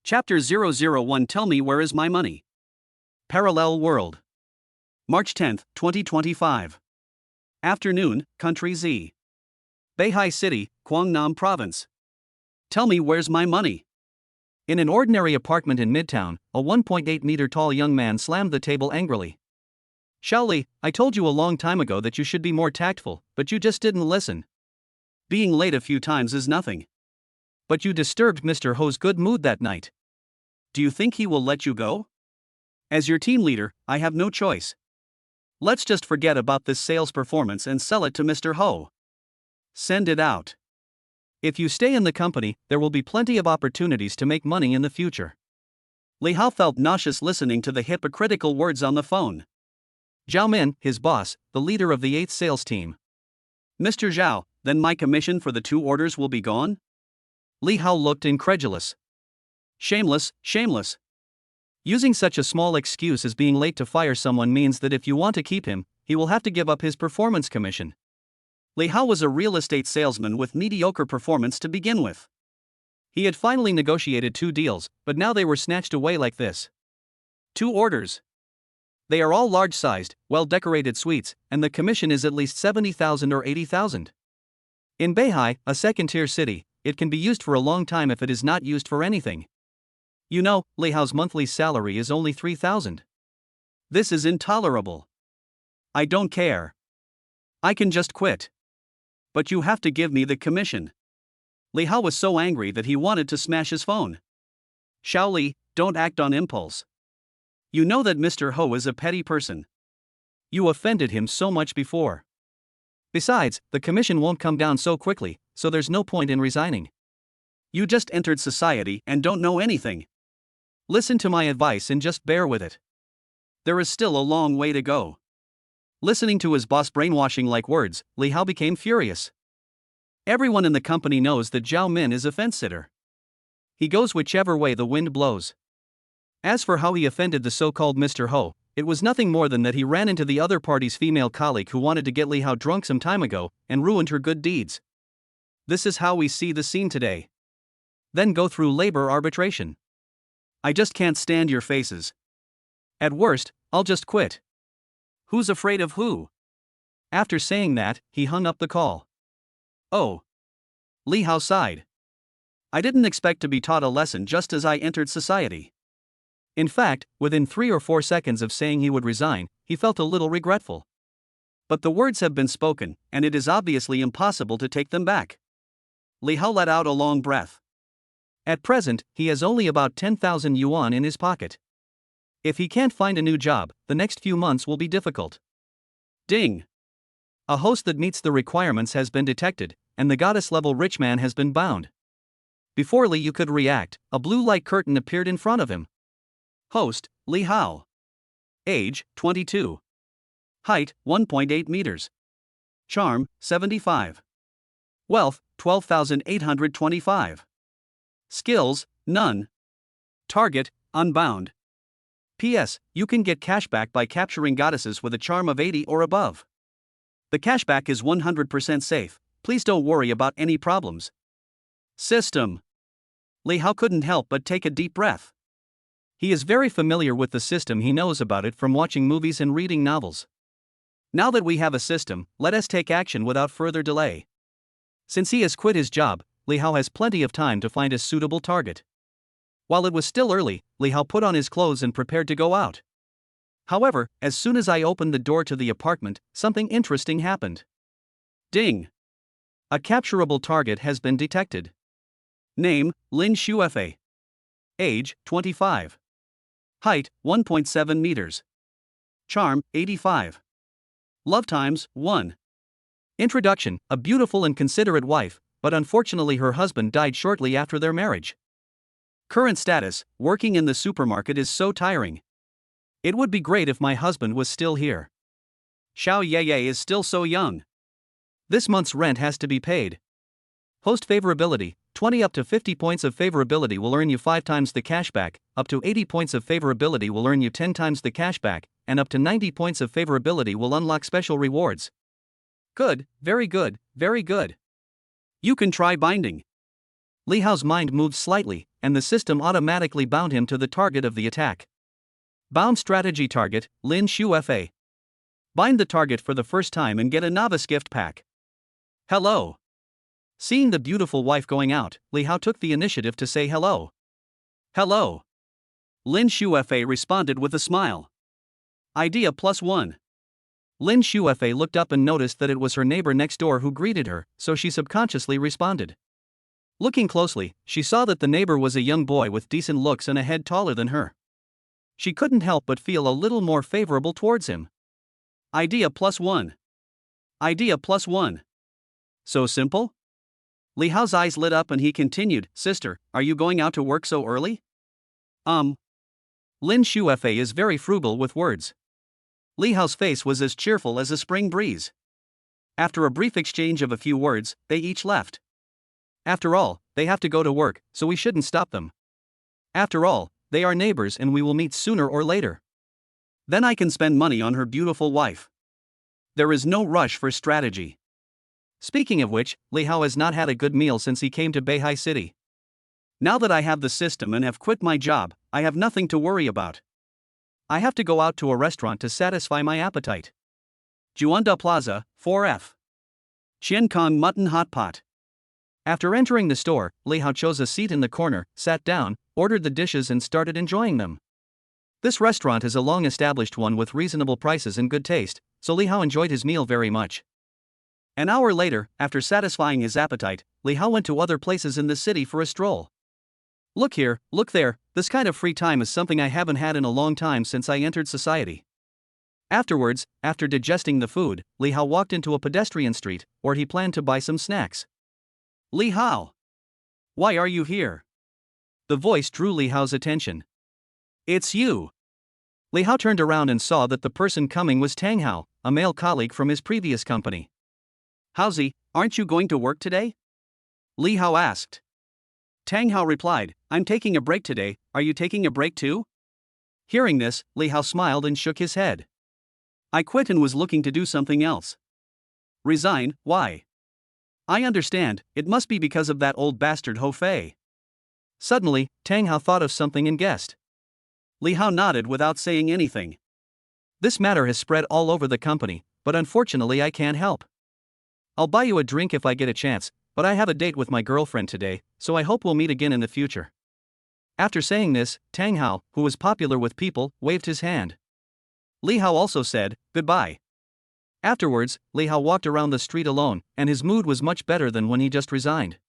Chapter 001 Tell me where is my money? Parallel World. March 10, 2025. Afternoon, Country Z. Beihai City, Guangnan Province. Tell me where's my money? In an ordinary apartment in Midtown, a 1.8-meter tall young man slammed the table angrily. Shaoli, I told you a long time ago that you should be more tactful, but you just didn't listen. Being late a few times is nothing. But you disturbed Mr. Ho's good mood that night. Do you think he will let you go? As your team leader, I have no choice. Let's just forget about this sales performance and sell it to Mr. Ho. Send it out. If you stay in the company, there will be plenty of opportunities to make money in the future. Li Hao felt nauseous listening to the hypocritical words on the phone. Zhao Min, his boss, the leader of the 8th sales team. Mr. Zhao, then my commission for the 2 orders will be gone? Li Hao looked incredulous. Shameless, shameless. Using such a small excuse as being late to fire someone means that if you want to keep him, he will have to give up his performance commission. Li Hao was a real estate salesman with mediocre performance to begin with. He had finally negotiated 2 deals, but now they were snatched away like this. 2 orders. They are all large-sized, well-decorated suites, and the commission is at least 70,000 or 80,000. In Beihai, a second-tier city, it can be used for a long time if it is not used for anything. You know, Li Hao's monthly salary is only 3,000. This is intolerable. I don't care. I can just quit. But you have to give me the commission. Li Hao was so angry that he wanted to smash his phone. Shaoli, don't act on impulse. You know that Mr. Ho is a petty person. You offended him so much before. Besides, the commission won't come down so quickly, so there's no point in resigning. You just entered society and don't know anything. Listen to my advice and just bear with it. There is still a long way to go. Listening to his boss brainwashing like words, Li Hao became furious. Everyone in the company knows that Zhao Min is a fence-sitter. He goes whichever way the wind blows. As for how he offended the so-called Mr. Ho, it was nothing more than that he ran into the other party's female colleague who wanted to get Li Hao drunk some time ago, and ruined her good deeds. This is how we see the scene today. Then go through labor arbitration. I just can't stand your faces. At worst, I'll just quit. Who's afraid of who? After saying that, he hung up the call. Oh. Li Hao sighed. I didn't expect to be taught a lesson just as I entered society. In fact, within 3 or 4 seconds of saying he would resign, he felt a little regretful. But the words have been spoken, and it is obviously impossible to take them back. Li Hao let out a long breath. At present, he has only about 10,000 yuan in his pocket. If he can't find a new job, the next few months will be difficult. Ding! A host that meets the requirements has been detected, and the goddess-level rich man has been bound. Before Li Yu could react, a blue light curtain appeared in front of him. Host, Li Hao. Age, 22. Height, 1.8 meters. Charm, 75. Wealth, 12,825. Skills, none. Target, unbound. P.S. You can get cashback by capturing goddesses with a charm of 80 or above. The cashback is 100% safe, please don't worry about any problems. System. Li Hao couldn't help but take a deep breath. He is very familiar with the system. He knows about it from watching movies and reading novels. Now that we have a system, let us take action without further delay. Since he has quit his job, Li Hao has plenty of time to find a suitable target. While it was still early, Li Hao put on his clothes and prepared to go out. However, as soon as I opened the door to the apartment, something interesting happened. Ding! A capturable target has been detected. Name, Lin Shuefei. Age, 25. Height, 1.7 meters. Charm, 85. Love times, 1. Introduction, a beautiful and considerate wife, but unfortunately her husband died shortly after their marriage. Current status, working in the supermarket is so tiring. It would be great if my husband was still here. Xiao Yeye is still so young. This month's rent has to be paid. Host favorability, 20 up to 50 points of favorability will earn you 5 times the cashback, up to 80 points of favorability will earn you 10 times the cashback, and up to 90 points of favorability will unlock special rewards. Good, very good, very good. You can try binding. Li Hao's mind moved slightly, and the system automatically bound him to the target of the attack. Bound strategy target, Lin Shufa. Bind the target for the first time and get a novice gift pack. Hello. Seeing the beautiful wife going out, Li Hao took the initiative to say hello. Hello. Lin Shufa responded with a smile. Idea +1. Lin Shufa looked up and noticed that it was her neighbor next door who greeted her, so she subconsciously responded. Looking closely, she saw that the neighbor was a young boy with decent looks and a head taller than her. She couldn't help but feel a little more favorable towards him. Idea +1. Idea +1. So simple? Li Hao's eyes lit up and he continued, Sister, are you going out to work so early? Lin Shufa is very frugal with words. Li Hao's face was as cheerful as a spring breeze. After a brief exchange of a few words, they each left. After all, they have to go to work, so we shouldn't stop them. After all, they are neighbors and we will meet sooner or later. Then I can spend money on her beautiful wife. There is no rush for strategy. Speaking of which, Li Hao has not had a good meal since he came to Beihai City. Now that I have the system and have quit my job, I have nothing to worry about. I have to go out to a restaurant to satisfy my appetite. Juanda Plaza, 4F. Qiankong Mutton Hot Pot. After entering the store, Li Hao chose a seat in the corner, sat down, ordered the dishes and started enjoying them. This restaurant is a long-established one with reasonable prices and good taste, so Li Hao enjoyed his meal very much. An hour later, after satisfying his appetite, Li Hao went to other places in the city for a stroll. Look here, look there, this kind of free time is something I haven't had in a long time since I entered society. Afterwards, after digesting the food, Li Hao walked into a pedestrian street, where he planned to buy some snacks. Li Hao! Why are you here? The voice drew Li Hao's attention. It's you! Li Hao turned around and saw that the person coming was Tang Hao, a male colleague from his previous company. Haozi, aren't you going to work today? Li Hao asked. Tang Hao replied, I'm taking a break today, are you taking a break too? Hearing this, Li Hao smiled and shook his head. I quit and was looking to do something else. Resign, why? I understand, it must be because of that old bastard Ho Fei. Suddenly, Tang Hao thought of something and guessed. Li Hao nodded without saying anything. This matter has spread all over the company, but unfortunately I can't help. I'll buy you a drink if I get a chance, but I have a date with my girlfriend today, so I hope we'll meet again in the future. After saying this, Tang Hao, who was popular with people, waved his hand. Li Hao also said, goodbye. Afterwards, Li Hao walked around the street alone, and his mood was much better than when he just resigned.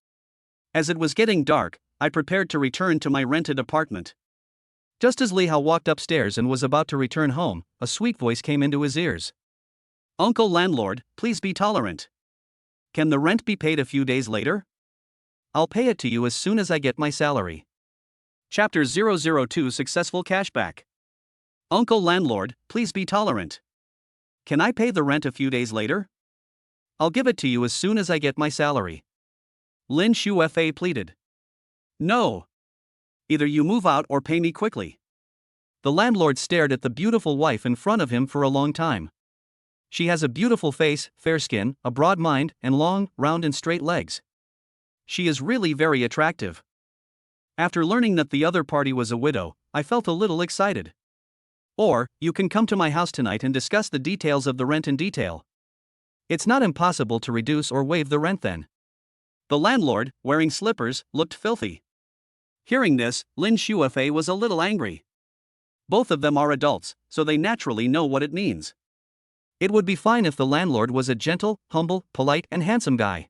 As it was getting dark, I prepared to return to my rented apartment. Just as Li Hao walked upstairs and was about to return home, a sweet voice came into his ears. Uncle landlord, please be tolerant. Can the rent be paid a few days later? I'll pay it to you as soon as I get my salary. Chapter 002 Successful Cashback. Uncle landlord, please be tolerant. Can I pay the rent a few days later? I'll give it to you as soon as I get my salary. Lin Shufa pleaded. No. Either you move out or pay me quickly. The landlord stared at the beautiful wife in front of him for a long time. She has a beautiful face, fair skin, a broad mind, and long, round and straight legs. She is really very attractive. After learning that the other party was a widow, I felt a little excited. Or, you can come to my house tonight and discuss the details of the rent in detail. It's not impossible to reduce or waive the rent then. The landlord, wearing slippers, looked filthy. Hearing this, Lin Shufa was a little angry. Both of them are adults, so they naturally know what it means. It would be fine if the landlord was a gentle, humble, polite, and handsome guy.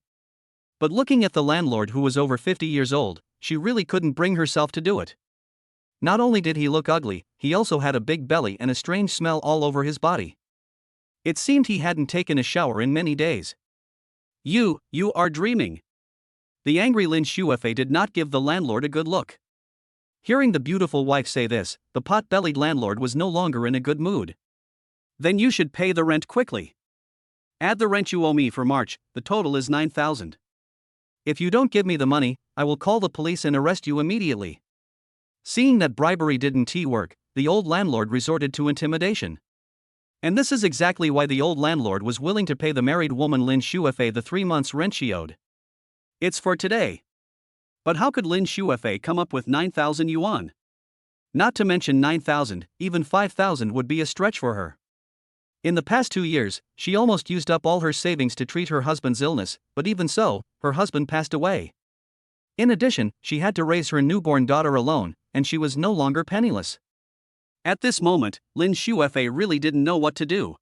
But looking at the landlord who was over 50 years old, she really couldn't bring herself to do it. Not only did he look ugly, he also had a big belly and a strange smell all over his body. It seemed he hadn't taken a shower in many days. You are dreaming. The angry Lin Shufa did not give the landlord a good look. Hearing the beautiful wife say this, the pot-bellied landlord was no longer in a good mood. Then you should pay the rent quickly. Add the rent you owe me for March, the total is 9,000. If you don't give me the money, I will call the police and arrest you immediately. Seeing that bribery didn't work, the old landlord resorted to intimidation. And this is exactly why the old landlord was willing to pay the married woman Lin Shufa the 3 months rent she owed. It's for today. But how could Lin Shuefei come up with 9,000 yuan? Not to mention 9,000, even 5,000 would be a stretch for her. In the past 2 years, she almost used up all her savings to treat her husband's illness, but even so, her husband passed away. In addition, she had to raise her newborn daughter alone, and she was no longer penniless. At this moment, Lin Shuefei really didn't know what to do.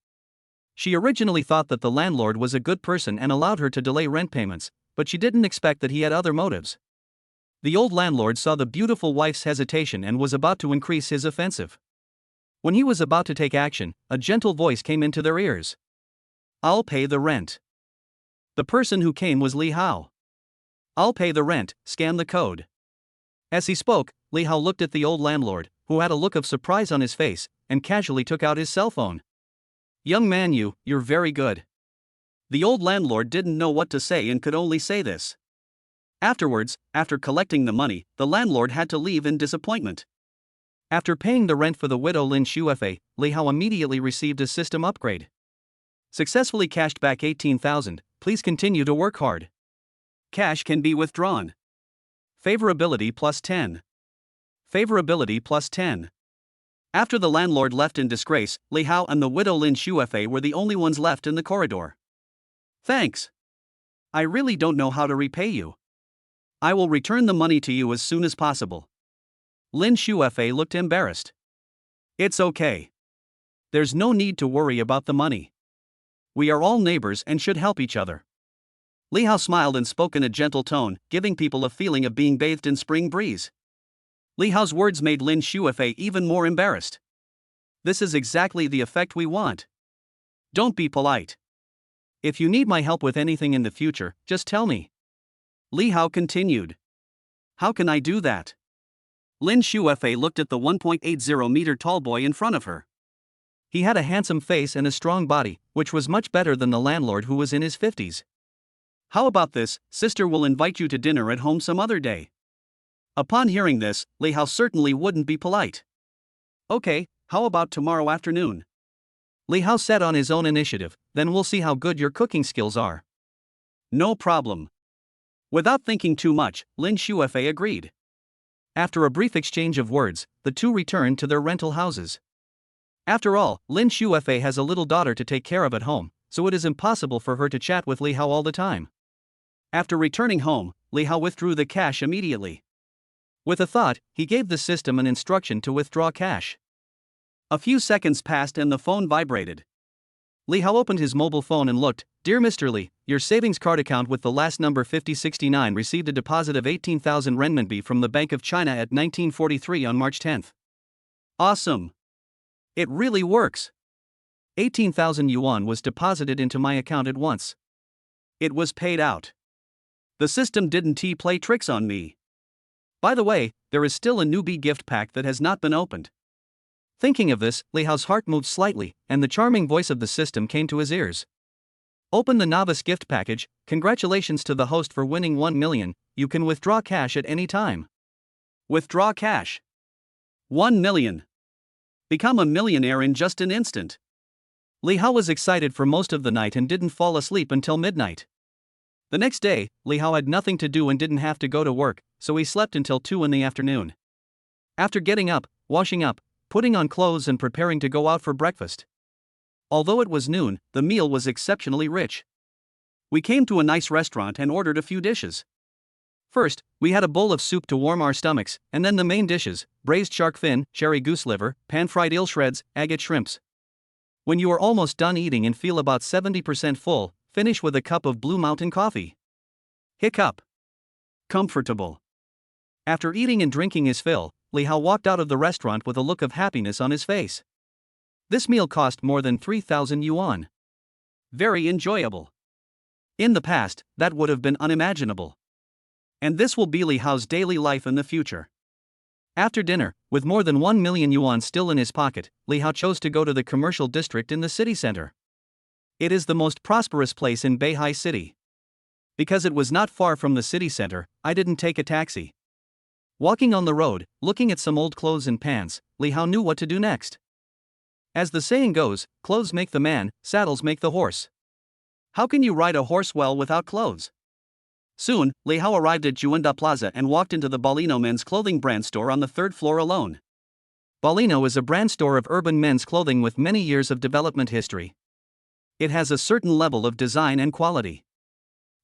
She originally thought that the landlord was a good person and allowed her to delay rent payments, but she didn't expect that he had other motives. The old landlord saw the beautiful wife's hesitation and was about to increase his offensive. When he was about to take action, a gentle voice came into their ears. "I'll pay the rent." The person who came was Li Hao. "I'll pay the rent, scan the code." As he spoke, Li Hao looked at the old landlord, who had a look of surprise on his face, and casually took out his cell phone. "Young man, you're very good." The old landlord didn't know what to say and could only say this. Afterwards, after collecting the money, the landlord had to leave in disappointment. After paying the rent for the widow Lin Shuefei, Li Hao immediately received a system upgrade. Successfully cashed back 18,000, please continue to work hard. Cash can be withdrawn. Favorability plus 10. Favorability plus 10. After the landlord left in disgrace, Li Hao and the widow Lin Shuefei were the only ones left in the corridor. "Thanks. I really don't know how to repay you. I will return the money to you as soon as possible." Lin Shuefei looked embarrassed. "It's okay. There's no need to worry about the money. We are all neighbors and should help each other." Li Hao smiled and spoke in a gentle tone, giving people a feeling of being bathed in spring breeze. Li Hao's words made Lin Shuefei even more embarrassed. "This is exactly the effect we want. Don't be polite. If you need my help with anything in the future, just tell me." Li Hao continued. "How can I do that?" Lin Shuefei looked at the 1.80-meter tall boy in front of her. He had a handsome face and a strong body, which was much better than the landlord who was in his 50s. "How about this, sister will invite you to dinner at home some other day." Upon hearing this, Li Hao certainly wouldn't be polite. "Okay, how about tomorrow afternoon?" Li Hao said on his own initiative, "Then we'll see how good your cooking skills are." "No problem." Without thinking too much, Lin Shuefei agreed. After a brief exchange of words, the two returned to their rental houses. After all, Lin Shuefei has a little daughter to take care of at home, so it is impossible for her to chat with Li Hao all the time. After returning home, Li Hao withdrew the cash immediately. With a thought, he gave the system an instruction to withdraw cash. A few seconds passed and the phone vibrated. Li Hao opened his mobile phone and looked. "Dear Mr. Li, your savings card account with the last number 5069 received a deposit of 18,000 renminbi from the Bank of China at 1943 on March 10. Awesome. It really works. 18,000 yuan was deposited into my account at once. It was paid out. The system didn't play tricks on me. By the way, there is still a newbie gift pack that has not been opened." Thinking of this, Li Hao's heart moved slightly, and the charming voice of the system came to his ears. "Open the novice gift package. Congratulations to the host for winning 1 million. You can withdraw cash at any time." Withdraw cash. 1 million. Become a millionaire in just an instant. Li Hao was excited for most of the night and didn't fall asleep until midnight. The next day, Li Hao had nothing to do and didn't have to go to work, so he slept until 2 in the afternoon. After getting up, washing up, putting on clothes and preparing to go out for breakfast. Although it was noon, the meal was exceptionally rich. We came to a nice restaurant and ordered a few dishes. First, we had a bowl of soup to warm our stomachs, and then the main dishes: braised shark fin, cherry goose liver, pan-fried eel shreds, agate shrimps. When you are almost done eating and feel about 70% full, finish with a cup of Blue Mountain coffee. Hiccup. Comfortable. After eating and drinking his fill, Li Hao walked out of the restaurant with a look of happiness on his face. This meal cost more than 3,000 yuan. Very enjoyable. In the past, that would have been unimaginable. And this will be Li Hao's daily life in the future. After dinner, with more than 1 million yuan still in his pocket, Li Hao chose to go to the commercial district in the city center. It is the most prosperous place in Beihai City. Because it was not far from the city center, I didn't take a taxi. Walking on the road, looking at some old clothes and pants, Li Hao knew what to do next. As the saying goes, clothes make the man, saddles make the horse. How can you ride a horse well without clothes? Soon, Li Hao arrived at Juanda Plaza and walked into the Balino men's clothing brand store on the third floor alone. Balino is a brand store of urban men's clothing with many years of development history. It has a certain level of design and quality.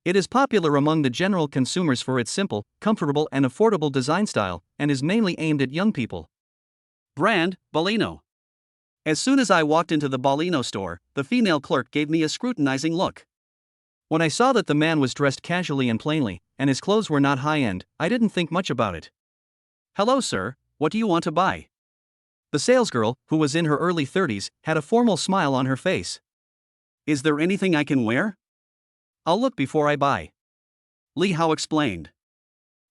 It is popular among the general consumers for its simple, comfortable and affordable design style, and is mainly aimed at young people. Brand, Balino. As soon as I walked into the Balino store, the female clerk gave me a scrutinizing look. When I saw that the man was dressed casually and plainly, and his clothes were not high-end, I didn't think much about it. "Hello sir, what do you want to buy?" The salesgirl, who was in her early 30s, had a formal smile on her face. "Is there anything I can wear?" "I'll look before I buy," Li Hao explained.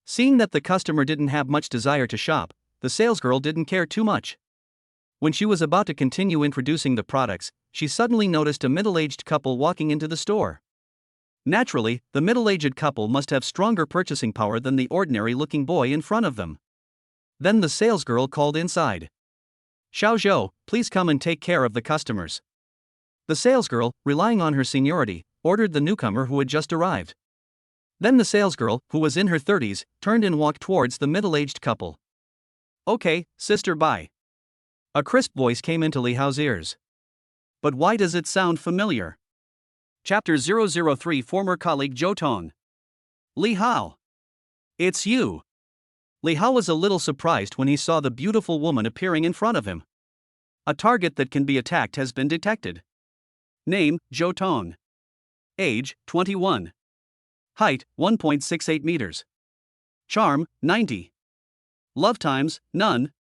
Seeing that the customer didn't have much desire to shop, the salesgirl didn't care too much. When she was about to continue introducing the products, she suddenly noticed a middle-aged couple walking into the store. Naturally, the middle-aged couple must have stronger purchasing power than the ordinary-looking boy in front of them. Then the salesgirl called inside. "Xiao Zhou, please come and take care of the customers." The salesgirl, relying on her seniority, ordered the newcomer who had just arrived. Then the salesgirl, who was in her 30s, turned and walked towards the middle-aged couple. "Okay, sister, bye." A crisp voice came into Li Hao's ears. But why does it sound familiar? Chapter 003 Former colleague Zhou Tong. "Li Hao. It's you." Li Hao was a little surprised when he saw the beautiful woman appearing in front of him. A target that can be attacked has been detected. Name, Zhou Tong. Age, 21. Height, 1.68 meters. Charm, 90. Love times, none.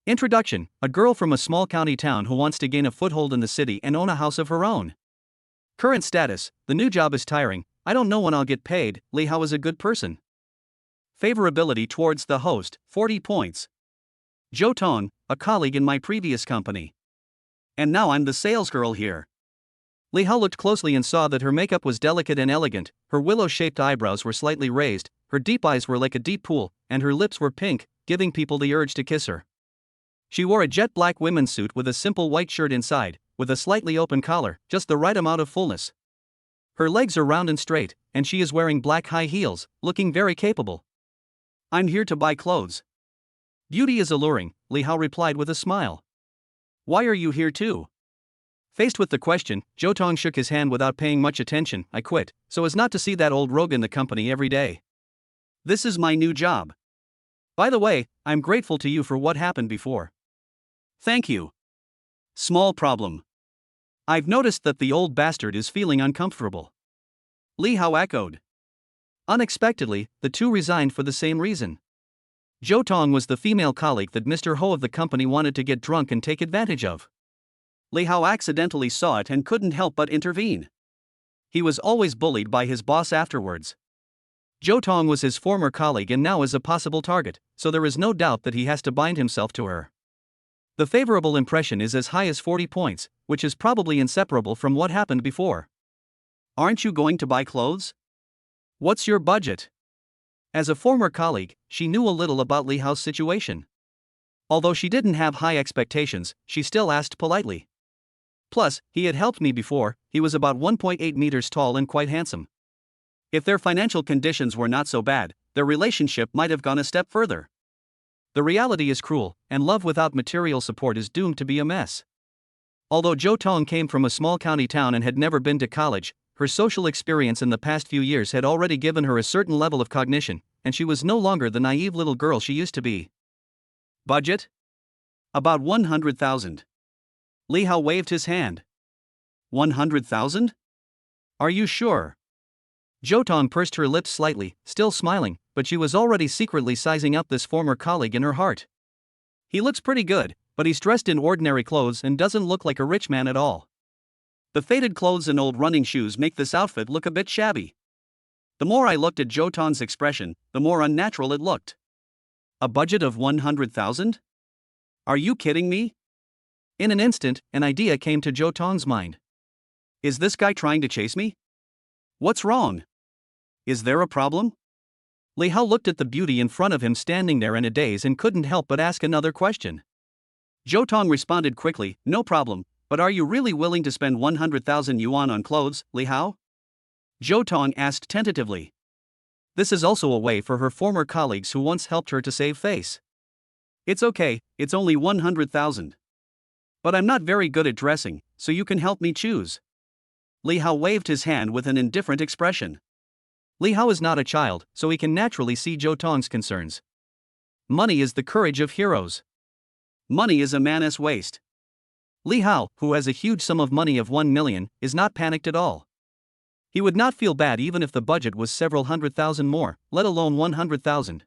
Introduction: a girl from a small county town who wants to gain a foothold in the city and own a house of her own. Current status: the new job is tiring, I don't know when I'll get paid. Li Hao is a good person. Favorability towards the host, 40 points. Zhou Tong, a colleague in my previous company. And now I'm the salesgirl here. Li Hao looked closely and saw that her makeup was delicate and elegant, her willow-shaped eyebrows were slightly raised, her deep eyes were like a deep pool, and her lips were pink, giving people the urge to kiss her. She wore a jet black women's suit with a simple white shirt inside, with a slightly open collar, just the right amount of fullness. Her legs are round and straight, and she is wearing black high heels, looking very capable. "I'm here to buy clothes." "Beauty is alluring," Li Hao replied with a smile. "Why are you here too?" Faced with the question, Zhou Tong shook his hand without paying much attention. "I quit, so as not to see that old rogue in the company every day. This is my new job. By the way, I'm grateful to you for what happened before." "Thank you. Small problem. I've noticed that the old bastard is feeling uncomfortable." Li Hao echoed. Unexpectedly, the two resigned for the same reason. Zhou Tong was the female colleague that Mr. Ho of the company wanted to get drunk and take advantage of. Li Hao accidentally saw it and couldn't help but intervene. He was always bullied by his boss afterwards. Zhou Tong was his former colleague and now is a possible target, so there is no doubt that he has to bind himself to her. The favorable impression is as high as 40 points, which is probably inseparable from what happened before. "Aren't you going to buy clothes? What's your budget?" As a former colleague, she knew a little about Li Hao's situation. Although she didn't have high expectations, she still asked politely. Plus, he had helped me before, he was about 1.8 meters tall and quite handsome. If their financial conditions were not so bad, their relationship might have gone a step further. The reality is cruel, and love without material support is doomed to be a mess. Although Zhou Tong came from a small county town and had never been to college, her social experience in the past few years had already given her a certain level of cognition, and she was no longer the naive little girl she used to be. Budget? About 100,000. Li Hao waved his hand. 100,000? Are you sure? Zhou Tong pursed her lips slightly, still smiling, but she was already secretly sizing up this former colleague in her heart. He looks pretty good, but he's dressed in ordinary clothes and doesn't look like a rich man at all. The faded clothes and old running shoes make this outfit look a bit shabby. The more I looked at Zhou Tong's expression, the more unnatural it looked. A budget of 100,000? Are you kidding me? In an instant, an idea came to Zhou Tong's mind. Is this guy trying to chase me? What's wrong? Is there a problem? Li Hao looked at the beauty in front of him standing there in a daze and couldn't help but ask another question. Zhou Tong responded quickly, "No problem, but are you really willing to spend 100,000 yuan on clothes, Li Hao?" Zhou Tong asked tentatively. This is also a way for her former colleagues who once helped her to save face. It's okay, it's only 100,000. But I'm not very good at dressing, so you can help me choose. Li Hao waved his hand with an indifferent expression. Li Hao is not a child, so he can naturally see Zhou Tong's concerns. Money is the courage of heroes. Money is a man's waste. Li Hao, who has a huge sum of money of 1 million, is not panicked at all. He would not feel bad even if the budget was several 100,000 more, let alone 100,000.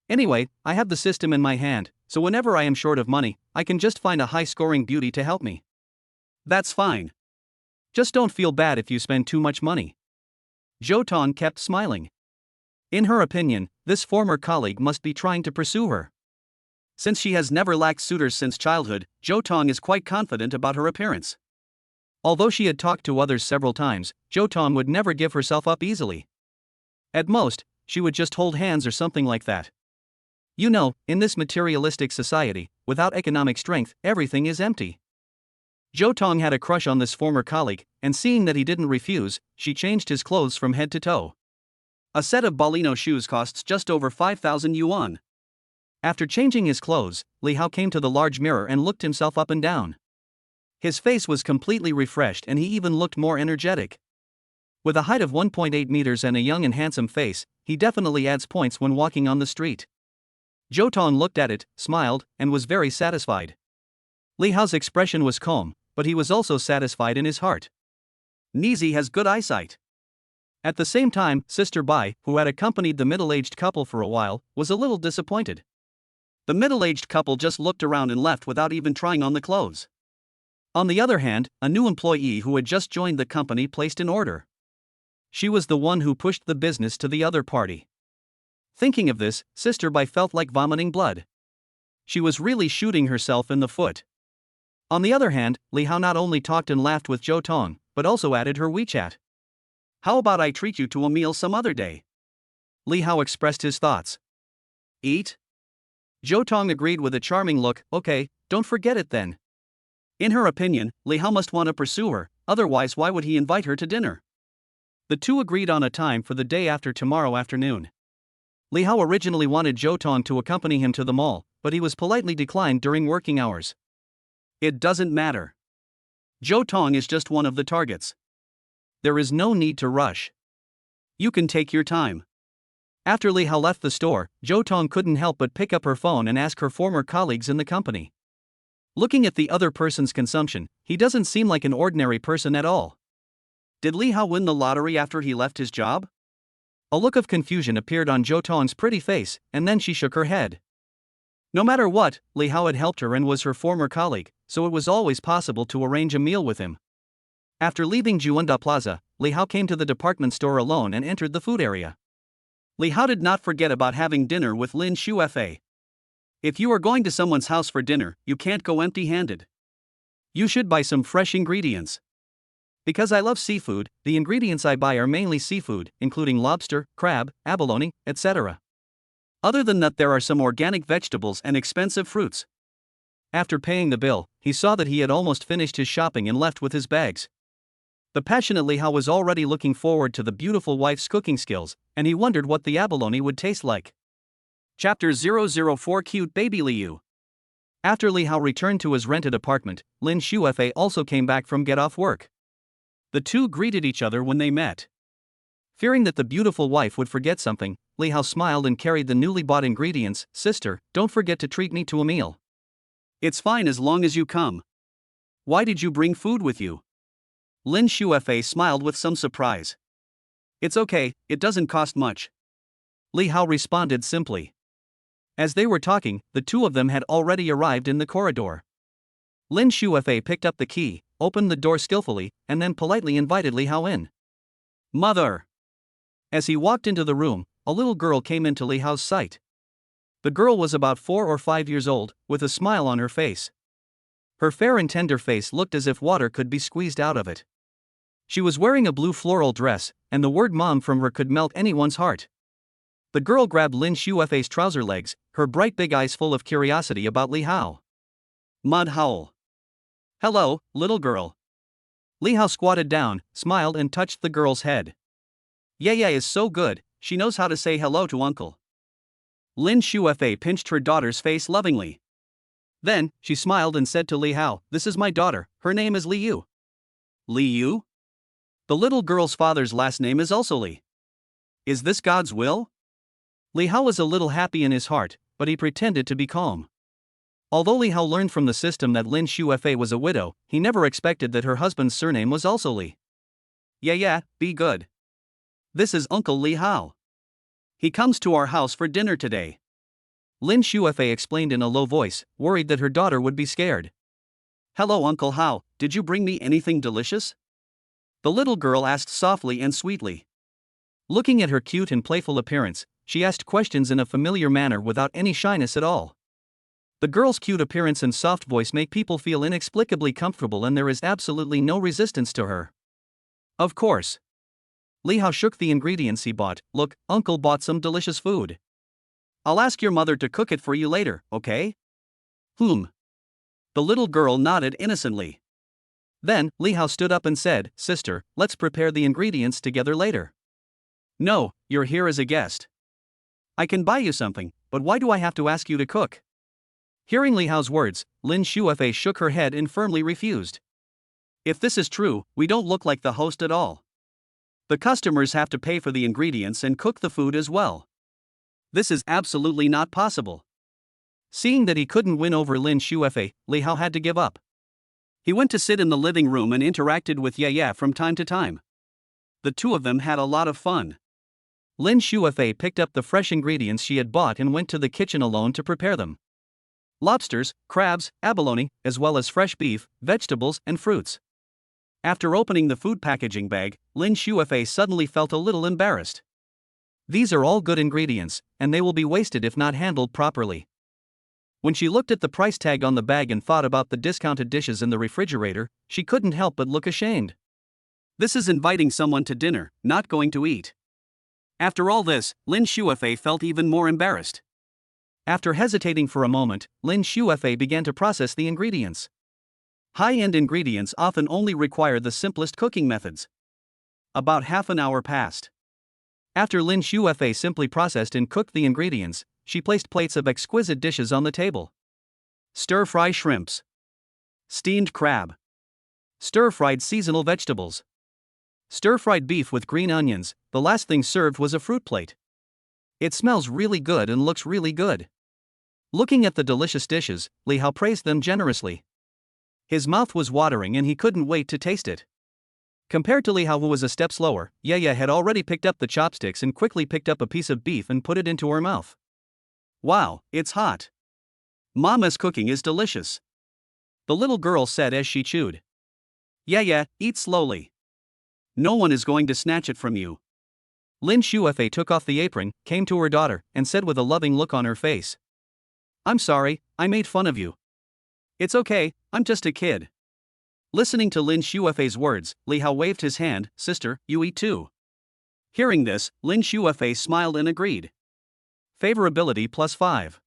Anyway, I have the system in my hand, so whenever I am short of money, I can just find a high-scoring beauty to help me. That's fine. Just don't feel bad if you spend too much money. Zhou Tong kept smiling. In her opinion, this former colleague must be trying to pursue her. Since she has never lacked suitors since childhood, Zhou Tong is quite confident about her appearance. Although she had talked to others several times, Zhou Tong would never give herself up easily. At most, she would just hold hands or something like that. You know, in this materialistic society, without economic strength, everything is empty. Zhou Tong had a crush on this former colleague, and seeing that he didn't refuse, she changed his clothes from head to toe. A set of Balino shoes costs just over 5,000 yuan. After changing his clothes, Li Hao came to the large mirror and looked himself up and down. His face was completely refreshed and he even looked more energetic. With a height of 1.8 meters and a young and handsome face, he definitely adds points when walking on the street. Zhou Tong looked at it, smiled, and was very satisfied. Li Hao's expression was calm, but he was also satisfied in his heart. Nizi has good eyesight. At the same time, Sister Bai, who had accompanied the middle-aged couple for a while, was a little disappointed. The middle-aged couple just looked around and left without even trying on the clothes. On the other hand, a new employee who had just joined the company placed an order. She was the one who pushed the business to the other party. Thinking of this, Sister Bai felt like vomiting blood. She was really shooting herself in the foot. On the other hand, Li Hao not only talked and laughed with Zhou Tong, but also added her WeChat. How about I treat you to a meal some other day? Li Hao expressed his thoughts. Eat? Zhou Tong agreed with a charming look. Okay, don't forget it then. In her opinion, Li Hao must want to pursue her, otherwise why would he invite her to dinner? The two agreed on a time for the day after tomorrow afternoon. Li Hao originally wanted Zhou Tong to accompany him to the mall, but he was politely declined during working hours. It doesn't matter. Zhou Tong is just one of the targets. There is no need to rush. You can take your time. After Li Hao left the store, Zhou Tong couldn't help but pick up her phone and ask her former colleagues in the company. Looking at the other person's consumption, he doesn't seem like an ordinary person at all. Did Li Hao win the lottery after he left his job? A look of confusion appeared on Zhou Tong's pretty face, and then she shook her head. No matter what, Li Hao had helped her and was her former colleague, so it was always possible to arrange a meal with him. After leaving Juanda Plaza, Li Hao came to the department store alone and entered the food area. Li Hao did not forget about having dinner with Lin Shufa. If you are going to someone's house for dinner, you can't go empty-handed. You should buy some fresh ingredients. Because I love seafood, the ingredients I buy are mainly seafood, including lobster, crab, abalone, etc. Other than that, there are some organic vegetables and expensive fruits. After paying the bill, he saw that he had almost finished his shopping and left with his bags. The passionate Li Hao was already looking forward to the beautiful wife's cooking skills, and he wondered what the abalone would taste like. Chapter 004 Cute Baby Liu. After Li Hao returned to his rented apartment, Lin Shufa also came back from get-off work. The two greeted each other when they met. Fearing that the beautiful wife would forget something, Li Hao smiled and carried the newly bought ingredients. Sister, don't forget to treat me to a meal. It's fine as long as you come. Why did you bring food with you? Lin Shufa smiled with some surprise. It's okay, it doesn't cost much. Li Hao responded simply. As they were talking, the two of them had already arrived in the corridor. Lin Shufa picked up the key, opened the door skillfully, and then politely invited Li Hao in. Mother! As he walked into the room, a little girl came into Li Hao's sight. The girl was about 4 or 5 years old, with a smile on her face. Her fair and tender face looked as if water could be squeezed out of it. She was wearing a blue floral dress, and the word mom from her could melt anyone's heart. The girl grabbed Lin Shufa's trouser legs, her bright big eyes full of curiosity about Li Hao. Mud howl. Hello, little girl. Li Hao squatted down, smiled and touched the girl's head. Yeah, is so good, she knows how to say hello to uncle. Lin Shuefei pinched her daughter's face lovingly. Then, she smiled and said to Li Hao, "This is my daughter, her name is Li Yu." Li Yu? The little girl's father's last name is also Li. Is this God's will? Li Hao was a little happy in his heart, but he pretended to be calm. Although Li Hao learned from the system that Lin Shuefei was a widow, he never expected that her husband's surname was also Li. Yeah, be good. This is Uncle Li Hao. He comes to our house for dinner today. Lin Shuefei explained in a low voice, worried that her daughter would be scared. Hello Uncle Hao, did you bring me anything delicious? The little girl asked softly and sweetly. Looking at her cute and playful appearance, she asked questions in a familiar manner without any shyness at all. The girl's cute appearance and soft voice make people feel inexplicably comfortable, and there is absolutely no resistance to her. Of course. Li Hao shook the ingredients he bought. Look, Uncle bought some delicious food. I'll ask your mother to cook it for you later, okay? The little girl nodded innocently. Then, Li Hao stood up and said, "Sister, let's prepare the ingredients together later." No, you're here as a guest. I can buy you something, but why do I have to ask you to cook? Hearing Li Hao's words, Lin Shuefei shook her head and firmly refused. If this is true, we don't look like the host at all. The customers have to pay for the ingredients and cook the food as well. This is absolutely not possible. Seeing that he couldn't win over Lin Shuefei, Li Hao had to give up. He went to sit in the living room and interacted with Ye from time to time. The two of them had a lot of fun. Lin Shuefei picked up the fresh ingredients she had bought and went to the kitchen alone to prepare them. Lobsters, crabs, abalone, as well as fresh beef, vegetables, and fruits. After opening the food packaging bag, Lin Shuefei suddenly felt a little embarrassed. These are all good ingredients, and they will be wasted if not handled properly. When she looked at the price tag on the bag and thought about the discounted dishes in the refrigerator, she couldn't help but look ashamed. This is inviting someone to dinner, not going to eat. After all this, Lin Shuefei felt even more embarrassed. After hesitating for a moment, Lin Shuefei began to process the ingredients. High-end ingredients often only require the simplest cooking methods. About half an hour passed. After Lin Shuefei simply processed and cooked the ingredients, she placed plates of exquisite dishes on the table. Stir-fry shrimps. Steamed crab. Stir-fried seasonal vegetables. Stir-fried beef with green onions. The last thing served was a fruit plate. It smells really good and looks really good. Looking at the delicious dishes, Li Hao praised them generously. His mouth was watering and he couldn't wait to taste it. Compared to Li Hao, who was a step slower, Ye had already picked up the chopsticks and quickly picked up a piece of beef and put it into her mouth. Wow, it's hot. Mama's cooking is delicious. The little girl said as she chewed. Yeah, eat slowly. No one is going to snatch it from you. Lin Shuefei took off the apron, came to her daughter, and said with a loving look on her face. I'm sorry, I made fun of you. It's okay, I'm just a kid. Listening to Lin Shuefei's words, Li Hao waved his hand. Sister, you eat too. Hearing this, Lin Shuefei smiled and agreed. Favorability +5.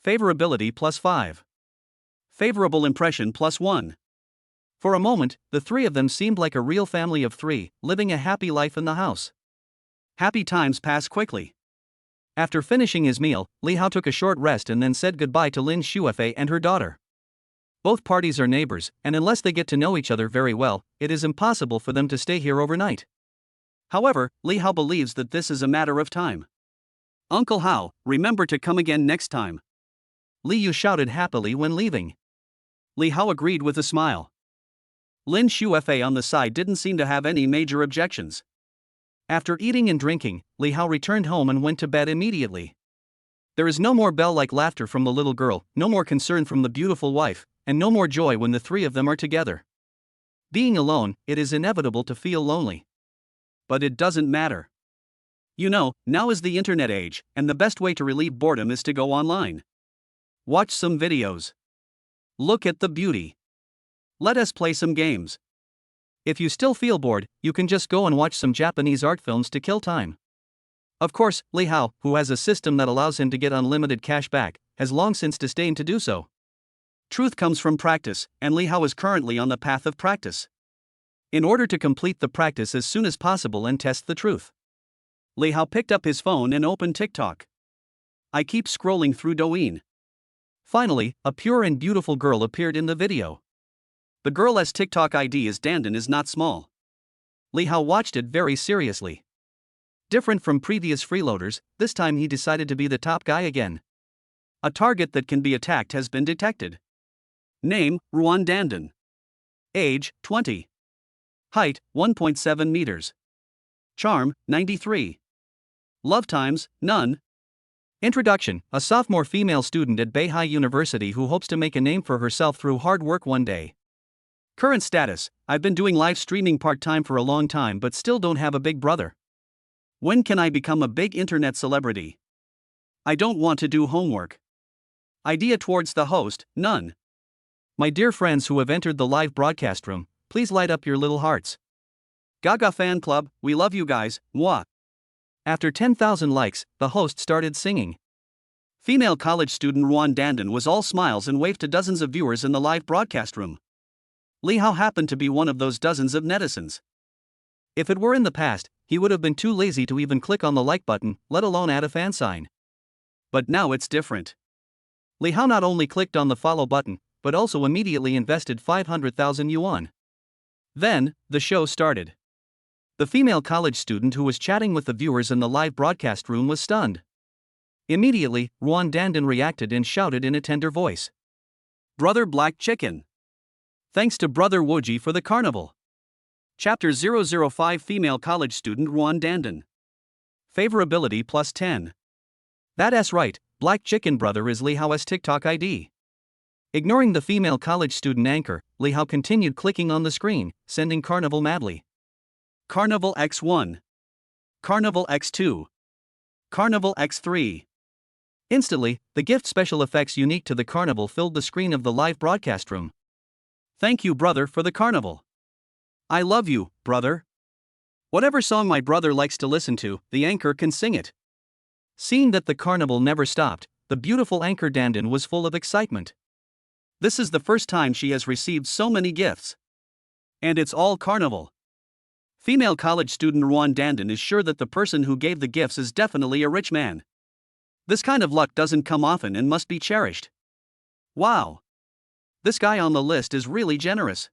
Favorability +5. Favorable impression +1. For a moment, the three of them seemed like a real family of three, living a happy life in the house. Happy times pass quickly. After finishing his meal, Li Hao took a short rest and then said goodbye to Lin Shuefei and her daughter. Both parties are neighbors, and unless they get to know each other very well, it is impossible for them to stay here overnight. However, Li Hao believes that this is a matter of time. Uncle Hao, remember to come again next time. Li Yu shouted happily when leaving. Li Hao agreed with a smile. Lin Shuefei on the side didn't seem to have any major objections. After eating and drinking, Li Hao returned home and went to bed immediately. There is no more bell-like laughter from the little girl, no more concern from the beautiful wife, and no more joy when the three of them are together. Being alone, it is inevitable to feel lonely. But it doesn't matter. You know, now is the internet age, and the best way to relieve boredom is to go online. Watch some videos. Look at the beauty. Let us play some games. If you still feel bored, you can just go and watch some Japanese art films to kill time. Of course, Li Hao, who has a system that allows him to get unlimited cash back, has long since disdained to do so. Truth comes from practice, and Li Hao is currently on the path of practice. In order to complete the practice as soon as possible and test the truth. Li Hao picked up his phone and opened TikTok. I keep scrolling through Douyin. Finally, a pure and beautiful girl appeared in the video. The girl's TikTok ID is Dandan is not small. Li Hao watched it very seriously. Different from previous freeloaders, this time he decided to be the top guy again. A target that can be attacked has been detected. Name, Ruan Dandan. Age, 20. Height, 1.7 meters. Charm, 93. Love times, none. Introduction: a sophomore female student at Beihai University who hopes to make a name for herself through hard work one day. Current status: I've been doing live streaming part-time for a long time but still don't have a big brother. When can I become a big internet celebrity? I don't want to do homework. Idea towards the host, none. My dear friends who have entered the live broadcast room, please light up your little hearts. Gaga fan club, we love you guys, mwah. After 10,000 likes, the host started singing. Female college student Ruan Dandan was all smiles and waved to dozens of viewers in the live broadcast room. Li Hao happened to be one of those dozens of netizens. If it were in the past, he would have been too lazy to even click on the like button, let alone add a fan sign. But now it's different. Li Hao not only clicked on the follow button, but also immediately invested 500,000 yuan. Then, the show started. The female college student who was chatting with the viewers in the live broadcast room was stunned. Immediately, Ruan Dandan reacted and shouted in a tender voice. Brother Black Chicken. Thanks to Brother Woji for the carnival. Chapter 005 Female college student Ruan Dandan. Favorability plus 10. That's right, Black Chicken Brother is Li Hao's TikTok ID. Ignoring the female college student anchor, Li Hao continued clicking on the screen, sending Carnival madly. Carnival X1. Carnival X2. Carnival X3. Instantly, the gift special effects unique to the carnival filled the screen of the live broadcast room. Thank you, brother, for the carnival. I love you, brother. Whatever song my brother likes to listen to, the anchor can sing it. Seeing that the carnival never stopped, the beautiful anchor Dandan was full of excitement. This is the first time she has received so many gifts. And it's all carnival. Female college student Ruan Dandan is sure that the person who gave the gifts is definitely a rich man. This kind of luck doesn't come often and must be cherished. Wow! This guy on the list is really generous.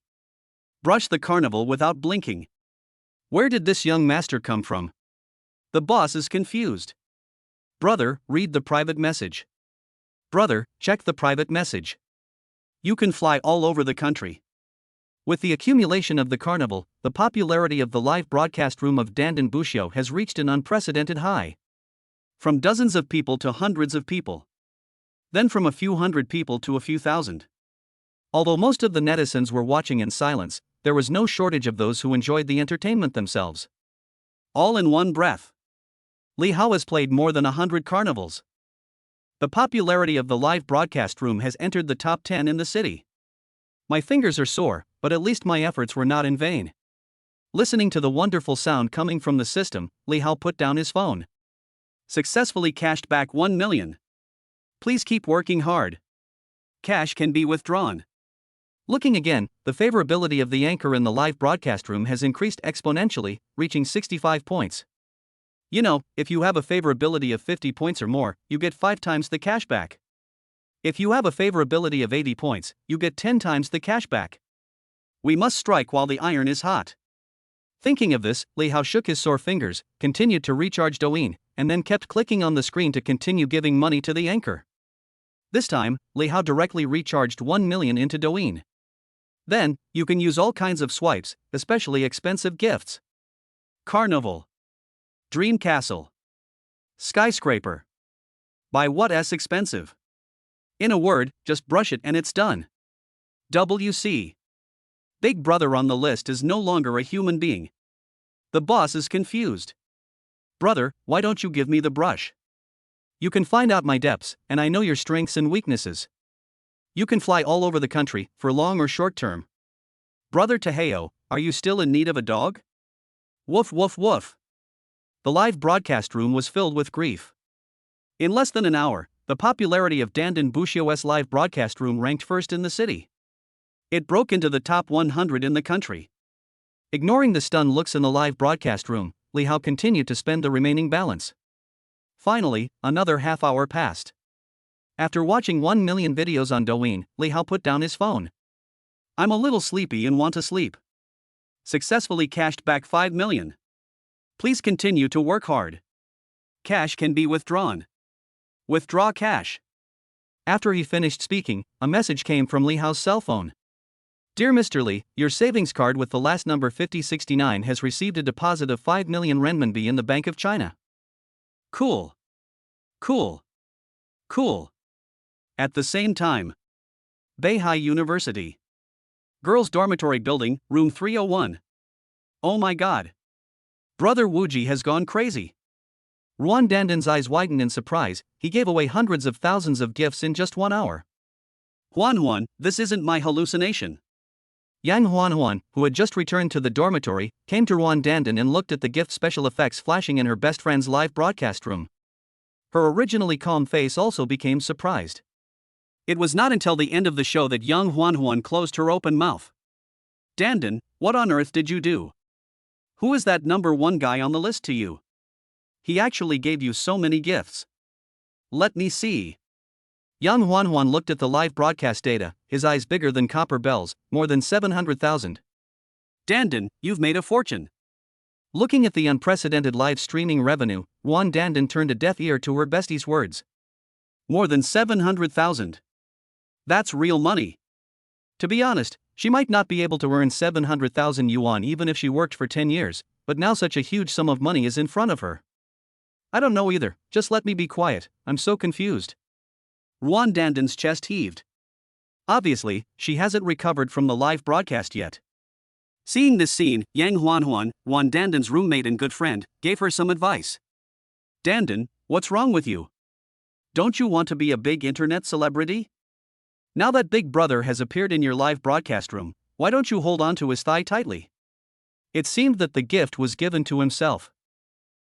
Brush the carnival without blinking. Where did this young master come from? The boss is confused. Brother, read the private message. Brother, check the private message. You can fly all over the country. With the accumulation of the carnival, the popularity of the live broadcast room of Dandan Bushio has reached an unprecedented high. From dozens of people to hundreds of people. Then from a few hundred people to a few thousand. Although most of the netizens were watching in silence, there was no shortage of those who enjoyed the entertainment themselves. All in one breath. Li Hao has played more than 100 carnivals. The popularity of the live broadcast room has entered the top 10 in the city. My fingers are sore, but at least my efforts were not in vain. Listening to the wonderful sound coming from the system, Li Hao put down his phone. Successfully cashed back 1 million. Please keep working hard. Cash can be withdrawn. Looking again, the favorability of the anchor in the live broadcast room has increased exponentially, reaching 65 points. You know, if you have a favorability of 50 points or more, you get 5 times the cashback. If you have a favorability of 80 points, you get 10 times the cashback. We must strike while the iron is hot. Thinking of this, Li Hao shook his sore fingers, continued to recharge Douyin, and then kept clicking on the screen to continue giving money to the anchor. This time, Li Hao directly recharged 1 million into Douyin. Then, you can use all kinds of swipes, especially expensive gifts. Carnival. Dream Castle. Skyscraper. Buy what's expensive. In a word, just brush it and it's done. WC. Big Brother on the list is no longer a human being. The boss is confused. Brother, why don't you give me the brush? You can find out my depths, and I know your strengths and weaknesses. You can fly all over the country, for long or short term. Brother Taheo, are you still in need of a dog? Woof woof woof. The live broadcast room was filled with grief. In less than an hour, the popularity of Dandan Bushio's live broadcast room ranked first in the city. It broke into the top 100 in the country. Ignoring the stunned looks in the live broadcast room, Li Hao continued to spend the remaining balance. Finally, another half hour passed. After watching 1 million videos on Douyin, Li Hao put down his phone. I'm a little sleepy and want to sleep. Successfully cashed back 5 million. Please continue to work hard. Cash can be withdrawn. Withdraw cash. After he finished speaking, a message came from Li Hao's cell phone. Dear Mr. Li, your savings card with the last number 5069 has received a deposit of 5 million renminbi in the Bank of China. Cool. Cool. Cool. At the same time, Beihai University. Girls' Dormitory Building, Room 301. Oh my god. Brother Wuji has gone crazy. Ruan Dandan's eyes widened in surprise. He gave away hundreds of thousands of gifts in just 1 hour. Huan, this isn't my hallucination. Yang Huan, who had just returned to the dormitory, came to Ruan Dandan and looked at the gift special effects flashing in her best friend's live broadcast room. Her originally calm face also became surprised. It was not until the end of the show that young Huan closed her open mouth. Dandan, what on earth did you do? Who is that number 1 guy on the list to you? He actually gave you so many gifts. Let me see. Young Huan looked at the live broadcast data, his eyes bigger than copper bells, more than 700,000. Dandan, you've made a fortune. Looking at the unprecedented live streaming revenue, Ruan Dandan turned a deaf ear to her bestie's words. More than 700,000. That's real money. To be honest, she might not be able to earn 700,000 yuan even if she worked for 10 years, but now such a huge sum of money is in front of her. I don't know either, just let me be quiet, I'm so confused. Ruan Dandan's chest heaved. Obviously, she hasn't recovered from the live broadcast yet. Seeing this scene, Yang Huan, Ruan Dandan's roommate and good friend, gave her some advice. Dandan, what's wrong with you? Don't you want to be a big internet celebrity? Now that Big Brother has appeared in your live broadcast room, why don't you hold on to his thigh tightly? It seemed that the gift was given to himself.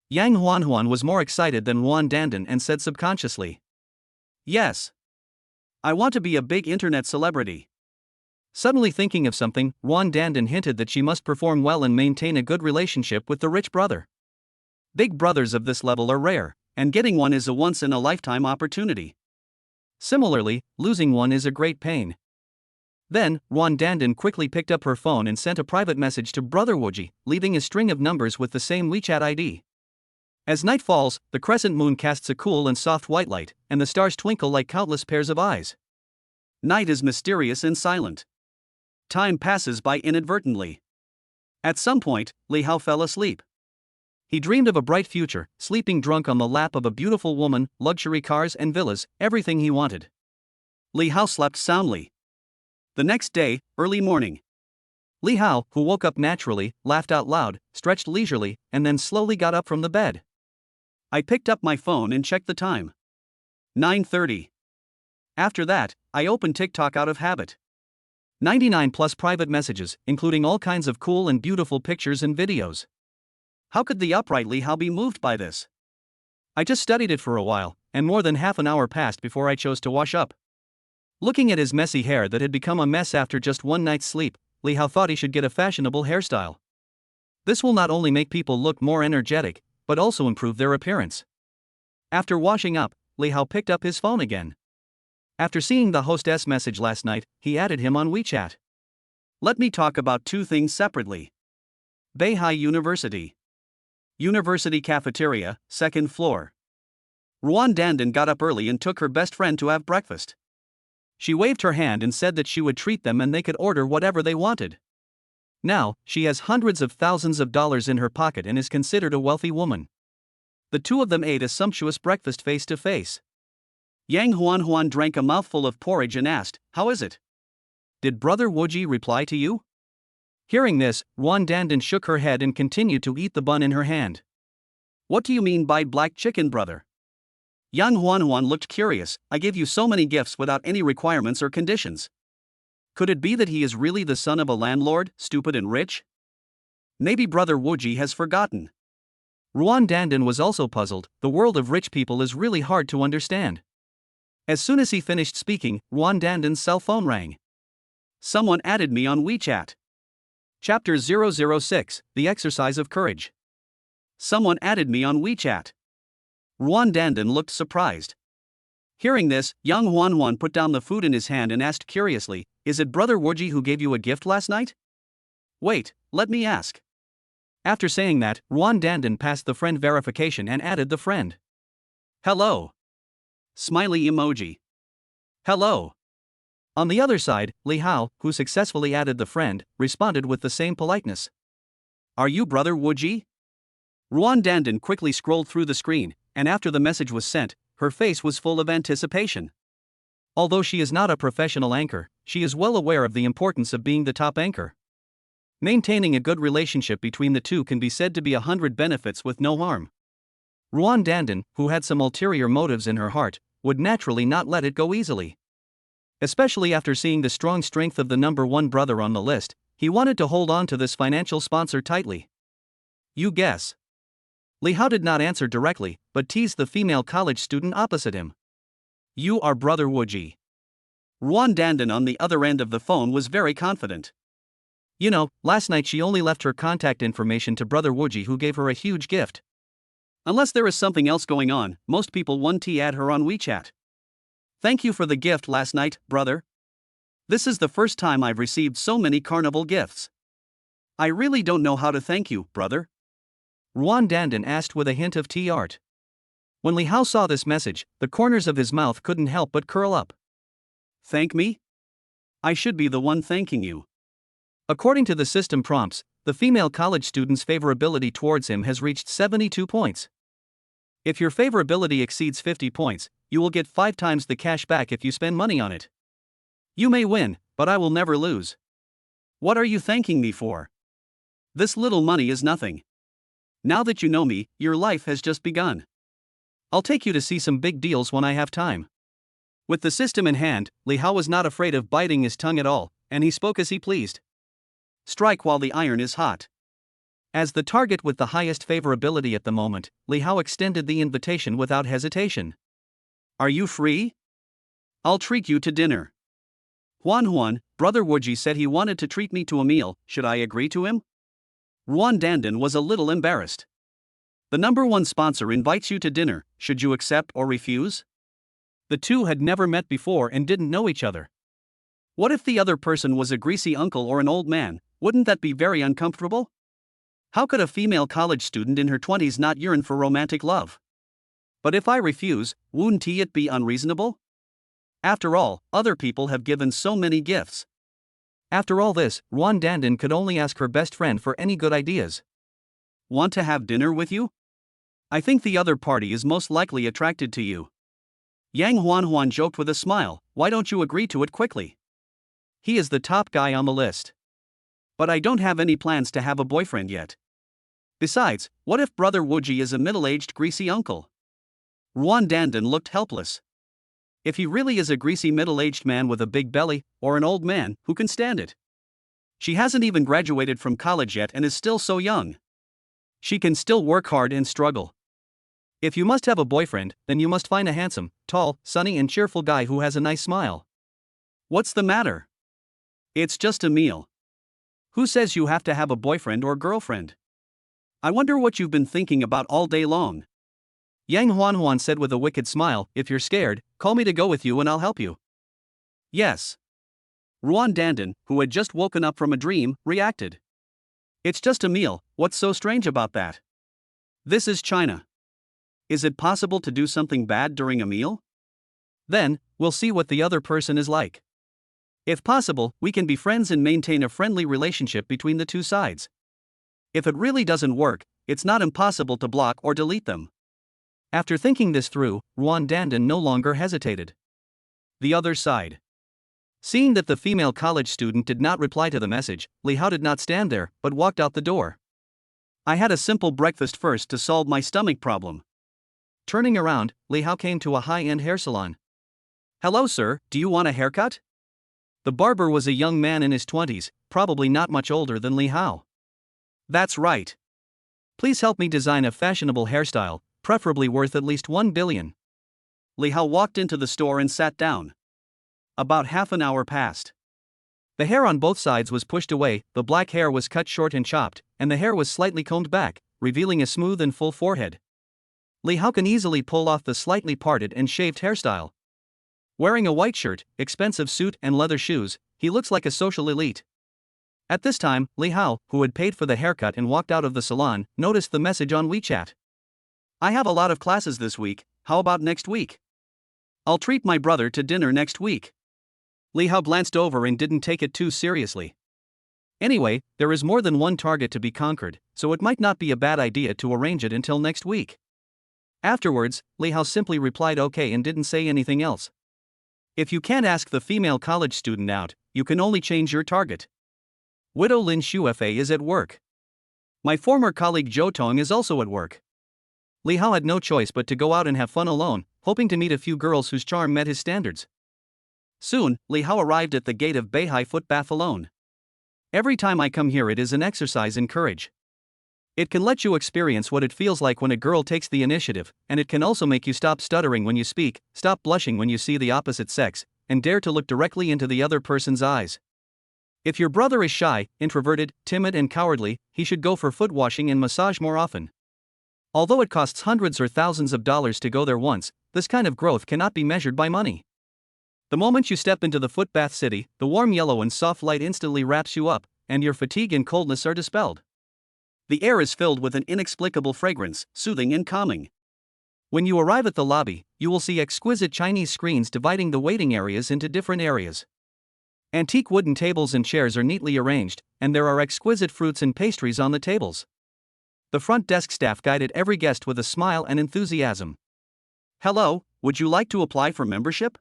Yang Huan was more excited than Ruan Dandan and said subconsciously. Yes. I want to be a big internet celebrity. Suddenly thinking of something, Ruan Dandan hinted that she must perform well and maintain a good relationship with the rich brother. Big brothers of this level are rare, and getting one is a once-in-a-lifetime opportunity. Similarly, losing one is a great pain. Then, Ruan Dandan quickly picked up her phone and sent a private message to Brother Wuji, leaving a string of numbers with the same WeChat ID. As night falls, the crescent moon casts a cool and soft white light, and the stars twinkle like countless pairs of eyes. Night is mysterious and silent. Time passes by inadvertently. At some point, Li Hao fell asleep. He dreamed of a bright future, sleeping drunk on the lap of a beautiful woman, luxury cars and villas, everything he wanted. Li Hao slept soundly. The next day, early morning. Li Hao, who woke up naturally, laughed out loud, stretched leisurely, and then slowly got up from the bed. I picked up my phone and checked the time. 9:30. After that, I opened TikTok out of habit. 99 plus private messages, including all kinds of cool and beautiful pictures and videos. How could the upright Li Hao be moved by this? I just studied it for a while, and more than half an hour passed before I chose to wash up. Looking at his messy hair that had become a mess after just one night's sleep, Li Hao thought he should get a fashionable hairstyle. This will not only make people look more energetic, but also improve their appearance. After washing up, Li Hao picked up his phone again. After seeing the hostess message last night, he added him on WeChat. Let me talk about two things separately. Beihai University. University cafeteria, 2nd floor. Ruan Dandan got up early and took her best friend to have breakfast. She waved her hand and said that she would treat them and they could order whatever they wanted. Now, she has hundreds of thousands of dollars in her pocket and is considered a wealthy woman. The two of them ate a sumptuous breakfast face to face. Yang Huan drank a mouthful of porridge and asked, "How is it? Did Brother Wuji reply to you?" Hearing this, Ruan Dandan shook her head and continued to eat the bun in her hand. What do you mean by black chicken, brother? Yang Huan looked curious. I gave you so many gifts without any requirements or conditions. Could it be that he is really the son of a landlord, stupid and rich? Maybe Brother Wuji has forgotten. Ruan Dandan was also puzzled. The world of rich people is really hard to understand. As soon as he finished speaking, Ruan Dandan's cell phone rang. Someone added me on WeChat. Chapter 006, The Exercise of Courage. Someone added me on WeChat. Ruan Dandan looked surprised. Hearing this, young Huan put down the food in his hand and asked curiously, "Is it Brother Wuji who gave you a gift last night?" "Wait, let me ask." After saying that, Ruan Dandan passed the friend verification and added the friend. "Hello." Smiley emoji. "Hello." On the other side, Li Hao, who successfully added the friend, responded with the same politeness. "Are you Brother Wuji?" Ruan Dandan quickly scrolled through the screen, and after the message was sent, her face was full of anticipation. Although she is not a professional anchor, she is well aware of the importance of being the top anchor. Maintaining a good relationship between the two can be said to be 100 benefits with no harm. Ruan Dandan, who had some ulterior motives in her heart, would naturally not let it go easily. Especially after seeing the strong strength of the number one brother on the list, he wanted to hold on to this financial sponsor tightly. "You guess." Li Hao did not answer directly, but teased the female college student opposite him. "You are Brother Wuji." Ruan Dandan on the other end of the phone was very confident. "You know, last night she only left her contact information to Brother Wuji, who gave her a huge gift. Unless there is something else going on, most people won't add her on WeChat. Thank you for the gift last night, brother. This is the first time I've received so many carnival gifts. I really don't know how to thank you, brother." Ruan Dandan asked with a hint of tea art. When Li Hao saw this message, the corners of his mouth couldn't help but curl up. "Thank me? I should be the one thanking you." According to the system prompts, the female college student's favorability towards him has reached 72 points. If your favorability exceeds 50 points, you will get 5 times the cash back if you spend money on it. You may win, but I will never lose. What are you thanking me for? This little money is nothing. Now that you know me, your life has just begun. I'll take you to see some big deals when I have time. With the system in hand, Li Hao was not afraid of biting his tongue at all, and he spoke as he pleased. Strike while the iron is hot. As the target with the highest favorability at the moment, Li Hao extended the invitation without hesitation. "Are you free? I'll treat you to dinner." Huan, Brother Wuji said he wanted to treat me to a meal. Should I agree to him? Ruan Dandan was a little embarrassed. The number one sponsor invites you to dinner, should you accept or refuse? The two had never met before and didn't know each other. What if the other person was a greasy uncle or an old man? Wouldn't that be very uncomfortable? How could a female college student in her 20s not yearn for romantic love? But if I refuse, wouldn't it be unreasonable? After all, other people have given so many gifts. After all this, Ruan Dandan could only ask her best friend for any good ideas. Want to have dinner with you? I think the other party is most likely attracted to you. Yang Huan joked with a smile. Why don't you agree to it quickly? He is the top guy on the list. But I don't have any plans to have a boyfriend yet. Besides, what if Brother Wuji is a middle-aged greasy uncle? Ruan Dandan looked helpless. If he really is a greasy middle-aged man with a big belly, or an old man, who can stand it? She hasn't even graduated from college yet and is still so young. She can still work hard and struggle. If you must have a boyfriend, then you must find a handsome, tall, sunny and cheerful guy who has a nice smile. What's the matter? It's just a meal. Who says you have to have a boyfriend or girlfriend? I wonder what you've been thinking about all day long. Yang Huan said with a wicked smile, if you're scared, call me to go with you and I'll help you. Yes. Ruan Dandan, who had just woken up from a dream, reacted. It's just a meal, what's so strange about that? This is China. Is it possible to do something bad during a meal? Then, we'll see what the other person is like. If possible, we can be friends and maintain a friendly relationship between the two sides. If it really doesn't work, it's not impossible to block or delete them. After thinking this through, Ruan Dandan no longer hesitated. The other side. Seeing that the female college student did not reply to the message, Li Hao did not stand there, but walked out the door. I had a simple breakfast first to solve my stomach problem. Turning around, Li Hao came to a high-end hair salon. Hello sir, do you want a haircut? The barber was a young man in his 20s, probably not much older than Li Hao. That's right. Please help me design a fashionable hairstyle, preferably worth at least 1 billion. Li Hao walked into the store and sat down. About half an hour passed. The hair on both sides was pushed away, the black hair was cut short and chopped, and the hair was slightly combed back, revealing a smooth and full forehead. Li Hao can easily pull off the slightly parted and shaved hairstyle. Wearing a white shirt, expensive suit, and leather shoes, he looks like a social elite. At this time, Li Hao, who had paid for the haircut and walked out of the salon, noticed the message on WeChat. I have a lot of classes this week, how about next week? I'll treat my brother to dinner next week. Li Hao glanced over and didn't take it too seriously. Anyway, there is more than one target to be conquered, so it might not be a bad idea to arrange it until next week. Afterwards, Li Hao simply replied okay and didn't say anything else. If you can't ask the female college student out, you can only change your target. Widow Lin Shuefei is at work. My former colleague Zhou Tong is also at work. Li Hao had no choice but to go out and have fun alone, hoping to meet a few girls whose charm met his standards. Soon, Li Hao arrived at the gate of Beihai Footbath alone. Every time I come here, it is an exercise in courage. It can let you experience what it feels like when a girl takes the initiative, and it can also make you stop stuttering when you speak, stop blushing when you see the opposite sex, and dare to look directly into the other person's eyes. If your brother is shy, introverted, timid, and cowardly, he should go for foot washing and massage more often. Although it costs hundreds or thousands of dollars to go there once, this kind of growth cannot be measured by money. The moment you step into the footbath city, the warm yellow and soft light instantly wraps you up, and your fatigue and coldness are dispelled. The air is filled with an inexplicable fragrance, soothing and calming. When you arrive at the lobby, you will see exquisite Chinese screens dividing the waiting areas into different areas. Antique wooden tables and chairs are neatly arranged, and there are exquisite fruits and pastries on the tables. The front desk staff guided every guest with a smile and enthusiasm. Hello, would you like to apply for membership?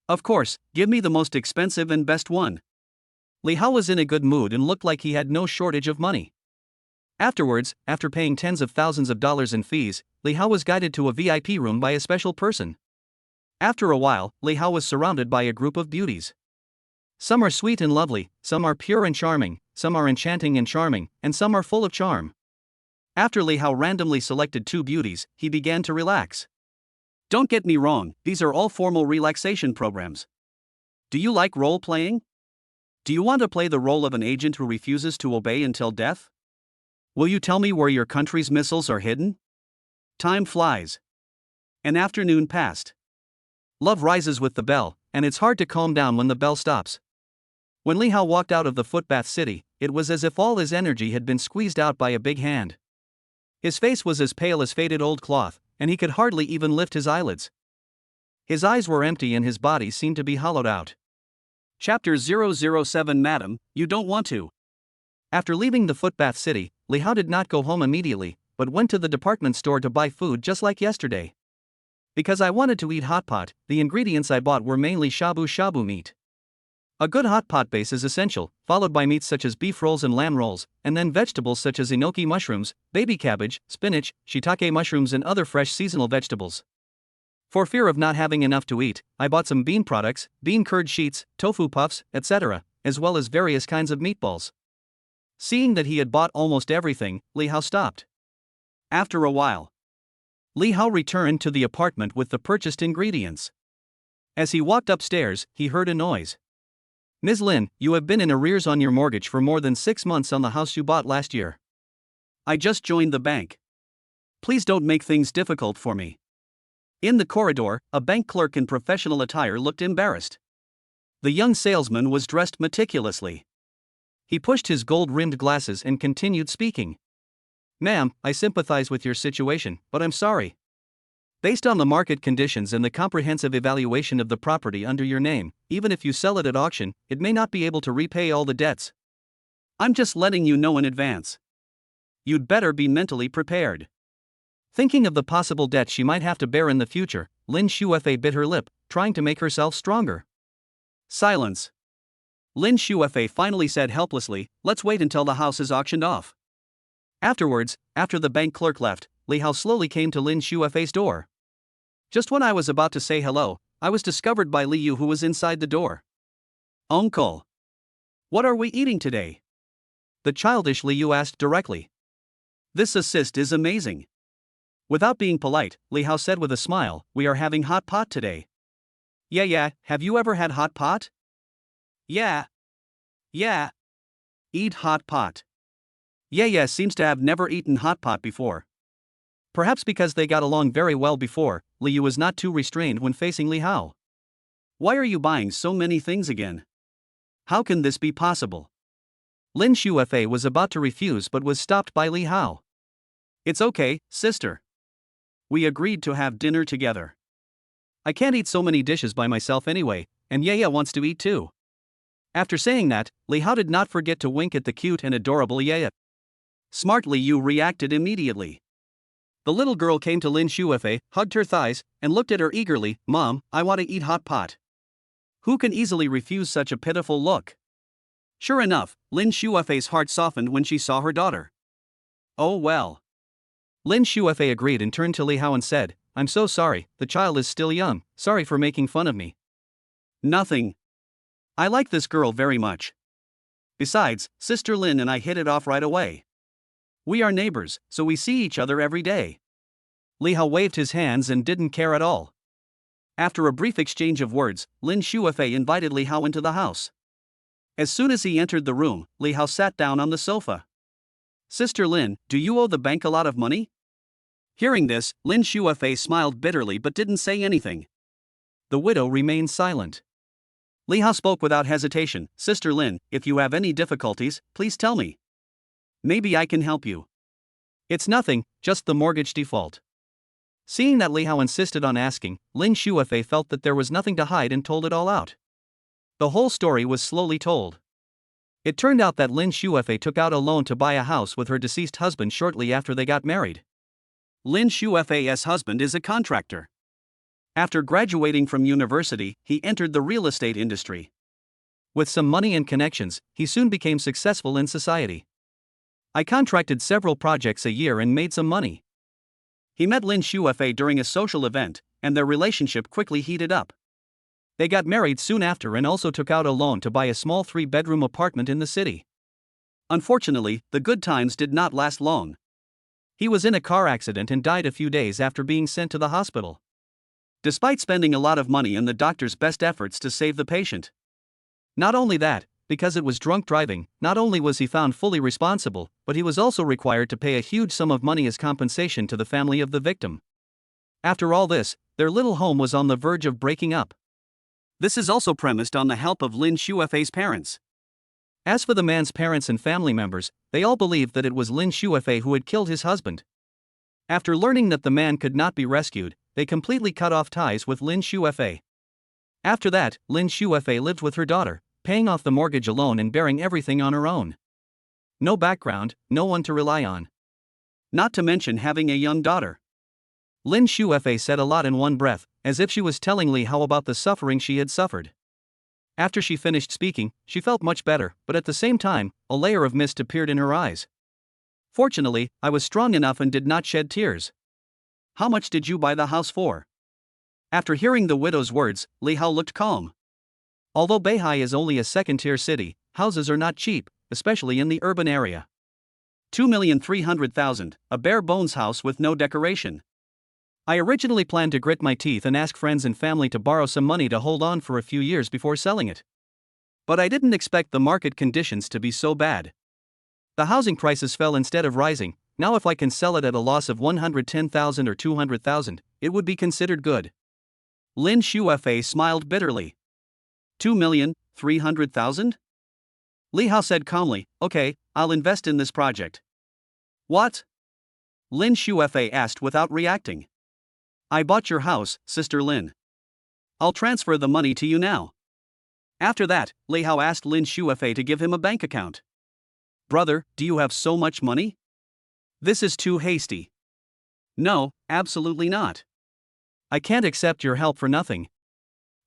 Of course, give me the most expensive and best one. Li Hao was in a good mood and looked like he had no shortage of money. Afterwards, after paying tens of thousands of dollars in fees, Li Hao was guided to a VIP room by a special person. After a while, Li Hao was surrounded by a group of beauties. Some are sweet and lovely, some are pure and charming, some are enchanting and charming, and some are full of charm. After Li Hao randomly selected 2 beauties, he began to relax. Don't get me wrong, these are all formal relaxation programs. Do you like role-playing? Do you want to play the role of an agent who refuses to obey until death? Will you tell me where your country's missiles are hidden? Time flies. An afternoon passed. Love rises with the bell, and it's hard to calm down when the bell stops. When Li Hao walked out of the footbath city, it was as if all his energy had been squeezed out by a big hand. His face was as pale as faded old cloth, and he could hardly even lift his eyelids. His eyes were empty and his body seemed to be hollowed out. Chapter 007 Madam, you don't want to. After leaving the footbath city, Li Hao did not go home immediately, but went to the department store to buy food just like yesterday. Because I wanted to eat hot pot, the ingredients I bought were mainly shabu-shabu meat. A good hot pot base is essential, followed by meats such as beef rolls and lamb rolls, and then vegetables such as enoki mushrooms, baby cabbage, spinach, shiitake mushrooms and other fresh seasonal vegetables. For fear of not having enough to eat, I bought some bean products, bean curd sheets, tofu puffs, etc., as well as various kinds of meatballs. Seeing that he had bought almost everything, Li Hao stopped. After a while, Li Hao returned to the apartment with the purchased ingredients. As he walked upstairs, he heard a noise. Ms. Lin, you have been in arrears on your mortgage for more than 6 months on the house you bought last year. I just joined the bank. Please don't make things difficult for me. In the corridor, a bank clerk in professional attire looked embarrassed. The young salesman was dressed meticulously. He pushed his gold-rimmed glasses and continued speaking. Ma'am, I sympathize with your situation, but I'm sorry. Based on the market conditions and the comprehensive evaluation of the property under your name, even if you sell it at auction, it may not be able to repay all the debts. I'm just letting you know in advance. You'd better be mentally prepared. Thinking of the possible debt she might have to bear in the future, Lin Shuefei bit her lip, trying to make herself stronger. Silence. Lin Shuefei finally said helplessly, let's wait until the house is auctioned off. Afterwards, after the bank clerk left, Li Hao slowly came to Lin Shuefei's door. Just when I was about to say hello, I was discovered by Li Yu, who was inside the door. Uncle, what are we eating today? The childish Li Yu asked directly. This assist is amazing. Without being polite, Li Hao said with a smile, we are having hot pot today. Yeah, have you ever had hot pot? Yeah. Eat hot pot. Ye seems to have never eaten hot pot before. Perhaps because they got along very well before, Liu was not too restrained when facing Li Hao. Why are you buying so many things again? How can this be possible? Lin Shuefei was about to refuse but was stopped by Li Hao. It's okay, sister. We agreed to have dinner together. I can't eat so many dishes by myself anyway, and Ye wants to eat too. After saying that, Li Hao did not forget to wink at the cute and adorable Ye. Smartly Yu reacted immediately. The little girl came to Lin Shuefei, hugged her thighs, and looked at her eagerly. Mom, I want to eat hot pot. Who can easily refuse such a pitiful look? Sure enough, Lin Shuefei's heart softened when she saw her daughter. Oh well. Lin Shuefei agreed and turned to Li Hao and said, I'm so sorry, the child is still young, sorry for making fun of me. Nothing. I like this girl very much. Besides, Sister Lin and I hit it off right away. We are neighbors, so we see each other every day. Li Hao waved his hands and didn't care at all. After a brief exchange of words, Lin Shuefei invited Li Hao into the house. As soon as he entered the room, Li Hao sat down on the sofa. Sister Lin, do you owe the bank a lot of money? Hearing this, Lin Shuefei smiled bitterly but didn't say anything. The widow remained silent. Li Hao spoke without hesitation. Sister Lin, if you have any difficulties, please tell me. Maybe I can help you. It's nothing, just the mortgage default. Seeing that Li Hao insisted on asking, Lin Shuefei felt that there was nothing to hide and told it all out. The whole story was slowly told. It turned out that Lin Shuefei took out a loan to buy a house with her deceased husband shortly after they got married. Lin Shuefei's husband is a contractor. After graduating from university, he entered the real estate industry. With some money and connections, he soon became successful in society. I contracted several projects a year and made some money. He met Lin Shuefei during a social event, and their relationship quickly heated up. They got married soon after and also took out a loan to buy a small 3-bedroom apartment in the city. Unfortunately, the good times did not last long. He was in a car accident and died a few days after being sent to the hospital. Despite spending a lot of money and the doctor's best efforts to save the patient. Not only that, because it was drunk driving, not only was he found fully responsible, but he was also required to pay a huge sum of money as compensation to the family of the victim. After all this, their little home was on the verge of breaking up. This is also premised on the help of Lin Shuefei's parents. As for the man's parents and family members, they all believed that it was Lin Shuefei who had killed his husband. After learning that the man could not be rescued, they completely cut off ties with Lin Shuefei. After that, Lin Shuefei lived with her daughter, paying off the mortgage alone and bearing everything on her own. No background, no one to rely on. Not to mention having a young daughter. Lin Shuefei said a lot in one breath, as if she was telling Li Hao about the suffering she had suffered. After she finished speaking, she felt much better, but at the same time, a layer of mist appeared in her eyes. Fortunately, I was strong enough and did not shed tears. How much did you buy the house for? After hearing the widow's words, Li Hao looked calm. Although Beihai is only a second-tier city, houses are not cheap, especially in the urban area. 2,300,000, a bare-bones house with no decoration. I originally planned to grit my teeth and ask friends and family to borrow some money to hold on for a few years before selling it. But I didn't expect the market conditions to be so bad. The housing prices fell instead of rising. Now if I can sell it at a loss of 110,000 or 200,000, it would be considered good. Lin Shuefei smiled bitterly. 2,300,000? Li Hao said calmly, okay, I'll invest in this project. What? Lin Shuefei asked without reacting. I bought your house, Sister Lin. I'll transfer the money to you now. After that, Li Hao asked Lin Shuefei to give him a bank account. Brother, do you have so much money? This is too hasty. No, absolutely not. I can't accept your help for nothing.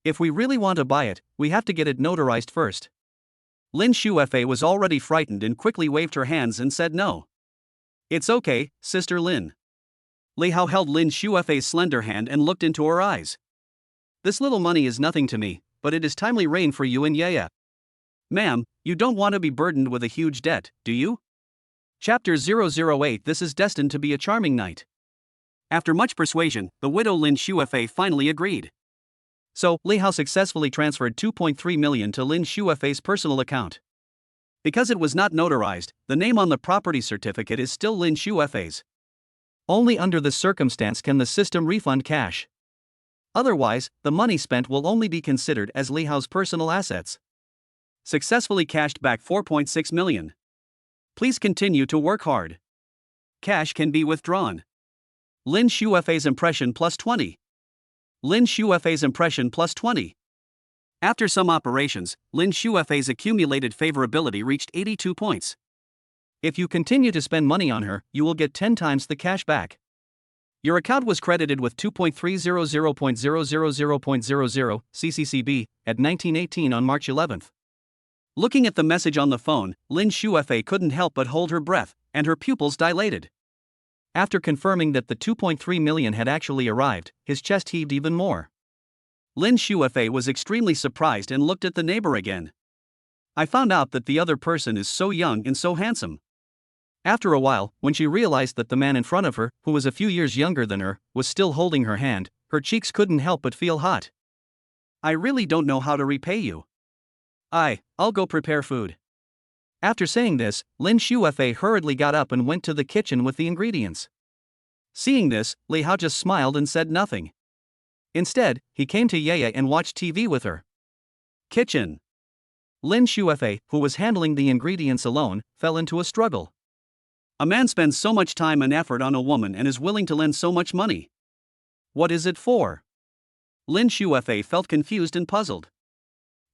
If we really want to buy it, we have to get it notarized first. Lin Shuefei was already frightened and quickly waved her hands and said no. It's okay, Sister Lin. Li Hao held Lin Shuefei's slender hand and looked into her eyes. This little money is nothing to me, but it is timely rain for you and Yaya. Ma'am, you don't want to be burdened with a huge debt, do you? Chapter 008. This is destined to be a charming night. After much persuasion, the widow Lin Shuefei finally agreed. So, Li Hao successfully transferred 2.3 million to Lin Shuefei's personal account. Because it was not notarized, the name on the property certificate is still Lin Shuefei's. Only under this circumstance can the system refund cash. Otherwise, the money spent will only be considered as Li Hao's personal assets. Successfully cashed back 4.6 million. Please continue to work hard. Cash can be withdrawn. Lin Shuefei's impression plus 20. Lin Shuefei's impression plus 20. After some operations, Lin Shuefei's accumulated favorability reached 82 points. If you continue to spend money on her, you will get 10 times the cash back. Your account was credited with 2.300.000.00 CCCB at 1918 on March 11th. Looking at the message on the phone, Lin Shuefei couldn't help but hold her breath, and her pupils dilated. After confirming that the 2.3 million had actually arrived, his chest heaved even more. Lin Shuefei was extremely surprised and looked at the neighbor again. I found out that the other person is so young and so handsome. After a while, when she realized that the man in front of her, who was a few years younger than her, was still holding her hand, her cheeks couldn't help but feel hot. I really don't know how to repay you. I'll go prepare food. After saying this, Lin Shuefei hurriedly got up and went to the kitchen with the ingredients. Seeing this, Li Hao just smiled and said nothing. Instead, he came to Yeye and watched TV with her. Kitchen. Lin Shuefei, who was handling the ingredients alone, fell into a struggle. A man spends so much time and effort on a woman and is willing to lend so much money. What is it for? Lin Shuefei felt confused and puzzled.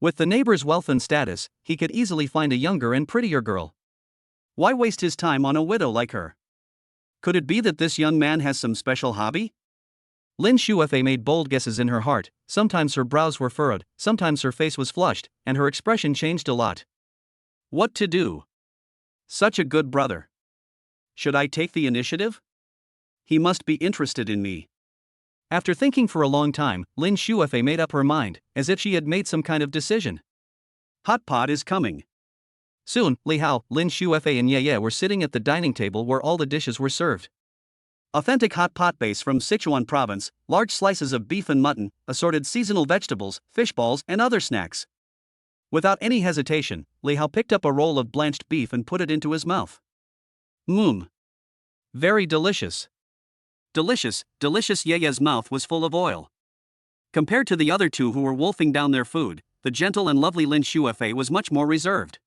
With the neighbor's wealth and status, he could easily find a younger and prettier girl. Why waste his time on a widow like her? Could it be that this young man has some special hobby? Lin Shuefei made bold guesses in her heart. Sometimes her brows were furrowed, sometimes her face was flushed, and her expression changed a lot. What to do? Such a good brother. Should I take the initiative? He must be interested in me. After thinking for a long time, Lin Shuefei made up her mind, as if she had made some kind of decision. Hot pot is coming. Soon, Li Hao, Lin Shuefei and Yeye were sitting at the dining table where all the dishes were served. Authentic hot pot base from Sichuan province, large slices of beef and mutton, assorted seasonal vegetables, fish balls, and other snacks. Without any hesitation, Li Hao picked up a roll of blanched beef and put it into his mouth. Very delicious. Delicious. Yeye's mouth was full of oil. Compared to the other two who were wolfing down their food, the gentle and lovely Lin Shuefei was much more reserved.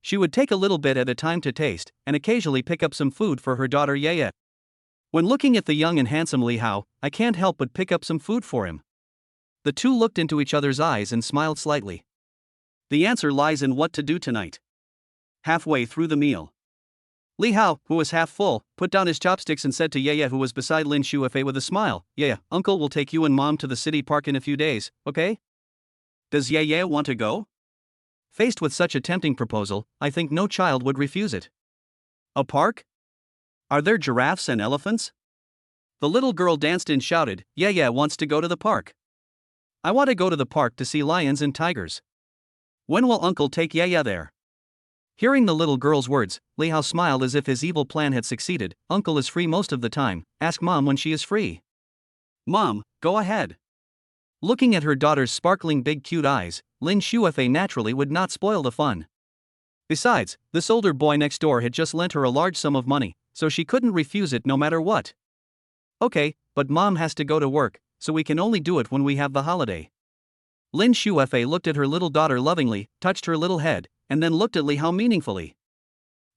She would take a little bit at a time to taste, and occasionally pick up some food for her daughter Yeye. When looking at the young and handsome Li Hao, I can't help but pick up some food for him. The two looked into each other's eyes and smiled slightly. The answer lies in what to do tonight. Halfway through the meal, Li Hao, who was half full, put down his chopsticks and said to Yeye, who was beside Lin Shuefei with a smile, "Yeye, uncle will take you and mom to the city park in a few days, okay?" Does Yeye want to go? Faced with such a tempting proposal, I think no child would refuse it. A park? Are there giraffes and elephants? The little girl danced and shouted, Yeye wants to go to the park. I want to go to the park to see lions and tigers. When will uncle take Yeye there? Hearing the little girl's words, Li Hao smiled as if his evil plan had succeeded. Uncle is free most of the time, ask mom when she is free. Mom, go ahead. Looking at her daughter's sparkling big cute eyes, Lin Shuefei naturally would not spoil the fun. Besides, this older boy next door had just lent her a large sum of money, so she couldn't refuse it no matter what. Okay, but mom has to go to work, so we can only do it when we have the holiday. Lin Shuefei looked at her little daughter lovingly, touched her little head, and then looked at Li Hao meaningfully.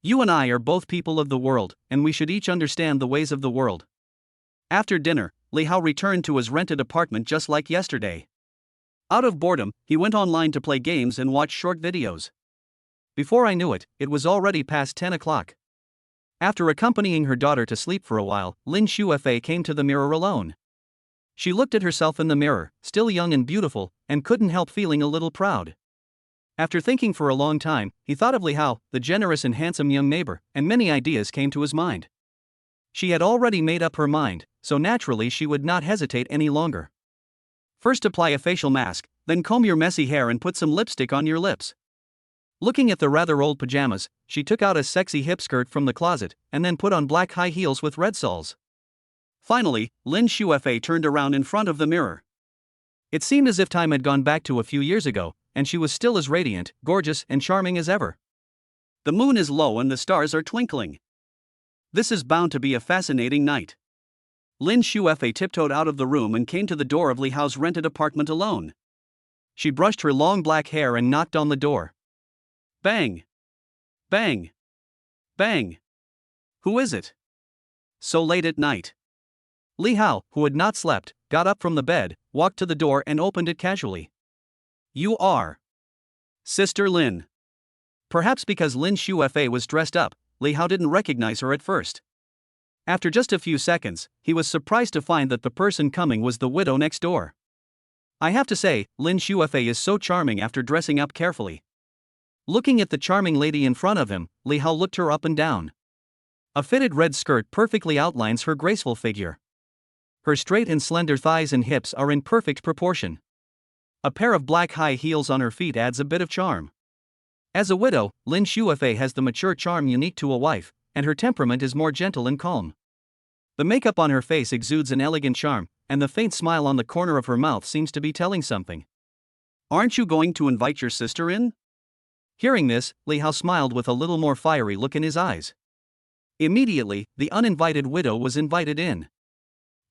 You and I are both people of the world, and we should each understand the ways of the world. After dinner, Li Hao returned to his rented apartment just like yesterday. Out of boredom, he went online to play games and watch short videos. Before I knew it, it was already past 10 o'clock. After accompanying her daughter to sleep for a while, Lin Shuefei came to the mirror alone. She looked at herself in the mirror, still young and beautiful, and couldn't help feeling a little proud. After thinking for a long time, he thought of Li Hao, the generous and handsome young neighbor, and many ideas came to his mind. She had already made up her mind, so naturally she would not hesitate any longer. First apply a facial mask, then comb your messy hair and put some lipstick on your lips. Looking at the rather old pajamas, she took out a sexy hip skirt from the closet, and then put on black high heels with red soles. Finally, Lin Shuefei turned around in front of the mirror. It seemed as if time had gone back to a few years ago, and she was still as radiant, gorgeous, and charming as ever. The moon is low and the stars are twinkling. This is bound to be a fascinating night. Lin Shuefei tiptoed out of the room and came to the door of Li Hao's rented apartment alone. She brushed her long black hair and knocked on the door. Bang! Bang! Bang! Who is it? So late at night. Li Hao, who had not slept, got up from the bed, walked to the door and opened it casually. You are Sister Lin. Perhaps because Lin Shuefei was dressed up, Li Hao didn't recognize her at first. After just a few seconds, he was surprised to find that the person coming was the widow next door. I have to say, Lin Shuefei is so charming after dressing up carefully. Looking at the charming lady in front of him, Li Hao looked her up and down. A fitted red skirt perfectly outlines her graceful figure. Her straight and slender thighs and hips are in perfect proportion. A pair of black high heels on her feet adds a bit of charm. As a widow, Lin Shuefei has the mature charm unique to a wife, and her temperament is more gentle and calm. The makeup on her face exudes an elegant charm, and the faint smile on the corner of her mouth seems to be telling something. Aren't you going to invite your sister in? Hearing this, Li Hao smiled with a little more fiery look in his eyes. Immediately, the uninvited widow was invited in.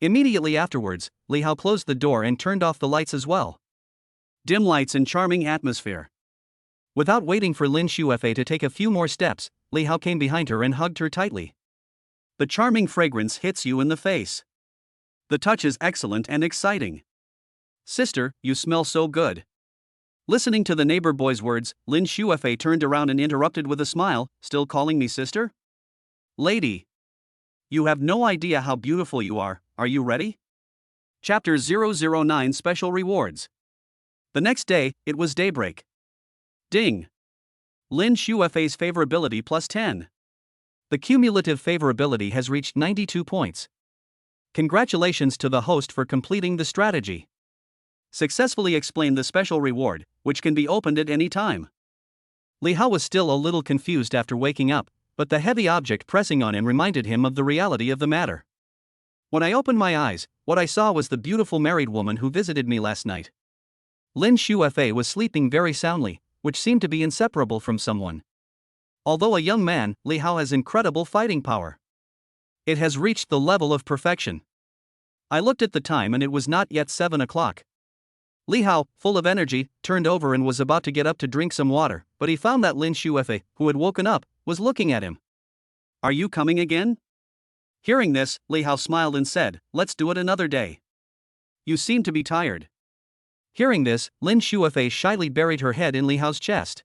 Immediately afterwards, Li Hao closed the door and turned off the lights as well. Dim lights and charming atmosphere. Without waiting for Lin Shuefei to take a few more steps, Li Hao came behind her and hugged her tightly. The charming fragrance hits you in the face. The touch is excellent and exciting. Sister, you smell so good. Listening to the neighbor boy's words, Lin Shuefei turned around and interrupted with a smile, still calling me sister? Lady. You have no idea how beautiful you are you ready? Chapter 009 Special Rewards. The next day, it was daybreak. Ding. Lin Shuefei's favorability plus 10. The cumulative favorability has reached 92 points. Congratulations to the host for completing the strategy. Successfully explain the special reward, which can be opened at any time. Li Hao was still a little confused after waking up, but the heavy object pressing on him reminded him of the reality of the matter. When I opened my eyes, what I saw was the beautiful married woman who visited me last night. Lin Shuefei was sleeping very soundly, which seemed to be inseparable from someone. Although a young man, Li Hao has incredible fighting power. It has reached the level of perfection. I looked at the time and it was not yet 7 o'clock. Li Hao, full of energy, turned over and was about to get up to drink some water, but he found that Lin Shuefei, who had woken up, was looking at him. Are you coming again? Hearing this, Li Hao smiled and said, let's do it another day. You seem to be tired. Hearing this, Lin Shuefei shyly buried her head in Li Hao's chest.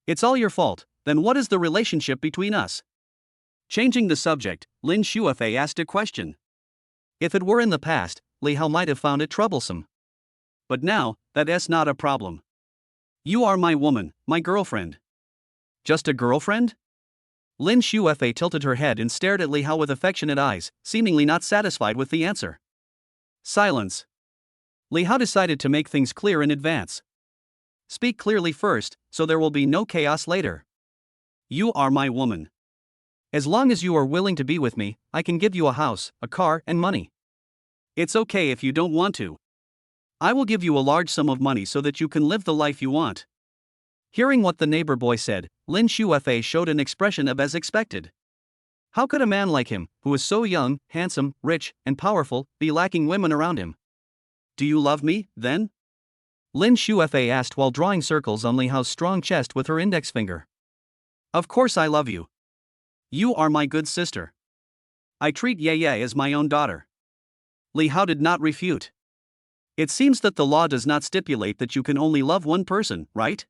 It's all your fault, then what is the relationship between us? Changing the subject, Lin Shuefei asked a question. If it were in the past, Li Hao might have found it troublesome. But now, that's not a problem. You are my woman, my girlfriend. Just a girlfriend? Lin Shuefei tilted her head and stared at Li Hao with affectionate eyes, seemingly not satisfied with the answer. Silence. Li Hao decided to make things clear in advance. Speak clearly first, so there will be no chaos later. You are my woman. As long as you are willing to be with me, I can give you a house, a car, and money. It's okay if you don't want to. I will give you a large sum of money so that you can live the life you want. Hearing what the neighbor boy said, Lin Shuefei showed an expression of as expected. How could a man like him, who is so young, handsome, rich, and powerful, be lacking women around him? Do you love me, then? Lin Shuefei asked while drawing circles on Li Hao's strong chest with her index finger. Of course I love you. You are my good sister. I treat Ye Ye as my own daughter. Li Hao did not refute. It seems that the law does not stipulate that you can only love one person, right?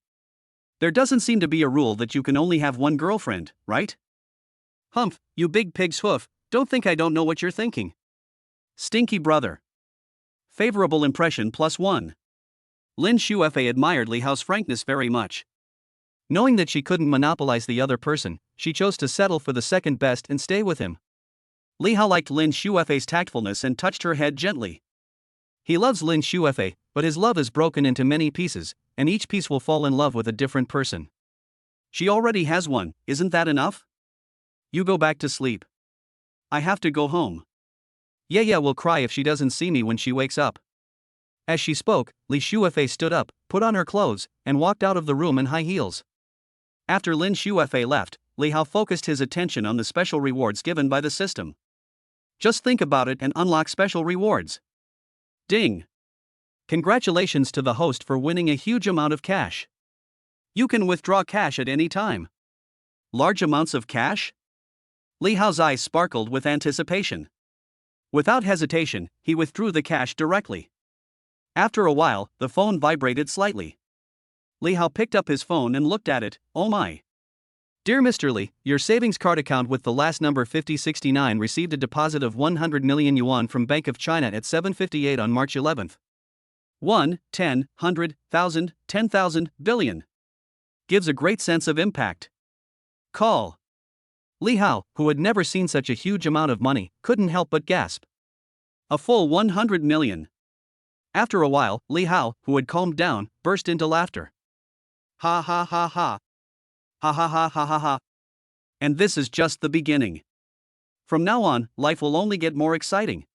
There doesn't seem to be a rule that you can only have one girlfriend, right? Humph, you big pig's hoof, don't think I don't know what you're thinking. Stinky brother. Favorable impression plus 1. Lin Shuefei admired Li Hao's frankness very much. Knowing that she couldn't monopolize the other person, she chose to settle for the second best and stay with him. Li Hao liked Lin Shuefei's tactfulness and touched her head gently. He loves Lin Shuefei, but his love is broken into many pieces, and each piece will fall in love with a different person. She already has one, isn't that enough? You go back to sleep. I have to go home. Ye Ye will cry if she doesn't see me when she wakes up. As she spoke, Li Shuefei stood up, put on her clothes, and walked out of the room in high heels. After Lin Shuefei left, Li Hao focused his attention on the special rewards given by the system. Just think about it and unlock special rewards. Ding! Congratulations to the host for winning a huge amount of cash. You can withdraw cash at any time. Large amounts of cash? Li Hao's eyes sparkled with anticipation. Without hesitation, he withdrew the cash directly. After a while, the phone vibrated slightly. Li Hao picked up his phone and looked at it. Oh my! Dear Mr. Li, your savings card account with the last number 5069 received a deposit of 100 million yuan from Bank of China at 7:58 on March 11th. 1, 10, 100, 1,000, 10,000, billion. Gives a great sense of impact. Call. Li Hao, who had never seen such a huge amount of money, couldn't help but gasp. A full 100 million. After a while, Li Hao, who had calmed down, burst into laughter. Ha ha ha ha. Ha ha ha ha ha ha. And this is just the beginning. From now on, life will only get more exciting.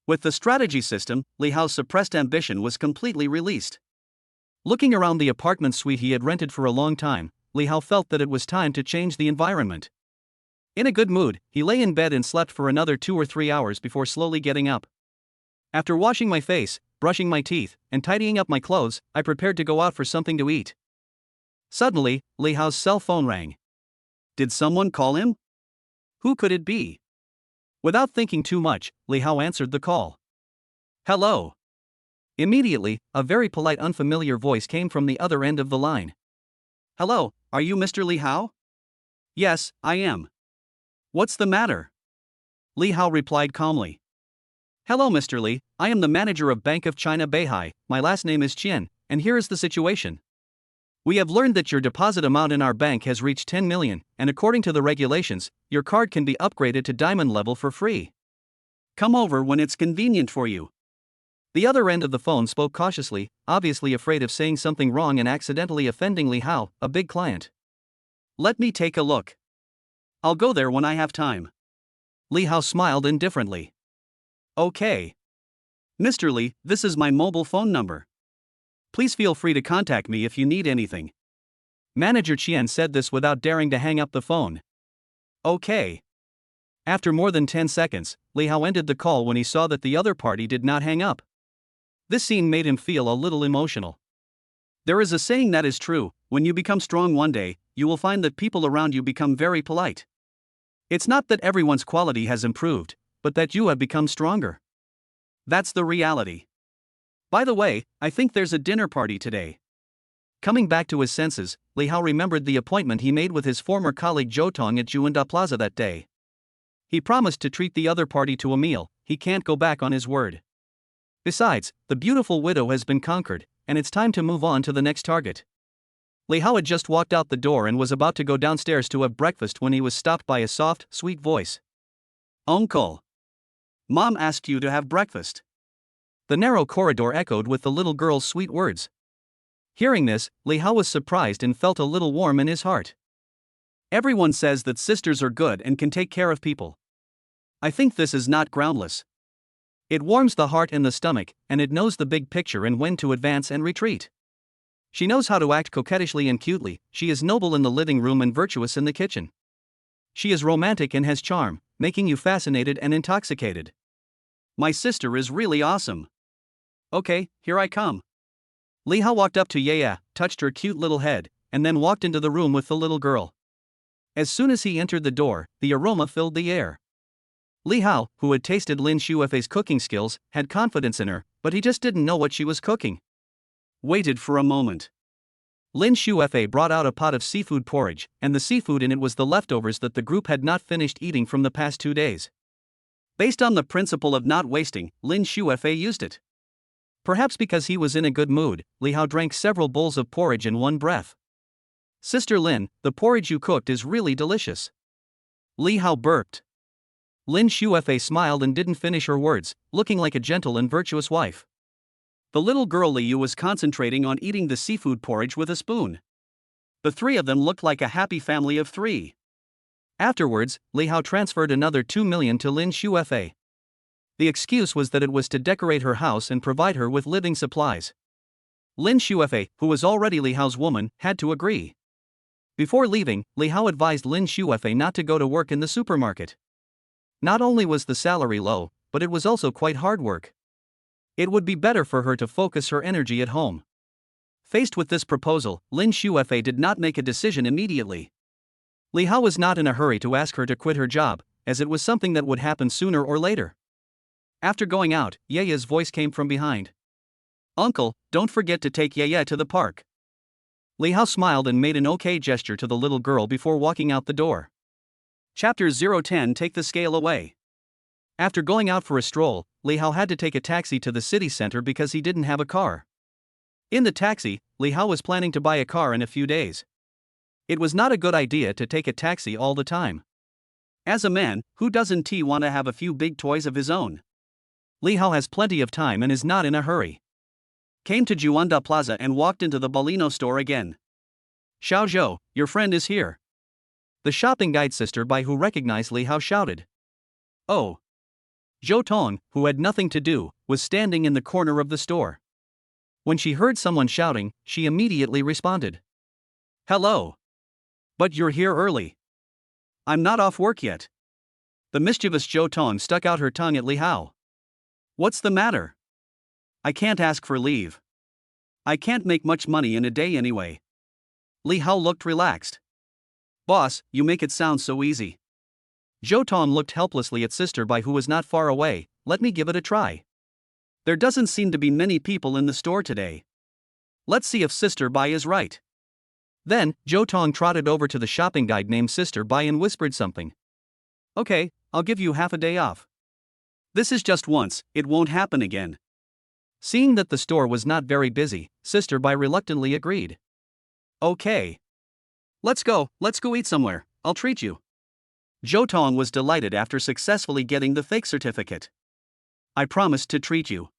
With the strategy system, Li Hao's suppressed ambition was completely released. Looking around the apartment suite he had rented for a long time, Li Hao felt that it was time to change the environment. In a good mood, he lay in bed and slept for another 2 or 3 hours before slowly getting up. After washing my face, brushing my teeth, and tidying up my clothes, I prepared to go out for something to eat. Suddenly, Li Hao's cell phone rang. Did someone call him? Who could it be? Without thinking too much, Li Hao answered the call. Hello. Immediately, a very polite unfamiliar voice came from the other end of the line. Hello, are you Mr. Li Hao? Yes, I am. What's the matter? Li Hao replied calmly. Hello Mr. Li, I am the manager of Bank of China Beihai, my last name is Qian, and here is the situation. We have learned that your deposit amount in our bank has reached 10 million, and according to the regulations, your card can be upgraded to diamond level for free. Come over when it's convenient for you. The other end of the phone spoke cautiously, obviously afraid of saying something wrong and accidentally offending Li Hao, a big client. Let me take a look. I'll go there when I have time. Li Hao smiled indifferently. Okay. Mr. Li, this is my mobile phone number. Please feel free to contact me if you need anything. Manager Qian said this without daring to hang up the phone. Okay. After more than 10 seconds, Li Hao ended the call when he saw that the other party did not hang up. This scene made him feel a little emotional. There is a saying that is true: when you become strong one day, you will find that people around you become very polite. It's not that everyone's quality has improved, but that you have become stronger. That's the reality. By the way, I think there's a dinner party today. Coming back to his senses, Li Hao remembered the appointment he made with his former colleague Zhou Tong at Juanda Plaza that day. He promised to treat the other party to a meal. He can't go back on his word. Besides, the beautiful widow has been conquered, and it's time to move on to the next target. Li Hao had just walked out the door and was about to go downstairs to have breakfast when he was stopped by a soft, sweet voice. Uncle. Mom asked you to have breakfast. The narrow corridor echoed with the little girl's sweet words. Hearing this, Li Hao was surprised and felt a little warm in his heart. Everyone says that sisters are good and can take care of people. I think this is not groundless. It warms the heart and the stomach, and it knows the big picture and when to advance and retreat. She knows how to act coquettishly and cutely. She is noble in the living room and virtuous in the kitchen. She is romantic and has charm, making you fascinated and intoxicated. My sister is really awesome. Okay, here I come. Li Hao walked up to Yaya, touched her cute little head, and then walked into the room with the little girl. As soon as he entered the door, the aroma filled the air. Li Hao, who had tasted Lin Shuefei's cooking skills, had confidence in her, but he just didn't know what she was cooking. Waited for a moment. Lin Shuefei brought out a pot of seafood porridge, and the seafood in it was the leftovers that the group had not finished eating from the past 2 days. Based on the principle of not wasting, Lin Shuefei used it. Perhaps because he was in a good mood, Li Hao drank several bowls of porridge in one breath. Sister Lin, the porridge you cooked is really delicious. Li Hao burped. Lin Shuefei smiled and didn't finish her words, looking like a gentle and virtuous wife. The little girl Liu was concentrating on eating the seafood porridge with a spoon. The three of them looked like a happy family of 3. Afterwards, Li Hao transferred another 2 million to Lin Shuefei. The excuse was that it was to decorate her house and provide her with living supplies. Lin Shuefei, who was already Li Hao's woman, had to agree. Before leaving, Li Hao advised Lin Shuefei not to go to work in the supermarket. Not only was the salary low, but it was also quite hard work. It would be better for her to focus her energy at home. Faced with this proposal, Lin Shuefei did not make a decision immediately. Li Hao was not in a hurry to ask her to quit her job, as it was something that would happen sooner or later. After going out, Yeye's voice came from behind. "Uncle, don't forget to take Yeye to the park." Li Hao smiled and made an okay gesture to the little girl before walking out the door. Chapter 010 Take the scale away. After going out for a stroll, Li Hao had to take a taxi to the city center because he didn't have a car. In the taxi, Li Hao was planning to buy a car in a few days. It was not a good idea to take a taxi all the time. As a man, who doesn't want to have a few big toys of his own? Li Hao has plenty of time and is not in a hurry. Came to Juanda Plaza and walked into the Balino store again. "Xiao Zhou, your friend is here." The shopping guide sister by who recognized Li Hao shouted. "Oh." Zhou Tong, who had nothing to do, was standing in the corner of the store. When she heard someone shouting, she immediately responded. "Hello. But you're here early." "I'm not off work yet." The mischievous Zhou Tong stuck out her tongue at Li Hao. "What's the matter?" "I can't ask for leave. I can't make much money in a day anyway." Li Hao looked relaxed. "Boss, you make it sound so easy." Zhou Tong looked helplessly at Sister Bai who was not far away. "Let me give it a try. There doesn't seem to be many people in the store today. Let's see if Sister Bai is right." Then, Zhou Tong trotted over to the shopping guide named Sister Bai and whispered something. "Okay, I'll give you half a day off. This is just once, it won't happen again." Seeing that the store was not very busy, Sister Bai reluctantly agreed. "Okay. Let's go eat somewhere, I'll treat you." Zhou Tong was delighted after successfully getting the fake certificate. "I promised to treat you."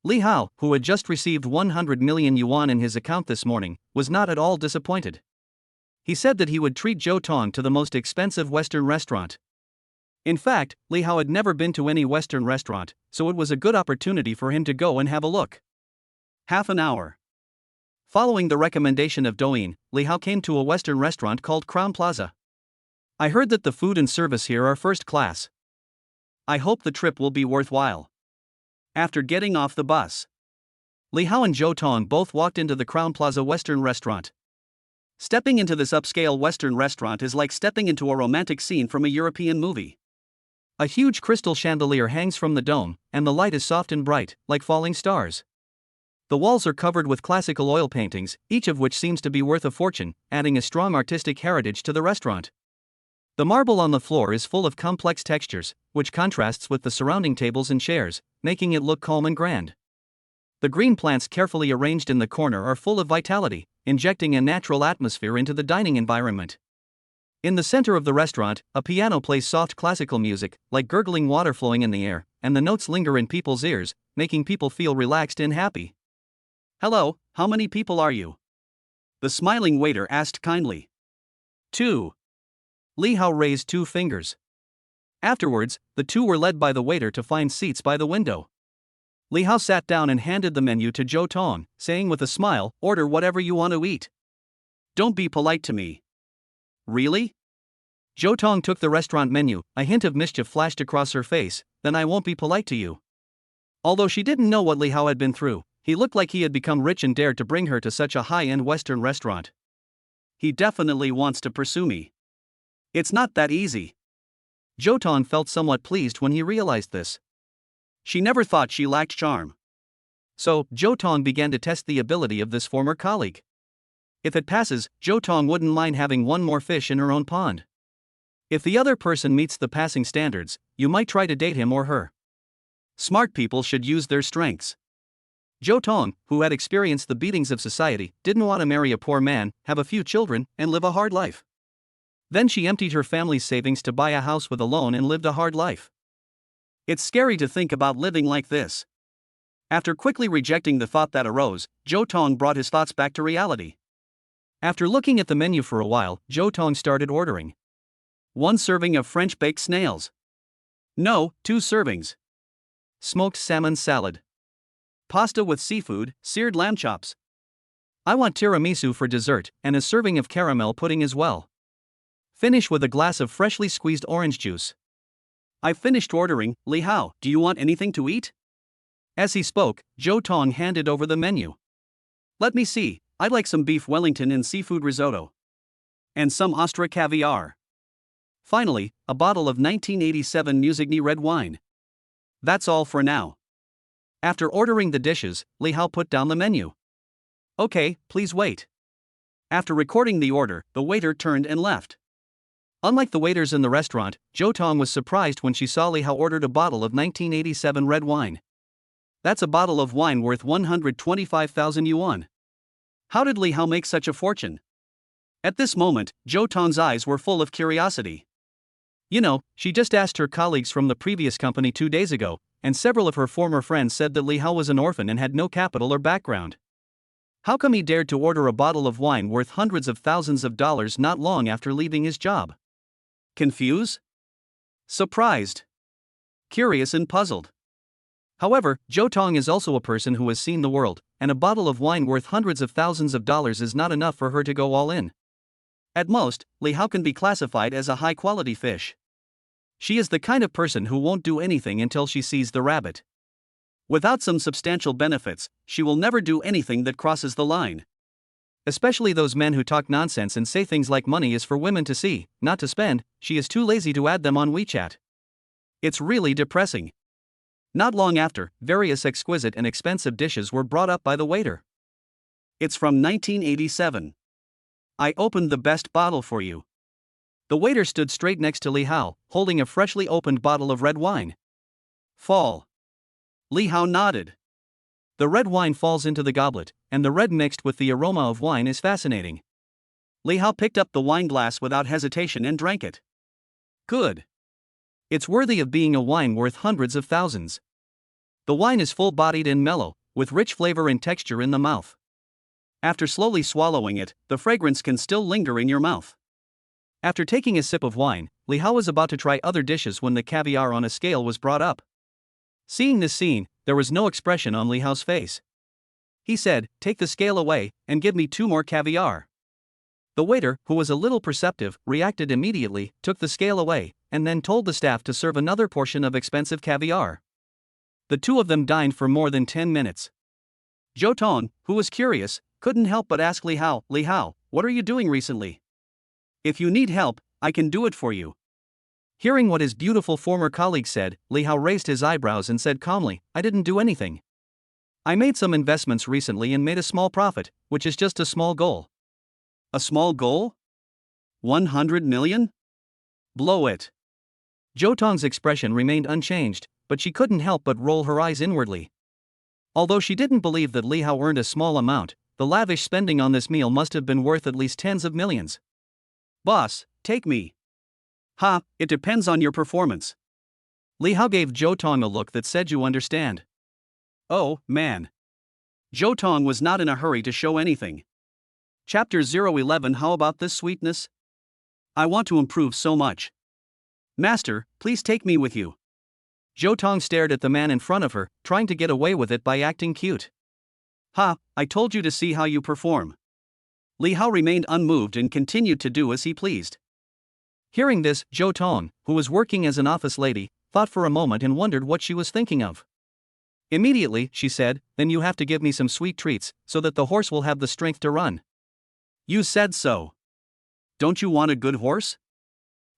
Li Hao, who had just received 100 million yuan in his account this morning, was not at all disappointed. He said that he would treat Zhou Tong to the most expensive Western restaurant. In fact, Li Hao had never been to any Western restaurant, so it was a good opportunity for him to go and have a look. Half an hour. Following the recommendation of Douyin, Li Hao came to a Western restaurant called Crown Plaza. "I heard that the food and service here are first class. I hope the trip will be worthwhile." After getting off the bus, Li Hao and Zhou Tong both walked into the Crown Plaza Western restaurant. Stepping into this upscale Western restaurant is like stepping into a romantic scene from a European movie. A huge crystal chandelier hangs from the dome, and the light is soft and bright, like falling stars. The walls are covered with classical oil paintings, each of which seems to be worth a fortune, adding a strong artistic heritage to the restaurant. The marble on the floor is full of complex textures, which contrasts with the surrounding tables and chairs, making it look calm and grand. The green plants carefully arranged in the corner are full of vitality, injecting a natural atmosphere into the dining environment. In the center of the restaurant, a piano plays soft classical music, like gurgling water flowing in the air, and the notes linger in people's ears, making people feel relaxed and happy. "Hello, how many people are you?" the smiling waiter asked kindly. "2." Li Hao raised 2 fingers. Afterwards, the 2 were led by the waiter to find seats by the window. Li Hao sat down and handed the menu to Zhou Tong, saying with a smile, "Order whatever you want to eat. Don't be polite to me." "Really?" Zhou Tong took the restaurant menu, a hint of mischief flashed across her face. "Then I won't be polite to you." Although she didn't know what Li Hao had been through, he looked like he had become rich and dared to bring her to such a high-end Western restaurant. "He definitely wants to pursue me. It's not that easy." Zhou Tong felt somewhat pleased when he realized this. She never thought she lacked charm. So, Zhou Tong began to test the ability of this former colleague. If it passes, Zhou Tong wouldn't mind having one more fish in her own pond. If the other person meets the passing standards, you might try to date him or her. Smart people should use their strengths. Zhou Tong, who had experienced the beatings of society, didn't want to marry a poor man, have a few children, and live a hard life. Then she emptied her family's savings to buy a house with a loan and lived a hard life. It's scary to think about living like this. After quickly rejecting the thought that arose, Zhou Tong brought his thoughts back to reality. After looking at the menu for a while, Zhou Tong started ordering. 1 serving of French baked snails. No, 2 servings. Smoked salmon salad. Pasta with seafood, seared lamb chops. I want tiramisu for dessert and a serving of caramel pudding as well. Finish with a glass of freshly squeezed orange juice. I've finished ordering, Li Hao. Do you want anything to eat? As he spoke, Zhou Tong handed over the menu. Let me see, I'd like some beef Wellington and seafood risotto. And some Ostra caviar. Finally, a bottle of 1987 Musigny red wine. That's all for now. After ordering the dishes, Li Hao put down the menu. Okay, please wait. After recording the order, the waiter turned and left. Unlike the waiters in the restaurant, Zhou Tong was surprised when she saw Li Hao ordered a bottle of 1987 red wine. That's a bottle of wine worth 125,000 yuan. How did Li Hao make such a fortune? At this moment, Zhou Tong's eyes were full of curiosity. You know, she just asked her colleagues from the previous company 2 days ago, and several of her former friends said that Li Hao was an orphan and had no capital or background. How come he dared to order a bottle of wine worth hundreds of thousands of dollars not long after leaving his job? Confused? Surprised? Curious and puzzled? However, Zhou Tong is also a person who has seen the world, and a bottle of wine worth hundreds of thousands of dollars is not enough for her to go all in. At most, Li Hao can be classified as a high-quality fish. She is the kind of person who won't do anything until she sees the rabbit. Without some substantial benefits, she will never do anything that crosses the line. Especially those men who talk nonsense and say things like money is for women to see, not to spend. She is too lazy to add them on WeChat. It's really depressing. Not long after, various exquisite and expensive dishes were brought up by the waiter. It's from 1987. I opened the best bottle for you. The waiter stood straight next to Li Hao, holding a freshly opened bottle of red wine. Fall. Li Hao nodded. The red wine falls into the goblet, and the red mixed with the aroma of wine is fascinating. Li Hao picked up the wine glass without hesitation and drank it. Good. It's worthy of being a wine worth hundreds of thousands. The wine is full-bodied and mellow, with rich flavor and texture in the mouth. After slowly swallowing it, the fragrance can still linger in your mouth. After taking a sip of wine, Li Hao was about to try other dishes when the caviar on a scale was brought up. Seeing this scene, there was no expression on Li Hao's face. He said, "Take the scale away, and give me 2 more caviar." The waiter, who was a little perceptive, reacted immediately, took the scale away, and then told the staff to serve another portion of expensive caviar. The two of them dined for more than 10 minutes. Zhou Tong, who was curious, couldn't help but ask Li Hao, "Li Hao, what are you doing recently? If you need help, I can do it for you." Hearing what his beautiful former colleague said, Li Hao raised his eyebrows and said calmly, "I didn't do anything. I made some investments recently and made a small profit, which is just a small goal." A small goal? 100 million? Blow it. Zhou Tong's expression remained unchanged, but she couldn't help but roll her eyes inwardly. Although she didn't believe that Li Hao earned a small amount, the lavish spending on this meal must have been worth at least tens of millions. "Boss, take me." "Ha, it depends on your performance." Li Hao gave Zhou Tong a look that said you understand. Oh, man. Zhou Tong was not in a hurry to show anything. Chapter 011. How about this sweetness? I want to improve so much. Master, please take me with you. Zhou Tong stared at the man in front of her, trying to get away with it by acting cute. "Ha, I told you to see how you perform." Li Hao remained unmoved and continued to do as he pleased. Hearing this, Zhou Tong, who was working as an office lady, thought for a moment and wondered what she was thinking of. Immediately, she said, "Then you have to give me some sweet treats, so that the horse will have the strength to run." You said so. Don't you want a good horse?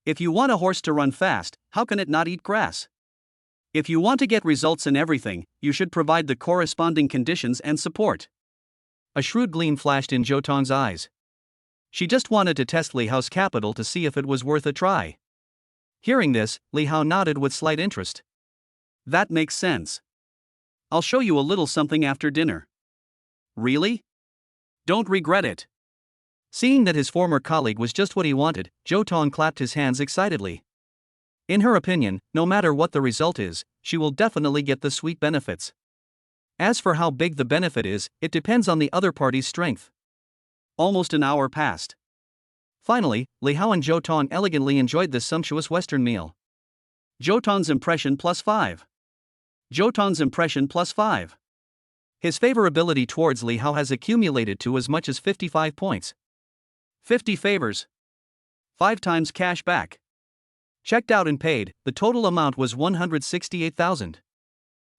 If you want a horse to run fast, how can it not eat grass? If you want to get results in everything, you should provide the corresponding conditions and support. A shrewd gleam flashed in Zhou Tong's eyes. She just wanted to test Li Hao's capital to see if it was worth a try. Hearing this, Li Hao nodded with slight interest. That makes sense. I'll show you a little something after dinner. Really? Don't regret it. Seeing that his former colleague was just what he wanted, Zhou Tong clapped his hands excitedly. In her opinion, no matter what the result is, she will definitely get the sweet benefits. As for how big the benefit is, it depends on the other party's strength. Almost an hour passed. Finally, Li Hao and Zhou Tong elegantly enjoyed this sumptuous Western meal. Zhou Tong's impression +5. Zhou Tong's impression +5. His favorability towards Li Hao has accumulated to as much as 55 points. 50 favors. 5 times cash back. Checked out and paid, the total amount was 168,000.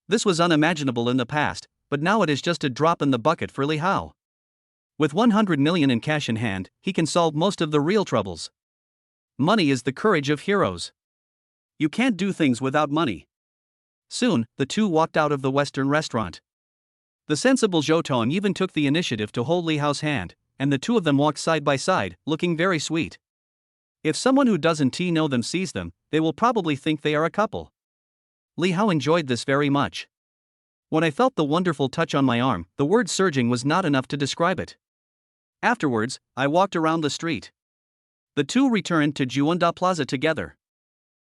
This was unimaginable in the past, but now it is just a drop in the bucket for Li Hao. With 100 million in cash in hand, he can solve most of the real troubles. Money is the courage of heroes. You can't do things without money. Soon, the two walked out of the Western restaurant. The sensible Zhou Tong even took the initiative to hold Li Hao's hand, and the two of them walked side by side, looking very sweet. If someone who doesn't know them sees them, they will probably think they are a couple. Li Hao enjoyed this very much. When I felt the wonderful touch on my arm, the word surging was not enough to describe it. Afterwards, I walked around the street. The two returned to Juanda Plaza together.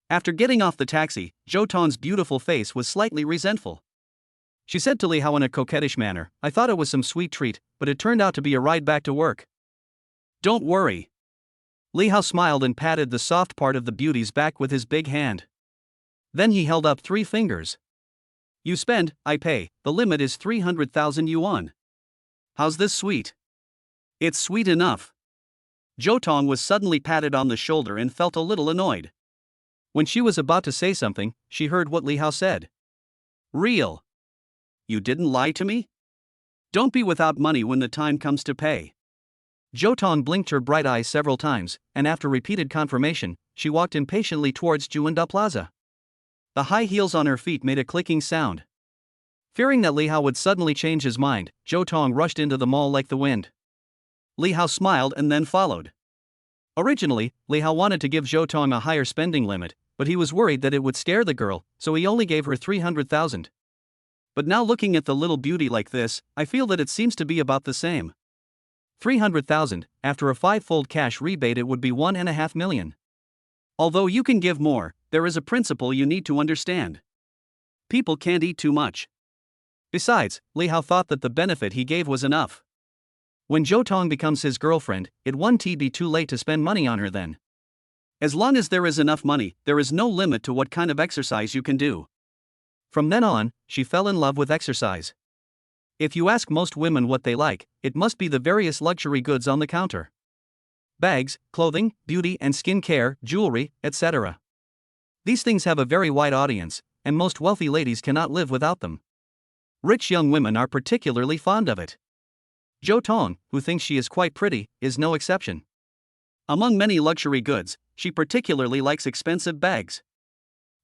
After getting off the taxi, Zhou Tong's beautiful face was slightly resentful. She said to Li Hao in a coquettish manner, "I thought it was some sweet treat, but it turned out to be a ride back to work." "Don't worry." Li Hao smiled and patted the soft part of the beauty's back with his big hand. Then he held up 3 fingers. "You spend, I pay, the limit is 300,000 yuan. How's this sweet?" "It's sweet enough." Zhou Tong was suddenly patted on the shoulder and felt a little annoyed. When she was about to say something, she heard what Li Hao said. "Real. You didn't lie to me? Don't be without money when the time comes to pay." Zhou Tong blinked her bright eyes several times, and after repeated confirmation, she walked impatiently towards Juanda Plaza. The high heels on her feet made a clicking sound. Fearing that Li Hao would suddenly change his mind, Zhou Tong rushed into the mall like the wind. Li Hao smiled and then followed. Originally, Li Hao wanted to give Zhou Tong a higher spending limit, but he was worried that it would scare the girl, so he only gave her 300,000. But now looking at the little beauty like this, I feel that it seems to be about the same. 300,000, after a 5-fold cash rebate it would be 1.5 million. Although you can give more, there is a principle you need to understand. People can't eat too much. Besides, Li Hao thought that the benefit he gave was enough. When Zhou Tong becomes his girlfriend, it won't be too late to spend money on her then. As long as there is enough money, there is no limit to what kind of exercise you can do. From then on, she fell in love with exercise. If you ask most women what they like, it must be the various luxury goods on the counter. Bags, clothing, beauty and skin care, jewelry, etc. These things have a very wide audience, and most wealthy ladies cannot live without them. Rich young women are particularly fond of it. Zhou Tong, who thinks she is quite pretty, is no exception. Among many luxury goods, she particularly likes expensive bags.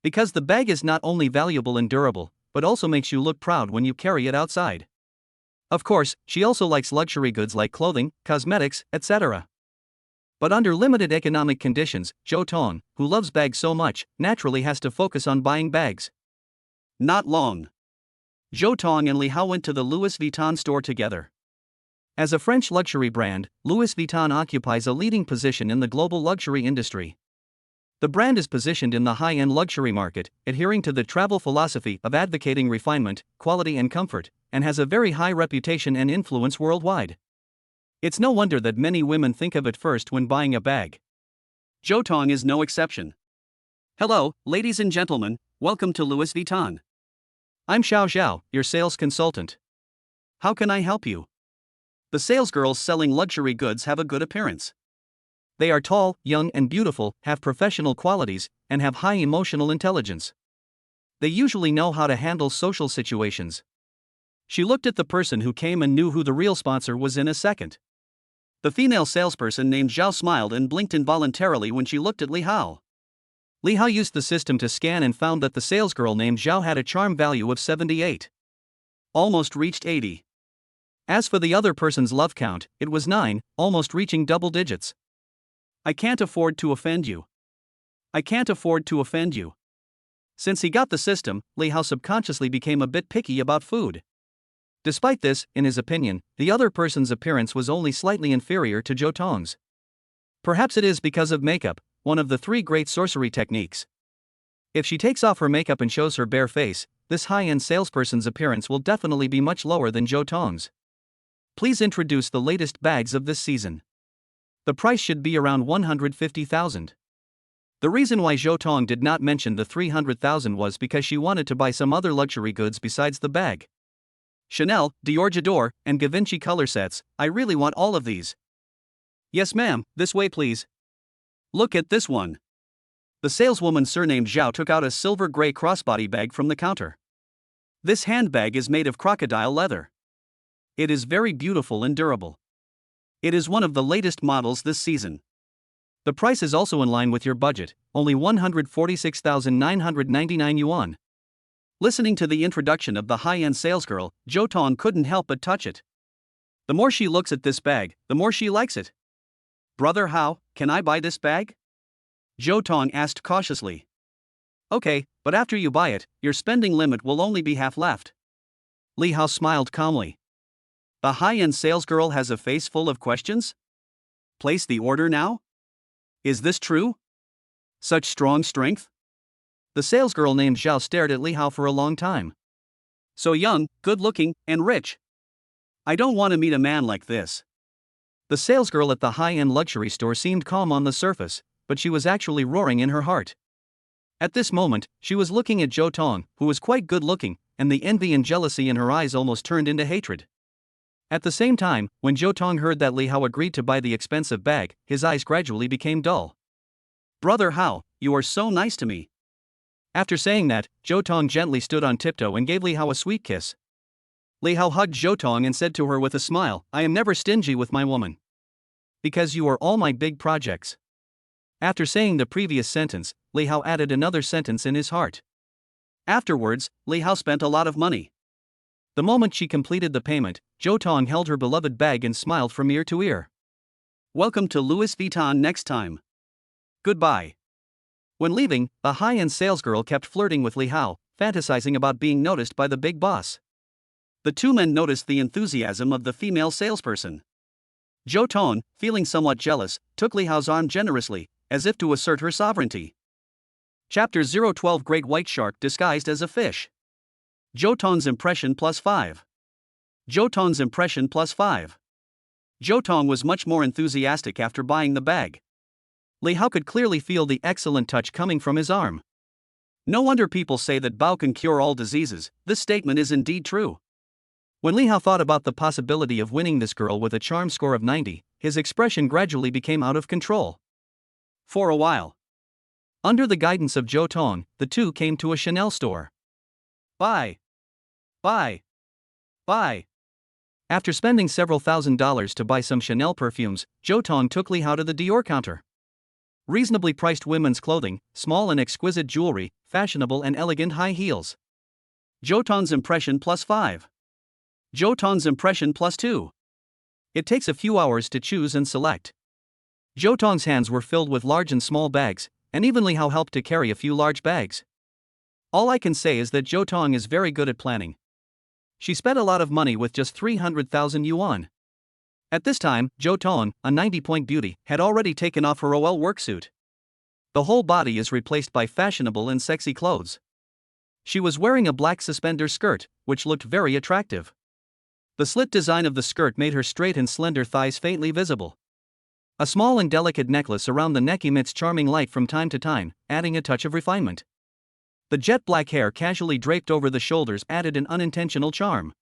Because the bag is not only valuable and durable, but also makes you look proud when you carry it outside. Of course, she also likes luxury goods like clothing, cosmetics, etc. But under limited economic conditions, Zhou Tong, who loves bags so much, naturally has to focus on buying bags. Not long. Zhou Tong and Li Hao went to the Louis Vuitton store together. As a French luxury brand, Louis Vuitton occupies a leading position in the global luxury industry. The brand is positioned in the high-end luxury market, adhering to the travel philosophy of advocating refinement, quality and comfort, and has a very high reputation and influence worldwide. It's no wonder that many women think of it first when buying a bag. Zhou Tong is no exception. Hello, ladies and gentlemen, welcome to Louis Vuitton. I'm Xiao Xiao, your sales consultant. How can I help you? The salesgirls selling luxury goods have a good appearance. They are tall, young and beautiful, have professional qualities, and have high emotional intelligence. They usually know how to handle social situations. She looked at the person who came and knew who the real sponsor was in a second. The female salesperson named Zhao smiled and blinked involuntarily when she looked at Li Hao. Li Hao used the system to scan and found that the salesgirl named Zhao had a charm value of 78. Almost reached 80. As for the other person's love count, it was 9, almost reaching double digits. I can't afford to offend you. I can't afford to offend you. Since he got the system, Li Hao subconsciously became a bit picky about food. Despite this, in his opinion, the other person's appearance was only slightly inferior to Zhou Tong's. Perhaps it is because of makeup, one of the 3 great sorcery techniques. If she takes off her makeup and shows her bare face, this high-end salesperson's appearance will definitely be much lower than Zhou Tong's. Please introduce the latest bags of this season. The price should be around 150,000. The reason why Zhou Tong did not mention the 300,000 was because she wanted to buy some other luxury goods besides the bag. Chanel, Dior J'adore, and Givenchy color sets. I really want all of these. Yes ma'am, this way please. Look at this one. The saleswoman surnamed Zhao took out a silver gray crossbody bag from the counter. This handbag is made of crocodile leather. It is very beautiful and durable. It is one of the latest models this season. The price is also in line with your budget, only 146,999 yuan. Listening to the introduction of the high-end salesgirl, Zhou Tong couldn't help but touch it. The more she looks at this bag, the more she likes it. Brother Hao, can I buy this bag? Zhou Tong asked cautiously. Okay, but after you buy it, your spending limit will only be half left. Li Hao smiled calmly. The high-end salesgirl has a face full of questions? Place the order now? Is this true? Such strong strength? The salesgirl named Zhao stared at Li Hao for a long time. So young, good-looking, and rich. I don't want to meet a man like this. The salesgirl at the high-end luxury store seemed calm on the surface, but she was actually roaring in her heart. At this moment, she was looking at Zhou Tong, who was quite good-looking, and the envy and jealousy in her eyes almost turned into hatred. At the same time, when Zhou Tong heard that Li Hao agreed to buy the expensive bag, his eyes gradually became dull. Brother Hao, you are so nice to me. After saying that, Zhou Tong gently stood on tiptoe and gave Li Hao a sweet kiss. Li Hao hugged Zhou Tong and said to her with a smile, I am never stingy with my woman. Because you are all my big projects. After saying the previous sentence, Li Hao added another sentence in his heart. Afterwards, Li Hao spent a lot of money. The moment she completed the payment, Zhou Tong held her beloved bag and smiled from ear to ear. Welcome to Louis Vuitton next time. Goodbye. When leaving, the high-end salesgirl kept flirting with Li Hao, fantasizing about being noticed by the big boss. The two men noticed the enthusiasm of the female salesperson. Zhou Tong, feeling somewhat jealous, took Li Hao's arm generously, as if to assert her sovereignty. Chapter 012 Great White Shark Disguised as a Fish. Zhou Tong's impression plus 5. Zhou Tong's impression plus 5. Zhou Tong was much more enthusiastic after buying the bag. Li Hao could clearly feel the excellent touch coming from his arm. No wonder people say that Bao can cure all diseases. This statement is indeed true. When Li Hao thought about the possibility of winning this girl with a charm score of 90, his expression gradually became out of control. For a while. Under the guidance of Zhou Tong, the two came to a Chanel store. Buy. Buy. Buy. After spending several $1,000s to buy some Chanel perfumes, Zhou Tong took Li Hao to the Dior counter. Reasonably priced women's clothing, small and exquisite jewelry, fashionable and elegant high heels. Zhou Tong's impression plus 5. Zhou Tong's impression plus 2. It takes a few hours to choose and select. Zhou Tong's hands were filled with large and small bags, and even Li Hao helped to carry a few large bags. All I can say is that Zhou Tong is very good at planning. She spent a lot of money with just 300,000 yuan. At this time, Zhou Tong, a 90-point beauty, had already taken off her OL worksuit. The whole body is replaced by fashionable and sexy clothes. She was wearing a black suspender skirt, which looked very attractive. The slit design of the skirt made her straight and slender thighs faintly visible. A small and delicate necklace around the neck emits charming light from time to time, adding a touch of refinement. The jet black hair casually draped over the shoulders added an unintentional charm.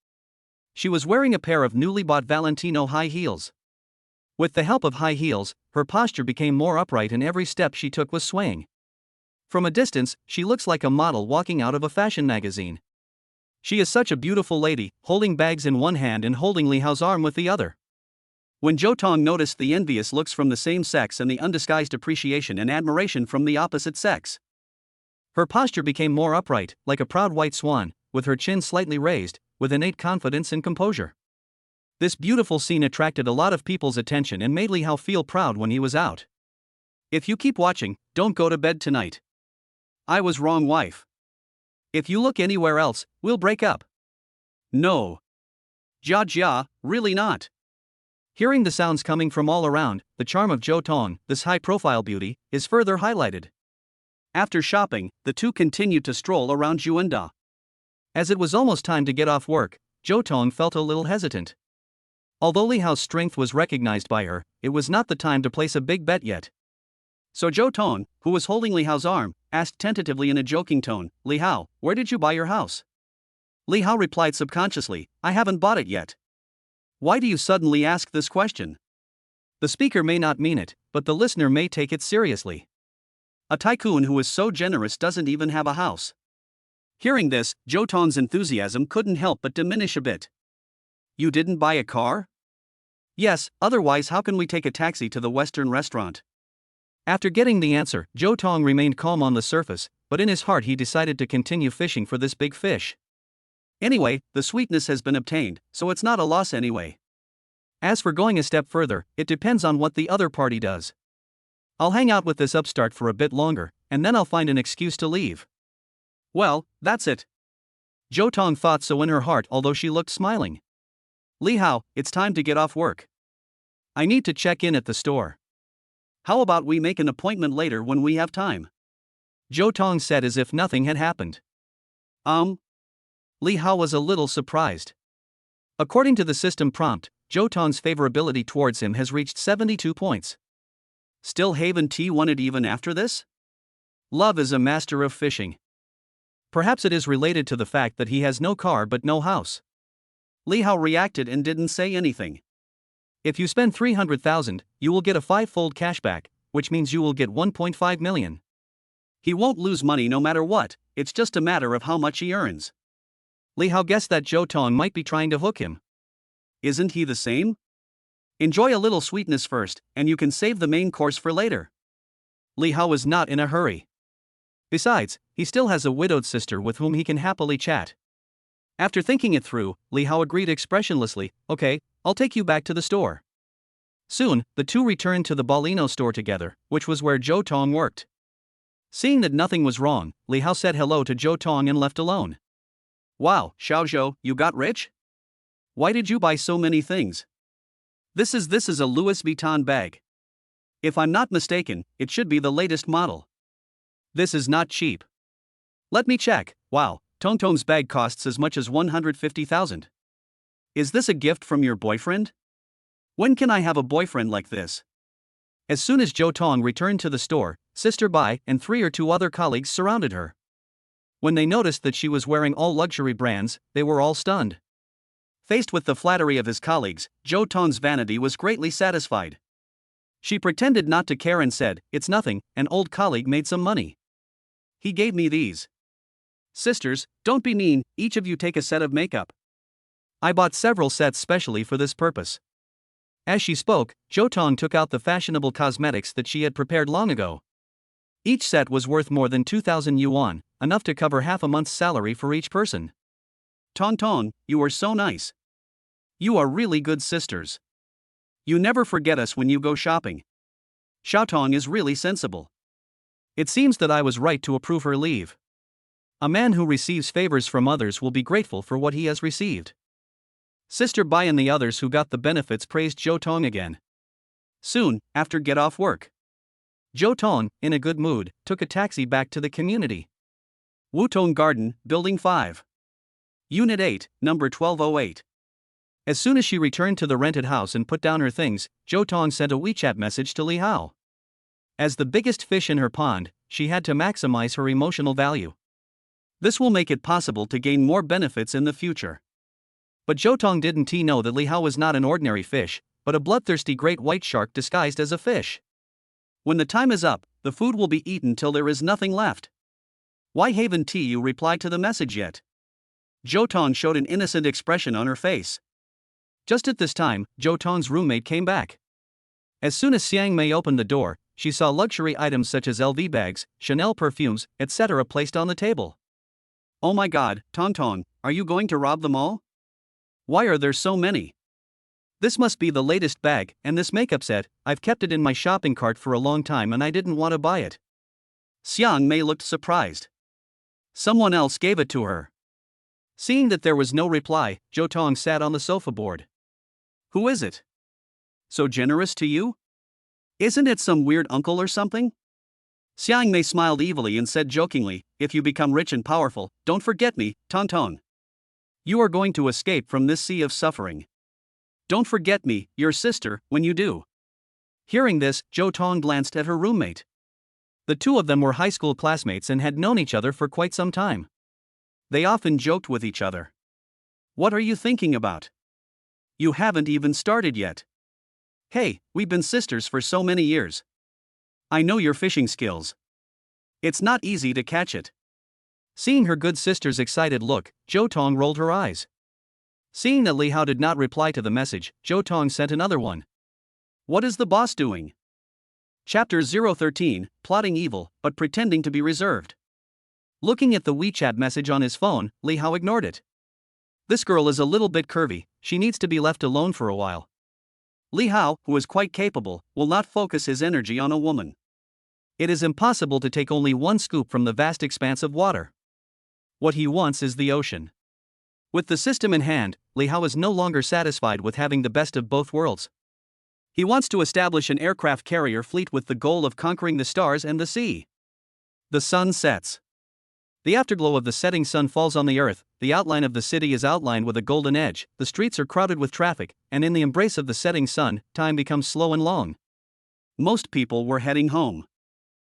She was wearing a pair of newly bought Valentino high heels. With the help of high heels, her posture became more upright and every step she took was swaying. From a distance, she looks like a model walking out of a fashion magazine. She is such a beautiful lady, holding bags in one hand and holding Li Hao's arm with the other. When Zhou Tong noticed the envious looks from the same sex and the undisguised appreciation and admiration from the opposite sex, her posture became more upright, like a proud white swan, with her chin slightly raised, with innate confidence and composure. This beautiful scene attracted a lot of people's attention and made Li Hao feel proud when he was out. If you keep watching, don't go to bed tonight. I was wrong, wife. If you look anywhere else, we'll break up. No. Jia, really not. Hearing the sounds coming from all around, the charm of Zhou Tong, this high-profile beauty, is further highlighted. After shopping, the two continued to stroll around Juanda. As it was almost time to get off work, Zhou Tong felt a little hesitant. Although Li Hao's strength was recognized by her, it was not the time to place a big bet yet. So Zhou Tong, who was holding Li Hao's arm, asked tentatively in a joking tone, Li Hao, where did you buy your house? Li Hao replied subconsciously, I haven't bought it yet. Why do you suddenly ask this question? The speaker may not mean it, but the listener may take it seriously. A tycoon who is so generous doesn't even have a house. Hearing this, Zhou Tong's enthusiasm couldn't help but diminish a bit. You didn't buy a car? Yes, otherwise how can we take a taxi to the Western restaurant? After getting the answer, Zhou Tong remained calm on the surface, but in his heart he decided to continue fishing for this big fish. Anyway, the sweetness has been obtained, so it's not a loss anyway. As for going a step further, it depends on what the other party does. I'll hang out with this upstart for a bit longer, and then I'll find an excuse to leave. Well, that's it. Zhou Tong thought so in her heart, although she looked smiling. Li Hao, it's time to get off work. I need to check in at the store. How about we make an appointment later when we have time? Zhou Tong said as if nothing had happened. Li Hao was a little surprised. According to the system prompt, Zhou Tong's favorability towards him has reached 72 points. Still Haven T wanted even after this? Love is a master of fishing. Perhaps it is related to the fact that he has no car but no house. Li Hao reacted and didn't say anything. If you spend 300,000, you will get a 5-fold cashback, which means you will get 1.5 million. He won't lose money no matter what, it's just a matter of how much he earns. Li Hao guessed that Zhou Tong might be trying to hook him. Isn't he the same? Enjoy a little sweetness first, and you can save the main course for later. Li Hao was not in a hurry. Besides, he still has a widowed sister with whom he can happily chat. After thinking it through, Li Hao agreed expressionlessly, okay, I'll take you back to the store. Soon, the two returned to the Balino store together, which was where Zhou Tong worked. Seeing that nothing was wrong, Li Hao said hello to Zhou Tong and left alone. Wow, Xiaozhou, you got rich? Why did you buy so many things? This is a Louis Vuitton bag. If I'm not mistaken, it should be the latest model. This is not cheap. Let me check. Wow, Tongtong's bag costs as much as 150,000. Is this a gift from your boyfriend? When can I have a boyfriend like this? As soon as Zhou Tong returned to the store, Sister Bai and 3 or 2 other colleagues surrounded her. When they noticed that she was wearing all luxury brands, they were all stunned. Faced with the flattery of his colleagues, Zhou Tong's vanity was greatly satisfied. She pretended not to care and said, it's nothing, an old colleague made some money. He gave me these. Sisters, don't be mean, each of you take a set of makeup. I bought several sets specially for this purpose. As she spoke, Zhou Tong took out the fashionable cosmetics that she had prepared long ago. Each set was worth more than 2,000 yuan, enough to cover half a month's salary for each person. Tong Tong, you are so nice. You are really good sisters. You never forget us when you go shopping. Xiao Tong is really sensible. It seems that I was right to approve her leave. A man who receives favors from others will be grateful for what he has received. Sister Bai and the others who got the benefits praised Zhou Tong again. Soon, after get off work, Zhou Tong, in a good mood, took a taxi back to the community. Wutong Garden, Building 5. Unit 8, number 1208. As soon as she returned to the rented house and put down her things, Zhou Tong sent a WeChat message to Li Hao. As the biggest fish in her pond, she had to maximize her emotional value. This will make it possible to gain more benefits in the future. But Zhou Tong didn't know that Li Hao was not an ordinary fish, but a bloodthirsty great white shark disguised as a fish. When the time is up, the food will be eaten till there is nothing left. Why haven't you replied to the message yet? Zhou Tong showed an innocent expression on her face. Just at this time, Zhou Tong's roommate came back. As soon as Xiang Mei opened the door, she saw luxury items such as LV bags, Chanel perfumes, etc. placed on the table. Oh my god, Tong Tong, are you going to rob them all? Why are there so many? This must be the latest bag, and this makeup set, I've kept it in my shopping cart for a long time and I didn't want to buy it. Xiang Mei looked surprised. Someone else gave it to her. Seeing that there was no reply, Zhou Tong sat on the sofa board. Who is it? So generous to you? Isn't it some weird uncle or something? Xiang Mei smiled evilly and said jokingly, if you become rich and powerful, don't forget me, Tong Tong. You are going to escape from this sea of suffering. Don't forget me, your sister, when you do. Hearing this, Zhou Tong glanced at her roommate. The two of them were high school classmates and had known each other for quite some time. They often joked with each other. What are you thinking about? You haven't even started yet. Hey, we've been sisters for so many years. I know your fishing skills. It's not easy to catch it. Seeing her good sister's excited look, Jo Tong rolled her eyes. Seeing that Li Hao did not reply to the message, Jo Tong sent another one. What is the boss doing? Chapter 013, Plotting Evil, but Pretending to be Reserved. Looking at the WeChat message on his phone, Li Hao ignored it. This girl is a little bit curvy, she needs to be left alone for a while. Li Hao, who is quite capable, will not focus his energy on a woman. It is impossible to take only one scoop from the vast expanse of water. What he wants is the ocean. With the system in hand, Li Hao is no longer satisfied with having the best of both worlds. He wants to establish an aircraft carrier fleet with the goal of conquering the stars and the sea. The sun sets. The afterglow of the setting sun falls on the earth, the outline of the city is outlined with a golden edge, the streets are crowded with traffic, and in the embrace of the setting sun, time becomes slow and long. Most people were heading home.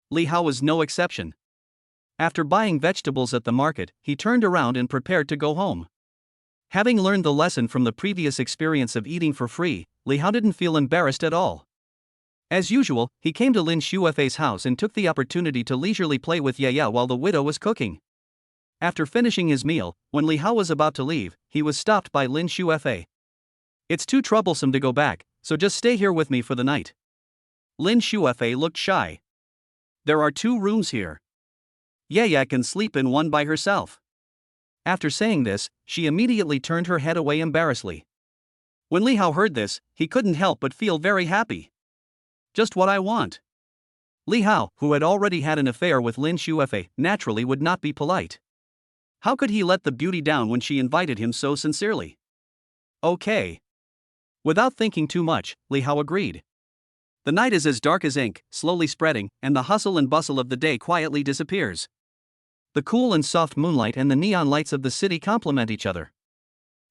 Li Hao was no exception. After buying vegetables at the market, he turned around and prepared to go home. Having learned the lesson from the previous experience of eating for free, Li Hao didn't feel embarrassed at all. As usual, he came to Lin Shuefei's house and took the opportunity to leisurely play with Ye while the widow was cooking. After finishing his meal, when Li Hao was about to leave, he was stopped by Lin Shuefei. It's too troublesome to go back, so just stay here with me for the night. Lin Shuefei looked shy. There are 2 rooms here. Ye can sleep in one by herself. After saying this, she immediately turned her head away embarrassedly. When Li Hao heard this, he couldn't help but feel very happy. Just what I want. Li Hao, who had already had an affair with Lin Shuefei, naturally would not be polite. How could he let the beauty down when she invited him so sincerely? Okay. Without thinking too much, Li Hao agreed. The night is as dark as ink, slowly spreading, and the hustle and bustle of the day quietly disappears. The cool and soft moonlight and the neon lights of the city complement each other.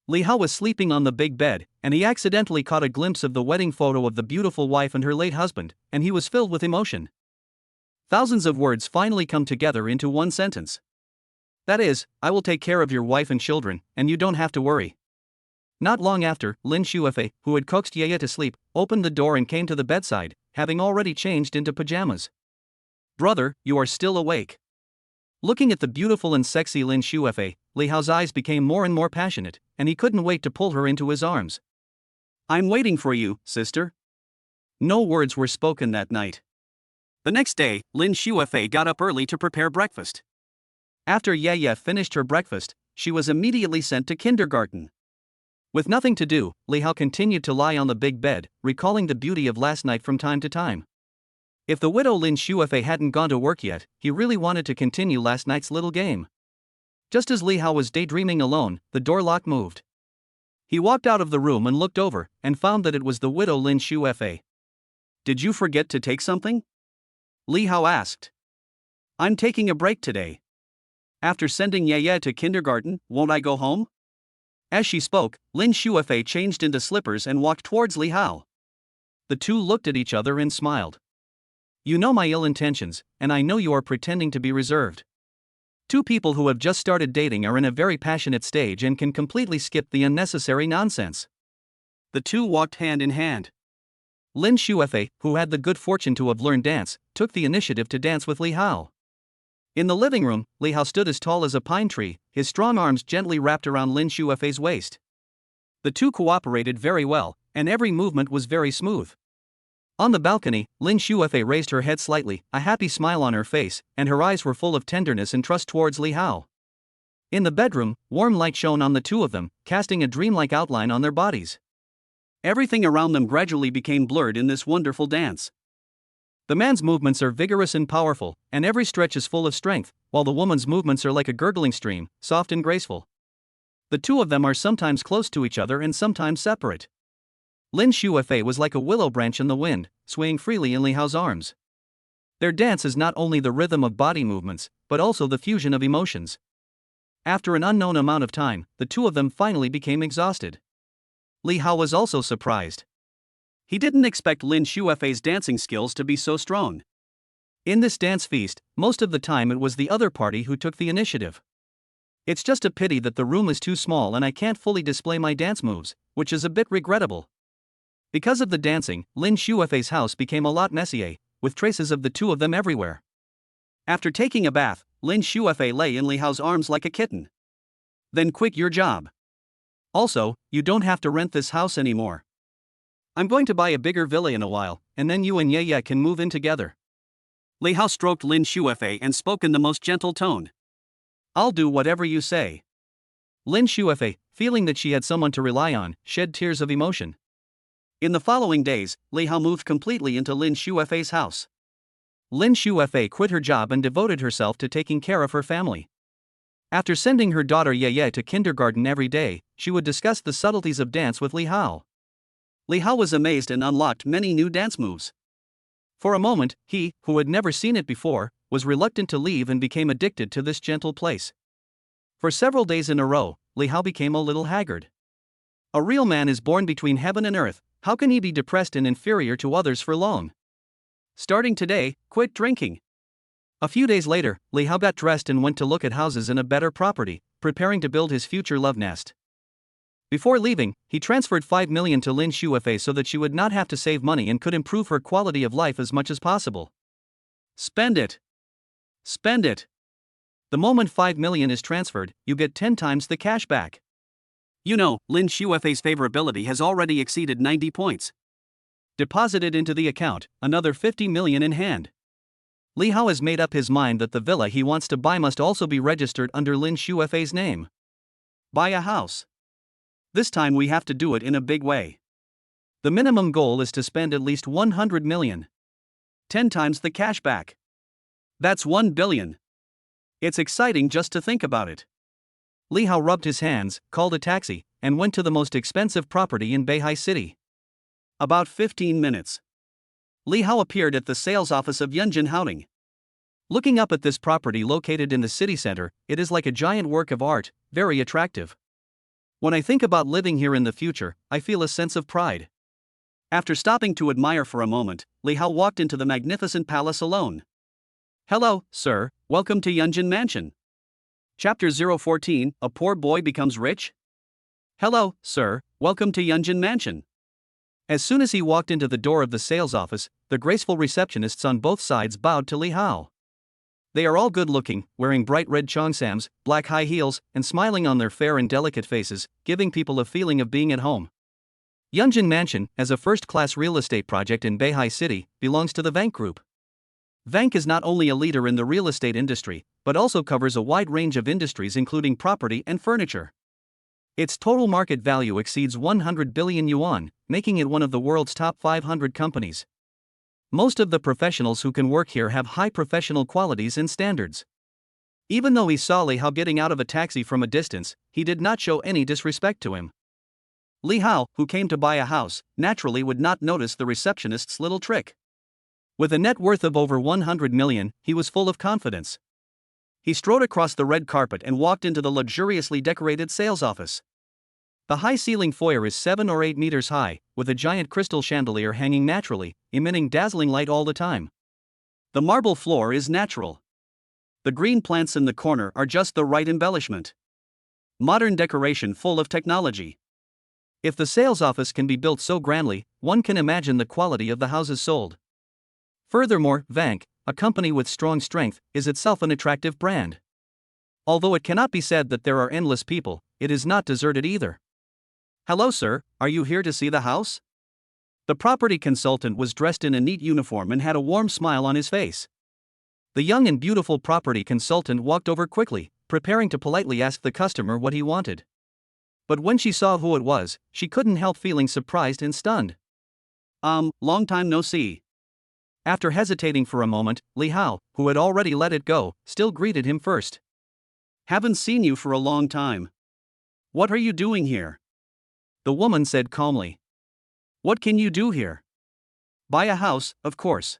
Li Hao was sleeping on the big bed, and he accidentally caught a glimpse of the wedding photo of the beautiful wife and her late husband, and he was filled with emotion. Thousands of words finally come together into one sentence. That is, I will take care of your wife and children, and you don't have to worry. Not long after, Lin Shuefei, who had coaxed Ye to sleep, opened the door and came to the bedside, having already changed into pajamas. Brother, you are still awake. Looking at the beautiful and sexy Lin Shuefei, Li Hao's eyes became more and more passionate, and he couldn't wait to pull her into his arms. I'm waiting for you, sister. No words were spoken that night. The next day, Lin Shuefei got up early to prepare breakfast. After Ye finished her breakfast, she was immediately sent to kindergarten. With nothing to do, Li Hao continued to lie on the big bed, recalling the beauty of last night from time to time. If the widow Lin Shuefei hadn't gone to work yet, he really wanted to continue last night's little game. Just as Li Hao was daydreaming alone, the door lock moved. He walked out of the room and looked over, and found that it was the widow Lin Shuefei. Did you forget to take something? Li Hao asked. I'm taking a break today. After sending Ye to kindergarten, won't I go home? As she spoke, Lin Shuefei changed into slippers and walked towards Li Hao. The two looked at each other and smiled. You know my ill intentions, and I know you are pretending to be reserved. Two people who have just started dating are in a very passionate stage and can completely skip the unnecessary nonsense. The two walked hand in hand. Lin Shuefei, who had the good fortune to have learned dance, took the initiative to dance with Li Hao. In the living room, Li Hao stood as tall as a pine tree, his strong arms gently wrapped around Lin Shuefei's waist. The two cooperated very well, and every movement was very smooth. On the balcony, Lin Shuefei raised her head slightly, a happy smile on her face, and her eyes were full of tenderness and trust towards Li Hao. In the bedroom, warm light shone on the two of them, casting a dreamlike outline on their bodies. Everything around them gradually became blurred in this wonderful dance. The man's movements are vigorous and powerful, and every stretch is full of strength, while the woman's movements are like a gurgling stream, soft and graceful. The two of them are sometimes close to each other and sometimes separate. Lin Shuefei was like a willow branch in the wind, swaying freely in Li Hao's arms. Their dance is not only the rhythm of body movements, but also the fusion of emotions. After an unknown amount of time, the two of them finally became exhausted. Li Hao was also surprised. He didn't expect Lin Shuefei's dancing skills to be so strong. In this dance feast, most of the time it was the other party who took the initiative. It's just a pity that the room is too small and I can't fully display my dance moves, which is a bit regrettable. Because of the dancing, Lin Shuefei's house became a lot messier, with traces of the two of them everywhere. After taking a bath, Lin Shuefei lay in Li Hao's arms like a kitten. Then quit your job. Also, you don't have to rent this house anymore. I'm going to buy a bigger villa in a while, and then you and Ye Ye can move in together. Li Hao stroked Lin Shuefei and spoke in the most gentle tone. I'll do whatever you say. Lin Shuefei, feeling that she had someone to rely on, shed tears of emotion. In the following days, Li Hao moved completely into Lin Shuefei's house. Lin Shuefei quit her job and devoted herself to taking care of her family. After sending her daughter Ye Ye to kindergarten every day, she would discuss the subtleties of dance with Li Hao. Li Hao was amazed and unlocked many new dance moves. For a moment, he, who had never seen it before, was reluctant to leave and became addicted to this gentle place. For several days in a row, Li Hao became a little haggard. A real man is born between heaven and earth. How can he be depressed and inferior to others for long? Starting today, quit drinking. A few days later, Li Hao got dressed and went to look at houses in a better property, preparing to build his future love nest. Before leaving, he transferred 5 million to Lin Shuefei so that she would not have to save money and could improve her quality of life as much as possible. Spend it. Spend it. The moment 5 million is transferred, you get 10 times the cash back. You know, Lin Shuefei's favorability has already exceeded 90 points. Deposited into the account, another 50 million in hand. Li Hao has made up his mind that the villa he wants to buy must also be registered under Lin Shuefei's name. Buy a house. This time we have to do it in a big way. The minimum goal is to spend at least 100 million. 10 times the cash back. That's 1 billion. It's exciting just to think about it. Li Hao rubbed his hands, called a taxi, and went to the most expensive property in Beihai City. About 15 minutes. Li Hao appeared at the sales office of Yunjin Housing. Looking up at this property located in the city center, it is like a giant work of art, very attractive. When I think about living here in the future, I feel a sense of pride. After stopping to admire for a moment, Li Hao walked into the magnificent palace alone. Hello, sir, welcome to Yunjin Mansion. Chapter 014, A Poor Boy Becomes Rich? Hello, sir, welcome to Yunjin Mansion. As soon as he walked into the door of the sales office, the graceful receptionists on both sides bowed to Li Hao. They are all good-looking, wearing bright red cheongsams, black high heels, and smiling on their fair and delicate faces, giving people a feeling of being at home. Yunjin Mansion, as a first-class real estate project in Beihai City, belongs to the Vank Group. Vank is not only a leader in the real estate industry, but also covers a wide range of industries including property and furniture. Its total market value exceeds 100 billion yuan, making it one of the world's top 500 companies. Most of the professionals who can work here have high professional qualities and standards. Even though he saw Li Hao getting out of a taxi from a distance, he did not show any disrespect to him. Li Hao, who came to buy a house, naturally would not notice the receptionist's little trick. With a net worth of over 100 million, he was full of confidence. He strode across the red carpet and walked into the luxuriously decorated sales office. The high-ceiling foyer is 7 or 8 meters high, with a giant crystal chandelier hanging naturally, emitting dazzling light all the time. The marble floor is natural. The green plants in the corner are just the right embellishment. Modern decoration full of technology. If the sales office can be built so grandly, one can imagine the quality of the houses sold. Furthermore, Vank, a company with strong strength, is itself an attractive brand. Although it cannot be said that there are endless people, it is not deserted either. Hello, sir, are you here to see the house? The property consultant was dressed in a neat uniform and had a warm smile on his face. The young and beautiful property consultant walked over quickly, preparing to politely ask the customer what he wanted. But when she saw who it was, she couldn't help feeling surprised and stunned. Long time no see. After hesitating for a moment, Li Hao, who had already let it go, still greeted him first. Haven't seen you for a long time. What are you doing here? The woman said calmly. What can you do here? Buy a house, of course.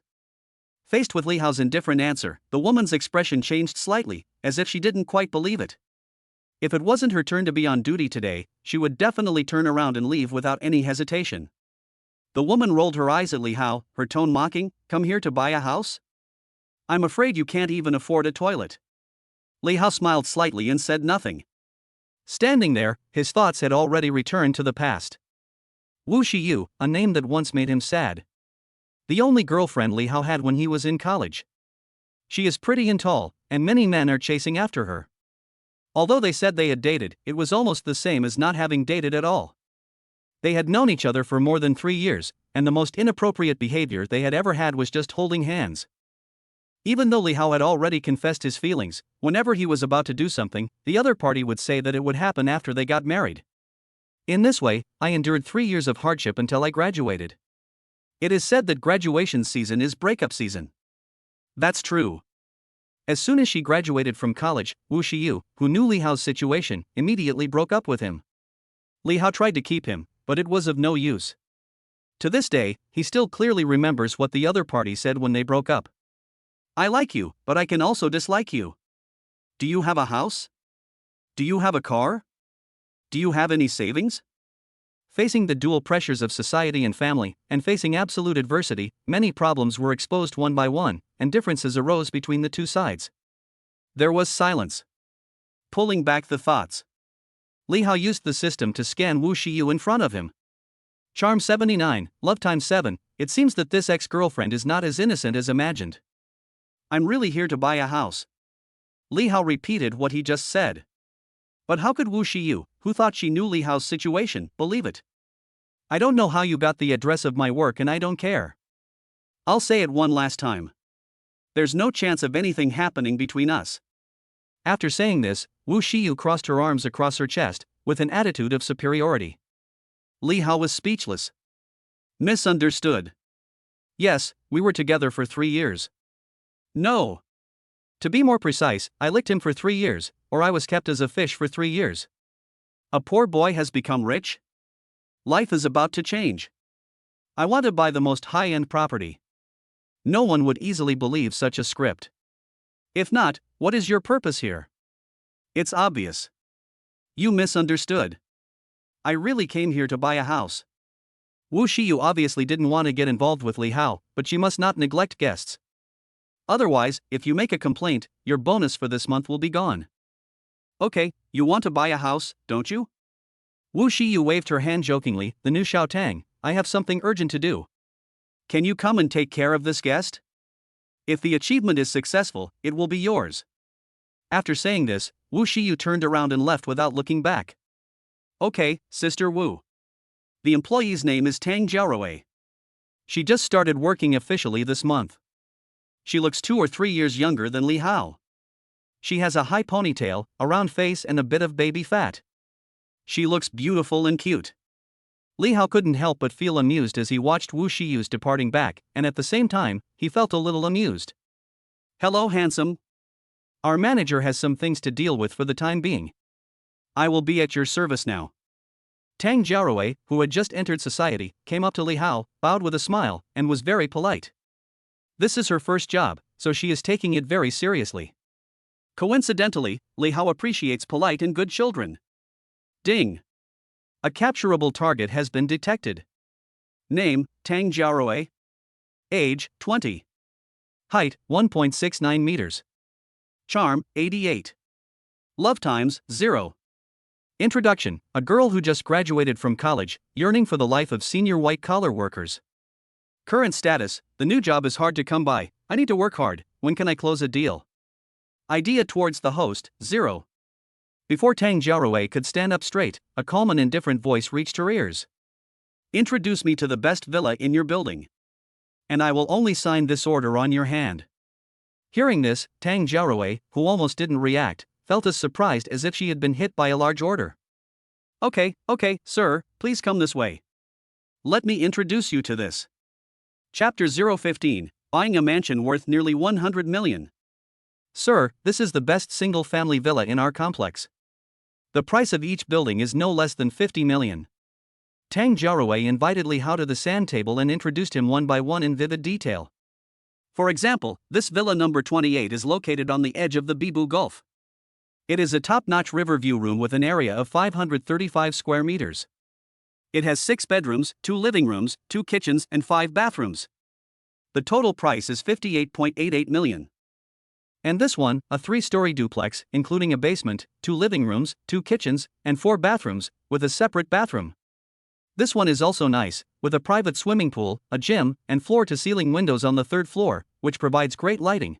Faced with Li Hao's indifferent answer, the woman's expression changed slightly, as if she didn't quite believe it. If it wasn't her turn to be on duty today, she would definitely turn around and leave without any hesitation. The woman rolled her eyes at Li Hao, her tone mocking, "Come here to buy a house? I'm afraid you can't even afford a toilet." Li Hao smiled slightly and said nothing. Standing there, his thoughts had already returned to the past. Wu Shiyu, a name that once made him sad. The only girlfriend Li Hao had when he was in college. She is pretty and tall, and many men are chasing after her. Although they said they had dated, it was almost the same as not having dated at all. They had known each other for more than 3 years, and the most inappropriate behavior they had ever had was just holding hands. Even though Li Hao had already confessed his feelings, whenever he was about to do something, the other party would say that it would happen after they got married. In this way, I endured 3 years of hardship until I graduated. It is said that graduation season is breakup season. That's true. As soon as she graduated from college, Wu Shiyu, who knew Li Hao's situation, immediately broke up with him. Li Hao tried to keep him, but it was of no use. To this day, he still clearly remembers what the other party said when they broke up. I like you, but I can also dislike you. Do you have a house? Do you have a car? Do you have any savings? Facing the dual pressures of society and family, and facing absolute adversity, many problems were exposed one by one, and differences arose between the two sides. There was silence. Pulling back the thoughts. Li Hao used the system to scan Wu Shiyu in front of him. Charm 79, love times 7, it seems that this ex-girlfriend is not as innocent as imagined. I'm really here to buy a house. Li Hao repeated what he just said. But how could Wu Shiyu, who thought she knew Li Hao's situation, believe it? I don't know how you got the address of my work and I don't care. I'll say it one last time. There's no chance of anything happening between us. After saying this, Wu Shiyu crossed her arms across her chest, with an attitude of superiority. Li Hao was speechless. Misunderstood. Yes, we were together for 3 years. No. To be more precise, I licked him for 3 years, or I was kept as a fish for 3 years. A poor boy has become rich? Life is about to change. I want to buy the most high-end property. No one would easily believe such a script. If not, what is your purpose here? It's obvious. You misunderstood. I really came here to buy a house. Wu Shiyu obviously didn't want to get involved with Li Hao, but she must not neglect guests. Otherwise, if you make a complaint, your bonus for this month will be gone. Okay, you want to buy a house, don't you? Wu Shiyu waved her hand jokingly. The new Xiao Tang, I have something urgent to do. Can you come and take care of this guest? If the achievement is successful, it will be yours. After saying this, Wu Shiyu turned around and left without looking back. Okay, Sister Wu. The employee's name is Tang Jiaorui. She just started working officially this month. She looks 2 or 3 years younger than Li Hao. She has a high ponytail, a round face and a bit of baby fat. She looks beautiful and cute. Li Hao couldn't help but feel amused as he watched Wu Shiyu's departing back, and at the same time, he felt a little amused. Hello, handsome. Our manager has some things to deal with for the time being. I will be at your service now. Tang Jiaorui, who had just entered society, came up to Li Hao, bowed with a smile, and was very polite. This is her first job, so she is taking it very seriously. Coincidentally, Li Hao appreciates polite and good children. Ding! A capturable target has been detected. Name, Tang Jiaorui. Age, 20. Height, 1.69 meters. Charm, 88. Love times, 0. Introduction, a girl who just graduated from college, yearning for the life of senior white-collar workers. Current status, the new job is hard to come by, I need to work hard, when can I close a deal? Idea towards the host, 0. Before Tang Jiaorui could stand up straight, a calm and indifferent voice reached her ears. Introduce me to the best villa in your building. And I will only sign this order on your hand. Hearing this, Tang Jiaorui, who almost didn't react, felt as surprised as if she had been hit by a large order. Okay, sir, please come this way. Let me introduce you to this. Chapter 015, Buying a mansion worth nearly 100 million. Sir, this is the best single-family villa in our complex. The price of each building is no less than 50 million. Tang Jiaorui invited Li Hao to the sand table and introduced him one by one in vivid detail. For example, this villa number 28 is located on the edge of the Bibu Gulf. It is a top-notch river view room with an area of 535 square meters. It has 6 bedrooms, 2 living rooms, 2 kitchens and 5 bathrooms. The total price is 58.88 million. And this one, a 3-story duplex, including a basement, 2 living rooms, 2 kitchens, and 4 bathrooms, with a separate bathroom. This one is also nice, with a private swimming pool, a gym, and floor-to-ceiling windows on the 3rd floor, which provides great lighting.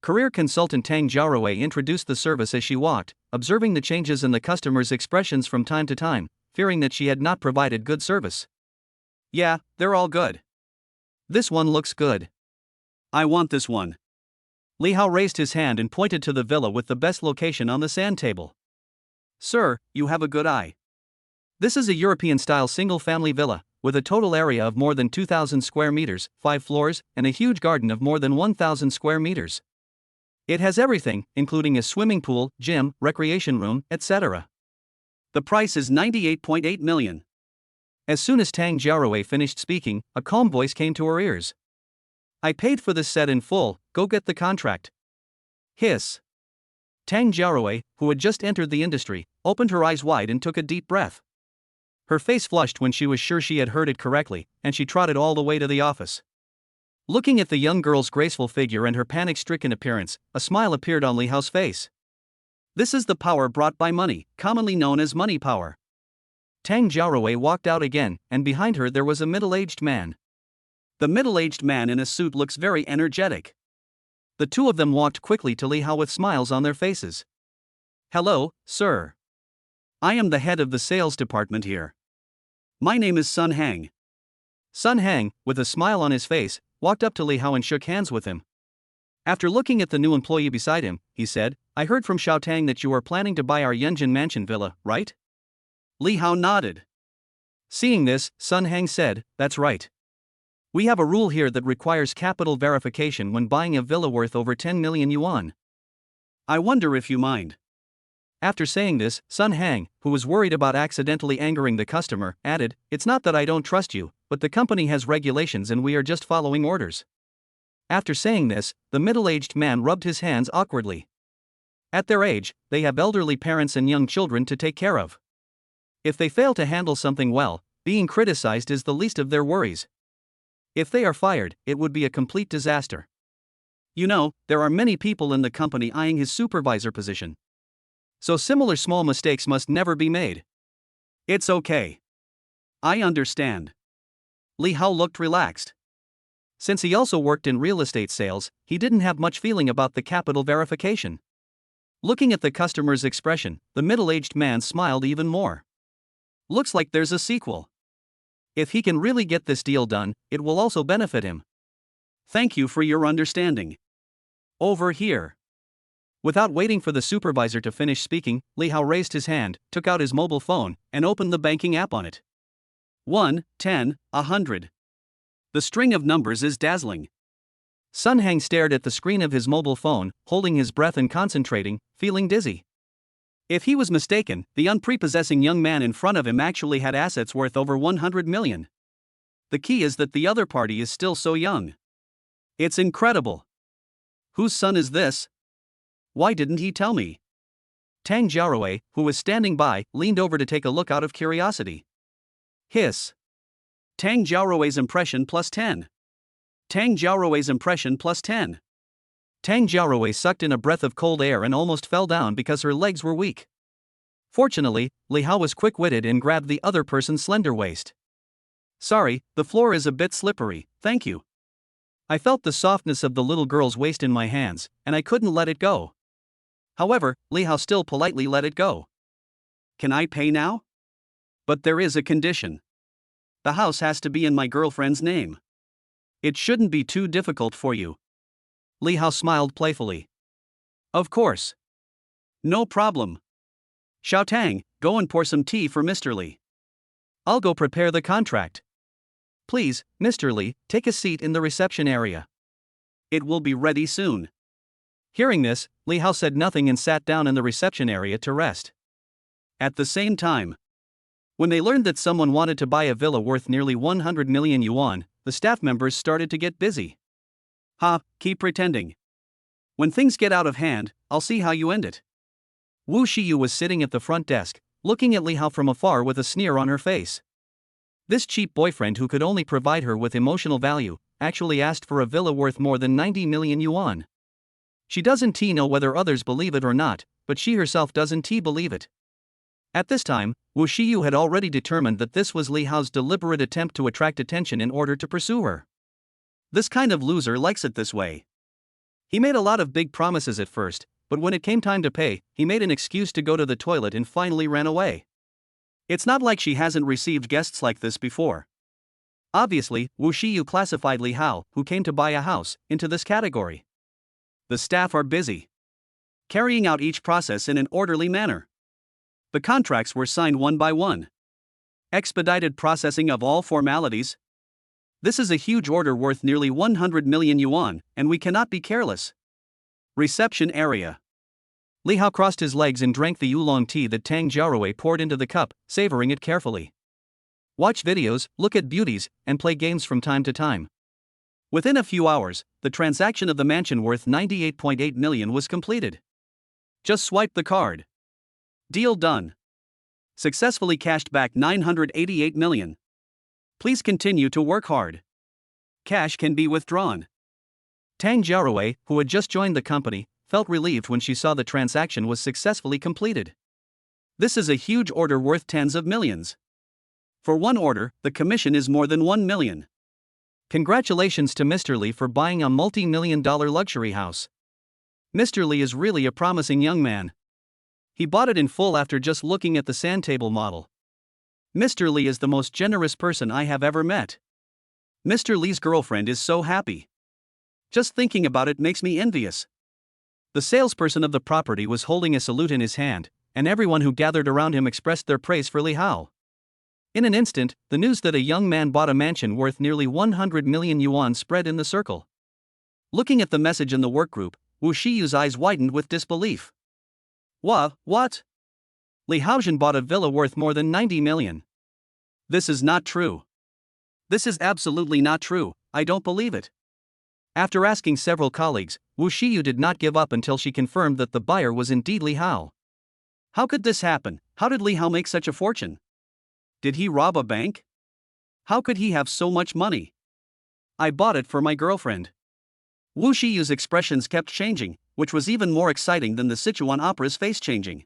Career consultant Tang Jiaowei introduced the service as she walked, observing the changes in the customer's expressions from time to time, fearing that she had not provided good service. Yeah, they're all good. This one looks good. I want this one. Li Hao raised his hand and pointed to the villa with the best location on the sand table. Sir, you have a good eye. This is a European-style single-family villa, with a total area of more than 2,000 square meters, 5 floors, and a huge garden of more than 1,000 square meters. It has everything, including a swimming pool, gym, recreation room, etc. The price is 98.8 million. As soon as Tang Jiaowei finished speaking, a calm voice came to her ears. I paid for this set in full, go get the contract. Hiss. Tang Jiaowei, who had just entered the industry, opened her eyes wide and took a deep breath. Her face flushed when she was sure she had heard it correctly, and she trotted all the way to the office. Looking at the young girl's graceful figure and her panic-stricken appearance, a smile appeared on Li Hao's face. This is the power brought by money, commonly known as money power. Tang Jiaowei walked out again, and behind her there was a middle-aged man. The middle-aged man in a suit looks very energetic. The two of them walked quickly to Li Hao with smiles on their faces. Hello, sir. I am the head of the sales department here. My name is Sun Hang. Sun Hang, with a smile on his face, walked up to Li Hao and shook hands with him. After looking at the new employee beside him, he said, I heard from Xiao Tang that you are planning to buy our Yanjin mansion villa, right? Li Hao nodded. Seeing this, Sun Hang said, that's right. We have a rule here that requires capital verification when buying a villa worth over 10 million yuan. I wonder if you mind. After saying this, Sun Hang, who was worried about accidentally angering the customer, added, it's not that I don't trust you, but the company has regulations and we are just following orders. After saying this, the middle-aged man rubbed his hands awkwardly. At their age, they have elderly parents and young children to take care of. If they fail to handle something well, being criticized is the least of their worries. If they are fired, it would be a complete disaster. You know, there are many people in the company eyeing his supervisor position. So similar small mistakes must never be made. It's okay. I understand. Li Hao looked relaxed. Since he also worked in real estate sales, he didn't have much feeling about the capital verification. Looking at the customer's expression, the middle-aged man smiled even more. Looks like there's a sequel. If he can really get this deal done, it will also benefit him. Thank you for your understanding. Over here. Without waiting for the supervisor to finish speaking, Li Hao raised his hand, took out his mobile phone, and opened the banking app on it. 1, 10, 100. The string of numbers is dazzling. Sun Hang stared at the screen of his mobile phone, holding his breath and concentrating, feeling dizzy. If he was mistaken, the unprepossessing young man in front of him actually had assets worth over 100 million. The key is that the other party is still so young. It's incredible. Whose son is this? Why didn't he tell me? Tang Jiaowei, who was standing by, leaned over to take a look out of curiosity. Hiss. Tang Jiaowei's impression plus 10. Tang Jiaowei's impression plus 10. Tang Jiaowei sucked in a breath of cold air and almost fell down because her legs were weak. Fortunately, Li Hao was quick-witted and grabbed the other person's slender waist. Sorry, the floor is a bit slippery, thank you. I felt the softness of the little girl's waist in my hands, and I couldn't let it go. However, Li Hao still politely let it go. Can I pay now? But there is a condition. The house has to be in my girlfriend's name. It shouldn't be too difficult for you. Li Hao smiled playfully. Of course. No problem. Xiao Tang, go and pour some tea for Mr. Li. I'll go prepare the contract. Please, Mr. Li, take a seat in the reception area. It will be ready soon. Hearing this, Li Hao said nothing and sat down in the reception area to rest. At the same time, when they learned that someone wanted to buy a villa worth nearly 100 million yuan, the staff members started to get busy. Keep pretending. When things get out of hand, I'll see how you end it. Wu Shiyu was sitting at the front desk, looking at Li Hao from afar with a sneer on her face. This cheap boyfriend who could only provide her with emotional value, actually asked for a villa worth more than 90 million yuan. She doesn't know whether others believe it or not, but she herself doesn't believe it. At this time, Wu Shiyu had already determined that this was Li Hao's deliberate attempt to attract attention in order to pursue her. This kind of loser likes it this way. He made a lot of big promises at first, but when it came time to pay, he made an excuse to go to the toilet and finally ran away. It's not like she hasn't received guests like this before. Obviously, Wu Shiyu classified Li Hao, who came to buy a house, into this category. The staff are busy, carrying out each process in an orderly manner. The contracts were signed one by one. Expedited processing of all formalities. This is a huge order worth nearly 100 million yuan, and we cannot be careless. Reception area. Li Hao crossed his legs and drank the oolong tea that Tang Jiaowei poured into the cup, savoring it carefully. Watch videos, look at beauties, and play games from time to time. Within a few hours, the transaction of the mansion worth 98.8 million was completed. Just swipe the card. Deal done. Successfully cashed back 988 million. Please continue to work hard. Cash can be withdrawn. Tang Jiaowei, who had just joined the company, felt relieved when she saw the transaction was successfully completed. This is a huge order worth tens of millions. For one order, the commission is more than 1 million. Congratulations to Mr. Li for buying a multi-million-dollar luxury house. Mr. Li is really a promising young man. He bought it in full after just looking at the sand table model. Mr. Li is the most generous person I have ever met. Mr. Li's girlfriend is so happy. Just thinking about it makes me envious. The salesperson of the property was holding a salute in his hand, and everyone who gathered around him expressed their praise for Li Hao. In an instant, the news that a young man bought a mansion worth nearly 100 million yuan spread in the circle. Looking at the message in the workgroup, Wu Shiyu's eyes widened with disbelief. What? Li Haozhen bought a villa worth more than 90 million. This is not true. This is absolutely not true, I don't believe it. After asking several colleagues, Wu Shiyu did not give up until she confirmed that the buyer was indeed Li Hao. How could this happen? How did Li Hao make such a fortune? Did he rob a bank? How could he have so much money? I bought it for my girlfriend. Wu Shiyu's expressions kept changing, which was even more exciting than the Sichuan opera's face changing.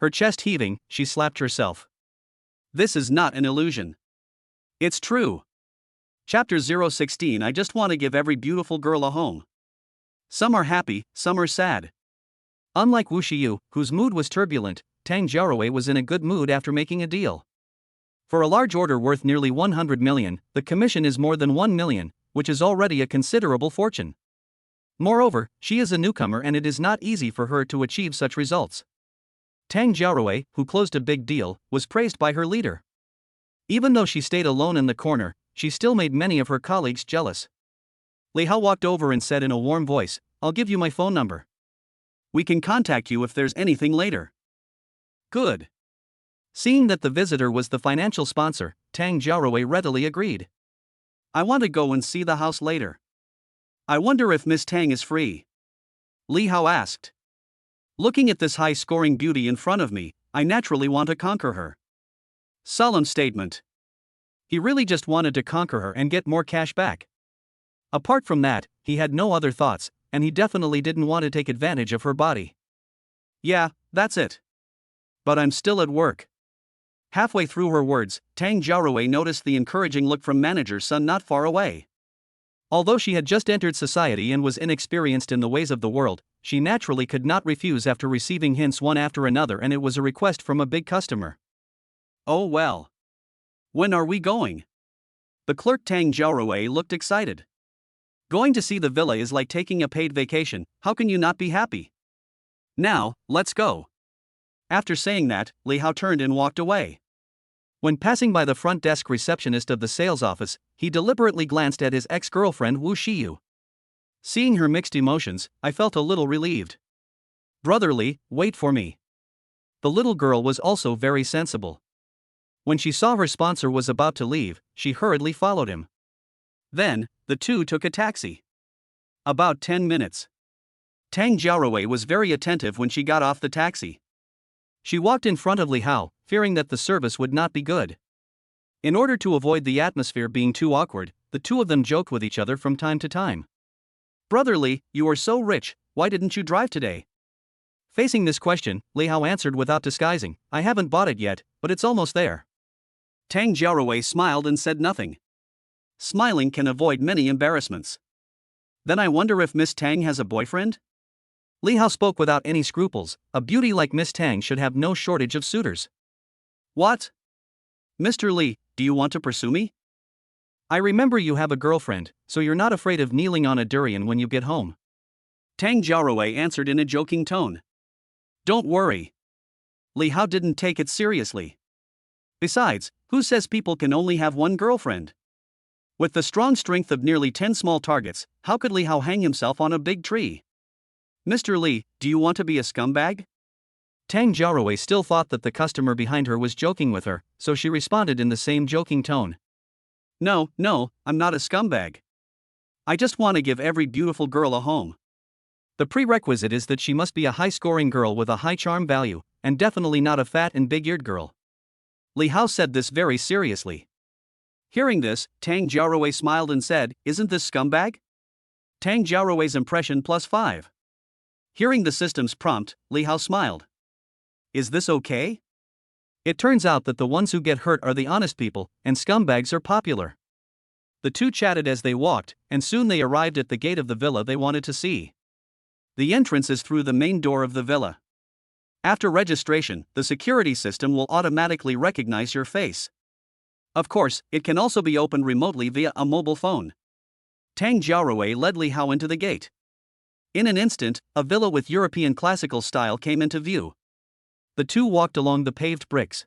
Her chest heaving, she slapped herself. This is not an illusion. It's true. Chapter 016. I just want to give every beautiful girl a home. Some are happy, some are sad. Unlike Wu Shiyu, whose mood was turbulent, Tang Jiaowei was in a good mood after making a deal. For a large order worth nearly 100 million, the commission is more than 1 million, which is already a considerable fortune. Moreover, she is a newcomer and it is not easy for her to achieve such results. Tang Jiaowei, who closed a big deal, was praised by her leader. Even though she stayed alone in the corner, she still made many of her colleagues jealous. Li Hao walked over and said in a warm voice, "I'll give you my phone number. We can contact you if there's anything later." Good. Seeing that the visitor was the financial sponsor, Tang Jiaowei readily agreed. I want to go and see the house later. I wonder if Miss Tang is free. Li Hao asked. Looking at this high-scoring beauty in front of me, I naturally want to conquer her. Solemn statement. He really just wanted to conquer her and get more cash back. Apart from that, he had no other thoughts, and he definitely didn't want to take advantage of her body. Yeah, that's it. But I'm still at work. Halfway through her words, Tang Jiaowei noticed the encouraging look from manager's son not far away. Although she had just entered society and was inexperienced in the ways of the world, she naturally could not refuse after receiving hints one after another, and it was a request from a big customer. Oh well. When are we going? The clerk Tang Jiaowei looked excited. Going to see the villa is like taking a paid vacation, how can you not be happy? Now, let's go. After saying that, Li Hao turned and walked away. When passing by the front desk receptionist of the sales office, he deliberately glanced at his ex-girlfriend Wu Shiyu. Seeing her mixed emotions, I felt a little relieved. Brother Li, wait for me. The little girl was also very sensible. When she saw her sponsor was about to leave, she hurriedly followed him. Then, the two took a taxi. About 10 minutes. Tang Jiaowei was very attentive when she got off the taxi. She walked in front of Li Hao, fearing that the service would not be good. In order to avoid the atmosphere being too awkward, the two of them joked with each other from time to time. Brother Li, you are so rich, why didn't you drive today? Facing this question, Li Hao answered without disguising, I haven't bought it yet, but it's almost there. Tang Jiaowei smiled and said nothing. Smiling can avoid many embarrassments. Then I wonder if Miss Tang has a boyfriend? Li Hao spoke without any scruples, a beauty like Miss Tang should have no shortage of suitors. What? Mr. Li, do you want to pursue me? I remember you have a girlfriend, so you're not afraid of kneeling on a durian when you get home. Tang Jiaowei answered in a joking tone. Don't worry. Li Hao didn't take it seriously. Besides, who says people can only have one girlfriend? With the strong strength of nearly 10 small targets, how could Li Hao hang himself on a big tree? Mr. Li, do you want to be a scumbag? Tang Jiaowei still thought that the customer behind her was joking with her, so she responded in the same joking tone. No, I'm not a scumbag. I just want to give every beautiful girl a home. The prerequisite is that she must be a high-scoring girl with a high charm value, and definitely not a fat and big-eared girl. Li Hao said this very seriously. Hearing this, Tang Jiaowei smiled and said, isn't this scumbag? Tang Jiaowei's impression +5. Hearing the system's prompt, Li Hao smiled. Is this okay? It turns out that the ones who get hurt are the honest people, and scumbags are popular. The two chatted as they walked, and soon they arrived at the gate of the villa they wanted to see. The entrance is through the main door of the villa. After registration, the security system will automatically recognize your face. Of course, it can also be opened remotely via a mobile phone. Tang Jiaowei led Li Hao into the gate. In an instant, a villa with European classical style came into view. The two walked along the paved bricks.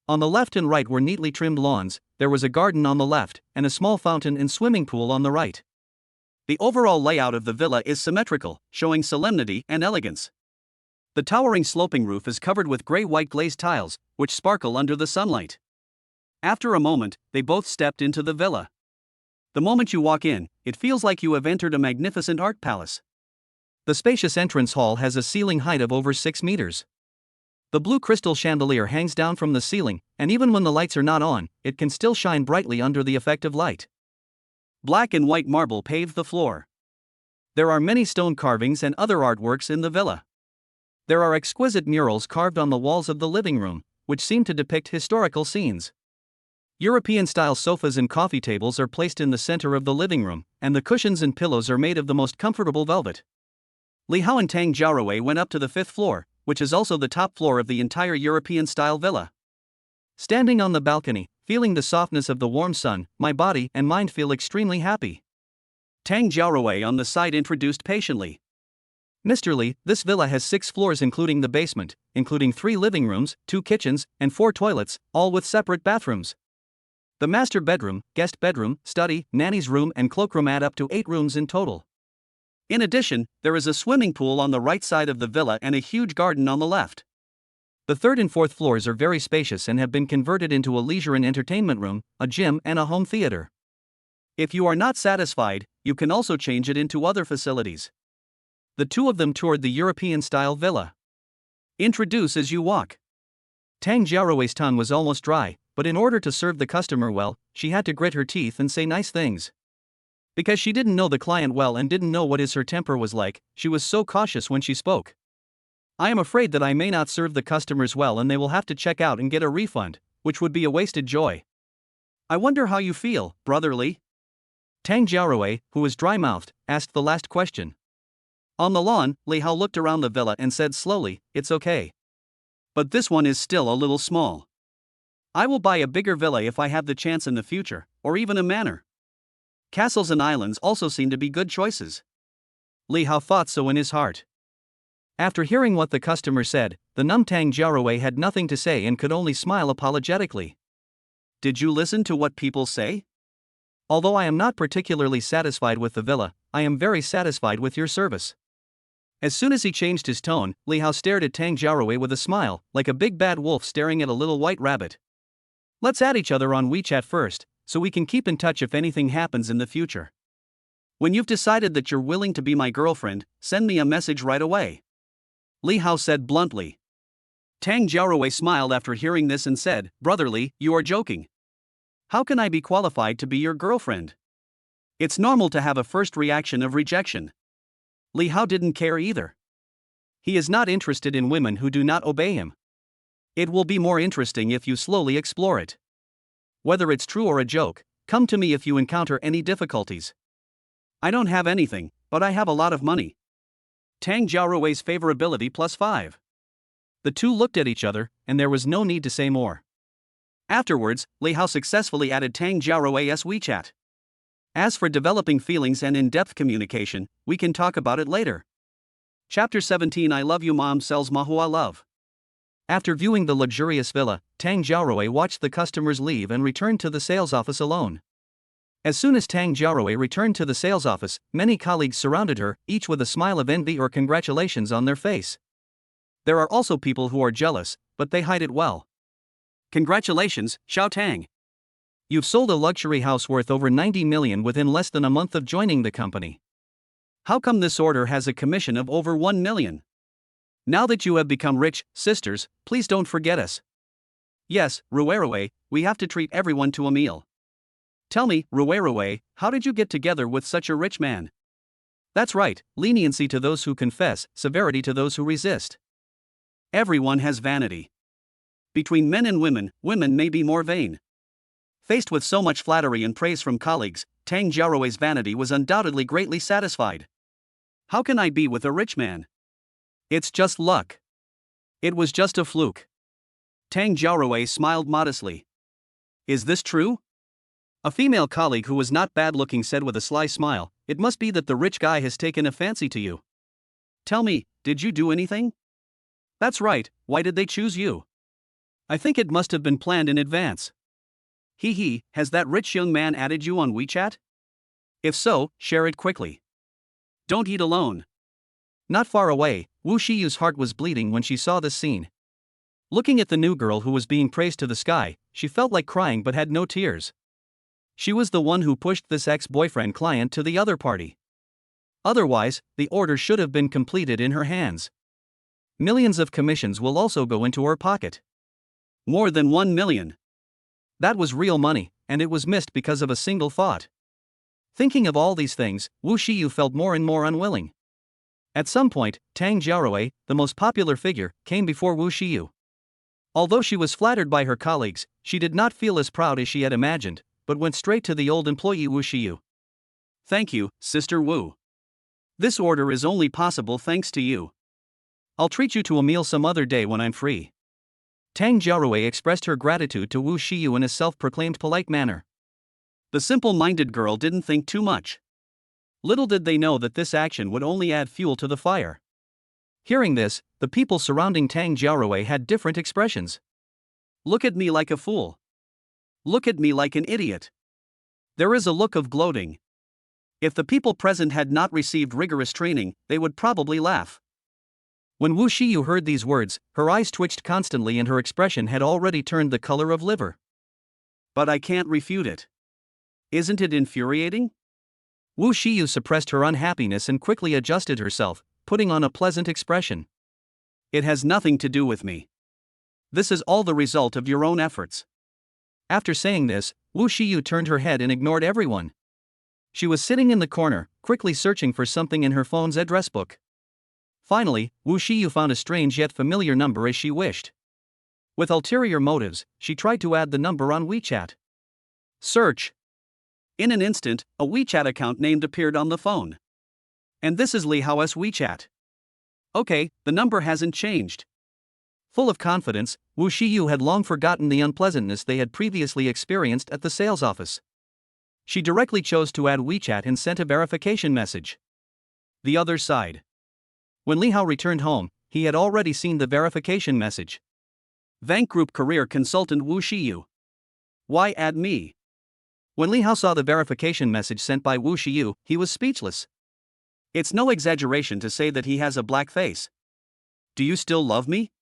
On the left and right were neatly trimmed lawns, there was a garden on the left, and a small fountain and swimming pool on the right. The overall layout of the villa is symmetrical, showing solemnity and elegance. The towering sloping roof is covered with gray-white glazed tiles, which sparkle under the sunlight. After a moment, they both stepped into the villa. The moment you walk in, it feels like you have entered a magnificent art palace. The spacious entrance hall has a ceiling height of over 6 meters. The blue crystal chandelier hangs down from the ceiling, and even when the lights are not on, it can still shine brightly under the effect of light. Black and white marble pave the floor. There are many stone carvings and other artworks in the villa. There are exquisite murals carved on the walls of the living room, which seem to depict historical scenes. European-style sofas and coffee tables are placed in the center of the living room, and the cushions and pillows are made of the most comfortable velvet. Li Hao and Tang Jiaowei went up to the 5th floor, which is also the top floor of the entire European-style villa. Standing on the balcony, feeling the softness of the warm sun, my body and mind feel extremely happy. Tang Jiaowei on the side introduced patiently. Mr. Li, this villa has 6 floors including the basement, including 3 living rooms, 2 kitchens, and 4 toilets, all with separate bathrooms. The master bedroom, guest bedroom, study, nanny's room and cloakroom add up to 8 rooms in total. In addition, there is a swimming pool on the right side of the villa and a huge garden on the left. The 3rd and 4th floors are very spacious and have been converted into a leisure and entertainment room, a gym and a home theater. If you are not satisfied, you can also change it into other facilities. The two of them toured the European-style villa. Introduce as you walk. Tang Jiaowei's tongue was almost dry, but in order to serve the customer well, she had to grit her teeth and say nice things. Because she didn't know the client well and didn't know what her temper was like, she was so cautious when she spoke. I am afraid that I may not serve the customers well and they will have to check out and get a refund, which would be a wasted joy. I wonder how you feel, brother Li? Tang Jiaowei, who was dry-mouthed, asked the last question. On the lawn, Li Hao looked around the villa and said slowly, it's okay. But this one is still a little small. I will buy a bigger villa if I have the chance in the future, or even a manor. Castles and islands also seem to be good choices. Li Hao thought so in his heart. After hearing what the customer said, the numb Tang Jiaowei had nothing to say and could only smile apologetically. Did you listen to what people say? Although I am not particularly satisfied with the villa, I am very satisfied with your service. As soon as he changed his tone, Li Hao stared at Tang Jiaowei with a smile, like a big bad wolf staring at a little white rabbit. Let's add each other on WeChat first, so we can keep in touch if anything happens in the future. When you've decided that you're willing to be my girlfriend, send me a message right away. Li Hao said bluntly. Tang Jiaowei smiled after hearing this and said, Brother Li, you are joking. How can I be qualified to be your girlfriend? It's normal to have a first reaction of rejection. Li Hao didn't care either. He is not interested in women who do not obey him. It will be more interesting if you slowly explore it. Whether it's true or a joke, come to me if you encounter any difficulties. I don't have anything, but I have a lot of money. Tang Jiaorui's favorability +5. The two looked at each other, and there was no need to say more. Afterwards, Li Hao successfully added Tang Jiaorui's WeChat. As for developing feelings and in-depth communication, we can talk about it later. Chapter 17 I Love You Mom Sells Manhwa Love. After viewing the luxurious villa, Tang Jiaorui watched the customers leave and returned to the sales office alone. As soon as Tang Jiaorui returned to the sales office, many colleagues surrounded her, each with a smile of envy or congratulations on their face. There are also people who are jealous, but they hide it well. Congratulations, Xiao Tang. You've sold a luxury house worth over 90 million within less than a month of joining the company. How come this order has a commission of over 1 million? Now that you have become rich, sisters, please don't forget us. Yes, Ruerue, we have to treat everyone to a meal. Tell me, Ruerue, how did you get together with such a rich man? That's right, leniency to those who confess, severity to those who resist. Everyone has vanity. Between men and women may be more vain. Faced with so much flattery and praise from colleagues, Tang Jiaorui's vanity was undoubtedly greatly satisfied. How can I be with a rich man? It's just luck. It was just a fluke. Tang Jiaorui smiled modestly. Is this true? A female colleague who was not bad-looking said with a sly smile, it must be that the rich guy has taken a fancy to you. Tell me, did you do anything? That's right, why did they choose you? I think it must have been planned in advance. Has that rich young man added you on WeChat? If so, share it quickly. Don't eat alone. Not far away, Wu Shiyu's heart was bleeding when she saw this scene. Looking at the new girl who was being praised to the sky, she felt like crying but had no tears. She was the one who pushed this ex-boyfriend client to the other party. Otherwise, the order should have been completed in her hands. Millions of commissions will also go into her pocket. More than 1 million. That was real money, and it was missed because of a single thought. Thinking of all these things, Wu Shiyu felt more and more unwilling. At some point, Tang Jiaorui, the most popular figure, came before Wu Shiyu. Although she was flattered by her colleagues, she did not feel as proud as she had imagined, but went straight to the old employee Wu Shiyu. Thank you, Sister Wu. This order is only possible thanks to you. I'll treat you to a meal some other day when I'm free. Tang Jiaorui expressed her gratitude to Wu Shiyu in a self-proclaimed polite manner. The simple-minded girl didn't think too much. Little did they know that this action would only add fuel to the fire. Hearing this, the people surrounding Tang Jiaorui had different expressions. Look at me like a fool. Look at me like an idiot. There is a look of gloating. If the people present had not received rigorous training, they would probably laugh. When Wu Shiyu heard these words, her eyes twitched constantly and her expression had already turned the color of liver. But I can't refute it. Isn't it infuriating? Wu Shiyu suppressed her unhappiness and quickly adjusted herself, putting on a pleasant expression. It has nothing to do with me. This is all the result of your own efforts. After saying this, Wu Shiyu turned her head and ignored everyone. She was sitting in the corner, quickly searching for something in her phone's address book. Finally, Wu Shiyu found a strange yet familiar number as she wished. With ulterior motives, she tried to add the number on WeChat. Search. In an instant, a WeChat account named appeared on the phone. And this is Li Hao's WeChat. Okay, the number hasn't changed. Full of confidence, Wu Shiyu had long forgotten the unpleasantness they had previously experienced at the sales office. She directly chose to add WeChat and sent a verification message. The other side. When Li Hao returned home, he had already seen the verification message. Vank Group Career Consultant Wu Shiyu. Why add me? When Li Hao saw the verification message sent by Wu Shiyu, he was speechless. It's no exaggeration to say that he has a black face. Do you still love me?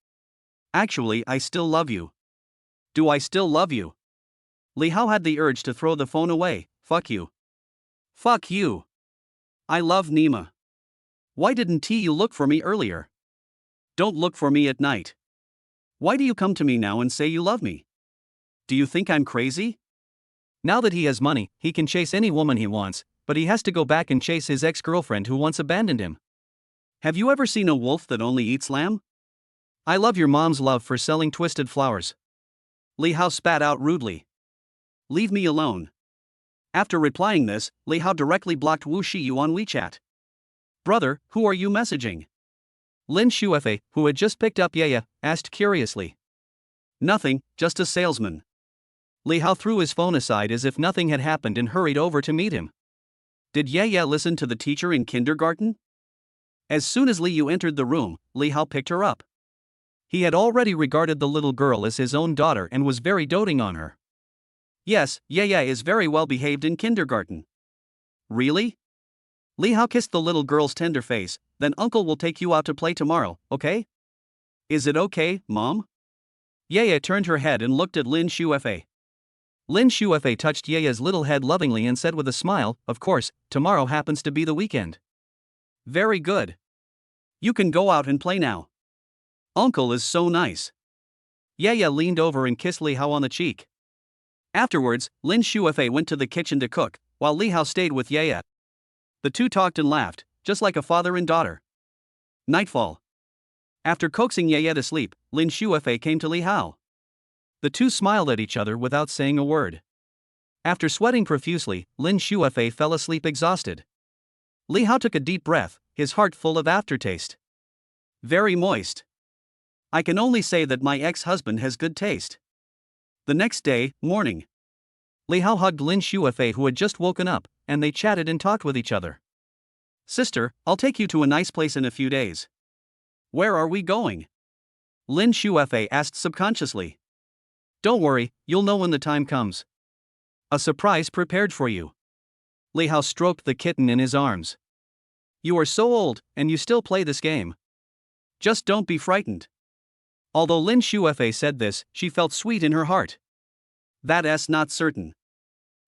Actually, I still love you. Do I still love you? Li Hao had the urge to throw the phone away. Fuck you. Fuck you. I love Nima. Why didn't you look for me earlier? Don't look for me at night. Why do you come to me now and say you love me? Do you think I'm crazy? Now that he has money, he can chase any woman he wants, but he has to go back and chase his ex-girlfriend who once abandoned him. Have you ever seen a wolf that only eats lamb? I love your mom's love for selling twisted flowers. Li Hao spat out rudely. Leave me alone. After replying this, Li Hao directly blocked Wu Shiyu on WeChat. Brother, who are you messaging? Lin Shuefei, who had just picked up Yaya, asked curiously. Nothing, just a salesman. Li Hao threw his phone aside as if nothing had happened and hurried over to meet him. Did Yaya listen to the teacher in kindergarten? As soon as Li Yu entered the room, Li Hao picked her up. He had already regarded the little girl as his own daughter and was very doting on her. Yes, Yaya is very well behaved in kindergarten. Really? Li Hao kissed the little girl's tender face. Then uncle will take you out to play tomorrow, okay? Is it okay, Mom? Yaya turned her head and looked at Lin Shuefei. Lin Shuefei touched Yaya's little head lovingly and said with a smile, of course, tomorrow happens to be the weekend. Very good. You can go out and play now. Uncle is so nice. Yaya leaned over and kissed Li Hao on the cheek. Afterwards, Lin Shuefei went to the kitchen to cook, while Li Hao stayed with Yaya. The two talked and laughed, just like a father and daughter. Nightfall. After coaxing Yaya to sleep, Lin Shuefei came to Li Hao. The two smiled at each other without saying a word. After sweating profusely, Lin Shuefei fell asleep exhausted. Li Hao took a deep breath, his heart full of aftertaste. Very moist. I can only say that my ex-husband has good taste. The next day, morning. Li Hao hugged Lin Shuefei, who had just woken up, and they chatted and talked with each other. Sister, I'll take you to a nice place in a few days. Where are we going? Lin Shuefei asked subconsciously. Don't worry, you'll know when the time comes. A surprise prepared for you. Li Hao stroked the kitten in his arms. You are so old, and you still play this game. Just don't be frightened. Although Lin Shuefei said this, she felt sweet in her heart. That's not certain.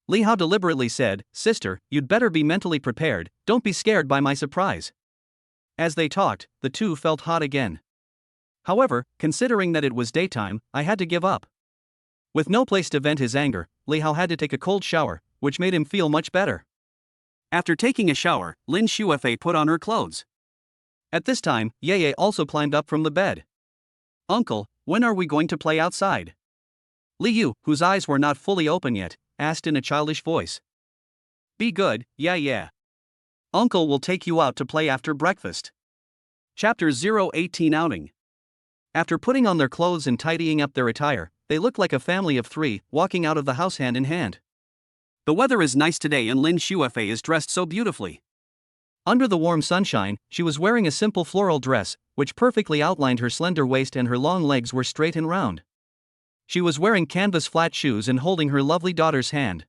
Li Hao deliberately said, Sister, you'd better be mentally prepared, don't be scared by my surprise. As they talked, the two felt hot again. However, considering that it was daytime, I had to give up. With no place to vent his anger, Li Hao had to take a cold shower, which made him feel much better. After taking a shower, Lin Shuefei put on her clothes. At this time, Yeye also climbed up from the bed. Uncle, when are we going to play outside? Li Yu, whose eyes were not fully open yet, asked in a childish voice. Be good, yeah. Uncle will take you out to play after breakfast. Chapter 018 Outing. After putting on their clothes and tidying up their attire, they looked like a family of three, walking out of the house hand in hand. The weather is nice today and Lin Shuefei is dressed so beautifully. Under the warm sunshine, she was wearing a simple floral dress, which perfectly outlined her slender waist and her long legs were straight and round. She was wearing canvas flat shoes and holding her lovely daughter's hand.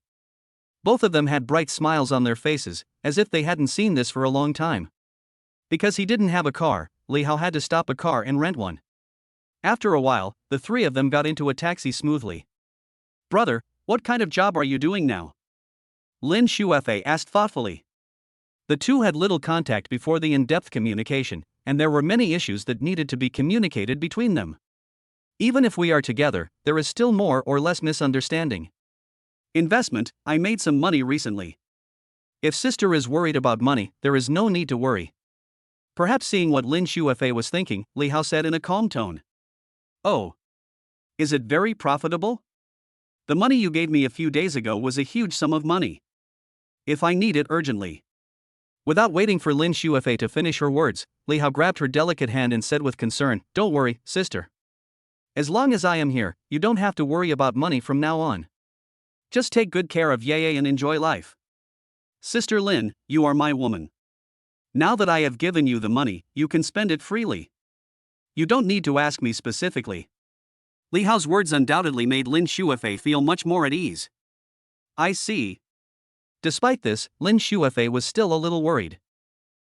Both of them had bright smiles on their faces, as if they hadn't seen this for a long time. Because he didn't have a car, Li Hao had to stop a car and rent one. After a while, the three of them got into a taxi smoothly. Brother, what kind of job are you doing now? Lin Shuefei asked thoughtfully. The two had little contact before the in-depth communication, and there were many issues that needed to be communicated between them. Even if we are together, there is still more or less misunderstanding. Investment, I made some money recently. If sister is worried about money, there is no need to worry. Perhaps seeing what Lin Shuefei was thinking, Li Hao said in a calm tone. Oh. Is it very profitable? The money you gave me a few days ago was a huge sum of money. If I need it urgently. Without waiting for Lin Shuefei to finish her words, Li Hao grabbed her delicate hand and said with concern, Don't worry, sister. As long as I am here, you don't have to worry about money from now on. Just take good care of Yeye and enjoy life. Sister Lin, you are my woman. Now that I have given you the money, you can spend it freely. You don't need to ask me specifically. Li Hao's words undoubtedly made Lin Shuefei feel much more at ease. I see. Despite this, Lin Shuefei was still a little worried.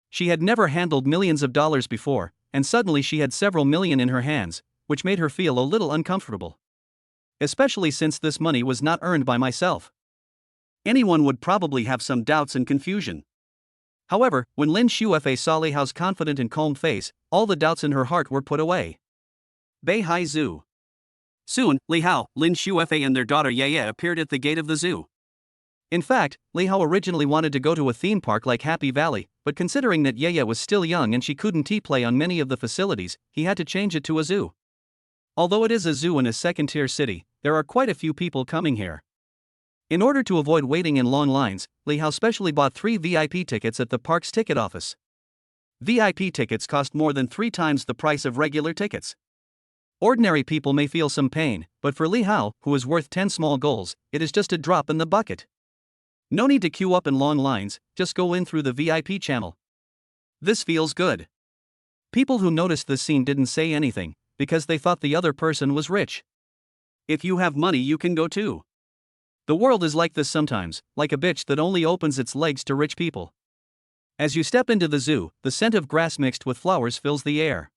She had never handled millions of dollars before, and suddenly she had several million in her hands, which made her feel a little uncomfortable. Especially since this money was not earned by myself. Anyone would probably have some doubts and confusion. However, when Lin Shuefei saw Li Hao's confident and calm face, all the doubts in her heart were put away. Beihai Zoo. Soon, Li Hao, Lin Shuefei and their daughter Yeye appeared at the gate of the zoo. In fact, Li Hao originally wanted to go to a theme park like Happy Valley, but considering that Ye was still young and she couldn't play on many of the facilities, he had to change it to a zoo. Although it is a zoo in a second-tier city, there are quite a few people coming here. In order to avoid waiting in long lines, Li Hao specially bought 3 VIP tickets at the park's ticket office. VIP tickets cost more than 3 times the price of regular tickets. Ordinary people may feel some pain, but for Li Hao, who is worth 10 small goals, it is just a drop in the bucket. No need to queue up in long lines, just go in through the VIP channel. This feels good. People who noticed this scene didn't say anything, because they thought the other person was rich. If you have money, you can go too. The world is like this sometimes, like a bitch that only opens its legs to rich people. As you step into the zoo, the scent of grass mixed with flowers fills the air.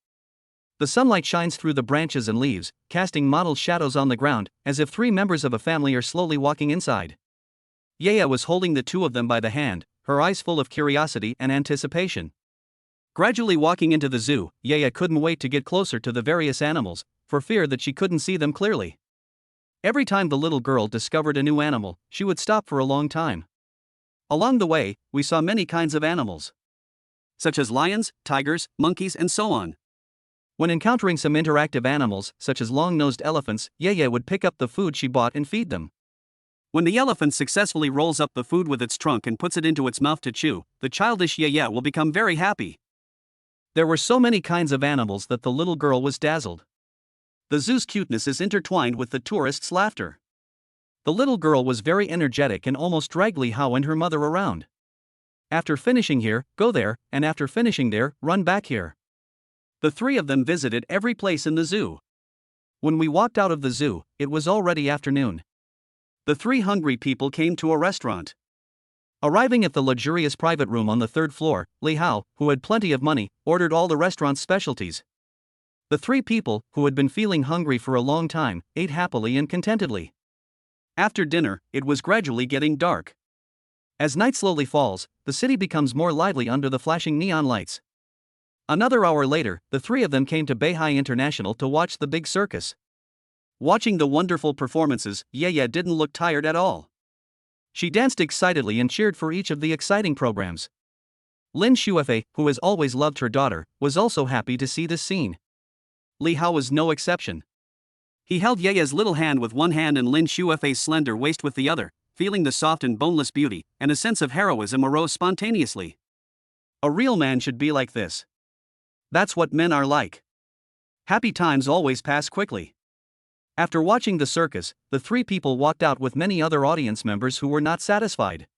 The sunlight shines through the branches and leaves, casting mottled shadows on the ground, as if 3 members of a family are slowly walking inside. Ye was holding the 2 of them by the hand, her eyes full of curiosity and anticipation. Gradually walking into the zoo, Ye couldn't wait to get closer to the various animals, for fear that she couldn't see them clearly. Every time the little girl discovered a new animal, she would stop for a long time. Along the way, we saw many kinds of animals, such as lions, tigers, monkeys, and so on. When encountering some interactive animals, such as long-nosed elephants, Ye would pick up the food she bought and feed them. When the elephant successfully rolls up the food with its trunk and puts it into its mouth to chew, the childish Ye will become very happy. There were so many kinds of animals that the little girl was dazzled. The zoo's cuteness is intertwined with the tourists' laughter. The little girl was very energetic and almost dragged Li Hao and her mother around. After finishing here, go there, and after finishing there, run back here. The 3 of them visited every place in the zoo. When we walked out of the zoo, it was already afternoon. The 3 hungry people came to a restaurant. Arriving at the luxurious private room on the 3rd floor, Li Hao, who had plenty of money, ordered all the restaurant's specialties. The 3 people, who had been feeling hungry for a long time, ate happily and contentedly. After dinner, it was gradually getting dark. As night slowly falls, the city becomes more lively under the flashing neon lights. Another hour later, the 3 of them came to Beihai International to watch the big circus. Watching the wonderful performances, Ye didn't look tired at all. She danced excitedly and cheered for each of the exciting programs. Lin Shuefei, who has always loved her daughter, was also happy to see this scene. Li Hao was no exception. He held Ye's little hand with one hand and Lin Shuefei's slender waist with the other, feeling the soft and boneless beauty, and a sense of heroism arose spontaneously. A real man should be like this. That's what men are like. Happy times always pass quickly. After watching the circus, the 3 people walked out with many other audience members who were not satisfied.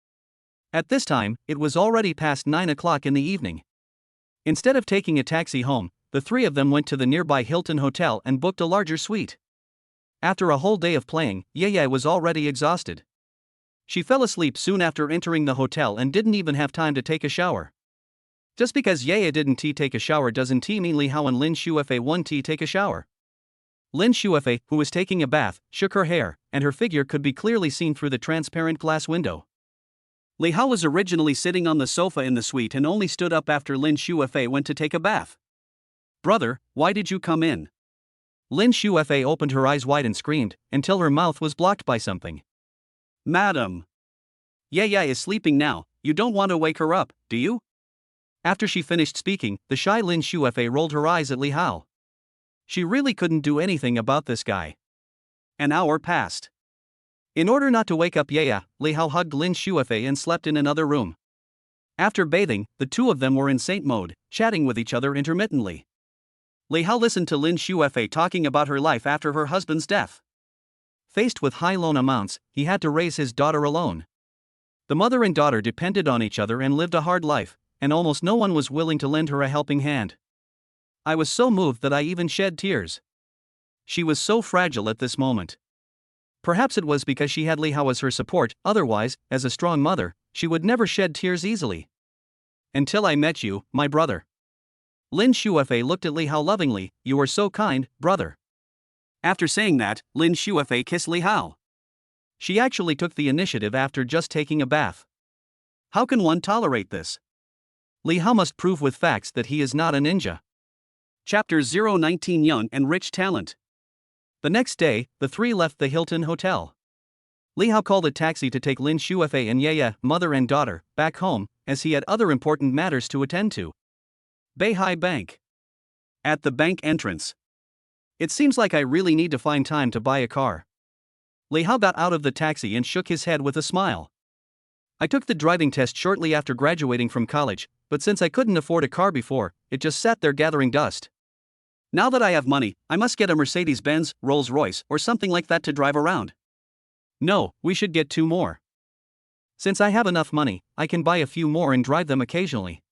At this time, it was already past 9 o'clock in the evening. Instead of taking a taxi home, the 3 of them went to the nearby Hilton Hotel and booked a larger suite. After a whole day of playing, Ye was already exhausted. She fell asleep soon after entering the hotel and didn't even have time to take a shower. Just because Ye didn't take a shower doesn't mean Li Hao and Lin Shuefei won't take a shower. Lin Shuefei, who was taking a bath, shook her hair, and her figure could be clearly seen through the transparent glass window. Li Hao was originally sitting on the sofa in the suite and only stood up after Lin Shuefei went to take a bath. "Brother, why did you come in?" Lin Shuefei opened her eyes wide and screamed, until her mouth was blocked by something. "Madam. Ye is sleeping now, you don't want to wake her up, do you?" After she finished speaking, the shy Lin Shuefei rolled her eyes at Li Hao. She really couldn't do anything about this guy. An hour passed. In order not to wake up Ye, Li Hao hugged Lin Shuefei and slept in another room. After bathing, the 2 of them were in saint mode, chatting with each other intermittently. Li Hao listened to Lin Shuefei talking about her life after her husband's death. Faced with high loan amounts, he had to raise his daughter alone. The mother and daughter depended on each other and lived a hard life, and almost no one was willing to lend her a helping hand. I was so moved that I even shed tears. She was so fragile at this moment. Perhaps it was because she had Li Hao as her support, otherwise, as a strong mother, she would never shed tears easily. "Until I met you, my brother." Lin Shuefei looked at Li Hao lovingly. "You are so kind, brother." After saying that, Lin Shuefei kissed Li Hao. She actually took the initiative after just taking a bath. How can one tolerate this? Li Hao must prove with facts that he is not a ninja. Chapter 019 Young and Rich Talent. The next day, the 3 left the Hilton Hotel. Li Hao called a taxi to take Lin Shuefei and Ye, mother and daughter, back home, as he had other important matters to attend to. Beihai Bank. At the bank entrance. It seems like I really need to find time to buy a car. Li Hao got out of the taxi and shook his head with a smile. I took the driving test shortly after graduating from college, but since I couldn't afford a car before, it just sat there gathering dust. Now that I have money, I must get a Mercedes-Benz, Rolls-Royce, or something like that to drive around. No, we should get 2 more. Since I have enough money, I can buy a few more and drive them occasionally.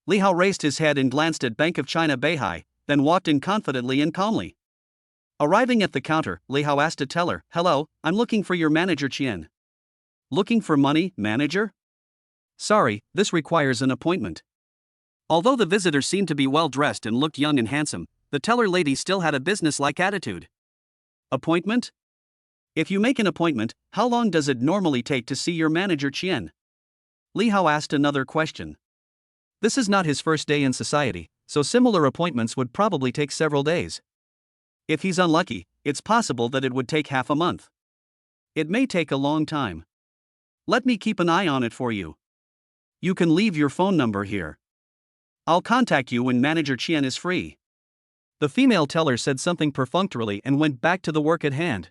Li Hao raised his head and glanced at Bank of China Beihai, then walked in confidently and calmly. Arriving at the counter, Li Hao asked a teller, "Hello, I'm looking for your manager Qian." "Looking for money, manager?" "Sorry, this requires an appointment." Although the visitor seemed to be well dressed and looked young and handsome, the teller lady still had a business-like attitude. "Appointment? If you make an appointment, how long does it normally take to see your manager Qian?" Li Hao asked another question. This is not his first day in society, so similar appointments would probably take several days. If he's unlucky, it's possible that it would take half a month. It may take a long time. Let me keep an eye on it for you. You can leave your phone number here. I'll contact you when Manager Qian is free. The female teller said something perfunctorily and went back to the work at hand.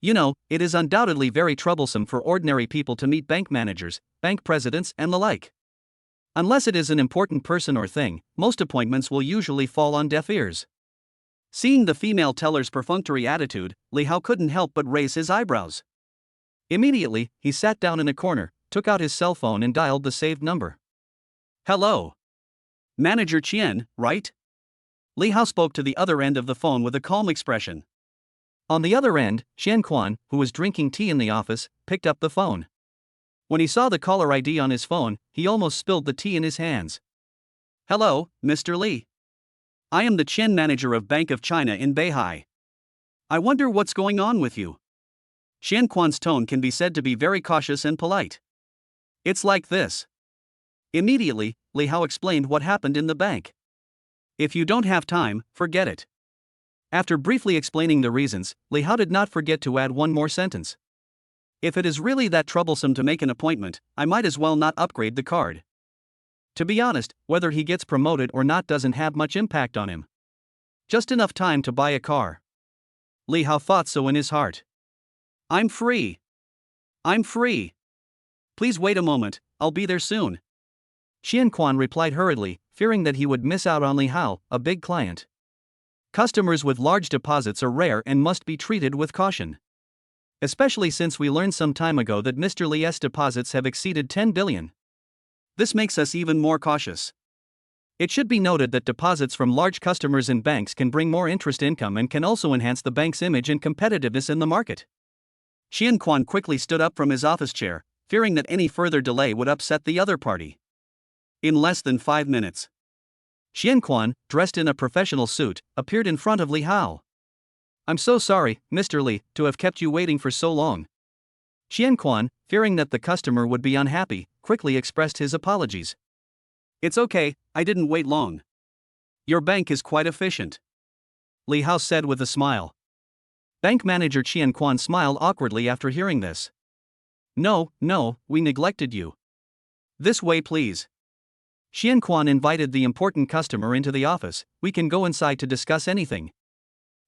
You know, it is undoubtedly very troublesome for ordinary people to meet bank managers, bank presidents, and the like. Unless it is an important person or thing, most appointments will usually fall on deaf ears. Seeing the female teller's perfunctory attitude, Li Hao couldn't help but raise his eyebrows. Immediately, he sat down in a corner, took out his cell phone and dialed the saved number. "Hello. Manager Qian, right?" Li Hao spoke to the other end of the phone with a calm expression. On the other end, Qian Quan, who was drinking tea in the office, picked up the phone. When he saw the caller ID on his phone, he almost spilled the tea in his hands. "Hello, Mr. Li. I am the Qian manager of Bank of China in Beihai. I wonder what's going on with you." Qian Quan's tone can be said to be very cautious and polite. "It's like this." Immediately, Li Hao explained what happened in the bank. "If you don't have time, forget it." After briefly explaining the reasons, Li Hao did not forget to add one more sentence. "If it is really that troublesome to make an appointment, I might as well not upgrade the card. To be honest, whether he gets promoted or not doesn't have much impact on him. Just enough time to buy a car." Li Hao thought so in his heart. I'm free. Please wait a moment, I'll be there soon." Qian Quan replied hurriedly, fearing that he would miss out on Li Hao, a big client. Customers with large deposits are rare and must be treated with caution. Especially since we learned some time ago that Mr. Li's deposits have exceeded 10 billion. This makes us even more cautious. It should be noted that deposits from large customers in banks can bring more interest income and can also enhance the bank's image and competitiveness in the market. Qian Quan quickly stood up from his office chair, fearing that any further delay would upset the other party. In less than 5 minutes, Qian Quan, dressed in a professional suit, appeared in front of Li Hao. "I'm so sorry, Mr. Li, to have kept you waiting for so long." Qian Quan, fearing that the customer would be unhappy, quickly expressed his apologies. "It's okay, I didn't wait long. Your bank is quite efficient," Li Hao said with a smile. Bank manager Qian Quan smiled awkwardly after hearing this. No, we neglected you. This way please." Qian Quan invited the important customer into the office. "We can go inside to discuss anything."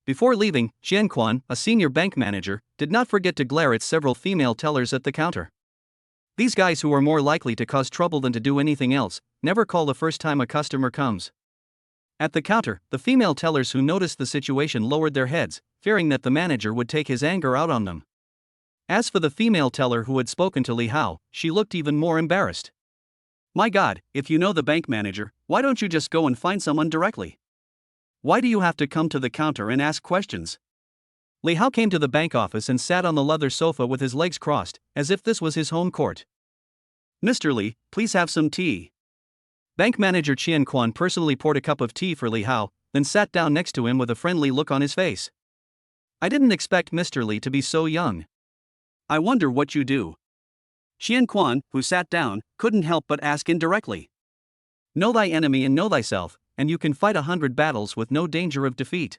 Before leaving, Qian Quan, a senior bank manager, did not forget to glare at several female tellers at the counter. These guys, who are more likely to cause trouble than to do anything else, never call the first time a customer comes. At the counter, the female tellers who noticed the situation lowered their heads, fearing that the manager would take his anger out on them. As for the female teller who had spoken to Li Hao, she looked even more embarrassed. "My God, if you know the bank manager, why don't you just go and find someone directly? Why do you have to come to the counter and ask questions?" Li Hao came to the bank office and sat on the leather sofa with his legs crossed, as if this was his home court. "Mr. Li, please have some tea." Bank manager Qian Quan personally poured a cup of tea for Li Hao, then sat down next to him with a friendly look on his face. "I didn't expect Mr. Li to be so young. I wonder what you do?" Qian Quan, who sat down, couldn't help but ask indirectly. "Know thy enemy and know thyself, and you can fight 100 battles with no danger of defeat.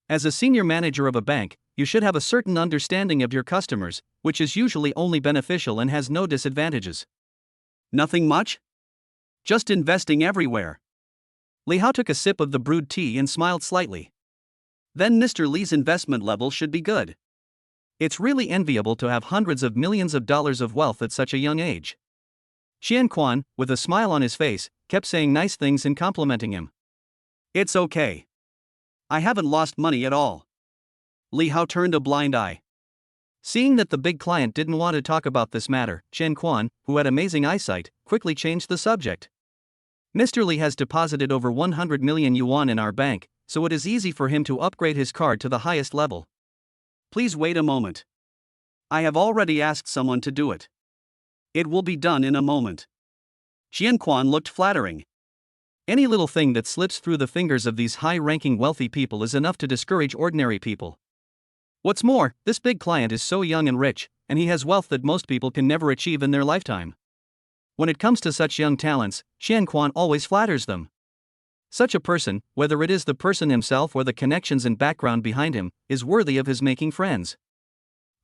As a senior manager of a bank, you should have a certain understanding of your customers, which is usually only beneficial and has no disadvantages. Nothing much? Just investing everywhere. Li Hao took a sip of the brewed tea and smiled slightly. Then Mr. Li's investment level should be good. It's really enviable to have hundreds of millions of dollars of wealth at such a young age. Qian Quan, with a smile on his face, kept saying nice things and complimenting him. It's okay. I haven't lost money at all. Li Hao turned a blind eye. Seeing that the big client didn't want to talk about this matter, Qian Quan, who had amazing eyesight, quickly changed the subject. Mr. Li has deposited over 100 million yuan in our bank, so it is easy for him to upgrade his card to the highest level. Please wait a moment. I have already asked someone to do it. It will be done in a moment. Qian Quan looked flattering. Any little thing that slips through the fingers of these high-ranking wealthy people is enough to discourage ordinary people. What's more, this big client is so young and rich, and he has wealth that most people can never achieve in their lifetime. When it comes to such young talents, Qian Quan always flatters them. Such a person, whether it is the person himself or the connections and background behind him, is worthy of his making friends.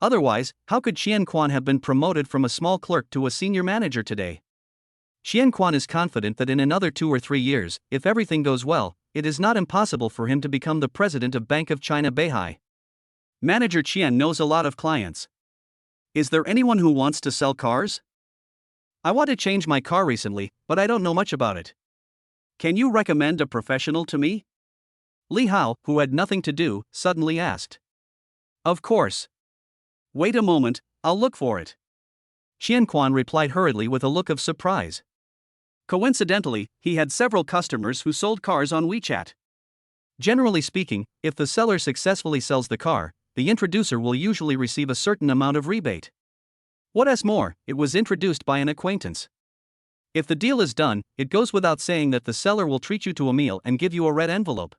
Otherwise, how could Qian Quan have been promoted from a small clerk to a senior manager today? Qian Quan is confident that in another 2 or 3 years, if everything goes well, it is not impossible for him to become the president of Bank of China Beihai. Manager Qian knows a lot of clients. Is there anyone who wants to sell cars? I want to change my car recently, but I don't know much about it. Can you recommend a professional to me? Li Hao, who had nothing to do, suddenly asked. Of course. Wait a moment, I'll look for it. Qian Quan replied hurriedly with a look of surprise. Coincidentally, he had several customers who sold cars on WeChat. Generally speaking, if the seller successfully sells the car, the introducer will usually receive a certain amount of rebate. What is more, it was introduced by an acquaintance. If the deal is done, it goes without saying that the seller will treat you to a meal and give you a red envelope.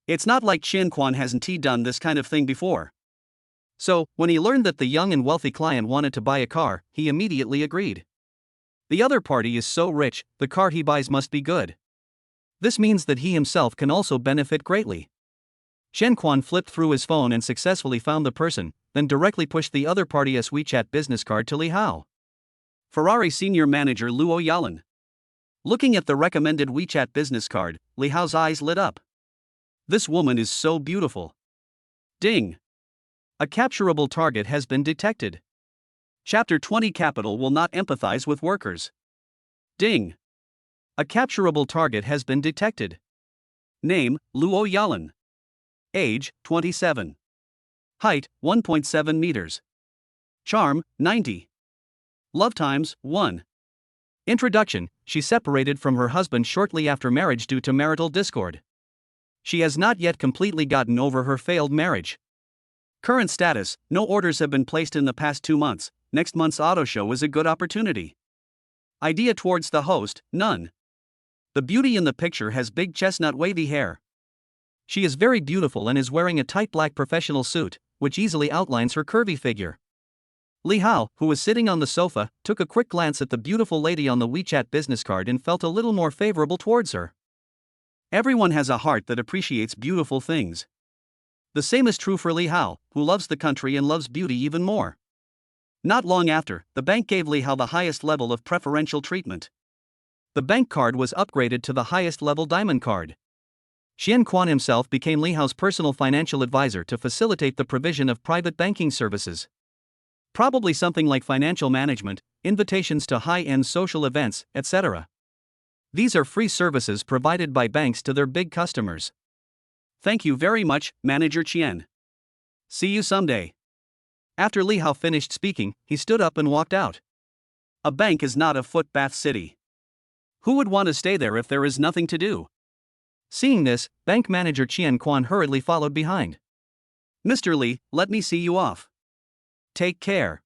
It's not like Qian Quan hasn't done this kind of thing before. So, when he learned that the young and wealthy client wanted to buy a car, he immediately agreed. The other party is so rich, the car he buys must be good. This means that he himself can also benefit greatly. Qian Quan flipped through his phone and successfully found the person, then directly pushed the other party's WeChat business card to Li Hao. Ferrari Senior Manager Luo Yalan. Looking at the recommended WeChat business card, Li Hao's eyes lit up. This woman is so beautiful. Ding! A capturable target has been detected. Chapter 20 Capital will not empathize with workers. Ding! A capturable target has been detected. Name, Luo Yalan. Age, 27. Height, 1.7 meters. Charm, 90. Love times, 1. Introduction: she separated from her husband shortly after marriage due to marital discord. She has not yet completely gotten over her failed marriage. Current status: no orders have been placed in the past 2 months, next month's auto show is a good opportunity. Idea towards the host: none. The beauty in the picture has big chestnut wavy hair. She is very beautiful and is wearing a tight black professional suit, which easily outlines her curvy figure. Li Hao, who was sitting on the sofa, took a quick glance at the beautiful lady on the WeChat business card and felt a little more favorable towards her. Everyone has a heart that appreciates beautiful things. The same is true for Li Hao, who loves the country and loves beauty even more. Not long after, the bank gave Li Hao the highest level of preferential treatment. The bank card was upgraded to the highest level diamond card. Qian Quan himself became Li Hao's personal financial advisor to facilitate the provision of private banking services. Probably something like financial management, invitations to high-end social events, etc. These are free services provided by banks to their big customers. Thank you very much, Manager Qian. See you someday. After Li Hao finished speaking, he stood up and walked out. A bank is not a footbath city. Who would want to stay there if there is nothing to do? Seeing this, bank manager Qian Quan hurriedly followed behind. Mr. Li, let me see you off. Take care.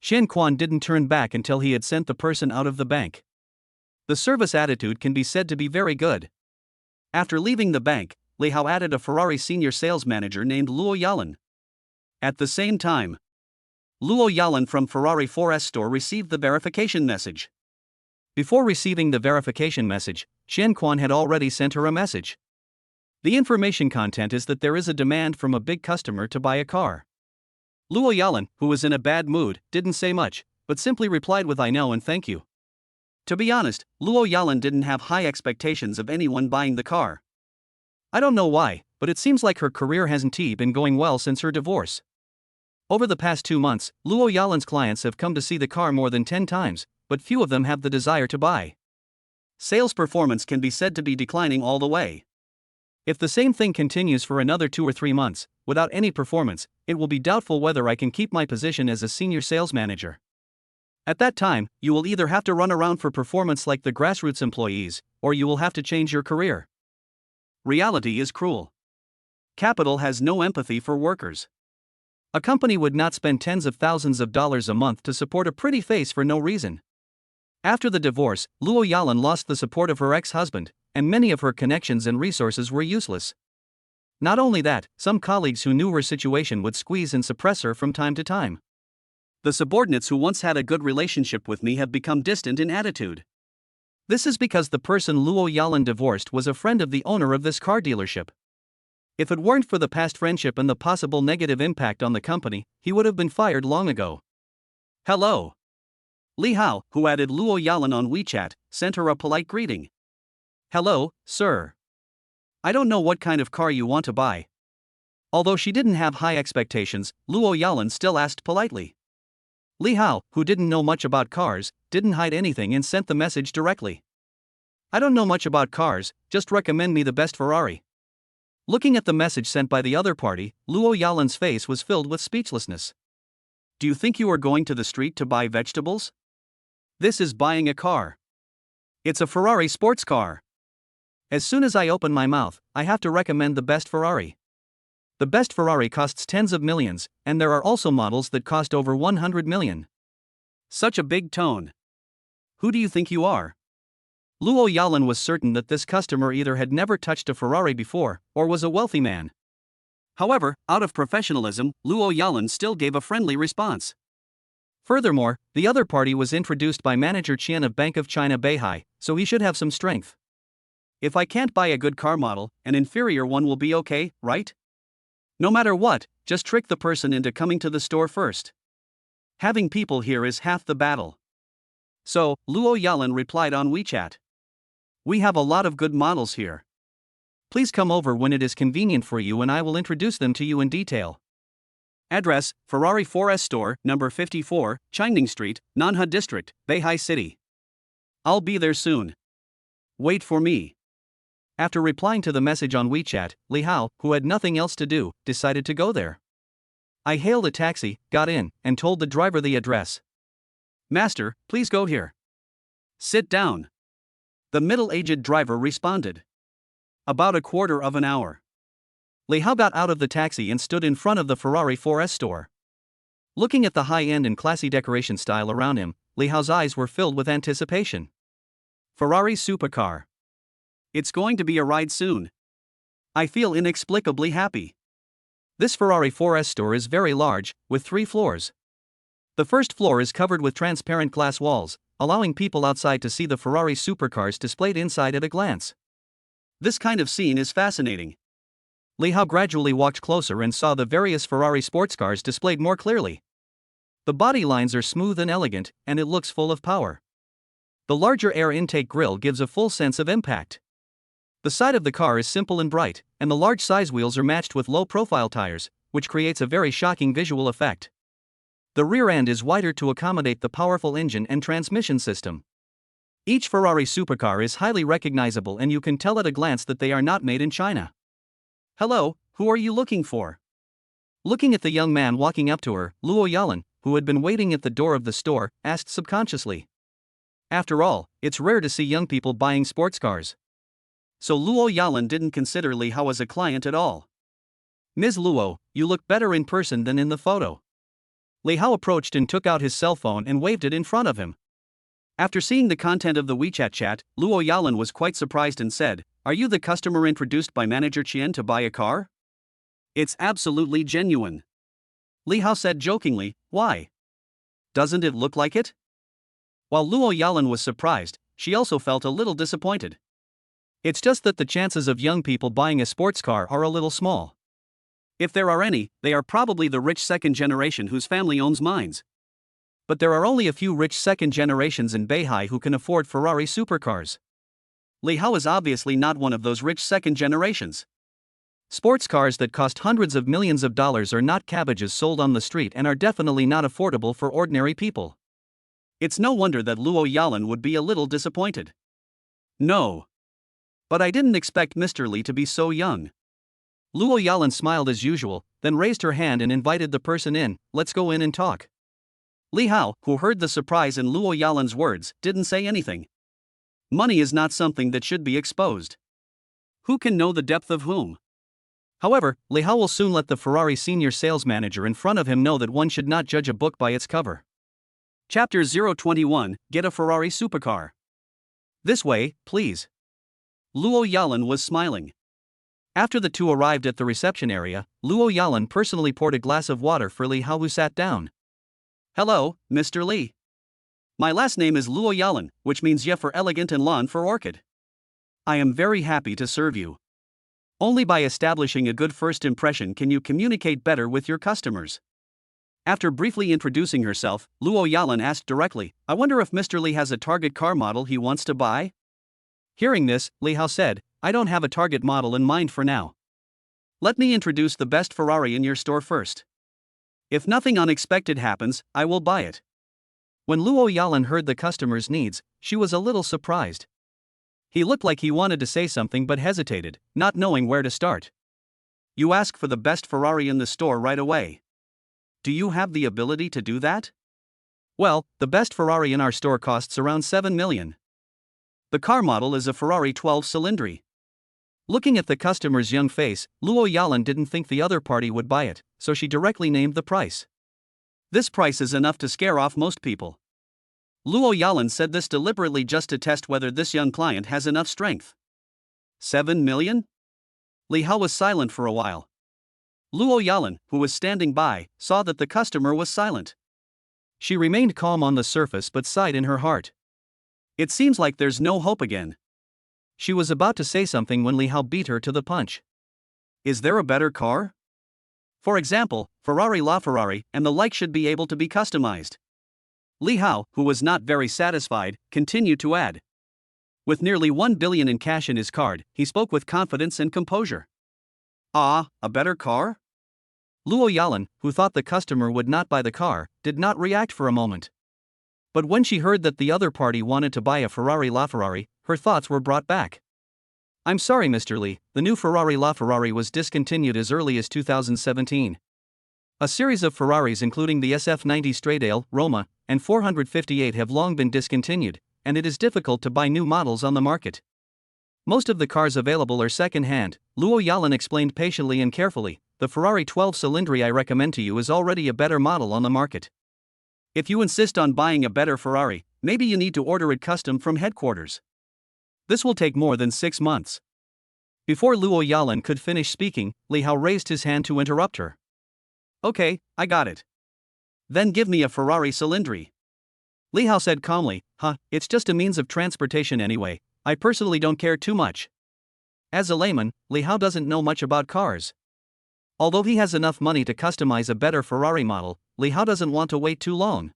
Qian Quan didn't turn back until he had sent the person out of the bank. The service attitude can be said to be very good. After leaving the bank, Li Hao added a Ferrari senior sales manager named Luo Yalan. At the same time, Luo Yalan from Ferrari 4S store received the verification message. Before receiving the verification message, Qian Quan had already sent her a message. The information content is that there is a demand from a big customer to buy a car. Luo Yalan, who was in a bad mood, didn't say much, but simply replied with I know and thank you. To be honest, Luo Yalan didn't have high expectations of anyone buying the car. I don't know why, but it seems like her career hasn't been going well since her divorce. Over the past 2 months, Luo Yalan's clients have come to see the car more than 10 times, but few of them have the desire to buy. Sales performance can be said to be declining all the way. If the same thing continues for another 2 or 3 months, without any performance, it will be doubtful whether I can keep my position as a senior sales manager. At that time, you will either have to run around for performance like the grassroots employees, or you will have to change your career. Reality is cruel. Capital has no empathy for workers. A company would not spend tens of thousands of dollars a month to support a pretty face for no reason. After the divorce, Luo Yalan lost the support of her ex-husband, and many of her connections and resources were useless. Not only that, some colleagues who knew her situation would squeeze and suppress her from time to time. The subordinates who once had a good relationship with me have become distant in attitude. This is because the person Luo Yalan divorced was a friend of the owner of this car dealership. If it weren't for the past friendship and the possible negative impact on the company, he would have been fired long ago. Hello. Li Hao, who added Luo Yalan on WeChat, sent her a polite greeting. Hello, sir. I don't know what kind of car you want to buy. Although she didn't have high expectations, Luo Yalan still asked politely. Li Hao, who didn't know much about cars, didn't hide anything and sent the message directly. I don't know much about cars, just recommend me the best Ferrari. Looking at the message sent by the other party, Luo Yalan's face was filled with speechlessness. Do you think you are going to the street to buy vegetables? This is buying a car. It's a Ferrari sports car. As soon as I open my mouth, I have to recommend the best Ferrari. The best Ferrari costs tens of millions, and there are also models that cost over 100 million. Such a big tone. Who do you think you are? Luo Yalan was certain that this customer either had never touched a Ferrari before, or was a wealthy man. However, out of professionalism, Luo Yalan still gave a friendly response. Furthermore, the other party was introduced by Manager Qian of Bank of China Beihai, so he should have some strength. If I can't buy a good car model, an inferior one will be okay, right? No matter what, just trick the person into coming to the store first. Having people here is half the battle. So, Luo Yalan replied on WeChat. We have a lot of good models here. Please come over when it is convenient for you and I will introduce them to you in detail. Address, Ferrari 4S Store, number 54, Changning Street, Nanhe District, Beihai City. I'll be there soon. Wait for me. After replying to the message on WeChat, Li Hao, who had nothing else to do, decided to go there. I hailed a taxi, got in, and told the driver the address. Master, please go here. Sit down. The middle-aged driver responded. About a quarter of an hour. Li Hao got out of the taxi and stood in front of the Ferrari 4S store. Looking at the high-end and classy decoration style around him, Li Hao's eyes were filled with anticipation. Ferrari supercar. It's going to be a ride soon. I feel inexplicably happy. This Ferrari 4S store is very large, with 3 floors. The first floor is covered with transparent glass walls, allowing people outside to see the Ferrari supercars displayed inside at a glance. This kind of scene is fascinating. Li Hao gradually walked closer and saw the various Ferrari sports cars displayed more clearly. The body lines are smooth and elegant, and it looks full of power. The larger air intake grille gives a full sense of impact. The side of the car is simple and bright, and the large size wheels are matched with low-profile tires, which creates a very shocking visual effect. The rear end is wider to accommodate the powerful engine and transmission system. Each Ferrari supercar is highly recognizable and you can tell at a glance that they are not made in China. Hello, who are you looking for? Looking at the young man walking up to her, Luo Yalan, who had been waiting at the door of the store, asked subconsciously. After all, it's rare to see young people buying sports cars. So Luo Yalan didn't consider Li Hao as a client at all. Ms. Luo, you look better in person than in the photo. Li Hao approached and took out his cell phone and waved it in front of him. After seeing the content of the WeChat chat, Luo Yalan was quite surprised and said, Are you the customer introduced by Manager Qian to buy a car? It's absolutely genuine. Li Hao said jokingly, Why? Doesn't it look like it? While Luo Yalan was surprised, she also felt a little disappointed. It's just that the chances of young people buying a sports car are a little small. If there are any, they are probably the rich second generation whose family owns mines. But there are only a few rich second generations in Beihai who can afford Ferrari supercars. Li Hao is obviously not one of those rich second generations. Sports cars that cost hundreds of millions of dollars are not cabbages sold on the street and are definitely not affordable for ordinary people. It's no wonder that Luo Yalan would be a little disappointed. No. But I didn't expect Mr. Li to be so young. Luo Yalan smiled as usual, then raised her hand and invited the person in. Let's go in and talk. Li Hao, who heard the surprise in Luo Yalan's words, didn't say anything. Money is not something that should be exposed. Who can know the depth of whom? However, Li Hao will soon let the Ferrari senior sales manager in front of him know that one should not judge a book by its cover. Chapter 021, Get a Ferrari Supercar. This way, please. Luo Yalan was smiling. After the two arrived at the reception area, Luo Yalan personally poured a glass of water for Li Hao, who sat down. Hello, Mr. Li. My last name is Luo Yalan, which means Ye for elegant and Lan for orchid. I am very happy to serve you. Only by establishing a good first impression can you communicate better with your customers. After briefly introducing herself, Luo Yalan asked directly, I wonder if Mr. Li has a target car model he wants to buy? Hearing this, Li Hao said, I don't have a target model in mind for now. Let me introduce the best Ferrari in your store first. If nothing unexpected happens, I will buy it. When Luo Yalan heard the customer's needs, she was a little surprised. He looked like he wanted to say something but hesitated, not knowing where to start. You ask for the best Ferrari in the store right away. Do you have the ability to do that? Well, the best Ferrari in our store costs around 7 million. The car model is a Ferrari 12 Cilindri. Looking at the customer's young face, Luo Yalan didn't think the other party would buy it, so she directly named the price. This price is enough to scare off most people. Luo Yalan said this deliberately just to test whether this young client has enough strength. 7 million? Li Hao was silent for a while. Luo Yalan, who was standing by, saw that the customer was silent. She remained calm on the surface but sighed in her heart. It seems like there's no hope again. She was about to say something when Li Hao beat her to the punch. Is there a better car? For example, Ferrari LaFerrari and the like should be able to be customized. Li Hao, who was not very satisfied, continued to add. With nearly 1 billion in cash in his card, he spoke with confidence and composure. Ah, a better car? Luo Yalan, who thought the customer would not buy the car, did not react for a moment. But when she heard that the other party wanted to buy a Ferrari LaFerrari, her thoughts were brought back. I'm sorry, Mr. Li, the new Ferrari LaFerrari was discontinued as early as 2017. A series of Ferraris including the SF90 Stradale, Roma, and 458 have long been discontinued, and it is difficult to buy new models on the market. Most of the cars available are second-hand, Luo Yalan explained patiently and carefully. The Ferrari 12 Cilindri I recommend to you is already a better model on the market. If you insist on buying a better Ferrari, maybe you need to order it custom from headquarters. This will take more than 6 months. Before Luo Yalan could finish speaking, Li Hao raised his hand to interrupt her. Okay, I got it. Then give me a Ferrari Cilindri. Li Hao said calmly, it's just a means of transportation anyway, I personally don't care too much. As a layman, Li Hao doesn't know much about cars. Although he has enough money to customize a better Ferrari model, Li Hao doesn't want to wait too long.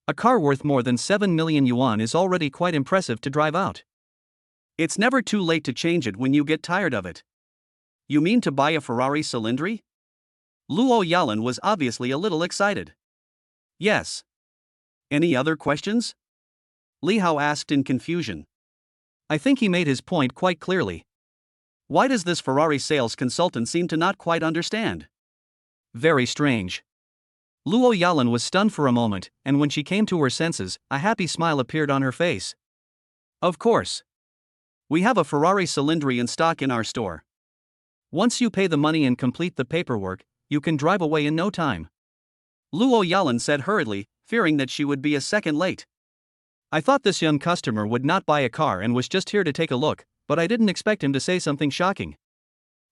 A car worth more than 7 million yuan is already quite impressive to drive out. It's never too late to change it when you get tired of it. You mean to buy a Ferrari Cilindri? Luo Yalan was obviously a little excited. Yes. Any other questions? Li Hao asked in confusion. I think he made his point quite clearly. Why does this Ferrari sales consultant seem to not quite understand? Very strange. Luo Yalan was stunned for a moment, and when she came to her senses, a happy smile appeared on her face. Of course. We have a Ferrari Cilindri in stock in our store. Once you pay the money and complete the paperwork, you can drive away in no time. Luo Yalan said hurriedly, fearing that she would be a second late. I thought this young customer would not buy a car and was just here to take a look, but I didn't expect him to say something shocking.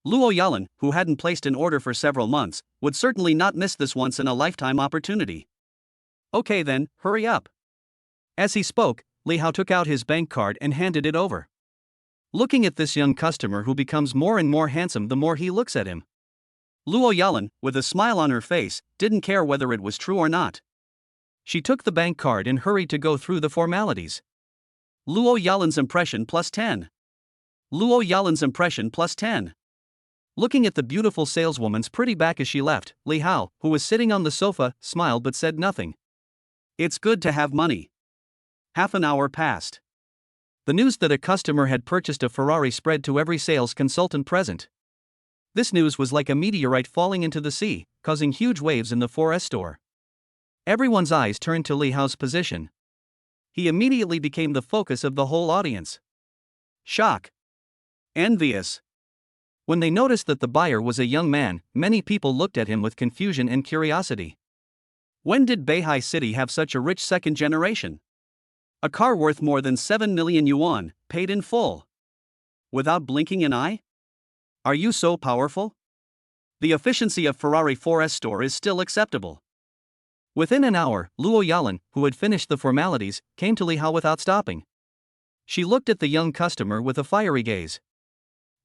Luo Yalan, who hadn't placed an order for several months, would certainly not miss this once-in-a-lifetime opportunity. Okay then, hurry up. As he spoke, Li Hao took out his bank card and handed it over. looking at this young customer who becomes more and more handsome the more he looks at him. Luo Yalan, with a smile on her face, didn't care whether it was true or not. She took the bank card and hurried to go through the formalities. Luo Yalan's impression plus 10. Luo Yalan's impression plus 10. Looking at the beautiful saleswoman's pretty back as she left, Li Hao, who was sitting on the sofa, smiled but said nothing. It's good to have money. Half an hour passed. The news that a customer had purchased a Ferrari spread to every sales consultant present. This news was like a meteorite falling into the sea, causing huge waves in the 4S store. Everyone's eyes turned to Li Hao's position. He immediately became the focus of the whole audience. Shock. Envious. When they noticed that the buyer was a young man, many people looked at him with confusion and curiosity. When did Beihai City have such a rich second generation? A car worth more than 7 million yuan, paid in full. Without blinking an eye? Are you so powerful? The efficiency of Ferrari 4S store is still acceptable. Within an hour, Luo Yalan, who had finished the formalities, came to Li Hao without stopping. She looked at the young customer with a fiery gaze.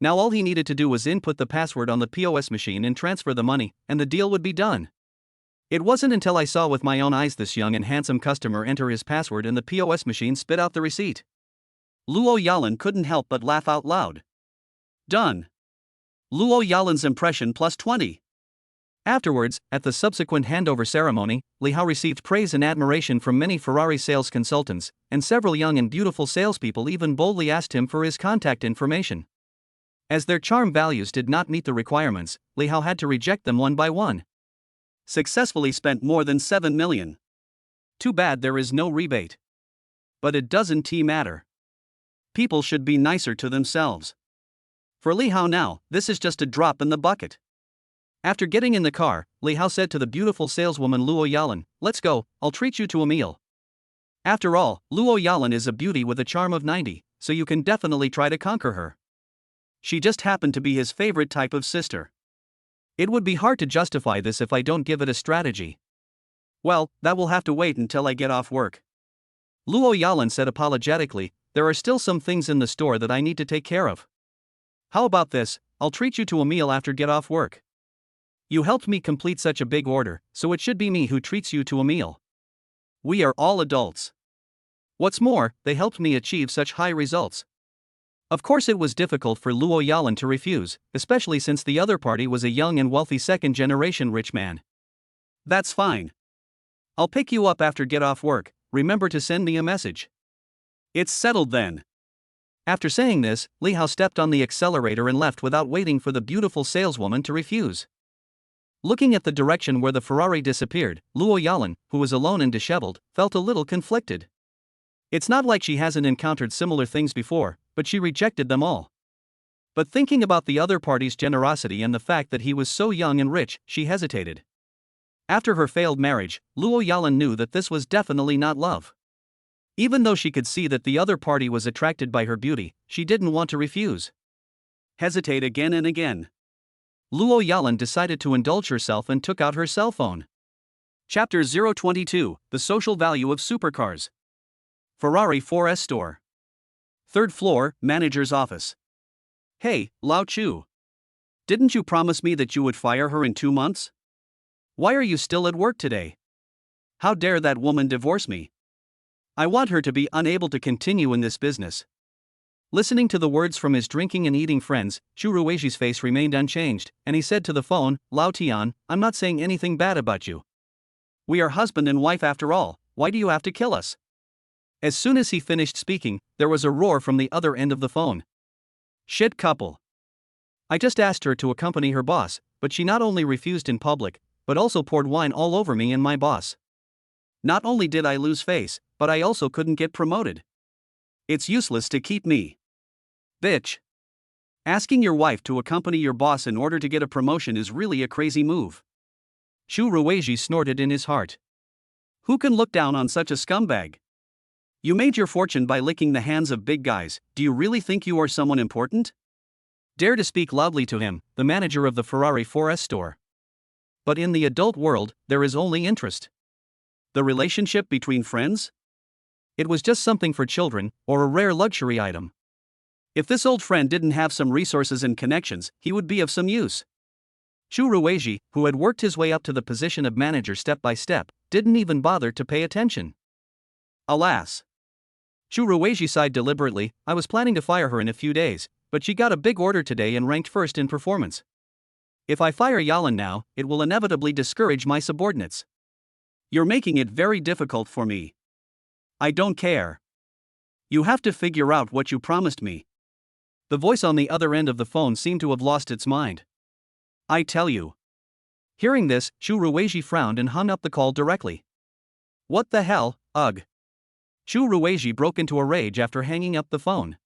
Now all he needed to do was input the password on the POS machine and transfer the money, and the deal would be done. It wasn't until I saw with my own eyes this young and handsome customer enter his password and the POS machine spit out the receipt. Luo Yalan couldn't help but laugh out loud. Done. Luo Yalan's impression plus 20. Afterwards, at the subsequent handover ceremony, Li Hao received praise and admiration from many Ferrari sales consultants, and several young and beautiful salespeople even boldly asked him for his contact information. As their charm values did not meet the requirements, Li Hao had to reject them one by one. Successfully spent more than 7 million. Too bad there is no rebate. But it doesn't matter. People should be nicer to themselves. For Li Hao now, this is just a drop in the bucket. After getting in the car, Li Hao said to the beautiful saleswoman Luo Yalan, "Let's go, I'll treat you to a meal." After all, Luo Yalan is a beauty with a charm of 90, so you can definitely try to conquer her. She just happened to be his favorite type of sister. It would be hard to justify this if I don't give it a strategy. Well, that will have to wait until I get off work. Luo Yalan said apologetically, "There are still some things in the store that I need to take care of. How about this, I'll treat you to a meal after get off work. You helped me complete such a big order, so it should be me who treats you to a meal. We are all adults. What's more, they helped me achieve such high results." Of course it was difficult for Luo Yalan to refuse, especially since the other party was a young and wealthy second-generation rich man. "That's fine. I'll pick you up after get off work, remember to send me a message." "It's settled then." After saying this, Li Hao stepped on the accelerator and left without waiting for the beautiful saleswoman to refuse. Looking at the direction where the Ferrari disappeared, Luo Yalan, who was alone and disheveled, felt a little conflicted. It's not like she hasn't encountered similar things before, but she rejected them all. But thinking about the other party's generosity and the fact that he was so young and rich, she hesitated. After her failed marriage, Luo Yalan knew that this was definitely not love. Even though she could see that the other party was attracted by her beauty, she didn't want to refuse. Hesitate again and again. Luo Yalan decided to indulge herself and took out her cell phone. Chapter 022, The Social Value of Supercars. Ferrari 4S Store. Third floor, manager's office. "Hey, Lao Chu. Didn't you promise me that you would fire her in 2 months? Why are you still at work today? How dare that woman divorce me? I want her to be unable to continue in this business." Listening to the words from his drinking and eating friends, Zhu Ruiji's face remained unchanged, and he said to the phone, "Lao Tian, I'm not saying anything bad about you. We are husband and wife after all, why do you have to kill us?" As soon as he finished speaking, there was a roar from the other end of the phone. "Shit couple. I just asked her to accompany her boss, but she not only refused in public, but also poured wine all over me and my boss. Not only did I lose face, but I also couldn't get promoted. It's useless to keep me. Bitch. Asking your wife to accompany your boss in order to get a promotion is really a crazy move." Zhu Ruiji snorted in his heart. Who can look down on such a scumbag? You made your fortune by licking the hands of big guys, do you really think you are someone important? Dare to speak loudly to him, the manager of the Ferrari 4S store. But in the adult world, there is only interest. The relationship between friends? It was just something for children, or a rare luxury item. If this old friend didn't have some resources and connections, he would be of some use. Chu Rueji, who had worked his way up to the position of manager step by step, didn't even bother to pay attention. Alas. Chu Rueji sighed deliberately. I was planning to fire her in a few days, but she got a big order today and ranked first in performance. If I fire Yalan now, it will inevitably discourage my subordinates. You're making it very difficult for me. I don't care. You have to figure out what you promised me. The voice on the other end of the phone seemed to have lost its mind. I tell you. Hearing this, Chu Rueji frowned and hung up the call directly. What the hell, ugh. Chu Rueji broke into a rage after hanging up the phone.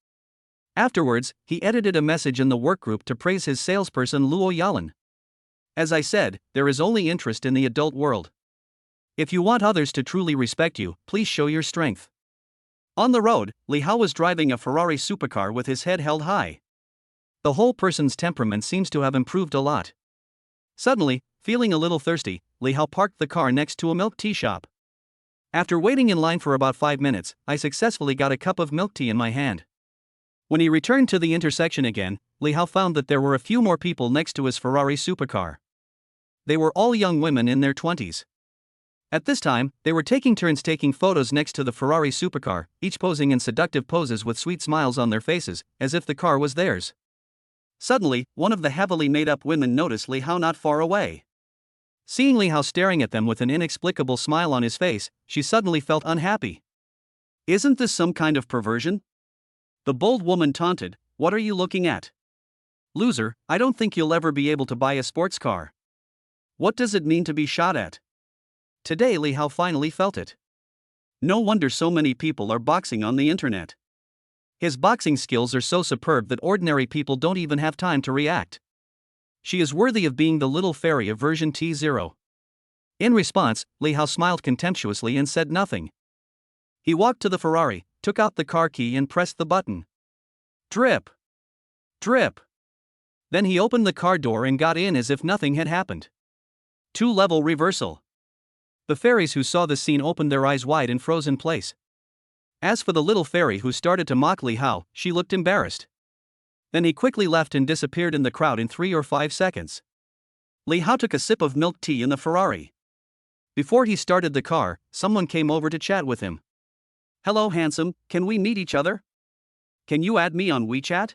Afterwards, he edited a message in the workgroup to praise his salesperson Luo Yalan. As I said, there is only interest in the adult world. If you want others to truly respect you, please show your strength. On the road, Li Hao was driving a Ferrari supercar with his head held high. The whole person's temperament seems to have improved a lot. Suddenly, feeling a little thirsty, Li Hao parked the car next to a milk tea shop. After waiting in line for about 5 minutes, I successfully got a cup of milk tea in my hand. When he returned to the intersection again, Li Hao found that there were a few more people next to his Ferrari supercar. They were all young women in their 20s. At this time, they were taking turns taking photos next to the Ferrari supercar, each posing in seductive poses with sweet smiles on their faces, as if the car was theirs. Suddenly, one of the heavily made-up women noticed Li Hao not far away. Seeing Li Hao staring at them with an inexplicable smile on his face, she suddenly felt unhappy. Isn't this some kind of perversion? The bold woman taunted, what are you looking at? Loser, I don't think you'll ever be able to buy a sports car. What does it mean to be shot at? Today Li Hao finally felt it. No wonder so many people are boxing on the internet. His boxing skills are so superb that ordinary people don't even have time to react. She is worthy of being the little fairy of version T0. In response, Li Hao smiled contemptuously and said nothing. He walked to the Ferrari, took out the car key and pressed the button. Drip! Drip! Then he opened the car door and got in as if nothing had happened. 2-level reversal. The fairies who saw this scene opened their eyes wide and froze in place. As for the little fairy who started to mock Li Hao, she looked embarrassed. Then he quickly left and disappeared in the crowd in 3 or 5 seconds. Li Hao took a sip of milk tea in the Ferrari. Before he started the car, someone came over to chat with him. Hello handsome, can we meet each other? Can you add me on WeChat?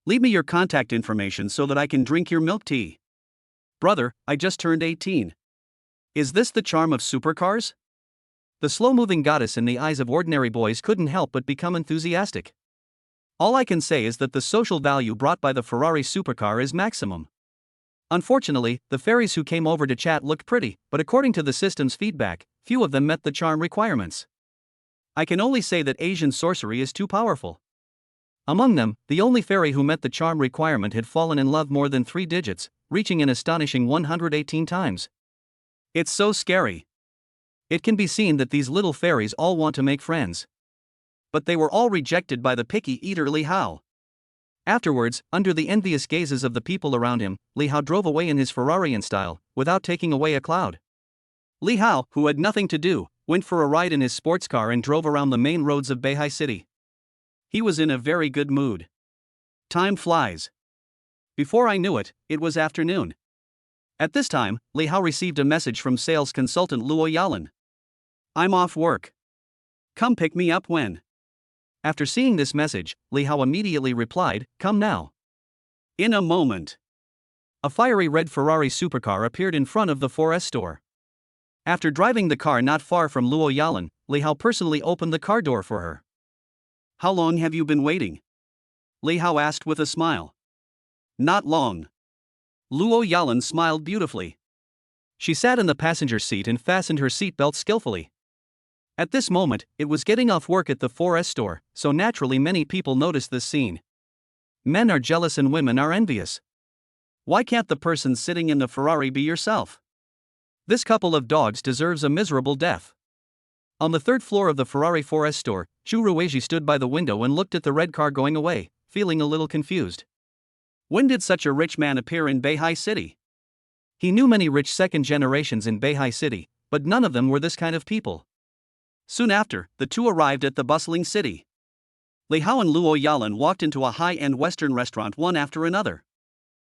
Leave me your contact information so that I can drink your milk tea. Brother, I just turned 18. Is this the charm of supercars? The slow-moving goddess in the eyes of ordinary boys couldn't help but become enthusiastic. All I can say is that the social value brought by the Ferrari supercar is maximum. Unfortunately, the fairies who came over to chat looked pretty, but according to the system's feedback, few of them met the charm requirements. I can only say that Asian sorcery is too powerful. Among them, the only fairy who met the charm requirement had fallen in love more than 3 digits, reaching an astonishing 118 times. It's so scary. It can be seen that these little fairies all want to make friends. But they were all rejected by the picky eater Li Hao. Afterwards, under the envious gazes of the people around him, Li Hao drove away in his Ferrari in style, without taking away a cloud. Li Hao, who had nothing to do, went for a ride in his sports car and drove around the main roads of Beihai City. He was in a very good mood. Time flies. Before I knew it, it was afternoon. At this time, Li Hao received a message from sales consultant Luo Yalan. I'm off work. Come pick me up when. After seeing this message, Li Hao immediately replied, come now. In a moment. A fiery red Ferrari supercar appeared in front of the 4S store. After driving the car not far from Luo Yalan, Li Hao personally opened the car door for her. How long have you been waiting? Li Hao asked with a smile. Not long. Luo Yalan smiled beautifully. She sat in the passenger seat and fastened her seatbelt skillfully. At this moment, it was getting off work at the 4S store, so naturally many people noticed this scene. Men are jealous and women are envious. Why can't the person sitting in the Ferrari be yourself? This couple of dogs deserves a miserable death. On the 3rd floor of the Ferrari 4S store, Chu Rueji stood by the window and looked at the red car going away, feeling a little confused. When did such a rich man appear in Beihai City? He knew many rich second generations in Beihai City, but none of them were this kind of people. Soon after, the two arrived at the bustling city. Li Hao and Luo Yalan walked into a high-end Western restaurant one after another.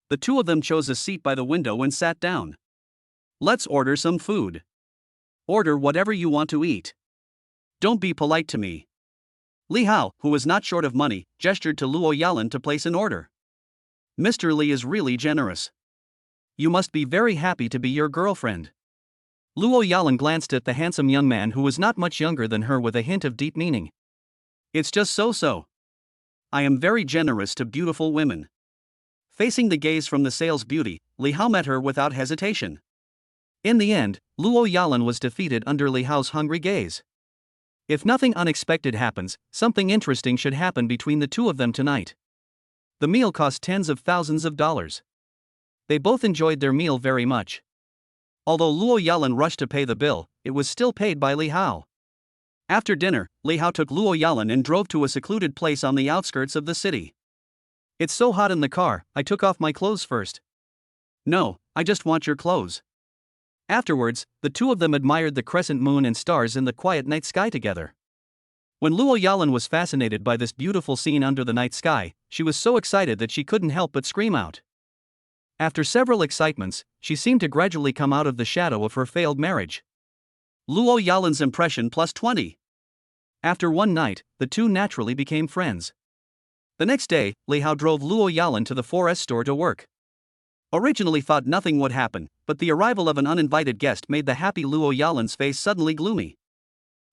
The two of them chose a seat by the window and sat down. Let's order some food. Order whatever you want to eat. Don't be polite to me. Li Hao, who was not short of money, gestured to Luo Yalan to place an order. Mr. Li is really generous. You must be very happy to be your girlfriend. Luo Yalan glanced at the handsome young man who was not much younger than her with a hint of deep meaning. It's just so. I am very generous to beautiful women. Facing the gaze from the sales beauty, Li Hao met her without hesitation. In the end, Luo Yalan was defeated under Li Hao's hungry gaze. If nothing unexpected happens, something interesting should happen between the two of them tonight. The meal cost tens of thousands of dollars. They both enjoyed their meal very much. Although Luo Yalan rushed to pay the bill, it was still paid by Li Hao. After dinner, Li Hao took Luo Yalan and drove to a secluded place on the outskirts of the city. It's so hot in the car, I took off my clothes first. No, I just want your clothes. Afterwards, the two of them admired the crescent moon and stars in the quiet night sky together. When Luo Yalan was fascinated by this beautiful scene under the night sky, she was so excited that she couldn't help but scream out. After several excitements, she seemed to gradually come out of the shadow of her failed marriage. Luo Yalan's impression plus 20. After one night, the two naturally became friends. The next day, Li Hao drove Luo Yalan to the 4S store to work. Originally thought nothing would happen, but the arrival of an uninvited guest made the happy Luo Yalan's face suddenly gloomy.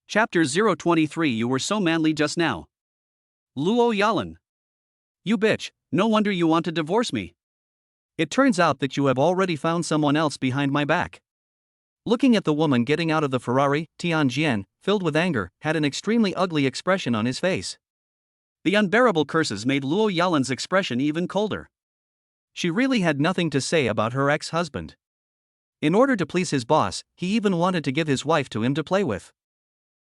Chapter 023. You were so manly just now. Luo Yalan. You bitch, no wonder you want to divorce me. It turns out that you have already found someone else behind my back. Looking at the woman getting out of the Ferrari, Tianjian, filled with anger, had an extremely ugly expression on his face. The unbearable curses made Luo Yalan's expression even colder. She really had nothing to say about her ex-husband. In order to please his boss, he even wanted to give his wife to him to play with.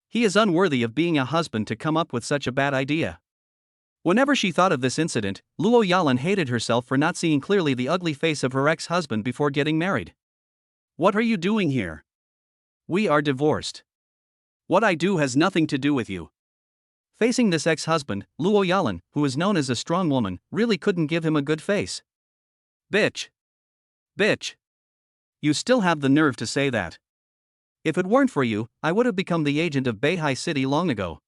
He is unworthy of being a husband to come up with such a bad idea. Whenever she thought of this incident, Luo Yalan hated herself for not seeing clearly the ugly face of her ex-husband before getting married. What are you doing here? We are divorced. What I do has nothing to do with you. Facing this ex-husband, Luo Yalan, who is known as a strong woman, really couldn't give him a good face. Bitch. Bitch. You still have the nerve to say that. If it weren't for you, I would have become the agent of Beihai City long ago.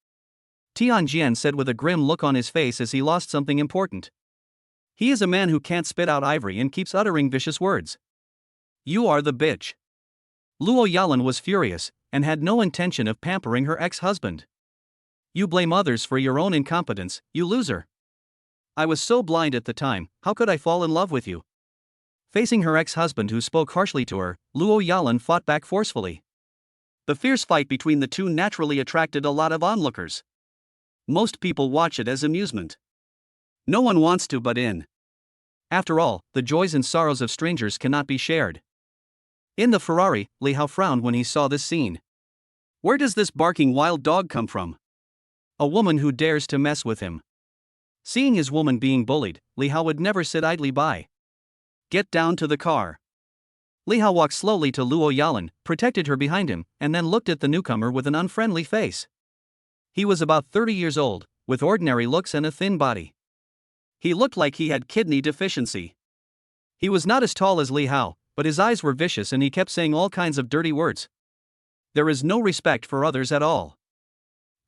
Tianjian said with a grim look on his face as he lost something important. He is a man who can't spit out ivory and keeps uttering vicious words. You are the bitch. Luo Yalan was furious, and had no intention of pampering her ex-husband. You blame others for your own incompetence, you loser. I was so blind at the time, how could I fall in love with you? Facing her ex-husband who spoke harshly to her, Luo Yalan fought back forcefully. The fierce fight between the two naturally attracted a lot of onlookers. Most people watch it as amusement. No one wants to butt in. After all, the joys and sorrows of strangers cannot be shared. In the Ferrari, Li Hao frowned when he saw this scene. Where does this barking wild dog come from? A woman who dares to mess with him. Seeing his woman being bullied, Li Hao would never sit idly by. Get down to the car. Li Hao walked slowly to Luo Yalan, protected her behind him, and then looked at the newcomer with an unfriendly face. He was about 30 years old, with ordinary looks and a thin body. He looked like he had kidney deficiency. He was not as tall as Li Hao, but his eyes were vicious and he kept saying all kinds of dirty words. There is no respect for others at all.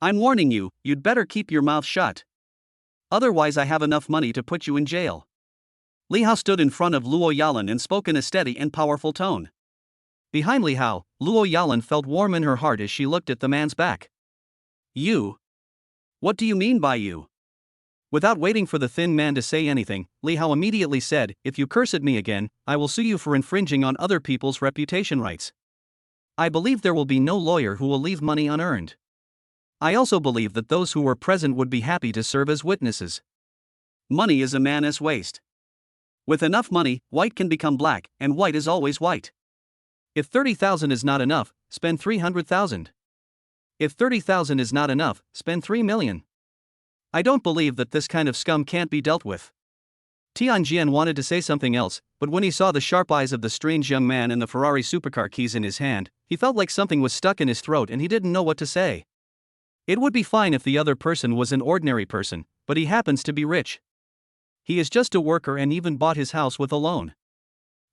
I'm warning you, you'd better keep your mouth shut. Otherwise I have enough money to put you in jail. Li Hao stood in front of Luo Yalan and spoke in a steady and powerful tone. Behind Li Hao, Luo Yalan felt warm in her heart as she looked at the man's back. You? What do you mean by you? Without waiting for the thin man to say anything, Li Hao immediately said, if you curse at me again, I will sue you for infringing on other people's reputation rights. I believe there will be no lawyer who will leave money unearned. I also believe that those who were present would be happy to serve as witnesses. Money is a man's waste. With enough money, white can become black, and white is always white. If 30,000 is not enough, spend 300,000. If 30,000 is not enough, spend 3 million. I don't believe that this kind of scum can't be dealt with. Tianjian wanted to say something else, but when he saw the sharp eyes of the strange young man and the Ferrari supercar keys in his hand, he felt like something was stuck in his throat and he didn't know what to say. It would be fine if the other person was an ordinary person, but he happens to be rich. He is just a worker and even bought his house with a loan.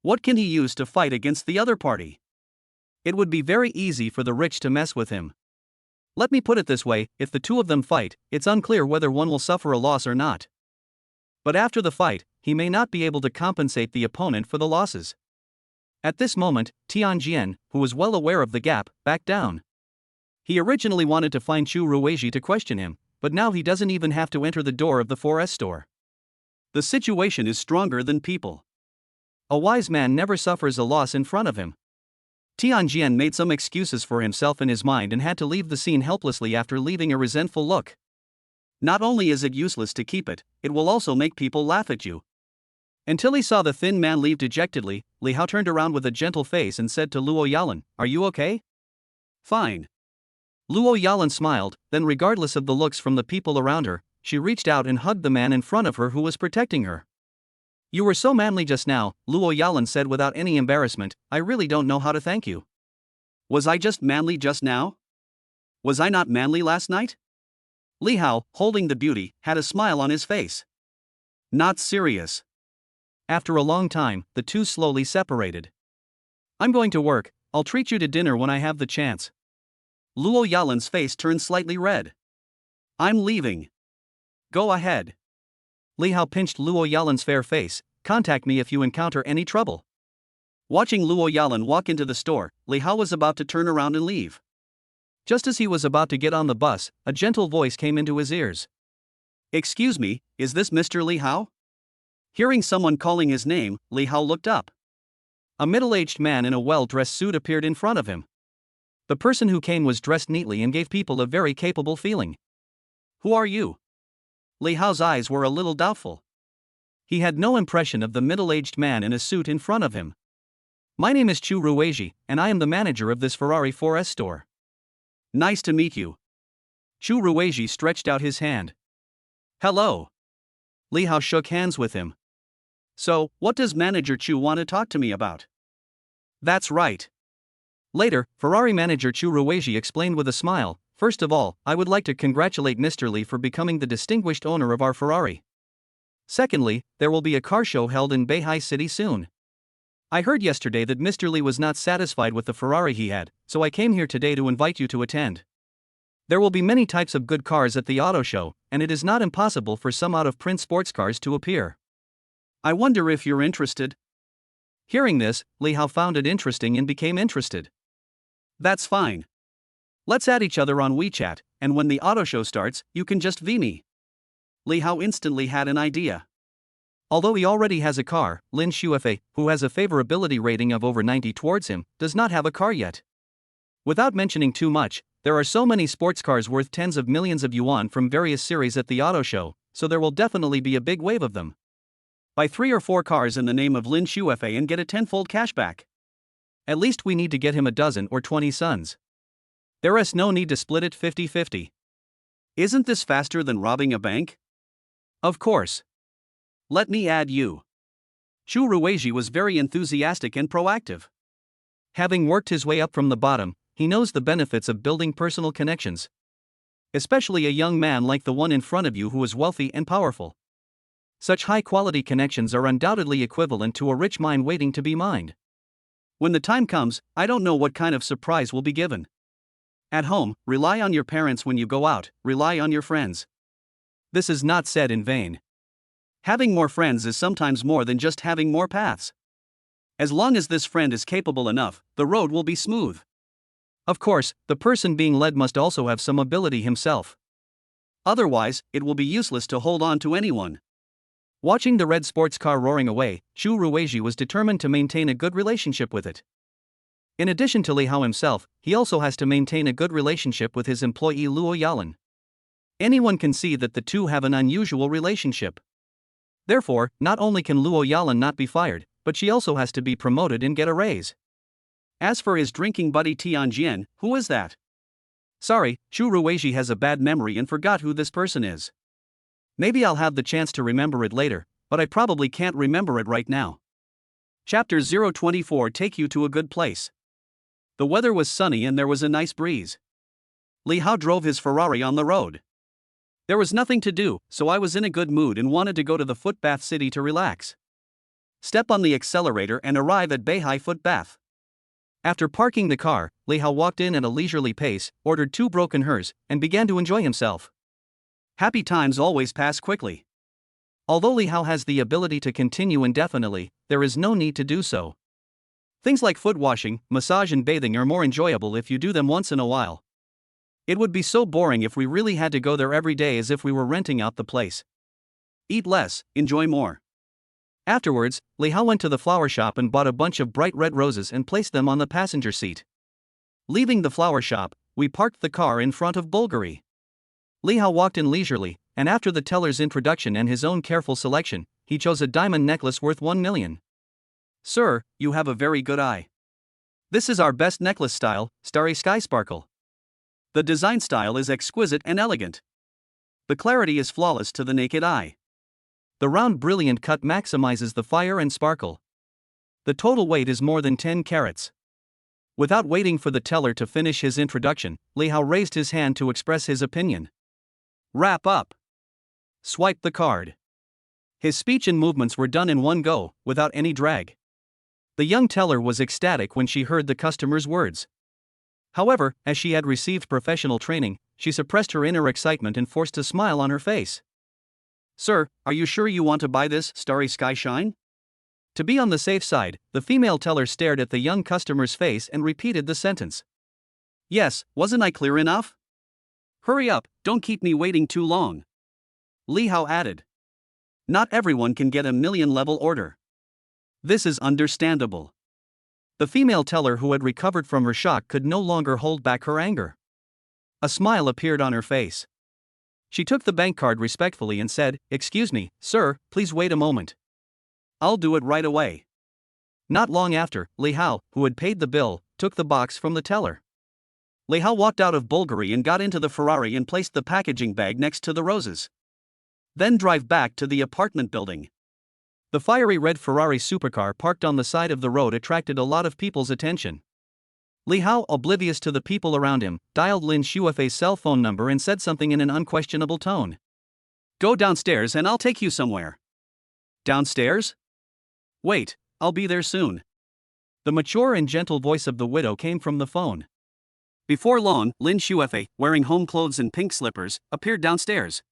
What can he use to fight against the other party? It would be very easy for the rich to mess with him. Let me put it this way, if the two of them fight, it's unclear whether one will suffer a loss or not. But after the fight, he may not be able to compensate the opponent for the losses. At this moment, Tianjian, who was well aware of the gap, backed down. He originally wanted to find Chu Ruizhi to question him, but now he doesn't even have to enter the door of the 4S store. The situation is stronger than people. A wise man never suffers a loss in front of him. Tianjian made some excuses for himself in his mind and had to leave the scene helplessly after leaving a resentful look. Not only is it useless to keep it, it will also make people laugh at you. Until he saw the thin man leave dejectedly, Li Hao turned around with a gentle face and said to Luo Yalan, "Are you okay?" "Fine." Luo Yalan smiled, then regardless of the looks from the people around her, she reached out and hugged the man in front of her who was protecting her. "You were so manly just now," Luo Yalan said without any embarrassment, "I really don't know how to thank you." "Was I just manly just now? Was I not manly last night?" Li Hao, holding the beauty, had a smile on his face. "Not serious." After a long time, the two slowly separated. "I'm going to work, I'll treat you to dinner when I have the chance." Luo Yalan's face turned slightly red. "I'm leaving." "Go ahead." Li Hao pinched Luo Yalan's fair face. "Contact me if you encounter any trouble." Watching Luo Yalan walk into the store, Li Hao was about to turn around and leave. Just as he was about to get on the bus, a gentle voice came into his ears. "Excuse me, is this Mr. Li Hao?" Hearing someone calling his name, Li Hao looked up. A middle-aged man in a well-dressed suit appeared in front of him. The person who came was dressed neatly and gave people a very capable feeling. "Who are you?" Li Hao's eyes were a little doubtful. He had no impression of the middle-aged man in a suit in front of him. "My name is Chu Ruizhi, and I am the manager of this Ferrari 4S store." "Nice to meet you." Chu Ruizhi stretched out his hand. "Hello." Li Hao shook hands with him. "So, what does Manager Chu want to talk to me about?" "That's right." Later, Ferrari manager Chu Ruizhi explained with a smile, "First of all, I would like to congratulate Mr. Li for becoming the distinguished owner of our Ferrari. Secondly, there will be a car show held in Beihai City soon. I heard yesterday that Mr. Li was not satisfied with the Ferrari he had, so I came here today to invite you to attend. There will be many types of good cars at the auto show, and it is not impossible for some out-of-print sports cars to appear. I wonder if you're interested." Hearing this, Li Hao found it interesting and became interested. "That's fine. Let's add each other on WeChat, and when the auto show starts, you can just V me." Li Hao instantly had an idea. Although he already has a car, Lin Shuefei, who has a favorability rating of over 90 towards him, does not have a car yet. Without mentioning too much, there are so many sports cars worth tens of millions of yuan from various series at the auto show, so there will definitely be a big wave of them. Buy 3 or 4 cars in the name of Lin Shuefei and get a tenfold cashback. At least we need to get him a dozen or 20 sons. There is no need to split it 50-50. Isn't this faster than robbing a bank? Of course. Let me add you. Chu Ruizhi was very enthusiastic and proactive. Having worked his way up from the bottom, he knows the benefits of building personal connections. Especially a young man like the one in front of you who is wealthy and powerful. Such high-quality connections are undoubtedly equivalent to a rich mine waiting to be mined. When the time comes, I don't know what kind of surprise will be given. At home, rely on your parents. When you go out, rely on your friends. This is not said in vain. Having more friends is sometimes more than just having more paths. As long as this friend is capable enough, the road will be smooth. Of course, the person being led must also have some ability himself. Otherwise, it will be useless to hold on to anyone. Watching the red sports car roaring away, Chu Ruizhi was determined to maintain a good relationship with it. In addition to Li Hao himself, he also has to maintain a good relationship with his employee Luo Yalan. Anyone can see that the two have an unusual relationship. Therefore, not only can Luo Yalan not be fired, but she also has to be promoted and get a raise. As for his drinking buddy Tianjian, who is that? Sorry, Chu Ruizhi has a bad memory and forgot who this person is. Maybe I'll have the chance to remember it later, but I probably can't remember it right now. Chapter 024 take you to a good place. The weather was sunny and there was a nice breeze. Li Hao drove his Ferrari on the road. There was nothing to do, so I was in a good mood and wanted to go to the footbath city to relax. Step on the accelerator and arrive at Beihai Footbath. After parking the car, Li Hao walked in at a leisurely pace, ordered 2 broken hers, and began to enjoy himself. Happy times always pass quickly. Although Li Hao has the ability to continue indefinitely, there is no need to do so. Things like foot washing, massage and bathing are more enjoyable if you do them once in a while. It would be so boring if we really had to go there every day as if we were renting out the place. Eat less, enjoy more. Afterwards, Li Hao went to the flower shop and bought a bunch of bright red roses and placed them on the passenger seat. Leaving the flower shop, we parked the car in front of Bulgari. Li Hao walked in leisurely, and after the teller's introduction and his own careful selection, he chose a diamond necklace worth 1 million. Sir, you have a very good eye. This is our best necklace style, Starry Sky Sparkle. The design style is exquisite and elegant. The clarity is flawless to the naked eye. The round brilliant cut maximizes the fire and sparkle. The total weight is more than 10 carats. Without waiting for the teller to finish his introduction, Li Hao raised his hand to express his opinion. Wrap up. Swipe the card. His speech and movements were done in one go, without any drag. The young teller was ecstatic when she heard the customer's words. However, as she had received professional training, she suppressed her inner excitement and forced a smile on her face. Sir, are you sure you want to buy this Starry Sky Shine? To be on the safe side, the female teller stared at the young customer's face and repeated the sentence. Yes, wasn't I clear enough? Hurry up, don't keep me waiting too long. Li Hao added. Not everyone can get a million-level order. This is understandable. The female teller who had recovered from her shock could no longer hold back her anger. A smile appeared on her face. She took the bank card respectfully and said, Excuse me, sir, please wait a moment. I'll do it right away. Not long after, Li Hao, who had paid the bill, took the box from the teller. Li Hao walked out of Bulgari and got into the Ferrari and placed the packaging bag next to the roses. Then drive back to the apartment building. The fiery red Ferrari supercar parked on the side of the road attracted a lot of people's attention. Li Hao, oblivious to the people around him, dialed Lin Shuofei's cell phone number and said something in an unquestionable tone. Go downstairs and I'll take you somewhere. Downstairs? Wait, I'll be there soon. The mature and gentle voice of the widow came from the phone. Before long, Lin Shuofei, wearing home clothes and pink slippers, appeared downstairs.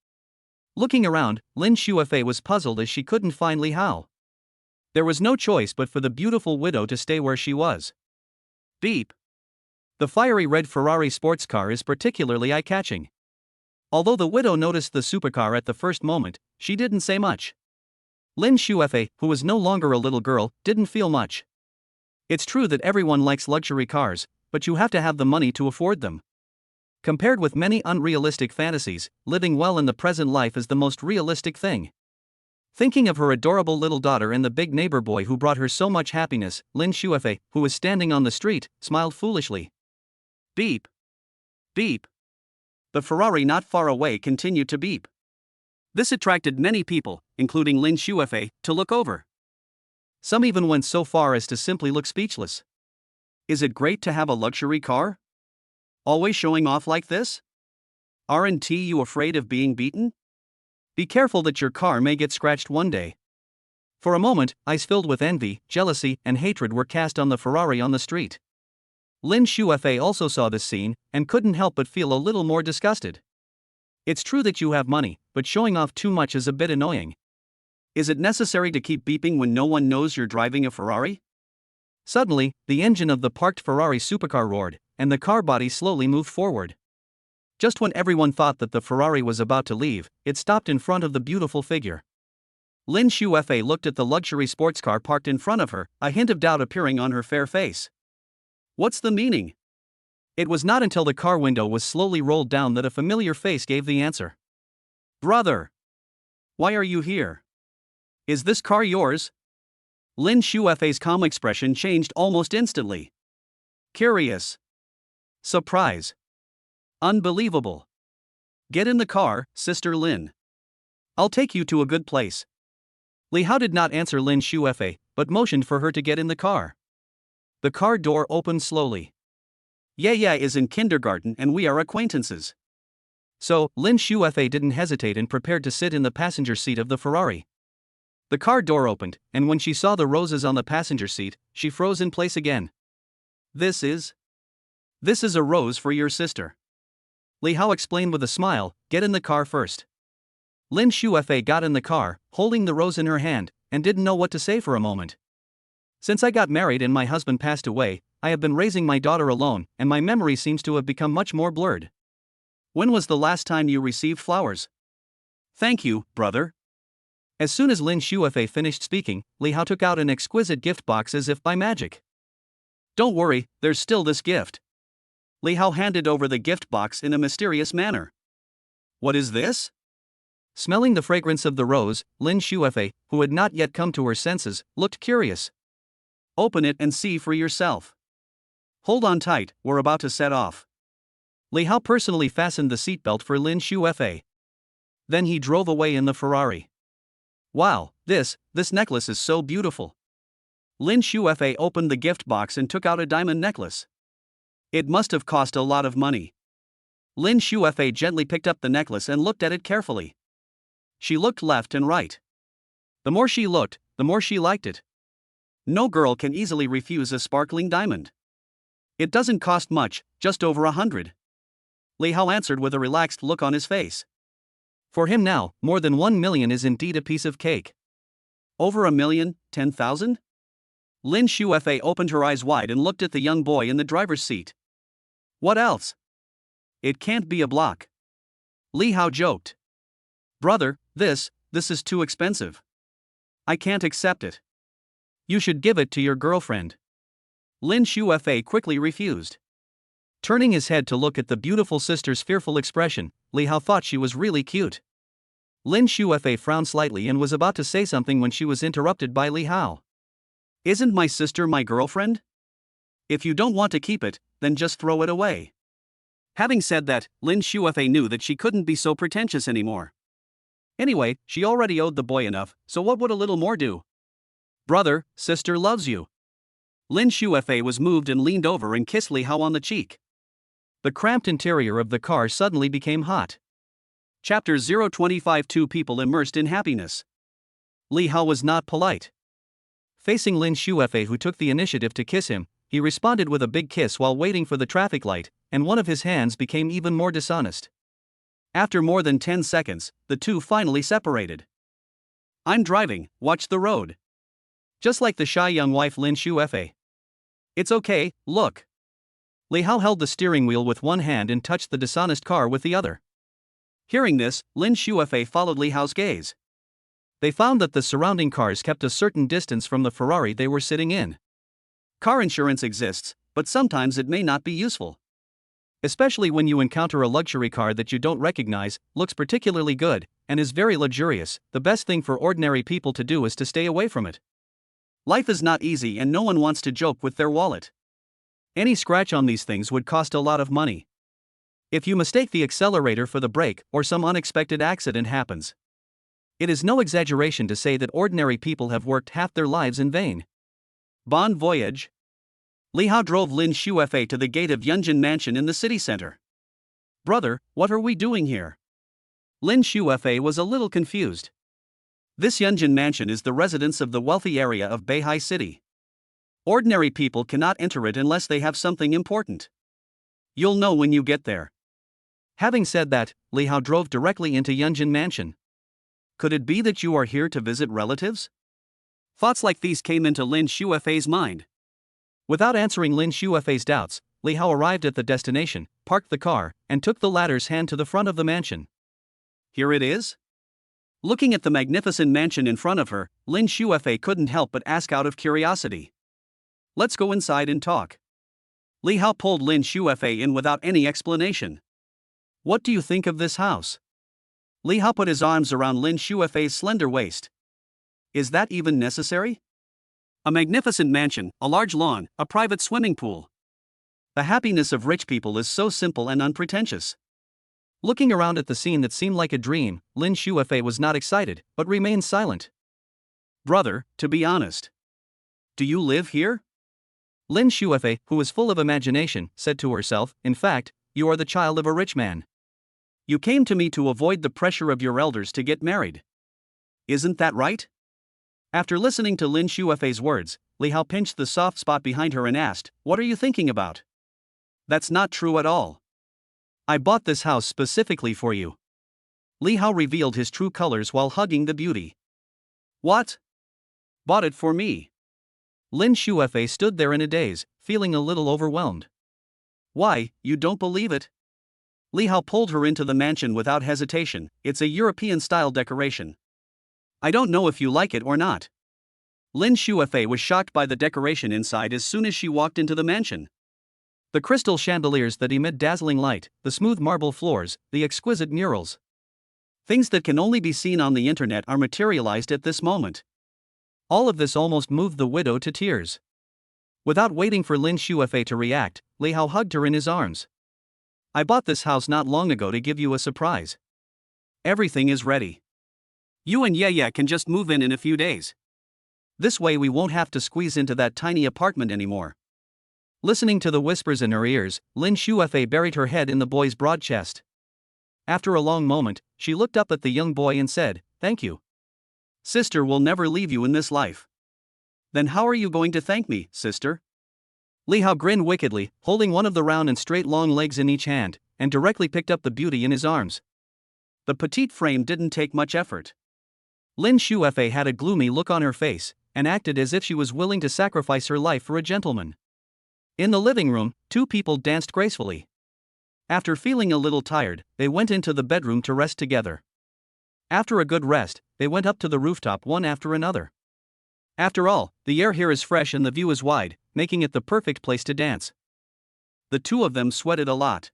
Looking around, Lin Shuofei was puzzled as she couldn't find Li Hao. There was no choice but for the beautiful widow to stay where she was. Beep. The fiery red Ferrari sports car is particularly eye-catching. Although the widow noticed the supercar at the first moment, she didn't say much. Lin Shuofei, who was no longer a little girl, didn't feel much. It's true that everyone likes luxury cars, but you have to have the money to afford them. Compared with many unrealistic fantasies, living well in the present life is the most realistic thing. Thinking of her adorable little daughter and the big neighbor boy who brought her so much happiness, Lin Shuofei, who was standing on the street, smiled foolishly. Beep. Beep. The Ferrari not far away continued to beep. This attracted many people, including Lin Shuofei, to look over. Some even went so far as to simply look speechless. Is it great to have a luxury car? Always showing off like this? Aren't you afraid of being beaten? Be careful that your car may get scratched one day. For a moment, eyes filled with envy, jealousy, and hatred were cast on the Ferrari on the street. Lin Shuofei also saw this scene, and couldn't help but feel a little more disgusted. It's true that you have money, but showing off too much is a bit annoying. Is it necessary to keep beeping when no one knows you're driving a Ferrari? Suddenly, the engine of the parked Ferrari supercar roared, and the car body slowly moved forward. Just when everyone thought that the Ferrari was about to leave, it stopped in front of the beautiful figure. Lin Shuofei looked at the luxury sports car parked in front of her, a hint of doubt appearing on her fair face. What's the meaning? It was not until the car window was slowly rolled down that a familiar face gave the answer. Brother! Why are you here? Is this car yours? Lin Shuofei's calm expression changed almost instantly. Curious. Surprise. Unbelievable. Get in the car, Sister Lin. I'll take you to a good place. Li Hao did not answer Lin Shuofei, but motioned for her to get in the car. The car door opened slowly. Yeah is in kindergarten and we are acquaintances. So, Lin Shufe didn't hesitate and prepared to sit in the passenger seat of the Ferrari. The car door opened, and when she saw the roses on the passenger seat, she froze in place again. This is a rose for your sister. Li Hao explained with a smile, get in the car first. Lin Shufe got in the car, holding the rose in her hand, and didn't know what to say for a moment. Since I got married and my husband passed away, I have been raising my daughter alone, and my memory seems to have become much more blurred. When was the last time you received flowers? Thank you, brother. As soon as Lin Shufe finished speaking, Li Hao took out an exquisite gift box as if by magic. Don't worry, there's still this gift. Li Hao handed over the gift box in a mysterious manner. What is this? Smelling the fragrance of the rose, Lin Shufe, who had not yet come to her senses, looked curious. Open it and see for yourself. Hold on tight, we're about to set off. Li Hao personally fastened the seatbelt for Lin Shufe. Then he drove away in the Ferrari. Wow, this necklace is so beautiful. Lin Shufe opened the gift box and took out a diamond necklace. It must have cost a lot of money. Lin Shufe gently picked up the necklace and looked at it carefully. She looked left and right. The more she looked, the more she liked it. No girl can easily refuse a sparkling diamond. It doesn't cost much, just over 100. Li Hao answered with a relaxed look on his face. For him now, more than 1 million is indeed a piece of cake. Over 1 million, 10,000? Lin Shufe opened her eyes wide and looked at the young boy in the driver's seat. What else? It can't be a block. Li Hao joked. Brother, this is too expensive. I can't accept it. You should give it to your girlfriend. Lin Shufe quickly refused. Turning his head to look at the beautiful sister's fearful expression, Li Hao thought she was really cute. Lin Shufe frowned slightly and was about to say something when she was interrupted by Li Hao. Isn't my sister my girlfriend? If you don't want to keep it, then just throw it away. Having said that, Lin Shufe knew that she couldn't be so pretentious anymore. Anyway, she already owed the boy enough, so what would a little more do? Brother, sister loves you. Lin Shufe was moved and leaned over and kissed Li Hao on the cheek. The cramped interior of the car suddenly became hot. Chapter 025. Two people immersed in happiness. Li Hao was not polite. Facing Lin Shufe, who took the initiative to kiss him, he responded with a big kiss while waiting for the traffic light, and one of his hands became even more dishonest. After more than 10 seconds, the two finally separated. I'm driving, watch the road. Just like the shy young wife Lin Shufe. It's okay, look. Li Hao held the steering wheel with one hand and touched the dishonest car with the other. Hearing this, Lin Shufe followed Li Hao's gaze. They found that the surrounding cars kept a certain distance from the Ferrari they were sitting in. Car insurance exists, but sometimes it may not be useful. Especially when you encounter a luxury car that you don't recognize, looks particularly good, and is very luxurious, the best thing for ordinary people to do is to stay away from it. Life is not easy and no one wants to joke with their wallet. Any scratch on these things would cost a lot of money. If you mistake the accelerator for the brake or some unexpected accident happens. It is no exaggeration to say that ordinary people have worked half their lives in vain. Bon voyage. Li Hao drove Lin Shufe to the gate of Yunjin Mansion in the city center. Brother, what are we doing here? Lin Shufe was a little confused. This Yunjin Mansion is the residence of the wealthy area of Beihai City. Ordinary people cannot enter it unless they have something important. You'll know when you get there. Having said that, Li Hao drove directly into Yunjin Mansion. Could it be that you are here to visit relatives? Thoughts like these came into Lin Shuefei's mind. Without answering Lin Shuefei's doubts, Li Hao arrived at the destination, parked the car, and took the ladder's hand to the front of the mansion. Here it is? Looking at the magnificent mansion in front of her, Lin Shuefei couldn't help but ask out of curiosity. Let's go inside and talk. Li Hao pulled Lin Shuefei in without any explanation. What do you think of this house? Li Hao put his arms around Lin Shuefei's slender waist. Is that even necessary? A magnificent mansion, a large lawn, a private swimming pool. The happiness of rich people is so simple and unpretentious. Looking around at the scene that seemed like a dream, Lin Shuefei was not excited, but remained silent. Brother, to be honest. Do you live here? Lin Shuefei, who was full of imagination, said to herself, "In fact, you are the child of a rich man. You came to me to avoid the pressure of your elders to get married. Isn't that right?" After listening to Lin Shuefei's words, Li Hao pinched the soft spot behind her and asked, "What are you thinking about? That's not true at all. I bought this house specifically for you." Li Hao revealed his true colors while hugging the beauty. "What? Bought it for me?" Lin Shuefei stood there in a daze, feeling a little overwhelmed. "Why, you don't believe it?" Li Hao pulled her into the mansion without hesitation. "It's a European-style decoration. I don't know if you like it or not." Lin Shuefei was shocked by the decoration inside as soon as she walked into the mansion. The crystal chandeliers that emit dazzling light, the smooth marble floors, the exquisite murals. Things that can only be seen on the internet are materialized at this moment. All of this almost moved the widow to tears. Without waiting for Lin Shuefei to react, Li Hao hugged her in his arms. "I bought this house not long ago to give you a surprise. Everything is ready. You and Ye can just move in a few days. This way we won't have to squeeze into that tiny apartment anymore." Listening to the whispers in her ears, Lin Shuefei buried her head in the boy's broad chest. After a long moment, she looked up at the young boy and said, "Thank you. Sister will never leave you in this life." "Then how are you going to thank me, sister?" Li Hao grinned wickedly, holding one of the round and straight long legs in each hand, and directly picked up the beauty in his arms. The petite frame didn't take much effort. Lin Shuefei had a gloomy look on her face, and acted as if she was willing to sacrifice her life for a gentleman. In the living room, two people danced gracefully. After feeling a little tired, they went into the bedroom to rest together. After a good rest, they went up to the rooftop one after another. After all, the air here is fresh and the view is wide, making it the perfect place to dance. The two of them sweated a lot.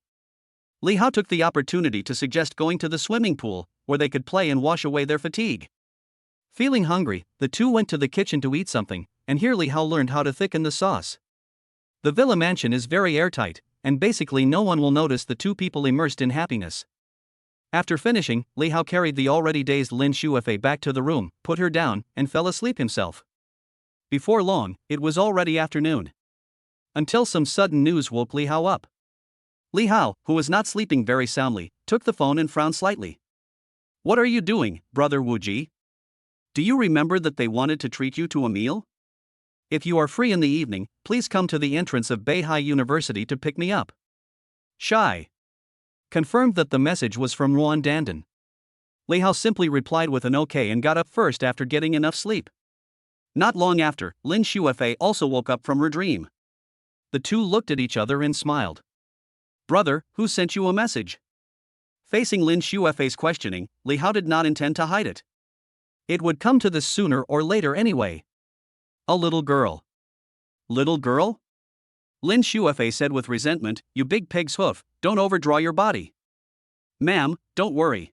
Li Hao took the opportunity to suggest going to the swimming pool, where they could play and wash away their fatigue. Feeling hungry, the two went to the kitchen to eat something, and here Li Hao learned how to thicken the sauce. The villa mansion is very airtight, and basically no one will notice the two people immersed in happiness. After finishing, Li Hao carried the already dazed Lin Shuefei back to the room, put her down, and fell asleep himself. Before long, it was already afternoon. Until some sudden news woke Li Hao up. Li Hao, who was not sleeping very soundly, took the phone and frowned slightly. "What are you doing, brother Wu Ji? Do you remember that they wanted to treat you to a meal? If you are free in the evening, please come to the entrance of Beihai University to pick me up. Shy." Confirmed that the message was from Ruan Dandan. Li Hao simply replied with an okay and got up first after getting enough sleep. Not long after, Lin Shuefei also woke up from her dream. The two looked at each other and smiled. "Brother, who sent you a message?" Facing Lin Shuefei's questioning, Li Hao did not intend to hide it. It would come to this sooner or later anyway. "A little girl." "Little girl?" Lin Shuefei said with resentment, "You big pig's hoof, don't overdraw your body." "Ma'am, don't worry.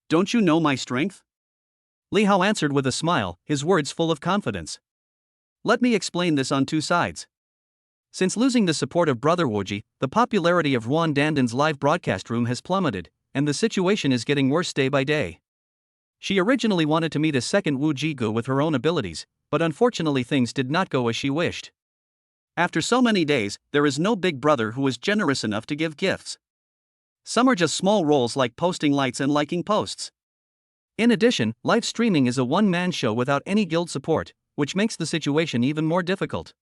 Don't you know my strength?" Li Hao answered with a smile, his words full of confidence. "Let me explain this on two sides. Since losing the support of Brother Woji, the popularity of Ruan Dandan's live broadcast room has plummeted, and the situation is getting worse day by day. She originally wanted to meet a second Wu Jigu with her own abilities, but unfortunately things did not go as she wished. After so many days, there is no big brother who is generous enough to give gifts. Some are just small roles like posting lights and liking posts. In addition, live streaming is a one-man show without any guild support, which makes the situation even more difficult.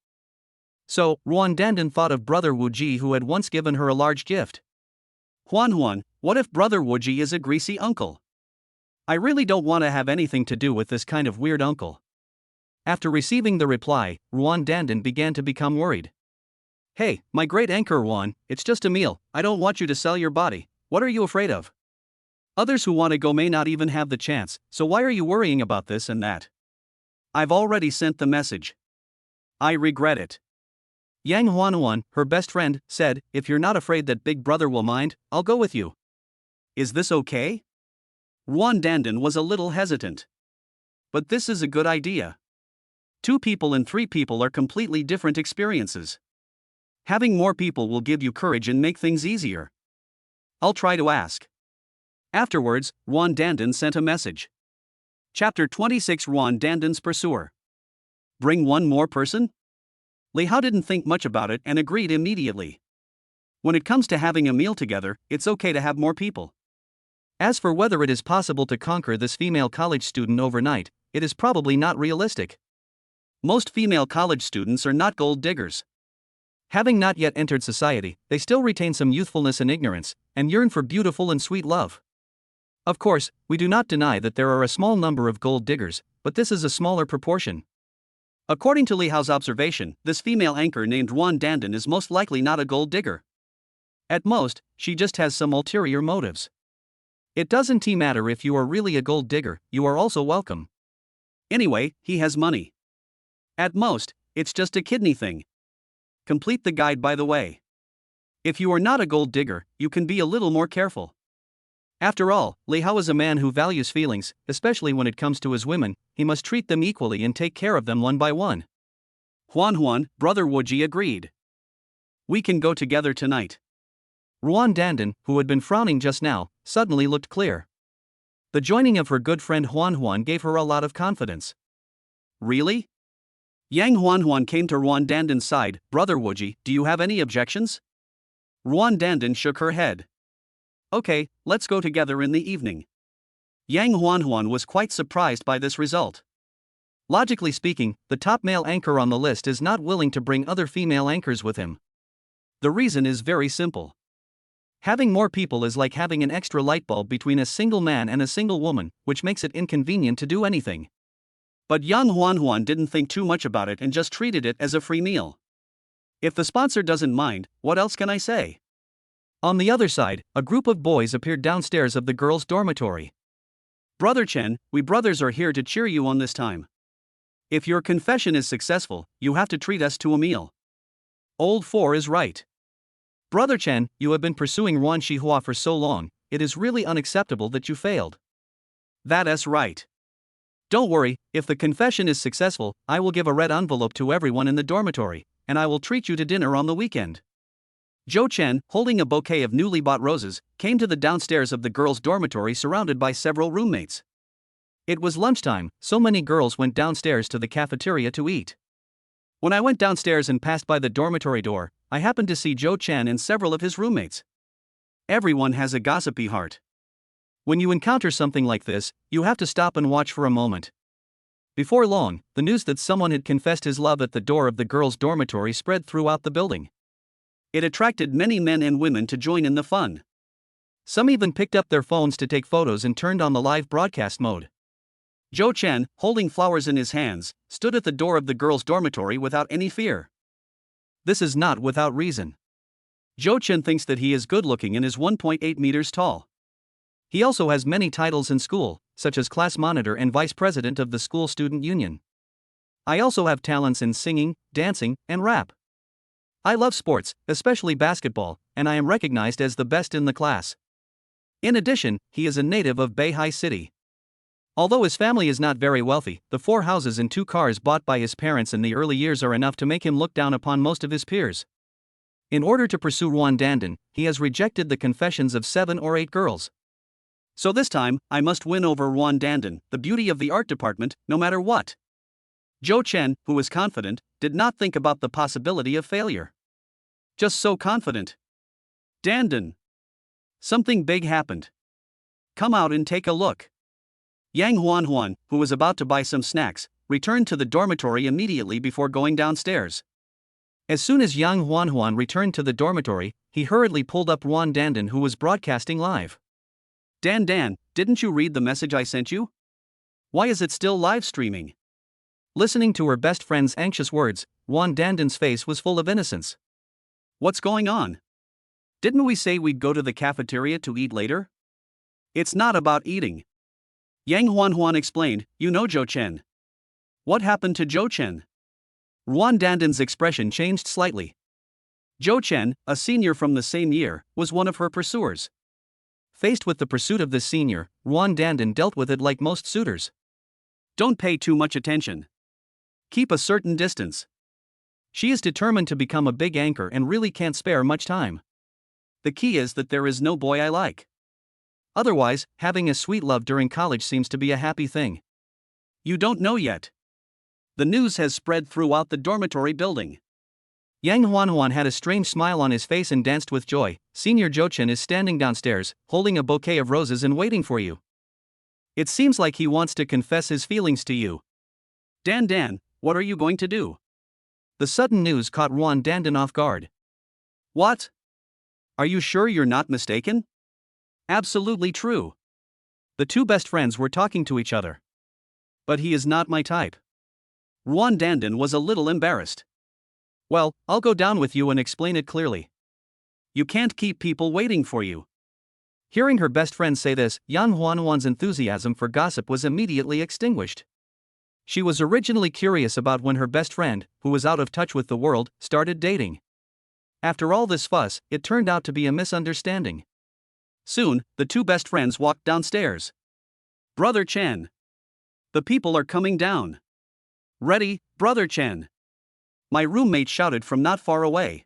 So, Ruan Dandan thought of Brother Wu Ji, who had once given her a large gift. "Huan, what if Brother Wu Ji is a greasy uncle? I really don't want to have anything to do with this kind of weird uncle." After receiving the reply, Ruan Dandan began to become worried. "Hey, my great anchor Ruan, it's just a meal, I don't want you to sell your body, what are you afraid of? Others who want to go may not even have the chance, so why are you worrying about this and that? I've already sent the message. I regret it." Yang Huanuan, her best friend, said, "If you're not afraid that Big Brother will mind, I'll go with you. Is this okay?" Ruan Dandan was a little hesitant. "But this is a good idea. 2 people and 3 people are completely different experiences. Having more people will give you courage and make things easier. I'll try to ask." Afterwards, Ruan Dandan sent a message. Chapter 26 Ruan Dandan's Pursuer. "Bring one more person?" Li Hao didn't think much about it and agreed immediately. When it comes to having a meal together, it's okay to have more people. As for whether it is possible to conquer this female college student overnight, it is probably not realistic. Most female college students are not gold diggers. Having not yet entered society, they still retain some youthfulness and ignorance, and yearn for beautiful and sweet love. Of course, we do not deny that there are a small number of gold diggers, but this is a smaller proportion. According to Li Hao's observation, this female anchor named Ruan Dandan is most likely not a gold digger. At most, she just has some ulterior motives. It doesn't matter if you are really a gold digger, you are also welcome. Anyway, he has money. At most, it's just a kidney thing. Complete the guide by the way. If you are not a gold digger, you can be a little more careful. After all, Li Hao is a man who values feelings, especially when it comes to his women. He must treat them equally and take care of them one by one. Huan, brother Wuji agreed. We can go together tonight. Ruan Dandan, who had been frowning just now, suddenly looked clear. The joining of her good friend Huan gave her a lot of confidence. Really? Yang Huan came to Ruan Dandan's side. Brother Wuji, do you have any objections? Ruan Dandan shook her head. Okay, let's go together in the evening. Yang Huan was quite surprised by this result. Logically speaking, the top male anchor on the list is not willing to bring other female anchors with him. The reason is very simple. Having more people is like having an extra light bulb between a single man and a single woman, which makes it inconvenient to do anything. But Yang Huan didn't think too much about it and just treated it as a free meal. If the sponsor doesn't mind, what else can I say? On the other side, a group of boys appeared downstairs of the girls' dormitory. Brother Chen, we brothers are here to cheer you on this time. If your confession is successful, you have to treat us to a meal. Old Four is right. Brother Chen, you have been pursuing Ruan Shihua for so long, it is really unacceptable that you failed. That's right. Don't worry, if the confession is successful, I will give a red envelope to everyone in the dormitory, and I will treat you to dinner on the weekend. Zhou Chen, holding a bouquet of newly bought roses, came to the downstairs of the girls' dormitory surrounded by several roommates. It was lunchtime, so many girls went downstairs to the cafeteria to eat. When I went downstairs and passed by the dormitory door, I happened to see Zhou Chen and several of his roommates. Everyone has a gossipy heart. When you encounter something like this, you have to stop and watch for a moment. Before long, the news that someone had confessed his love at the door of the girls' dormitory spread throughout the building. It attracted many men and women to join in the fun. Some even picked up their phones to take photos and turned on the live broadcast mode. Zhou Chen, holding flowers in his hands, stood at the door of the girls' dormitory without any fear. This is not without reason. Zhou Chen thinks that he is good-looking and is 1.8 meters tall. He also has many titles in school, such as class monitor and vice president of the school student union. I also have talents in singing, dancing, and rap. I love sports, especially basketball, and I am recognized as the best in the class. In addition, he is a native of Beihai City. Although his family is not very wealthy, the 4 houses and 2 cars bought by his parents in the early years are enough to make him look down upon most of his peers. In order to pursue Ruan Dandan, he has rejected the confessions of 7 or 8 girls. So this time, I must win over Ruan Dandan, the beauty of the art department, no matter what. Zhou Chen, who was confident, did not think about the possibility of failure. Just so confident. Dandan. Something big happened. Come out and take a look. Yang Huan, who was about to buy some snacks, returned to the dormitory immediately before going downstairs. As soon as Yang Huan returned to the dormitory, he hurriedly pulled up Ruan Dandan, who was broadcasting live. Dan, didn't you read the message I sent you? Why is it still live streaming? Listening to her best friend's anxious words, Ruan Dandan's face was full of innocence. What's going on? Didn't we say we'd go to the cafeteria to eat later? It's not about eating. Yang Huan explained, you know Zhou Chen. What happened to Zhou Chen? Ruan Dandan's expression changed slightly. Zhou Chen, a senior from the same year, was one of her pursuers. Faced with the pursuit of this senior, Ruan Dandan dealt with it like most suitors. Don't pay too much attention. Keep a certain distance. She is determined to become a big anchor and really can't spare much time. The key is that there is no boy I like. Otherwise, having a sweet love during college seems to be a happy thing. You don't know yet. The news has spread throughout the dormitory building. Yang Huanhuan had a strange smile on his face and danced with joy. Senior Jochen is standing downstairs, holding a bouquet of roses and waiting for you. It seems like he wants to confess his feelings to you. Dan, what are you going to do? The sudden news caught Ruan Dandan off guard. What? Are you sure you're not mistaken? Absolutely true. The two best friends were talking to each other. But he is not my type. Ruan Dandan was a little embarrassed. Well, I'll go down with you and explain it clearly. You can't keep people waiting for you. Hearing her best friend say this, Yang Huanhuan's enthusiasm for gossip was immediately extinguished. She was originally curious about when her best friend, who was out of touch with the world, started dating. After all this fuss, it turned out to be a misunderstanding. Soon, the two best friends walked downstairs. Brother Chen. The people are coming down. Ready, Brother Chen. My roommate shouted from not far away.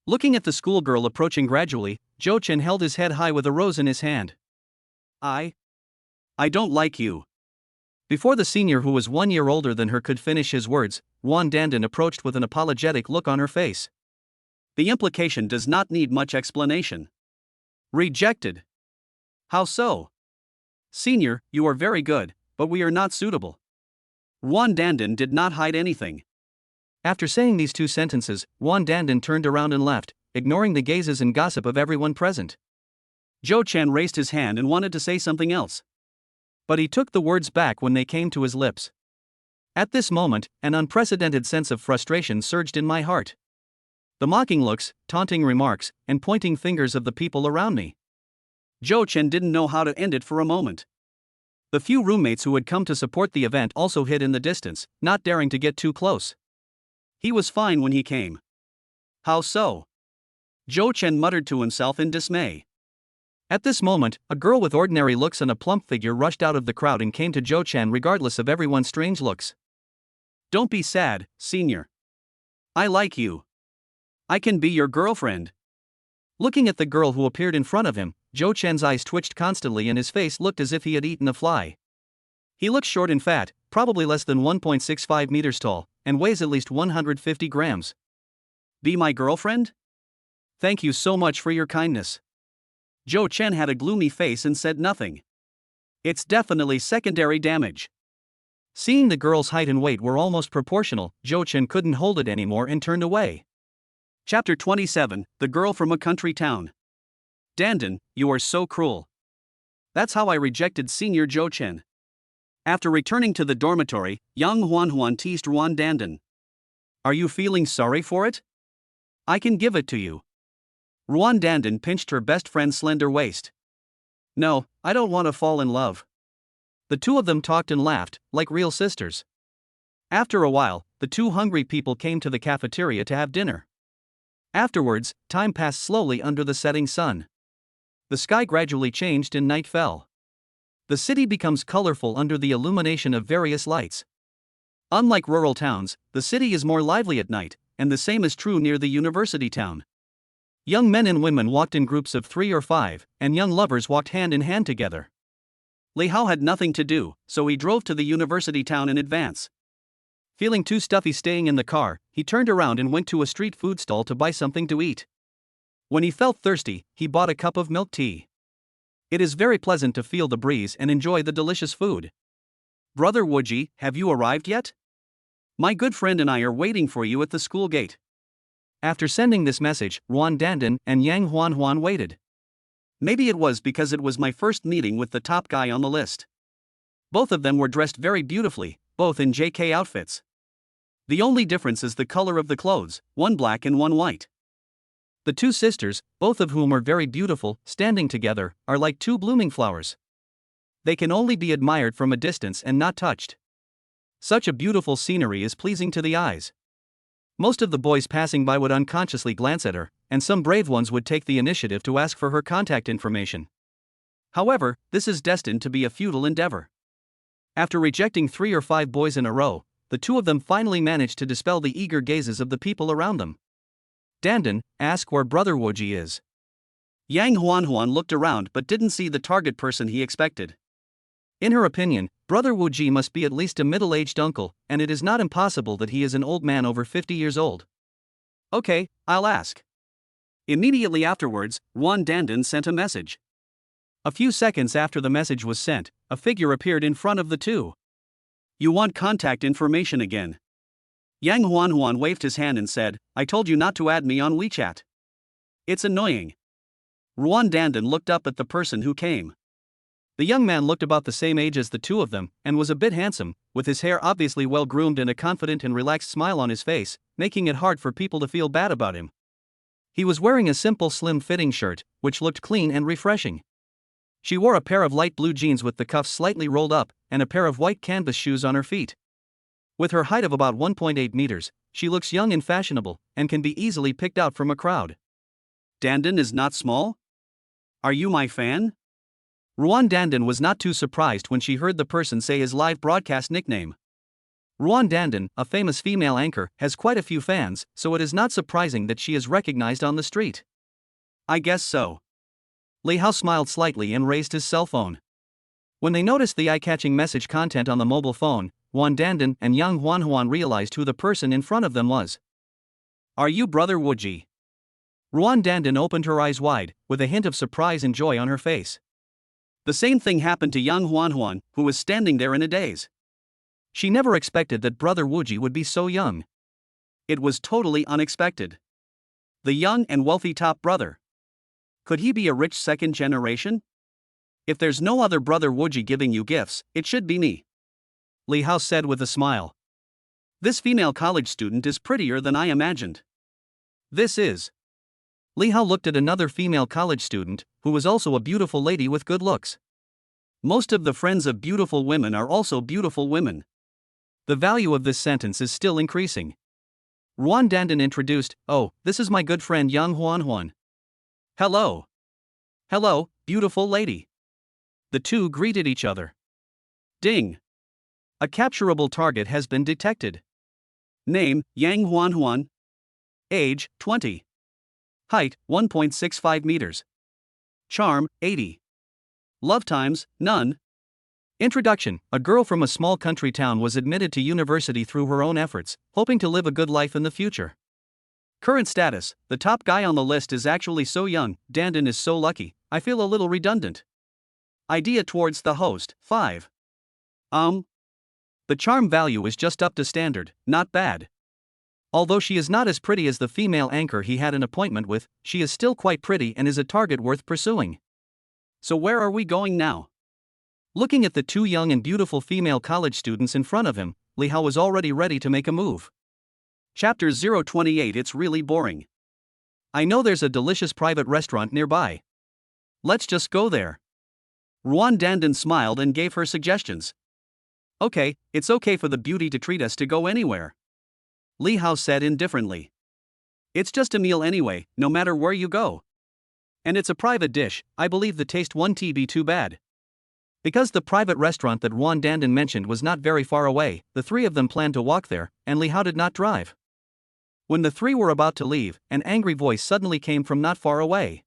Looking at the schoolgirl approaching gradually, Zhou Chen held his head high with a rose in his hand. I don't like you. Before the senior, who was 1 year older than her, could finish his words, Ruan Dandan approached with an apologetic look on her face. The implication does not need much explanation. Rejected. How so? Senior, you are very good, but we are not suitable. Ruan Dandan did not hide anything. After saying these two sentences, Ruan Dandan turned around and left, ignoring the gazes and gossip of everyone present. Zhou Chen raised his hand and wanted to say something else. But he took the words back when they came to his lips. At this moment, an unprecedented sense of frustration surged in my heart. The mocking looks, taunting remarks, and pointing fingers of the people around me. Zhou Chen didn't know how to end it for a moment. The few roommates who had come to support the event also hid in the distance, not daring to get too close. He was fine when he came. How so? Zhou Chen muttered to himself in dismay. At this moment, a girl with ordinary looks and a plump figure rushed out of the crowd and came to Zhou Chen regardless of everyone's strange looks. Don't be sad, senior. I like you. I can be your girlfriend. Looking at the girl who appeared in front of him, Zhou Chen's eyes twitched constantly and his face looked as if he had eaten a fly. He looks short and fat, probably less than 1.65 meters tall, and weighs at least 150 grams. Be my girlfriend? Thank you so much for your kindness. Zhou Chen had a gloomy face and said nothing. It's definitely secondary damage. Seeing the girl's height and weight were almost proportional, Zhou Chen couldn't hold it anymore and turned away. Chapter 27, The Girl from a Country Town. Dandan, you are so cruel. That's how I rejected Senior Zhou Chen. After returning to the dormitory, Yang Huanhuan teased Ruan Dandan. Are you feeling sorry for it? I can give it to you. Ruan Dandan pinched her best friend's slender waist. No, I don't want to fall in love. The two of them talked and laughed, like real sisters. After a while, the two hungry people came to the cafeteria to have dinner. Afterwards, time passed slowly under the setting sun. The sky gradually changed and night fell. The city becomes colorful under the illumination of various lights. Unlike rural towns, the city is more lively at night, and the same is true near the university town. Young men and women walked in groups of 3 or 5, and young lovers walked hand in hand together. Li Hao had nothing to do, so he drove to the university town in advance. Feeling too stuffy staying in the car, he turned around and went to a street food stall to buy something to eat. When he felt thirsty, he bought a cup of milk tea. It is very pleasant to feel the breeze and enjoy the delicious food. Brother Wuji, have you arrived yet? My good friend and I are waiting for you at the school gate. After sending this message, Ruan Dandan and Yang Huanhuan waited. Maybe it was because it was my first meeting with the top guy on the list. Both of them were dressed very beautifully, both in JK outfits. The only difference is the color of the clothes, one black and one white. The two sisters, both of whom are very beautiful, standing together, are like two blooming flowers. They can only be admired from a distance and not touched. Such a beautiful scenery is pleasing to the eyes. Most of the boys passing by would unconsciously glance at her, and some brave ones would take the initiative to ask for her contact information. However, this is destined to be a futile endeavor. After rejecting 3 or 5 boys in a row, the two of them finally managed to dispel the eager gazes of the people around them. Dandan, ask where Brother Wuji is. Yang Huanhuan looked around but didn't see the target person he expected. In her opinion, Brother Wuji must be at least a middle-aged uncle, and it is not impossible that he is an old man over 50 years old. Okay, I'll ask. Immediately afterwards, Ruan Dandan sent a message. A few seconds after the message was sent, a figure appeared in front of the two. You want contact information again? Yang Huan waved his hand and said, I told you not to add me on WeChat. It's annoying. Ruan Dandan looked up at the person who came. The young man looked about the same age as the two of them, and was a bit handsome, with his hair obviously well groomed and a confident and relaxed smile on his face, making it hard for people to feel bad about him. He was wearing a simple slim-fitting shirt, which looked clean and refreshing. She wore a pair of light blue jeans with the cuffs slightly rolled up, and a pair of white canvas shoes on her feet. With her height of about 1.8 meters, she looks young and fashionable, and can be easily picked out from a crowd. Dandan is not small? Are you my fan? Ruan Dandan was not too surprised when she heard the person say his live broadcast nickname. Ruan Dandan, a famous female anchor, has quite a few fans, so it is not surprising that she is recognized on the street. I guess so. Li Hao smiled slightly and raised his cell phone. When they noticed the eye-catching message content on the mobile phone, Ruan Dandan and Yang Huan realized who the person in front of them was. Are you Brother Wuji? Ruan Dandan opened her eyes wide, with a hint of surprise and joy on her face. The same thing happened to Yang Huan, who was standing there in a daze. She never expected that Brother Wuji would be so young. It was totally unexpected. The young and wealthy top brother. Could he be a rich second generation? If there's no other Brother Wuji giving you gifts, it should be me. Li Hao said with a smile. This female college student is prettier than I imagined. This is. Li Hao looked at another female college student, who was also a beautiful lady with good looks. Most of the friends of beautiful women are also beautiful women. The value of this sentence is still increasing. Ruan Dandan introduced, oh, this is my good friend Yang Huan. Hello. Hello, beautiful lady. The two greeted each other. Ding. A capturable target has been detected. Name, Yang Huan. Age, 20. Height, 1.65 meters. Charm, 80. Love times, none. Introduction. A girl from a small country town was admitted to university through her own efforts, hoping to live a good life in the future. Current status. The top guy on the list is actually so young, Dandan is so lucky, I feel a little redundant. Idea towards the host, 5. The charm value is just up to standard, not bad. Although she is not as pretty as the female anchor he had an appointment with, she is still quite pretty and is a target worth pursuing. So where are we going now? Looking at the two young and beautiful female college students in front of him, Li Hao was already ready to make a move. Chapter 028. It's really boring. I know there's a delicious private restaurant nearby. Let's just go there. Ruan Dandan smiled and gave her suggestions. Okay, it's okay for the beauty to treat us to go anywhere. Li Hao said indifferently. It's just a meal anyway, no matter where you go. And it's a private dish, I believe the taste won't be too bad. Because the private restaurant that Ruan Dandan mentioned was not very far away, the three of them planned to walk there, and Li Hao did not drive. When the three were about to leave, an angry voice suddenly came from not far away.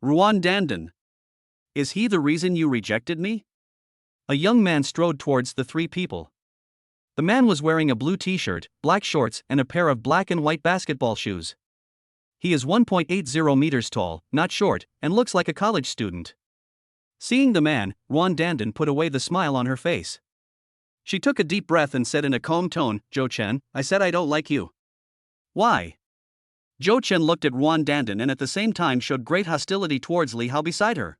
Ruan Dandan. Is he the reason you rejected me? A young man strode towards the three people. The man was wearing a blue t-shirt, black shorts, and a pair of black and white basketball shoes. He is 1.80 meters tall, not short, and looks like a college student. Seeing the man, Ruan Dandan put away the smile on her face. She took a deep breath and said in a calm tone, Zhou Chen, I said I don't like you. Why? Zhou Chen looked at Ruan Dandan and at the same time showed great hostility towards Li Hao beside her.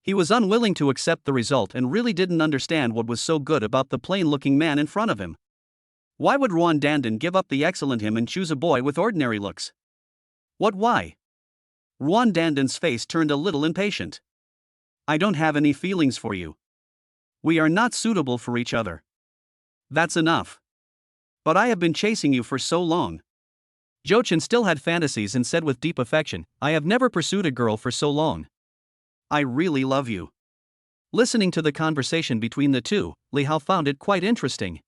He was unwilling to accept the result and really didn't understand what was so good about the plain-looking man in front of him. Why would Ruan Dandan give up the excellent him and choose a boy with ordinary looks? What why? Ruan Dandan's face turned a little impatient. I don't have any feelings for you. We are not suitable for each other. That's enough. But I have been chasing you for so long. Zhou Chen still had fantasies and said with deep affection, I have never pursued a girl for so long. I really love you. Listening to the conversation between the two, Li Hao found it quite interesting.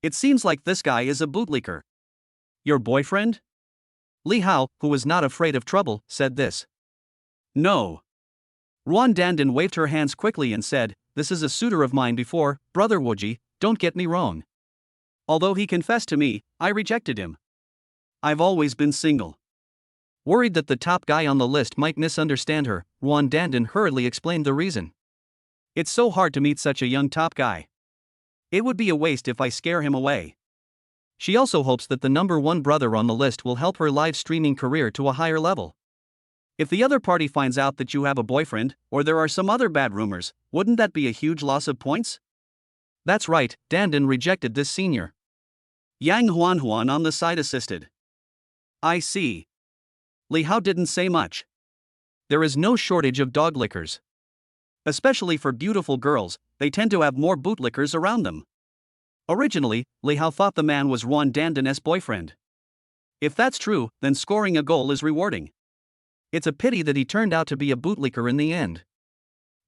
It seems like this guy is a bootlicker. Your boyfriend? Li Hao, who was not afraid of trouble, said this. No. Ruan Dandan waved her hands quickly and said, this is a suitor of mine before, Brother Wuji, don't get me wrong. Although he confessed to me, I rejected him. I've always been single. Worried that the top guy on the list might misunderstand her, Ruan Dandan hurriedly explained the reason. It's so hard to meet such a young top guy. It would be a waste if I scare him away. She also hopes that the number one brother on the list will help her live streaming career to a higher level. If the other party finds out that you have a boyfriend, or there are some other bad rumors, wouldn't that be a huge loss of points? That's right, Dandan rejected this senior. Yang Huan on the side assisted. I see. Li Hao didn't say much. There is no shortage of dog lickers. Especially for beautiful girls, they tend to have more bootlickers around them. Originally, Li Hao thought the man was Ruan Dandan's boyfriend. If that's true, then scoring a goal is rewarding. It's a pity that he turned out to be a bootlicker in the end.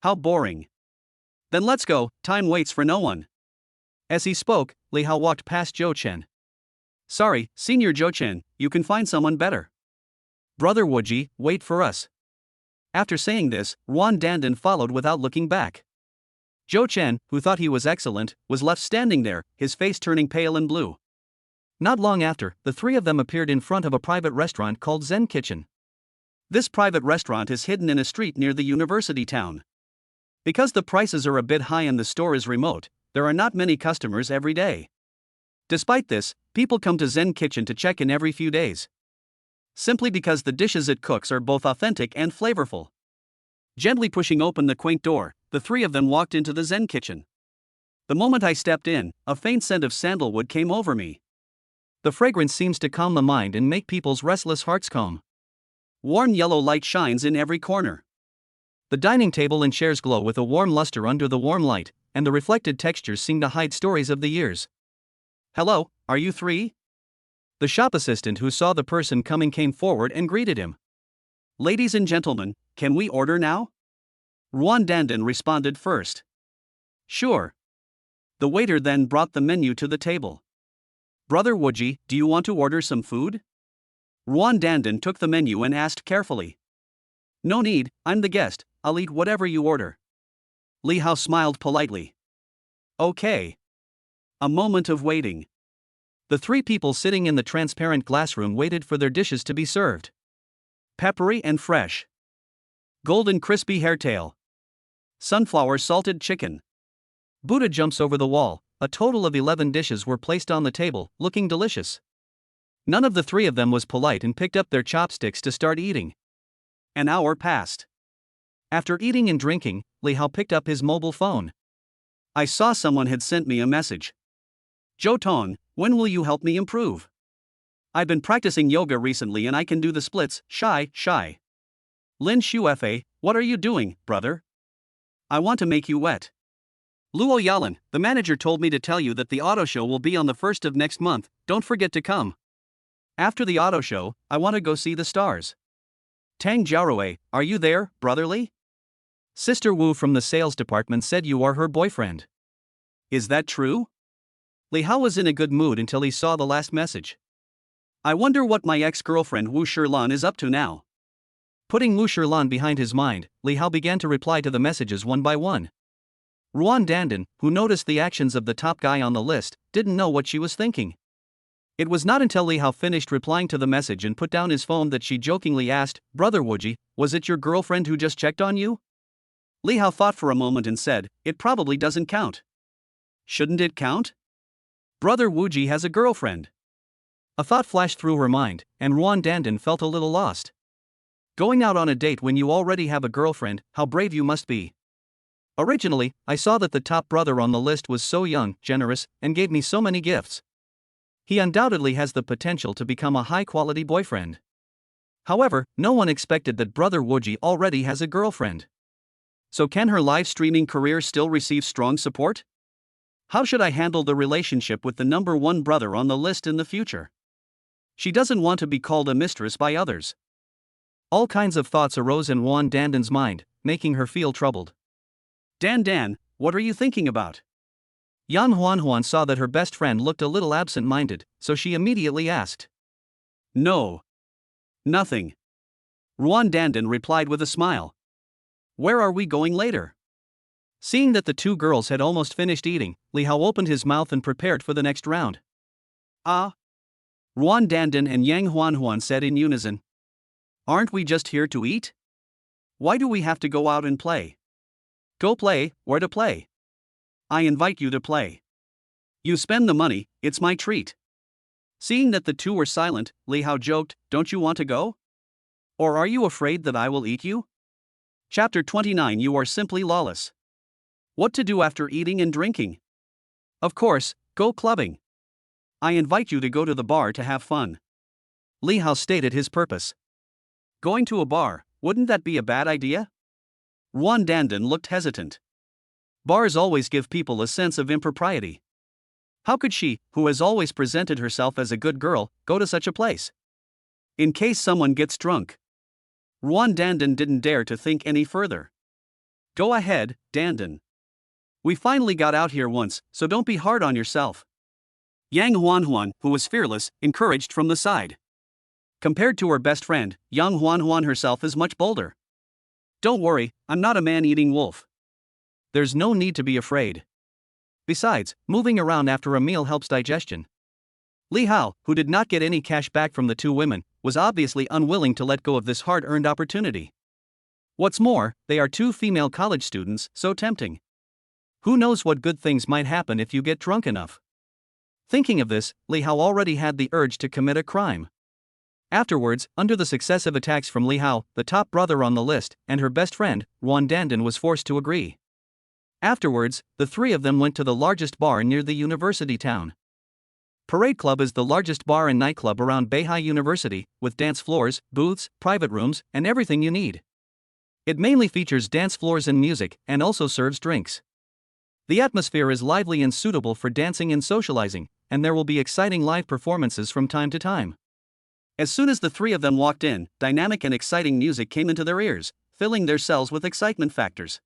How boring. Then let's go, time waits for no one. As he spoke, Li Hao walked past Zhou Chen. Sorry, Senior Zhou Chen, you can find someone better. Brother Wuji, wait for us. After saying this, Ruan Dandan followed without looking back. Zhou Chen, who thought he was excellent, was left standing there, his face turning pale and blue. Not long after, the three of them appeared in front of a private restaurant called Zen Kitchen. This private restaurant is hidden in a street near the university town. Because the prices are a bit high and the store is remote, there are not many customers every day. Despite this, people come to Zen Kitchen to check in every few days. Simply because the dishes it cooks are both authentic and flavorful. Gently pushing open the quaint door, the three of them walked into the Zen Kitchen. The moment I stepped in, a faint scent of sandalwood came over me. The fragrance seems to calm the mind and make people's restless hearts calm. Warm yellow light shines in every corner. The dining table and chairs glow with a warm luster under the warm light, and the reflected textures seem to hide stories of the years. Hello, are you three? The shop assistant who saw the person coming came forward and greeted him. Ladies and gentlemen, can we order now? Ruan Dandan responded first. Sure. The waiter then brought the menu to the table. Brother Wuji, do you want to order some food? Ruan Dandan took the menu and asked carefully. No need, I'm the guest, I'll eat whatever you order. Li Hao smiled politely. Okay. A moment of waiting. The three people sitting in the transparent glass room waited for their dishes to be served. Peppery and fresh. Golden crispy hairtail. Sunflower salted chicken. Buddha jumps over the wall. A total of 11 dishes were placed on the table, looking delicious. None of the three of them was polite and picked up their chopsticks to start eating. An hour passed. After eating and drinking, Li Hao picked up his mobile phone. I saw someone had sent me a message. Zhou Tong, when will you help me improve? I've been practicing yoga recently and I can do the splits, shy. Lin Shuefe, what are you doing, brother? I want to make you wet. Luo Yalan, the manager told me to tell you that the auto show will be on the 1st of next month, don't forget to come. After the auto show, I want to go see the stars. Tang Jiaorui, are you there, brotherly? Sister Wu from the sales department said you are her boyfriend. Is that true? Li Hao was in a good mood until he saw the last message. I wonder what my ex-girlfriend Wu Shilan is up to now. Putting Wu Shilan behind his mind, Li Hao began to reply to the messages one by one. Ruan Dandan, who noticed the actions of the top guy on the list, didn't know what she was thinking. It was not until Li Hao finished replying to the message and put down his phone that she jokingly asked, Brother Wuji, was it your girlfriend who just checked on you? Li Hao thought for a moment and said, it probably doesn't count. Shouldn't it count? Brother Wuji has a girlfriend. A thought flashed through her mind, and Ruan Dandan felt a little lost. Going out on a date when you already have a girlfriend, how brave you must be. Originally, I saw that the top brother on the list was so young, generous, and gave me so many gifts. He undoubtedly has the potential to become a high-quality boyfriend. However, no one expected that Brother Wuji already has a girlfriend. So can her live streaming career still receive strong support? How should I handle the relationship with the number one brother on the list in the future? She doesn't want to be called a mistress by others. All kinds of thoughts arose in Ruan Dandan's mind, making her feel troubled. Dan, what are you thinking about? Yan Huan saw that her best friend looked a little absent-minded, so she immediately asked. No. Nothing. Ruan Dandan replied with a smile. Where are we going later? Seeing that the two girls had almost finished eating, Li Hao opened his mouth and prepared for the next round. Ruan Dandan and Yang Huanhuan said in unison. Aren't we just here to eat? Why do we have to go out and play? Go play, where to play? I invite you to play. You spend the money, it's my treat. Seeing that the two were silent, Li Hao joked, don't you want to go? Or are you afraid that I will eat you? Chapter 29. You are simply lawless. What to do after eating and drinking? Of course, go clubbing. I invite you to go to the bar to have fun. Li Hao stated his purpose. Going to a bar, wouldn't that be a bad idea? Ruan Dandan looked hesitant. Bars always give people a sense of impropriety. How could she, who has always presented herself as a good girl, go to such a place? In case someone gets drunk. Ruan Dandan didn't dare to think any further. Go ahead, Dandan. We finally got out here once, so don't be hard on yourself. Yang Huanhuan, who was fearless, encouraged from the side. Compared to her best friend, Yang Huanhuan herself is much bolder. Don't worry, I'm not a man-eating wolf. There's no need to be afraid. Besides, moving around after a meal helps digestion. Li Hao, who did not get any cash back from the two women, was obviously unwilling to let go of this hard-earned opportunity. What's more, they are two female college students, so tempting. Who knows what good things might happen if you get drunk enough? Thinking of this, Li Hao already had the urge to commit a crime. Afterwards, under the successive attacks from Li Hao, the top brother on the list, and her best friend, Ruan Dandan was forced to agree. Afterwards, the three of them went to the largest bar near the university town. Parade Club is the largest bar and nightclub around Beihai University, with dance floors, booths, private rooms, and everything you need. It mainly features dance floors and music, and also serves drinks. The atmosphere is lively and suitable for dancing and socializing, and there will be exciting live performances from time to time. As soon as the three of them walked in, dynamic and exciting music came into their ears, filling their cells with excitement factors.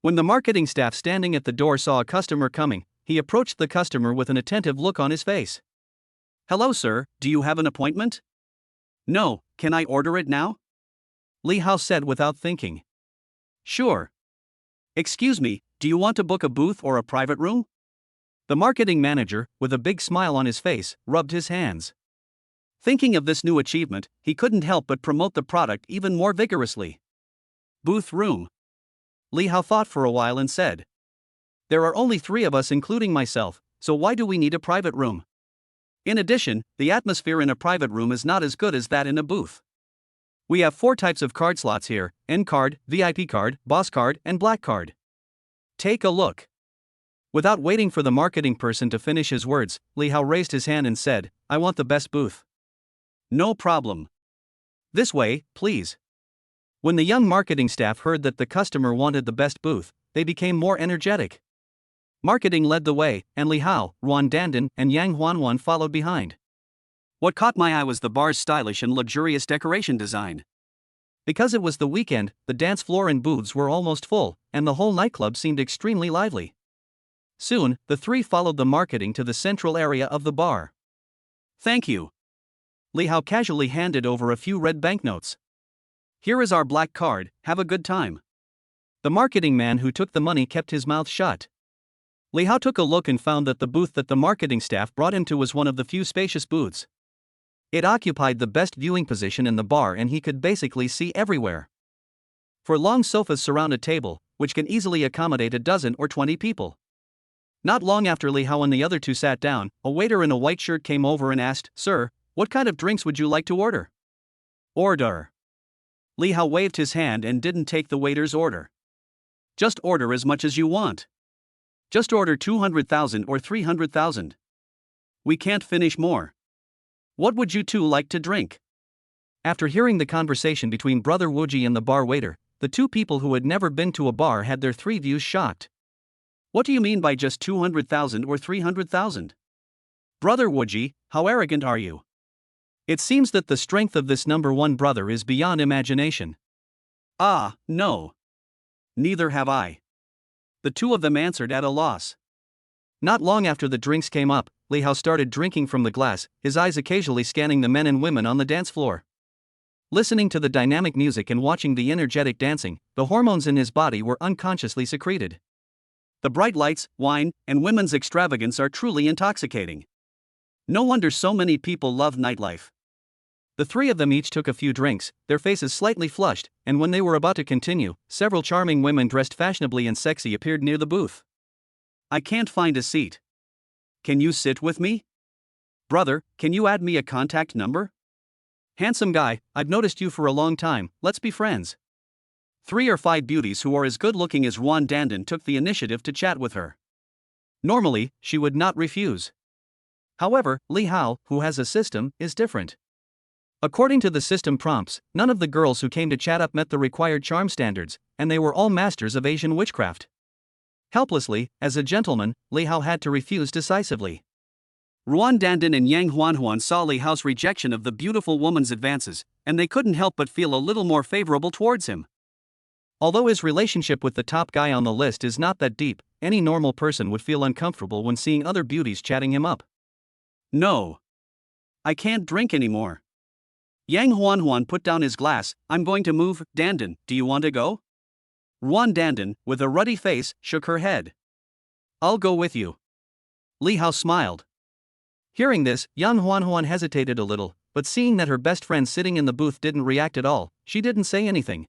When the marketing staff standing at the door saw a customer coming, he approached the customer with an attentive look on his face. Hello sir, do you have an appointment? No, can I order it now? Li Hao said without thinking. Sure. Excuse me, do you want to book a booth or a private room? The marketing manager, with a big smile on his face, rubbed his hands. Thinking of this new achievement, he couldn't help but promote the product even more vigorously. Booth room. Li Hao thought for a while and said. There are only 3 of us including myself, so why do we need a private room? In addition, the atmosphere in a private room is not as good as that in a booth. We have 4 types of card slots here: N card, VIP card, Boss card, and Black card. Take a look. Without waiting for the marketing person to finish his words, Li Hao raised his hand and said, I want the best booth. No problem. This way, please. When the young marketing staff heard that the customer wanted the best booth, they became more energetic. Marketing led the way, and Li Hao, Ruan Dandan, and Yang Huanhuan followed behind. What caught my eye was the bar's stylish and luxurious decoration design. Because it was the weekend, the dance floor and booths were almost full, and the whole nightclub seemed extremely lively. Soon, the 3 followed the marketing to the central area of the bar. Thank you. Li Hao casually handed over a few red banknotes. Here is our black card, have a good time. The marketing man who took the money kept his mouth shut. Li Hao took a look and found that the booth that the marketing staff brought him to was one of the few spacious booths. It occupied the best viewing position in the bar and he could basically see everywhere. 4 long sofas surround a table, which can easily accommodate a dozen or 20 people. Not long after Li Hao and the other 2 sat down, a waiter in a white shirt came over and asked, Sir, what kind of drinks would you like to order? Order. Li Hao waved his hand and didn't take the waiter's order. Just order as much as you want. Just order 200,000 or 300,000. We can't finish more. What would you 2 like to drink? After hearing the conversation between Brother Wuji and the bar waiter, the 2 people who had never been to a bar had their 3 views shocked. What do you mean by just 200,000 or 300,000? Brother Wuji, how arrogant are you? It seems that the strength of this number 1 brother is beyond imagination. Ah, no. Neither have I. The 2 of them answered at a loss. Not long after the drinks came up, Li Hao started drinking from the glass, his eyes occasionally scanning the men and women on the dance floor. Listening to the dynamic music and watching the energetic dancing, the hormones in his body were unconsciously secreted. The bright lights, wine, and women's extravagance are truly intoxicating. No wonder so many people love nightlife. The three of them each took a few drinks, their faces slightly flushed, and when they were about to continue, several charming women dressed fashionably and sexy appeared near the booth. I can't find a seat. Can you sit with me? Brother, can you add me a contact number? Handsome guy, I've noticed you for a long time, let's be friends. 3 or 5 beauties who are as good looking as Juan Dandan took the initiative to chat with her. Normally, she would not refuse. However, Li Hao, who has a system, is different. According to the system prompts, none of the girls who came to chat up met the required charm standards, and they were all masters of Asian witchcraft. Helplessly, as a gentleman, Li Hao had to refuse decisively. Ruan Dandan and Yang Huanhuan saw Li Hao's rejection of the beautiful woman's advances, and they couldn't help but feel a little more favorable towards him. Although his relationship with the top guy on the list is not that deep, any normal person would feel uncomfortable when seeing other beauties chatting him up. No. I can't drink anymore. Yang Huanhuan put down his glass. I'm going to move. Dandan, do you want to go? Ruan Dandan, with a ruddy face, shook her head. I'll go with you. Li Hao smiled. Hearing this, Yang Huanhuan hesitated a little, but seeing that her best friend sitting in the booth didn't react at all, she didn't say anything.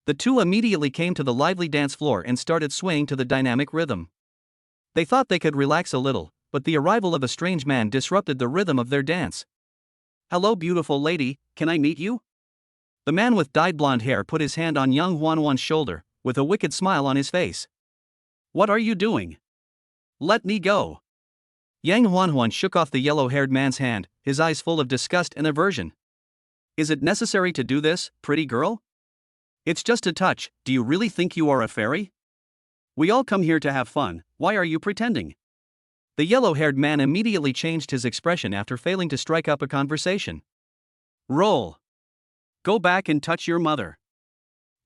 The two immediately came to the lively dance floor and started swaying to the dynamic rhythm. They thought they could relax a little, but the arrival of a strange man disrupted the rhythm of their dance. Hello, beautiful lady, can I meet you? The man with dyed blonde hair put his hand on Yang Huanhuan's shoulder, with a wicked smile on his face. What are you doing? Let me go. Yang Huanhuan shook off the yellow-haired man's hand, his eyes full of disgust and aversion. Is it necessary to do this, pretty girl? It's just a touch. Do you really think you are a fairy? We all come here to have fun, why are you pretending? The yellow-haired man immediately changed his expression after failing to strike up a conversation. Roll. Go back and touch your mother.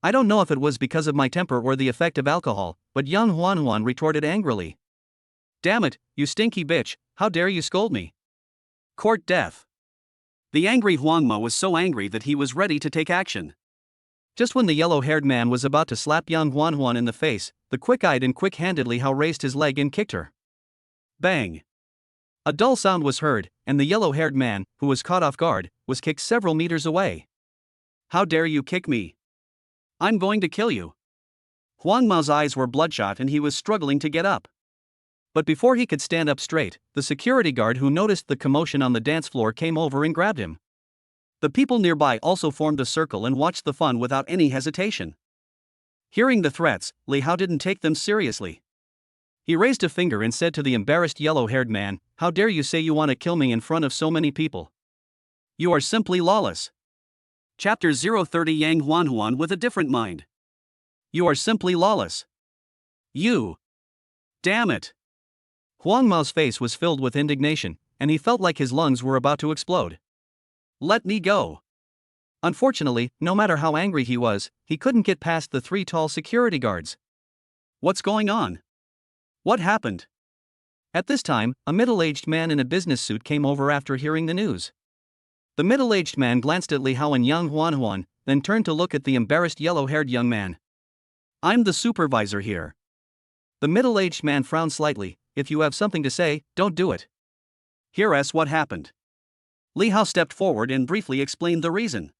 I don't know if it was because of my temper or the effect of alcohol, but Yang Huanhuan retorted angrily. Damn it, you stinky bitch, how dare you scold me? Court death. The angry Huangma was so angry that he was ready to take action. Just when the yellow-haired man was about to slap Yang Huanhuan in the face, the quick-eyed and quick-handedly Hao raised his leg and kicked her. Bang! A dull sound was heard, and the yellow-haired man, who was caught off guard, was kicked several meters away. How dare you kick me? I'm going to kill you. Huang Mao's eyes were bloodshot and he was struggling to get up. But before he could stand up straight, the security guard who noticed the commotion on the dance floor came over and grabbed him. The people nearby also formed a circle and watched the fun without any hesitation. Hearing the threats, Li Hao didn't take them seriously. He raised a finger and said to the embarrassed yellow-haired man, how dare you say you want to kill me in front of so many people? You are simply lawless. Chapter 030 Yang Huanhuan with a different mind. You are simply lawless. You. Damn it. Huang Mao's face was filled with indignation, and he felt like his lungs were about to explode. Let me go. Unfortunately, no matter how angry he was, he couldn't get past the 3 tall security guards. What's going on? What happened? At this time, a middle-aged man in a business suit came over after hearing the news. The middle-aged man glanced at Li Hao and Yang Huanhuan, then turned to look at the embarrassed yellow-haired young man. I'm the supervisor here. The middle-aged man frowned slightly. If you have something to say, don't do it. Hear us what happened. Li Hao stepped forward and briefly explained the reason.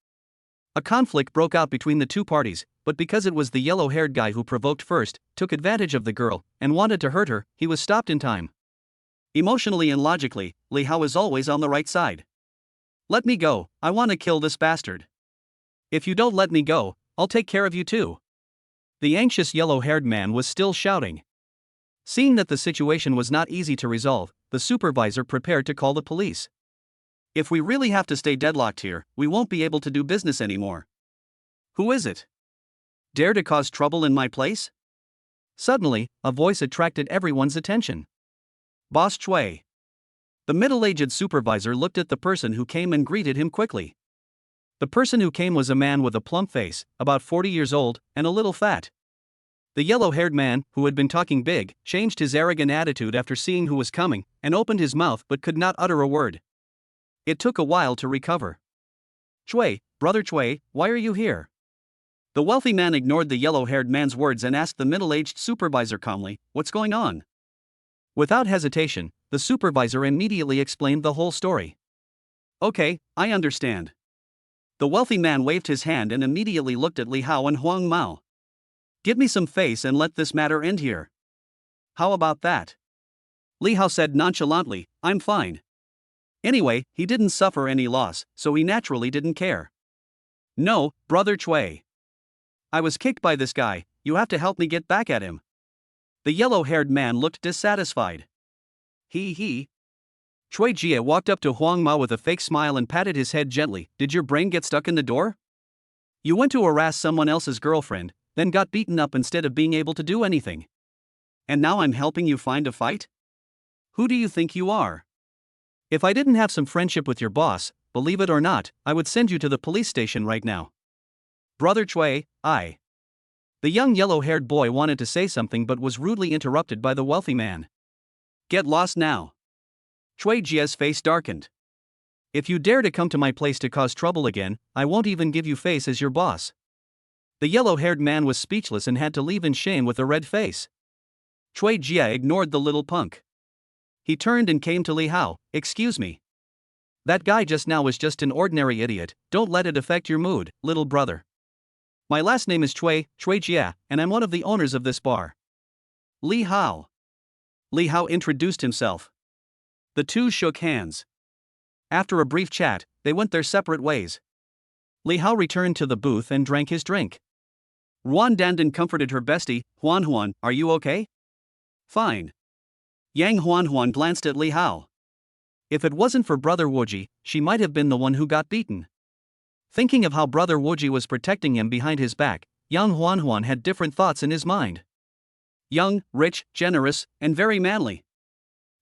A conflict broke out between the two parties, but because it was the yellow-haired guy who provoked first, took advantage of the girl, and wanted to hurt her, he was stopped in time. Emotionally and logically, Li Hao is always on the right side. Let me go, I want to kill this bastard. If you don't let me go, I'll take care of you too. The anxious yellow-haired man was still shouting. Seeing that the situation was not easy to resolve, the supervisor prepared to call the police. If we really have to stay deadlocked here, we won't be able to do business anymore. Who is it? Dare to cause trouble in my place? Suddenly, a voice attracted everyone's attention. Boss Chui. The middle-aged supervisor looked at the person who came and greeted him quickly. The person who came was a man with a plump face, about 40 years old, and a little fat. The yellow-haired man, who had been talking big, changed his arrogant attitude after seeing who was coming, and opened his mouth but could not utter a word. It took a while to recover. Chui, brother Chui, why are you here? The wealthy man ignored the yellow-haired man's words and asked the middle-aged supervisor calmly, what's going on? Without hesitation, the supervisor immediately explained the whole story. Okay, I understand. The wealthy man waved his hand and immediately looked at Li Hao and Huang Mao. Give me some face and let this matter end here. How about that? Li Hao said nonchalantly, I'm fine. Anyway, he didn't suffer any loss, so he naturally didn't care. No, brother Chui. I was kicked by this guy, you have to help me get back at him. The yellow-haired man looked dissatisfied. He. Chui Jie walked up to Huang Mao with a fake smile and patted his head gently. Did your brain get stuck in the door? You went to harass someone else's girlfriend, then got beaten up instead of being able to do anything. And now I'm helping you find a fight? Who do you think you are? If I didn't have some friendship with your boss, believe it or not, I would send you to the police station right now. Brother Chui, I. The young yellow-haired boy wanted to say something but was rudely interrupted by the wealthy man. Get lost now. Chui Jie's face darkened. If you dare to come to my place to cause trouble again, I won't even give you face as your boss. The yellow-haired man was speechless and had to leave in shame with a red face. Chui Jie ignored the little punk. He turned and came to Li Hao. Excuse me. That guy just now was just an ordinary idiot, don't let it affect your mood, little brother. My last name is Chui Jie, and I'm one of the owners of this bar. Li Hao. Li Hao introduced himself. The two shook hands. After a brief chat, they went their separate ways. Li Hao returned to the booth and drank his drink. Ruan Dandan comforted her bestie. Huan, are you okay? Fine. Yang Huan glanced at Li Hao. If it wasn't for Brother Wuji, she might have been the one who got beaten. Thinking of how Brother Wuji was protecting him behind his back, Yang Huan had different thoughts in his mind. Young, rich, generous, and very manly.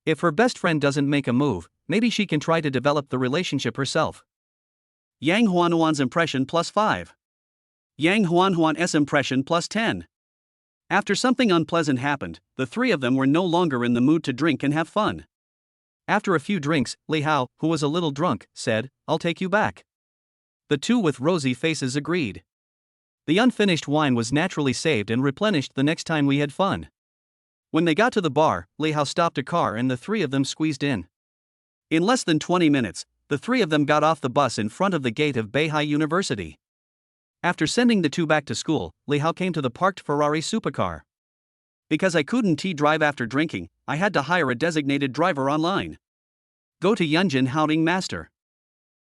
If her best friend doesn't make a move, maybe she can try to develop the relationship herself. Yang Huan's impression +5. Yang Huan's impression +10. After something unpleasant happened, the three of them were no longer in the mood to drink and have fun. After a few drinks, Li Hao, who was a little drunk, said, I'll take you back. The two with rosy faces agreed. The unfinished wine was naturally saved and replenished the next time we had fun. When they got to the bar, Li Hao stopped a car and the three of them squeezed in. In less than 20 minutes, the three of them got off the bus in front of the gate of Beihai University. After sending the two back to school, Li Hao came to the parked Ferrari supercar. Because I couldn't drive after drinking, I had to hire a designated driver online. Go to Yunjin Houting Master.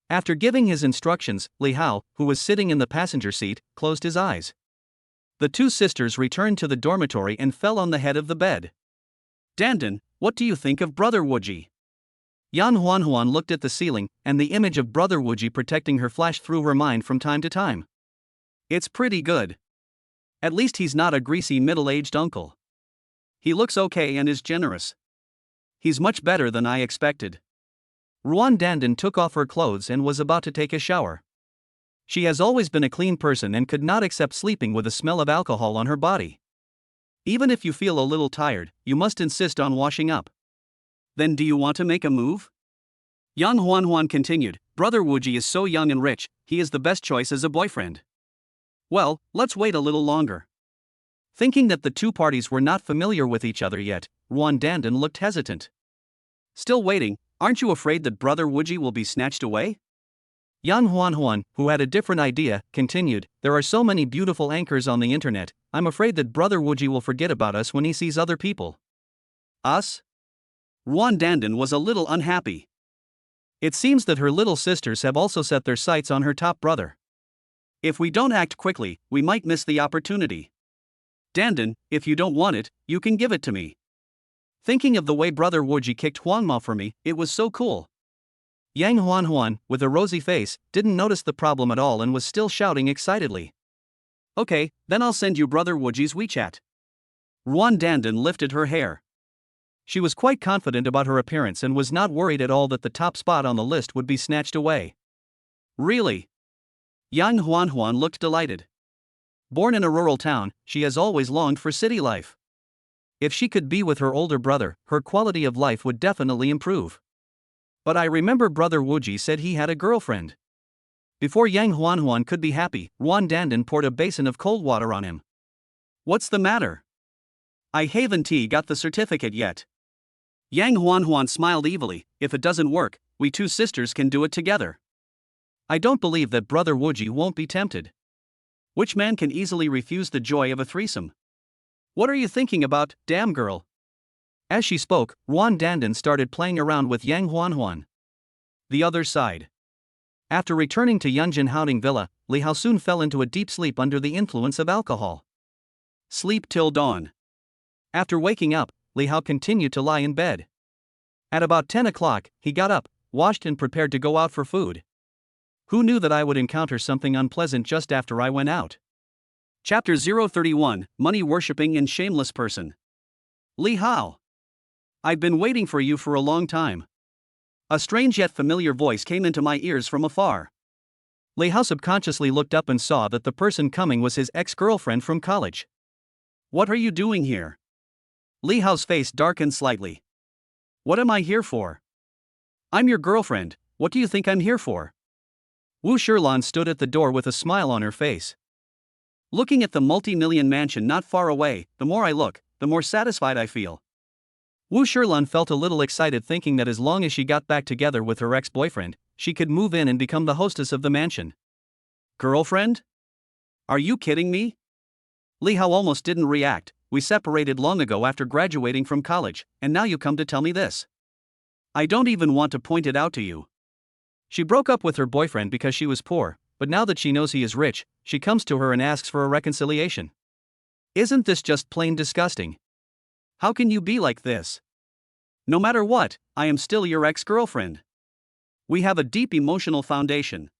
After giving his instructions, Li Hao, who was sitting in the passenger seat, closed his eyes. The two sisters returned to the dormitory and fell on the head of the bed. Dandan, what do you think of Brother Wuji? Yan Huan looked at the ceiling, and the image of Brother Wuji protecting her flashed through her mind from time to time. It's pretty good. At least he's not a greasy middle-aged uncle. He looks okay and is generous. He's much better than I expected. Ruan Dandan took off her clothes and was about to take a shower. She has always been a clean person and could not accept sleeping with a smell of alcohol on her body. Even if you feel a little tired, you must insist on washing up. Then do you want to make a move? Yang Huan continued, Brother Wuji is so young and rich, he is the best choice as a boyfriend. Well, let's wait a little longer. Thinking that the two parties were not familiar with each other yet, Ruan Dandan looked hesitant. Still waiting, aren't you afraid that Brother Wuji will be snatched away? Yan Huan, who had a different idea, continued, there are so many beautiful anchors on the internet, I'm afraid that Brother Wuji will forget about us when he sees other people. Us? Ruan Dandan was a little unhappy. It seems that her little sisters have also set their sights on her top brother. If we don't act quickly, we might miss the opportunity. Dandan, if you don't want it, you can give it to me. Thinking of the way Brother Wuji kicked Huang Mao for me, it was so cool. Yang Huan, with a rosy face, didn't notice the problem at all and was still shouting excitedly. Okay, then I'll send you Brother Wuji's WeChat. Ruan Dandan lifted her hair. She was quite confident about her appearance and was not worried at all that the top spot on the list would be snatched away. Really? Yang Huan looked delighted. Born in a rural town, she has always longed for city life. If she could be with her older brother, her quality of life would definitely improve. But I remember Brother Wuji said he had a girlfriend. Before Yang Huan could be happy, Ruan Dandan poured a basin of cold water on him. What's the matter? I haven't got the certificate yet. Yang Huanhuan smiled evilly. If it doesn't work, we two sisters can do it together. I don't believe that brother Wuji won't be tempted. Which man can easily refuse the joy of a threesome? What are you thinking about, damn girl? As she spoke, Ruan Dandan started playing around with Yang Huanhuan. The other side. After returning to Yunjin Haoding Villa, Li Hao soon fell into a deep sleep under the influence of alcohol. Sleep till dawn. After waking up, Li Hao continued to lie in bed. At about 10 o'clock, he got up, washed and prepared to go out for food. Who knew that I would encounter something unpleasant just after I went out? Chapter 031, Money Worshipping and Shameless Person. Li Hao. I've been waiting for you for a long time. A strange yet familiar voice came into my ears from afar. Li Hao subconsciously looked up and saw that the person coming was his ex-girlfriend from college. What are you doing here? Li Hao's face darkened slightly. What am I here for? I'm your girlfriend, what do you think I'm here for? Wu Shilan stood at the door with a smile on her face. Looking at the multi-million mansion not far away, the more I look, the more satisfied I feel. Wu Shilan felt a little excited thinking that as long as she got back together with her ex-boyfriend, she could move in and become the hostess of the mansion. Girlfriend? Are you kidding me? Li Hao almost didn't react. We separated long ago after graduating from college, and now you come to tell me this. I don't even want to point it out to you. She broke up with her boyfriend because she was poor, but now that she knows he is rich, she comes to her and asks for a reconciliation. Isn't this just plain disgusting? How can you be like this? No matter what, I am still your ex-girlfriend. We have a deep emotional foundation.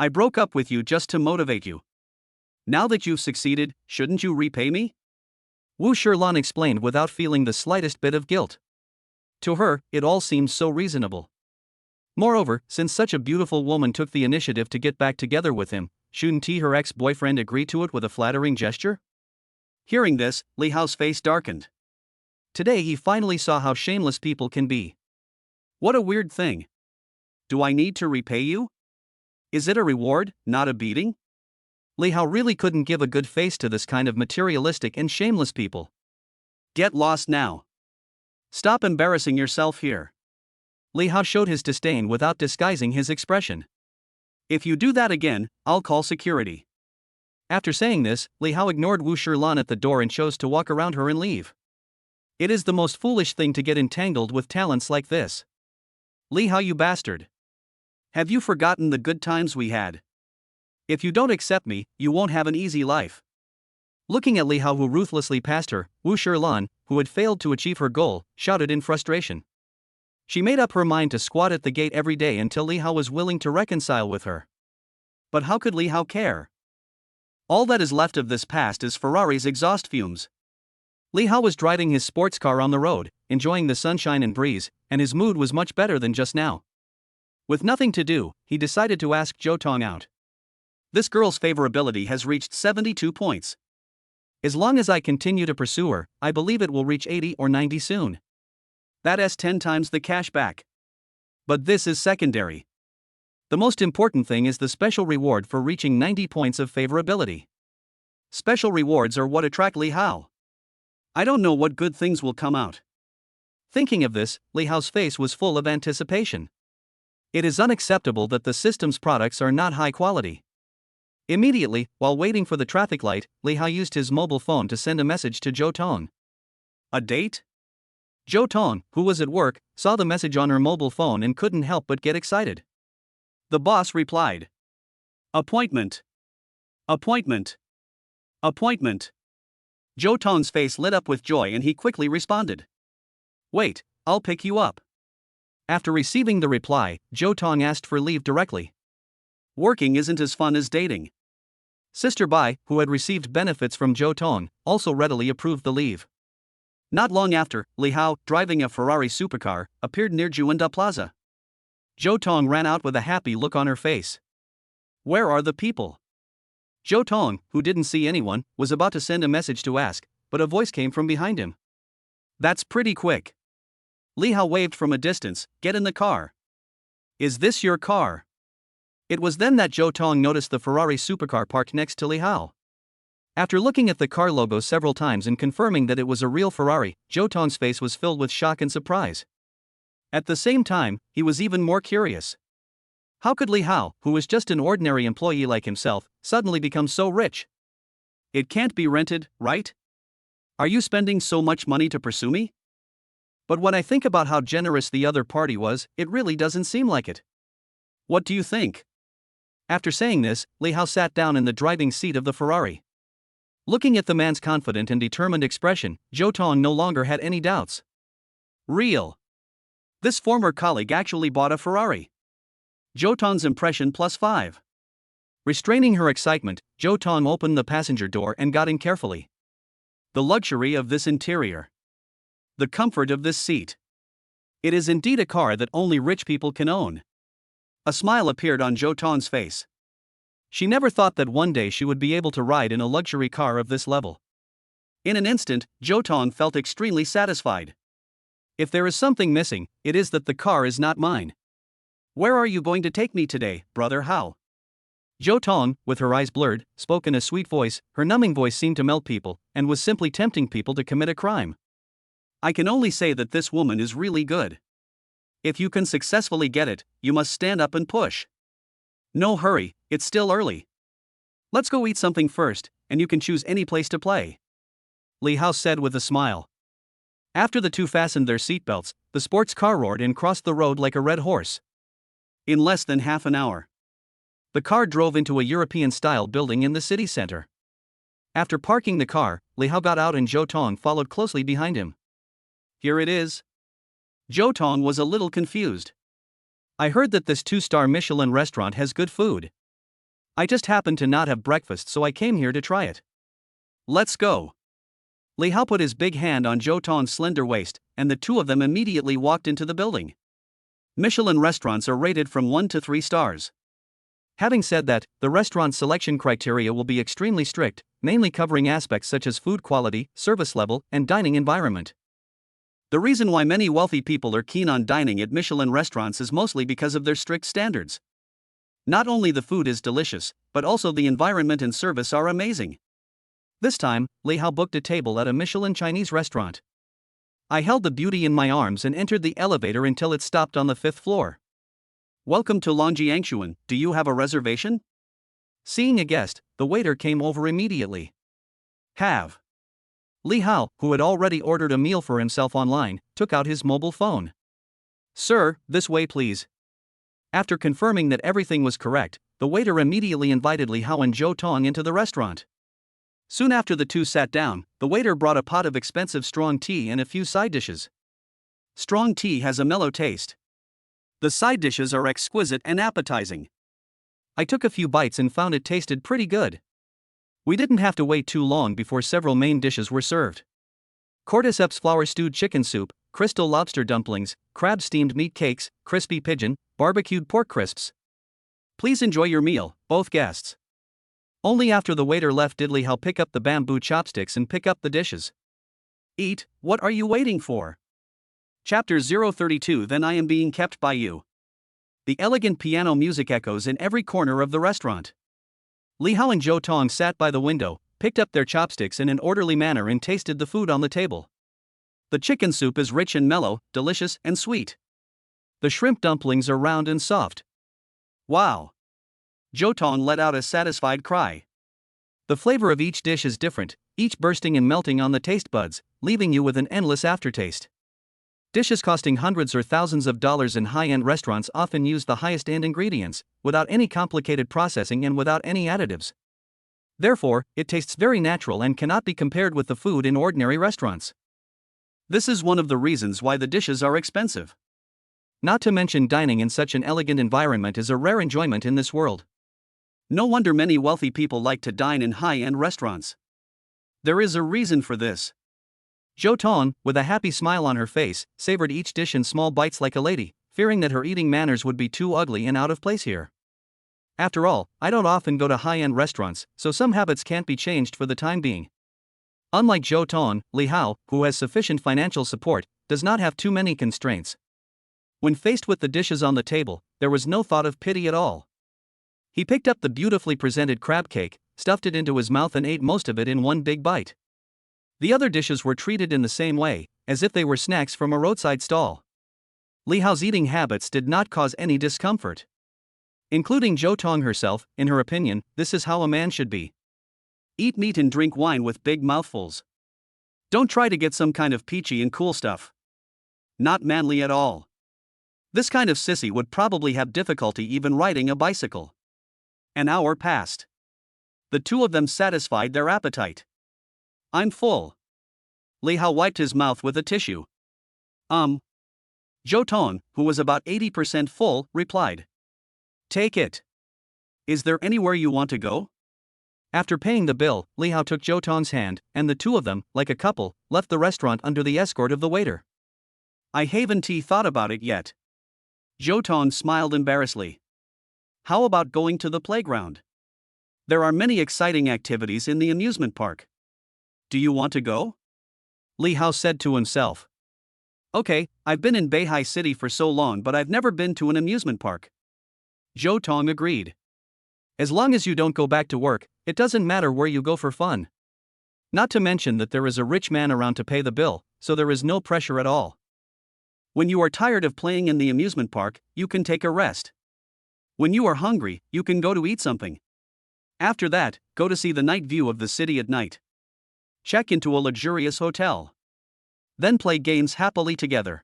I broke up with you just to motivate you. Now that you've succeeded, shouldn't you repay me? Wu Shilan explained without feeling the slightest bit of guilt. To her, it all seemed so reasonable. Moreover, since such a beautiful woman took the initiative to get back together with him, shouldn't he, her ex-boyfriend, agree to it with a flattering gesture? Hearing this, Li Hao's face darkened. Today he finally saw how shameless people can be. What a weird thing. Do I need to repay you? Is it a reward, not a beating? Li Hao really couldn't give a good face to this kind of materialistic and shameless people. Get lost now. Stop embarrassing yourself here. Li Hao showed his disdain without disguising his expression. If you do that again, I'll call security. After saying this, Li Hao ignored Wu Shilan at the door and chose to walk around her and leave. It is the most foolish thing to get entangled with talents like this. Li Hao, you bastard. Have you forgotten the good times we had? If you don't accept me, you won't have an easy life. Looking at Li Hao, who ruthlessly passed her, Wu Shilan, who had failed to achieve her goal, shouted in frustration. She made up her mind to squat at the gate every day until Li Hao was willing to reconcile with her. But how could Li Hao care? All that is left of this past is Ferrari's exhaust fumes. Li Hao was driving his sports car on the road, enjoying the sunshine and breeze, and his mood was much better than just now. With nothing to do, he decided to ask Zhou Tong out. This girl's favorability has reached 72 points. As long as I continue to pursue her, I believe it will reach 80 or 90 soon. That's 10 times the cashback. But this is secondary. The most important thing is the special reward for reaching 90 points of favorability. Special rewards are what attract Li Hao. I don't know what good things will come out. Thinking of this, Li Hao's face was full of anticipation. It is unacceptable that the system's products are not high quality. Immediately, while waiting for the traffic light, Li Hao used his mobile phone to send a message to Zhou Tong. A date? Zhou Tong, who was at work, saw the message on her mobile phone and couldn't help but get excited. The boss replied. Appointment. Appointment. Appointment. Zhou Tong's face lit up with joy and he quickly responded. Wait, I'll pick you up. After receiving the reply, Zhou Tong asked for leave directly. Working isn't as fun as dating. Sister Bai, who had received benefits from Zhou Tong, also readily approved the leave. Not long after, Li Hao, driving a Ferrari supercar, appeared near Juanda Plaza. Zhou Tong ran out with a happy look on her face. Where are the people? Zhou Tong, who didn't see anyone, was about to send a message to ask, but a voice came from behind him. That's pretty quick. Li Hao waved from a distance, get in the car. Is this your car? It was then that Zhou Tong noticed the Ferrari supercar parked next to Li Hao. After looking at the car logo several times and confirming that it was a real Ferrari, Zhou Tong's face was filled with shock and surprise. At the same time, he was even more curious. How could Li Hao, who was just an ordinary employee like himself, suddenly become so rich? It can't be rented, right? Are you spending so much money to pursue me? But when I think about how generous the other party was, it really doesn't seem like it. What do you think? After saying this, Li Hao sat down in the driving seat of the Ferrari. Looking at the man's confident and determined expression, Zhou Tong no longer had any doubts. Real. This former colleague actually bought a Ferrari. Zhou Tong's impression +5. Restraining her excitement, Zhou Tong opened the passenger door and got in carefully. The luxury of this interior. The comfort of this seat. It is indeed a car that only rich people can own. A smile appeared on Zhou Tong's face. She never thought that one day she would be able to ride in a luxury car of this level. In an instant, Zhou Tong felt extremely satisfied. If there is something missing, it is that the car is not mine. Where are you going to take me today, brother Hao? Zhou Tong, with her eyes blurred, spoke in a sweet voice. Her numbing voice seemed to melt people, and was simply tempting people to commit a crime. I can only say that this woman is really good. If you can successfully get it, you must stand up and push. No hurry, it's still early. Let's go eat something first, and you can choose any place to play. Li Hao said with a smile. After the two fastened their seatbelts, the sports car roared and crossed the road like a red horse. In less than half an hour, the car drove into a European-style building in the city center. After parking the car, Li Hao got out and Zhou Tong followed closely behind him. Here it is. Zhou Tong was a little confused. I heard that this 2-star Michelin restaurant has good food. I just happened to not have breakfast, so I came here to try it. Let's go. Li Hao put his big hand on Zhou Tong's slender waist, and the two of them immediately walked into the building. Michelin restaurants are rated from 1 to 3 stars. Having said that, the restaurant selection criteria will be extremely strict, mainly covering aspects such as food quality, service level, and dining environment. The reason why many wealthy people are keen on dining at Michelin restaurants is mostly because of their strict standards. Not only the food is delicious, but also the environment and service are amazing. This time, Li Hao booked a table at a Michelin Chinese restaurant. I held the beauty in my arms and entered the elevator until it stopped on the 5th floor. Welcome to Longjiangshuan, do you have a reservation? Seeing a guest, the waiter came over immediately. Have. Li Hao, who had already ordered a meal for himself online, took out his mobile phone. Sir, this way please. After confirming that everything was correct, the waiter immediately invited Li Hao and Zhou Tong into the restaurant. Soon after the two sat down, the waiter brought a pot of expensive strong tea and a few side dishes. Strong tea has a mellow taste. The side dishes are exquisite and appetizing. I took a few bites and found it tasted pretty good. We didn't have to wait too long before several main dishes were served. Cordyceps flour stewed chicken soup, crystal lobster dumplings, crab steamed meat cakes, crispy pigeon, barbecued pork crisps. Please enjoy your meal, both guests. Only after the waiter left did Li Hao pick up the bamboo chopsticks and pick up the dishes. Eat, what are you waiting for? Chapter 032 Then I am being kept by you. The elegant piano music echoes in every corner of the restaurant. Li Hao and Zhou Tong sat by the window, picked up their chopsticks in an orderly manner and tasted the food on the table. The chicken soup is rich and mellow, delicious and sweet. The shrimp dumplings are round and soft. Wow! Zhou Tong let out a satisfied cry. The flavor of each dish is different, each bursting and melting on the taste buds, leaving you with an endless aftertaste. Dishes costing hundreds or thousands of dollars in high-end restaurants often use the highest-end ingredients, without any complicated processing and without any additives. Therefore, it tastes very natural and cannot be compared with the food in ordinary restaurants. This is one of the reasons why the dishes are expensive. Not to mention dining in such an elegant environment is a rare enjoyment in this world. No wonder many wealthy people like to dine in high-end restaurants. There is a reason for this. Zhou Tong, with a happy smile on her face, savored each dish in small bites like a lady, fearing that her eating manners would be too ugly and out of place here. After all, I don't often go to high-end restaurants, so some habits can't be changed for the time being. Unlike Zhou Tong, Li Hao, who has sufficient financial support, does not have too many constraints. When faced with the dishes on the table, there was no thought of pity at all. He picked up the beautifully presented crab cake, stuffed it into his mouth and ate most of it in one big bite. The other dishes were treated in the same way, as if they were snacks from a roadside stall. Li Hao's eating habits did not cause any discomfort. Including Zhou Tong herself, in her opinion, this is how a man should be. Eat meat and drink wine with big mouthfuls. Don't try to get some kind of peachy and cool stuff. Not manly at all. This kind of sissy would probably have difficulty even riding a bicycle. An hour passed. The two of them satisfied their appetite. I'm full. Li Hao wiped his mouth with a tissue. Zhou Tong, who was about 80% full, replied. Take it. Is there anywhere you want to go? After paying the bill, Li Hao took Zhou Tong's hand, and the two of them, like a couple, left the restaurant under the escort of the waiter. I haven't thought about it yet. Zhou Tong smiled embarrassedly. How about going to the playground? There are many exciting activities in the amusement park. Do you want to go? Li Hao said to himself. Okay, I've been in Beihai City for so long, but I've never been to an amusement park. Zhou Tong agreed. As long as you don't go back to work, it doesn't matter where you go for fun. Not to mention that there is a rich man around to pay the bill, so there is no pressure at all. When you are tired of playing in the amusement park, you can take a rest. When you are hungry, you can go to eat something. After that, go to see the night view of the city at night. Check into a luxurious hotel. Then play games happily together.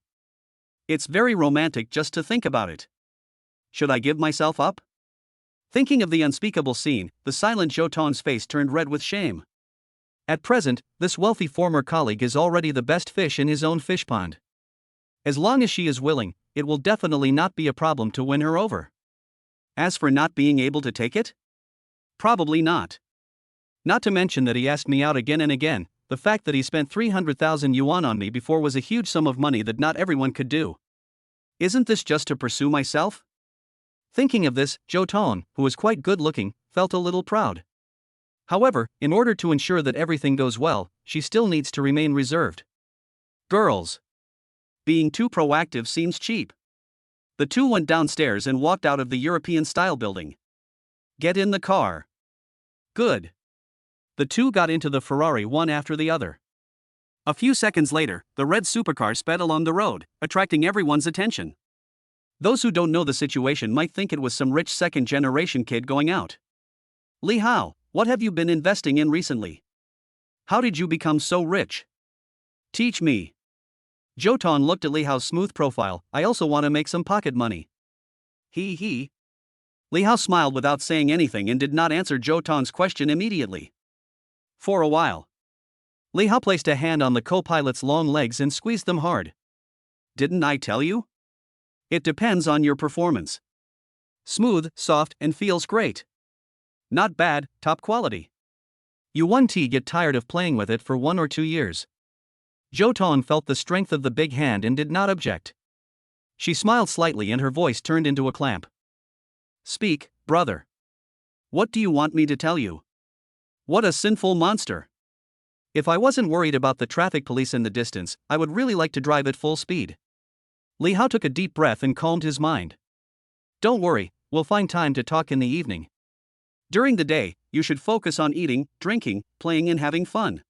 It's very romantic just to think about it. Should I give myself up? Thinking of the unspeakable scene, the silent Zhou Tong's face turned red with shame. At present, this wealthy former colleague is already the best fish in his own fish pond. As long as she is willing, it will definitely not be a problem to win her over. As for not being able to take it? Probably not. Not to mention that he asked me out again and again. The fact that he spent 300,000 yuan on me before was a huge sum of money that not everyone could do. Isn't this just to pursue myself? Thinking of this, Zhou Tong, who was quite good-looking, felt a little proud. However, in order to ensure that everything goes well, she still needs to remain reserved. Girls. Being too proactive seems cheap. The two went downstairs and walked out of the European-style building. Get in the car. Good. The two got into the Ferrari one after the other. A few seconds later, the red supercar sped along the road, attracting everyone's attention. Those who don't know the situation might think it was some rich second-generation kid going out. Li Hao, what have you been investing in recently? How did you become so rich? Teach me. Zhou Tong looked at Li Hao's smooth profile. I also want to make some pocket money. He. Li Hao smiled without saying anything and did not answer Zhou Tong's question immediately. For a while. Li Hao placed a hand on the co-pilot's long legs and squeezed them hard. Didn't I tell you? It depends on your performance. Smooth, soft, and feels great. Not bad, top quality. You won't get tired of playing with it for 1 or 2 years. Zhou Tong felt the strength of the big hand and did not object. She smiled slightly and her voice turned into a clamp. Speak, brother. What do you want me to tell you? What a sinful monster. If I wasn't worried about the traffic police in the distance, I would really like to drive at full speed. Li Hao took a deep breath and calmed his mind. Don't worry, we'll find time to talk in the evening. During the day, you should focus on eating, drinking, playing and having fun.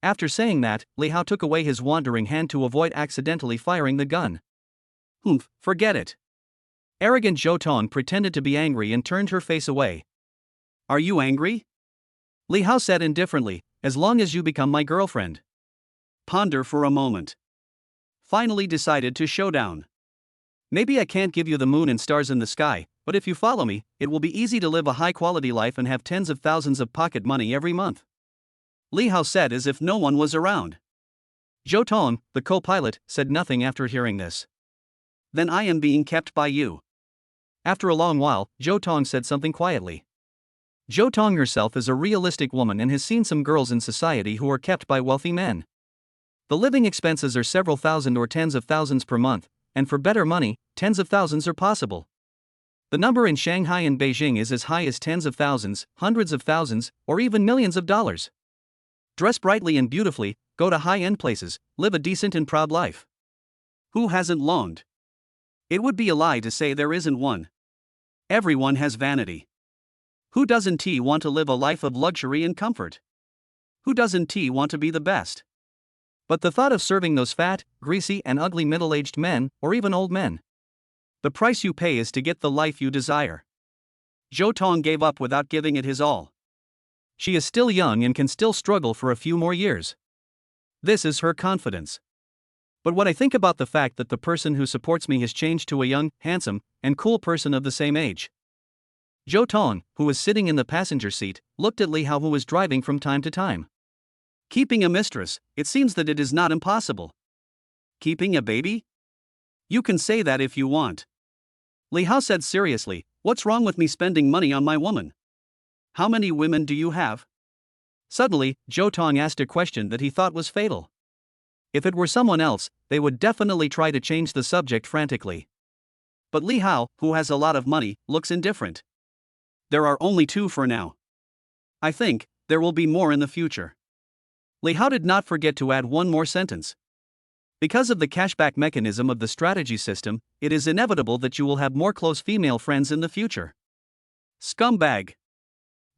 After saying that, Li Hao took away his wandering hand to avoid accidentally firing the gun. Forget it. Arrogant Zhou Tong pretended to be angry and turned her face away. Are you angry? Li Hao said indifferently, as long as you become my girlfriend. Ponder for a moment. Finally decided to showdown. Maybe I can't give you the moon and stars in the sky, but if you follow me, it will be easy to live a high-quality life and have tens of thousands of pocket money every month. Li Hao said as if no one was around. Zhou Tong, the co-pilot, said nothing after hearing this. Then I am being kept by you. After a long while, Zhou Tong said something quietly. Zhou Tong herself is a realistic woman and has seen some girls in society who are kept by wealthy men. The living expenses are several thousand or tens of thousands per month, and for better money, tens of thousands are possible. The number in Shanghai and Beijing is as high as tens of thousands, hundreds of thousands, or even millions of dollars. Dress brightly and beautifully, go to high-end places, live a decent and proud life. Who hasn't longed? It would be a lie to say there isn't one. Everyone has vanity. Who doesn't want to live a life of luxury and comfort? Who doesn't want to be the best? But the thought of serving those fat, greasy, and ugly middle-aged men, or even old men. The price you pay is to get the life you desire. Zhou Tong gave up without giving it his all. She is still young and can still struggle for a few more years. This is her confidence. But what I think about the fact that the person who supports me has changed to a young, handsome, and cool person of the same age. Zhou Tong, who was sitting in the passenger seat, looked at Li Hao, who was driving from time to time. Keeping a mistress, it seems that it is not impossible. Keeping a baby? You can say that if you want. Li Hao said seriously, what's wrong with me spending money on my woman? How many women do you have? Suddenly, Zhou Tong asked a question that he thought was fatal. If it were someone else, they would definitely try to change the subject frantically. But Li Hao, who has a lot of money, looks indifferent. There are only 2 for now. I think there will be more in the future. Li Hao did not forget to add one more sentence. Because of the cashback mechanism of the strategy system, it is inevitable that you will have more close female friends in the future. Scumbag.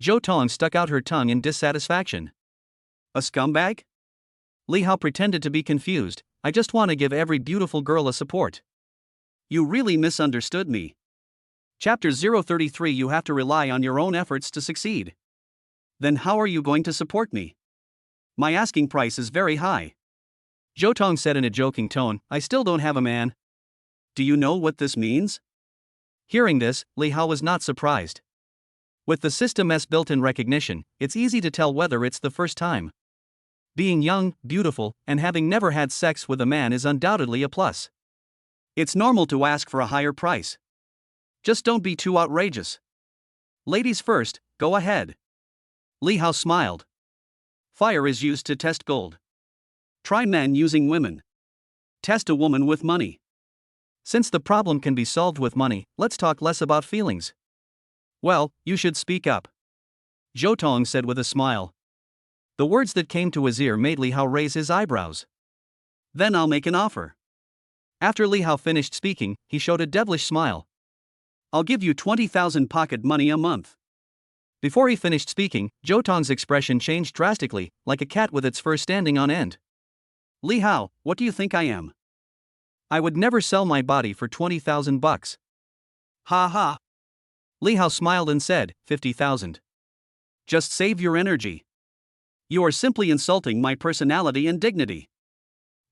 Zhou Tong stuck out her tongue in dissatisfaction. A scumbag? Li Hao pretended to be confused. I just want to give every beautiful girl a support. You really misunderstood me. Chapter 033. You have to rely on your own efforts to succeed. Then how are you going to support me? My asking price is very high. Zhou Tong said in a joking tone, I still don't have a man. Do you know what this means? Hearing this, Li Hao was not surprised. With the system's built-in recognition, it's easy to tell whether it's the first time. Being young, beautiful, and having never had sex with a man is undoubtedly a plus. It's normal to ask for a higher price. Just don't be too outrageous. Ladies first, go ahead. Li Hao smiled. Fire is used to test gold. Try men using women. Test a woman with money. Since the problem can be solved with money, let's talk less about feelings. Well, you should speak up. Zhou Tong said with a smile. The words that came to his ear made Li Hao raise his eyebrows. Then I'll make an offer. After Li Hao finished speaking, he showed a devilish smile. I'll give you 20,000 pocket money a month. Before he finished speaking, Zhou Tong's expression changed drastically, like a cat with its fur standing on end. Li Hao, what do you think I am? I would never sell my body for 20,000 bucks. Ha ha. Li Hao smiled and said, 50,000. Just save your energy. You are simply insulting my personality and dignity.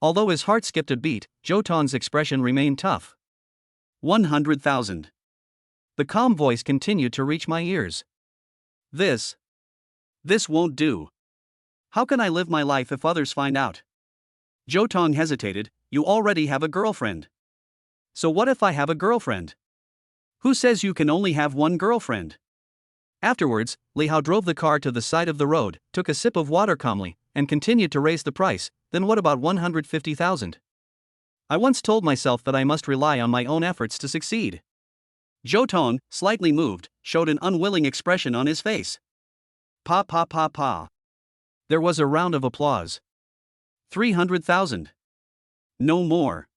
Although his heart skipped a beat, Zhou Tong's expression remained tough. 100,000. The calm voice continued to reach my ears. This won't do. How can I live my life if others find out? Zhou Tong hesitated. You already have a girlfriend. So what if I have a girlfriend? Who says you can only have one girlfriend? Afterwards, Li Hao drove the car to the side of the road, took a sip of water calmly, and continued to raise the price. Then what about 150,000? I once told myself that I must rely on my own efforts to succeed. Zhou Tong, slightly moved, showed an unwilling expression on his face. Pa pa pa pa. There was a round of applause. 300,000. No more.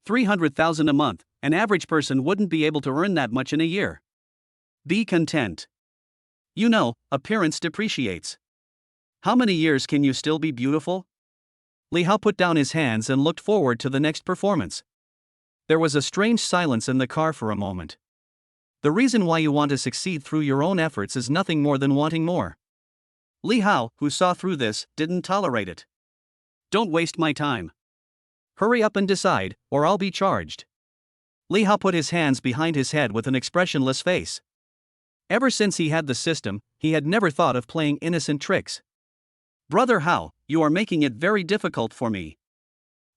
300,000 a month, an average person wouldn't be able to earn that much in a year. Be content. You know, appearance depreciates. How many years can you still be beautiful? Li Hao put down his hands and looked forward to the next performance. There was a strange silence in the car for a moment. The reason why you want to succeed through your own efforts is nothing more than wanting more. Li Hao, who saw through this, didn't tolerate it. Don't waste my time. Hurry up and decide, or I'll be charged. Li Hao put his hands behind his head with an expressionless face. Ever since he had the system, he had never thought of playing innocent tricks. Brother Hao, you are making it very difficult for me.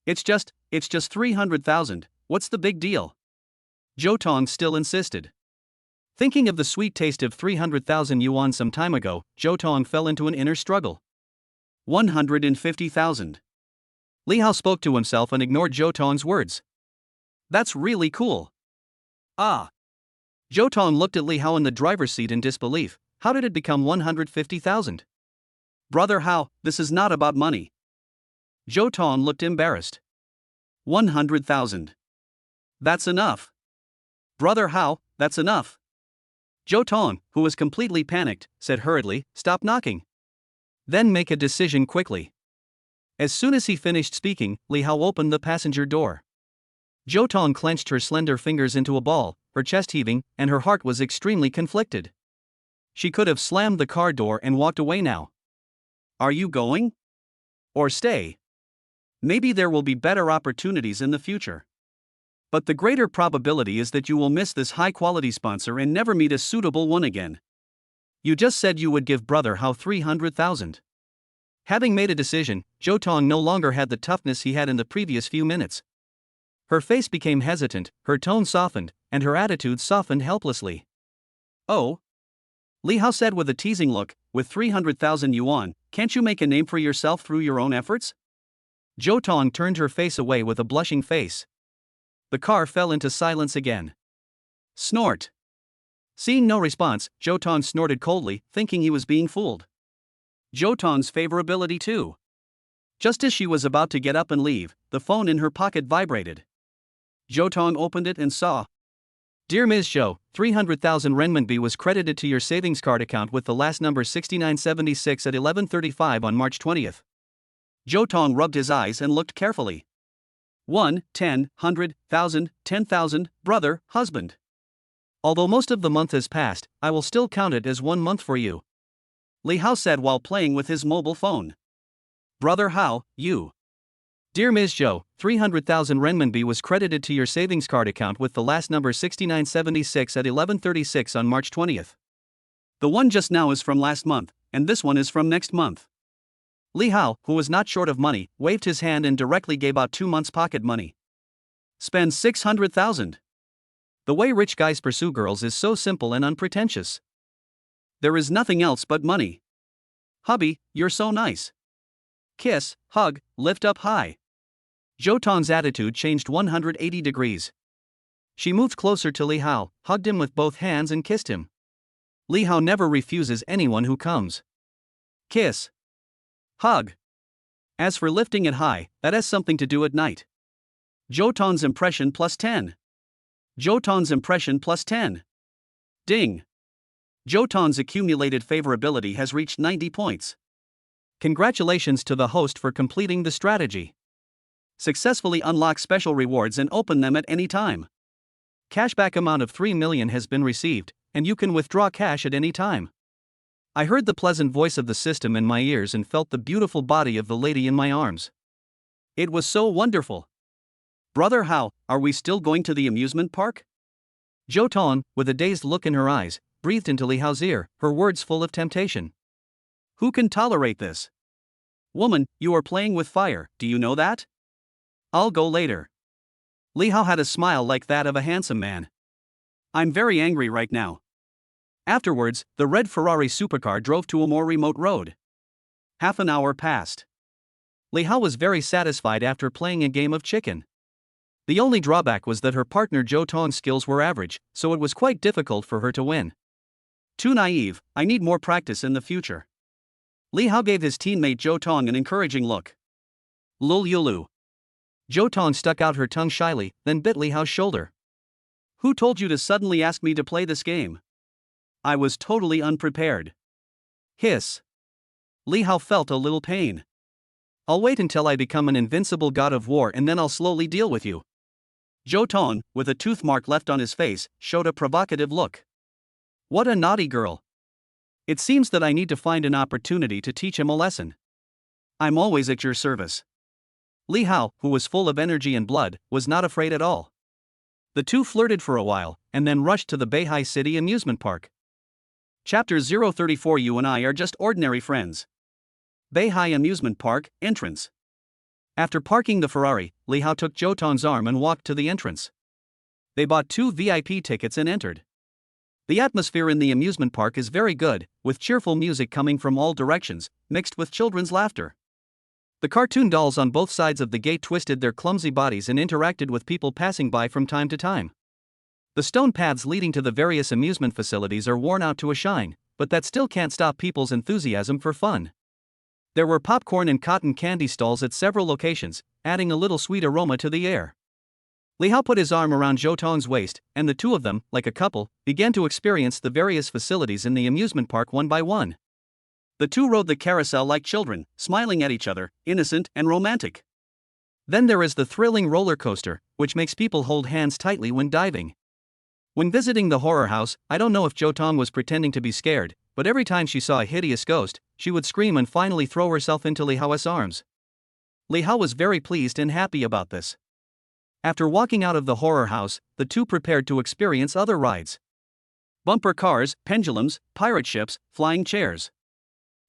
It's just 300,000, what's the big deal? Zhou Tong still insisted. Thinking of the sweet taste of 300,000 yuan some time ago, Zhou Tong fell into an inner struggle. 150,000. Li Hao spoke to himself and ignored Zhou Tong's words. That's really cool. Ah. Zhou Tong looked at Li Hao in the driver's seat in disbelief. How did it become 150,000? Brother Hao, this is not about money. Zhou Tong looked embarrassed. 100,000. That's enough. Brother Hao, that's enough. Zhou Tong, who was completely panicked, said hurriedly, "Stop knocking. Then make a decision quickly." As soon as he finished speaking, Li Hao opened the passenger door. Zhou Tong clenched her slender fingers into a ball, her chest heaving, and her heart was extremely conflicted. She could have slammed the car door and walked away now. Are you going? Or stay? Maybe there will be better opportunities in the future. But the greater probability is that you will miss this high-quality sponsor and never meet a suitable one again. You just said you would give Brother Hao 300,000. Having made a decision, Zhou Tong no longer had the toughness he had in the previous few minutes. Her face became hesitant, her tone softened, and her attitude softened helplessly. "Oh?" Li Hao said with a teasing look, "With 300,000 yuan, can't you make a name for yourself through your own efforts?" Zhou Tong turned her face away with a blushing face. The car fell into silence again. Snort. Seeing no response, Zhou Tong snorted coldly, thinking he was being fooled. Zhou Tong's favorability too. Just as she was about to get up and leave, the phone in her pocket vibrated. Zhou Tong opened it and saw. "Dear Ms. Zhou, 300,000 renminbi was credited to your savings card account with the last number 6976 at 11:35 on March 20th. Zhou Tong rubbed his eyes and looked carefully. 1, 10, 100, 1,000, 10,000, brother, husband. Although most of the month has passed, I will still count it as 1 month for you," Li Hao said while playing with his mobile phone. "Brother Hao, you. Dear Ms. Zhou, 300,000 renminbi was credited to your savings card account with the last number 6976 at 11:36 on March 20th. The one just now is from last month, and this one is from next month." Li Hao, who was not short of money, waved his hand and directly gave out 2 months' pocket money. "Spend 600,000. The way rich guys pursue girls is so simple and unpretentious. There is nothing else but money. Hubby, you're so nice. Kiss, hug, lift up high." Zhou Tong's attitude changed 180 degrees. She moved closer to Li Hao, hugged him with both hands and kissed him. Li Hao never refuses anyone who comes. Kiss. Hug. As for lifting it high, that has something to do at night. Zhou Tong's impression plus 10. Zhou Tong's impression plus 10. Ding. Zhou Tong's accumulated favorability has reached 90 points. Congratulations to the host for completing the strategy. Successfully unlock special rewards and open them at any time. Cashback amount of 3 million has been received, and you can withdraw cash at any time. I heard the pleasant voice of the system in my ears and felt the beautiful body of the lady in my arms. It was so wonderful. Brother Hao, are we still going to the amusement park? Zhou Tong, with a dazed look in her eyes, breathed into Li Hao's ear, her words full of temptation. Who can tolerate this? Woman, you are playing with fire, do you know that? I'll go later. Li Hao had a smile like that of a handsome man. I'm very angry right now. Afterwards, the red Ferrari supercar drove to a more remote road. Half an hour passed. Li Hao was very satisfied after playing a game of chicken. The only drawback was that her partner Zhou Tong's skills were average, so it was quite difficult for her to win. Too naive, I need more practice in the future. Li Hao gave his teammate Zhou Tong an encouraging look. Lul Yulu. Zhou Tong stuck out her tongue shyly, then bit Li Hao's shoulder. Who told you to suddenly ask me to play this game? I was totally unprepared. Hiss. Li Hao felt a little pain. I'll wait until I become an invincible god of war and then I'll slowly deal with you. Zhou Tong, with a tooth mark left on his face, showed a provocative look. What a naughty girl. It seems that I need to find an opportunity to teach him a lesson. I'm always at your service. Li Hao, who was full of energy and blood, was not afraid at all. The two flirted for a while, and then rushed to the Beihai City amusement park. Chapter 034. You and I are just ordinary friends. Beihai Amusement Park, entrance. After parking the Ferrari, Li Hao took Zhou Tong's arm and walked to the entrance. They bought 2 VIP tickets and entered. The atmosphere in the amusement park is very good, with cheerful music coming from all directions, mixed with children's laughter. The cartoon dolls on both sides of the gate twisted their clumsy bodies and interacted with people passing by from time to time. The stone paths leading to the various amusement facilities are worn out to a shine, but that still can't stop people's enthusiasm for fun. There were popcorn and cotton candy stalls at several locations, adding a little sweet aroma to the air. Li Hao put his arm around Zhou Tong's waist, and the two of them, like a couple, began to experience the various facilities in the amusement park one by one. The two rode the carousel like children, smiling at each other, innocent and romantic. Then there is the thrilling roller coaster, which makes people hold hands tightly when diving. When visiting the horror house, I don't know if Zhou Tong was pretending to be scared, but every time she saw a hideous ghost, she would scream and finally throw herself into Li Hao's arms. Li Hao was very pleased and happy about this. After walking out of the horror house, the two prepared to experience other rides. Bumper cars, pendulums, pirate ships, flying chairs.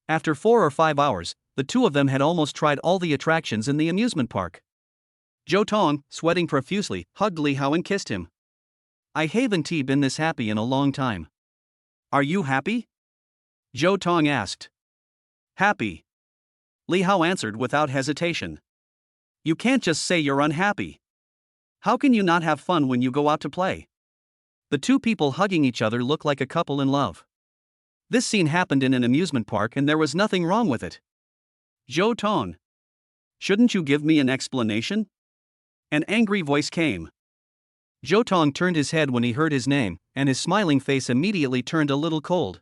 After 4 or 5 hours, the two of them had almost tried all the attractions in the amusement park. Zhou Tong, sweating profusely, hugged Li Hao and kissed him. I haven't been this happy in a long time. Are you happy? Zhou Tong asked. Happy. Li Hao answered without hesitation. You can't just say you're unhappy. How can you not have fun when you go out to play? The two people hugging each other look like a couple in love. This scene happened in an amusement park and there was nothing wrong with it. Zhou Tong. Shouldn't you give me an explanation? An angry voice came. Zhou Tong turned his head when he heard his name, and his smiling face immediately turned a little cold.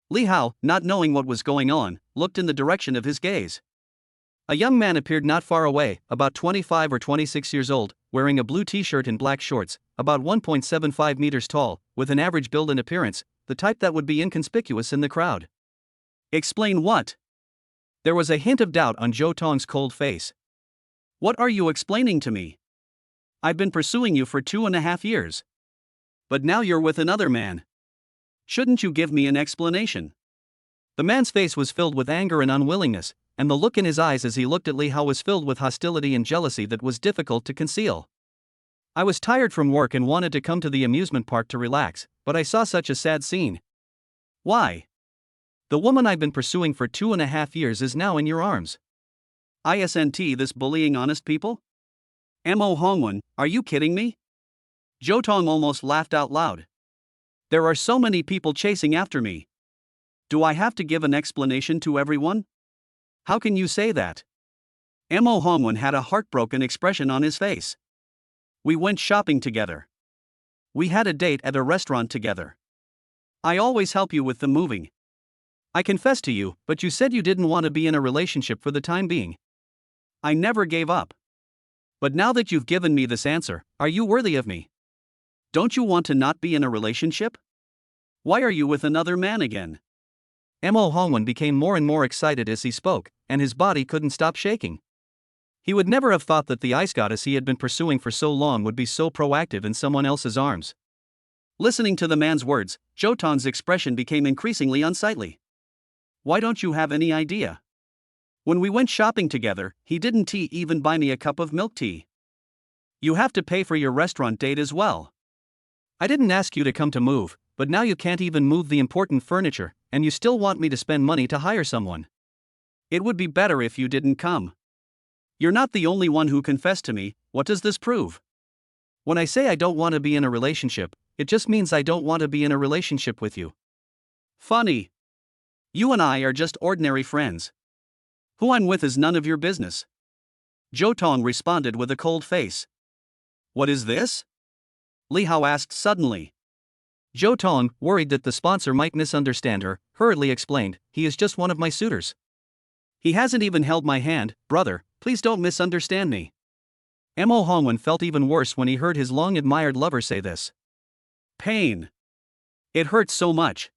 Li Hao, not knowing what was going on, looked in the direction of his gaze. A young man appeared not far away, about 25 or 26 years old, wearing a blue t-shirt and black shorts, about 1.75 meters tall, with an average build and appearance, the type that would be inconspicuous in the crowd. Explain what? There was a hint of doubt on Zhou Tong's cold face. What are you explaining to me? I've been pursuing you for 2.5 years. But now you're with another man. Shouldn't you give me an explanation? The man's face was filled with anger and unwillingness, and the look in his eyes as he looked at Li Hao was filled with hostility and jealousy that was difficult to conceal. I was tired from work and wanted to come to the amusement park to relax, but I saw such a sad scene. Why? The woman I've been pursuing for 2.5 years is now in your arms. Isn't this bullying honest people? Mo Hongwen, are you kidding me? Zhou Tong almost laughed out loud. There are so many people chasing after me. Do I have to give an explanation to everyone? How can you say that? Mo Hongwen had a heartbroken expression on his face. We went shopping together. We had a date at a restaurant together. I always help you with the moving. I confess to you, but you said you didn't want to be in a relationship for the time being. I never gave up. But now that you've given me this answer, are you worthy of me? Don't you want to not be in a relationship? Why are you with another man again? Mo Hongwen became more and more excited as he spoke, and his body couldn't stop shaking. He would never have thought that the ice goddess he had been pursuing for so long would be so proactive in someone else's arms. Listening to the man's words, Zhou Tong's expression became increasingly unsightly. Why don't you have any idea? When we went shopping together, he didn't even buy me a cup of milk tea. You have to pay for your restaurant date as well. I didn't ask you to come to move, but now you can't even move the important furniture, and you still want me to spend money to hire someone. It would be better if you didn't come. You're not the only one who confessed to me. What does this prove? When I say I don't want to be in a relationship, it just means I don't want to be in a relationship with you. Funny. You and I are just ordinary friends. Who I'm with is none of your business. Zhou Tong responded with a cold face. What is this? Li Hao asked suddenly. Zhou Tong, worried that the sponsor might misunderstand her, hurriedly explained, he is just one of my suitors. He hasn't even held my hand. Brother, please don't misunderstand me. Mo Hongwen felt even worse when he heard his long-admired lover say this. Pain. It hurts so much.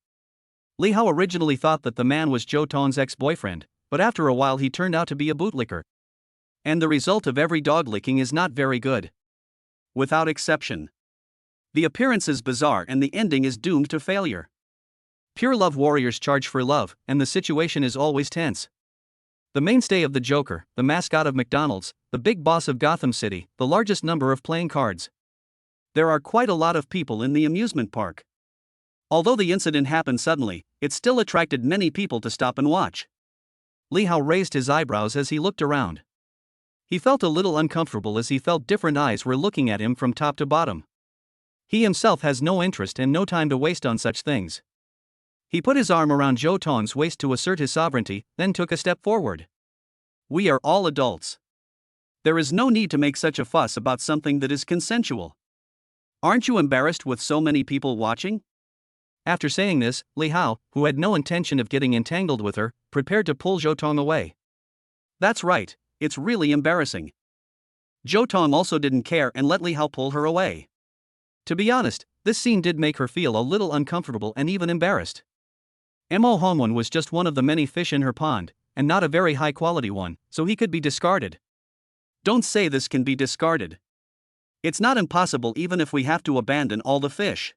Li Hao originally thought that the man was Zhou Tong's ex-boyfriend, but after a while he turned out to be a bootlicker. And the result of every dog licking is not very good. Without exception. The appearance is bizarre and the ending is doomed to failure. Pure love warriors charge for love, and the situation is always tense. The mainstay of the Joker, the mascot of McDonald's, the big boss of Gotham City, the largest number of playing cards. There are quite a lot of people in the amusement park. Although the incident happened suddenly, it still attracted many people to stop and watch. Li Hao raised his eyebrows as he looked around. He felt a little uncomfortable as he felt different eyes were looking at him from top to bottom. He himself has no interest and no time to waste on such things. He put his arm around Zhou Tong's waist to assert his sovereignty, then took a step forward. We are all adults. There is no need to make such a fuss about something that is consensual. Aren't you embarrassed with so many people watching? After saying this, Li Hao, who had no intention of getting entangled with her, prepared to pull Zhou Tong away. That's right, it's really embarrassing. Zhou Tong also didn't care and let Li Hao pull her away. To be honest, this scene did make her feel a little uncomfortable and even embarrassed. Mo Hongwen was just one of the many fish in her pond, and not a very high quality one, so he could be discarded. Don't say this can be discarded. It's not impossible even if we have to abandon all the fish.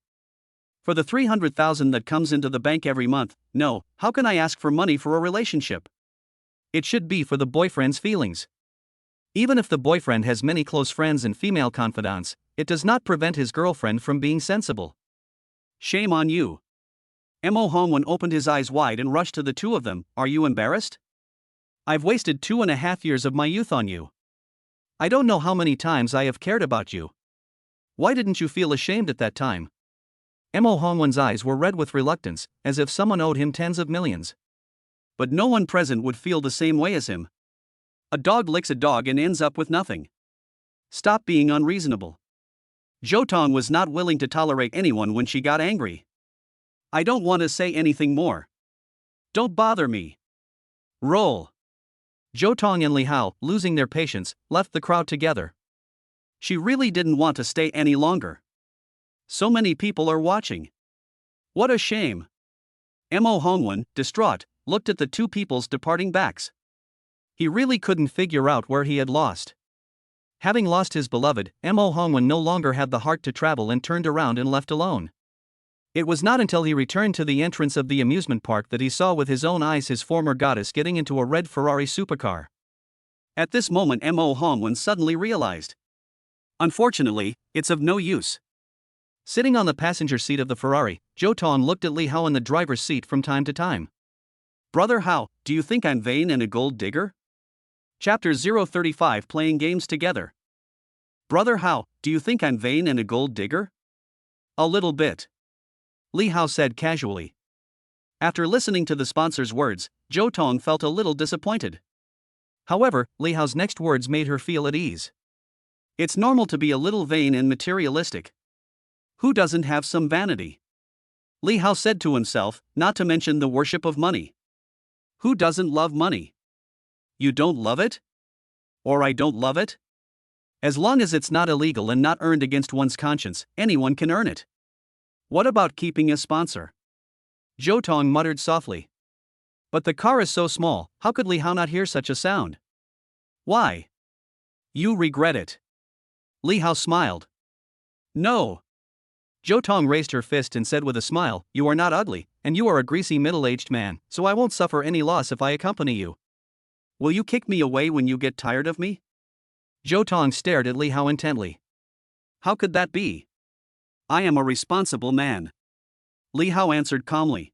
For the 300,000 that comes into the bank every month, no, how can I ask for money for a relationship? It should be for the boyfriend's feelings. Even if the boyfriend has many close friends and female confidants, it does not prevent his girlfriend from being sensible. Shame on you. Mo Hongwen opened his eyes wide and rushed to the two of them. Are you embarrassed? I've wasted 2.5 years of my youth on you. I don't know how many times I have cared about you. Why didn't you feel ashamed at that time? Mo Hongwen's eyes were red with reluctance, as if someone owed him tens of millions. But no one present would feel the same way as him. A dog licks a dog and ends up with nothing. Stop being unreasonable. Zhou Tong was not willing to tolerate anyone when she got angry. I don't want to say anything more. Don't bother me. Roll. Zhou Tong and Li Hao, losing their patience, left the crowd together. She really didn't want to stay any longer. So many people are watching. What a shame. Mo Hongwen, distraught, looked at the two people's departing backs. He really couldn't figure out where he had lost. Having lost his beloved, Mo Hongwen no longer had the heart to travel and turned around and left alone. It was not until he returned to the entrance of the amusement park that he saw with his own eyes his former goddess getting into a red Ferrari supercar. At this moment Mo Hongwen suddenly realized. Unfortunately, it's of no use. Sitting on the passenger seat of the Ferrari, Zhou Tong looked at Li Hao in the driver's seat from time to time. Brother Hao, do you think I'm vain and a gold digger? Chapter 035 Playing Games Together. Brother Hao, do you think I'm vain and a gold digger? A little bit. Li Hao said casually. After listening to the sponsor's words, Zhou Tong felt a little disappointed. However, Li Hao's next words made her feel at ease. It's normal to be a little vain and materialistic. Who doesn't have some vanity? Li Hao said to himself, not to mention the worship of money. Who doesn't love money? You don't love it? Or I don't love it? As long as it's not illegal and not earned against one's conscience, anyone can earn it. What about keeping a sponsor? Zhou Tong muttered softly. But the car is so small, how could Li Hao not hear such a sound? Why? You regret it. Li Hao smiled. No. Zhou Tong raised her fist and said with a smile, you are not ugly, and you are a greasy middle-aged man, so I won't suffer any loss if I accompany you. Will you kick me away when you get tired of me? Zhou Tong stared at Li Hao intently. How could that be? I am a responsible man. Li Hao answered calmly.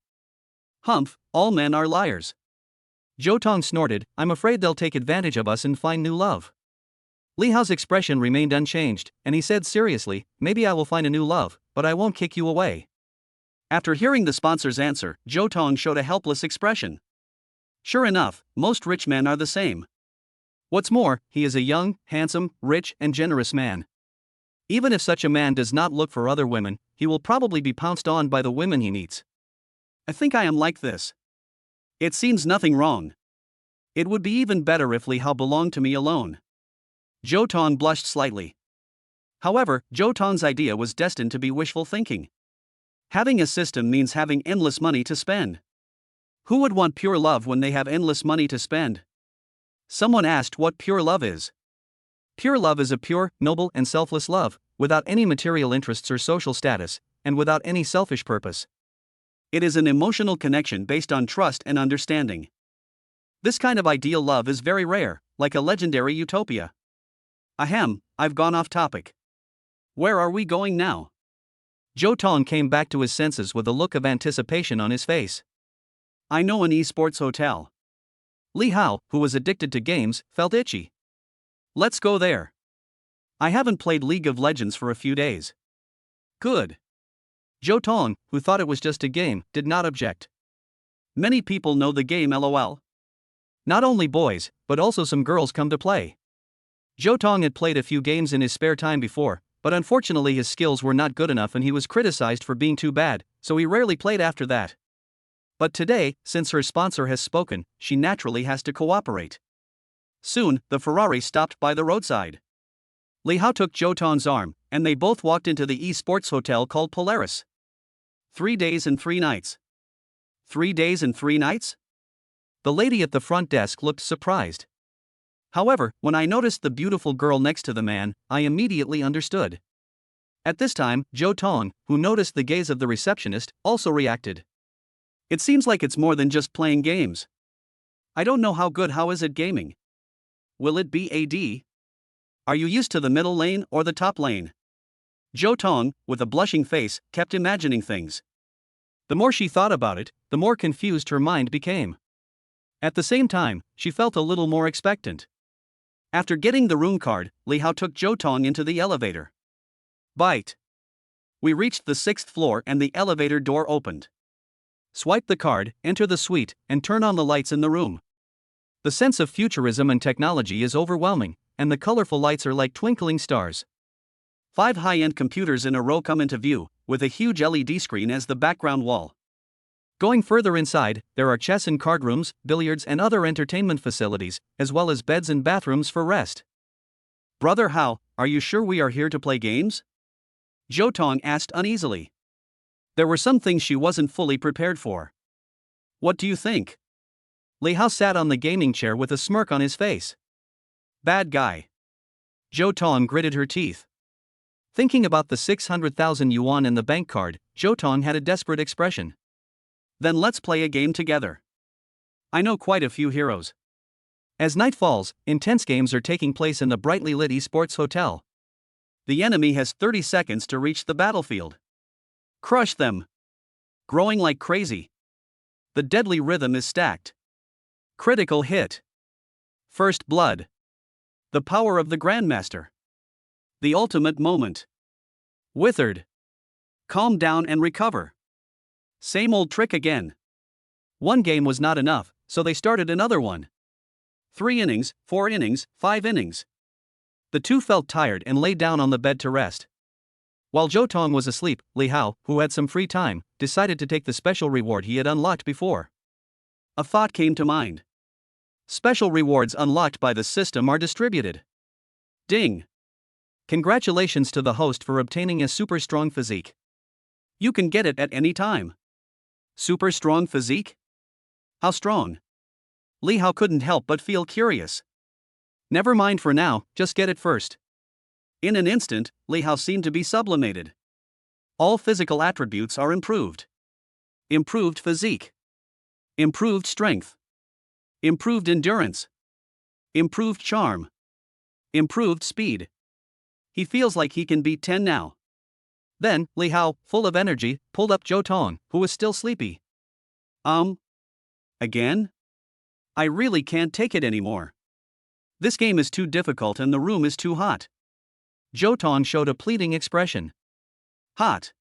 Humph, all men are liars. Zhou Tong snorted, I'm afraid they'll take advantage of us and find new love. Li Hao's expression remained unchanged, and he said seriously, maybe I will find a new love, but I won't kick you away. After hearing the sponsor's answer, Zhou Tong showed a helpless expression. Sure enough, most rich men are the same. What's more, he is a young, handsome, rich, and generous man. Even if such a man does not look for other women, he will probably be pounced on by the women he meets. I think I am like this. It seems nothing wrong. It would be even better if Li Hao belonged to me alone. Zhou Tong blushed slightly. However, Zhou Tong's idea was destined to be wishful thinking. Having a system means having endless money to spend. Who would want pure love when they have endless money to spend? Someone asked what pure love is. Pure love is a pure, noble, and selfless love, without any material interests or social status, and without any selfish purpose. It is an emotional connection based on trust and understanding. This kind of ideal love is very rare, like a legendary utopia. Ahem, I've gone off topic. Where are we going now? Zhou Tong came back to his senses with a look of anticipation on his face. I know an esports hotel. Li Hao, who was addicted to games, felt itchy. Let's go there. I haven't played League of Legends for a few days. Good. Zhou Tong, who thought it was just a game, did not object. Many people know the game LOL. Not only boys, but also some girls come to play. Zhou Tong had played a few games in his spare time before, but unfortunately his skills were not good enough and he was criticized for being too bad, so he rarely played after that. But today, since her sponsor has spoken, she naturally has to cooperate. Soon, the Ferrari stopped by the roadside. Li Hao took Zhou Tong's arm, and they both walked into the esports hotel called Polaris. 3 days and 3 nights. 3 days and 3 nights? The lady at the front desk looked surprised. However, when I noticed the beautiful girl next to the man, I immediately understood. At this time, Zhou Tong, who noticed the gaze of the receptionist, also reacted. It seems like it's more than just playing games. I don't know how good. How is it gaming? Will it be AD? Are you used to the middle lane or the top lane? Zhou Tong, with a blushing face, kept imagining things. The more she thought about it, the more confused her mind became. At the same time, she felt a little more expectant. After getting the room card, Li Hao took Zhou Tong into the elevator. Bite. We reached the 6th floor and the elevator door opened. Swipe the card, enter the suite, and turn on the lights in the room. The sense of futurism and technology is overwhelming, and the colorful lights are like twinkling stars. 5 high-end computers in a row come into view, with a huge LED screen as the background wall. Going further inside, there are chess and card rooms, billiards and other entertainment facilities, as well as beds and bathrooms for rest. Brother Hao, are you sure we are here to play games? Zhou Tong asked uneasily. There were some things she wasn't fully prepared for. What do you think? Li Hao sat on the gaming chair with a smirk on his face. Bad guy. Zhou Tong gritted her teeth. Thinking about the 600,000 yuan in the bank card, Zhou Tong had a desperate expression. Then let's play a game together. I know quite a few heroes. As night falls, intense games are taking place in the brightly lit esports hotel. The enemy has 30 seconds to reach the battlefield. Crush them. Growing like crazy. The deadly rhythm is stacked. Critical hit. First blood. The power of the Grandmaster. The ultimate moment. Withered. Calm down and recover. Same old trick again. One game was not enough, so they started another one. 3 innings, 4 innings, 5 innings. The two felt tired and lay down on the bed to rest. While Zhou Tong was asleep, Li Hao, who had some free time, decided to take the special reward he had unlocked before. A thought came to mind. Special rewards unlocked by the system are distributed. Ding! Congratulations to the host for obtaining a super strong physique. You can get it at any time. Super strong physique? How strong? Li Hao couldn't help but feel curious. Never mind for now, just get it first. In an instant, Li Hao seemed to be sublimated. All physical attributes are improved. Improved physique. Improved strength. Improved endurance. Improved charm. Improved speed. He feels like he can beat 10 now. Then, Li Hao, full of energy, pulled up Zhou Tong, who was still sleepy. Again? I really can't take it anymore. This game is too difficult and the room is too hot. Zhou Tong showed a pleading expression. Hot.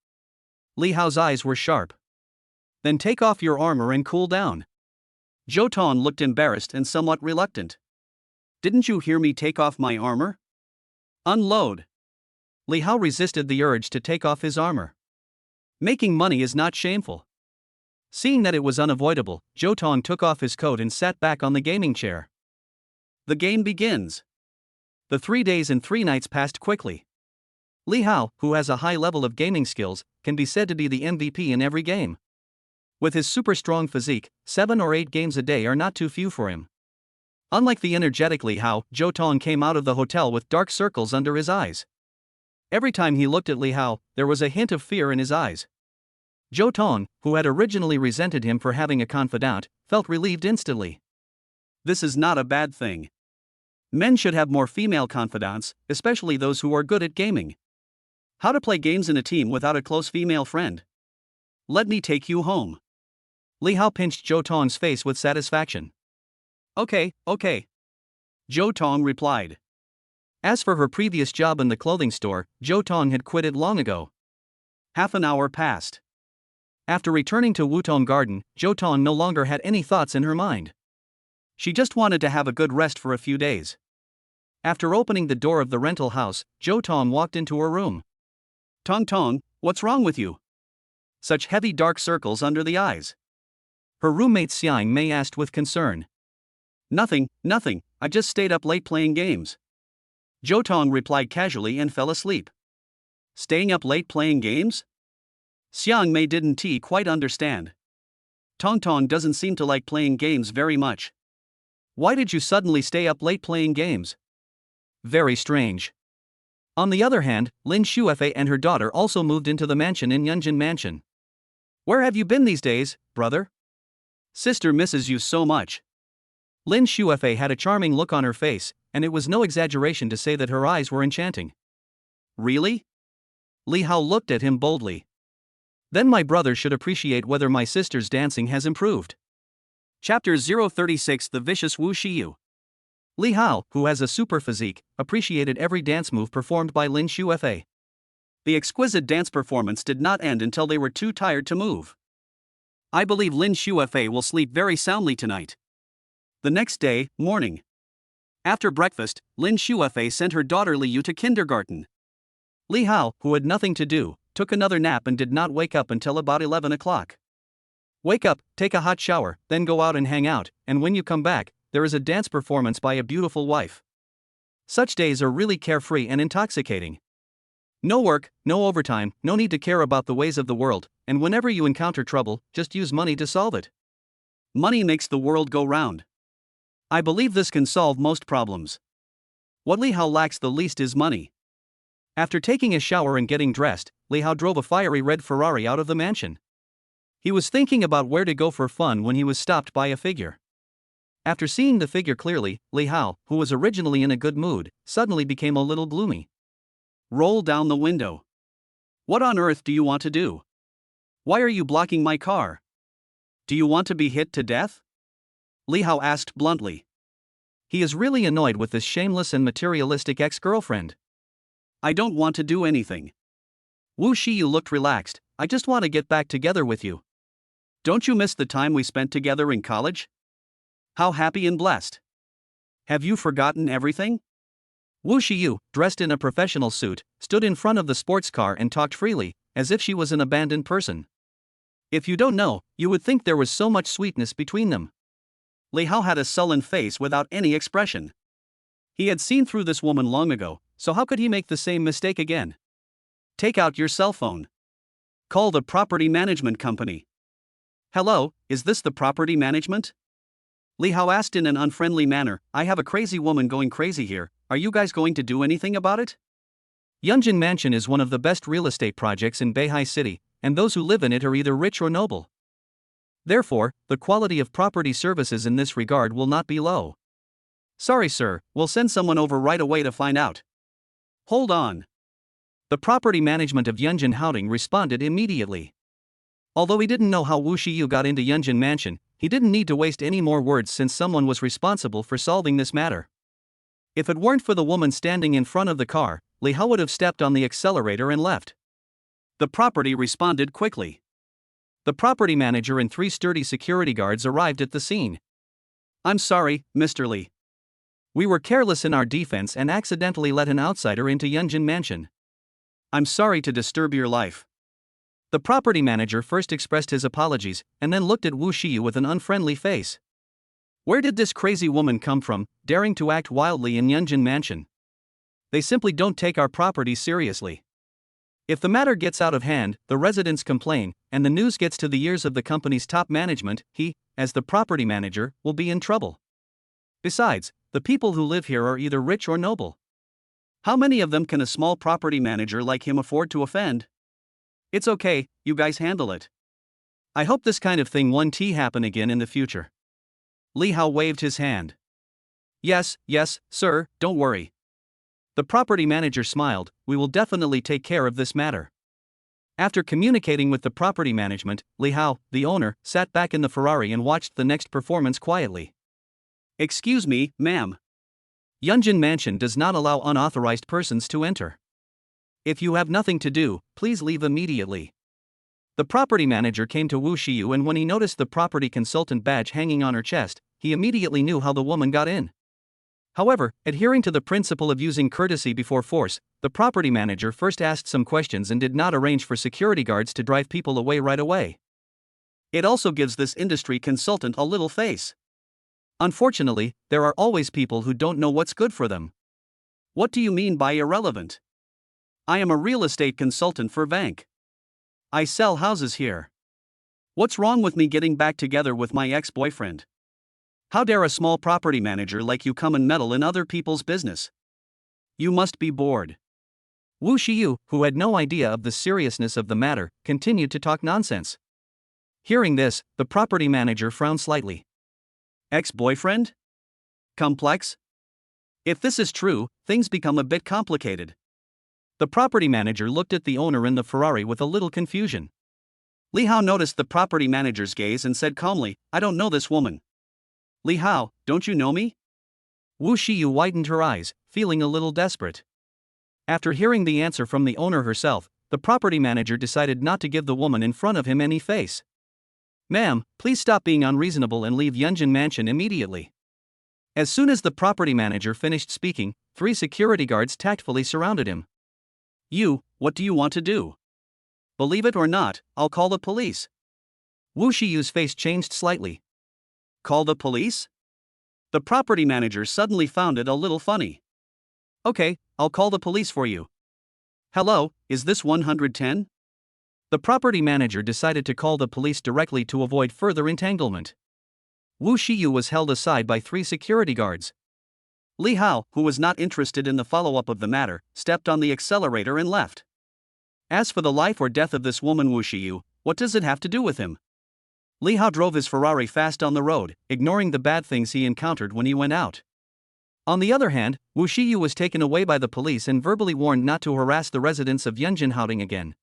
Li Hao's eyes were sharp. Then take off your armor and cool down. Zhou Tong looked embarrassed and somewhat reluctant. Didn't you hear me take off my armor? Unload. Li Hao resisted the urge to take off his armor. Making money is not shameful. Seeing that it was unavoidable, Zhou Tong took off his coat and sat back on the gaming chair. The game begins. The 3 days and 3 nights passed quickly. Li Hao, who has a high level of gaming skills, can be said to be the MVP in every game. With his super strong physique, 7 or 8 games a day are not too few for him. Unlike the energetic Li Hao, Zhou Tong came out of the hotel with dark circles under his eyes. Every time he looked at Li Hao, there was a hint of fear in his eyes. Zhou Tong, who had originally resented him for having a confidant, felt relieved instantly. This is not a bad thing. Men should have more female confidants, especially those who are good at gaming. How to play games in a team without a close female friend? Let me take you home. Li Hao pinched Zhou Tong's face with satisfaction. Okay. Zhou Tong replied. As for her previous job in the clothing store, Zhou Tong had quit it long ago. Half an hour passed. After returning to Wutong Garden, Zhou Tong no longer had any thoughts in her mind. She just wanted to have a good rest for a few days. After opening the door of the rental house, Jo Tong walked into her room. Tong Tong, what's wrong with you? Such heavy dark circles under the eyes. Her roommate Xiang Mei asked with concern. Nothing, I just stayed up late playing games. Jo Tong replied casually and fell asleep. Staying up late playing games? Xiang Mei didn't quite understand. Tong Tong doesn't seem to like playing games very much. Why did you suddenly stay up late playing games? Very strange. On the other hand, Lin Shuefei and her daughter also moved into the mansion in Yunjin Mansion. Where have you been these days, brother? Sister misses you so much. Lin Shuefei had a charming look on her face, and it was no exaggeration to say that her eyes were enchanting. Really? Li Hao looked at him boldly. Then my brother should appreciate whether my sister's dancing has improved. Chapter 036 The Vicious Wu Shiyu. Li Hao, who has a super physique, appreciated every dance move performed by Lin Shuefei. The exquisite dance performance did not end until they were too tired to move. I believe Lin Shuefei will sleep very soundly tonight. The next day, morning. After breakfast, Lin Shuefei sent her daughter Liu to kindergarten. Li Hao, who had nothing to do, took another nap and did not wake up until about 11 o'clock. Wake up, take a hot shower, then go out and hang out, and when you come back, there is a dance performance by a beautiful wife. Such days are really carefree and intoxicating. No work, no overtime, no need to care about the ways of the world, and whenever you encounter trouble, just use money to solve it. Money makes the world go round. I believe this can solve most problems. What Li Hao lacks the least is money. After taking a shower and getting dressed, Li Hao drove a fiery red Ferrari out of the mansion. He was thinking about where to go for fun when he was stopped by a figure. After seeing the figure clearly, Li Hao, who was originally in a good mood, suddenly became a little gloomy. Roll down the window. What on earth do you want to do? Why are you blocking my car? Do you want to be hit to death? Li Hao asked bluntly. He is really annoyed with this shameless and materialistic ex-girlfriend. I don't want to do anything. Wu Shiyu looked relaxed. I just want to get back together with you. Don't you miss the time we spent together in college? How happy and blessed. Have you forgotten everything? Wu Shiyu, dressed in a professional suit, stood in front of the sports car and talked freely, as if she was an abandoned person. If you don't know, you would think there was so much sweetness between them. Li Hao had a sullen face without any expression. He had seen through this woman long ago, so how could he make the same mistake again? Take out your cell phone. Call the property management company. Hello, is this the property management? Li Hao asked in an unfriendly manner. I have a crazy woman going crazy here. Are you guys going to do anything about it? Yunjin Mansion is one of the best real estate projects in Beihai City, and those who live in it are either rich or noble. Therefore, the quality of property services in this regard will not be low. Sorry sir, we'll send someone over right away to find out. Hold on. The property management of Yunjin Housing responded immediately. Although he didn't know how Wu Shiyu got into Yunjin Mansion, he didn't need to waste any more words since someone was responsible for solving this matter. If it weren't for the woman standing in front of the car, Li Hao would have stepped on the accelerator and left. The property responded quickly. The property manager and 3 sturdy security guards arrived at the scene. I'm sorry, Mr. Li. We were careless in our defense and accidentally let an outsider into Yunjin Mansion. I'm sorry to disturb your life. The property manager first expressed his apologies and then looked at Wu Shiyu with an unfriendly face. Where did this crazy woman come from, daring to act wildly in Yunjin Mansion? They simply don't take our property seriously. If the matter gets out of hand, the residents complain, and the news gets to the ears of the company's top management, he, as the property manager, will be in trouble. Besides, the people who live here are either rich or noble. How many of them can a small property manager like him afford to offend? It's okay, you guys handle it. I hope this kind of thing won't happen again in the future. Li Hao waved his hand. Yes, sir, don't worry. The property manager smiled. We will definitely take care of this matter. After communicating with the property management, Li Hao, the owner, sat back in the Ferrari and watched the next performance quietly. Excuse me, ma'am. Yunjin Mansion does not allow unauthorized persons to enter. If you have nothing to do, please leave immediately. The property manager came to Wu Shiyu, and when he noticed the property consultant badge hanging on her chest, he immediately knew how the woman got in. However, adhering to the principle of using courtesy before force, the property manager first asked some questions and did not arrange for security guards to drive people away right away. It also gives this industry consultant a little face. Unfortunately, there are always people who don't know what's good for them. What do you mean by irrelevant? I am a real estate consultant for Vank. I sell houses here. What's wrong with me getting back together with my ex-boyfriend? How dare a small property manager like you come and meddle in other people's business? You must be bored. Wu Shiyu, who had no idea of the seriousness of the matter, continued to talk nonsense. Hearing this, the property manager frowned slightly. Ex-boyfriend? Complex? If this is true, things become a bit complicated. The property manager looked at the owner in the Ferrari with a little confusion. Li Hao noticed the property manager's gaze and said calmly, I don't know this woman. Li Hao, don't you know me? Wu Shiyu widened her eyes, feeling a little desperate. After hearing the answer from the owner herself, the property manager decided not to give the woman in front of him any face. Ma'am, please stop being unreasonable and leave Yunjin Mansion immediately. As soon as the property manager finished speaking, 3 security guards tactfully surrounded him. You, what do you want to do? Believe it or not, I'll call the police. Wu Shiyu's face changed slightly. Call the police? The property manager suddenly found it a little funny. Okay, I'll call the police for you. Hello, is this 110? The property manager decided to call the police directly to avoid further entanglement. Wu Shiyu was held aside by 3 security guards. Li Hao, who was not interested in the follow-up of the matter, stepped on the accelerator and left. As for the life or death of this woman Wu Shiyu, what does it have to do with him? Li Hao drove his Ferrari fast on the road, ignoring the bad things he encountered when he went out. On the other hand, Wu Shiyu was taken away by the police and verbally warned not to harass the residents of Yunjin Haoding again.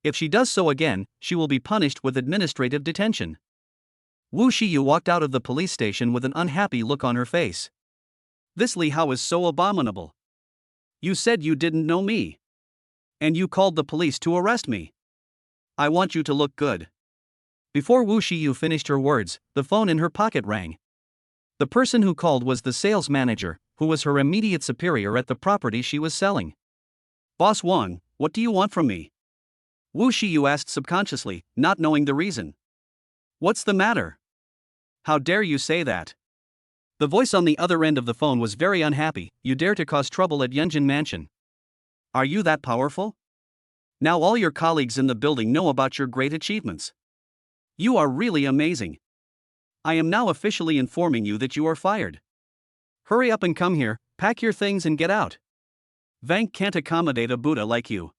If she does so again, she will be punished with administrative detention. Wu Shiyu walked out of the police station with an unhappy look on her face. This Li Hao is so abominable. You said you didn't know me. And you called the police to arrest me. I want you to look good. Before Wu Shiyu finished her words, the phone in her pocket rang. The person who called was the sales manager, who was her immediate superior at the property she was selling. Boss Wang, what do you want from me? Wu Shiyu asked subconsciously, not knowing the reason. What's the matter? How dare you say that? The voice on the other end of the phone was very unhappy. You dare to cause trouble at Yunjin Mansion. Are you that powerful? Now all your colleagues in the building know about your great achievements. You are really amazing. I am now officially informing you that you are fired. Hurry up and come here, pack your things and get out. Vank can't accommodate a Buddha like you.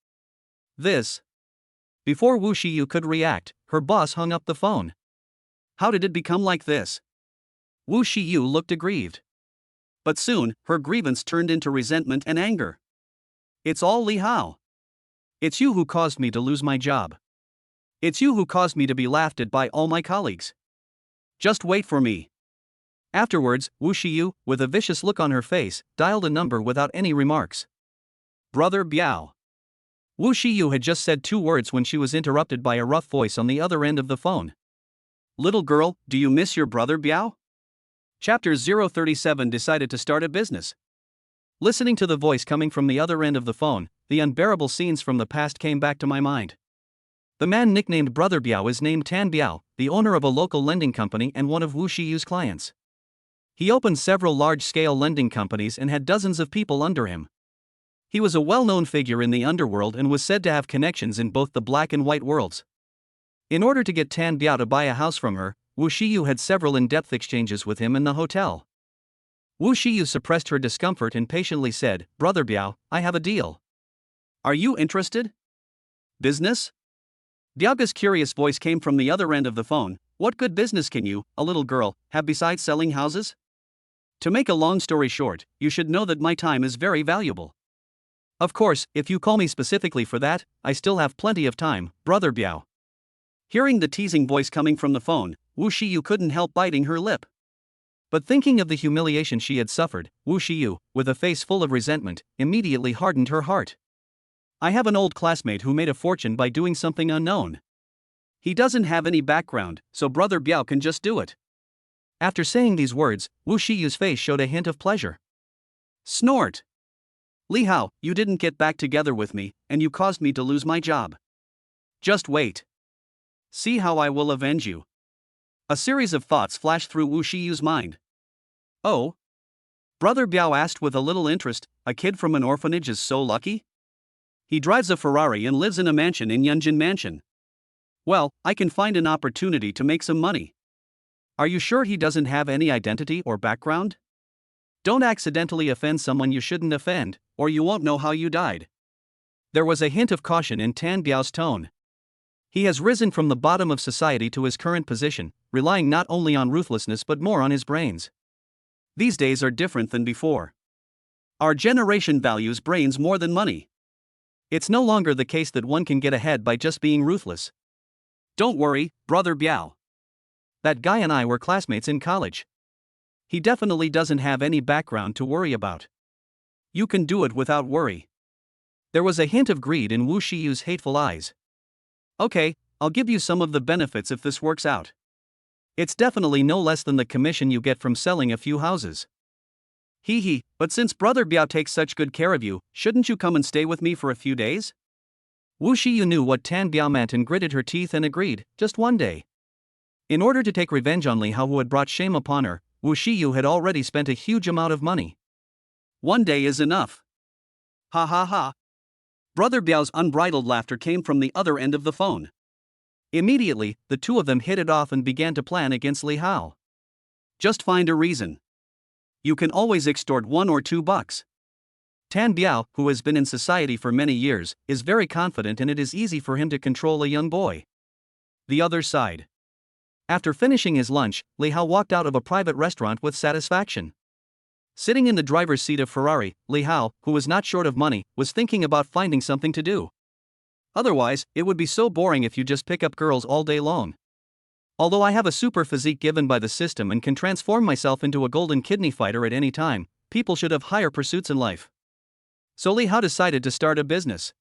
This. Before Wu Shiyu could react, her boss hung up the phone. How did it become like this? Wu Shiyu looked aggrieved. But soon, her grievance turned into resentment and anger. It's all Li Hao. It's you who caused me to lose my job. It's you who caused me to be laughed at by all my colleagues. Just wait for me. Afterwards, Wu Shiyu, with a vicious look on her face, dialed a number without any remarks. Brother Biao. Wu Shiyu had just said 2 words when she was interrupted by a rough voice on the other end of the phone. Little girl, do you miss your brother Biao? Chapter 037 decided to start a business. Listening to the voice coming from the other end of the phone, the unbearable scenes from the past came back to my mind. The man nicknamed Brother Biao is named Tan Biao, the owner of a local lending company and one of Wu Shiyu's clients. He opened several large-scale lending companies and had dozens of people under him. He was a well-known figure in the underworld and was said to have connections in both the black and white worlds. In order to get Tan Biao to buy a house from her, Wu Shiyu had several in-depth exchanges with him in the hotel. Wu Shiyu suppressed her discomfort and patiently said, Brother Biao, I have a deal. Are you interested? Business? Biao's curious voice came from the other end of the phone. What good business can you, a little girl, have besides selling houses? To make a long story short, you should know that my time is very valuable. Of course, if you call me specifically for that, I still have plenty of time, Brother Biao. Hearing the teasing voice coming from the phone, Wu Shiyu couldn't help biting her lip. But thinking of the humiliation she had suffered, Wu Shiyu, with a face full of resentment, immediately hardened her heart. I have an old classmate who made a fortune by doing something unknown. He doesn't have any background, so Brother Biao can just do it. After saying these words, Wu Shiyu's face showed a hint of pleasure. Snort. Li Hao, you didn't get back together with me, and you caused me to lose my job. Just wait. See how I will avenge you. A series of thoughts flashed through Wu Shiyu's mind. Oh? Brother Biao asked with a little interest, a kid from an orphanage is so lucky? He drives a Ferrari and lives in a mansion in Yunjin Mansion. Well, I can find an opportunity to make some money. Are you sure he doesn't have any identity or background? Don't accidentally offend someone you shouldn't offend, or you won't know how you died. There was a hint of caution in Tan Biao's tone. He has risen from the bottom of society to his current position, relying not only on ruthlessness but more on his brains. These days are different than before. Our generation values brains more than money. It's no longer the case that one can get ahead by just being ruthless. Don't worry, Brother Biao. That guy and I were classmates in college. He definitely doesn't have any background to worry about. You can do it without worry. There was a hint of greed in Wu Shiyu's hateful eyes. Okay, I'll give you some of the benefits if this works out. It's definitely no less than the commission you get from selling a few houses. Hee hee, but since Brother Biao takes such good care of you, shouldn't you come and stay with me for a few days? Wu Shiyu knew what Tan Biao meant and gritted her teeth and agreed, just one day. In order to take revenge on Li Hao, who had brought shame upon her, Wu Shiyu had already spent a huge amount of money. One day is enough. Ha ha ha. Brother Biao's unbridled laughter came from the other end of the phone. Immediately, the two of them hit it off and began to plan against Li Hao. Just find a reason. You can always extort $1 or $2. Tan Biao, who has been in society for many years, is very confident and it is easy for him to control a young boy. The other side. After finishing his lunch, Li Hao walked out of a private restaurant with satisfaction. Sitting in the driver's seat of Ferrari, Li Hao, who was not short of money, was thinking about finding something to do. Otherwise, it would be so boring if you just pick up girls all day long. Although I have a super physique given by the system and can transform myself into a golden kidney fighter at any time, people should have higher pursuits in life. So Li Hao decided to start a business.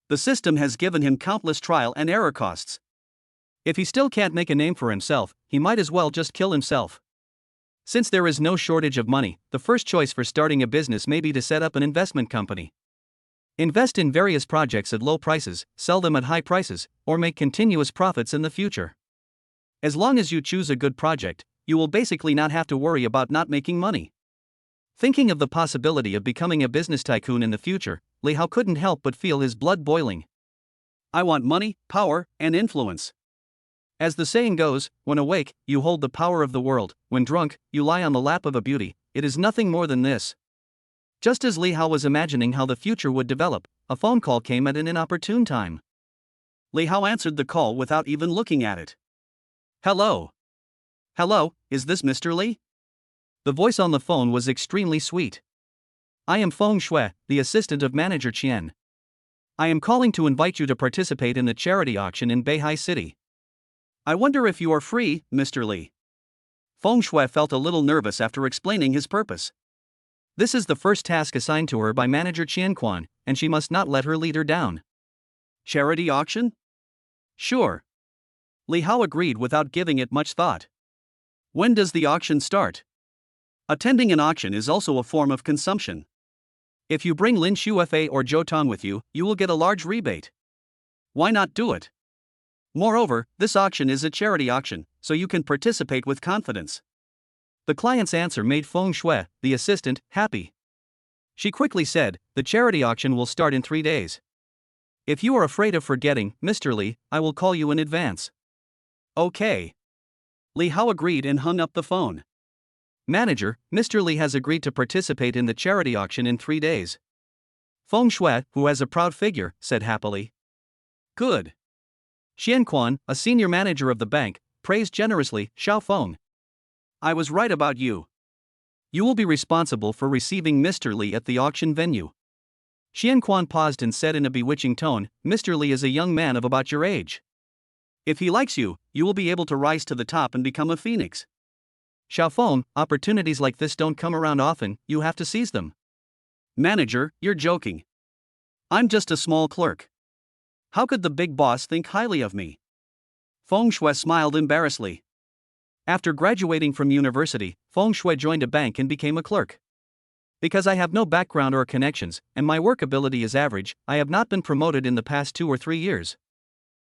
The system has given him countless trial and error costs. If he still can't make a name for himself, he might as well just kill himself. Since there is no shortage of money, the first choice for starting a business may be to set up an investment company. Invest in various projects at low prices, sell them at high prices, or make continuous profits in the future. As long as you choose a good project, you will basically not have to worry about not making money. Thinking of the possibility of becoming a business tycoon in the future, Li Hao couldn't help but feel his blood boiling. I want money, power, and influence. As the saying goes, when awake, you hold the power of the world, when drunk, you lie on the lap of a beauty. It is nothing more than this. Just as Li Hao was imagining how the future would develop, a phone call came at an inopportune time. Li Hao answered the call without even looking at it. Hello. Hello, is this Mr. Li? The voice on the phone was extremely sweet. I am Feng Shui, the assistant of Manager Qian. I am calling to invite you to participate in the charity auction in Beihai City. I wonder if you are free, Mr. Li. Feng Shui felt a little nervous after explaining his purpose. This is the first task assigned to her by Manager Qian Quan, and she must not let her leader down. Charity auction? Sure. Li Hao agreed without giving it much thought. When does the auction start? Attending an auction is also a form of consumption. If you bring Lin Shufa or Zhou Tong with you, you will get a large rebate. Why not do it? Moreover, this auction is a charity auction, so you can participate with confidence. The client's answer made Feng Shui, the assistant, happy. She quickly said, the charity auction will start in 3 days. If you are afraid of forgetting, Mr. Li, I will call you in advance. Okay. Li Hao agreed and hung up the phone. Manager, Mr. Li has agreed to participate in the charity auction in 3 days. Feng Shui, who has a proud figure, said happily. Good. Qian Quan, a senior manager of the bank, praised generously, Xiao Feng. I was right about you. You will be responsible for receiving Mr. Li at the auction venue. Qian Quan paused and said in a bewitching tone, Mr. Li is a young man of about your age. If he likes you, you will be able to rise to the top and become a phoenix. Xiao Feng, opportunities like this don't come around often, you have to seize them. Manager, you're joking. I'm just a small clerk. How could the big boss think highly of me? Feng Shui smiled embarrassedly. After graduating from university, Feng Shui joined a bank and became a clerk. Because I have no background or connections, and my work ability is average, I have not been promoted in the past 2 or 3 years.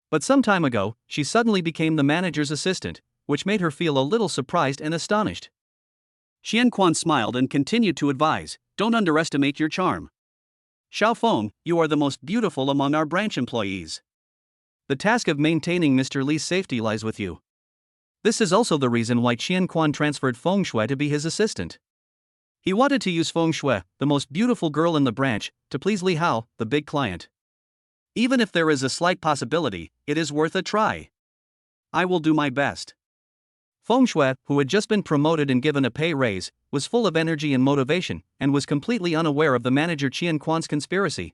But some time ago, she suddenly became the manager's assistant, which made her feel a little surprised and astonished. Qian Quan smiled and continued to advise, don't underestimate your charm. Xiao Feng, you are the most beautiful among our branch employees. The task of maintaining Mr. Li's safety lies with you. This is also the reason why Qian Quan transferred Feng Shui to be his assistant. He wanted to use Feng Shui, the most beautiful girl in the branch, to please Li Hao, the big client. Even if there is a slight possibility, it is worth a try. I will do my best. Feng Shui, who had just been promoted and given a pay raise, was full of energy and motivation, and was completely unaware of the manager Qian Quan's conspiracy.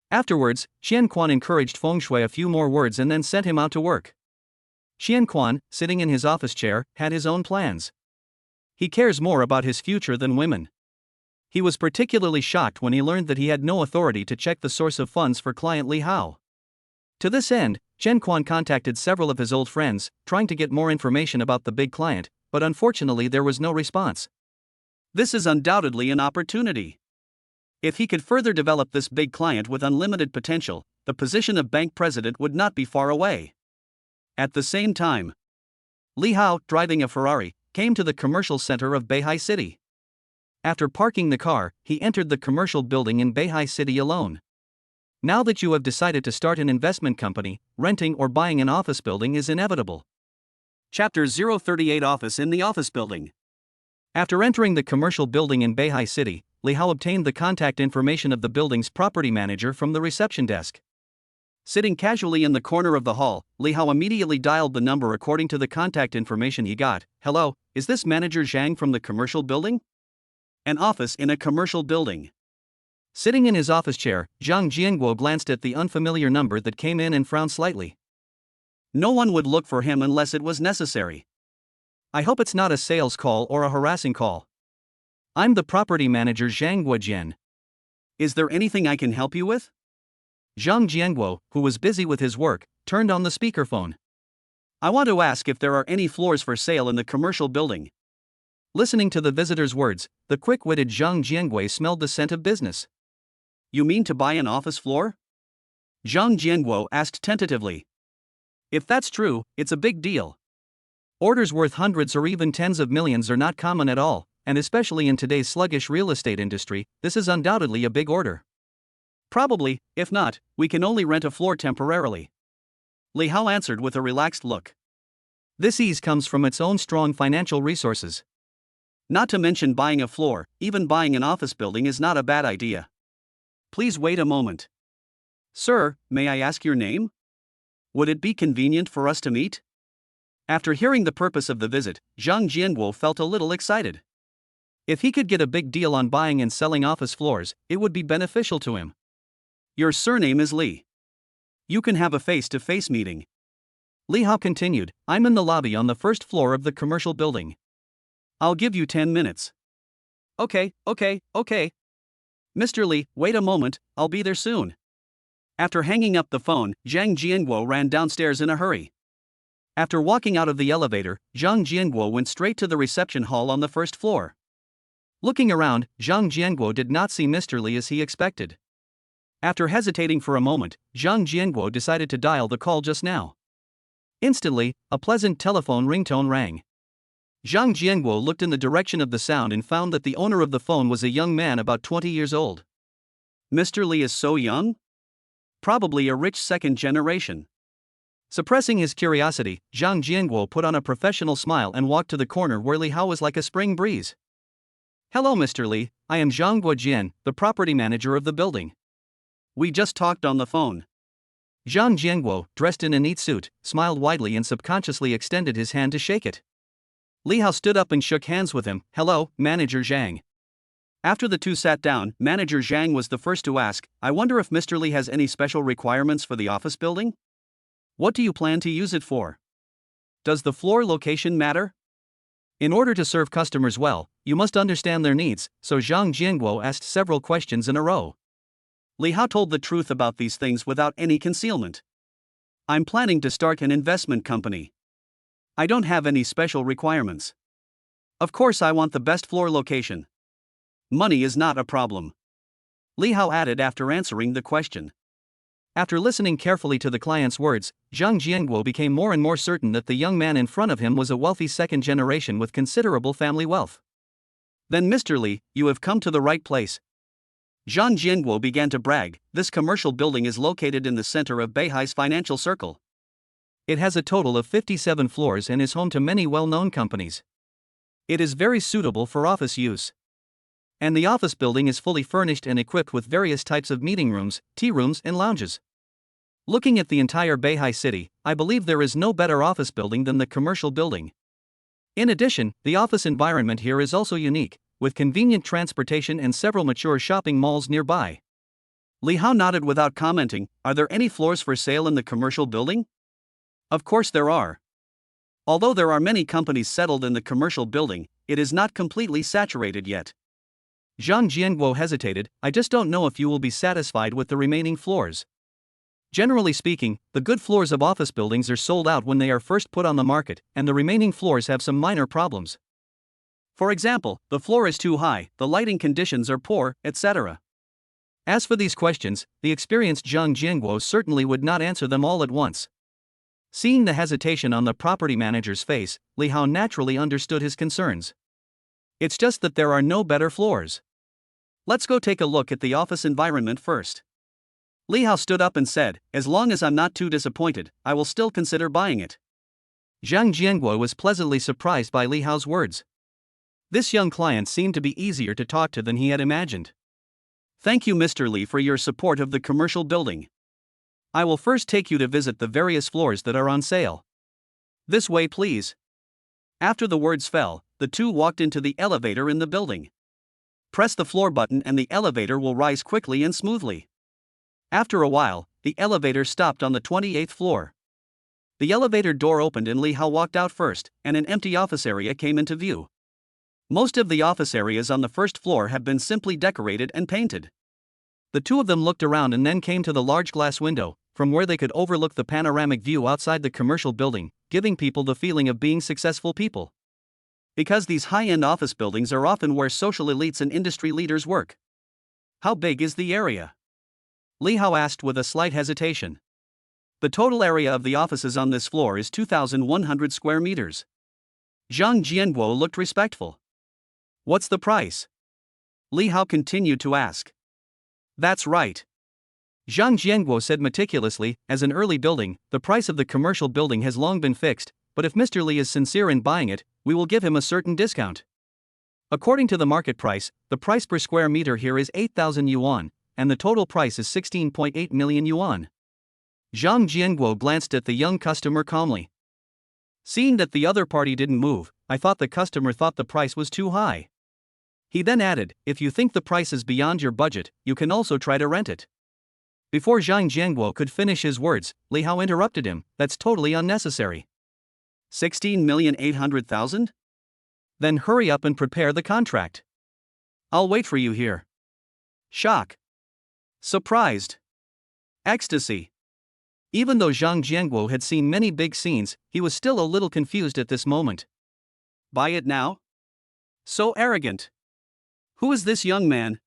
Afterwards, Qian Quan encouraged Feng Shui a few more words and then sent him out to work. Qian Quan, sitting in his office chair, had his own plans. He cares more about his future than women. He was particularly shocked when he learned that he had no authority to check the source of funds for client Li Hao. To this end, Qian Quan contacted several of his old friends, trying to get more information about the big client, but unfortunately there was no response. This is undoubtedly an opportunity. If he could further develop this big client with unlimited potential, the position of bank president would not be far away. At the same time, Li Hao, driving a Ferrari, came to the commercial center of Beihai City. After parking the car, he entered the commercial building in Beihai City alone. Now that you have decided to start an investment company, renting or buying an office building is inevitable. Chapter 038 Office in the Office Building. After entering the commercial building in Beihai City, Li Hao obtained the contact information of the building's property manager from the reception desk. Sitting casually in the corner of the hall, Li Hao immediately dialed the number according to the contact information he got. Hello, is this Manager Zhang from the commercial building? An office in a commercial building. Sitting in his office chair, Zhang Jianguo glanced at the unfamiliar number that came in and frowned slightly. No one would look for him unless it was necessary. I hope it's not a sales call or a harassing call. I'm the property manager Zhang Guojian. Is there anything I can help you with? Zhang Jianguo, who was busy with his work, turned on the speakerphone. I want to ask if there are any floors for sale in the commercial building. Listening to the visitor's words, the quick-witted Zhang Jianguo smelled the scent of business. You mean to buy an office floor? Zhang Jianguo asked tentatively. If that's true, it's a big deal. Orders worth hundreds or even tens of millions are not common at all, and especially in today's sluggish real estate industry, this is undoubtedly a big order. Probably, if not, we can only rent a floor temporarily. Li Hao answered with a relaxed look. This ease comes from its own strong financial resources. Not to mention buying a floor, even buying an office building is not a bad idea. Please wait a moment. Sir, may I ask your name? Would it be convenient for us to meet? After hearing the purpose of the visit, Zhang Jianguo felt a little excited. If he could get a big deal on buying and selling office floors, it would be beneficial to him. Your surname is Li. You can have a face-to-face meeting. Li Hao continued, I'm in the lobby on the first floor of the commercial building. I'll give you 10 minutes. Okay. Mr. Li, wait a moment, I'll be there soon. After hanging up the phone, Zhang Jianguo ran downstairs in a hurry. After walking out of the elevator, Zhang Jianguo went straight to the reception hall on the first floor. Looking around, Zhang Jianguo did not see Mr. Li as he expected. After hesitating for a moment, Zhang Jianguo decided to dial the call just now. Instantly, a pleasant telephone ringtone rang. Zhang Jianguo looked in the direction of the sound and found that the owner of the phone was a young man about 20 years old. Mr. Li is so young? Probably a rich second generation. Suppressing his curiosity, Zhang Jianguo put on a professional smile and walked to the corner where Li Hao was like a spring breeze. Hello Mr. Li, I am Zhang Guojian, the property manager of the building. We just talked on the phone. Zhang Jianguo, dressed in a neat suit, smiled widely and subconsciously extended his hand to shake it. Li Hao stood up and shook hands with him. Hello, Manager Zhang. After the two sat down, Manager Zhang was the first to ask, I wonder if Mr. Li has any special requirements for the office building? What do you plan to use it for? Does the floor location matter? In order to serve customers well, you must understand their needs, so Zhang Jianguo asked several questions in a row. Li Hao told the truth about these things without any concealment. I'm planning to start an investment company. I don't have any special requirements. Of course I want the best floor location. Money is not a problem, Li Hao added after answering the question. After listening carefully to the client's words, Zhang Jianguo became more and more certain that the young man in front of him was a wealthy second generation with considerable family wealth. Then Mr. Li, you have come to the right place. Zhang Jianguo began to brag. This commercial building is located in the center of Beihai's financial circle. It has a total of 57 floors and is home to many well-known companies. It is very suitable for office use. And the office building is fully furnished and equipped with various types of meeting rooms, tea rooms, and lounges. Looking at the entire Beihai city, I believe there is no better office building than the commercial building. In addition, the office environment here is also unique, with convenient transportation and several mature shopping malls nearby. Li Hao nodded without commenting. Are there any floors for sale in the commercial building? Of course there are. Although there are many companies settled in the commercial building, it is not completely saturated yet. Zhang Jianguo hesitated. I just don't know if you will be satisfied with the remaining floors. Generally speaking, the good floors of office buildings are sold out when they are first put on the market, and the remaining floors have some minor problems. For example, the floor is too high, the lighting conditions are poor, etc. As for these questions, the experienced Zhang Jianguo certainly would not answer them all at once. Seeing the hesitation on the property manager's face, Li Hao naturally understood his concerns. It's just that there are no better floors. Let's go take a look at the office environment first. Li Hao stood up and said, as long as I'm not too disappointed, I will still consider buying it. Zhang Jianguo was pleasantly surprised by Li Hao's words. This young client seemed to be easier to talk to than he had imagined. Thank you, Mr. Li, for your support of the commercial building. I will first take you to visit the various floors that are on sale. This way, please. After the words fell, the two walked into the elevator in the building. Press the floor button and the elevator will rise quickly and smoothly. After a while, the elevator stopped on the 28th floor. The elevator door opened and Li Hao walked out first, and an empty office area came into view. Most of the office areas on the first floor have been simply decorated and painted. The two of them looked around and then came to the large glass window, from where they could overlook the panoramic view outside the commercial building, giving people the feeling of being successful people. Because these high-end office buildings are often where social elites and industry leaders work. How big is the area? Li Hao asked with a slight hesitation. The total area of the offices on this floor is 2,100 square meters. Zhang Jianguo looked respectful. What's the price? Li Hao continued to ask. That's right. Zhang Jianguo said meticulously, as an early building, the price of the commercial building has long been fixed, but if Mr. Li is sincere in buying it, we will give him a certain discount. According to the market price, the price per square meter here is 8,000 yuan, and the total price is 16.8 million yuan. Zhang Jianguo glanced at the young customer calmly. Seeing that the other party didn't move, I thought the customer thought the price was too high. He then added, if you think the price is beyond your budget, you can also try to rent it. Before Zhang Jianguo could finish his words, Li Hao interrupted him, that's totally unnecessary. 16,800,000? Then hurry up and prepare the contract. I'll wait for you here. Shock. Surprised. Ecstasy. Even though Zhang Jianguo had seen many big scenes, he was still a little confused at this moment. Buy it now? So arrogant. Who is this young man?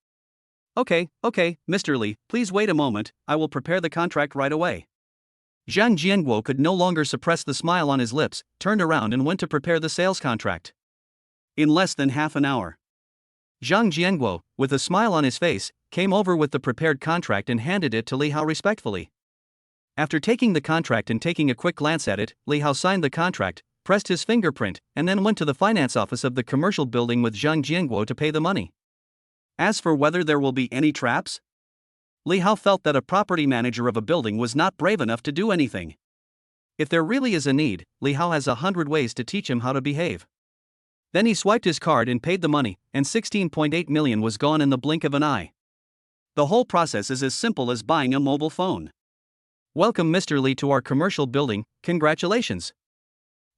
Okay, Mr. Li, please wait a moment, I will prepare the contract right away. Zhang Jianguo could no longer suppress the smile on his lips, turned around and went to prepare the sales contract. In less than half an hour. Zhang Jianguo, with a smile on his face, came over with the prepared contract and handed it to Li Hao respectfully. After taking the contract and taking a quick glance at it, Li Hao signed the contract, pressed his fingerprint, and then went to the finance office of the commercial building with Zhang Jianguo to pay the money. As for whether there will be any traps, Li Hao felt that a property manager of a building was not brave enough to do anything. If there really is a need, Li Hao has 100 ways to teach him how to behave. Then he swiped his card and paid the money, and 16.8 million was gone in the blink of an eye. The whole process is as simple as buying a mobile phone. Welcome, Mr. Li, to our commercial building. Congratulations.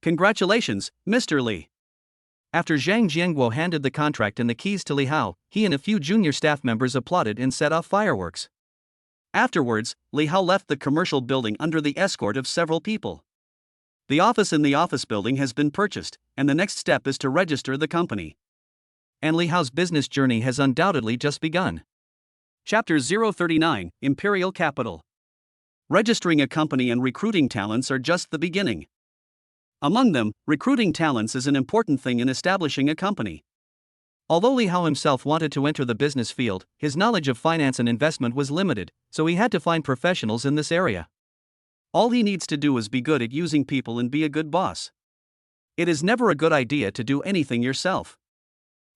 Congratulations, Mr. Li. After Zhang Jianguo handed the contract and the keys to Li Hao, he and a few junior staff members applauded and set off fireworks. Afterwards, Li Hao left the commercial building under the escort of several people. The office in the office building has been purchased, and the next step is to register the company. and Li Hao's business journey has undoubtedly just begun. Chapter 039, Imperial Capital. Registering a company and recruiting talents are just the beginning. Among them, recruiting talents is an important thing in establishing a company. Although Li Hao himself wanted to enter the business field, his knowledge of finance and investment was limited, so he had to find professionals in this area. All he needs to do is be good at using people and be a good boss. It is never a good idea to do anything yourself.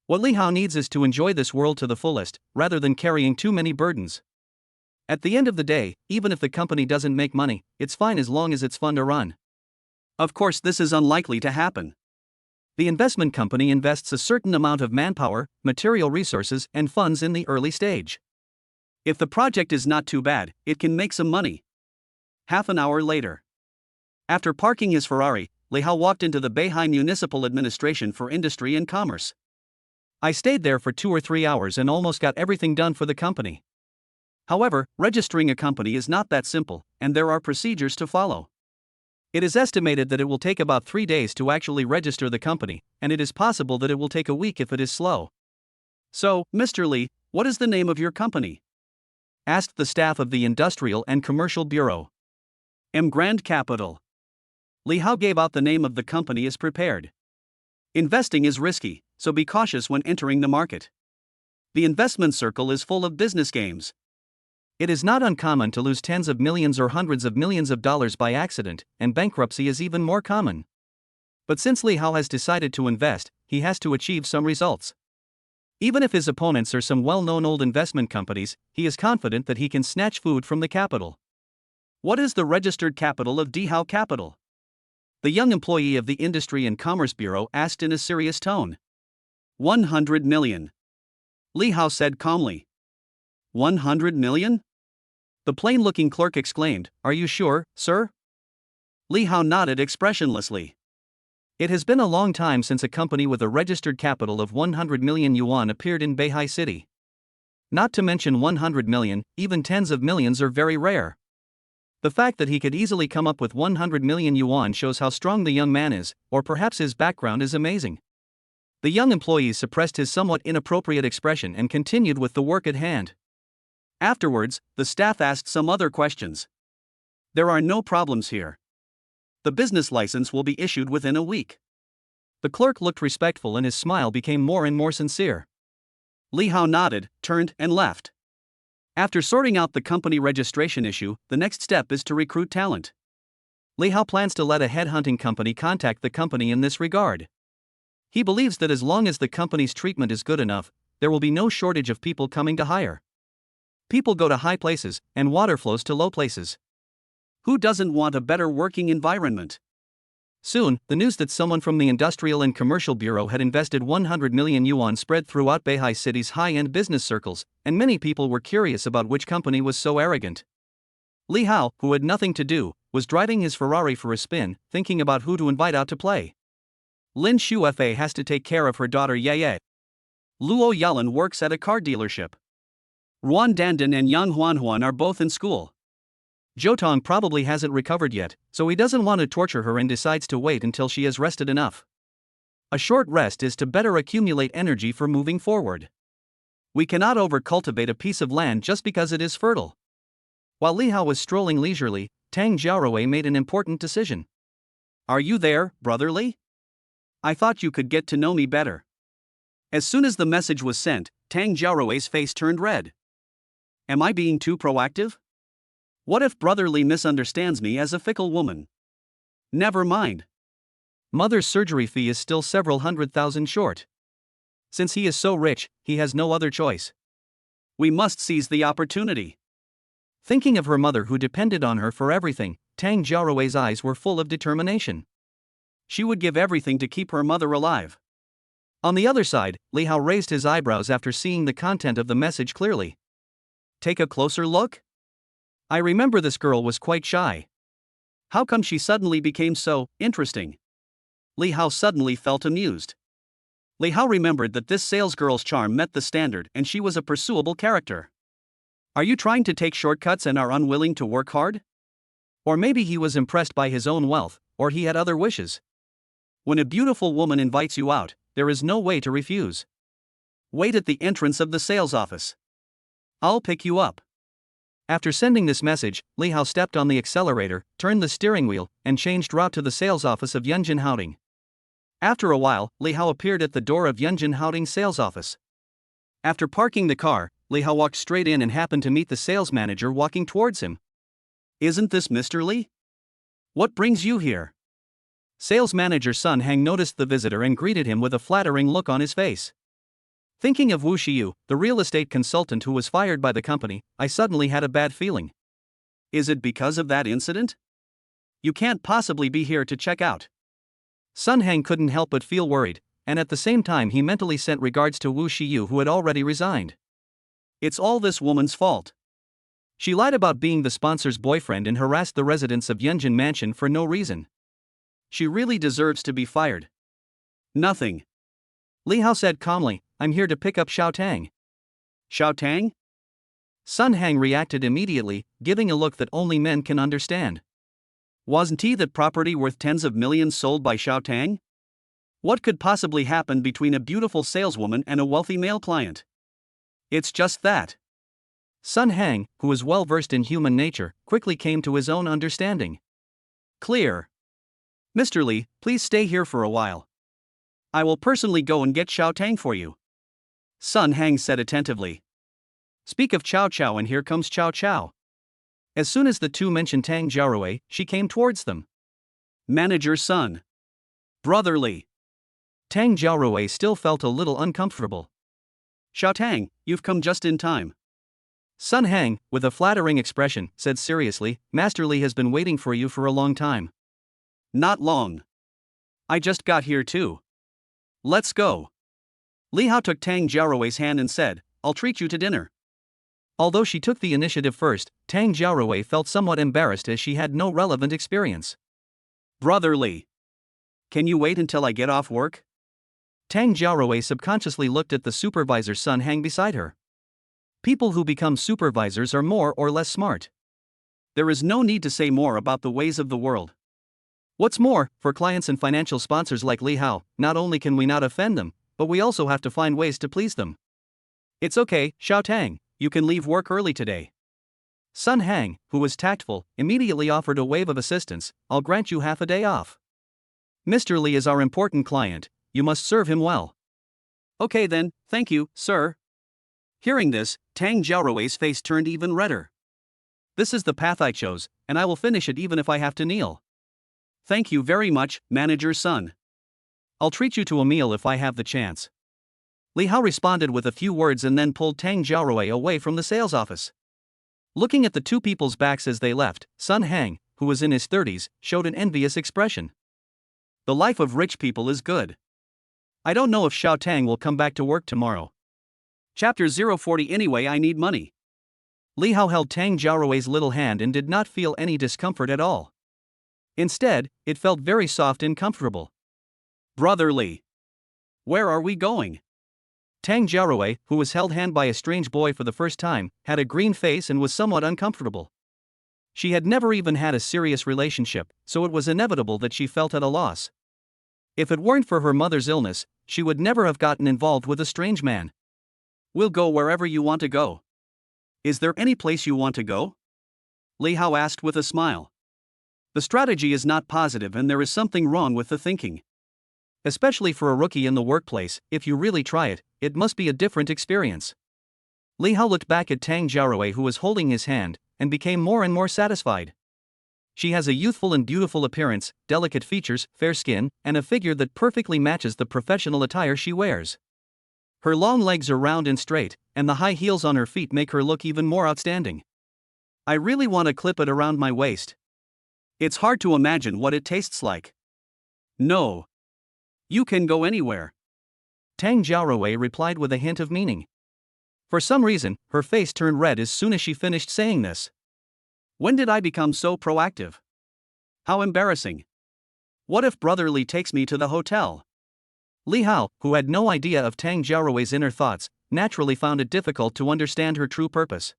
What Li Hao needs is to enjoy this world to the fullest, rather than carrying too many burdens. At the end of the day, even if the company doesn't make money, it's fine as long as it's fun to run. Of course, this is unlikely to happen. The investment company invests a certain amount of manpower, material resources, and funds in the early stage. If the project is not too bad, it can make some money. Half an hour later. After parking his Ferrari, Li Hao walked into the Beihai Municipal Administration for Industry and Commerce. I stayed there for 2 or 3 hours and almost got everything done for the company. However, registering a company is not that simple, and there are procedures to follow. It is estimated that it will take about 3 days to actually register the company, and it is possible that it will take a week if it is slow. So, Mr. Li, what is the name of your company? Asked the staff of the Industrial and Commercial Bureau. Grand Capital. Li Hao gave out the name of the company as prepared. Investing is risky, so be cautious when entering the market. The investment circle is full of business games. It is not uncommon to lose tens of millions or hundreds of millions of dollars by accident, and bankruptcy is even more common. But since Li Hao has decided to invest, he has to achieve some results. Even if his opponents are some well-known old investment companies, he is confident that he can snatch food from the capital. What is the registered capital of Dihao Capital? The young employee of the Industry and Commerce Bureau asked in a serious tone. 100 million. Li Hao said calmly. 100 million? The plain-looking clerk exclaimed, "Are you sure, sir?" Li Hao nodded expressionlessly. It has been a long time since a company with a registered capital of 100 million yuan appeared in Beihai City. Not to mention 100 million, even tens of millions are very rare. The fact that he could easily come up with 100 million yuan shows how strong the young man is, or perhaps his background is amazing. The young employee suppressed his somewhat inappropriate expression and continued with the work at hand. Afterwards, the staff asked some other questions. There are no problems here. The business license will be issued within a week. The clerk looked respectful and his smile became more and more sincere. Li Hao nodded, turned, and left. After sorting out the company registration issue, the next step is to recruit talent. Li Hao plans to let a headhunting company contact the company in this regard. He believes that as long as the company's treatment is good enough, there will be no shortage of people coming to hire. People go to high places, and water flows to low places. Who doesn't want a better working environment? Soon, the news that someone from the Industrial and Commercial Bureau had invested 100 million yuan spread throughout Beihai City's high-end business circles, and many people were curious about which company was so arrogant. Li Hao, who had nothing to do, was driving his Ferrari for a spin, thinking about who to invite out to play. Lin Shufa has to take care of her daughter Ye. Luo Yalan works at a car dealership. Ruan Dandan and Yang Huanhuan are both in school. Zhou probably hasn't recovered yet, so he doesn't want to torture her and decides to wait until she has rested enough. A short rest is to better accumulate energy for moving forward. We cannot over-cultivate a piece of land just because it is fertile. While Li Hao was strolling leisurely, Tang Xiaorui made an important decision. Are you there, brother Li? I thought you could get to know me better. As soon as the message was sent, Tang Xiaorui's face turned red. Am I being too proactive? What if Brother Li misunderstands me as a fickle woman? Never mind. Mother's surgery fee is still several 100,000 short. Since he is so rich, he has no other choice. We must seize the opportunity. Thinking of her mother who depended on her for everything, Tang Xiaorui's eyes were full of determination. She would give everything to keep her mother alive. On the other side, Li Hao raised his eyebrows after seeing the content of the message clearly. Take a closer look? I remember this girl was quite shy. How come she suddenly became so interesting? Li Hao suddenly felt amused. Li Hao remembered that this salesgirl's charm met the standard and she was a pursuable character. Are you trying to take shortcuts and are unwilling to work hard? Or maybe he was impressed by his own wealth, or he had other wishes. When a beautiful woman invites you out, there is no way to refuse. Wait at the entrance of the sales office. I'll pick you up. After sending this message, Li Hao stepped on the accelerator, turned the steering wheel, and changed route to the sales office of Yunjin Houding. After a while, Li Hao appeared at the door of Yunjin Houding's sales office. After parking the car, Li Hao walked straight in and happened to meet the sales manager walking towards him. Isn't this Mr. Li? What brings you here? Sales manager Sun Hang noticed the visitor and greeted him with a flattering look on his face. Thinking of Wu Xiyu, the real estate consultant who was fired by the company, I suddenly had a bad feeling. Is it because of that incident? You can't possibly be here to check out. Sun Hang couldn't help but feel worried, and at the same time he mentally sent regards to Wu Xiyu who had already resigned. It's all this woman's fault. She lied about being the sponsor's boyfriend and harassed the residents of Yunjin Mansion for no reason. She really deserves to be fired. Nothing. Li Hao said calmly, I'm here to pick up Xiao Tang. Xiao Tang? Sun Hang reacted immediately, giving a look that only men can understand. Wasn't he that property worth tens of millions sold by Xiao Tang? What could possibly happen between a beautiful saleswoman and a wealthy male client? It's just that. Sun Hang, who was well versed in human nature, quickly came to his own understanding. Clear. Mr. Li, please stay here for a while. I will personally go and get Xiao Tang for you. Sun Hang said attentively. Speak of Chow Chow, and here comes Chow Chow. As soon as the two mentioned Tang Jiaorui, she came towards them. Manager Sun. Brother Li. Tang Jiaorui still felt a little uncomfortable. Xiao Tang, you've come just in time. Sun Hang, with a flattering expression, said seriously, Master Li has been waiting for you for a long time. Not long. I just got here too. Let's go. Li Hao took Tang Jiaorui's hand and said, I'll treat you to dinner. Although she took the initiative first, Tang Jiaorui felt somewhat embarrassed as she had no relevant experience. Brother Li. Can you wait until I get off work? Tang Jiaorui subconsciously looked at the supervisor Sun Hang beside her. People who become supervisors are more or less smart. There is no need to say more about the ways of the world. What's more, for clients and financial sponsors like Li Hao, not only can we not offend them, but we also have to find ways to please them. It's okay, Xiao Tang, you can leave work early today. Sun Hang, who was tactful, immediately offered a wave of assistance, I'll grant you half a day off. Mr. Li is our important client, you must serve him well. Okay then, thank you, sir. Hearing this, Tang Jiaorui's face turned even redder. This is the path I chose, and I will finish it even if I have to kneel. Thank you very much, Manager Sun. I'll treat you to a meal if I have the chance. Li Hao responded with a few words and then pulled Tang Jiaorui away from the sales office. Looking at the two people's backs as they left, Sun Hang, who was in his 30s, showed an envious expression. The life of rich people is good. I don't know if Xiao Tang will come back to work tomorrow. Chapter 040. Anyway, I need money. Li Hao held Tang Jiaorui's little hand and did not feel any discomfort at all. Instead, it felt very soft and comfortable. Brother Li. Where are we going? Tang Jiaorui, who was held hand by a strange boy for the first time, had a green face and was somewhat uncomfortable. She had never even had a serious relationship, so it was inevitable that she felt at a loss. If it weren't for her mother's illness, she would never have gotten involved with a strange man. We'll go wherever you want to go. Is there any place you want to go? Li Hao asked with a smile. The strategy is not positive and there is something wrong with the thinking. Especially for a rookie in the workplace, if you really try it, it must be a different experience. Li Hao looked back at Tang Jiaorui who was holding his hand, and became more and more satisfied. She has a youthful and beautiful appearance, delicate features, fair skin, and a figure that perfectly matches the professional attire she wears. Her long legs are round and straight, and the high heels on her feet make her look even more outstanding. I really want to clip it around my waist. It's hard to imagine what it tastes like. No. You can go anywhere. Tang Jiaorui replied with a hint of meaning. For some reason, her face turned red as soon as she finished saying this. When did I become so proactive? How embarrassing. What if Brother Li takes me to the hotel? Li Hao, who had no idea of Tang Jiaorui's inner thoughts, naturally found it difficult to understand her true purpose.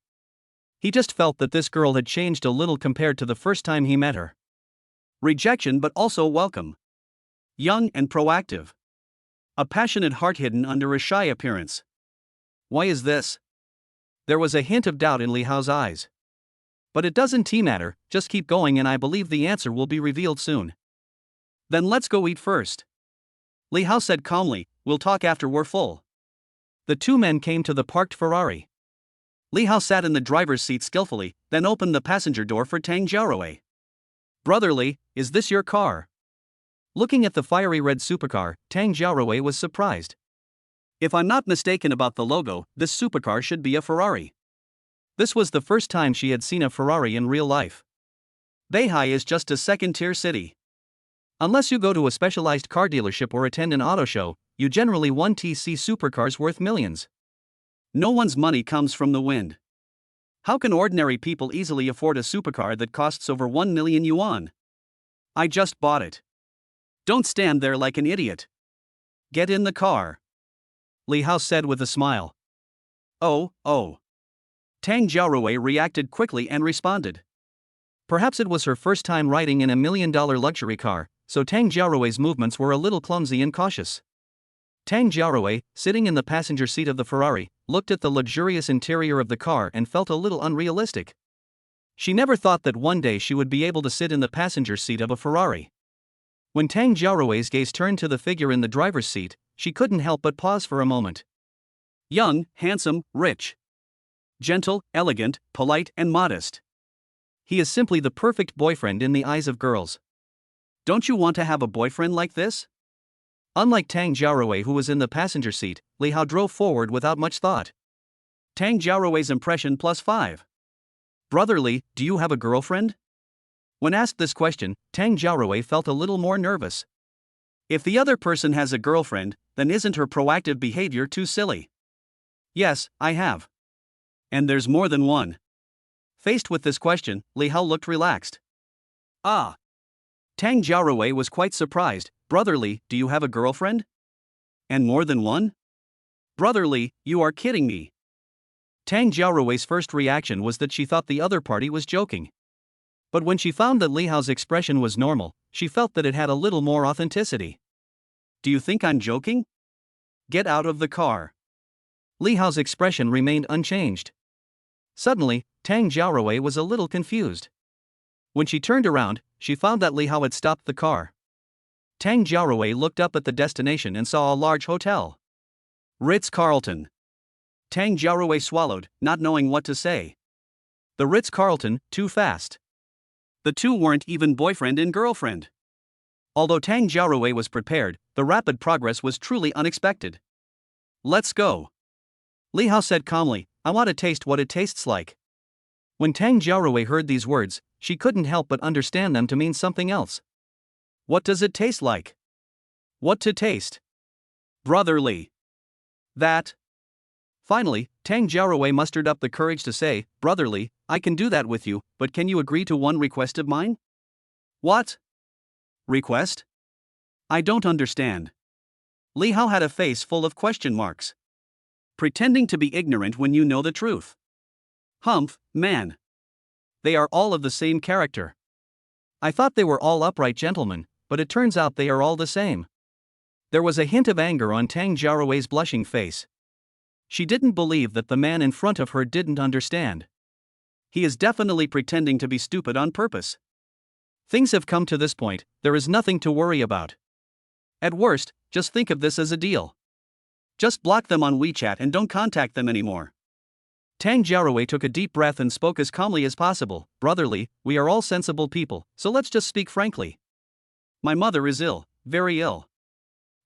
He just felt that this girl had changed a little compared to the first time he met her. Rejection but also welcome. Young and proactive. A passionate heart hidden under a shy appearance. Why is this? There was a hint of doubt in Li Hao's eyes. But it doesn't matter, just keep going and I believe the answer will be revealed soon. Then let's go eat first. Li Hao said calmly, we'll talk after we're full. The two men came to the parked Ferrari. Li Hao sat in the driver's seat skillfully, then opened the passenger door for Tang Jiaorui. Brother Li, is this your car? Looking at the fiery red supercar, Tang Jiaorui was surprised. If I'm not mistaken about the logo, this supercar should be a Ferrari. This was the first time she had seen a Ferrari in real life. Beihai is just a second-tier city. Unless you go to a specialized car dealership or attend an auto show, you generally won't see supercars worth millions. No one's money comes from the wind. How can ordinary people easily afford a supercar that costs over 1 million yuan? I just bought it. Don't stand there like an idiot. Get in the car. Li Hao said with a smile. Oh. Tang Jiaorui reacted quickly and responded. Perhaps it was her first time riding in a $1 million luxury car, so Tang Jiaorui's movements were a little clumsy and cautious. Tang Jiaorui, sitting in the passenger seat of the Ferrari, looked at the luxurious interior of the car and felt a little unrealistic. She never thought that one day she would be able to sit in the passenger seat of a Ferrari. When Tang Jiaorui's gaze turned to the figure in the driver's seat, she couldn't help but pause for a moment. Young, handsome, rich. Gentle, elegant, polite and modest. He is simply the perfect boyfriend in the eyes of girls. Don't you want to have a boyfriend like this? Unlike Tang Jiaorui, who was in the passenger seat, Li Hao drove forward without much thought. Tang Jiaorui's impression +5. Brother Li, do you have a girlfriend? When asked this question, Tang Jiaorui felt a little more nervous. If the other person has a girlfriend, then isn't her proactive behavior too silly? Yes, I have. And there's more than one. Faced with this question, Li Hao looked relaxed. Ah. Tang Jiaorui was quite surprised. Brother Li, do you have a girlfriend? And more than one? Brother Li, you are kidding me. Tang Jiaorui's first reaction was that she thought the other party was joking. But when she found that Li Hao's expression was normal, she felt that it had a little more authenticity. Do you think I'm joking? Get out of the car. Li Hao's expression remained unchanged. Suddenly, Tang Jiaorui was a little confused. When she turned around, she found that Li Hao had stopped the car. Tang Jiaorui looked up at the destination and saw a large hotel. Ritz-Carlton. Tang Jiaorui swallowed, not knowing what to say. The Ritz-Carlton, too fast. The two weren't even boyfriend and girlfriend. Although Tang Jiaorui was prepared, the rapid progress was truly unexpected. Let's go. Li Hao said calmly, I want to taste what it tastes like. When Tang Jiaorui heard these words, she couldn't help but understand them to mean something else. What does it taste like? What to taste? Brother Li. That. Finally, Tang Jiaorui mustered up the courage to say, Brother Li, I can do that with you, but can you agree to one request of mine? What? Request? I don't understand. Li Hao had a face full of question marks. Pretending to be ignorant when you know the truth. Humph, man. They are all of the same character. I thought they were all upright gentlemen, but it turns out they are all the same. There was a hint of anger on Tang Jiaorui's blushing face. She didn't believe that the man in front of her didn't understand. He is definitely pretending to be stupid on purpose. Things have come to this point, there is nothing to worry about. At worst, just think of this as a deal. Just block them on WeChat and don't contact them anymore. Tang Jiaorui took a deep breath and spoke as calmly as possible. Brother Li, we are all sensible people, so let's just speak frankly. My mother is ill, very ill.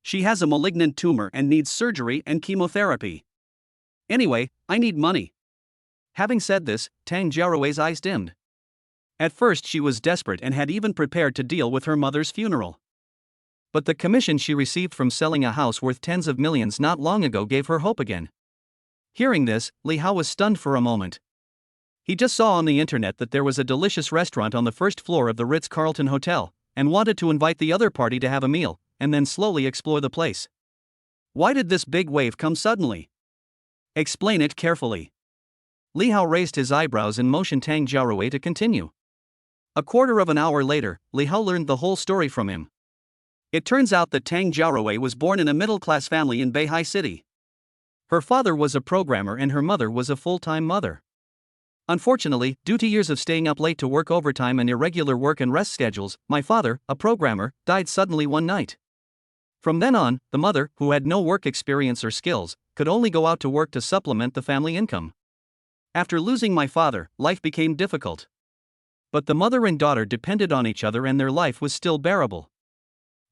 She has a malignant tumor and needs surgery and chemotherapy. Anyway, I need money. Having said this, Tang Jiaorui's eyes dimmed. At first she was desperate and had even prepared to deal with her mother's funeral. But the commission she received from selling a house worth tens of millions not long ago gave her hope again. Hearing this, Li Hao was stunned for a moment. He just saw on the internet that there was a delicious restaurant on the first floor of the Ritz-Carlton Hotel, and wanted to invite the other party to have a meal, and then slowly explore the place. Why did this big wave come suddenly? Explain it carefully. Li Hao raised his eyebrows and motioned Tang Jiaorui to continue. A quarter of an hour later, Li Hao learned the whole story from him. It turns out that Tang Jiaorui was born in a middle-class family in Beihai City. Her father was a programmer and her mother was a full-time mother. Unfortunately, due to years of staying up late to work overtime and irregular work and rest schedules, my father, a programmer, died suddenly one night. From then on, the mother, who had no work experience or skills, could only go out to work to supplement the family income. After losing my father, life became difficult. But the mother and daughter depended on each other and their life was still bearable.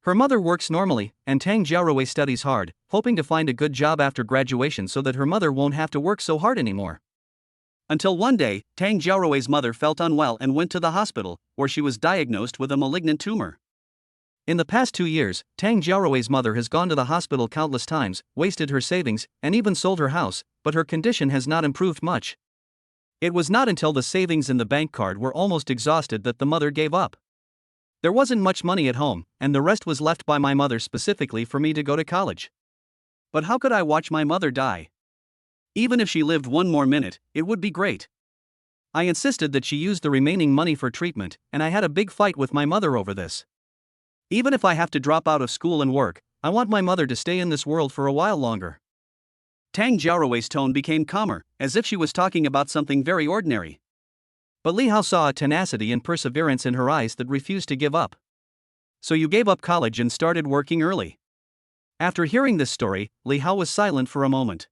Her mother works normally, and Tang Xiaorui studies hard, hoping to find a good job after graduation so that her mother won't have to work so hard anymore. Until one day, Tang Xiaorui's mother felt unwell and went to the hospital, where she was diagnosed with a malignant tumor. In the past 2 years, Tang Xiaorui's mother has gone to the hospital countless times, wasted her savings, and even sold her house, but her condition has not improved much. It was not until the savings in the bank card were almost exhausted that the mother gave up. There wasn't much money at home, and the rest was left by my mother specifically for me to go to college. But how could I watch my mother die? Even if she lived one more minute, it would be great. I insisted that she use the remaining money for treatment, and I had a big fight with my mother over this. Even if I have to drop out of school and work, I want my mother to stay in this world for a while longer. Tang Xiaorui's tone became calmer, as if she was talking about something very ordinary. But Li Hao saw a tenacity and perseverance in her eyes that refused to give up. So you gave up college and started working early. After hearing this story, Li Hao was silent for a moment.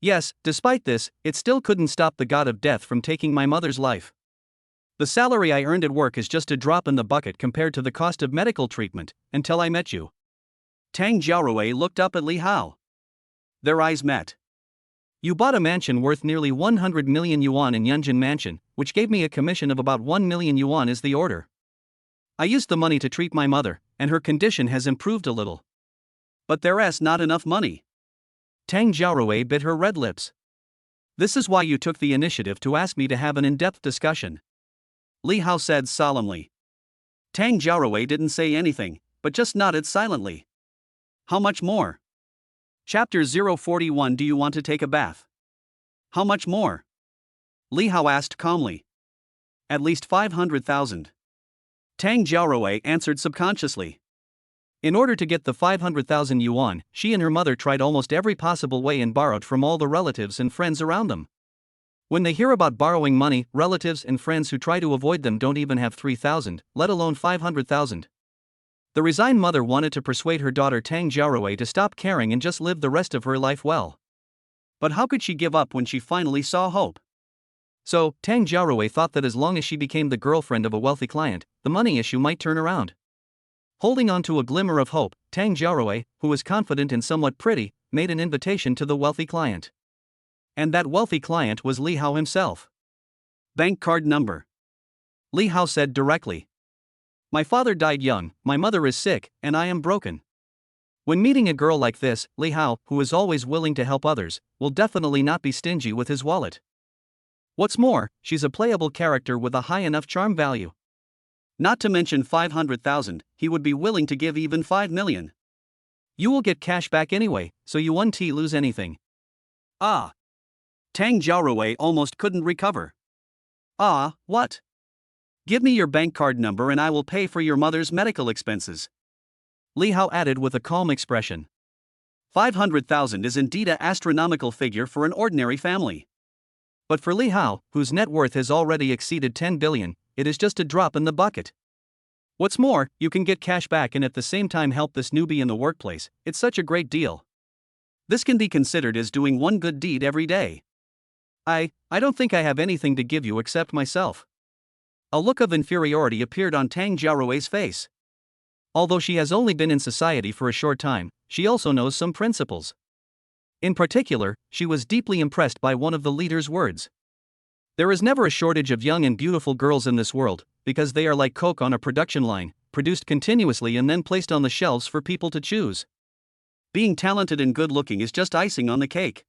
Yes, despite this, it still couldn't stop the god of death from taking my mother's life. The salary I earned at work is just a drop in the bucket compared to the cost of medical treatment, until I met you. Tang Xiaorui looked up at Li Hao. Their eyes met. You bought a mansion worth nearly 100 million yuan in Yunjin Mansion, which gave me a commission of about 1 million yuan as the order. I used the money to treat my mother, and her condition has improved a little. But there's not enough money. Tang Xiaorui bit her red lips. This is why you took the initiative to ask me to have an in-depth discussion. Li Hao said solemnly. Tang Xiaorui didn't say anything, but just nodded silently. How much more? Chapter 041. Do you want to take a bath? How much more? Li Hao asked calmly. At least 500,000. Tang Xiaorui answered subconsciously. In order to get the 500,000 yuan, she and her mother tried almost every possible way and borrowed from all the relatives and friends around them. When they hear about borrowing money, relatives and friends who try to avoid them don't even have 3,000, let alone 500,000. The resigned mother wanted to persuade her daughter Tang Xiaorui to stop caring and just live the rest of her life well. But how could she give up when she finally saw hope? So, Tang Xiaorui thought that as long as she became the girlfriend of a wealthy client, the money issue might turn around. Holding on to a glimmer of hope, Tang Xiaorui, who was confident and somewhat pretty, made an invitation to the wealthy client. And that wealthy client was Li Hao himself. Bank card number. Li Hao said directly. My father died young, my mother is sick, and I am broken. When meeting a girl like this, Li Hao, who is always willing to help others, will definitely not be stingy with his wallet. What's more, she's a playable character with a high enough charm value. Not to mention 500,000, he would be willing to give even 5 million. You will get cash back anyway, so you won't lose anything. Ah. Tang Xiaorui almost couldn't recover. Ah, what? Give me your bank card number and I will pay for your mother's medical expenses. Li Hao added with a calm expression. 500,000 is indeed an astronomical figure for an ordinary family. But for Li Hao, whose net worth has already exceeded 10 billion, it is just a drop in the bucket. What's more, you can get cash back and at the same time help this newbie in the workplace. It's such a great deal. This can be considered as doing one good deed every day. I don't think I have anything to give you except myself. A look of inferiority appeared on Tang Xiaorui's face. Although she has only been in society for a short time, she also knows some principles. In particular, she was deeply impressed by one of the leader's words. There is never a shortage of young and beautiful girls in this world, because they are like coke on a production line, produced continuously and then placed on the shelves for people to choose. Being talented and good-looking is just icing on the cake.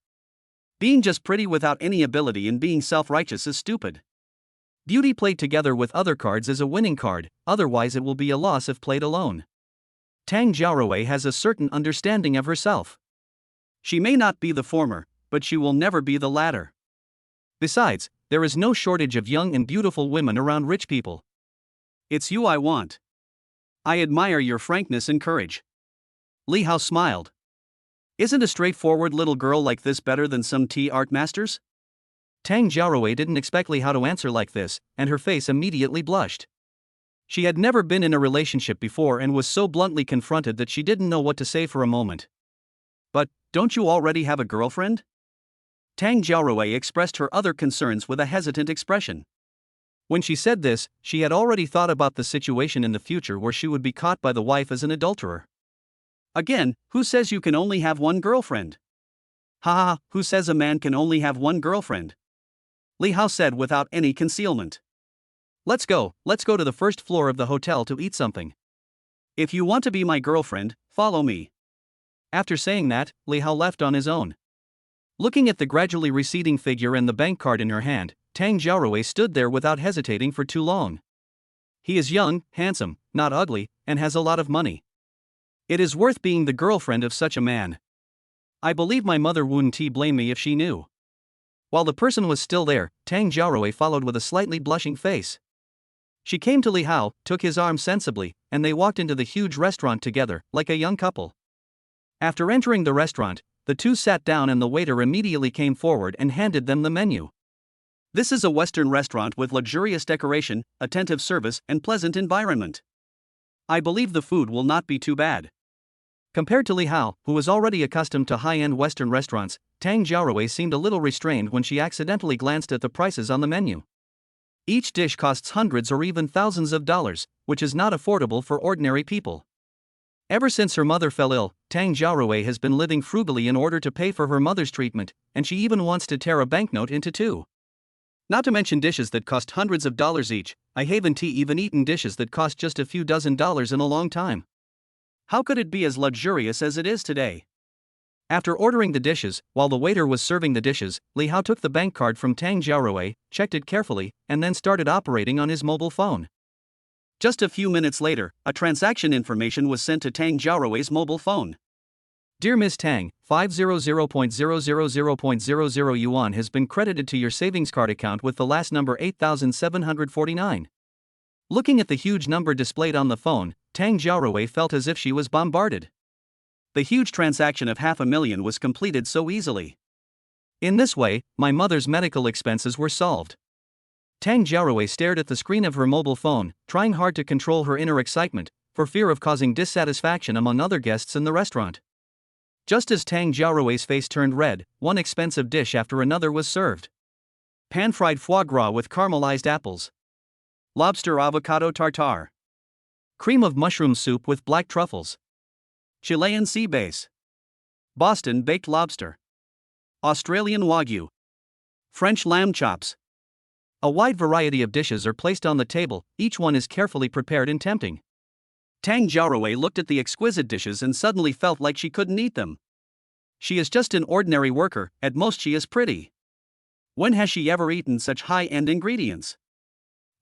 Being just pretty without any ability and being self-righteous is stupid. Beauty played together with other cards is a winning card, otherwise it will be a loss if played alone. Tang Xiaorui has a certain understanding of herself. She may not be the former, but she will never be the latter. Besides, there is no shortage of young and beautiful women around rich people. It's you I want. I admire your frankness and courage. Li Hao smiled. Isn't a straightforward little girl like this better than some tea art masters? Tang Xiaorui didn't expect Li Hao to answer like this, and her face immediately blushed. She had never been in a relationship before and was so bluntly confronted that she didn't know what to say for a moment. But, don't you already have a girlfriend? Tang Xiaorui expressed her other concerns with a hesitant expression. When she said this, she had already thought about the situation in the future where she would be caught by the wife as an adulterer. Again, who says you can only have one girlfriend? Ha ha, who says a man can only have one girlfriend? Li Hao said without any concealment. Let's go to the first floor of the hotel to eat something. If you want to be my girlfriend, follow me. After saying that, Li Hao left on his own. Looking at the gradually receding figure and the bank card in her hand, Tang Xiaorui stood there without hesitating for too long. He is young, handsome, not ugly, and has a lot of money. It is worth being the girlfriend of such a man. I believe my mother wouldn't blame me if she knew. While the person was still there, Tang Xiaorui followed with a slightly blushing face. She came to Li Hao, took his arm sensibly, and they walked into the huge restaurant together, like a young couple. After entering the restaurant, the two sat down and the waiter immediately came forward and handed them the menu. This is a Western restaurant with luxurious decoration, attentive service, and pleasant environment. I believe the food will not be too bad. Compared to Li Hao, who was already accustomed to high-end Western restaurants, Tang Xiaorui seemed a little restrained when she accidentally glanced at the prices on the menu. Each dish costs hundreds or even thousands of dollars, which is not affordable for ordinary people. Ever since her mother fell ill, Tang Xiaorui has been living frugally in order to pay for her mother's treatment, and she even wants to tear a banknote into two. Not to mention dishes that cost hundreds of dollars each. I haven't even eaten dishes that cost just a few dozen dollars in a long time. How could it be as luxurious as it is today? After ordering the dishes, while the waiter was serving the dishes, Li Hao took the bank card from Tang Xiaorui, checked it carefully, and then started operating on his mobile phone. Just a few minutes later, a transaction information was sent to Tang Xiaorui's mobile phone. Dear Ms. Tang, 500.000.00 yuan has been credited to your savings card account with the last number 8749. Looking at the huge number displayed on the phone, Tang Xiaorui felt as if she was bombarded. The huge transaction of $500,000 was completed so easily. In this way, my mother's medical expenses were solved. Tang Xiaorui stared at the screen of her mobile phone, trying hard to control her inner excitement, for fear of causing dissatisfaction among other guests in the restaurant. Just as Tang Xiaorui's face turned red, one expensive dish after another was served. Pan-fried foie gras with caramelized apples. Lobster avocado tartare. Cream of mushroom soup with black truffles. Chilean sea bass. Boston baked lobster. Australian wagyu. French lamb chops. A wide variety of dishes are placed on the table, each one is carefully prepared and tempting. Tang Xiaorui looked at the exquisite dishes and suddenly felt like she couldn't eat them. She is just an ordinary worker, at most she is pretty. When has she ever eaten such high-end ingredients?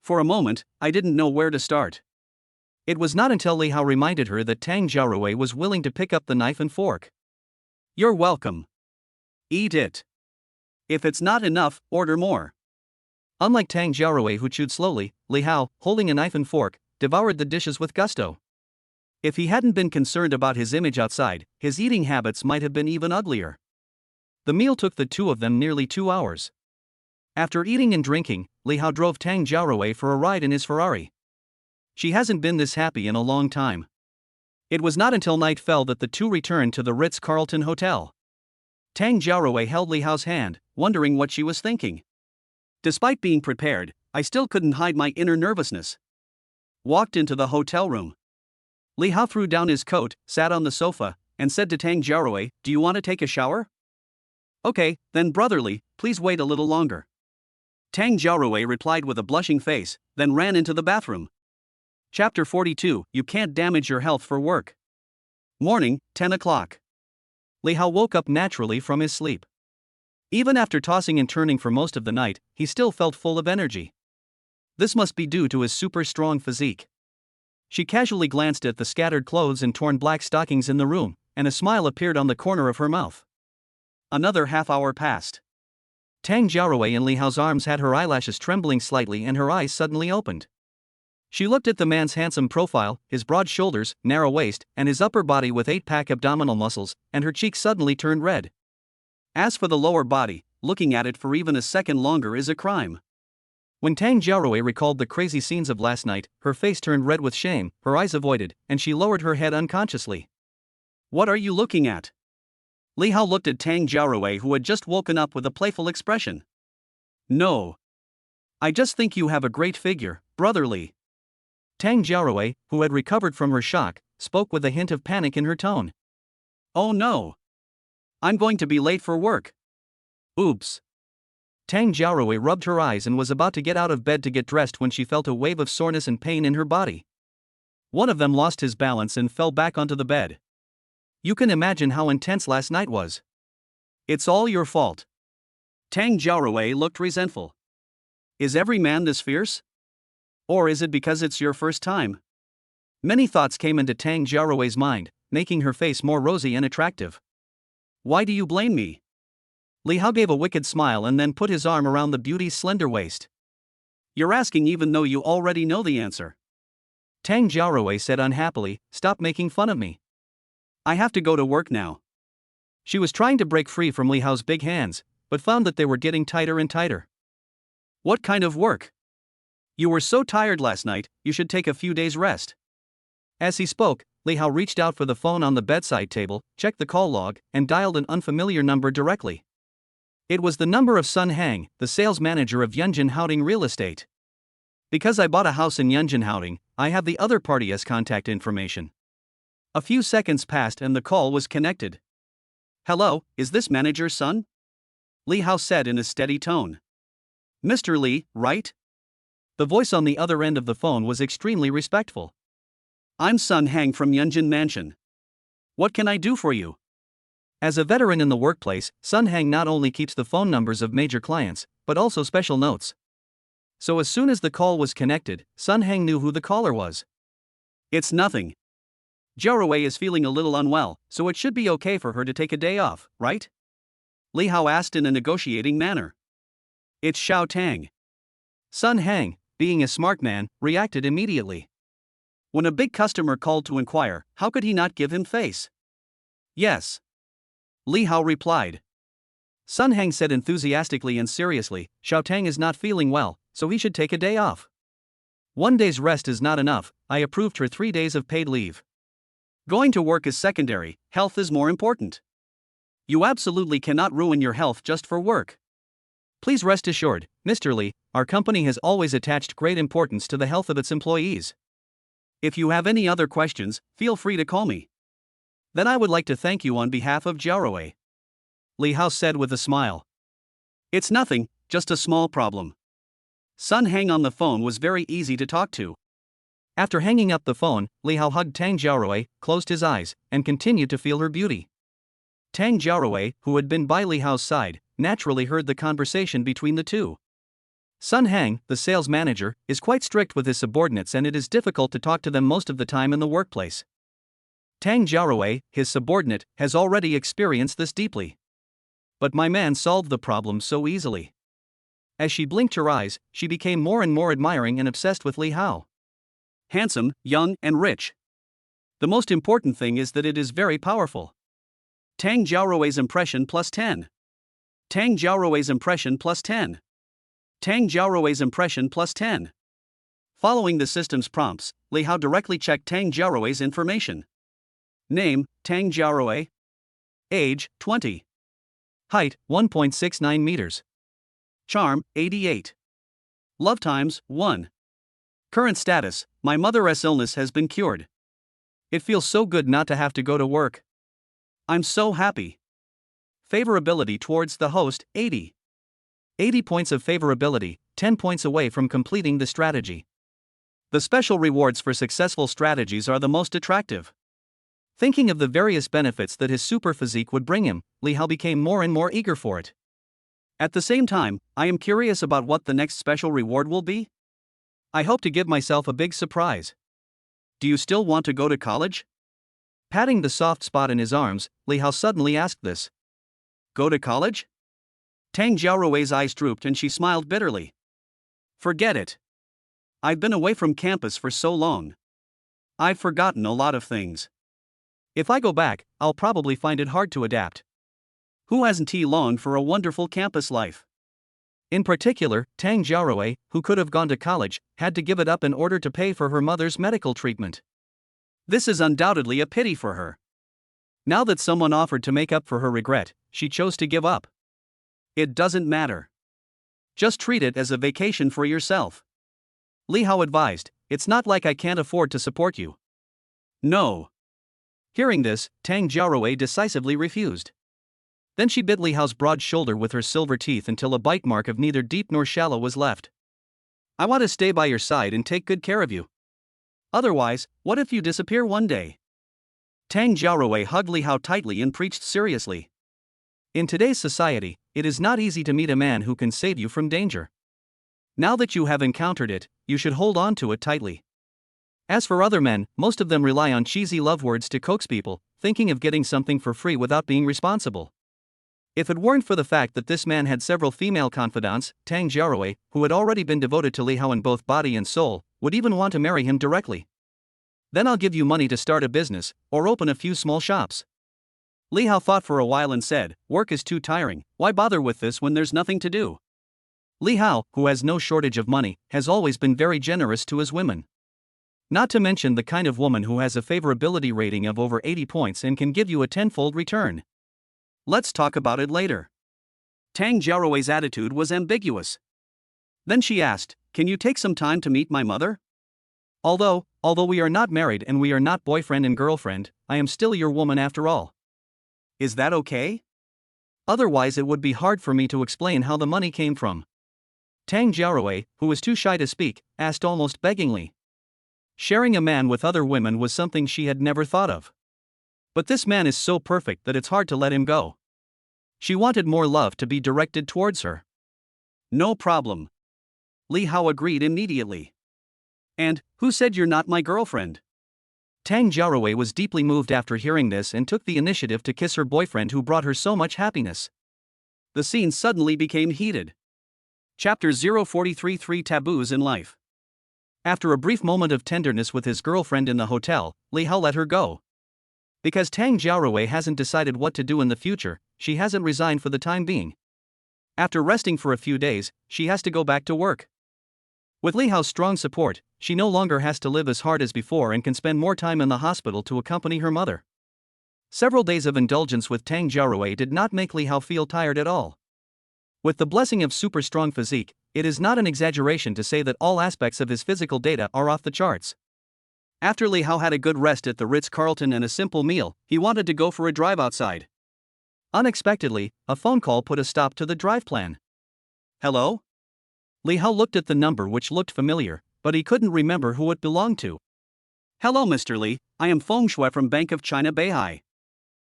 For a moment, I didn't know where to start. It was not until Li Hao reminded her that Tang Xiaorui was willing to pick up the knife and fork. You're welcome. Eat it. If it's not enough, order more. Unlike Tang Xiaorui, who chewed slowly, Li Hao, holding a knife and fork, devoured the dishes with gusto. If he hadn't been concerned about his image outside, his eating habits might have been even uglier. The meal took the two of them nearly 2 hours. After eating and drinking, Li Hao drove Tang Xiaorui for a ride in his Ferrari. She hasn't been this happy in a long time. It was not until night fell that the two returned to the Ritz-Carlton Hotel. Tang Xiaorui held Li Hao's hand, wondering what she was thinking. Despite being prepared, I still couldn't hide my inner nervousness. Walked into the hotel room. Li Hao threw down his coat, sat on the sofa, and said to Tang Xiaorui, "Do you want to take a shower?" "Okay, then brotherly, please wait a little longer." Tang Xiaorui replied with a blushing face, then ran into the bathroom. Chapter 42, You Can't Damage Your Health for Work. Morning, 10 o'clock. Li Hao woke up naturally from his sleep. Even after tossing and turning for most of the night, he still felt full of energy. This must be due to his super strong physique. She casually glanced at the scattered clothes and torn black stockings in the room, and a smile appeared on the corner of her mouth. Another half hour passed. Tang Xiaorui in Li Hao's arms had her eyelashes trembling slightly and her eyes suddenly opened. She looked at the man's handsome profile, his broad shoulders, narrow waist, and his upper body with 8-pack abdominal muscles, and her cheeks suddenly turned red. As for the lower body, looking at it for even a second longer is a crime. When Tang Jiaorui recalled the crazy scenes of last night, her face turned red with shame, her eyes avoided, and she lowered her head unconsciously. What are you looking at? Li Hao looked at Tang Jiaorui, who had just woken up, with a playful expression. No. I just think you have a great figure, brother Li. Tang Jiaorui, who had recovered from her shock, spoke with a hint of panic in her tone. Oh no. I'm going to be late for work. Oops. Tang Jiaorui rubbed her eyes and was about to get out of bed to get dressed when she felt a wave of soreness and pain in her body. One of them lost his balance and fell back onto the bed. You can imagine how intense last night was. It's all your fault. Tang Jiaorui looked resentful. Is every man this fierce? Or is it because it's your first time? Many thoughts came into Tang Jiaorui's mind, making her face more rosy and attractive. Why do you blame me? Li Hao gave a wicked smile and then put his arm around the beauty's slender waist. You're asking even though you already know the answer. Tang Jiaorui said unhappily, stop making fun of me. I have to go to work now. She was trying to break free from Li Hao's big hands, but found that they were getting tighter and tighter. What kind of work? You were so tired last night, you should take a few days rest. As he spoke, Li Hao reached out for the phone on the bedside table, checked the call log, and dialed an unfamiliar number directly. It was the number of Sun Hang, the sales manager of Yunjin Houding Real Estate. Because I bought a house in Yunjin Houding, I have the other party as contact information. A few seconds passed and the call was connected. Hello, is this manager's son? Li Hao said in a steady tone. Mr. Li, right? The voice on the other end of the phone was extremely respectful. I'm Sun Hang from Yunjin Mansion. What can I do for you? As a veteran in the workplace, Sun Hang not only keeps the phone numbers of major clients, but also special notes. So as soon as the call was connected, Sun Hang knew who the caller was. It's nothing. Jiaorui is feeling a little unwell, so it should be okay for her to take a day off, right? Li Hao asked in a negotiating manner. It's Xiao Tang. Sun Hang, being a smart man, reacted immediately. When a big customer called to inquire, how could he not give him face? Yes. Li Hao replied. Sun Hang said enthusiastically and seriously, Xiao Tang is not feeling well, so he should take a day off. 1 day's rest is not enough, I approved her 3 days of paid leave. Going to work is secondary, health is more important. You absolutely cannot ruin your health just for work. Please rest assured, Mr. Li, our company has always attached great importance to the health of its employees. If you have any other questions, feel free to call me. Then I would like to thank you on behalf of Jiaorui. Li Hao said with a smile. It's nothing, just a small problem. Sun Hang on the phone was very easy to talk to. After hanging up the phone, Li Hao hugged Tang Jiaorui, closed his eyes, and continued to feel her beauty. Tang Jiaorui, who had been by Li Hao's side, naturally heard the conversation between the two. Sun Hang, the sales manager, is quite strict with his subordinates and it is difficult to talk to them most of the time in the workplace. Tang Jiaorui, his subordinate, has already experienced this deeply. But my man solved the problem so easily. As she blinked her eyes, she became more and more admiring and obsessed with Li Hao. Handsome, young, and rich. The most important thing is that it is very powerful. Tang Jiaorui's impression plus 10. Tang Jiaorui's impression plus 10. Tang Jiaorui's impression plus 10. Following the system's prompts, Li Hao directly checked Tang Jiaorui's information. Name, Tang Jiaorui. Age, 20. Height, 1.69 meters. Charm, 88. Love times, 1. Current status, my mother's illness has been cured. It feels so good not to have to go to work. I'm so happy. Favorability towards the host, 80. 80 points of favorability, 10 points away from completing the strategy. The special rewards for successful strategies are the most attractive. Thinking of the various benefits that his super physique would bring him, Li Hao became more and more eager for it. At the same time, I am curious about what the next special reward will be. I hope to give myself a big surprise. Do you still want to go to college? Patting the soft spot in his arms, Li Hao suddenly asked this. Go to college? Tang Jiaorui's eyes drooped and she smiled bitterly. Forget it. I've been away from campus for so long. I've forgotten a lot of things. If I go back, I'll probably find it hard to adapt. Who hasn't he longed for a wonderful campus life? In particular, Tang Jiaorui, who could have gone to college, had to give it up in order to pay for her mother's medical treatment. This is undoubtedly a pity for her. Now that someone offered to make up for her regret, she chose to give up. It doesn't matter. Just treat it as a vacation for yourself. Li Hao advised, it's not like I can't afford to support you. No. Hearing this, Tang Jiaorui decisively refused. Then she bit Li Hao's broad shoulder with her silver teeth until a bite mark of neither deep nor shallow was left. I want to stay by your side and take good care of you. Otherwise, what if you disappear one day? Tang Jiaorui hugged Li Hao tightly and preached seriously. In today's society, it is not easy to meet a man who can save you from danger. Now that you have encountered it, you should hold on to it tightly. As for other men, most of them rely on cheesy love words to coax people, thinking of getting something for free without being responsible. If it weren't for the fact that this man had several female confidants, Tang Jiaorui, who had already been devoted to Li Hao in both body and soul, would even want to marry him directly. Then I'll give you money to start a business, or open a few small shops. Li Hao thought for a while and said, work is too tiring, why bother with this when there's nothing to do? Li Hao, who has no shortage of money, has always been very generous to his women. Not to mention the kind of woman who has a favorability rating of over 80 points and can give you a tenfold return. Let's talk about it later. Tang Jiaorui's attitude was ambiguous. Then she asked, can you take some time to meet my mother? Although we are not married and we are not boyfriend and girlfriend, I am still your woman after all. Is that okay? Otherwise it would be hard for me to explain how the money came from. Tang Jiaorui, who was too shy to speak, asked almost beggingly. Sharing a man with other women was something she had never thought of. But this man is so perfect that it's hard to let him go. She wanted more love to be directed towards her. No problem. Li Hao agreed immediately. And, who said you're not my girlfriend? Tang Jiaorui was deeply moved after hearing this and took the initiative to kiss her boyfriend who brought her so much happiness. The scene suddenly became heated. Chapter 043 3 Taboos in Life. After a brief moment of tenderness with his girlfriend in the hotel, Li Hao let her go. Because Tang Jiaorui hasn't decided what to do in the future, she hasn't resigned for the time being. After resting for a few days, she has to go back to work. With Li Hao's strong support, she no longer has to live as hard as before and can spend more time in the hospital to accompany her mother. Several days of indulgence with Tang Jiaorui did not make Li Hao feel tired at all. With the blessing of super strong physique, it is not an exaggeration to say that all aspects of his physical data are off the charts. After Li Hao had a good rest at the Ritz-Carlton and a simple meal, he wanted to go for a drive outside. Unexpectedly, a phone call put a stop to the drive plan. Hello? Li Hao looked at the number which looked familiar, but he couldn't remember who it belonged to. Hello Mr. Li, I am Feng Shui from Bank of China Beihai.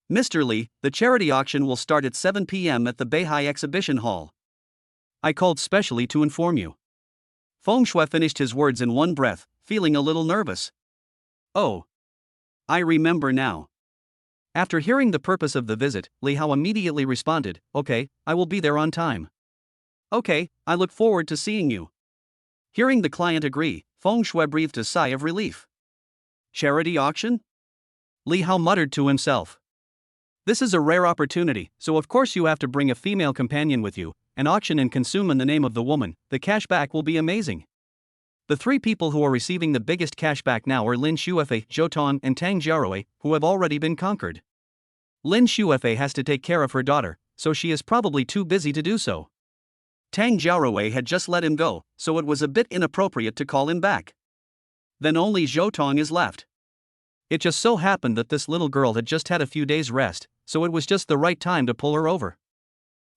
Mr. Li, the charity auction will start at 7 p.m. at the Beihai Exhibition Hall. I called specially to inform you. Feng Shui finished his words in one breath, feeling a little nervous. Oh. I remember now. After hearing the purpose of the visit, Li Hao immediately responded, okay, I will be there on time. Okay, I look forward to seeing you. Hearing the client agree, Feng Shui breathed a sigh of relief. Charity auction? Li Hao muttered to himself. This is a rare opportunity, so of course you have to bring a female companion with you, an auction and consume in the name of the woman, the cashback will be amazing. The three people who are receiving the biggest cashback now are Lin Xuefei, Zhou Tong, and Tang Jiaorui, who have already been conquered. Lin Xuefei has to take care of her daughter, so she is probably too busy to do so. Tang Jiaorui had just let him go, so it was a bit inappropriate to call him back. Then only Zhou Tong is left. It just so happened that this little girl had just had a few days' rest, so it was just the right time to pull her over.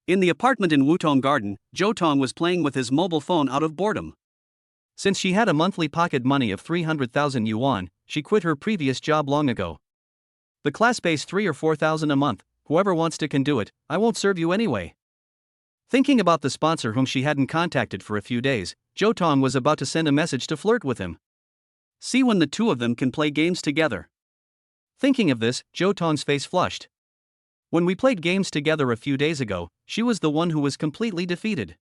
In the apartment in Wutong Garden, Zhou Tong was playing with his mobile phone out of boredom. Since she had a monthly pocket money of 300,000 yuan, she quit her previous job long ago. The class pays 3 or 4,000 a month, whoever wants to can do it, I won't serve you anyway. Thinking about the sponsor whom she hadn't contacted for a few days, Zhou Tong was about to send a message to flirt with him. See when the two of them can play games together. Thinking of this, Zhou Tong's face flushed. When we played games together a few days ago, she was the one who was completely defeated.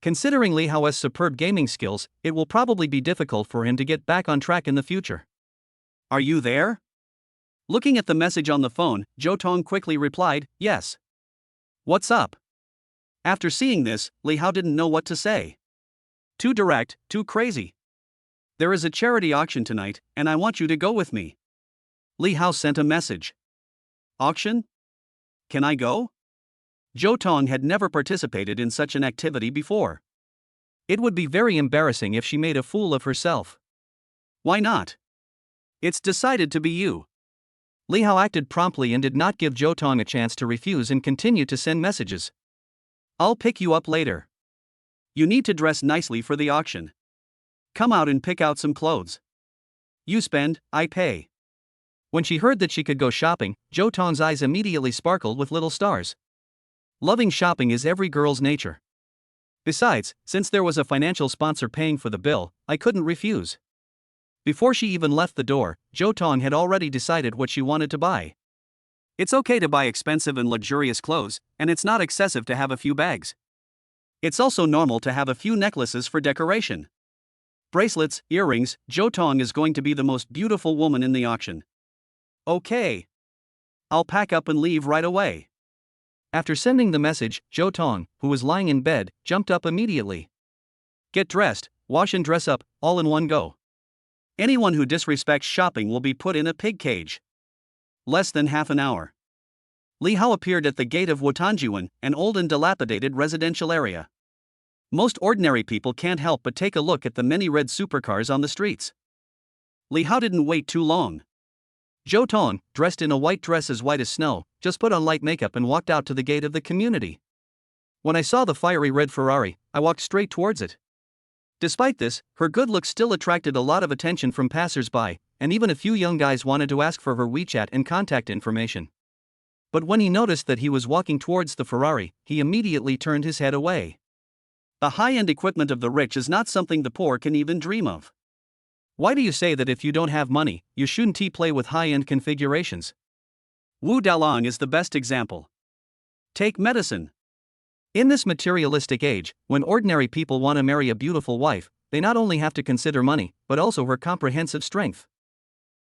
Considering Li Hao's superb gaming skills, it will probably be difficult for him to get back on track in the future. Are you there? Looking at the message on the phone, Zhou Tong quickly replied, yes. What's up? After seeing this, Li Hao didn't know what to say. Too direct, too crazy. There is a charity auction tonight, and I want you to go with me. Li Hao sent a message. Auction? Can I go? Zhou Tong had never participated in such an activity before. It would be very embarrassing if she made a fool of herself. Why not? It's decided to be you. Li Hao acted promptly and did not give Zhou Tong a chance to refuse and continued to send messages. I'll pick you up later. You need to dress nicely for the auction. Come out and pick out some clothes. You spend, I pay. When she heard that she could go shopping, Zhou Tong's eyes immediately sparkled with little stars. Loving shopping is every girl's nature. Besides, since there was a financial sponsor paying for the bill, I couldn't refuse. Before she even left the door, Zhou Tong had already decided what she wanted to buy. It's okay to buy expensive and luxurious clothes, and it's not excessive to have a few bags. It's also normal to have a few necklaces for decoration. Bracelets, earrings. Zhou Tong is going to be the most beautiful woman in the auction. Okay. I'll pack up and leave right away. After sending the message, Zhou Tong, who was lying in bed, jumped up immediately. Get dressed, wash and dress up, all in one go. Anyone who disrespects shopping will be put in a pig cage. Less than half an hour. Li Hao appeared at the gate of Wotanjiwan, an old and dilapidated residential area. Most ordinary people can't help but take a look at the many red supercars on the streets. Li Hao didn't wait too long. Zhou Tong, dressed in a white dress as white as snow, just put on light makeup and walked out to the gate of the community. When I saw the fiery red Ferrari, I walked straight towards it. Despite this, her good looks still attracted a lot of attention from passers-by, and even a few young guys wanted to ask for her WeChat and contact information. But when he noticed that he was walking towards the Ferrari, he immediately turned his head away. The high-end equipment of the rich is not something the poor can even dream of. Why do you say that if you don't have money, you shouldn't play with high-end configurations? Wu Dalong is the best example. Take medicine. In this materialistic age, when ordinary people want to marry a beautiful wife, they not only have to consider money, but also her comprehensive strength.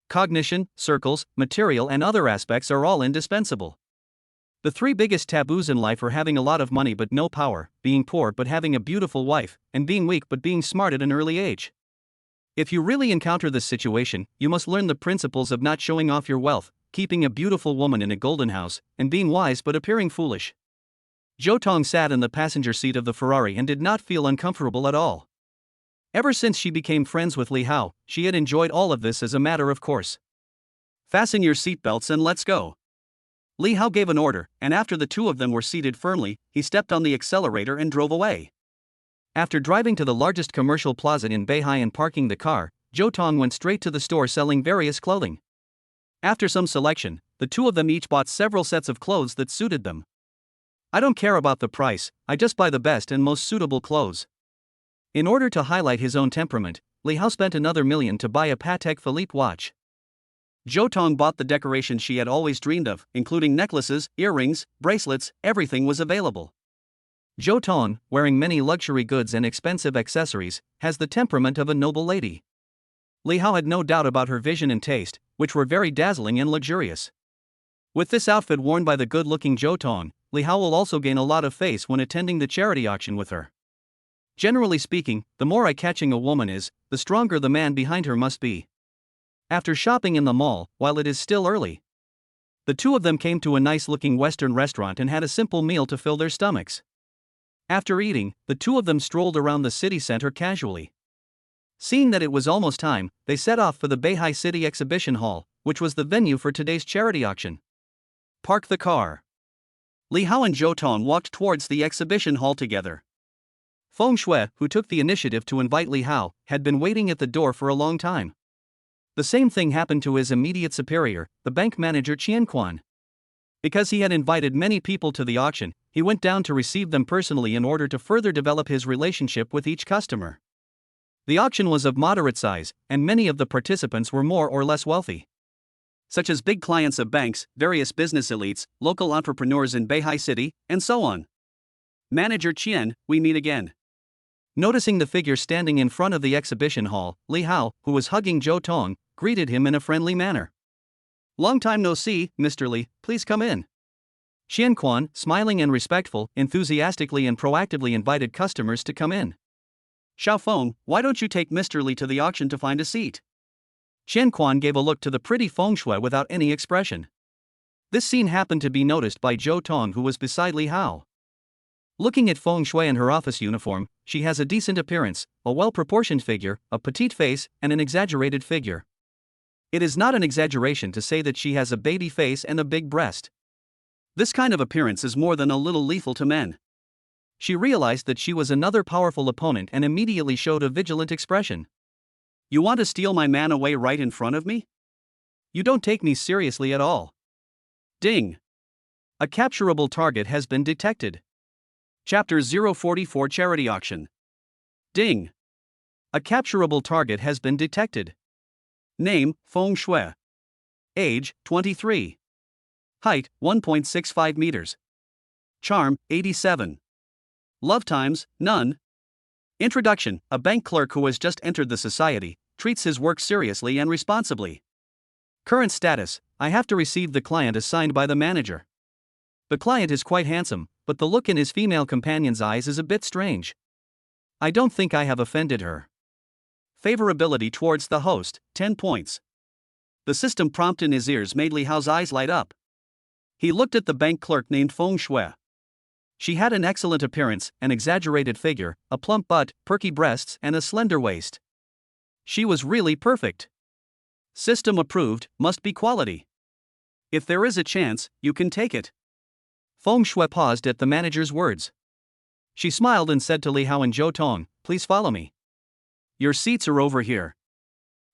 Cognition, circles, material and other aspects are all indispensable. The three biggest taboos in life are having a lot of money but no power, being poor but having a beautiful wife, and being weak but being smart at an early age. If you really encounter this situation, you must learn the principles of not showing off your wealth, keeping a beautiful woman in a golden house, and being wise but appearing foolish. Zhou Tong sat in the passenger seat of the Ferrari and did not feel uncomfortable at all. Ever since she became friends with Li Hao, she had enjoyed all of this as a matter of course. Fasten your seatbelts and let's go. Li Hao gave an order, and after the two of them were seated firmly, he stepped on the accelerator and drove away. After driving to the largest commercial plaza in Beihai and parking the car, Zhou Tong went straight to the store selling various clothing. After some selection, the two of them each bought several sets of clothes that suited them. I don't care about the price, I just buy the best and most suitable clothes. In order to highlight his own temperament, Li Hao spent another $1 million to buy a Patek Philippe watch. Zhou Tong bought the decorations she had always dreamed of, including necklaces, earrings, bracelets, everything was available. Zhou Tong, wearing many luxury goods and expensive accessories, has the temperament of a noble lady. Li Hao had no doubt about her vision and taste, which were very dazzling and luxurious. With this outfit worn by the good-looking Zhou Tong, Li Hao will also gain a lot of face when attending the charity auction with her. Generally speaking, the more eye-catching a woman is, the stronger the man behind her must be. After shopping in the mall, while it is still early, the two of them came to a nice-looking Western restaurant and had a simple meal to fill their stomachs. After eating, the two of them strolled around the city center casually. Seeing that it was almost time, they set off for the Beihai City Exhibition Hall, which was the venue for today's charity auction. Park the car. Li Hao and Zhou Tong walked towards the exhibition hall together. Feng Shui, who took the initiative to invite Li Hao, had been waiting at the door for a long time. The same thing happened to his immediate superior, the bank manager Qian Quan. Because he had invited many people to the auction, he went down to receive them personally in order to further develop his relationship with each customer. The auction was of moderate size, and many of the participants were more or less wealthy, such as big clients of banks, various business elites, local entrepreneurs in Beihai City, and so on. Manager Qian, we meet again. Noticing the figure standing in front of the exhibition hall, Li Hao, who was hugging Zhou Tong, greeted him in a friendly manner. Long time no see, Mr. Li, please come in. Qian Quan, smiling and respectful, enthusiastically and proactively invited customers to come in. Xiao Feng, why don't you take Mr. Li to the auction to find a seat? Qian Quan gave a look to the pretty Feng Shui without any expression. This scene happened to be noticed by Zhou Tong, who was beside Li Hao. Looking at Feng Shui in her office uniform, she has a decent appearance, a well-proportioned figure, a petite face, and an exaggerated figure. It is not an exaggeration to say that she has a baby face and a big breast. This kind of appearance is more than a little lethal to men. She realized that she was another powerful opponent and immediately showed a vigilant expression. You want to steal my man away right in front of me? You don't take me seriously at all. Ding! A capturable target has been detected. Chapter 044 Charity Auction. Ding! A capturable target has been detected. Name, Feng Shui. Age, 23. Height, 1.65 meters. Charm, 87. Love times, none. Introduction: a bank clerk who has just entered the society, treats his work seriously and responsibly. Current status: I have to receive the client assigned by the manager. The client is quite handsome, but the look in his female companion's eyes is a bit strange. I don't think I have offended her. Favorability towards the host, 10 points. The system prompt in his ears made Li Hao's eyes light up. He looked at the bank clerk named Feng Shui. She had an excellent appearance, an exaggerated figure, a plump butt, perky breasts, and a slender waist. She was really perfect. System approved, must be quality. If there is a chance, you can take it. Feng Shui paused at the manager's words. She smiled and said to Li Hao and Zhou Tong, "Please follow me. Your seats are over here."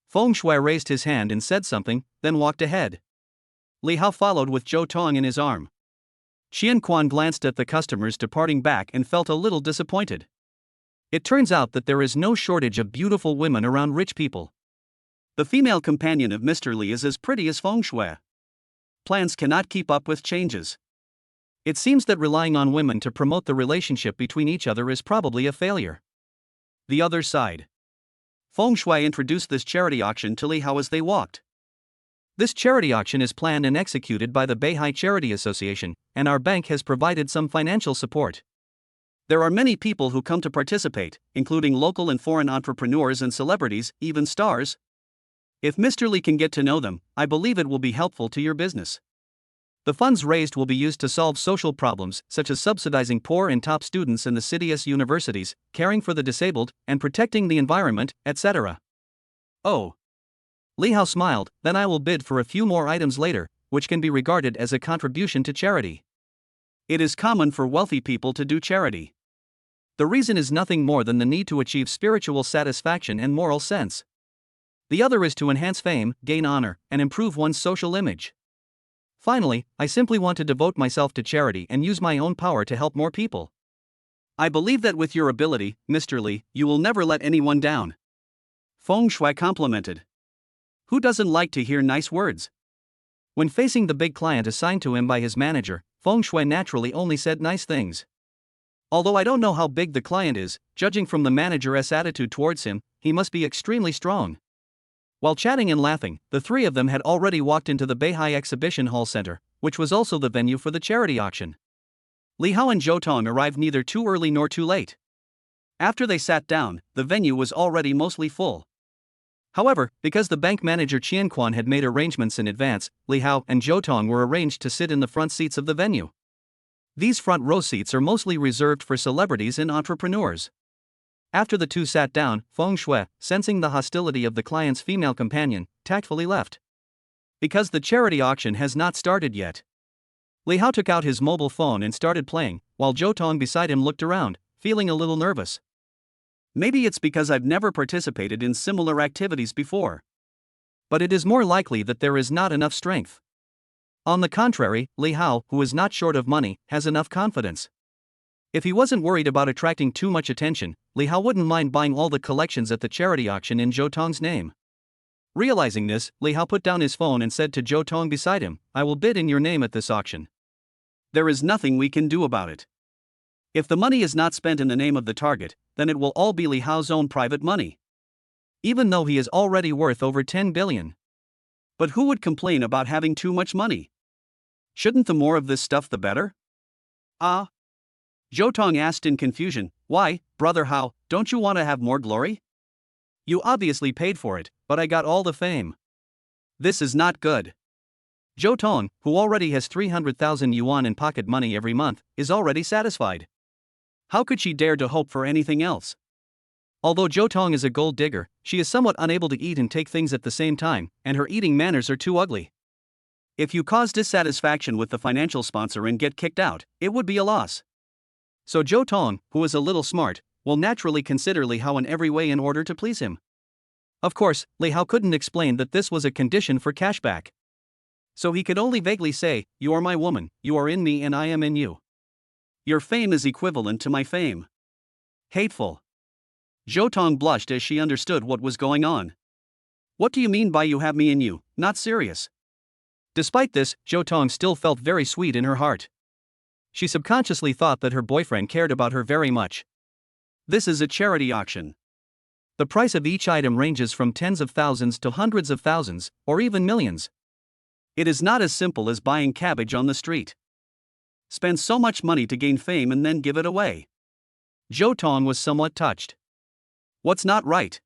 Feng Shui raised his hand and said something, then walked ahead. Li Hao followed with Zhou Tong in his arm. Qian Quan glanced at the customers departing back and felt a little disappointed. It turns out that there is no shortage of beautiful women around rich people. The female companion of Mr. Li is as pretty as Feng Shui. Plans cannot keep up with changes. It seems that relying on women to promote the relationship between each other is probably a failure. The other side. Feng Shui introduced this charity auction to Li Hao as they walked. This charity auction is planned and executed by the Beihai Charity Association, and our bank has provided some financial support. There are many people who come to participate, including local and foreign entrepreneurs and celebrities, even stars. If Mr. Li can get to know them, I believe it will be helpful to your business. The funds raised will be used to solve social problems, such as subsidizing poor and top students in the city's universities, caring for the disabled, and protecting the environment, etc. Oh. Li Hao smiled, then I will bid for a few more items later, which can be regarded as a contribution to charity. It is common for wealthy people to do charity. The reason is nothing more than the need to achieve spiritual satisfaction and moral sense. The other is to enhance fame, gain honor, and improve one's social image. Finally, I simply want to devote myself to charity and use my own power to help more people. I believe that with your ability, Mr. Li, you will never let anyone down. Feng Shui complimented. Who doesn't like to hear nice words? When facing the big client assigned to him by his manager, Feng Shui naturally only said nice things. Although I don't know how big the client is, judging from the manager's attitude towards him, he must be extremely strong. While chatting and laughing, the three of them had already walked into the Beihai Exhibition Hall Center, which was also the venue for the charity auction. Li Hao and Zhou Tong arrived neither too early nor too late. After they sat down, the venue was already mostly full. However, because the bank manager Qian Quan had made arrangements in advance, Li Hao and Zhou Tong were arranged to sit in the front seats of the venue. These front row seats are mostly reserved for celebrities and entrepreneurs. After the two sat down, Feng Shui, sensing the hostility of the client's female companion, tactfully left. Because the charity auction has not started yet. Li Hao took out his mobile phone and started playing, while Zhou Tong beside him looked around, feeling a little nervous. Maybe it's because I've never participated in similar activities before. But it is more likely that there is not enough strength. On the contrary, Li Hao, who is not short of money, has enough confidence. If he wasn't worried about attracting too much attention, Li Hao wouldn't mind buying all the collections at the charity auction in Zhou Tong's name. Realizing this, Li Hao put down his phone and said to Zhou Tong beside him, "I will bid in your name at this auction." There is nothing we can do about it. If the money is not spent in the name of the target, then it will all be Li Hao's own private money. Even though he is already worth over 10 billion. But who would complain about having too much money? Shouldn't the more of this stuff the better? Ah? Zhou Tong asked in confusion, why, brother Hao, don't you want to have more glory? You obviously paid for it, but I got all the fame. This is not good. Zhou Tong, who already has 300,000 yuan in pocket money every month, is already satisfied. How could she dare to hope for anything else? Although Zhou Tong is a gold digger, she is somewhat unable to eat and take things at the same time, and her eating manners are too ugly. If you cause dissatisfaction with the financial sponsor and get kicked out, it would be a loss. So Zhou Tong, who is a little smart, will naturally consider Li Hao in every way in order to please him. Of course, Li Hao couldn't explain that this was a condition for cashback. So he could only vaguely say, "You are my woman, you are in me and I am in you. Your fame is equivalent to my fame." Hateful. Zhou Tong blushed as she understood what was going on. What do you mean by you have me in you, not serious? Despite this, Zhou Tong still felt very sweet in her heart. She subconsciously thought that her boyfriend cared about her very much. This is a charity auction. The price of each item ranges from tens of thousands to hundreds of thousands, or even millions. It is not as simple as buying cabbage on the street. Spend so much money to gain fame and then give it away. Zhou Tong was somewhat touched. What's not right?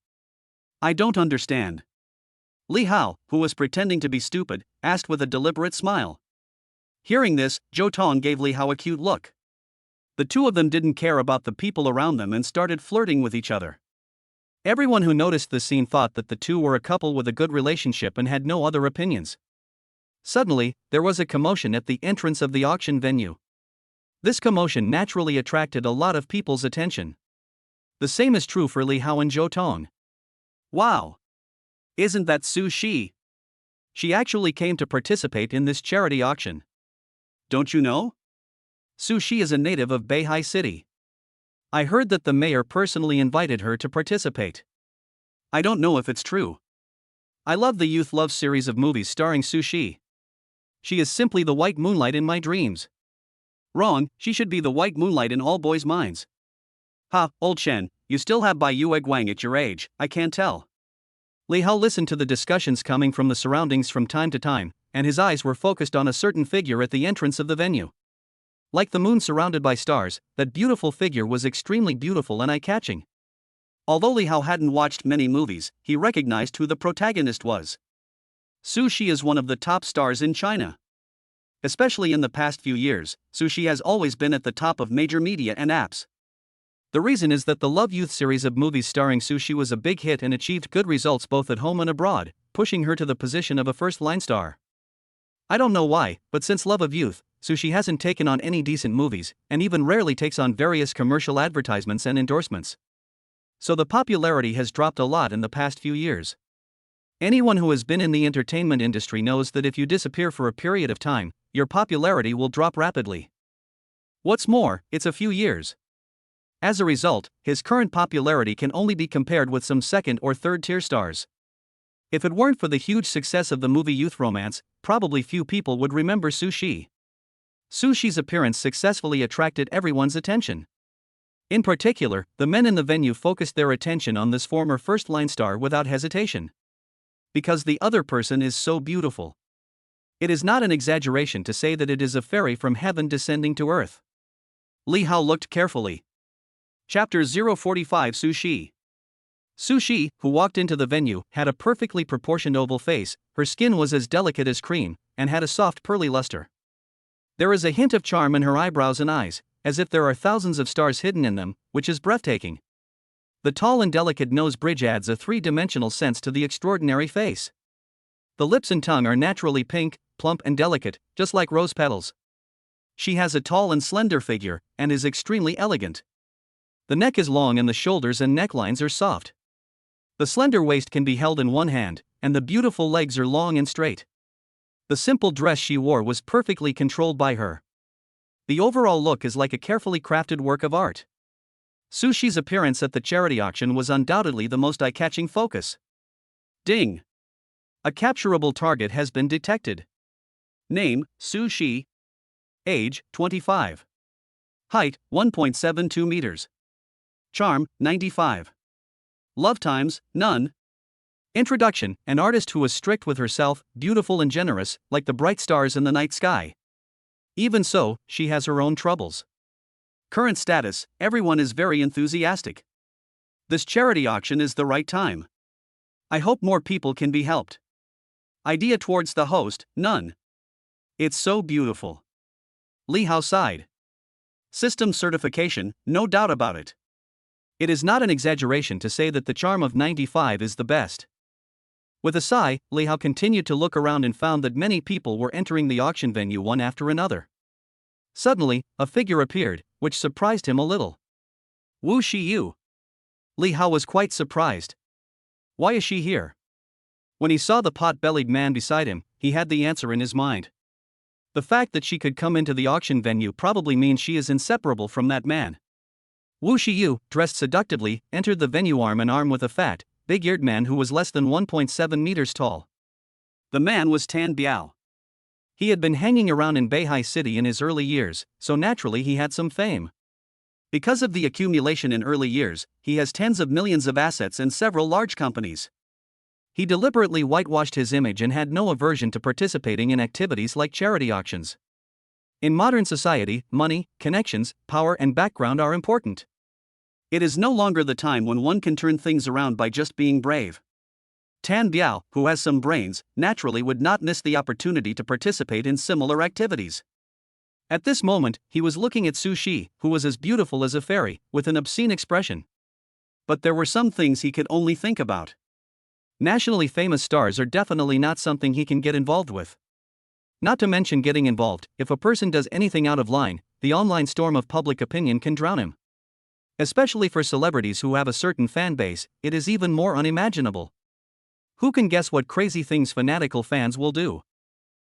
I don't understand. Li Hao, who was pretending to be stupid, asked with a deliberate smile. Hearing this, Zhou Tong gave Li Hao a cute look. The two of them didn't care about the people around them and started flirting with each other. Everyone who noticed the scene thought that the two were a couple with a good relationship and had no other opinions. Suddenly, there was a commotion at the entrance of the auction venue. This commotion naturally attracted a lot of people's attention. The same is true for Li Hao and Zhou Tong. Wow! Isn't that Su Shi? She actually came to participate in this charity auction. Don't you know? Su Shi is a native of Beihai City. I heard that the mayor personally invited her to participate. I don't know if it's true. I love the Youth Love series of movies starring Su Shi. She is simply the white moonlight in my dreams. Wrong, she should be the white moonlight in all boys' minds. Ha, old Chen, you still have Bai Yue Guang at your age, I can't tell. Li Hao listened to the discussions coming from the surroundings from time to time, and his eyes were focused on a certain figure at the entrance of the venue. Like the moon surrounded by stars, that beautiful figure was extremely beautiful and eye-catching. Although Li Hao hadn't watched many movies, he recognized who the protagonist was. Su Shi is one of the top stars in China. Especially in the past few years, Su Shi has always been at the top of major media and apps. The reason is that the Love Youth series of movies starring Su Shi was a big hit and achieved good results both at home and abroad, pushing her to the position of a first-line star. I don't know why, but since Love of Youth, Su Shi hasn't taken on any decent movies, and even rarely takes on various commercial advertisements and endorsements. So the popularity has dropped a lot in the past few years. Anyone who has been in the entertainment industry knows that if you disappear for a period of time, your popularity will drop rapidly. What's more, it's a few years. As a result, his current popularity can only be compared with some second or third tier stars. If it weren't for the huge success of the movie Youth Romance, probably few people would remember Su Shi. Su Shi's appearance successfully attracted everyone's attention. In particular, the men in the venue focused their attention on this former first-line star without hesitation. Because the other person is so beautiful. It is not an exaggeration to say that it is a fairy from heaven descending to earth. Li Hao looked carefully. Chapter 045 Su Shi. Su Shi, who walked into the venue, had a perfectly proportioned oval face, her skin was as delicate as cream, and had a soft pearly luster. There is a hint of charm in her eyebrows and eyes, as if there are thousands of stars hidden in them, which is breathtaking. The tall and delicate nose bridge adds a three-dimensional sense to the extraordinary face. The lips and tongue are naturally pink, plump and delicate, just like rose petals. She has a tall and slender figure, and is extremely elegant. The neck is long and the shoulders and necklines are soft. The slender waist can be held in one hand, and the beautiful legs are long and straight. The simple dress she wore was perfectly controlled by her. The overall look is like a carefully crafted work of art. Su Shi's appearance at the charity auction was undoubtedly the most eye-catching focus. Ding! A capturable target has been detected. Name, Su Shi. Age, 25. Height 1.72 meters. Charm 95. Love times none. Introduction: an artist who was strict with herself, beautiful and generous, like the bright stars in the night sky. Even so, she has her own troubles. Current status: everyone is very enthusiastic. This charity auction is the right time. I hope more people can be helped. Idea towards the host: none. It's so beautiful. Li Hao sighed. System certification, no doubt about it. It is not an exaggeration to say that the charm of 95 is the best. With a sigh, Li Hao continued to look around and found that many people were entering the auction venue one after another. Suddenly, a figure appeared, which surprised him a little. Wu Shiyu. Li Hao was quite surprised. Why is she here? When he saw the pot-bellied man beside him, he had the answer in his mind. The fact that she could come into the auction venue probably means she is inseparable from that man. Wu Shiyu, dressed seductively, entered the venue arm in arm with a fat, big-eared man who was less than 1.7 meters tall. The man was Tan Biao. He had been hanging around in Beihai City in his early years, so naturally he had some fame. Because of the accumulation in early years, he has tens of millions of assets and several large companies. He deliberately whitewashed his image and had no aversion to participating in activities like charity auctions. In modern society, money, connections, power, and background are important. It is no longer the time when one can turn things around by just being brave. Tan Biao, who has some brains, naturally would not miss the opportunity to participate in similar activities. At this moment, he was looking at Su Shi, who was as beautiful as a fairy, with an obscene expression. But there were some things he could only think about. Nationally famous stars are definitely not something he can get involved with. Not to mention getting involved, if a person does anything out of line, the online storm of public opinion can drown him. Especially for celebrities who have a certain fan base, it is even more unimaginable. Who can guess what crazy things fanatical fans will do?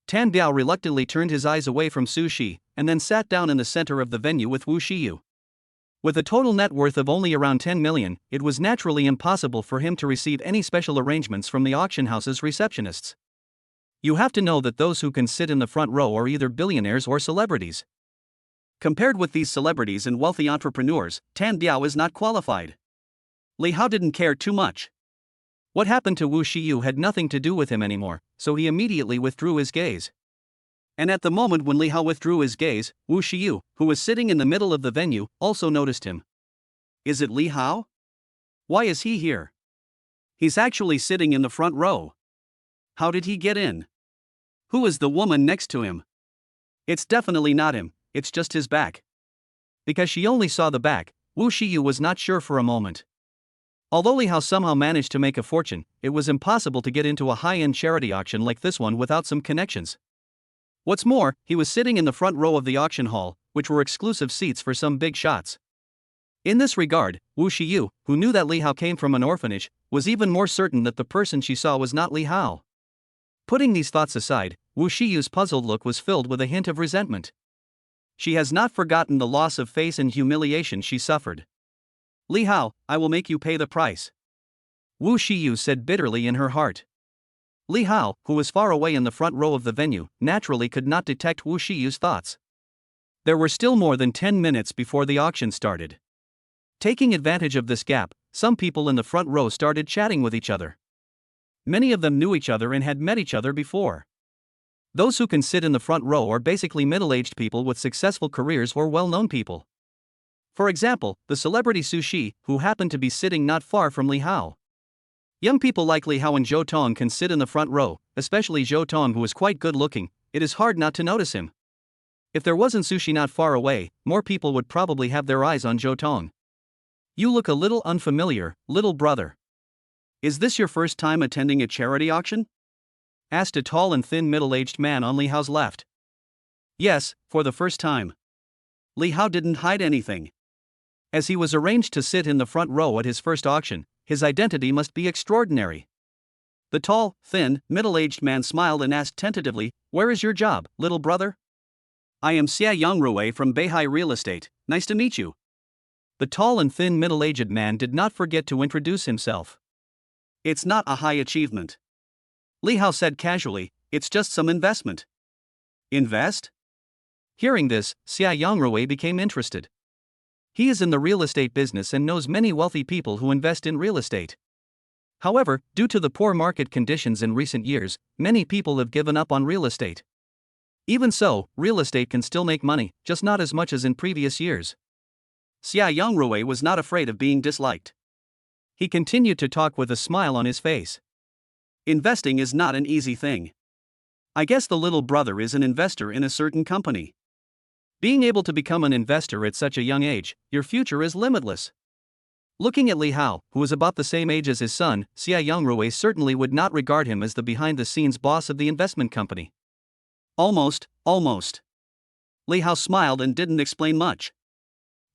Tan Biao reluctantly turned his eyes away from Su Shi, and then sat down in the center of the venue with Wu Shiyu. With a total net worth of only around 10 million, it was naturally impossible for him to receive any special arrangements from the auction house's receptionists. You have to know that those who can sit in the front row are either billionaires or celebrities. Compared with these celebrities and wealthy entrepreneurs, Tan Biao is not qualified. Li Hao didn't care too much. What happened to Wu Shiyu had nothing to do with him anymore, so he immediately withdrew his gaze. And at the moment when Li Hao withdrew his gaze, Wu Shiyu, who was sitting in the middle of the venue, also noticed him. Is it Li Hao? Why is he here? He's actually sitting in the front row. How did he get in? Who is the woman next to him? It's definitely not him, it's just his back. Because she only saw the back, Wu Shiyu was not sure for a moment. Although Li Hao somehow managed to make a fortune, it was impossible to get into a high-end charity auction like this one without some connections. What's more, he was sitting in the front row of the auction hall, which were exclusive seats for some big shots. In this regard, Wu Shiyu, who knew that Li Hao came from an orphanage, was even more certain that the person she saw was not Li Hao. Putting these thoughts aside, Wu Shiyu's puzzled look was filled with a hint of resentment. She has not forgotten the loss of face and humiliation she suffered. Li Hao, I will make you pay the price. Wu Shiyu said bitterly in her heart. Li Hao, who was far away in the front row of the venue, naturally could not detect Wu Shiyu's thoughts. There were still more than 10 minutes before the auction started. Taking advantage of this gap, some people in the front row started chatting with each other. Many of them knew each other and had met each other before. Those who can sit in the front row are basically middle-aged people with successful careers or well-known people. For example, the celebrity Su Shi, who happened to be sitting not far from Li Hao. Young people like Li Hao and Zhou Tong can sit in the front row, especially Zhou Tong, who is quite good-looking. It is hard not to notice him. If there wasn't Su Shi not far away, more people would probably have their eyes on Zhou Tong. You look a little unfamiliar, little brother. Is this your first time attending a charity auction? Asked a tall and thin middle-aged man on Li Hao's left. Yes, for the first time. Li Hao didn't hide anything. As he was arranged to sit in the front row at his first auction, his identity must be extraordinary. The tall, thin, middle-aged man smiled and asked tentatively, "Where is your job, little brother?" "I am Xia Yongrui from Beihai Real Estate, nice to meet you." The tall and thin middle-aged man did not forget to introduce himself. "It's not a high achievement," Li Hao said casually, "it's just some investment." "Invest?" Hearing this, Xia Yongrui became interested. He is in the real estate business and knows many wealthy people who invest in real estate. However, due to the poor market conditions in recent years, many people have given up on real estate. Even so, real estate can still make money, just not as much as in previous years. Xia Yongrui was not afraid of being disliked. He continued to talk with a smile on his face. Investing is not an easy thing. I guess the little brother is an investor in a certain company. Being able to become an investor at such a young age, your future is limitless. Looking at Li Hao, who was about the same age as his son, Xia Yongrui certainly would not regard him as the behind-the-scenes boss of the investment company. Almost. Li Hao smiled and didn't explain much.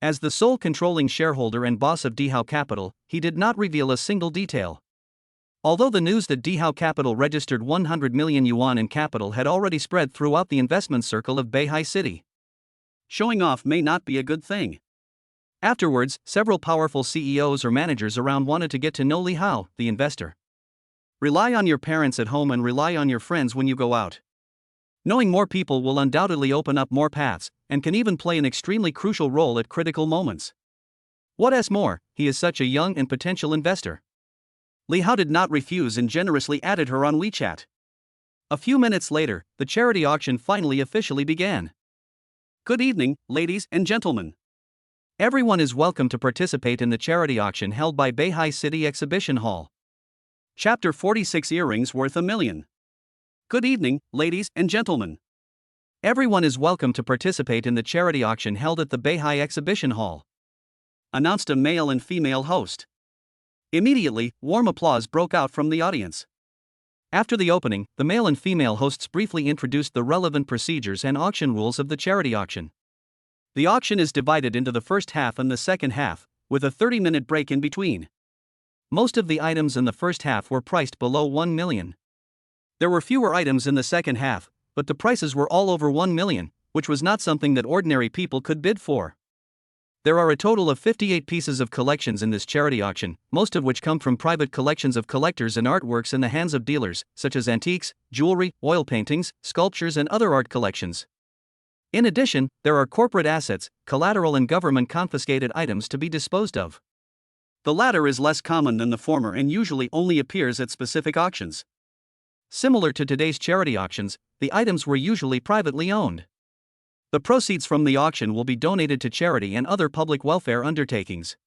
As the sole controlling shareholder and boss of Dihao Capital, he did not reveal a single detail. Although the news that Dihao Capital registered 100 million yuan in capital had already spread throughout the investment circle of Beihai City. Showing off may not be a good thing. Afterwards, several powerful CEOs or managers around wanted to get to know Li Hao, the investor. Rely on your parents at home and rely on your friends when you go out. Knowing more people will undoubtedly open up more paths, and can even play an extremely crucial role at critical moments. What else more, he is such a young and potential investor. Li Hao did not refuse and generously added her on WeChat. A few minutes later, the charity auction finally officially began. Good evening, ladies and gentlemen. Everyone is welcome to participate in the charity auction held by Beihai City Exhibition Hall. Chapter 46 Earrings Worth $1 Million. Good evening, ladies and gentlemen. Everyone is welcome to participate in the charity auction held at the Beihai Exhibition Hall, announced a male and female host. Immediately, warm applause broke out from the audience. After the opening, the male and female hosts briefly introduced the relevant procedures and auction rules of the charity auction. The auction is divided into the first half and the second half, with a 30-minute break in between. Most of the items in the first half were priced below 1 million. There were fewer items in the second half, but the prices were all over 1 million, which was not something that ordinary people could bid for. There are a total of 58 pieces of collections in this charity auction, most of which come from private collections of collectors and artworks in the hands of dealers, such as antiques, jewelry, oil paintings, sculptures and other art collections. In addition, there are corporate assets, collateral and government-confiscated items to be disposed of. The latter is less common than the former and usually only appears at specific auctions. Similar to today's charity auctions, the items were usually privately owned. The proceeds from the auction will be donated to charity and other public welfare undertakings.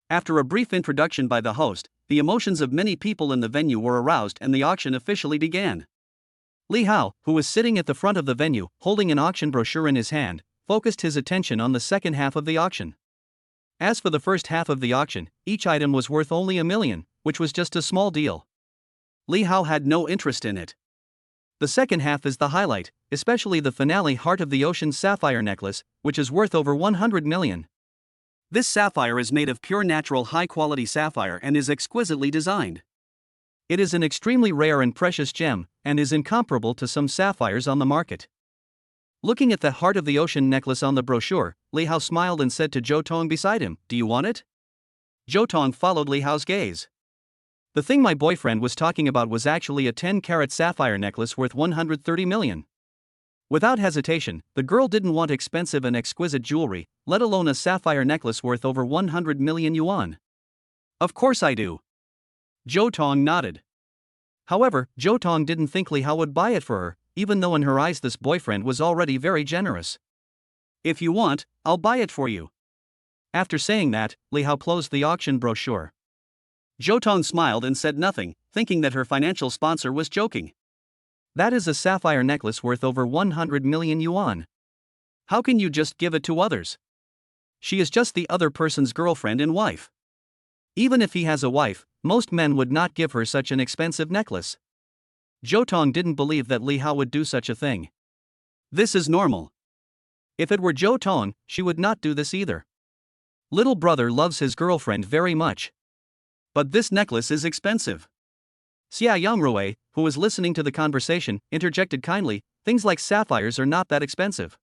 After a brief introduction by the host, the emotions of many people in the venue were aroused and the auction officially began. Li Hao, who was sitting at the front of the venue, holding an auction brochure in his hand, focused his attention on the second half of the auction. As for the first half of the auction, each item was worth only $1 million, which was just a small deal. Li Hao had no interest in it. The second half is the highlight, especially the finale Heart of the Ocean sapphire necklace, which is worth over 100 million. This sapphire is made of pure natural high-quality sapphire and is exquisitely designed. It is an extremely rare and precious gem, and is incomparable to some sapphires on the market. Looking at the Heart of the Ocean necklace on the brochure, Li Hao smiled and said to Zhou Tong beside him, "Do you want it?" Zhou Tong followed Li Hao's gaze. The thing my boyfriend was talking about was actually a 10-carat sapphire necklace worth 130 million. Without hesitation, the girl didn't want expensive and exquisite jewelry, let alone a sapphire necklace worth over 100 million yuan. Of course I do. Zhou Tong nodded. However, Zhou Tong didn't think Li Hao would buy it for her, even though in her eyes this boyfriend was already very generous. If you want, I'll buy it for you. After saying that, Li Hao closed the auction brochure. Zhou Tong smiled and said nothing, thinking that her financial sponsor was joking. That is a sapphire necklace worth over 100 million yuan. How can you just give it to others? She is just the other person's girlfriend and wife. Even if he has a wife, most men would not give her such an expensive necklace. Zhou Tong didn't believe that Li Hao would do such a thing. This is normal. If it were Zhou Tong, she would not do this either. Little brother loves his girlfriend very much. But this necklace is expensive. Xia Yongrui, who was listening to the conversation, interjected kindly, "Things like sapphires are not that expensive.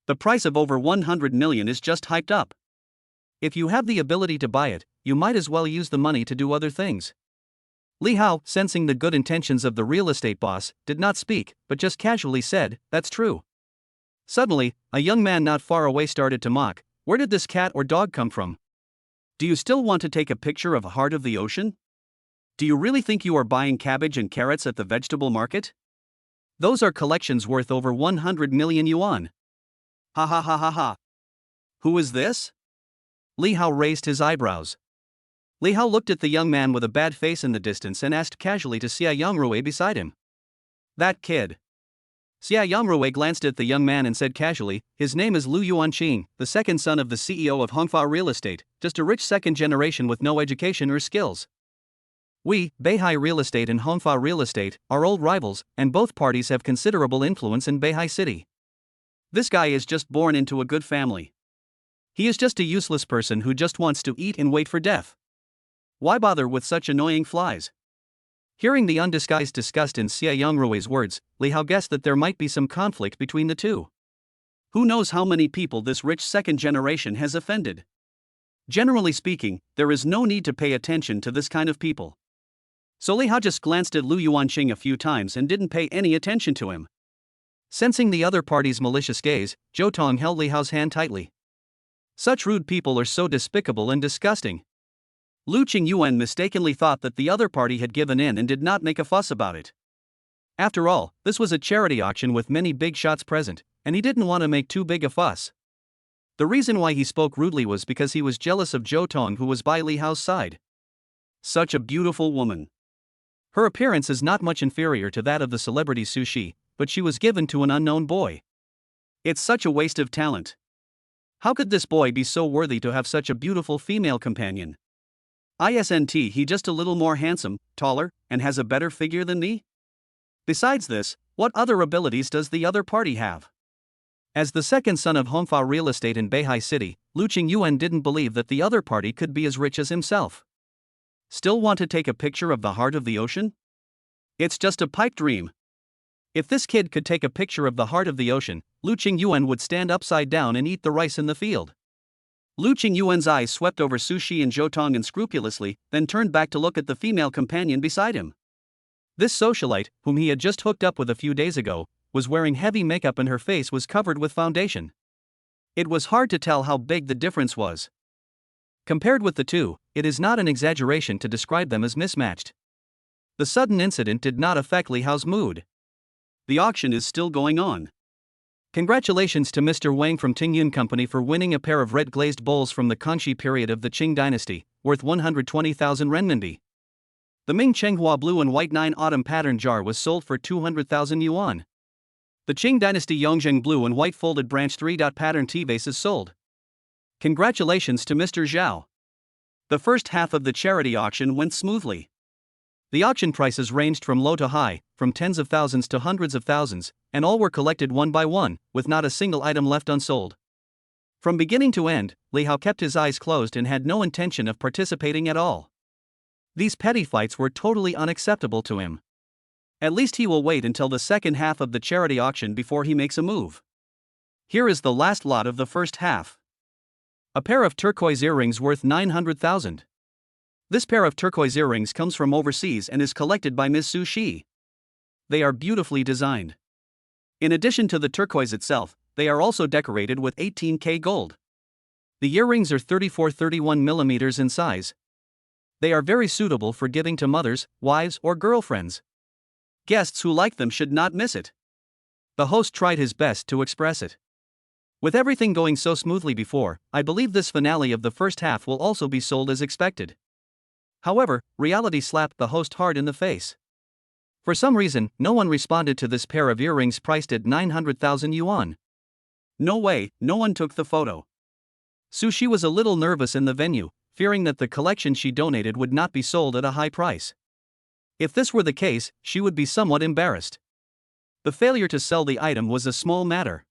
The price of over 100 million is just hyped up. If you have the ability to buy it, you might as well use the money to do other things." Li Hao, sensing the good intentions of the real estate boss, did not speak, but just casually said, "That's true." Suddenly, a young man not far away started to mock, "Where did this cat or dog come from? Do you still want to take a picture of a heart of the ocean? Do you really think you are buying cabbage and carrots at the vegetable market? Those are collections worth over 100 million yuan. Ha ha ha ha ha. Who is this?" Li Hao raised his eyebrows. Li Hao looked at the young man with a bad face in the distance and asked casually to Xia Yangrui beside him. "That kid." Xia Yangrui glanced at the young man and said casually, "His name is Lu Yuanqing, the second son of the CEO of Hongfa Real Estate, just a rich second generation with no education or skills. We, Beihai Real Estate and Hongfa Real Estate, are old rivals, and both parties have considerable influence in Beihai City. This guy is just born into a good family. He is just a useless person who just wants to eat and wait for death. Why bother with such annoying flies?" Hearing the undisguised disgust in Xia Yangrui's words, Li Hao guessed that there might be some conflict between the two. Who knows how many people this rich second generation has offended? Generally speaking, there is no need to pay attention to this kind of people. So Li Hao just glanced at Lu Yuanqing a few times and didn't pay any attention to him. Sensing the other party's malicious gaze, Zhou Tong held Li Hao's hand tightly. Such rude people are so despicable and disgusting. Lu Qingyuan mistakenly thought that the other party had given in and did not make a fuss about it. After all, this was a charity auction with many big shots present, and he didn't want to make too big a fuss. The reason why he spoke rudely was because he was jealous of Zhou Tong, who was by Li Hao's side. Such a beautiful woman. Her appearance is not much inferior to that of the celebrity Sushi, but she was given to an unknown boy. It's such a waste of talent. How could this boy be so worthy to have such a beautiful female companion? Isn't he just a little more handsome, taller, and has a better figure than me? Besides this, what other abilities does the other party have? As the second son of Hongfa Real Estate in Beihai City, Lu Qingyuan didn't believe that the other party could be as rich as himself. Still want to take a picture of the heart of the ocean? It's just a pipe dream. If this kid could take a picture of the heart of the ocean, Lu Qingyuan would stand upside down and eat the rice in the field. Lu Qingyuan's eyes swept over Sushi and Zhou Tong unscrupulously, then turned back to look at the female companion beside him. This socialite, whom he had just hooked up with a few days ago, was wearing heavy makeup and her face was covered with foundation. It was hard to tell how big the difference was. Compared with the two, it is not an exaggeration to describe them as mismatched. The sudden incident did not affect Li Hao's mood. The auction is still going on. Congratulations to Mr. Wang from Tingyun Company for winning a pair of red glazed bowls from the Kangxi period of the Qing dynasty, worth 120,000 renminbi. The Ming Chenghua blue and white 9 autumn pattern jar was sold for 200,000 yuan. The Qing dynasty Yongzheng blue and white folded branch 3 pattern tea vase is sold. Congratulations to Mr. Zhao. The first half of the charity auction went smoothly. The auction prices ranged from low to high, from tens of thousands to hundreds of thousands, and all were collected one by one, with not a single item left unsold. From beginning to end, Li Hao kept his eyes closed and had no intention of participating at all. These petty fights were totally unacceptable to him. At least he will wait until the second half of the charity auction before he makes a move. Here is the last lot of the first half. A pair of turquoise earrings worth 900,000. This pair of turquoise earrings comes from overseas and is collected by Ms. Su Shi. They are beautifully designed. In addition to the turquoise itself, they are also decorated with 18K gold. The earrings are 34-31 millimeters in size. They are very suitable for giving to mothers, wives, or girlfriends. Guests who like them should not miss it. The host tried his best to express it. With everything going so smoothly before, I believe this finale of the first half will also be sold as expected. However, reality slapped the host hard in the face. For some reason, no one responded to this pair of earrings priced at 900,000 yuan. No way, no one took the photo. Sushi was a little nervous in the venue, fearing that the collection she donated would not be sold at a high price. If this were the case, she would be somewhat embarrassed. The failure to sell the item was a small matter.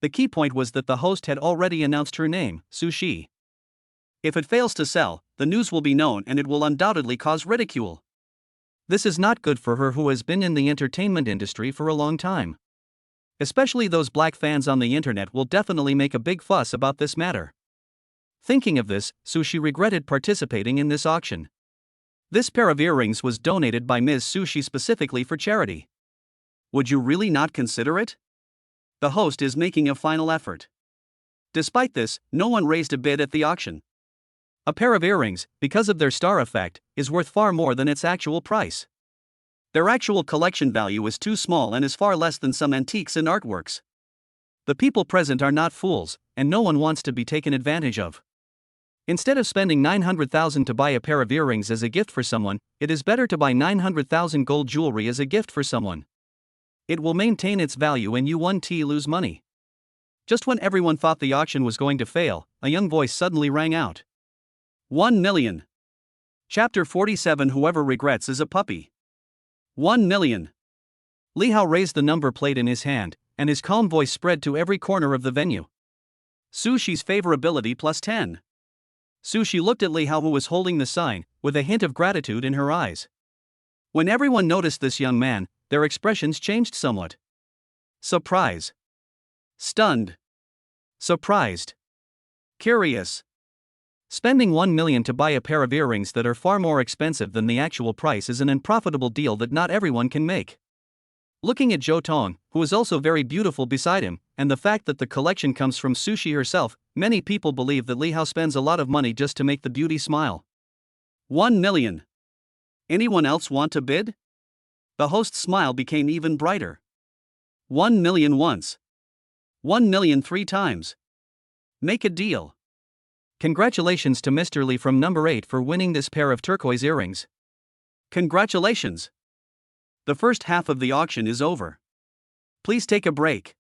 The key point was that the host had already announced her name, Sushi. If it fails to sell, the news will be known and it will undoubtedly cause ridicule. This is not good for her, who has been in the entertainment industry for a long time. Especially those black fans on the internet will definitely make a big fuss about this matter. Thinking of this, Sushi regretted participating in this auction. This pair of earrings was donated by Ms. Sushi specifically for charity. Would you really not consider it? The host is making a final effort. Despite this, no one raised a bid at the auction. A pair of earrings, because of their star effect, is worth far more than its actual price. Their actual collection value is too small and is far less than some antiques and artworks. The people present are not fools, and no one wants to be taken advantage of. Instead of spending 900,000 to buy a pair of earrings as a gift for someone, it is better to buy 900,000 gold jewelry as a gift for someone. It will maintain its value and you won't lose money. Just when everyone thought the auction was going to fail, a young voice suddenly rang out. 1 million. Chapter 47. Whoever regrets is a puppy. 1 million. Li Hao raised the number plate in his hand, and his calm voice spread to every corner of the venue. Sushi's favorability plus 10. Sushi looked at Li Hao, who was holding the sign, with a hint of gratitude in her eyes. When everyone noticed this young man, their expressions changed somewhat. Surprise. Stunned. Surprised. Curious. Spending 1 million to buy a pair of earrings that are far more expensive than the actual price is an unprofitable deal that not everyone can make. Looking at Zhou Tong, who is also very beautiful beside him, and the fact that the collection comes from Sushi herself, many people believe that Li Hao spends a lot of money just to make the beauty smile. 1 million. Anyone else want to bid? The host's smile became even brighter. 1 million once. 1 million 3 times. Make a deal. Congratulations to Mr. Li from number 8 for winning this pair of turquoise earrings. Congratulations. The first half of the auction is over. Please take a break.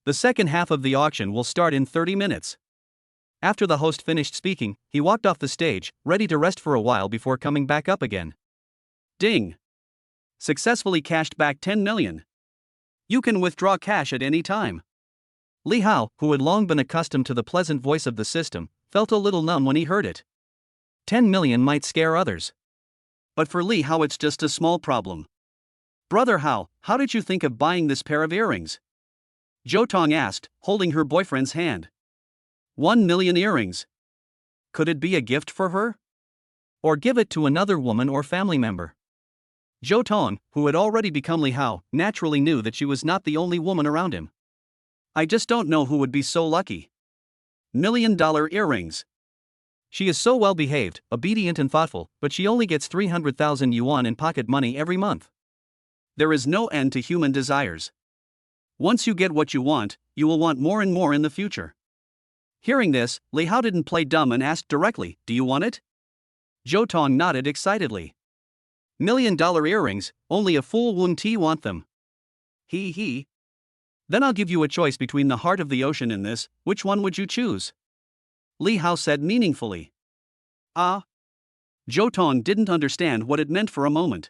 The second half of the auction will start in 30 minutes. After the host finished speaking, he walked off the stage, ready to rest for a while before coming back up again. Ding. Successfully cashed back 10 million. You can withdraw cash at any time. Li Hao, who had long been accustomed to the pleasant voice of the system, felt a little numb when he heard it. 10 million might scare others. But for Li Hao it's just a small problem. Brother Hao, how did you think of buying this pair of earrings? Zhou Tong asked, holding her boyfriend's hand. 1 million earrings. Could it be a gift for her? Or give it to another woman or family member? Zhou Tong, who had already become Li Hao, naturally knew that she was not the only woman around him. I just don't know who would be so lucky. $1 million earrings. She is so well behaved, obedient and thoughtful, but she only gets 300,000 yuan in pocket money every month. There is no end to human desires. Once you get what you want, you will want more and more in the future. Hearing this, Li Hao didn't play dumb and asked directly, do you want it? Zhou Tong nodded excitedly. $1 million earrings, only a fool won't want them. He. Then I'll give you a choice between the heart of the ocean and this, which one would you choose? Li Hao said meaningfully. Ah. Zhou Tong didn't understand what it meant for a moment.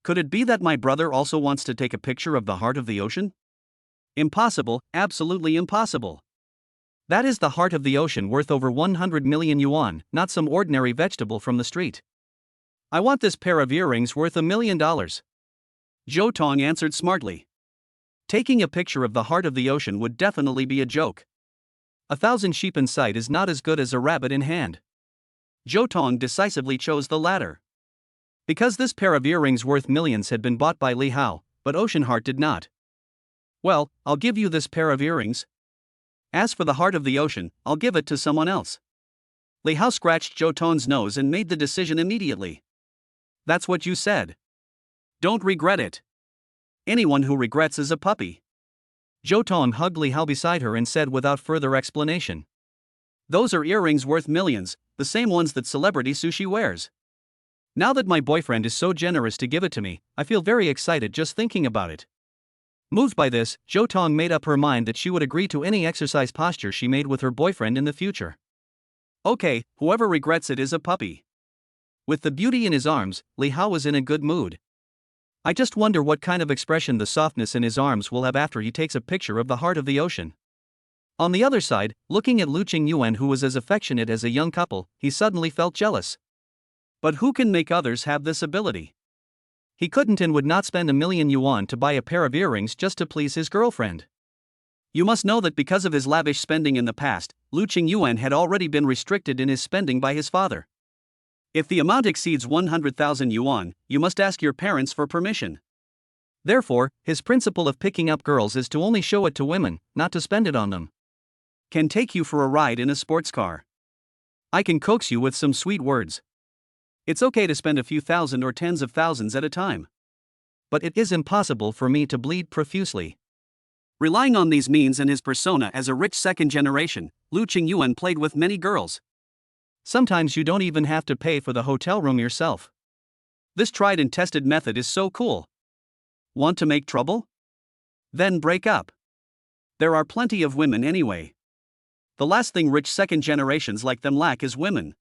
Could it be that my brother also wants to take a picture of the heart of the ocean? Impossible, absolutely impossible. That is the heart of the ocean worth over 100 million yuan, not some ordinary vegetable from the street. I want this pair of earrings worth $1 million. Zhou Tong answered smartly. Taking a picture of the heart of the ocean would definitely be a joke. 1,000 sheep in sight is not as good as a rabbit in hand. Zhou Tong decisively chose the latter. Because this pair of earrings worth millions had been bought by Li Hao, but Ocean Heart did not. Well, I'll give you this pair of earrings. As for the heart of the ocean, I'll give it to someone else. Li Hao scratched Zhou Tong's nose and made the decision immediately. That's what you said. Don't regret it. Anyone who regrets is a puppy. Zhou Tong hugged Li Hao beside her and said without further explanation. Those are earrings worth millions, the same ones that celebrity Sushi wears. Now that my boyfriend is so generous to give it to me, I feel very excited just thinking about it. Moved by this, Zhou Tong made up her mind that she would agree to any exercise posture she made with her boyfriend in the future. Okay, whoever regrets it is a puppy. With the beauty in his arms, Li Hao was in a good mood. I just wonder what kind of expression the softness in his arms will have after he takes a picture of the heart of the ocean. On the other side, looking at Lu Qingyuan, who was as affectionate as a young couple, he suddenly felt jealous. But who can make others have this ability? He couldn't and would not spend 1 million yuan to buy a pair of earrings just to please his girlfriend. You must know that because of his lavish spending in the past, Lu Qingyuan had already been restricted in his spending by his father. If the amount exceeds 100,000 yuan, you must ask your parents for permission. Therefore, his principle of picking up girls is to only show it to women, not to spend it on them. Can take you for a ride in a sports car. I can coax you with some sweet words. It's okay to spend a few thousand or tens of thousands at a time. But it is impossible for me to bleed profusely. Relying on these means and his persona as a rich second generation, Lu Qingyuan played with many girls. Sometimes you don't even have to pay for the hotel room yourself. This tried and tested method is so cool. Want to make trouble? Then break up. There are plenty of women anyway. The last thing rich second generations like them lack is women.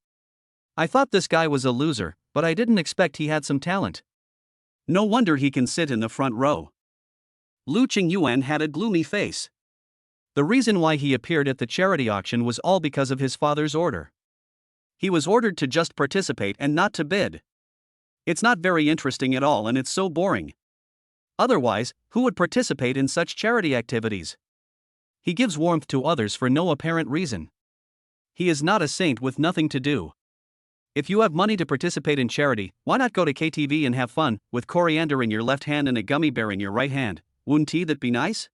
I thought this guy was a loser, but I didn't expect he had some talent. No wonder he can sit in the front row. Lu Qingyuan had a gloomy face. The reason why he appeared at the charity auction was all because of his father's order. He was ordered to just participate and not to bid. It's not very interesting at all and it's so boring. Otherwise, who would participate in such charity activities? He gives warmth to others for no apparent reason. He is not a saint with nothing to do. If you have money to participate in charity, why not go to KTV and have fun, with coriander in your left hand and a gummy bear in your right hand? Wouldn't that be nice?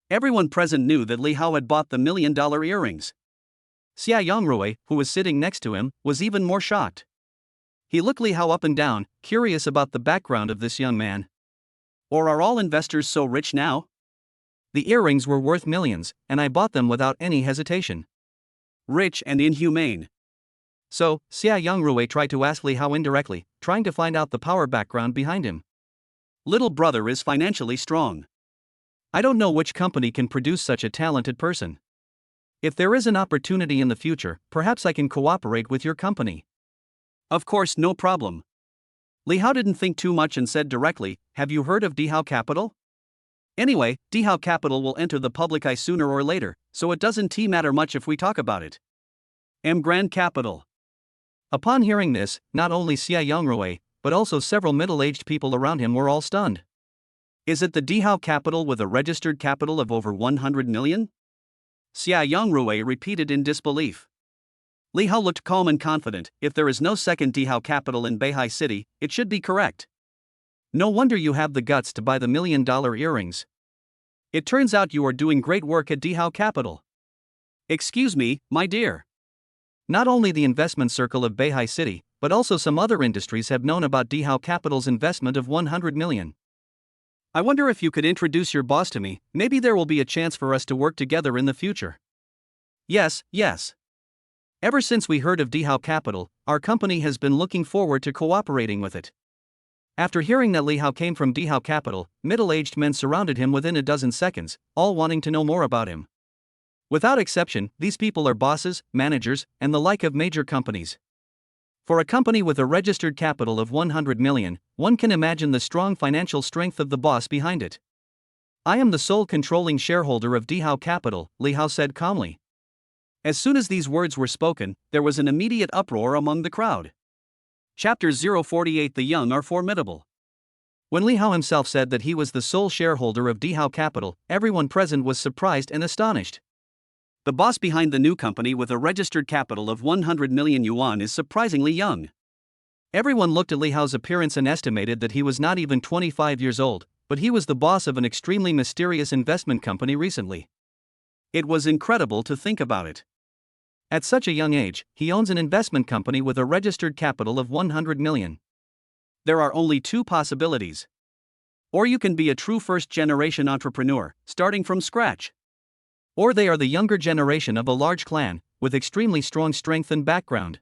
Everyone present knew that Li Hao had bought the $1 million earrings. Xia Yongrui, who was sitting next to him, was even more shocked. He looked Li Hao up and down, curious about the background of this young man. Or are all investors so rich now? The earrings were worth millions, and I bought them without any hesitation. Rich and inhumane. So, Xia Yongrui tried to ask Li Hao indirectly, trying to find out the power background behind him. Little brother is financially strong. I don't know which company can produce such a talented person. If there is an opportunity in the future, perhaps I can cooperate with your company. Of course, no problem. Li Hao didn't think too much and said directly, have you heard of Dihao Capital? Anyway, Dihao Capital will enter the public eye sooner or later, so it doesn't matter much if we talk about it. Grand Capital. Upon hearing this, not only Xia Yongrui, but also several middle-aged people around him were all stunned. Is it the Dihao Capital with a registered capital of over 100 million? Xia Yongrui repeated in disbelief. Li Hao looked calm and confident. If there is no second Dihao Capital in Beihai City, it should be correct. No wonder you have the guts to buy the $1 million earrings. It turns out you are doing great work at Dihao Capital. Excuse me, my dear. Not only the investment circle of Beihai City, but also some other industries have known about Dihao Capital's investment of 100 million. I wonder if you could introduce your boss to me, maybe there will be a chance for us to work together in the future. Yes. Ever since we heard of Dihao Capital, our company has been looking forward to cooperating with it. After hearing that Li Hao came from Dihao Capital, middle-aged men surrounded him within a dozen seconds, all wanting to know more about him. Without exception, these people are bosses, managers, and the like of major companies. For a company with a registered capital of 100 million, one can imagine the strong financial strength of the boss behind it. I am the sole controlling shareholder of Dihao Capital, Li Hao said calmly. As soon as these words were spoken, there was an immediate uproar among the crowd. Chapter 048 The Young are Formidable. When Li Hao himself said that he was the sole shareholder of Dihao Capital, everyone present was surprised and astonished. The boss behind the new company with a registered capital of 100 million yuan is surprisingly young. Everyone looked at Li Hao's appearance and estimated that he was not even 25 years old, but he was the boss of an extremely mysterious investment company recently. It was incredible to think about it. At such a young age, he owns an investment company with a registered capital of 100 million. There are only two possibilities. Or you can be a true first-generation entrepreneur, starting from scratch. Or they are the younger generation of a large clan, with extremely strong strength and background.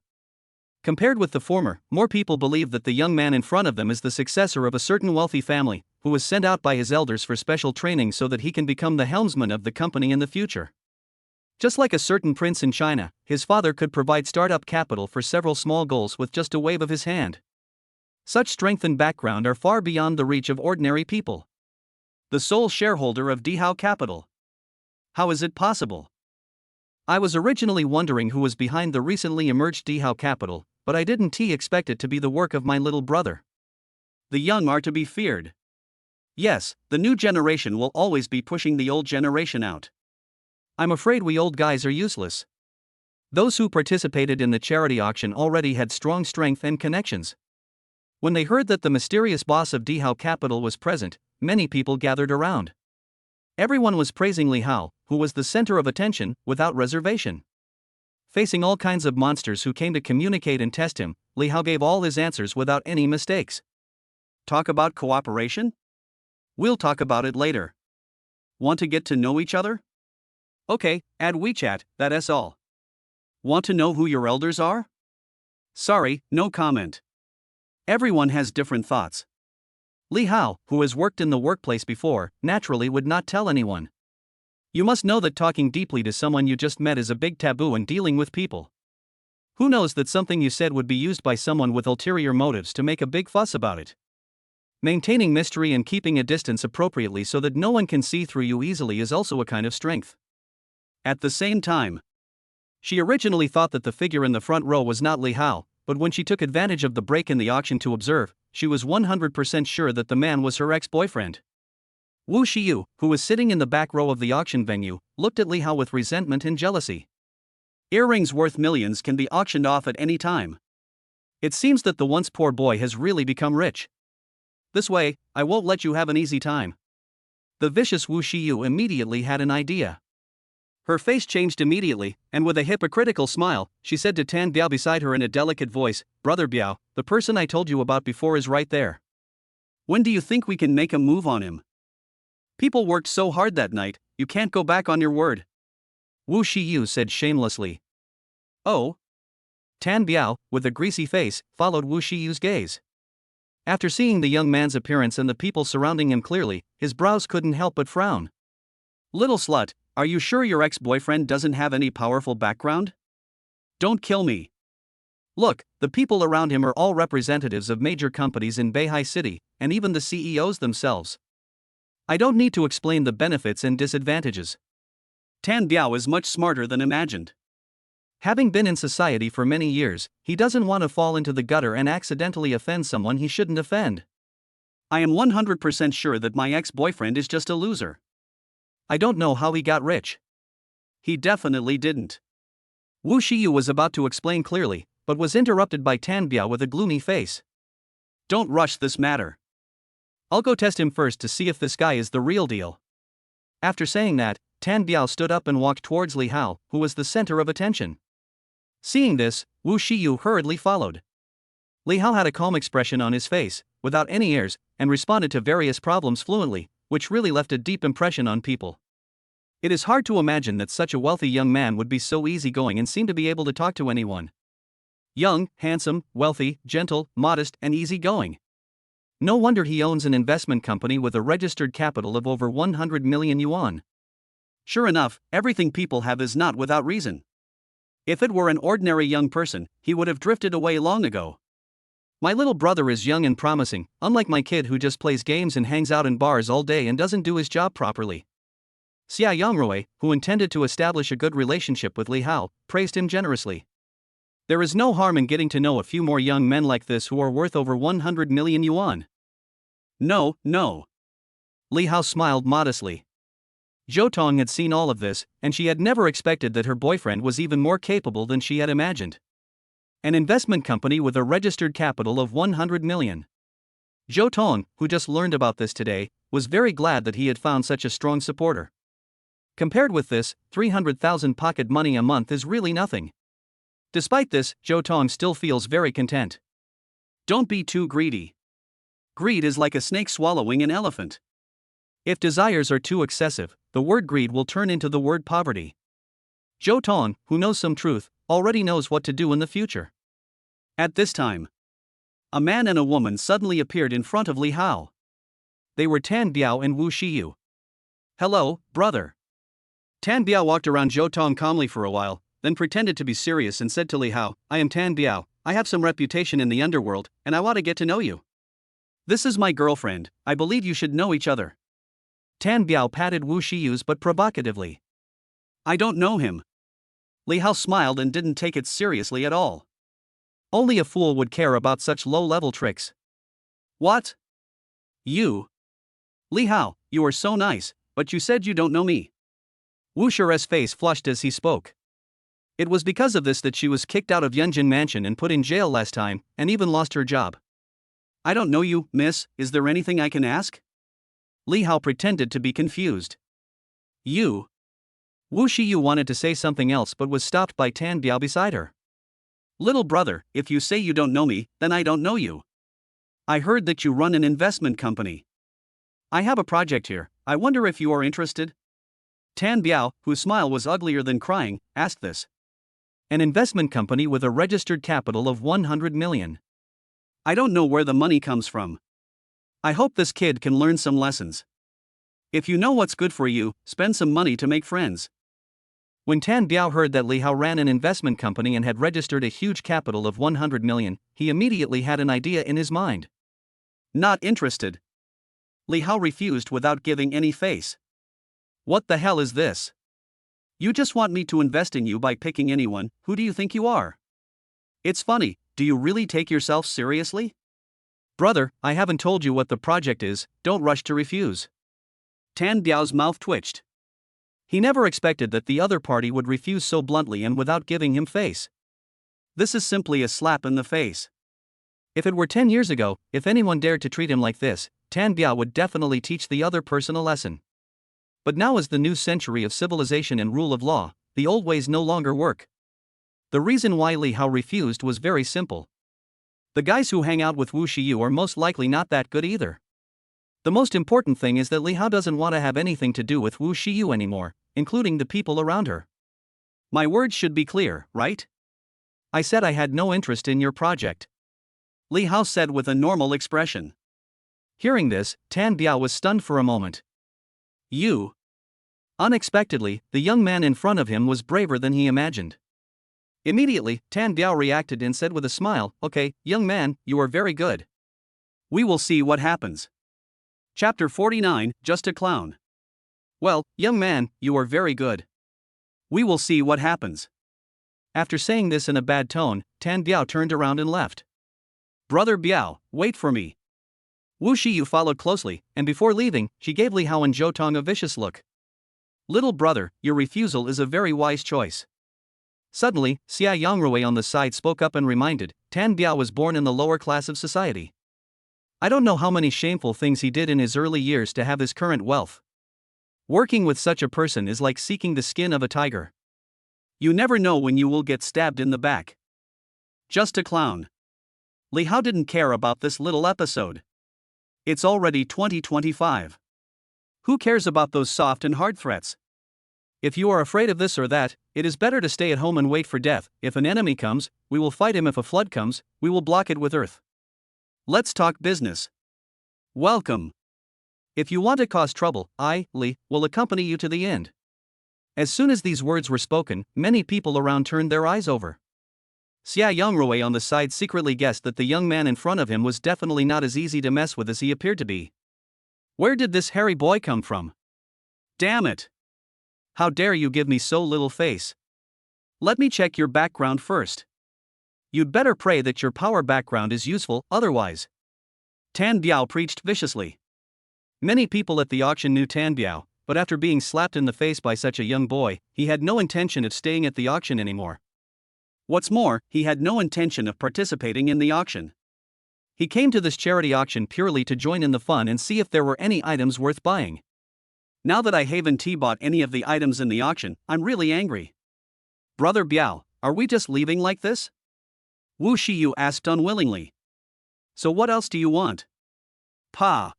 Compared with the former, more people believe that the young man in front of them is the successor of a certain wealthy family, who was sent out by his elders for special training so that he can become the helmsman of the company in the future. Just like a certain prince in China, his father could provide startup capital for several small goals with just a wave of his hand. Such strength and background are far beyond the reach of ordinary people. The sole shareholder of Dihao Capital. How is it possible? I was originally wondering who was behind the recently emerged Dihao Capital, but I didn't expect it to be the work of my little brother. The young are to be feared. Yes, the new generation will always be pushing the old generation out. I'm afraid we old guys are useless. Those who participated in the charity auction already had strong strength and connections. When they heard that the mysterious boss of Dihao Capital was present, many people gathered around. Everyone was praising Li Hao, who was the center of attention, without reservation. Facing all kinds of monsters who came to communicate and test him, Li Hao gave all his answers without any mistakes. Talk about cooperation? We'll talk about it later. Want to get to know each other? Okay, add WeChat, that's all. Want to know who your elders are? Sorry, no comment. Everyone has different thoughts. Li Hao, who has worked in the workplace before, naturally would not tell anyone. You must know that talking deeply to someone you just met is a big taboo in dealing with people. Who knows that something you said would be used by someone with ulterior motives to make a big fuss about it? Maintaining mystery and keeping a distance appropriately so that no one can see through you easily is also a kind of strength. At the same time, she originally thought that the figure in the front row was not Li Hao, but when she took advantage of the break in the auction to observe, she was 100% sure that the man was her ex-boyfriend. Wu Shiyu, who was sitting in the back row of the auction venue, looked at Li Hao with resentment and jealousy. Earrings worth millions can be auctioned off at any time. It seems that the once poor boy has really become rich. This way, I won't let you have an easy time. The vicious Wu Shiyu immediately had an idea. Her face changed immediately, and with a hypocritical smile, she said to Tan Biao beside her in a delicate voice, "Brother Biao, the person I told you about before is right there. When do you think we can make a move on him? People worked so hard that night, you can't go back on your word." Wu Shiyu said shamelessly. Oh? Tan Biao, with a greasy face, followed Wu Shiyu's gaze. After seeing the young man's appearance and the people surrounding him clearly, his brows couldn't help but frown. Little slut, are you sure your ex-boyfriend doesn't have any powerful background? Don't kill me. Look, the people around him are all representatives of major companies in Beihai City, and even the CEOs themselves. I don't need to explain the benefits and disadvantages. Tan Biao is much smarter than imagined. Having been in society for many years, he doesn't want to fall into the gutter and accidentally offend someone he shouldn't offend. I am 100% sure that my ex-boyfriend is just a loser. I don't know how he got rich. He definitely didn't. Wu Shiyu was about to explain clearly, but was interrupted by Tan Biao with a gloomy face. Don't rush this matter. I'll go test him first to see if this guy is the real deal. After saying that, Tan Biao stood up and walked towards Li Hao, who was the center of attention. Seeing this, Wu Shiyu hurriedly followed. Li Hao had a calm expression on his face, without any airs, and responded to various problems fluently, which really left a deep impression on people. It is hard to imagine that such a wealthy young man would be so easygoing and seem to be able to talk to anyone. Young, handsome, wealthy, gentle, modest, and easygoing. No wonder he owns an investment company with a registered capital of over 100 million yuan. Sure enough, everything people have is not without reason. If it were an ordinary young person, he would have drifted away long ago. My little brother is young and promising, unlike my kid who just plays games and hangs out in bars all day and doesn't do his job properly. Xia Yangrui, who intended to establish a good relationship with Li Hao, praised him generously. There is no harm in getting to know a few more young men like this who are worth over 100 million yuan. No. Li Hao smiled modestly. Zhou Tong had seen all of this, and she had never expected that her boyfriend was even more capable than she had imagined. An investment company with a registered capital of 100 million. Zhou Tong, who just learned about this today, was very glad that he had found such a strong supporter. Compared with this, 300,000 pocket money a month is really nothing. Despite this, Zhou Tong still feels very content. Don't be too greedy. Greed is like a snake swallowing an elephant. If desires are too excessive, the word greed will turn into the word poverty. Zhou Tong, who knows some truth, already knows what to do in the future. At this time, a man and a woman suddenly appeared in front of Li Hao. They were Tan Biao and Wu Shiyu. Hello, brother. Tan Biao walked around Zhou Tong calmly for a while, then pretended to be serious and said to Li Hao, I am Tan Biao, I have some reputation in the underworld, and I want to get to know you. This is my girlfriend, I believe you should know each other. Tan Biao patted Wu Shiyu's but provocatively. I don't know him. Li Hao smiled and didn't take it seriously at all. Only a fool would care about such low-level tricks. What? You? Li Hao, you are so nice, but you said you don't know me. Wu Shire's face flushed as he spoke. It was because of this that she was kicked out of Yunjin Mansion and put in jail last time, and even lost her job. I don't know you, miss, is there anything I can ask? Li Hao pretended to be confused. You. Wu Shiyu wanted to say something else but was stopped by Tan Biao beside her. Little brother, if you say you don't know me, then I don't know you. I heard that you run an investment company. I have a project here, I wonder if you are interested? Tan Biao, whose smile was uglier than crying, asked this. An investment company with a registered capital of 100 million. I don't know where the money comes from. I hope this kid can learn some lessons. If you know what's good for you, spend some money to make friends. When Tan Biao heard that Li Hao ran an investment company and had registered a huge capital of 100 million, he immediately had an idea in his mind. Not interested. Li Hao refused without giving any face. What the hell is this? You just want me to invest in you by picking anyone, who do you think you are? It's funny, do you really take yourself seriously? Brother, I haven't told you what the project is, don't rush to refuse. Tan Biao's mouth twitched. He never expected that the other party would refuse so bluntly and without giving him face. This is simply a slap in the face. If it were 10 years ago, if anyone dared to treat him like this, Tan Biao would definitely teach the other person a lesson. But now is the new century of civilization and rule of law, the old ways no longer work. The reason why Li Hao refused was very simple. The guys who hang out with Wu Shiyu are most likely not that good either. The most important thing is that Li Hao doesn't want to have anything to do with Wu Shiyu anymore, including the people around her. My words should be clear, right? I said I had no interest in your project. Li Hao said with a normal expression. Hearing this, Tan Biao was stunned for a moment. You. Unexpectedly, the young man in front of him was braver than he imagined. Immediately, Tan Biao reacted and said with a smile, okay, young man, you are very good. We will see what happens. Chapter 49, Just a Clown. Well, young man, you are very good. We will see what happens. After saying this in a bad tone, Tan Biao turned around and left. Brother Biao, wait for me. Wu Shiyu followed closely, and before leaving, she gave Li Hao and Zhou Tong a vicious look. Little brother, your refusal is a very wise choice. Suddenly, Xia Yangrui on the side spoke up and reminded, Tan Biao was born in the lower class of society. I don't know how many shameful things he did in his early years to have his current wealth. Working with such a person is like seeking the skin of a tiger. You never know when you will get stabbed in the back. Just a clown. Li Hao didn't care about this little episode. It's already 2025. Who cares about those soft and hard threats? If you are afraid of this or that, it is better to stay at home and wait for death. If an enemy comes, we will fight him. If a flood comes, we will block it with earth. Let's talk business. Welcome. If you want to cause trouble, I, Li, will accompany you to the end. As soon as these words were spoken, many people around turned their eyes over. Xia Yangrui on the side secretly guessed that the young man in front of him was definitely not as easy to mess with as he appeared to be. Where did this hairy boy come from? Damn it! How dare you give me so little face? Let me check your background first. You'd better pray that your power background is useful, otherwise. Tan Biao preached viciously. Many people at the auction knew Tan Biao, but after being slapped in the face by such a young boy, he had no intention of staying at the auction anymore. What's more, he had no intention of participating in the auction. He came to this charity auction purely to join in the fun and see if there were any items worth buying. Now that I haven't bought any of the items in the auction, I'm really angry. Brother Biao, are we just leaving like this? Wu Shiyu asked unwillingly. So what else do you want? Pa.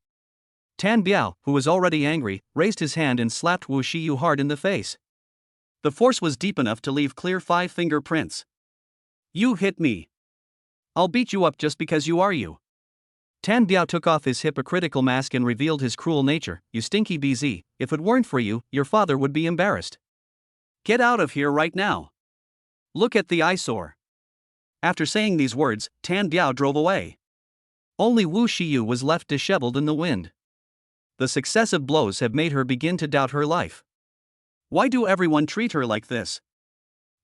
Tan Biao, who was already angry, raised his hand and slapped Wu Shiyu hard in the face. The force was deep enough to leave clear 5 fingerprints. You hit me. I'll beat you up just because you are you. Tan Biao took off his hypocritical mask and revealed his cruel nature. You stinky BZ, if it weren't for you, your father would be embarrassed. Get out of here right now. Look at the eyesore. After saying these words, Tan Biao drove away. Only Wu Shiyu was left disheveled in the wind. The successive blows have made her begin to doubt her life. Why do everyone treat her like this?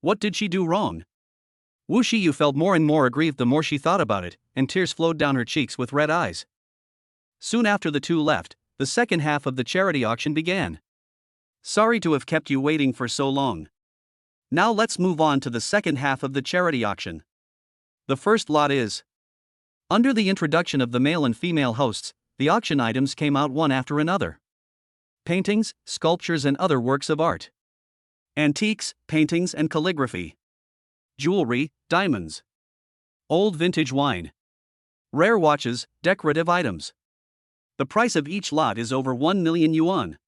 What did she do wrong? Wu Shiyu felt more and more aggrieved the more she thought about it, and tears flowed down her cheeks with red eyes. Soon after the two left, the second half of the charity auction began. Sorry to have kept you waiting for so long. Now let's move on to the second half of the charity auction. The first lot is Under the introduction of the male and female hosts, the auction items came out one after another. Paintings, sculptures, and other works of art. Antiques, paintings, and calligraphy. Jewelry, diamonds. Old vintage wine. Rare watches, decorative items. The price of each lot is over 1 million yuan.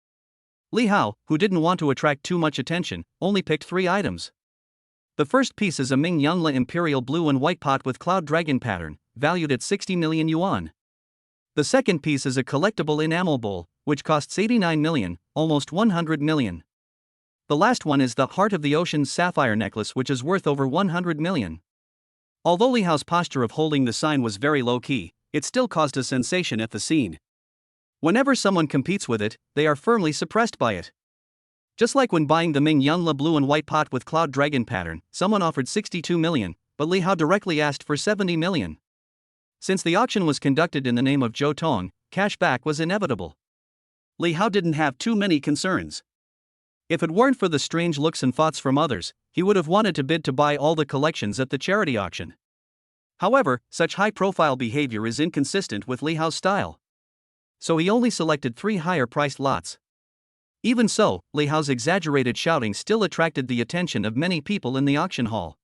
Li Hao, who didn't want to attract too much attention, only picked 3 items. The first piece is a Ming Yunla Imperial blue and white pot with cloud dragon pattern, valued at 60 million yuan. The second piece is a collectible enamel bowl, which costs 89 million, almost 100 million. The last one is the Heart of the Ocean sapphire necklace, which is worth over 100 million. Although Li Hao's posture of holding the sign was very low-key, it still caused a sensation at the scene. Whenever someone competes with it, they are firmly suppressed by it. Just like when buying the Ming Yunla blue and white pot with cloud dragon pattern, someone offered 62 million, but Li Hao directly asked for 70 million. Since the auction was conducted in the name of Zhou Tong, cashback was inevitable. Li Hao didn't have too many concerns. If it weren't for the strange looks and thoughts from others, he would have wanted to bid to buy all the collections at the charity auction. However, such high-profile behavior is inconsistent with Li Hao's style. So he only selected 3 higher-priced lots. Even so, Li Hao's exaggerated shouting still attracted the attention of many people in the auction hall.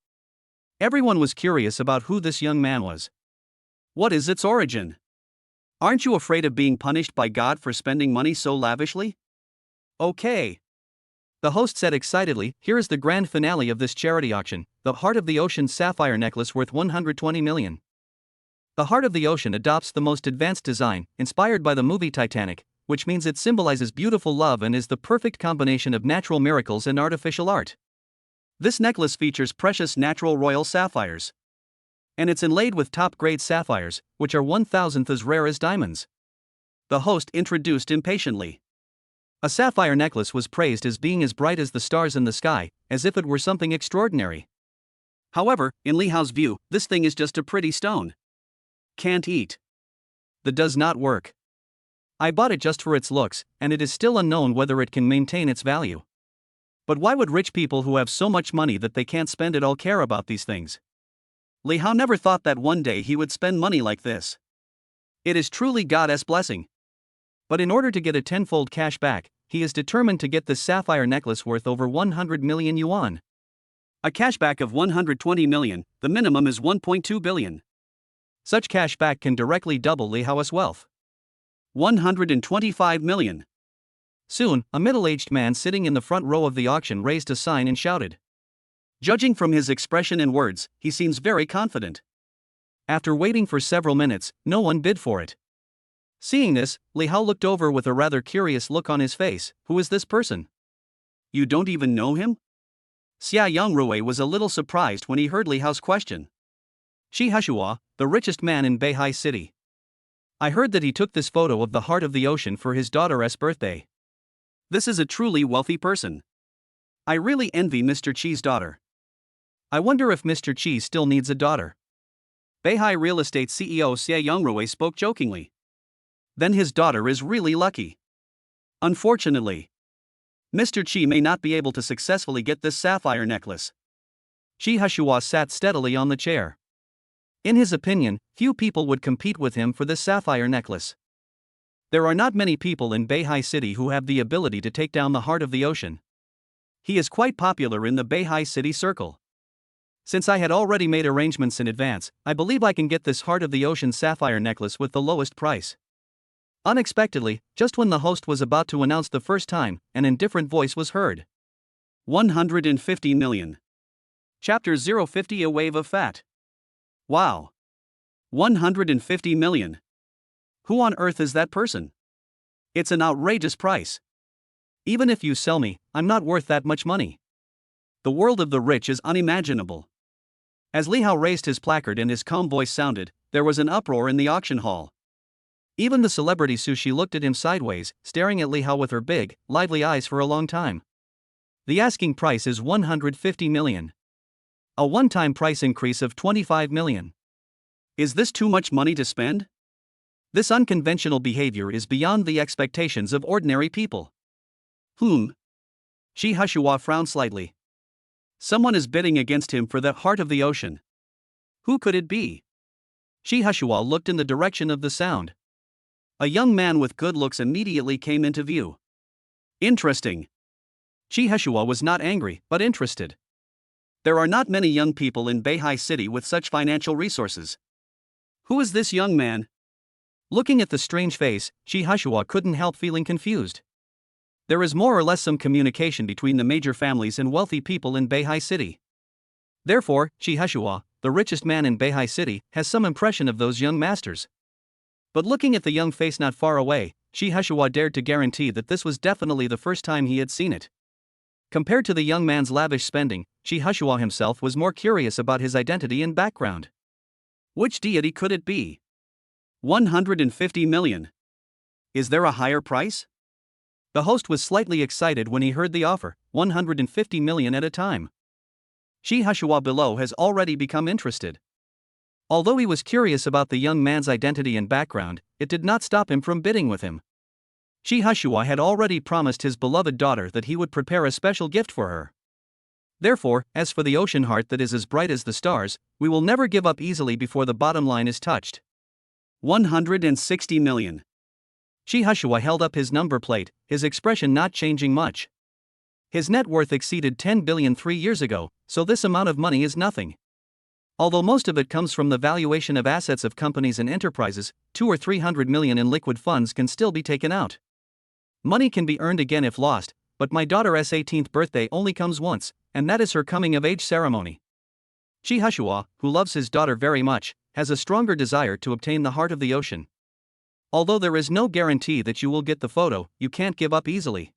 Everyone was curious about who this young man was. What is its origin? Aren't you afraid of being punished by God for spending money so lavishly? Okay. The host said excitedly, here is the grand finale of this charity auction, the Heart of the Ocean sapphire necklace worth 120 million. The Heart of the Ocean adopts the most advanced design, inspired by the movie Titanic, which means it symbolizes beautiful love and is the perfect combination of natural miracles and artificial art. This necklace features precious natural royal sapphires. And it's inlaid with top-grade sapphires, which are 1,000th as rare as diamonds. The host introduced impatiently. A sapphire necklace was praised as being as bright as the stars in the sky, as if it were something extraordinary. However, in Li Hao's view, this thing is just a pretty stone. Can't eat. That does not work. I bought it just for its looks, and it is still unknown whether it can maintain its value. But why would rich people who have so much money that they can't spend it all care about these things? Li Hao never thought that one day he would spend money like this. It is truly God's blessing. But in order to get a tenfold cash back, he is determined to get this sapphire necklace worth over 100 million yuan. A cashback of 120 million, the minimum is 1.2 billion. Such cashback can directly double Li Hao's wealth. 125 million. Soon, a middle-aged man sitting in the front row of the auction raised a sign and shouted. Judging from his expression and words, he seems very confident. After waiting for several minutes, no one bid for it. Seeing this, Li Hao looked over with a rather curious look on his face. Who is this person? You don't even know him? Xia Yongrui was a little surprised when he heard Li Hao's question. Shi Hushua, the richest man in Beihai City. I heard that he took this photo of the Heart of the Ocean for his daughter's birthday. This is a truly wealthy person. I really envy Mr. Chi's daughter. I wonder if Mr. Chi still needs a daughter. Beihai Real Estate CEO Xie Yongrui spoke jokingly. Then his daughter is really lucky. Unfortunately, Mr. Chi may not be able to successfully get this sapphire necklace. Shi Hushua sat steadily on the chair. In his opinion, few people would compete with him for this sapphire necklace. There are not many people in Beihai City who have the ability to take down the Heart of the Ocean. He is quite popular in the Beihai City circle. Since I had already made arrangements in advance, I believe I can get this Heart of the Ocean sapphire necklace with the lowest price. Unexpectedly, just when the host was about to announce the first time, an indifferent voice was heard. 150 million. Chapter 050 A Wave of Fat. Wow. 150 million. Who on earth is that person? It's an outrageous price. Even if you sell me, I'm not worth that much money. The world of the rich is unimaginable. As Li Hao raised his placard and his calm voice sounded, there was an uproar in the auction hall. Even the celebrity Sushi looked at him sideways, staring at Li Hao with her big, lively eyes for a long time. The asking price is 150 million. A one-time price increase of 25 million. Is this too much money to spend? This unconventional behavior is beyond the expectations of ordinary people. Shi Hushua frowned slightly. Someone is bidding against him for the Heart of the Ocean. Who could it be? Shi Hushua looked in the direction of the sound. A young man with good looks immediately came into view. Interesting. Shi Hushua was not angry, but interested. There are not many young people in Beihai City with such financial resources. Who is this young man? Looking at the strange face, Shi Hushua couldn't help feeling confused. There is more or less some communication between the major families and wealthy people in Beihai City. Therefore, Shi Hushua, the richest man in Beihai City, has some impression of those young masters. But looking at the young face not far away, Shi Hushua dared to guarantee that this was definitely the first time he had seen it. Compared to the young man's lavish spending, Shi Hushua himself was more curious about his identity and background. Which deity could it be? 150 million. Is there a higher price? The host was slightly excited when he heard the offer, 150 million at a time. Shi Hushua below has already become interested. Although he was curious about the young man's identity and background, it did not stop him from bidding with him. Shi Hushua had already promised his beloved daughter that he would prepare a special gift for her. Therefore, as for the ocean heart that is as bright as the stars, we will never give up easily before the bottom line is touched. 160 million. Shi Hushua held up his number plate, his expression not changing much. His net worth exceeded 10 billion 3 years ago, so this amount of money is nothing. Although most of it comes from the valuation of assets of companies and enterprises, 200 or 300 million in liquid funds can still be taken out. Money can be earned again if lost, but my daughter's 18th birthday only comes once, and that is her coming-of-age ceremony. Shi Hushua, who loves his daughter very much, has a stronger desire to obtain the heart of the ocean. Although there is no guarantee that you will get the photo, you can't give up easily.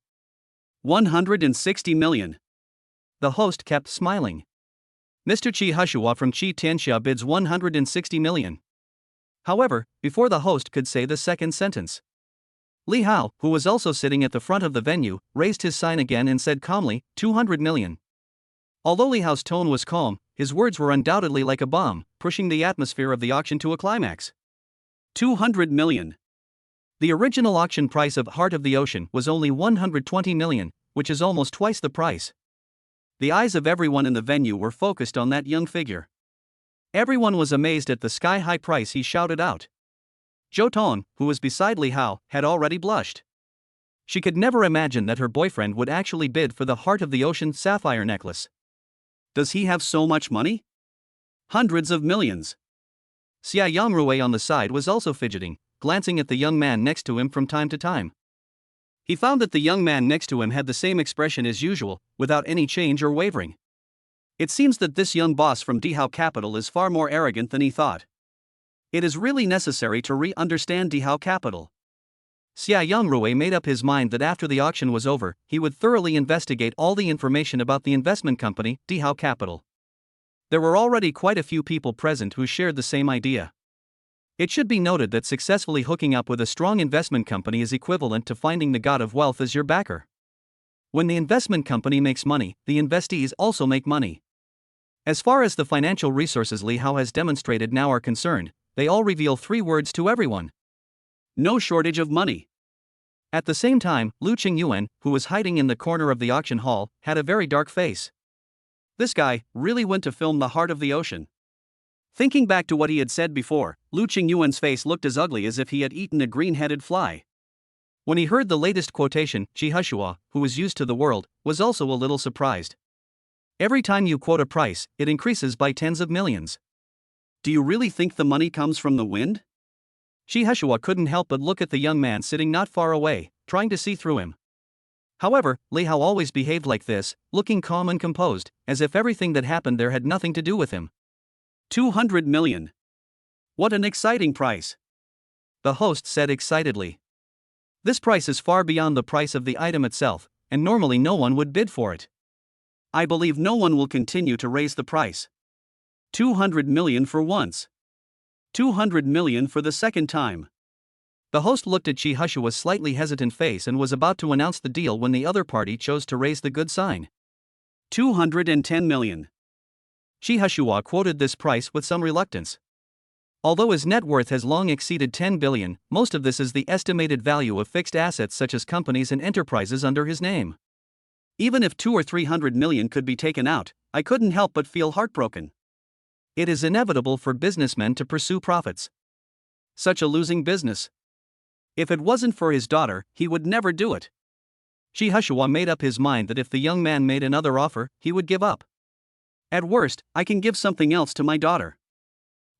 160 million. The host kept smiling. Mr. Shi Hushua from Chi Tianxia bids 160 million. However, before the host could say the second sentence, Li Hao, who was also sitting at the front of the venue, raised his sign again and said calmly, 200 million. Although Li Hao's tone was calm, his words were undoubtedly like a bomb, pushing the atmosphere of the auction to a climax. 200 million. The original auction price of Heart of the Ocean was only 120 million, which is almost twice the price. The eyes of everyone in the venue were focused on that young figure. Everyone was amazed at the sky-high price he shouted out. Zhou Tong, who was beside Li Hao, had already blushed. She could never imagine that her boyfriend would actually bid for the Heart of the Ocean sapphire necklace. Does he have so much money? Hundreds of millions. Xia Yangrui on the side was also fidgeting, glancing at the young man next to him from time to time. He found that the young man next to him had the same expression as usual, without any change or wavering. It seems that this young boss from Dihao Capital is far more arrogant than he thought. It is really necessary to re-understand Dihao Capital. Xia Yangrui made up his mind that after the auction was over, he would thoroughly investigate all the information about the investment company, Dihao Capital. There were already quite a few people present who shared the same idea. It should be noted that successfully hooking up with a strong investment company is equivalent to finding the god of wealth as your backer. When the investment company makes money, the investees also make money. As far as the financial resources Li Hao has demonstrated now are concerned, they all reveal 3 words to everyone. No shortage of money. At the same time, Lu Qingyuan, who was hiding in the corner of the auction hall, had a very dark face. This guy really went to film the Heart of the Ocean. Thinking back to what he had said before, Lu Qingyuan's face looked as ugly as if he had eaten a green-headed fly. When he heard the latest quotation, Shi Hushua, who was used to the world, was also a little surprised. Every time you quote a price, it increases by tens of millions. Do you really think the money comes from the wind? Shi Hushua couldn't help but look at the young man sitting not far away, trying to see through him. However, Li Hao always behaved like this, looking calm and composed, as if everything that happened there had nothing to do with him. 200 million. What an exciting price. The host said excitedly. This price is far beyond the price of the item itself, and normally no one would bid for it. I believe no one will continue to raise the price. 200 million for once. 200 million for the second time. The host looked at Shi Hushua's slightly hesitant face and was about to announce the deal when the other party chose to raise the good sign. 210 million. Shi Hushua quoted this price with some reluctance. Although his net worth has long exceeded 10 billion, most of this is the estimated value of fixed assets such as companies and enterprises under his name. Even if 200 or 300 million could be taken out, I couldn't help but feel heartbroken. It is inevitable for businessmen to pursue profits. Such a losing business. If it wasn't for his daughter, he would never do it. Shi Hushua made up his mind that if the young man made another offer, he would give up. At worst, I can give something else to my daughter.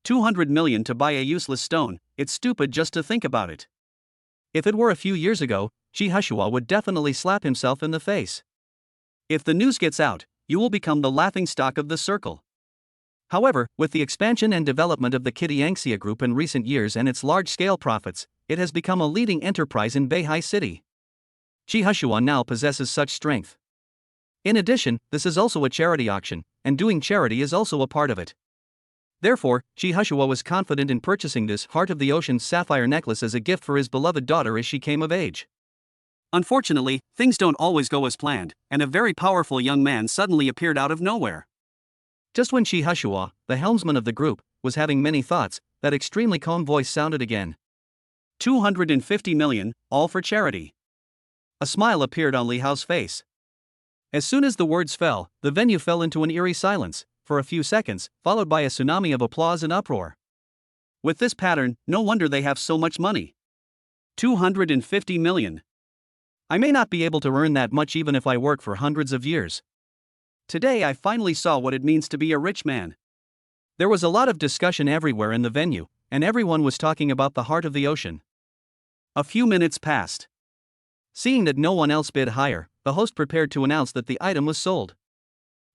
200 million to buy a useless stone, it's stupid just to think about it. If it were a few years ago, Shi Hushua would definitely slap himself in the face. If the news gets out, you will become the laughingstock of the circle. However, with the expansion and development of the Kitty Angxia Group in recent years and its large-scale profits, it has become a leading enterprise in Beihai City. Shi Hushua now possesses such strength. In addition, this is also a charity auction, and doing charity is also a part of it. Therefore, Shi Hushua was confident in purchasing this Heart of the Ocean sapphire necklace as a gift for his beloved daughter as she came of age. Unfortunately, things don't always go as planned, and a very powerful young man suddenly appeared out of nowhere. Just when Shi Hushua, the helmsman of the group, was having many thoughts, that extremely calm voice sounded again. 250 million, all for charity. A smile appeared on Li Hao's face. As soon as the words fell, the venue fell into an eerie silence, for a few seconds, followed by a tsunami of applause and uproar. With this pattern, no wonder they have so much money. 250 million. I may not be able to earn that much even if I work for hundreds of years. Today I finally saw what it means to be a rich man. There was a lot of discussion everywhere in the venue, and everyone was talking about the Heart of the Ocean. A few minutes passed. Seeing that no one else bid higher, the host prepared to announce that the item was sold.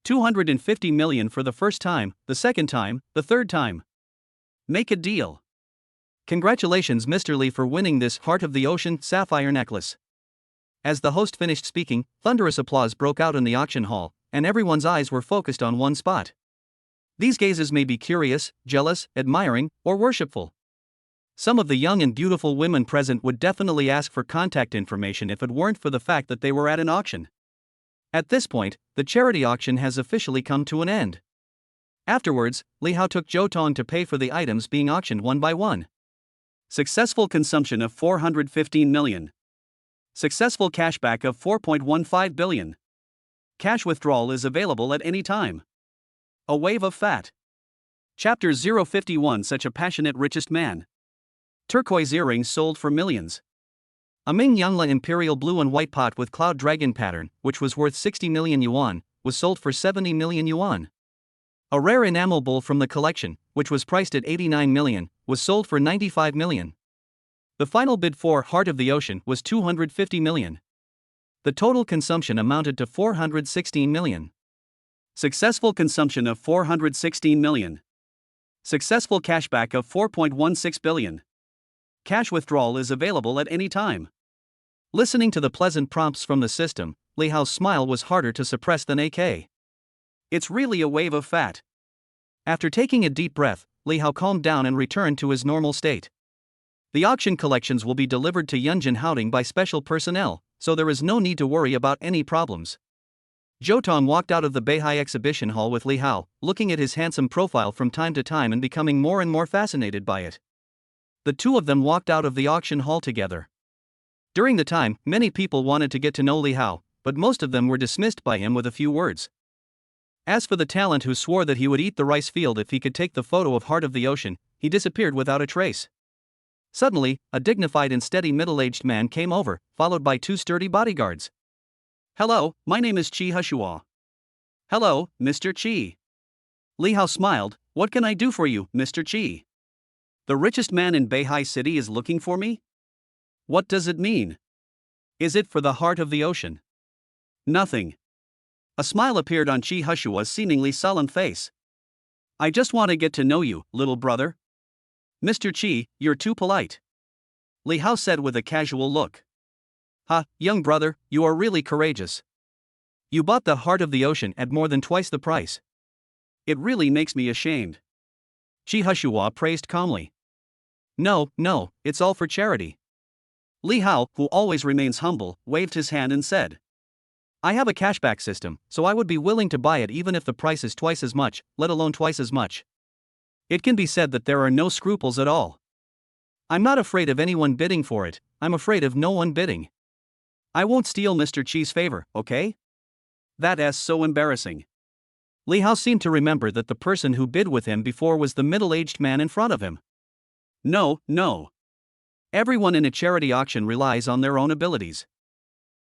250 million for the first time, the second time, the third time. Make a deal. Congratulations Mr. Li for winning this Heart of the Ocean sapphire necklace. As the host finished speaking, thunderous applause broke out in the auction hall, and everyone's eyes were focused on one spot. These gazes may be curious, jealous, admiring, or worshipful. Some of the young and beautiful women present would definitely ask for contact information if it weren't for the fact that they were at an auction. At this point, the charity auction has officially come to an end. Afterwards, Li Hao took Zhou Tong to pay for the items being auctioned one by one. Successful consumption of 415 million. Successful cashback of 4.15 billion. Cash withdrawal is available at any time. A wave of fat. Chapter 051 Such a passionate richest man. Turquoise earrings sold for millions. A Ming Yangla Imperial blue and white pot with cloud dragon pattern, which was worth 60 million yuan, was sold for 70 million yuan. A rare enamel bowl from the collection, which was priced at 89 million, was sold for 95 million. The final bid for Heart of the Ocean was 250 million. The total consumption amounted to 416 million. Successful consumption of 416 million. Successful cashback of 4.16 billion. Cash withdrawal is available at any time. Listening to the pleasant prompts from the system, Li Hao's smile was harder to suppress than AK. It's really a wave of fat. After taking a deep breath, Li Hao calmed down and returned to his normal state. The auction collections will be delivered to Yunjin Haoding by special personnel, so there is no need to worry about any problems. Zhou Tong walked out of the Beihai exhibition hall with Li Hao, looking at his handsome profile from time to time and becoming more and more fascinated by it. The two of them walked out of the auction hall together. During the time, many people wanted to get to know Li Hao, but most of them were dismissed by him with a few words. As for the talent who swore that he would eat the rice field if he could take the photo of Heart of the Ocean, he disappeared without a trace. Suddenly, a dignified and steady middle-aged man came over, followed by two sturdy bodyguards. Hello, my name is Shi Hushua. Hello, Mr. Chi. Li Hao smiled. What can I do for you, Mr. Chi? The richest man in Beihai City is looking for me? What does it mean? Is it for the Heart of the Ocean? Nothing. A smile appeared on Shi Hushua's seemingly sullen face. I just want to get to know you, little brother. Mr. Chi, you're too polite. Li Hao said with a casual look. Ha, young brother, you are really courageous. You bought the Heart of the Ocean at more than twice the price. It really makes me ashamed. Shi Hushua praised calmly. No, it's all for charity. Li Hao, who always remains humble, waved his hand and said. I have a cashback system, so I would be willing to buy it even if the price is twice as much, let alone twice as much. It can be said that there are no scruples at all. I'm not afraid of anyone bidding for it, I'm afraid of no one bidding. I won't steal Mr. Chi's favor, okay? That's so embarrassing. Li Hao seemed to remember that the person who bid with him before was the middle-aged man in front of him. No, no. Everyone in a charity auction relies on their own abilities.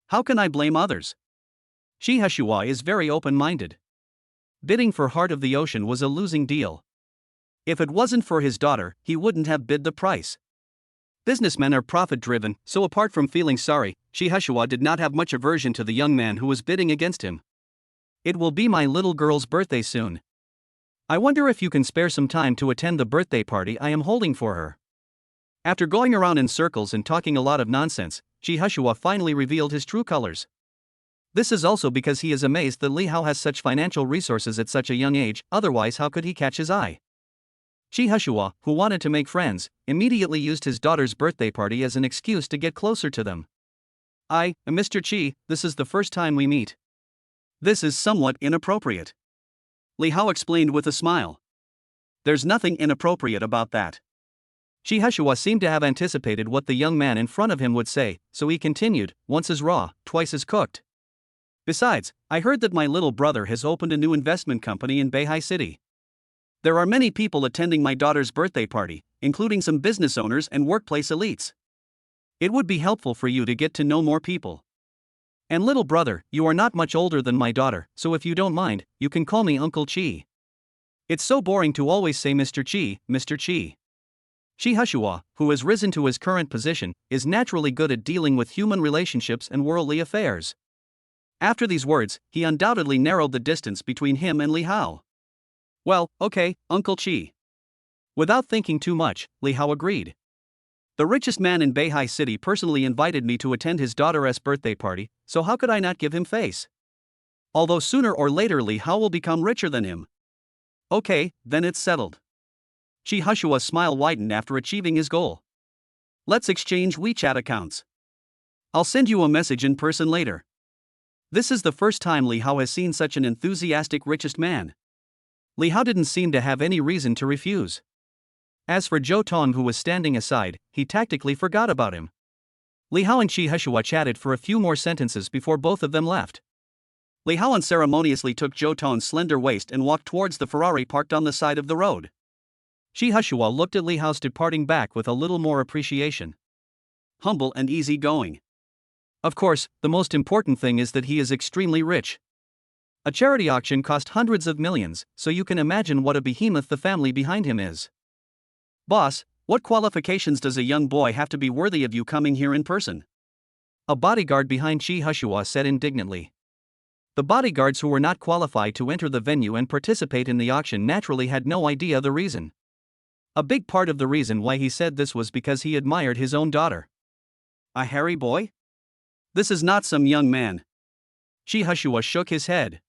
How can I blame others? Shi Heshua is very open-minded. Bidding for Heart of the Ocean was a losing deal. If it wasn't for his daughter, he wouldn't have bid the price. Businessmen are profit-driven, so apart from feeling sorry, Shi Heshua did not have much aversion to the young man who was bidding against him. It will be my little girl's birthday soon. I wonder if you can spare some time to attend the birthday party I am holding for her. After going around in circles and talking a lot of nonsense, Shi Heshua finally revealed his true colors. This is also because he is amazed that Li Hao has such financial resources at such a young age, otherwise how could he catch his eye? Shi Heshua, who wanted to make friends, immediately used his daughter's birthday party as an excuse to get closer to them. Mr. Chi, this is the first time we meet. This is somewhat inappropriate. Li Hao explained with a smile. There's nothing inappropriate about that. Shi Heshua seemed to have anticipated what the young man in front of him would say, so he continued, once as raw, twice as cooked. Besides, I heard that my little brother has opened a new investment company in Beihai City. There are many people attending my daughter's birthday party, including some business owners and workplace elites. It would be helpful for you to get to know more people. And little brother, you are not much older than my daughter, so if you don't mind, you can call me Uncle Chi. It's so boring to always say Mr. Chi, Mr. Chi. Shi Heshua, who has risen to his current position, is naturally good at dealing with human relationships and worldly affairs. After these words, he undoubtedly narrowed the distance between him and Li Hao. Well, okay, Uncle Chi. Without thinking too much, Li Hao agreed. The richest man in Beihai City personally invited me to attend his daughter's birthday party, so how could I not give him face? Although sooner or later Li Hao will become richer than him. Okay, then it's settled. Shi Heshua's smile widened after achieving his goal. Let's exchange WeChat accounts. I'll send you a message in person later. This is the first time Li Hao has seen such an enthusiastic richest man. Li Hao didn't seem to have any reason to refuse. As for Zhou Tong, who was standing aside, he tactically forgot about him. Li Hao and Shi Heshua chatted for a few more sentences before both of them left. Li Hao unceremoniously took Zhou Tong's slender waist and walked towards the Ferrari parked on the side of the road. Shi Heshua looked at Li Hao's departing back with a little more appreciation. Humble and easygoing. Of course, the most important thing is that he is extremely rich. A charity auction cost hundreds of millions, so you can imagine what a behemoth the family behind him is. Boss, what qualifications does a young boy have to be worthy of you coming here in person? A bodyguard behind Shi Heshua said indignantly. The bodyguards who were not qualified to enter the venue and participate in the auction naturally had no idea the reason. A big part of the reason why he said this was because he admired his own daughter. A hairy boy? This is not some young man. Shi Heshua shook his head.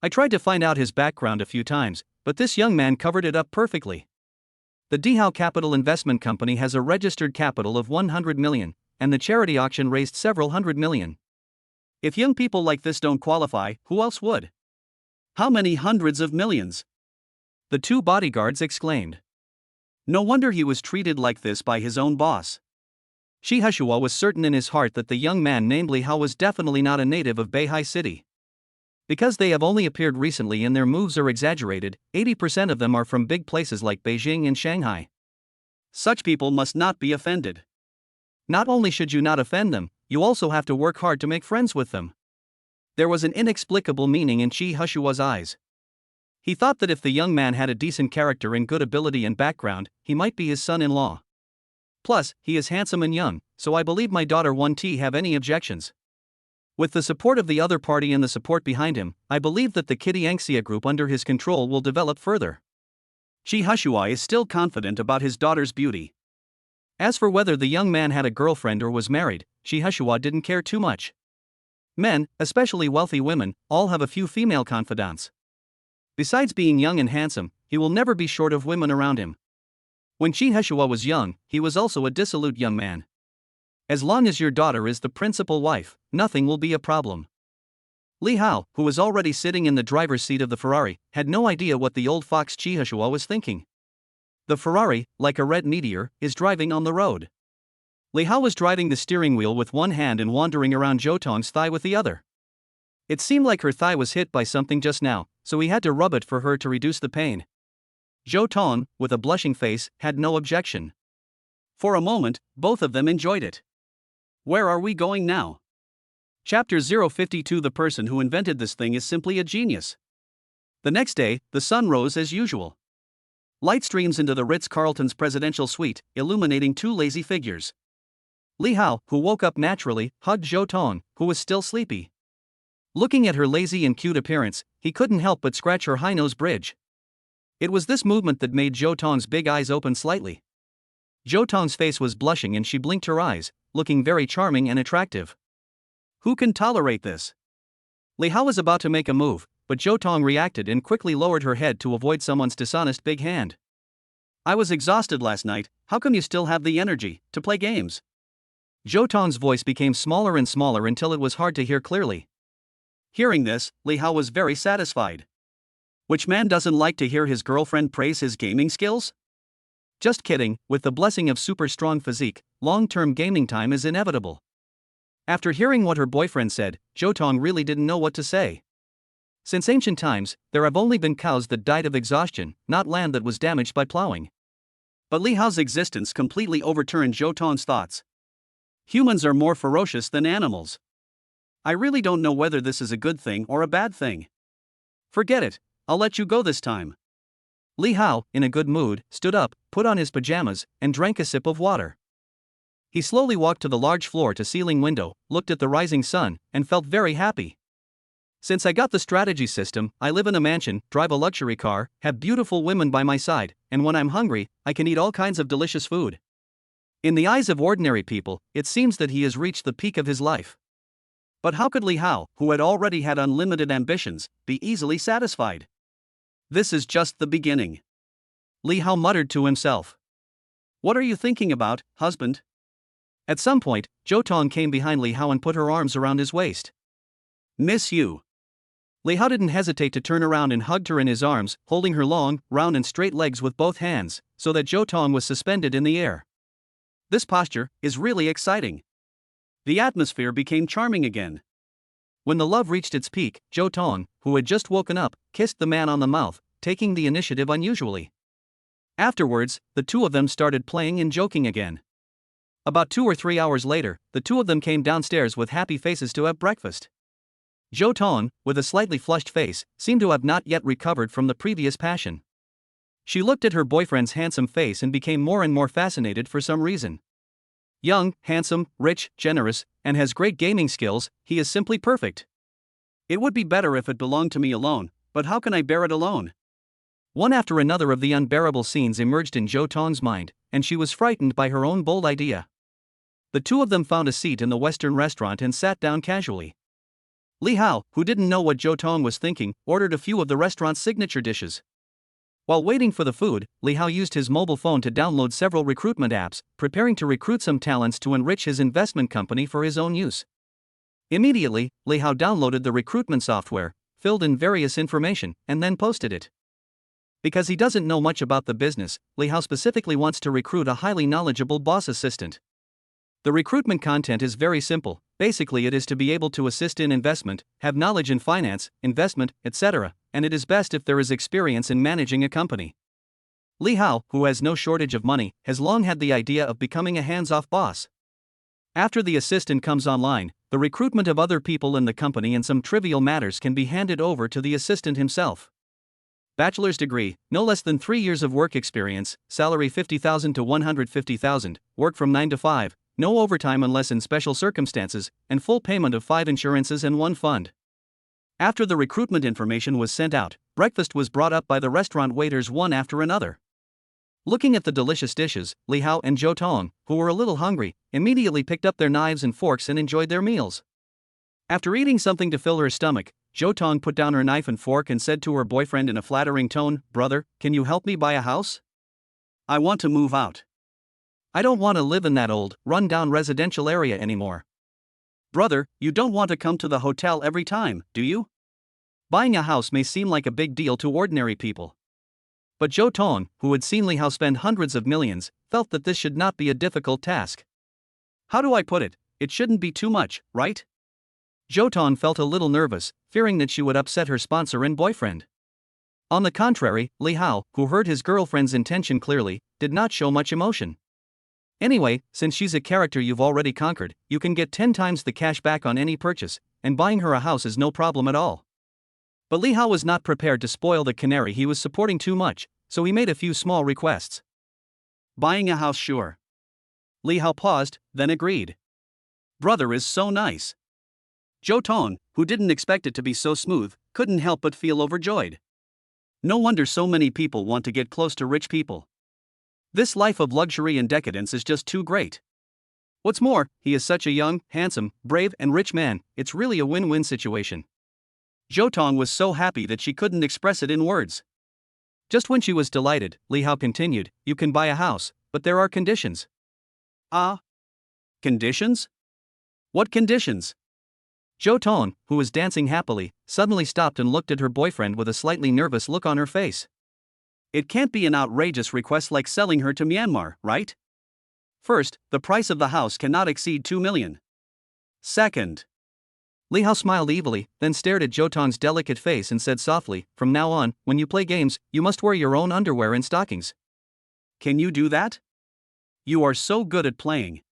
I tried to find out his background a few times, but this young man covered it up perfectly. The Dihao Capital Investment Company has a registered capital of 100 million, and the charity auction raised several hundred million. If young people like this don't qualify, who else would? How many hundreds of millions? The two bodyguards exclaimed. No wonder he was treated like this by his own boss. Shi Heshua was certain in his heart that the young man named Li Hao was definitely not a native of Beihai City. Because they have only appeared recently and their moves are exaggerated, 80% of them are from big places like Beijing and Shanghai. Such people must not be offended. Not only should you not offend them, you also have to work hard to make friends with them. There was an inexplicable meaning in Shi Heshua's eyes. He thought that if the young man had a decent character and good ability and background, he might be his son-in-law. Plus, he is handsome and young, so I believe my daughter won't have any objections. With the support of the other party and the support behind him, I believe that the Kitty Angxia group under his control will develop further. Shi Heshua is still confident about his daughter's beauty. As for whether the young man had a girlfriend or was married, Shi Heshua didn't care too much. Men, especially wealthy women, all have a few female confidants. Besides being young and handsome, he will never be short of women around him. When Shi Heshua was young, he was also a dissolute young man. As long as your daughter is the principal wife, nothing will be a problem. Li Hao, who was already sitting in the driver's seat of the Ferrari, had no idea what the old fox Shi Heshua was thinking. The Ferrari, like a red meteor, is driving on the road. Li Hao was driving the steering wheel with one hand and wandering around Zhou Tong's thigh with the other. It seemed like her thigh was hit by something just now, so he had to rub it for her to reduce the pain. Zhou Tong, with a blushing face, had no objection. For a moment, both of them enjoyed it. Where are we going now? Chapter 052. The person who invented this thing is simply a genius. The next day, the sun rose as usual. Light streams into the Ritz-Carlton's presidential suite, illuminating two lazy figures. Li Hao, who woke up naturally, hugged Zhou Tong, who was still sleepy. Looking at her lazy and cute appearance, he couldn't help but scratch her high nose bridge. It was this movement that made Zhou Tong's big eyes open slightly. Zhou Tong's face was blushing and she blinked her eyes, looking very charming and attractive. Who can tolerate this? Li Hao was about to make a move, but Zhou Tong reacted and quickly lowered her head to avoid someone's dishonest big hand. I was exhausted last night, how come you still have the energy to play games? Zhou Tong's voice became smaller and smaller until it was hard to hear clearly. Hearing this, Li Hao was very satisfied. Which man doesn't like to hear his girlfriend praise his gaming skills? Just kidding, with the blessing of super strong physique, long-term gaming time is inevitable. After hearing what her boyfriend said, Zhou Tong really didn't know what to say. Since ancient times, there have only been cows that died of exhaustion, not land that was damaged by plowing. But Li Hao's existence completely overturned Zhou Tong's thoughts. Humans are more ferocious than animals. I really don't know whether this is a good thing or a bad thing. Forget it, I'll let you go this time. Li Hao, in a good mood, stood up, put on his pajamas, and drank a sip of water. He slowly walked to the large floor-to-ceiling window, looked at the rising sun, and felt very happy. Since I got the strategy system, I live in a mansion, drive a luxury car, have beautiful women by my side, and when I'm hungry, I can eat all kinds of delicious food. In the eyes of ordinary people, it seems that he has reached the peak of his life. But how could Li Hao, who had already had unlimited ambitions, be easily satisfied? This is just the beginning. Li Hao muttered to himself. What are you thinking about, husband? At some point, Zhou Tong came behind Li Hao and put her arms around his waist. Miss you. Li Hao didn't hesitate to turn around and hugged her in his arms, holding her long, round and straight legs with both hands, so that Zhou Tong was suspended in the air. This posture is really exciting. The atmosphere became charming again. When the love reached its peak, Zhou Tong, who had just woken up, kissed the man on the mouth, taking the initiative unusually. Afterwards, the two of them started playing and joking again. About 2 or 3 hours later, the two of them came downstairs with happy faces to have breakfast. Zhou Tong, with a slightly flushed face, seemed to have not yet recovered from the previous passion. She looked at her boyfriend's handsome face and became more and more fascinated for some reason. Young, handsome, rich, generous, and has great gaming skills, he is simply perfect. It would be better if it belonged to me alone, but how can I bear it alone? One after another of the unbearable scenes emerged in Zhou Tong's mind, and she was frightened by her own bold idea. The two of them found a seat in the Western restaurant and sat down casually. Li Hao, who didn't know what Zhou Tong was thinking, ordered a few of the restaurant's signature dishes. While waiting for the food, Li Hao used his mobile phone to download several recruitment apps, preparing to recruit some talents to enrich his investment company for his own use. Immediately, Li Hao downloaded the recruitment software, filled in various information, and then posted it. Because he doesn't know much about the business, Li Hao specifically wants to recruit a highly knowledgeable boss assistant. The recruitment content is very simple. Basically, it is to be able to assist in investment, have knowledge in finance, investment, etc., and it is best if there is experience in managing a company. Li Hao, who has no shortage of money, has long had the idea of becoming a hands-off boss. After the assistant comes online, the recruitment of other people in the company and some trivial matters can be handed over to the assistant himself. Bachelor's degree, no less than 3 years of work experience, salary 50,000 to 150,000, work from 9 to 5, no overtime unless in special circumstances, and full payment of 5 insurances and 1 fund. After the recruitment information was sent out, breakfast was brought up by the restaurant waiters one after another. Looking at the delicious dishes, Li Hao and Zhou Tong, who were a little hungry, immediately picked up their knives and forks and enjoyed their meals. After eating something to fill her stomach, Zhou Tong put down her knife and fork and said to her boyfriend in a flattering tone, "Brother, can you help me buy a house? I want to move out. I don't want to live in that old, run-down residential area anymore." "Brother, you don't want to come to the hotel every time, do you?" Buying a house may seem like a big deal to ordinary people. But Zhou Tong, who had seen Li Hao spend hundreds of millions, felt that this should not be a difficult task. "How do I put it? It shouldn't be too much, right? Jotan felt a little nervous, fearing that she would upset her sponsor and boyfriend. On the contrary, Li Hao, who heard his girlfriend's intention clearly, did not show much emotion. Anyway, since she's a character you've already conquered, you can get 10 times the cash back on any purchase, and buying her a house is no problem at all. But Li Hao was not prepared to spoil the canary he was supporting too much, so he made a few small requests. Buying a house, sure. Li Hao paused, then agreed. Brother is so nice. Jotan, who didn't expect it to be so smooth, couldn't help but feel overjoyed. No wonder so many people want to get close to rich people. This life of luxury and decadence is just too great. What's more, he is such a young, handsome, brave, and rich man, it's really a win-win situation. Jotan was so happy that she couldn't express it in words. Just when she was delighted, Li Hao continued, "You can buy a house, but there are conditions." Ah? Conditions? What conditions? Jotan, who was dancing happily, suddenly stopped and looked at her boyfriend with a slightly nervous look on her face. It can't be an outrageous request like selling her to Myanmar, right? First, the price of the house cannot exceed 2 million. Second, Li Hao smiled evilly, then stared at Jotan's delicate face and said softly, "From now on, when you play games, you must wear your own underwear and stockings." can you do that? You are so good at playing.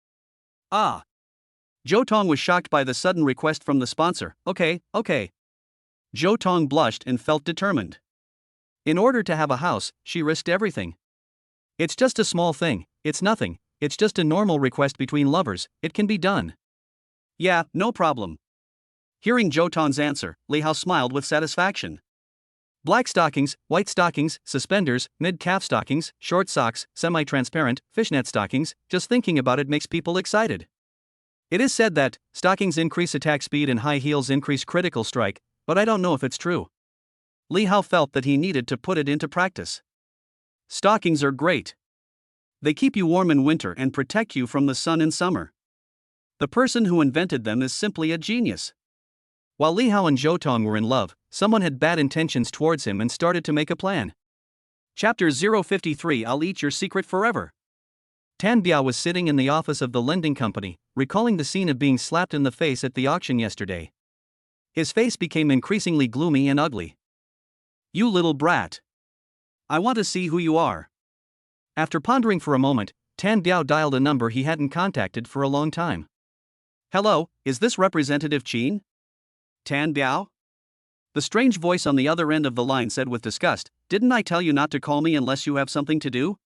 Ah. Jotan was shocked by the sudden request from the sponsor. Okay. Jotan blushed and felt determined. In order to have a house, she risked everything. It's just a small thing, it's nothing, it's just a normal request between lovers, it can be done. Yeah, no problem. Hearing Jotan's answer, Li Hao smiled with satisfaction. Black stockings, white stockings, suspenders, mid-calf stockings, short socks, semi-transparent, fishnet stockings, just thinking about it makes people excited. It is said that stockings increase attack speed and high heels increase critical strike, but I don't know if it's true. Li Hao felt that he needed to put it into practice. Stockings are great. They keep you warm in winter and protect you from the sun in summer. The person who invented them is simply a genius. While Li Hao and Jotan were in love, someone had bad intentions towards him and started to make a plan. Chapter 053 I'll Eat Your Secret Forever. Tan Biao was sitting in the office of the lending company, recalling the scene of being slapped in the face at the auction yesterday. His face became increasingly gloomy and ugly. You little brat. I want to see who you are. After pondering for a moment, Tan Biao dialed a number he hadn't contacted for a long time. Hello, is this Representative Chin? Tan Biao? The strange voice on the other end of the line said with disgust, "Didn't I tell you not to call me unless you have something to do?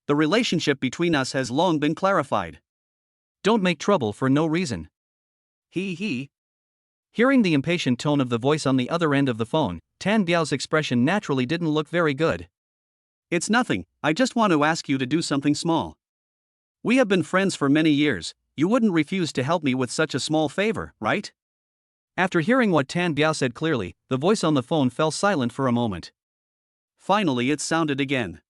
The relationship between us has long been clarified. Don't make trouble for no reason." He. Hearing the impatient tone of the voice on the other end of the phone, Tan Biao's expression naturally didn't look very good. It's nothing, I just want to ask you to do something small. We have been friends for many years, you wouldn't refuse to help me with such a small favor, right? After hearing what Tan Biao said clearly, the voice on the phone fell silent for a moment. Finally it sounded again.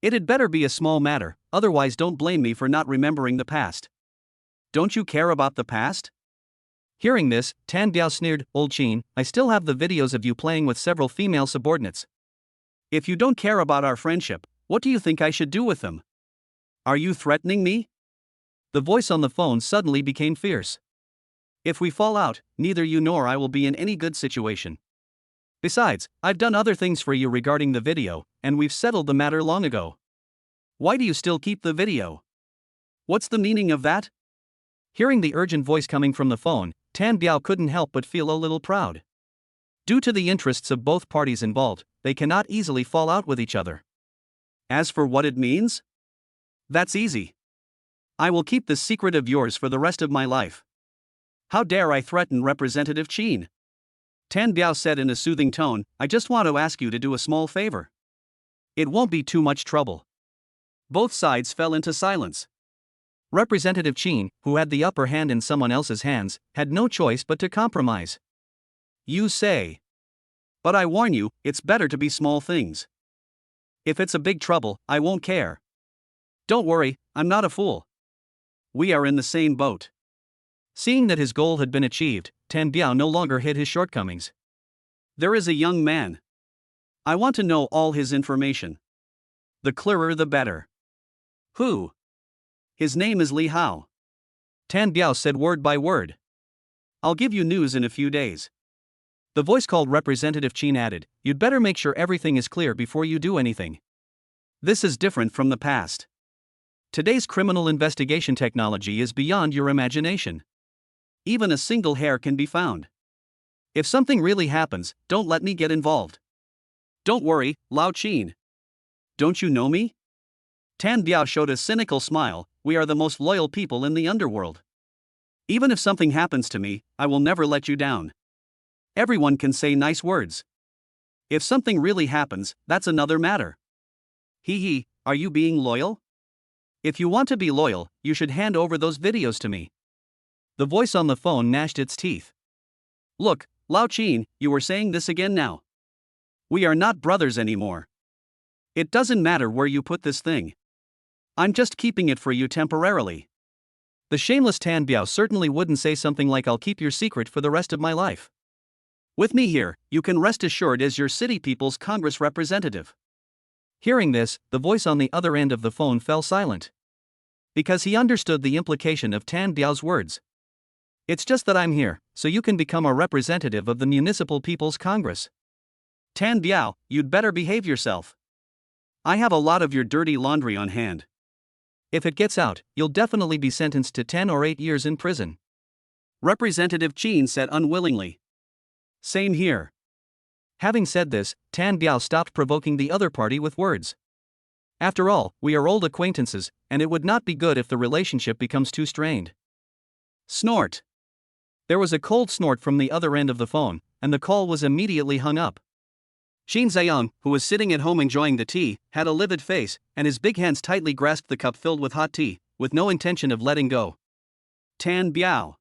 It had better be a small matter, otherwise don't blame me for not remembering the past. Don't you care about the past? Hearing this, Tan Biao sneered, "Old Chin, I still have the videos of you playing with several female subordinates. If you don't care about our friendship, what do you think I should do with them? Are you threatening me?" The voice on the phone suddenly became fierce. If we fall out, neither you nor I will be in any good situation. Besides, I've done other things for you regarding the video, and we've settled the matter long ago. Why do you still keep the video? What's the meaning of that? Hearing the urgent voice coming from the phone, Tan Biao couldn't help but feel a little proud. Due to the interests of both parties involved, they cannot easily fall out with each other. As for what it means? That's easy. I will keep this secret of yours for the rest of my life. How dare I threaten Representative Chin? Tan Biao said in a soothing tone, I just want to ask you to do a small favor. It won't be too much trouble. Both sides fell into silence. Representative Chin, who had the upper hand in someone else's hands, had no choice but to compromise. You say. But I warn you, it's better to be small things. If it's a big trouble, I won't care. Don't worry, I'm not a fool. We are in the same boat. Seeing that his goal had been achieved, Tan Biao no longer hid his shortcomings. There is a young man. I want to know all his information. The clearer the better. Who? His name is Li Hao. Tan Biao said word by word. I'll give you news in a few days. The voice called Representative Chin added, "You'd better make sure everything is clear before you do anything." This is different from the past. Today's criminal investigation technology is beyond your imagination. Even a single hair can be found. If something really happens, don't let me get involved. Don't worry, Lao Chin. Don't you know me? Tan Biao showed a cynical smile. We are the most loyal people in the underworld. Even if something happens to me, I will never let you down. Everyone can say nice words. If something really happens, that's another matter. Hee hee, are you being loyal? If you want to be loyal, you should hand over those videos to me. The voice on the phone gnashed its teeth. Look, Lao Chin, you were saying this again now. We are not brothers anymore. It doesn't matter where you put this thing. I'm just keeping it for you temporarily. The shameless Tan Biao certainly wouldn't say something like, "I'll keep your secret for the rest of my life." With me here, you can rest assured as your city people's Congress representative. Hearing this, the voice on the other end of the phone fell silent. Because he understood the implication of Tan Biao's words. It's just that I'm here, so you can become a representative of the Municipal People's Congress. Tan Biao, you'd better behave yourself. I have a lot of your dirty laundry on hand. If it gets out, you'll definitely be sentenced to 10 or 8 years in prison. Representative Chin said unwillingly. Same here. Having said this, Tan Biao stopped provoking the other party with words. After all, we are old acquaintances, and it would not be good if the relationship becomes too strained. Snort. There was a cold snort from the other end of the phone, and the call was immediately hung up. Xin Ziyang, who was sitting at home enjoying the tea, had a livid face, and his big hands tightly grasped the cup filled with hot tea, with no intention of letting go. Tan Biao.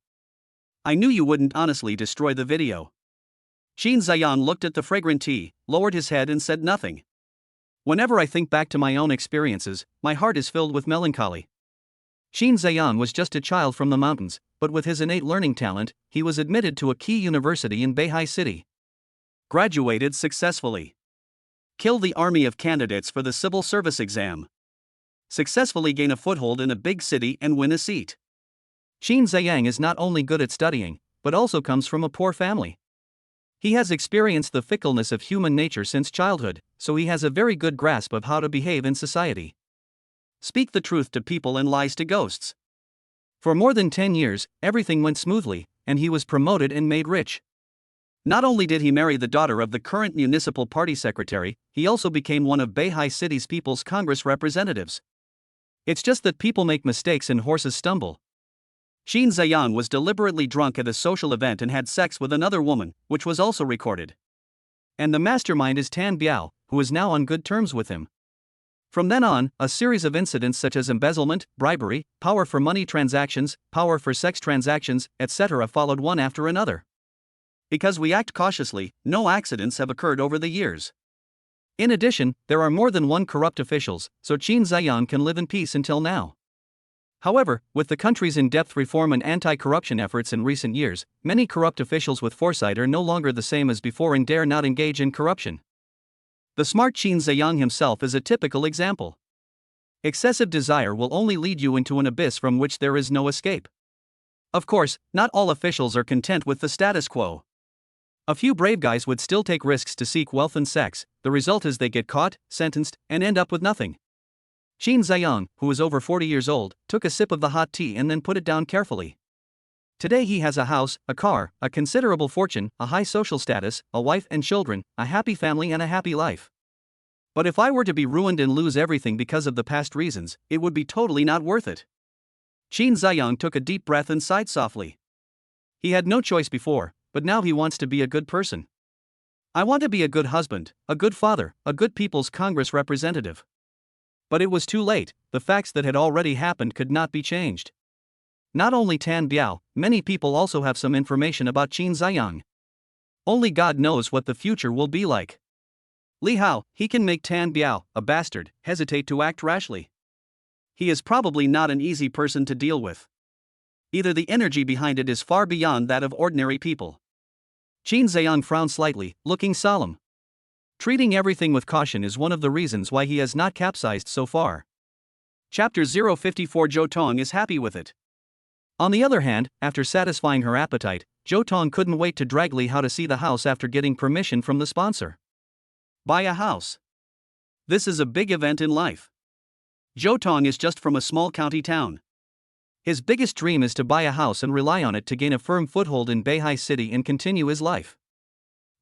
I knew you wouldn't honestly destroy the video. Xin Ziyang looked at the fragrant tea, lowered his head and said nothing. Whenever I think back to my own experiences, my heart is filled with melancholy. Xin Ziyang was just a child from the mountains, but with his innate learning talent, he was admitted to a key university in Beihai City. Graduated successfully. Killed the army of candidates for the civil service exam. Successfully gain a foothold in a big city and win a seat. Xin Ziyang is not only good at studying, but also comes from a poor family. He has experienced the fickleness of human nature since childhood, so he has a very good grasp of how to behave in society. Speak the truth to people and lies to ghosts. For more than 10 years, everything went smoothly, and he was promoted and made rich. Not only did he marry the daughter of the current municipal party secretary, he also became one of Beihai City's People's Congress representatives. It's just that people make mistakes and horses stumble. Xin Ziyang was deliberately drunk at a social event and had sex with another woman, which was also recorded. And the mastermind is Tan Biao, who is now on good terms with him. From then on, a series of incidents such as embezzlement, bribery, power for money transactions, power for sex transactions, etc. followed one after another. Because we act cautiously, no accidents have occurred over the years. In addition, there are more than one corrupt officials, so Xin Ziyang can live in peace until now. However, with the country's in-depth reform and anti-corruption efforts in recent years, many corrupt officials with foresight are no longer the same as before and dare not engage in corruption. The smart Xin Ziyang himself is a typical example. Excessive desire will only lead you into an abyss from which there is no escape. Of course, not all officials are content with the status quo. A few brave guys would still take risks to seek wealth and sex. The result is they get caught, sentenced, and end up with nothing. Xin Ziyang, who is over 40 years old, took a sip of the hot tea and then put it down carefully. Today he has a house, a car, a considerable fortune, a high social status, a wife and children, a happy family and a happy life. But if I were to be ruined and lose everything because of the past reasons, it would be totally not worth it. Xin Ziyang took a deep breath and sighed softly. He had no choice before, but now he wants to be a good person. I want to be a good husband, a good father, a good People's Congress representative. But it was too late, the facts that had already happened could not be changed. Not only Tan Biao, many people also have some information about Xin Ziyang. Only God knows what the future will be like. Li Hao, he can make Tan Biao, a bastard, hesitate to act rashly. He is probably not an easy person to deal with. Either the energy behind it is far beyond that of ordinary people. Xin Ziyang frowned slightly, looking solemn. Treating everything with caution is one of the reasons why he has not capsized so far. Chapter 054 Zhou Tong is happy with it. On the other hand, after satisfying her appetite, Zhou Tong couldn't wait to drag Li Hao to see the house after getting permission from the sponsor. Buy a house. This is a big event in life. Zhou Tong is just from a small county town. His biggest dream is to buy a house and rely on it to gain a firm foothold in Beihai City and continue his life.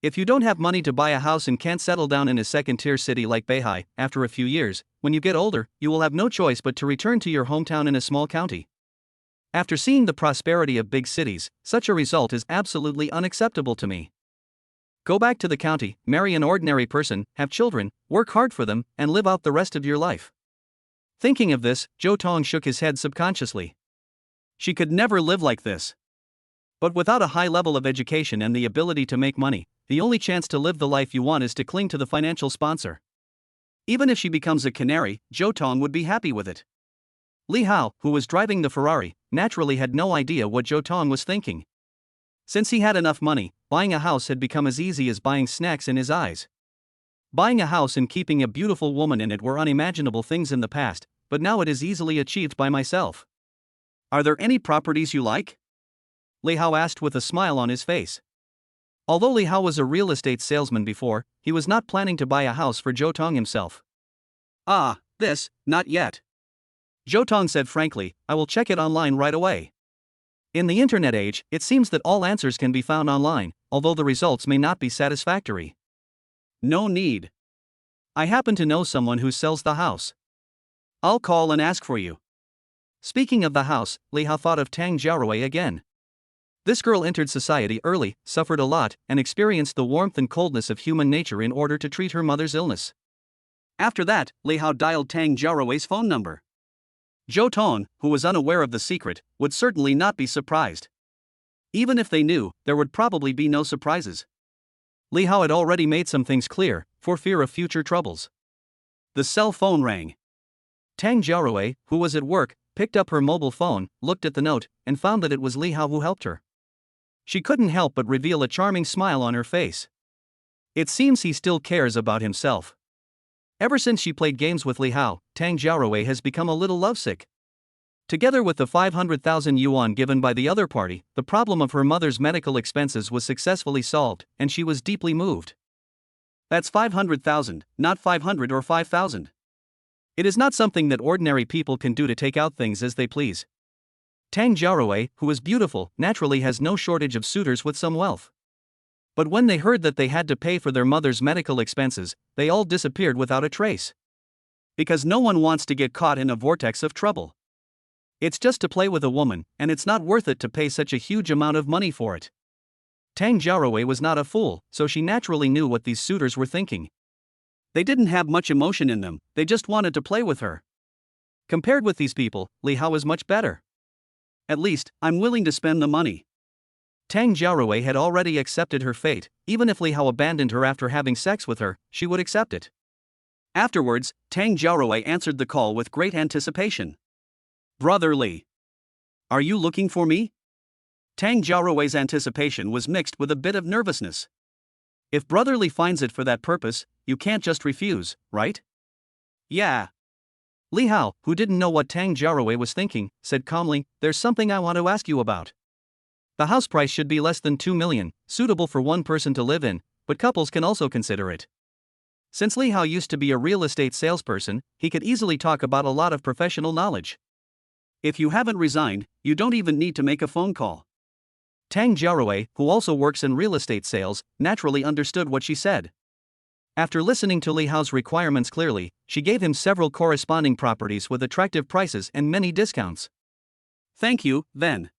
If you don't have money to buy a house and can't settle down in a second-tier city like Beihai, after a few years, when you get older, you will have no choice but to return to your hometown in a small county. After seeing the prosperity of big cities, such a result is absolutely unacceptable to me. Go back to the county, marry an ordinary person, have children, work hard for them, and live out the rest of your life. Thinking of this, Zhou Tong shook his head subconsciously. She could never live like this. But without a high level of education and the ability to make money, the only chance to live the life you want is to cling to the financial sponsor. Even if she becomes a canary, Zhou Tong would be happy with it. Li Hao, who was driving the Ferrari, naturally had no idea what Zhou Tong was thinking. Since he had enough money, buying a house had become as easy as buying snacks in his eyes. Buying a house and keeping a beautiful woman in it were unimaginable things in the past, but now it is easily achieved by myself. Are there any properties you like? Li Hao asked with a smile on his face. Although Li Hao was a real estate salesman before, he was not planning to buy a house for Zhou Tong himself. Not yet. Zhou Tong said frankly, I will check it online right away. In the internet age, it seems that all answers can be found online, although the results may not be satisfactory. No need. I happen to know someone who sells the house. I'll call and ask for you. Speaking of the house, Li Hao thought of Tang Jiaorui again. This girl entered society early, suffered a lot, and experienced the warmth and coldness of human nature in order to treat her mother's illness. After that, Li Hao dialed Tang Jiaorui's phone number. Zhou Tong, who was unaware of the secret, would certainly not be surprised. Even if they knew, there would probably be no surprises. Li Hao had already made some things clear, for fear of future troubles. The cell phone rang. Tang Jiaorui, who was at work, picked up her mobile phone, looked at the note, and found that it was Li Hao who helped her. She couldn't help but reveal a charming smile on her face. It seems he still cares about himself. Ever since she played games with Li Hao, Tang Jiaorui has become a little lovesick. Together with the 500,000 yuan given by the other party, the problem of her mother's medical expenses was successfully solved, and she was deeply moved. That's 500,000, not 500 or 5,000. It is not something that ordinary people can do to take out things as they please. Tang Jiaorui, who is beautiful, naturally has no shortage of suitors with some wealth. But when they heard that they had to pay for their mother's medical expenses, they all disappeared without a trace. Because no one wants to get caught in a vortex of trouble. It's just to play with a woman, and it's not worth it to pay such a huge amount of money for it. Tang Jiaorui was not a fool, so she naturally knew what these suitors were thinking. They didn't have much emotion in them, they just wanted to play with her. Compared with these people, Li Hao is much better. At least, I'm willing to spend the money. Tang Jiaorui had already accepted her fate. Even if Li Hao abandoned her after having sex with her, she would accept it. Afterwards, Tang Jiaorui answered the call with great anticipation. Brother Li. Are you looking for me? Tang Jiaorui's anticipation was mixed with a bit of nervousness. If Brother Li finds it for that purpose, you can't just refuse, right? Yeah. Li Hao, who didn't know what Tang Jiaorui was thinking, said calmly, There's something I want to ask you about. The house price should be less than 2 million, suitable for one person to live in, but couples can also consider it. Since Li Hao used to be a real estate salesperson, he could easily talk about a lot of professional knowledge. If you haven't resigned, you don't even need to make a phone call. Tang Jiaorui, who also works in real estate sales, naturally understood what she said. After listening to Li Hao's requirements clearly, she gave him several corresponding properties with attractive prices and many discounts. Thank you, then.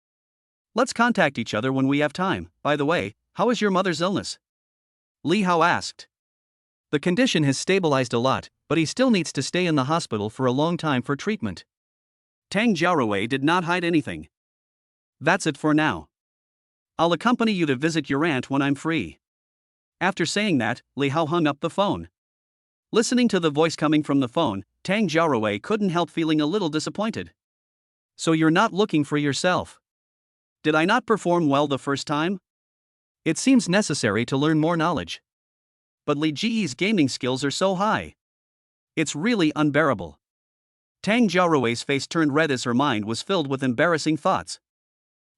Let's contact each other when we have time. By the way, how is your mother's illness? Li Hao asked. The condition has stabilized a lot, but he still needs to stay in the hospital for a long time for treatment. Tang Jiaorui did not hide anything. That's it for now. I'll accompany you to visit your aunt when I'm free. After saying that, Li Hao hung up the phone. Listening to the voice coming from the phone, Tang Jiaorui couldn't help feeling a little disappointed. So you're not looking for yourself? Did I not perform well the first time? It seems necessary to learn more knowledge. But Li Ji's gaming skills are so high. It's really unbearable. Tang Jiaorui's face turned red as her mind was filled with embarrassing thoughts.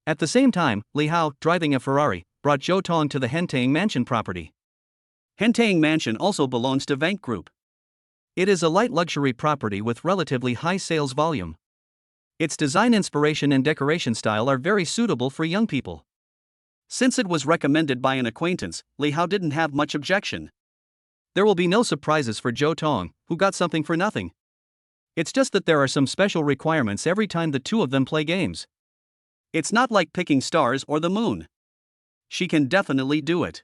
At the same time, Li Hao, driving a Ferrari, brought Zhou Tong to the Hentang Mansion property. Hentang Mansion also belongs to Vank Group. It is a light luxury property with relatively high sales volume. Its design inspiration and decoration style are very suitable for young people. Since it was recommended by an acquaintance, Li Hao didn't have much objection. There will be no surprises for Zhou Tong, who got something for nothing. It's just that there are some special requirements every time the two of them play games. It's not like picking stars or the moon. She can definitely do it.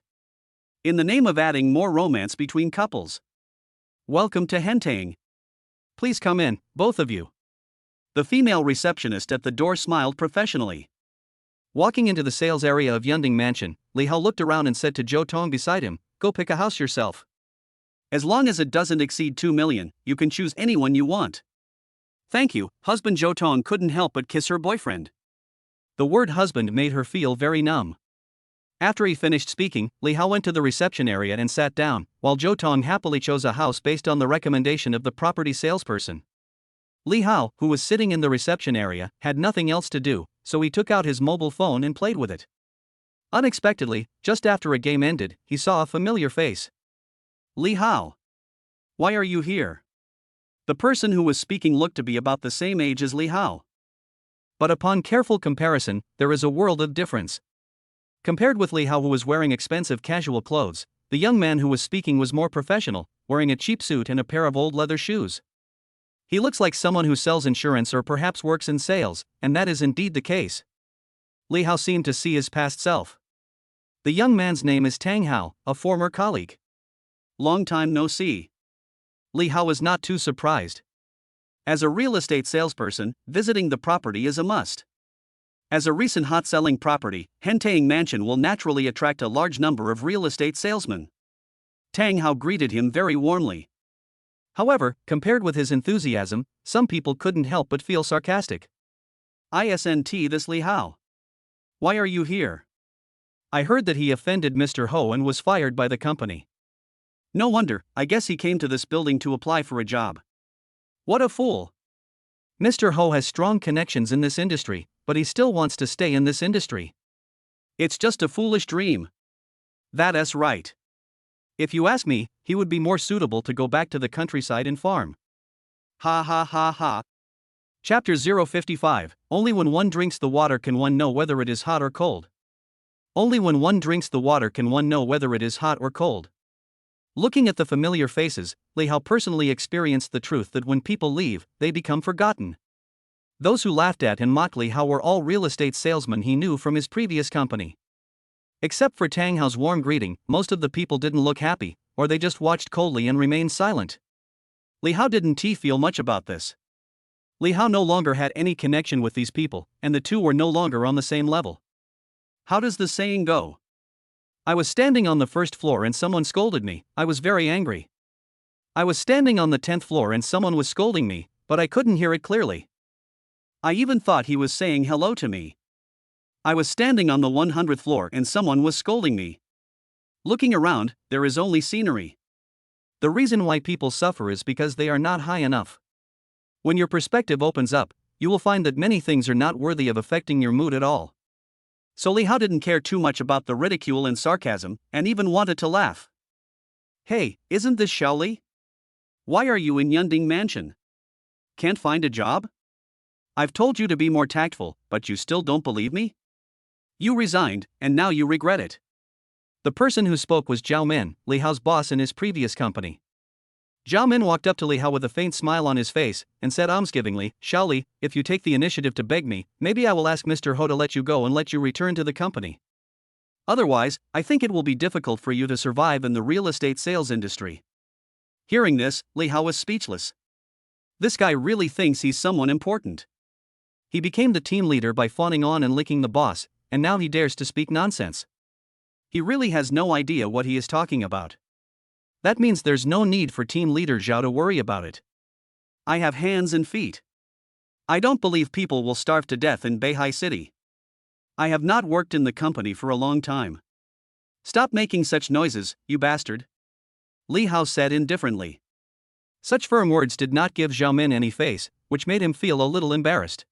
In the name of adding more romance between couples. Welcome to Hentang. Please come in, both of you. The female receptionist at the door smiled professionally. Walking into the sales area of Yunding Mansion, Li Hao looked around and said to Zhou Tong beside him, "Go pick a house yourself. As long as it doesn't exceed 2 million, you can choose anyone you want." "Thank you." Husband Zhou Tong couldn't help but kiss her boyfriend. The word husband made her feel very numb. After he finished speaking, Li Hao went to the reception area and sat down, while Zhou Tong happily chose a house based on the recommendation of the property salesperson. Li Hao, who was sitting in the reception area, had nothing else to do, so he took out his mobile phone and played with it. Unexpectedly, just after a game ended, he saw a familiar face. "Li Hao. Why are you here?" The person who was speaking looked to be about the same age as Li Hao. But upon careful comparison, there is a world of difference. Compared with Li Hao, who was wearing expensive casual clothes, the young man who was speaking was more professional, wearing a cheap suit and a pair of old leather shoes. He looks like someone who sells insurance or perhaps works in sales, and that is indeed the case. Li Hao seemed to see his past self. The young man's name is Tang Hao, a former colleague. "Long time no see." Li Hao was not too surprised. As a real estate salesperson, visiting the property is a must. As a recent hot-selling property, Hentang Mansion will naturally attract a large number of real estate salesmen. Tang Hao greeted him very warmly. However, compared with his enthusiasm, some people couldn't help but feel sarcastic. "Isn't this Li Hao? Why are you here?" "I heard that he offended Mr. Ho and was fired by the company." "No wonder, I guess he came to this building to apply for a job." "What a fool. Mr. Ho has strong connections in this industry, but he still wants to stay in this industry." "It's just a foolish dream." "That's right. If you ask me, he would be more suitable to go back to the countryside and farm." Ha ha ha ha. Chapter 055. Only when one drinks the water can one know whether it is hot or cold. Only when one drinks the water can one know whether it is hot or cold. Looking at the familiar faces, Li Hao personally experienced the truth that when people leave, they become forgotten. Those who laughed at and mocked Li Hao were all real estate salesmen he knew from his previous company. Except for Tang Hao's warm greeting, most of the people didn't look happy, or they just watched coldly and remained silent. Li Hao didn't feel much about this. Li Hao no longer had any connection with these people, and the two were no longer on the same level. How does the saying go? "I was standing on the first floor and someone scolded me. I was very angry. I was standing on the 10th floor and someone was scolding me, but I couldn't hear it clearly. I even thought he was saying hello to me. I was standing on the 100th floor and someone was scolding me. Looking around, there is only scenery." The reason why people suffer is because they are not high enough. When your perspective opens up, you will find that many things are not worthy of affecting your mood at all. So Li Hao didn't care too much about the ridicule and sarcasm, and even wanted to laugh. "Hey, isn't this Shaoli? Why are you in Yunding Mansion? Can't find a job? I've told you to be more tactful, but you still don't believe me? You resigned, and now you regret it." The person who spoke was Zhao Min, Li Hao's boss in his previous company. Zhao Min walked up to Li Hao with a faint smile on his face, and said almsgivingly, "Shaoli, if you take the initiative to beg me, maybe I will ask Mr. Ho to let you go and let you return to the company. Otherwise, I think it will be difficult for you to survive in the real estate sales industry." Hearing this, Li Hao was speechless. This guy really thinks he's someone important. He became the team leader by fawning on and licking the boss, and now he dares to speak nonsense. He really has no idea what he is talking about. That means there's no need for team leader Zhao to worry about it. I have hands and feet. I don't believe people will starve to death in Beihai City. I have not worked in the company for a long time. Stop making such noises, you bastard. Li Hao said indifferently. Such firm words did not give Zhao Min any face, which made him feel a little embarrassed.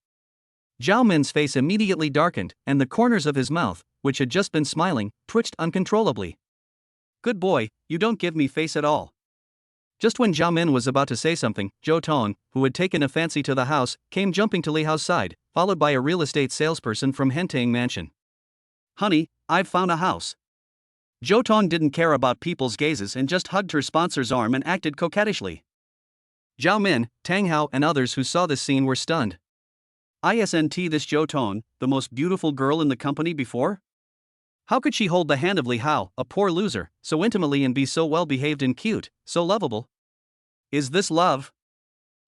Zhao Min's face immediately darkened, and the corners of his mouth, which had just been smiling, twitched uncontrollably. Good boy, you don't give me face at all. Just when Zhao Min was about to say something, Zhou Tong, who had taken a fancy to the house, came jumping to Li Hao's side, followed by a real estate salesperson from Hentang Mansion. Honey, I've found a house. Zhou Tong didn't care about people's gazes and just hugged her sponsor's arm and acted coquettishly. Zhao Min, Tang Hao, and others who saw this scene were stunned. Isn't this Zhou Tong, the most beautiful girl in the company before? How could she hold the hand of Li Hao, a poor loser, so intimately and be so well behaved and cute, so lovable? Is this love?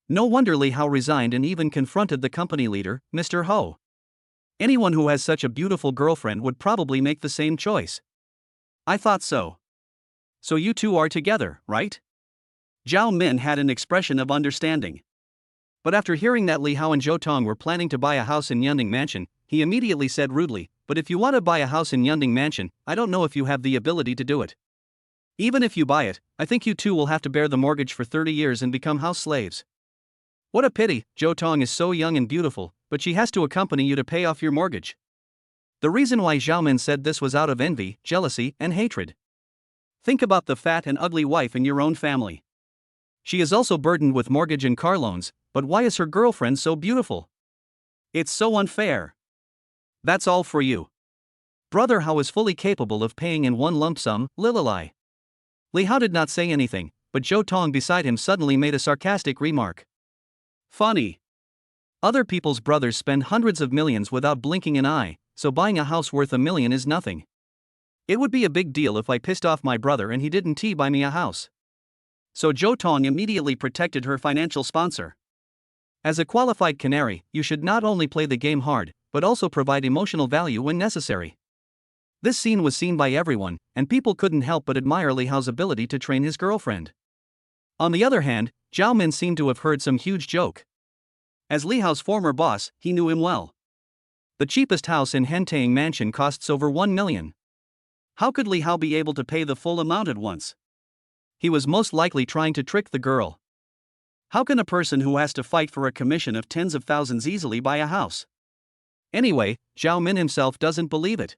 No wonder Li Hao resigned and even confronted the company leader, Mr. Ho. Anyone who has such a beautiful girlfriend would probably make the same choice. I thought so. So you two are together, right? Zhao Min had an expression of understanding. But after hearing that Li Hao and Zhou Tong were planning to buy a house in Yunding Mansion, he immediately said rudely, "But if you want to buy a house in Yunding Mansion, I don't know if you have the ability to do it. Even if you buy it, I think you two will have to bear the mortgage for 30 years and become house slaves." "What a pity, Zhou Tong is so young and beautiful, but she has to accompany you to pay off your mortgage." The reason why Zhao Min said this was out of envy, jealousy, and hatred. Think about the fat and ugly wife in your own family. She is also burdened with mortgage and car loans, but why is her girlfriend so beautiful? It's so unfair. That's all for you. Brother Hao is fully capable of paying in one lump sum, Lililai. Li Hao did not say anything, but Zhou Tong beside him suddenly made a sarcastic remark. Funny. Other people's brothers spend hundreds of millions without blinking an eye, so buying a house worth $1 million is nothing. It would be a big deal if I pissed off my brother and he didn't buy me a house. So Zhou Tong immediately protected her financial sponsor. As a qualified canary, you should not only play the game hard, but also provide emotional value when necessary. This scene was seen by everyone, and people couldn't help but admire Li Hao's ability to train his girlfriend. On the other hand, Zhao Min seemed to have heard some huge joke. As Li Hao's former boss, he knew him well. The cheapest house in Hentang Mansion costs over 1 million. How could Li Hao be able to pay the full amount at once? He was most likely trying to trick the girl. How can a person who has to fight for a commission of tens of thousands easily buy a house? Anyway, Zhao Min himself doesn't believe it.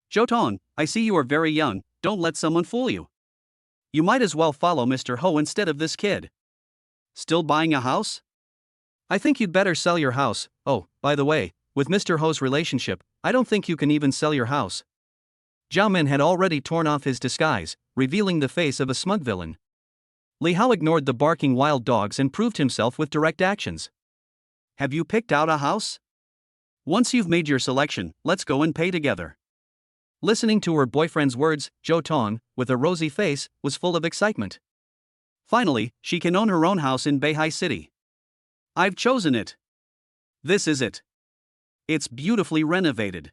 Zhou Tong, I see you are very young, don't let someone fool you. You might as well follow Mr. Ho instead of this kid. Still buying a house? I think you'd better sell your house. Oh, by the way, with Mr. Ho's relationship, I don't think you can even sell your house. Zhao Min had already torn off his disguise, revealing the face of a smug villain. Li Hao ignored the barking wild dogs and proved himself with direct actions. Have you picked out a house? Once you've made your selection, let's go and pay together. Listening to her boyfriend's words, Zhou Tong, with a rosy face, was full of excitement. Finally, she can own her own house in Beihai City. I've chosen it. This is it. It's beautifully renovated.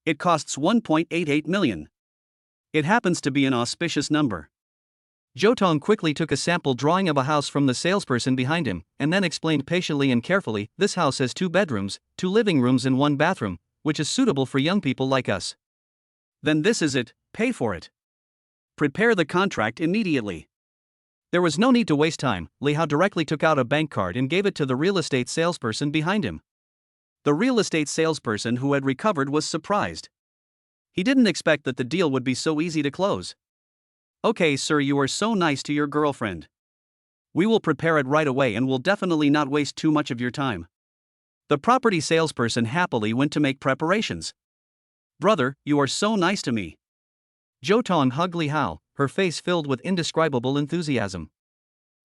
It costs 1.88 million. It happens to be an auspicious number. Zhou Tong quickly took a sample drawing of a house from the salesperson behind him, and then explained patiently and carefully, "This house has 2 bedrooms, 2 living rooms and 1 bathroom, which is suitable for young people like us." Then this is it, pay for it. Prepare the contract immediately. There was no need to waste time. Li Hao directly took out a bank card and gave it to the real estate salesperson behind him. The real estate salesperson who had recovered was surprised. He didn't expect that the deal would be so easy to close. Okay, sir, you are so nice to your girlfriend. We will prepare it right away and will definitely not waste too much of your time. The property salesperson happily went to make preparations. Brother, you are so nice to me. Zhou Tong hugged Li Hao, her face filled with indescribable enthusiasm.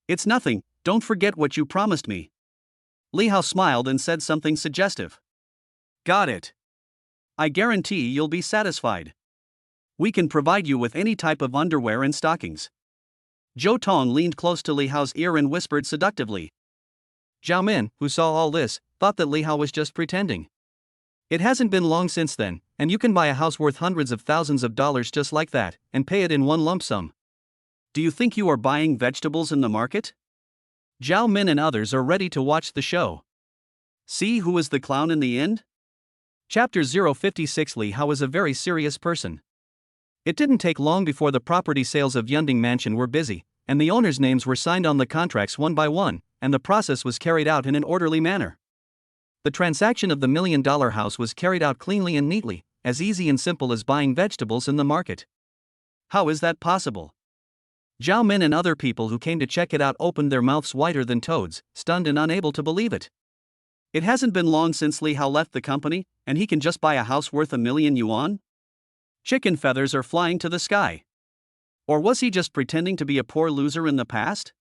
It's nothing, don't forget what you promised me. Li Hao smiled and said something suggestive. Got it. I guarantee you'll be satisfied. We can provide you with any type of underwear and stockings. Zhou Tong leaned close to Li Hao's ear and whispered seductively. Zhao Min, who saw all this, thought that Li Hao was just pretending. It hasn't been long since then, and you can buy a house worth hundreds of thousands of dollars just like that, and pay it in one lump sum. Do you think you are buying vegetables in the market? Zhao Min and others are ready to watch the show. See who is the clown in the end? Chapter 056. Li Hao is a very serious person. It didn't take long before the property sales of Yunding Mansion were busy, and the owners' names were signed on the contracts one by one, and the process was carried out in an orderly manner. The transaction of the $1 million house was carried out cleanly and neatly, as easy and simple as buying vegetables in the market. How is that possible? Zhao Min and other people who came to check it out opened their mouths wider than toads, stunned and unable to believe it. It hasn't been long since Li Hao left the company, and he can just buy a house worth 1 million yuan? Chicken feathers are flying to the sky. Or was he just pretending to be a poor loser in the past?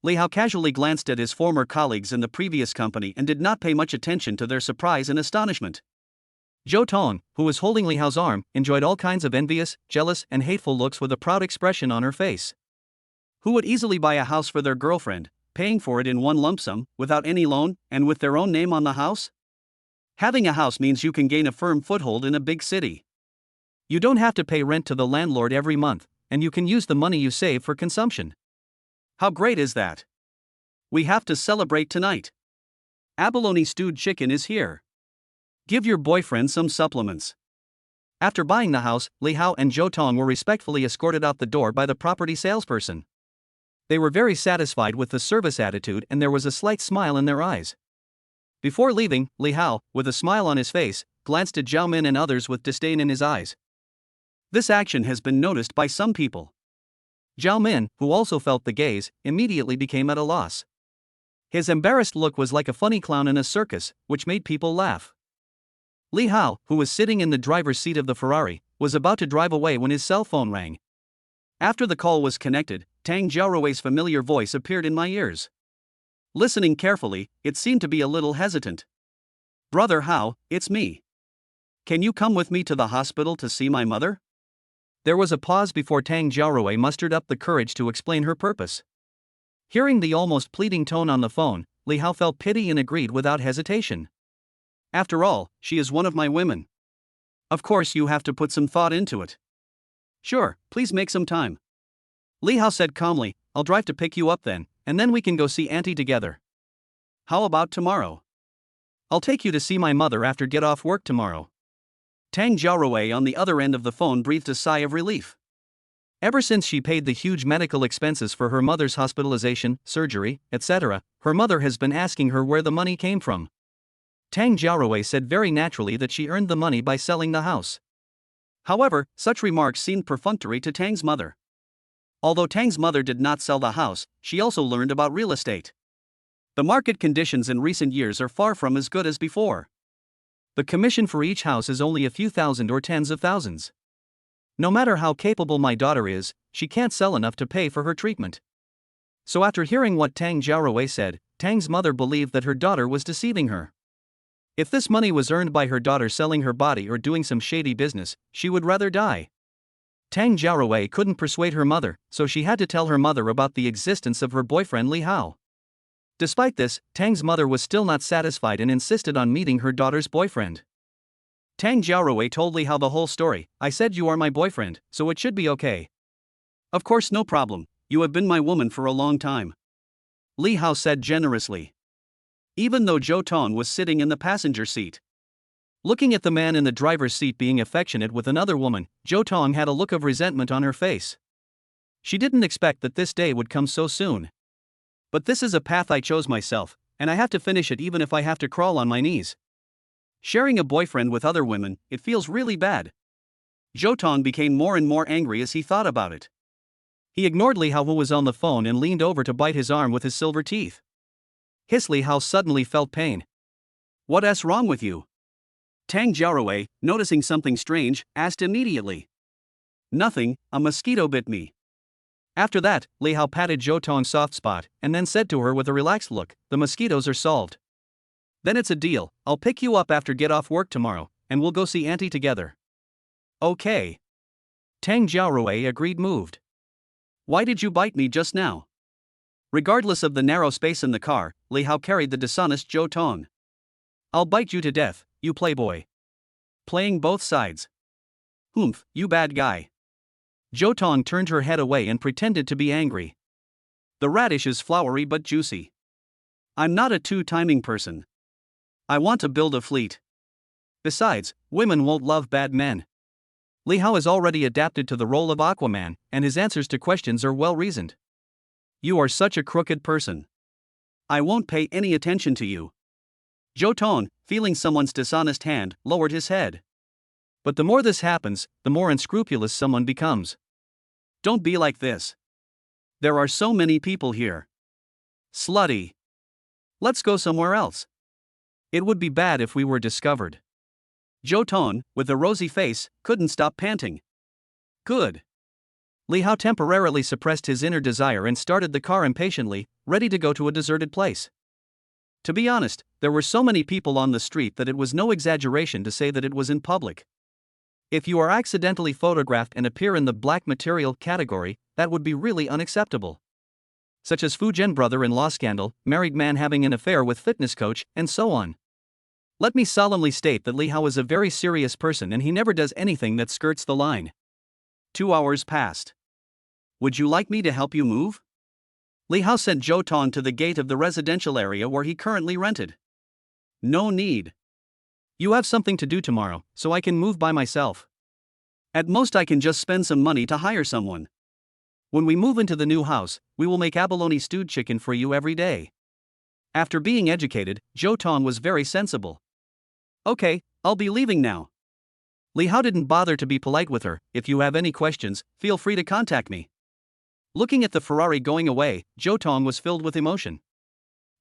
Li Hao casually glanced at his former colleagues in the previous company and did not pay much attention to their surprise and astonishment. Zhou Tong, who was holding Li Hao's arm, enjoyed all kinds of envious, jealous, and hateful looks with a proud expression on her face. Who would easily buy a house for their girlfriend, paying for it in one lump sum, without any loan, and with their own name on the house? Having a house means you can gain a firm foothold in a big city. You don't have to pay rent to the landlord every month, and you can use the money you save for consumption. How great is that? We have to celebrate tonight. Abalone stewed chicken is here. Give your boyfriend some supplements. After buying the house, Li Hao and Zhou Tong were respectfully escorted out the door by the property salesperson. They were very satisfied with the service attitude and there was a slight smile in their eyes. Before leaving, Li Hao, with a smile on his face, glanced at Zhao Min and others with disdain in his eyes. This action has been noticed by some people. Zhao Min, who also felt the gaze, immediately became at a loss. His embarrassed look was like a funny clown in a circus, which made people laugh. Li Hao, who was sitting in the driver's seat of the Ferrari, was about to drive away when his cell phone rang. After the call was connected, Tang Jiaorui's familiar voice appeared in my ears. Listening carefully, it seemed to be a little hesitant. "Brother Hao, it's me. Can you come with me to the hospital to see my mother?" There was a pause before Tang Jiaorui mustered up the courage to explain her purpose. Hearing the almost pleading tone on the phone, Li Hao felt pity and agreed without hesitation. After all, she is one of my women. Of course you have to put some thought into it. Sure, please make some time. Li Hao said calmly, "I'll drive to pick you up then, and then we can go see Auntie together." How about tomorrow? "I'll take you to see my mother after get off work tomorrow." Tang Jiaorui on the other end of the phone breathed a sigh of relief. Ever since she paid the huge medical expenses for her mother's hospitalization, surgery, etc., her mother has been asking her where the money came from. Tang Jiaorui said very naturally that she earned the money by selling the house. However, such remarks seemed perfunctory to Tang's mother. Although Tang's mother did not sell the house, she also learned about real estate. The market conditions in recent years are far from as good as before. The commission for each house is only a few thousand or tens of thousands. No matter how capable my daughter is, she can't sell enough to pay for her treatment. So after hearing what Tang Jiaorui said, Tang's mother believed that her daughter was deceiving her. If this money was earned by her daughter selling her body or doing some shady business, she would rather die. Tang Jiaorui couldn't persuade her mother, so she had to tell her mother about the existence of her boyfriend Li Hao. Despite this, Tang's mother was still not satisfied and insisted on meeting her daughter's boyfriend. Tang Jiaorui told Li Hao the whole story. "I said you are my boyfriend, so it should be okay." "Of course, no problem, you have been my woman for a long time," Li Hao said generously. Even though Zhou Tong was sitting in the passenger seat. Looking at the man in the driver's seat being affectionate with another woman, Zhou Tong had a look of resentment on her face. She didn't expect that this day would come so soon. But this is a path I chose myself, and I have to finish it even if I have to crawl on my knees. Sharing a boyfriend with other women, it feels really bad. Zhou Tong became more and more angry as he thought about it. He ignored Li Hao who was on the phone and leaned over to bite his arm with his silver teeth. Li Hao suddenly felt pain. "What's wrong with you?" Tang Jiaorui, noticing something strange, asked immediately. "Nothing, a mosquito bit me." After that, Li Hao patted Zhou Tong's soft spot, and then said to her with a relaxed look, "The mosquitoes are solved." "Then it's a deal, I'll pick you up after get off work tomorrow, and we'll go see Auntie together." "Okay." Tang Jiaorui agreed moved. "Why did you bite me just now?" Regardless of the narrow space in the car, Li Hao carried the dishonest Zhou Tong. "I'll bite you to death, you playboy." "Playing both sides. Humph, you bad guy." Zhou Tong turned her head away and pretended to be angry. "The radish is floury but juicy. I'm not a two-timing person. I want to build a fleet. Besides, women won't love bad men." Li Hao is already adapted to the role of Aquaman, and his answers to questions are well-reasoned. "You are such a crooked person. I won't pay any attention to you." Zhou Tong, feeling someone's dishonest hand, lowered his head. But the more this happens, the more unscrupulous someone becomes. Don't be like this. There are so many people here. Slutty. Let's go somewhere else. It would be bad if we were discovered. Zhou Tong, with a rosy face, couldn't stop panting. Good. Li Hao temporarily suppressed his inner desire and started the car impatiently, ready to go to a deserted place. To be honest, there were so many people on the street that it was no exaggeration to say that it was in public. If you are accidentally photographed and appear in the black material category, that would be really unacceptable. Such as Fu Zhen brother-in-law scandal, married man having an affair with fitness coach, and so on. Let me solemnly state that Li Hao is a very serious person and he never does anything that skirts the line. 2 hours passed. Would you like me to help you move? Li Hao sent Zhou Tong to the gate of the residential area where he currently rented. No need. You have something to do tomorrow, so I can move by myself. At most I can just spend some money to hire someone. When we move into the new house, we will make abalone stewed chicken for you every day. After being educated, Zhou Tong was very sensible. Okay, I'll be leaving now. Li Hao didn't bother to be polite with her. If you have any questions, feel free to contact me. Looking at the Ferrari going away, Zhou Tong was filled with emotion.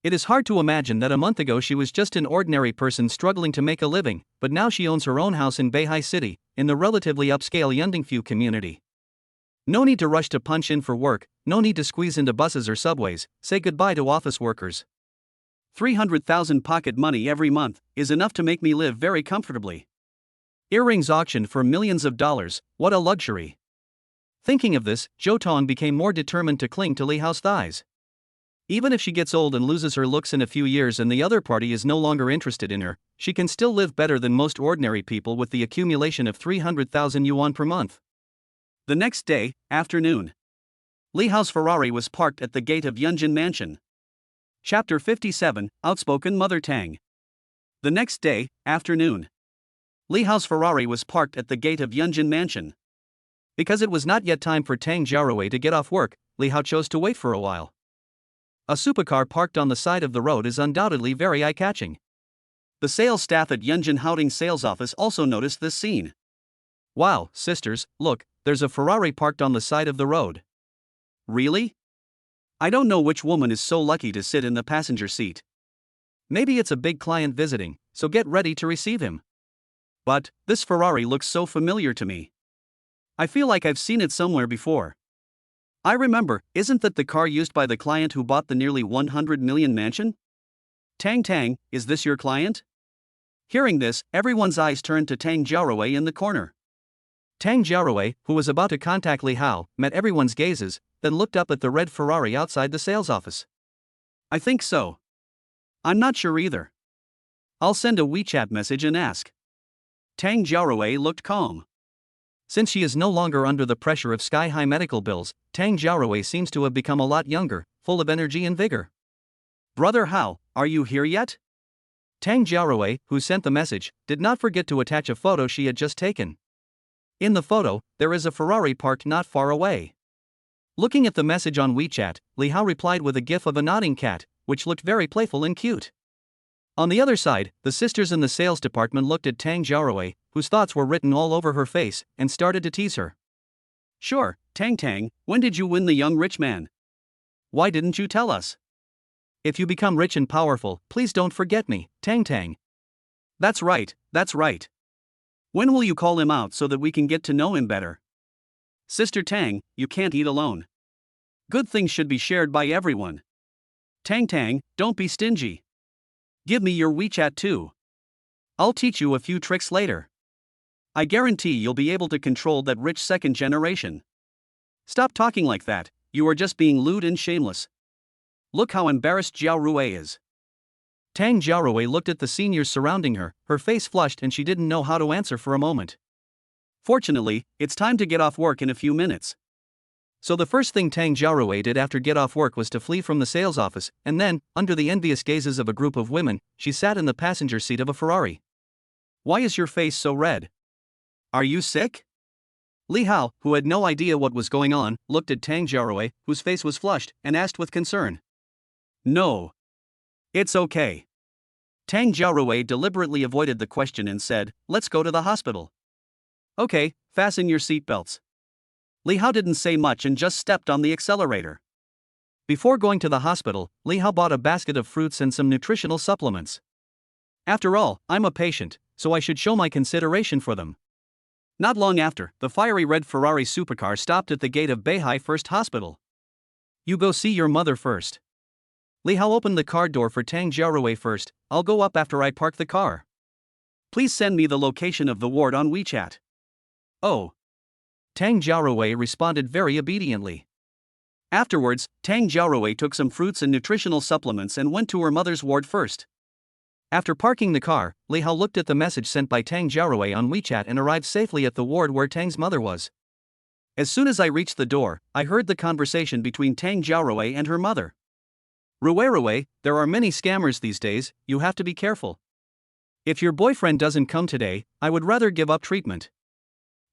It is hard to imagine that a month ago she was just an ordinary person struggling to make a living, but now she owns her own house in Beihai City, in the relatively upscale Yundingfu community. No need to rush to punch in for work, no need to squeeze into buses or subways, say goodbye to office workers. 300,000 pocket money every month is enough to make me live very comfortably. Earrings auctioned for millions of dollars, what a luxury. Thinking of this, Zhou Tong became more determined to cling to Li Hao's thighs. Even if she gets old and loses her looks in a few years and the other party is no longer interested in her, she can still live better than most ordinary people with the accumulation of 300,000 yuan per month. The next day, afternoon. Li Hao's Ferrari was parked at the gate of Yunjin Mansion. Chapter 57, Outspoken Mother Tang. The next day, afternoon. Li Hao's Ferrari was parked at the gate of Yunjin Mansion. Because it was not yet time for Tang Jiaowei to get off work, Li Hao chose to wait for a while. A supercar parked on the side of the road is undoubtedly very eye-catching. The sales staff at Yunjin Haoding sales office also noticed this scene. Wow, sisters, look, there's a Ferrari parked on the side of the road. Really? I don't know which woman is so lucky to sit in the passenger seat. Maybe it's a big client visiting, so get ready to receive him. But, this Ferrari looks so familiar to me. I feel like I've seen it somewhere before. I remember, isn't that the car used by the client who bought the nearly 100 million mansion? Tang, is this your client? Hearing this, everyone's eyes turned to Tang Jiaowei in the corner. Tang Jiaowei, who was about to contact Li Hao, met everyone's gazes, then looked up at the red Ferrari outside the sales office. I think so. I'm not sure either. I'll send a WeChat message and ask. Tang Jiaowei looked calm. Since she is no longer under the pressure of sky-high medical bills, Tang Jiaowei seems to have become a lot younger, full of energy and vigor. Brother Hao, are you here yet? Tang Jiaowei, who sent the message, did not forget to attach a photo she had just taken. In the photo, there is a Ferrari parked not far away. Looking at the message on WeChat, Li Hao replied with a gif of a nodding cat, which looked very playful and cute. On the other side, the sisters in the sales department looked at Tang Jiaowei, whose thoughts were written all over her face, and started to tease her. Sure, Tang, when did you win the young rich man? Why didn't you tell us? If you become rich and powerful, please don't forget me, Tang. That's right. When will you call him out so that we can get to know him better? Sister Tang, you can't eat alone. Good things should be shared by everyone. Tang, don't be stingy. Give me your WeChat too. I'll teach you a few tricks later. I guarantee you'll be able to control that rich second generation. Stop talking like that, you are just being lewd and shameless. Look how embarrassed Jiao Rui is. Tang Jiaowei looked at the seniors surrounding her, her face flushed and she didn't know how to answer for a moment. Fortunately, it's time to get off work in a few minutes. So the first thing Tang Jiaowei did after get off work was to flee from the sales office, and then, under the envious gazes of a group of women, she sat in the passenger seat of a Ferrari. Why is your face so red? Are you sick? Li Hao, who had no idea what was going on, looked at Tang Jiaowei, whose face was flushed, and asked with concern. No. It's okay. Tang Jiaorui deliberately avoided the question and said, "Let's go to the hospital." "Okay, fasten your seatbelts." Li Hao didn't say much and just stepped on the accelerator. Before going to the hospital, Li Hao bought a basket of fruits and some nutritional supplements. After all, I'm a patient, so I should show my consideration for them. Not long after, the fiery red Ferrari supercar stopped at the gate of Beihai First Hospital. "You go see your mother first." Li Hao opened the car door for Tang Jiaorui first. "I'll go up after I park the car. Please send me the location of the ward on WeChat." "Oh." Tang Jiaorui responded very obediently. Afterwards, Tang Jiaorui took some fruits and nutritional supplements and went to her mother's ward first. After parking the car, Li Hao looked at the message sent by Tang Jiaorui on WeChat and arrived safely at the ward where Tang's mother was. As soon as I reached the door, I heard the conversation between Tang Jiaorui and her mother. "Rui, there are many scammers these days, you have to be careful. If your boyfriend doesn't come today, I would rather give up treatment.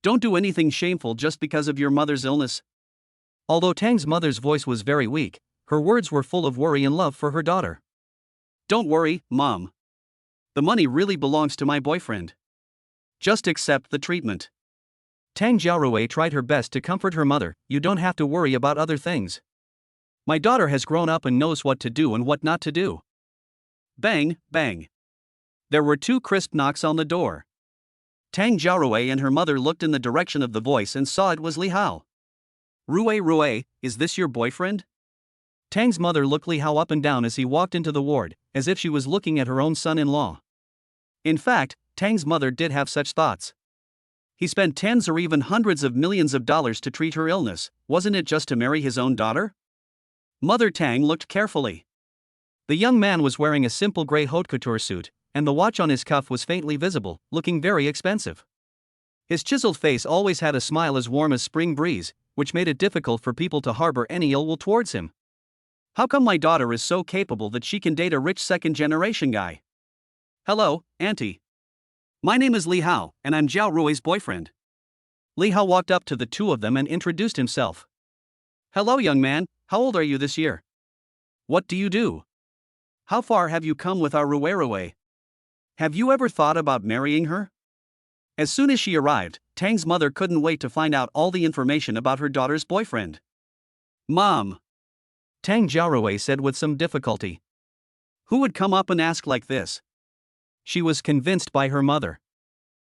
Don't do anything shameful just because of your mother's illness." Although Tang's mother's voice was very weak, her words were full of worry and love for her daughter. "Don't worry, Mom. The money really belongs to my boyfriend. Just accept the treatment." Tang Jiaorui tried her best to comfort her mother. "You don't have to worry about other things. My daughter has grown up and knows what to do and what not to do." Bang, bang. There were two crisp knocks on the door. Tang Jiaorui and her mother looked in the direction of the voice and saw it was Li Hao. Rui, is this your boyfriend?" Tang's mother looked Li Hao up and down as he walked into the ward, as if she was looking at her own son-in-law. In fact, Tang's mother did have such thoughts. He spent tens or even hundreds of millions of dollars to treat her illness, wasn't it just to marry his own daughter? Mother Tang looked carefully. The young man was wearing a simple grey haute couture suit, and the watch on his cuff was faintly visible, looking very expensive. His chiseled face always had a smile as warm as spring breeze, which made it difficult for people to harbor any ill will towards him. "How come my daughter is so capable that she can date a rich second-generation guy?" "Hello, Auntie. My name is Li Hao, and I'm Jiao Rui's boyfriend." Li Hao walked up to the two of them and introduced himself. "Hello, young man, how old are you this year? What do you do? How far have you come with our Rui? Have you ever thought about marrying her?" As soon as she arrived, Tang's mother couldn't wait to find out all the information about her daughter's boyfriend. "Mom," Tang Jiaorui said with some difficulty. "Who would come up and ask like this?" She was convinced by her mother.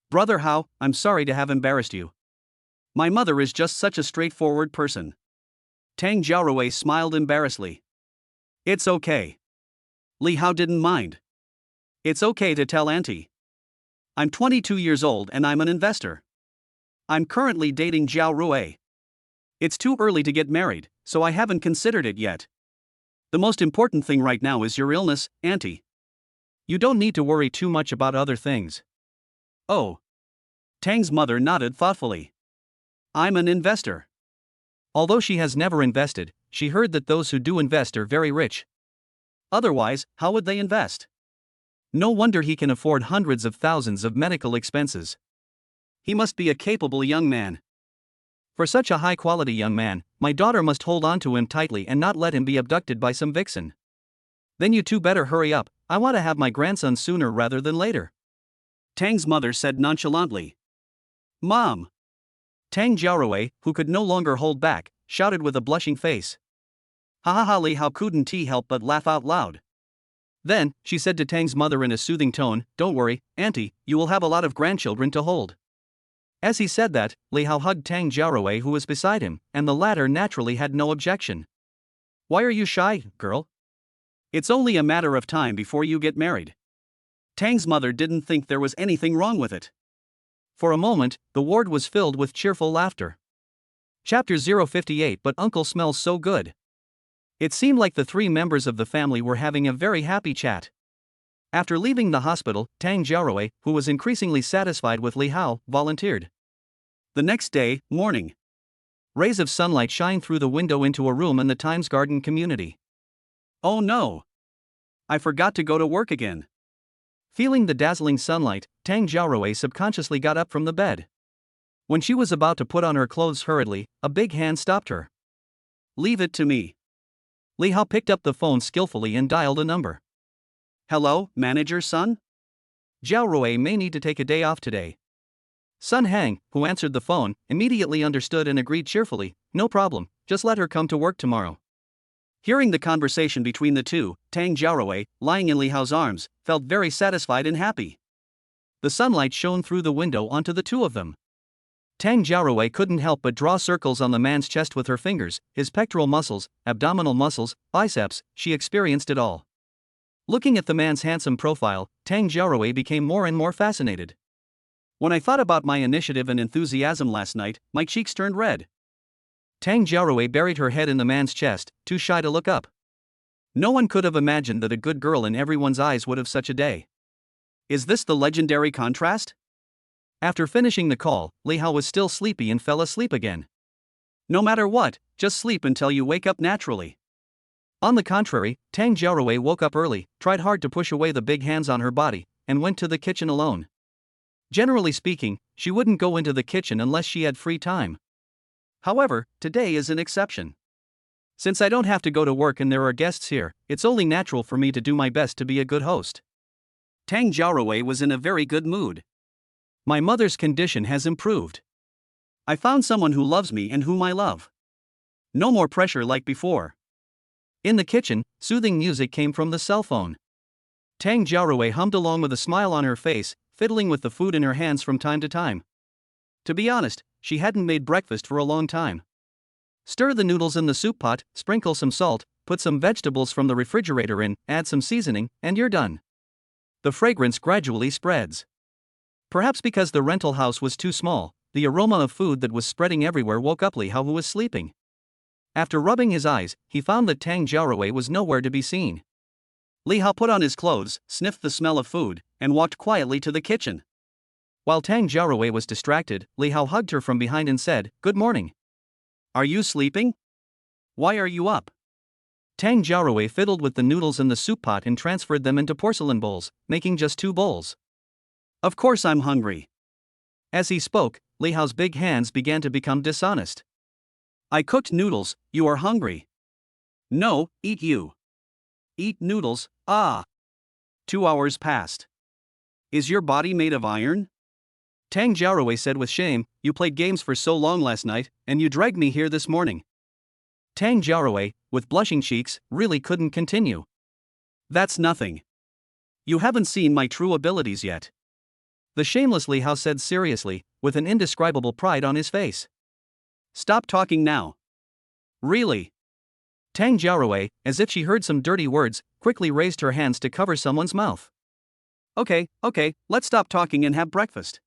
"Brother Hao, I'm sorry to have embarrassed you. My mother is just such a straightforward person." Tang Jiaorui smiled embarrassedly. "It's okay." Li Hao didn't mind. "It's okay to tell Auntie. I'm 22 years old and I'm an investor. I'm currently dating Jiao Rui. It's too early to get married, so I haven't considered it yet. The most important thing right now is your illness, Auntie. You don't need to worry too much about other things." "Oh." Tang's mother nodded thoughtfully. "I'm an investor." Although she has never invested, she heard that those who do invest are very rich. Otherwise, how would they invest? No wonder he can afford hundreds of thousands of medical expenses. He must be a capable young man. For such a high-quality young man, my daughter must hold on to him tightly and not let him be abducted by some vixen. Then you two better hurry up, I want to have my grandson sooner rather than later." Tang's mother said nonchalantly. "Mom." Tang Jiaorui, who could no longer hold back, shouted with a blushing face. "Ha ha ha, Li Hao couldn't help but laugh out loud. Then, she said to Tang's mother in a soothing tone, "Don't worry, Auntie, you will have a lot of grandchildren to hold." As he said that, Li Hao hugged Tang Jiaorui who was beside him, and the latter naturally had no objection. "Why are you shy, girl? It's only a matter of time before you get married." Tang's mother didn't think there was anything wrong with it. For a moment, the ward was filled with cheerful laughter. Chapter 058. But Uncle smells so good. It seemed like the three members of the family were having a very happy chat. After leaving the hospital, Tang Jiaorui, who was increasingly satisfied with Li Hao, volunteered. The next day, morning. Rays of sunlight shine through the window into a room in the Times Garden community. "Oh no! I forgot to go to work again." Feeling the dazzling sunlight, Tang Jiaorui subconsciously got up from the bed. When she was about to put on her clothes hurriedly, a big hand stopped her. "Leave it to me." Li Hao picked up the phone skillfully and dialed a number. Hello, manager son? Zhao Rui may need to take a day off today. Sun Hang, who answered the phone, immediately understood and agreed cheerfully, no problem, just let her come to work tomorrow. Hearing the conversation between the two, Tang Jiaorui, lying in Li Hao's arms, felt very satisfied and happy. The sunlight shone through the window onto the two of them. Tang Jiaorui couldn't help but draw circles on the man's chest with her fingers, his pectoral muscles, abdominal muscles, biceps, she experienced it all. Looking at the man's handsome profile, Tang Jiaorui became more and more fascinated. When I thought about my initiative and enthusiasm last night, my cheeks turned red. Tang Jiaorui buried her head in the man's chest, too shy to look up. No one could have imagined that a good girl in everyone's eyes would have such a day. Is this the legendary contrast? After finishing the call, Li Hao was still sleepy and fell asleep again. No matter what, just sleep until you wake up naturally. On the contrary, Tang Jiaorui woke up early, tried hard to push away the big hands on her body, and went to the kitchen alone. Generally speaking, she wouldn't go into the kitchen unless she had free time. However, today is an exception. Since I don't have to go to work and there are guests here, it's only natural for me to do my best to be a good host. Tang Jiaorui was in a very good mood. My mother's condition has improved. I found someone who loves me and whom I love. No more pressure like before. In the kitchen, soothing music came from the cell phone. Tang Jiaorui hummed along with a smile on her face, fiddling with the food in her hands from time to time. To be honest, she hadn't made breakfast for a long time. Stir the noodles in the soup pot, sprinkle some salt, put some vegetables from the refrigerator in, add some seasoning, and you're done. The fragrance gradually spreads. Perhaps because the rental house was too small, the aroma of food that was spreading everywhere woke up Li Hao, who was sleeping. After rubbing his eyes, he found that Tang Jiaorui was nowhere to be seen. Li Hao put on his clothes, sniffed the smell of food, and walked quietly to the kitchen. While Tang Jiaorui was distracted, Li Hao hugged her from behind and said, "Good morning." Are you sleeping? Why are you up? Tang Jiaorui fiddled with the noodles in the soup pot and transferred them into porcelain bowls, making just 2 bowls. Of course I'm hungry. As he spoke, Li Hao's big hands began to become dishonest. I cooked noodles, you are hungry. No, eat you. Eat noodles, ah. 2 hours passed. Is your body made of iron? Tang Jiaorui said with shame, "You played games for so long last night, and you dragged me here this morning." Tang Jiaorui, with blushing cheeks, really couldn't continue. That's nothing. You haven't seen my true abilities yet. The shameless Li Hao said seriously, with an indescribable pride on his face. Stop talking now. Really? Tang Jiaorui, as if she heard some dirty words, quickly raised her hands to cover someone's mouth. Okay, let's stop talking and have breakfast.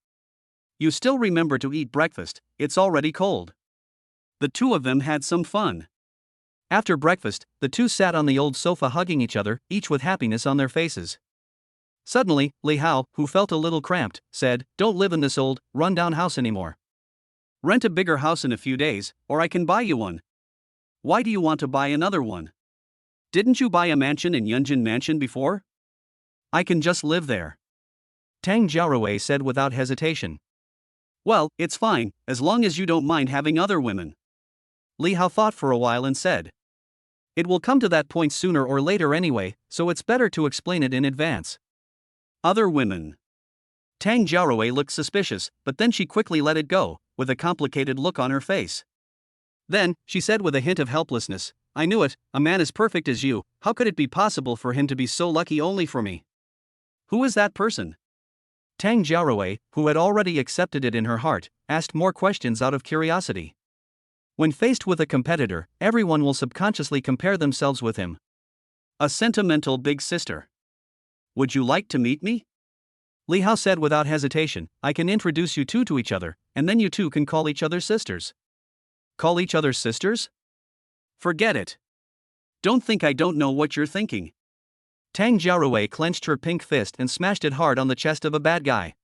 You still remember to eat breakfast, it's already cold. The two of them had some fun. After breakfast, the two sat on the old sofa hugging each other, each with happiness on their faces. Suddenly, Li Hao, who felt a little cramped, said, "Don't live in this old, run-down house anymore. Rent a bigger house in a few days, or I can buy you one." Why do you want to buy another one? Didn't you buy a mansion in Yunjin Mansion before? I can just live there. Tang Jiaorui said without hesitation. Well, it's fine, as long as you don't mind having other women. Li Hao thought for a while and said, "It will come to that point sooner or later anyway, so it's better to explain it in advance." Other women. Tang Jiaorui looked suspicious, but then she quickly let it go, with a complicated look on her face. Then, she said with a hint of helplessness, "I knew it, a man as perfect as you, how could it be possible for him to be so lucky only for me? Who is that person?" Tang Jiaorui, who had already accepted it in her heart, asked more questions out of curiosity. When faced with a competitor, everyone will subconsciously compare themselves with him. A sentimental big sister. Would you like to meet me? Li Hao said without hesitation, "I can introduce you two to each other, and then you two can call each other sisters." Call each other sisters? Forget it. Don't think I don't know what you're thinking. Tang Jiaorui clenched her pink fist and smashed it hard on the chest of a bad guy.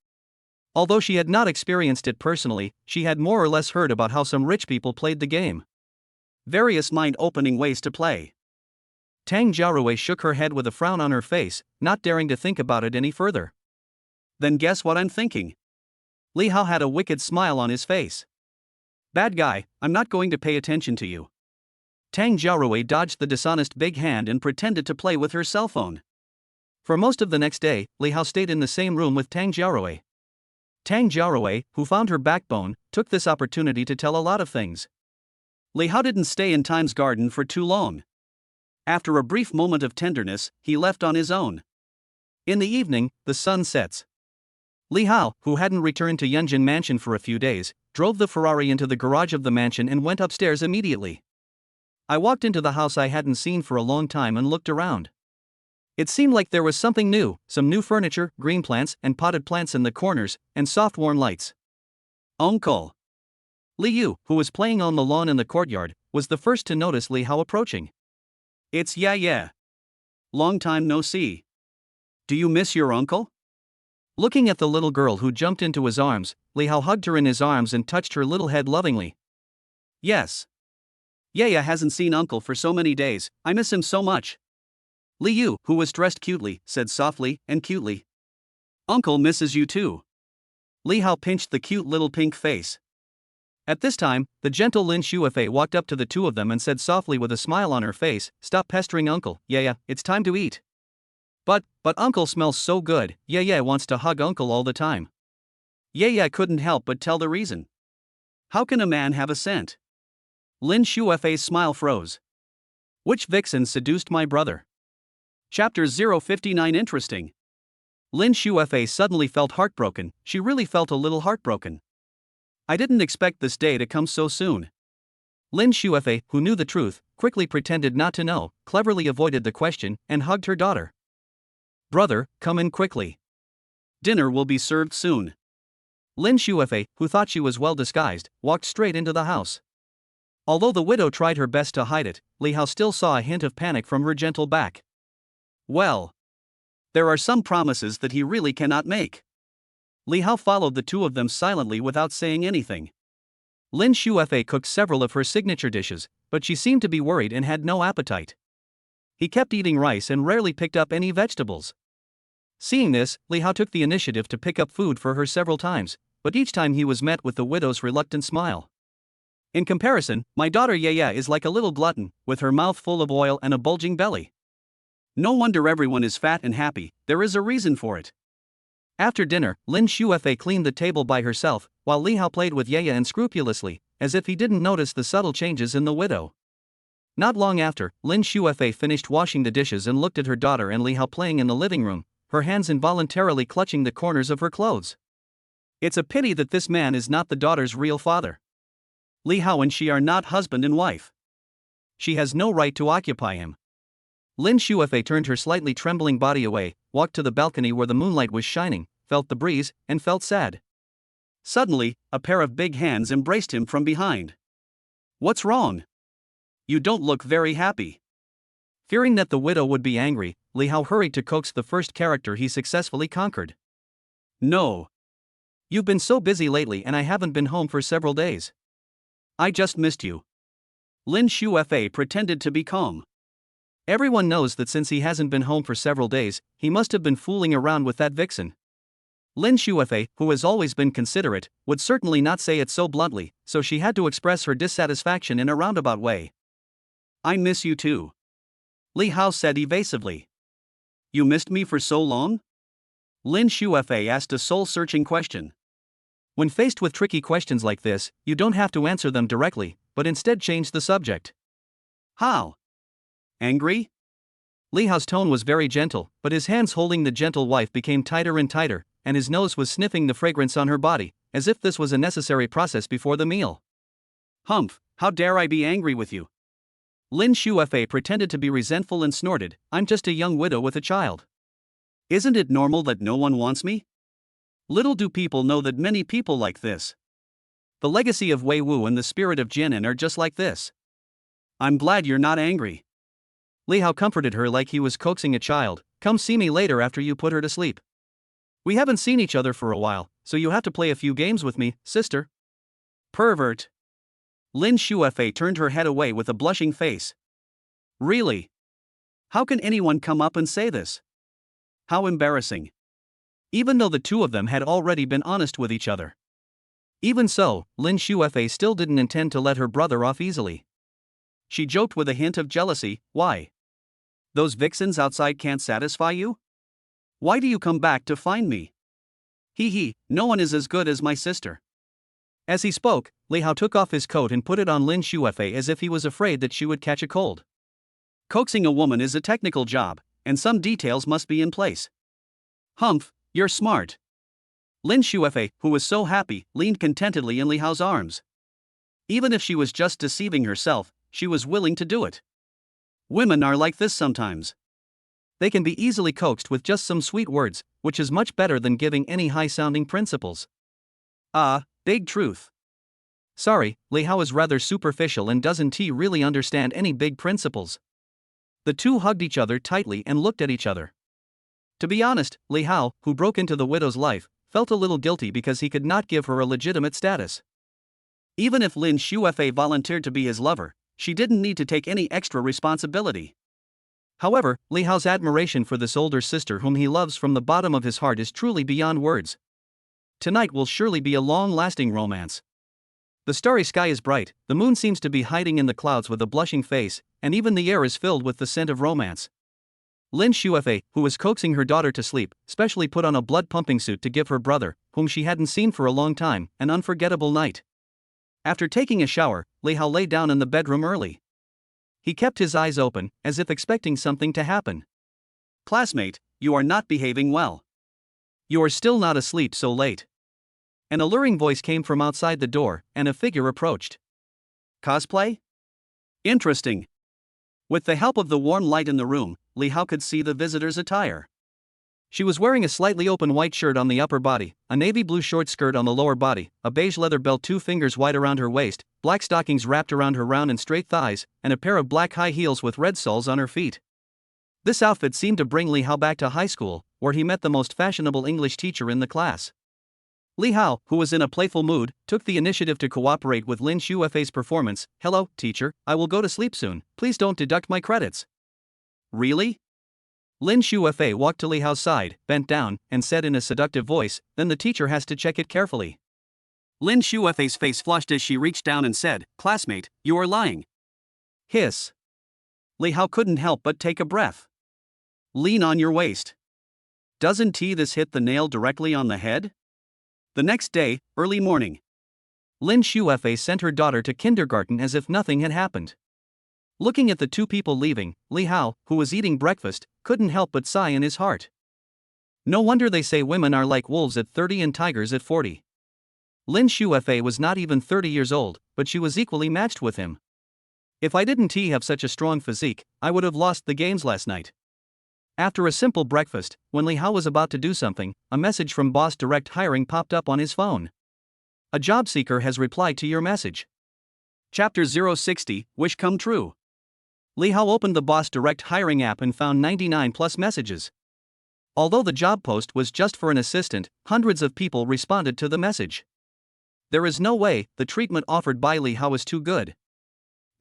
Although she had not experienced it personally, she had more or less heard about how some rich people played the game. Various mind-opening ways to play. Tang Jiaorui shook her head with a frown on her face, not daring to think about it any further. Then guess what I'm thinking? Li Hao had a wicked smile on his face. Bad guy, I'm not going to pay attention to you. Tang Jiaorui dodged the dishonest big hand and pretended to play with her cell phone. For most of the next day, Li Hao stayed in the same room with Tang Jiaorui. Tang Jiaorui, who found her backbone, took this opportunity to tell a lot of things. Li Hao didn't stay in Time's garden for too long. After a brief moment of tenderness, he left on his own. In the evening, the sun sets. Li Hao, who hadn't returned to Yunjin Mansion for a few days, drove the Ferrari into the garage of the mansion and went upstairs immediately. I walked into the house I hadn't seen for a long time and looked around. It seemed like there was something new, some new furniture, green plants, and potted plants in the corners, and soft warm lights. Uncle Li Yu, who was playing on the lawn in the courtyard, was the first to notice Li Hao approaching. It's yeah. Long time no see. Do you miss your uncle? Looking at the little girl who jumped into his arms, Li Hao hugged her in his arms and touched her little head lovingly. Yes. Yaya hasn't seen uncle for so many days, I miss him so much. Li Yu, who was dressed cutely, said softly and cutely. Uncle misses you too. Li Hao pinched the cute little pink face. At this time, the gentle Lin Shuefei walked up to the two of them and said softly with a smile on her face, "Stop pestering Uncle, Yaya, it's time to eat." But Uncle smells so good, Yaya wants to hug Uncle all the time. Yaya couldn't help but tell the reason. How can a man have a scent? Lin Shuefei's smile froze. Which vixen seduced my brother? Chapter 059 Interesting. Lin Shuefei suddenly felt heartbroken, she really felt a little heartbroken. I didn't expect this day to come so soon. Lin Shuefei, who knew the truth, quickly pretended not to know, cleverly avoided the question, and hugged her daughter. Brother, come in quickly. Dinner will be served soon. Lin Shuefei, who thought she was well disguised, walked straight into the house. Although the widow tried her best to hide it, Li Hao still saw a hint of panic from her gentle back. Well, there are some promises that he really cannot make. Li Hao followed the two of them silently without saying anything. Lin Shuefei cooked several of her signature dishes, but she seemed to be worried and had no appetite. He kept eating rice and rarely picked up any vegetables. Seeing this, Li Hao took the initiative to pick up food for her several times, but each time he was met with the widow's reluctant smile. In comparison, my daughter Yaya is like a little glutton, with her mouth full of oil and a bulging belly. No wonder everyone is fat and happy, there is a reason for it. After dinner, Lin Shuefei cleaned the table by herself, while Li Hao played with Yaya unscrupulously, as if he didn't notice the subtle changes in the widow. Not long after, Lin Shuefei finished washing the dishes and looked at her daughter and Li Hao playing in the living room, her hands involuntarily clutching the corners of her clothes. It's a pity that this man is not the daughter's real father. Li Hao and she are not husband and wife. She has no right to occupy him. Lin Shuefei turned her slightly trembling body away, walked to the balcony where the moonlight was shining, felt the breeze, and felt sad. Suddenly, a pair of big hands embraced him from behind. What's wrong? You don't look very happy. Fearing that the widow would be angry, Li Hao hurried to coax the first character he successfully conquered. No. You've been so busy lately and I haven't been home for several days. I just missed you. Lin Shuefei pretended to be calm. Everyone knows that since he hasn't been home for several days, he must have been fooling around with that vixen. Lin Shuefei, who has always been considerate, would certainly not say it so bluntly, so she had to express her dissatisfaction in a roundabout way. I miss you too. Li Hao said evasively. You missed me for so long? Lin Shuefei asked a soul-searching question. When faced with tricky questions like this, you don't have to answer them directly, but instead change the subject. How? Angry? Li Hao's tone was very gentle, but his hands holding the gentle wife became tighter and tighter, and his nose was sniffing the fragrance on her body, as if this was a necessary process before the meal. Humph, how dare I be angry with you? Lin Shuefei pretended to be resentful and snorted, I'm just a young widow with a child. Isn't it normal that no one wants me? Little do people know that many people like this. The legacy of Wei Wu and the spirit of Jianan are just like this. I'm glad you're not angry. Li Hao comforted her like he was coaxing a child, come see me later after you put her to sleep. We haven't seen each other for a while, so you have to play a few games with me, sister. Pervert. Lin Shuefei turned her head away with a blushing face. Really? How can anyone come up and say this? How embarrassing. Even though the two of them had already been honest with each other. Even so, Lin Shuefei still didn't intend to let her brother off easily. She joked with a hint of jealousy, why? Those vixens outside can't satisfy you? Why do you come back to find me? Hee, no one is as good as my sister. As he spoke, Li Hao took off his coat and put it on Lin Shuefei as if he was afraid that she would catch a cold. Coaxing a woman is a technical job, and some details must be in place. Humph, you're smart. Lin Shuefei, who was so happy, leaned contentedly in Li Hao's arms. Even if she was just deceiving herself, she was willing to do it. Women are like this sometimes. They can be easily coaxed with just some sweet words, which is much better than giving any high-sounding principles. Big truth. Sorry, Li Hao is rather superficial and doesn't really understand any big principles. The two hugged each other tightly and looked at each other. To be honest, Li Hao, who broke into the widow's life, felt a little guilty because he could not give her a legitimate status. Even if Lin Shuefei volunteered to be his lover, she didn't need to take any extra responsibility. However, Li Hao's admiration for this older sister whom he loves from the bottom of his heart is truly beyond words. Tonight will surely be a long-lasting romance. The starry sky is bright, the moon seems to be hiding in the clouds with a blushing face, and even the air is filled with the scent of romance. Lin Shuefei, who was coaxing her daughter to sleep, specially put on a blood-pumping suit to give her brother, whom she hadn't seen for a long time, an unforgettable night. After taking a shower, Li Hao lay down in the bedroom early. He kept his eyes open, as if expecting something to happen. Classmate, you are not behaving well. You are still not asleep so late. An alluring voice came from outside the door, and a figure approached. Cosplay? Interesting. With the help of the warm light in the room, Li Hao could see the visitor's attire. She was wearing a slightly open white shirt on the upper body, a navy blue short skirt on the lower body, a beige leather belt 2 fingers wide around her waist, black stockings wrapped around her round and straight thighs, and a pair of black high heels with red soles on her feet. This outfit seemed to bring Li Hao back to high school, where he met the most fashionable English teacher in the class. Li Hao, who was in a playful mood, took the initiative to cooperate with Lin Shuefei's performance. "Hello, teacher, I will go to sleep soon, please don't deduct my credits." Really? Lin Shuefei walked to Li Hao's side, bent down, and said in a seductive voice, "Then the teacher has to check it carefully." Lin Shuefei's face flushed as she reached down and said, "Classmate, you are lying." Hiss. Li Hao couldn't help but take a breath. Lean on your waist. Doesn't this hit the nail directly on the head? The next day, early morning. Lin Shuefei sent her daughter to kindergarten as if nothing had happened. Looking at the two people leaving, Li Hao, who was eating breakfast, couldn't help but sigh in his heart. No wonder they say women are like wolves at 30 and tigers at 40. Lin Shuefei was not even 30 years old, but she was equally matched with him. If I didn't have such a strong physique, I would have lost the games last night. After a simple breakfast, when Li Hao was about to do something, a message from Boss Direct Hiring popped up on his phone. A job seeker has replied to your message. Chapter 060, Wish Come True. Li Hao opened the Boss Direct Hiring app and found 99 plus messages. Although the job post was just for an assistant, hundreds of people responded to the message. There is no way the treatment offered by Li Hao is too good.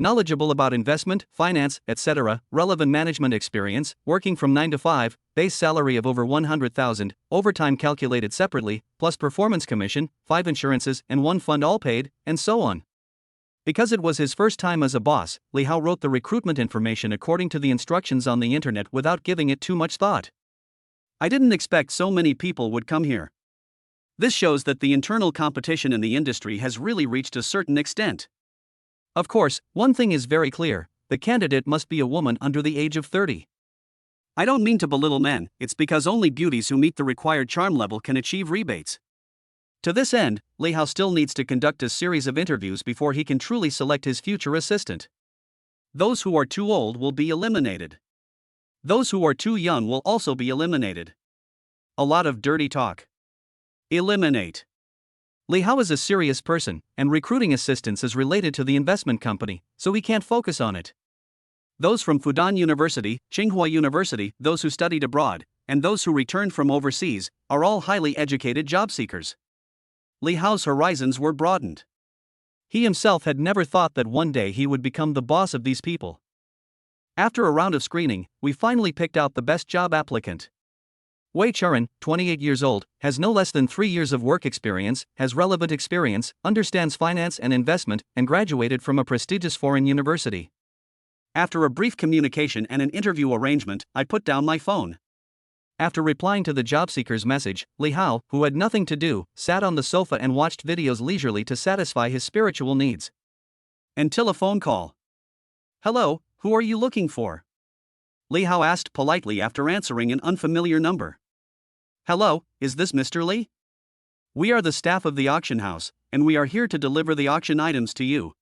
Knowledgeable about investment, finance, etc., relevant management experience, working from 9 to 5, base salary of over 100,000, overtime calculated separately, plus performance commission, 5 insurances and 1 fund all paid, and so on. Because it was his first time as a boss, Li Hao wrote the recruitment information according to the instructions on the internet without giving it too much thought. I didn't expect so many people would come here. This shows that the internal competition in the industry has really reached a certain extent. Of course, one thing is very clear, the candidate must be a woman under the age of 30. I don't mean to belittle men, it's because only beauties who meet the required charm level can achieve rebates. To this end, Li Hao still needs to conduct a series of interviews before he can truly select his future assistant. Those who are too old will be eliminated. Those who are too young will also be eliminated. A lot of dirty talk. Eliminate. Li Hao is a serious person, and recruiting assistants is related to the investment company, so he can't focus on it. Those from Fudan University, Tsinghua University, those who studied abroad, and those who returned from overseas, are all highly educated job seekers. Li Hao's horizons were broadened. He himself had never thought that one day he would become the boss of these people. After a round of screening, we finally picked out the best job applicant. Wei Churan, 28 years old, has no less than 3 years of work experience, has relevant experience, understands finance and investment, and graduated from a prestigious foreign university. After a brief communication and an interview arrangement, I put down my phone. After replying to the job seeker's message, Li Hao, who had nothing to do, sat on the sofa and watched videos leisurely to satisfy his spiritual needs. Until a phone call. Hello, who are you looking for? Li Hao asked politely after answering an unfamiliar number. Hello, is this Mr. Li? We are the staff of the auction house, and we are here to deliver the auction items to you.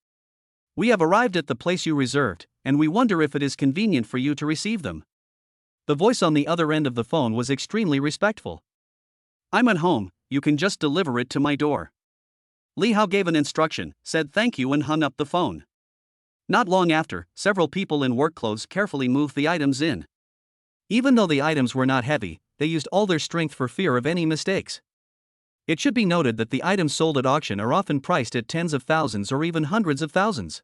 We have arrived at the place you reserved, and we wonder if it is convenient for you to receive them. The voice on the other end of the phone was extremely respectful. I'm at home, you can just deliver it to my door. Li Hao gave an instruction, said thank you and hung up the phone. Not long after, several people in work clothes carefully moved the items in. Even though the items were not heavy, they used all their strength for fear of any mistakes. It should be noted that the items sold at auction are often priced at tens of thousands or even hundreds of thousands.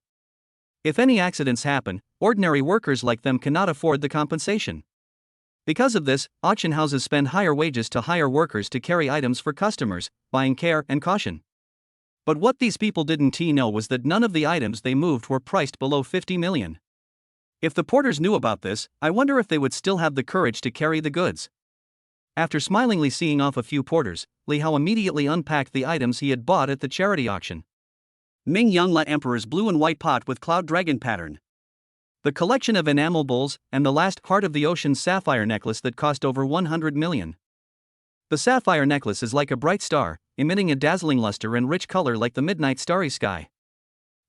If any accidents happen, ordinary workers like them cannot afford the compensation. Because of this, auction houses spend higher wages to hire workers to carry items for customers, buying care and caution. But what these people didn't know was that none of the items they moved were priced below 50 million. If the porters knew about this, I wonder if they would still have the courage to carry the goods. After smilingly seeing off a few porters, Li Hao immediately unpacked the items he had bought at the charity auction. Ming Yang La Emperor's blue and white pot with cloud dragon pattern. The collection of enamel bowls, and the last Heart of the Ocean sapphire necklace that cost over 100 million. The sapphire necklace is like a bright star, emitting a dazzling luster and rich color like the midnight starry sky.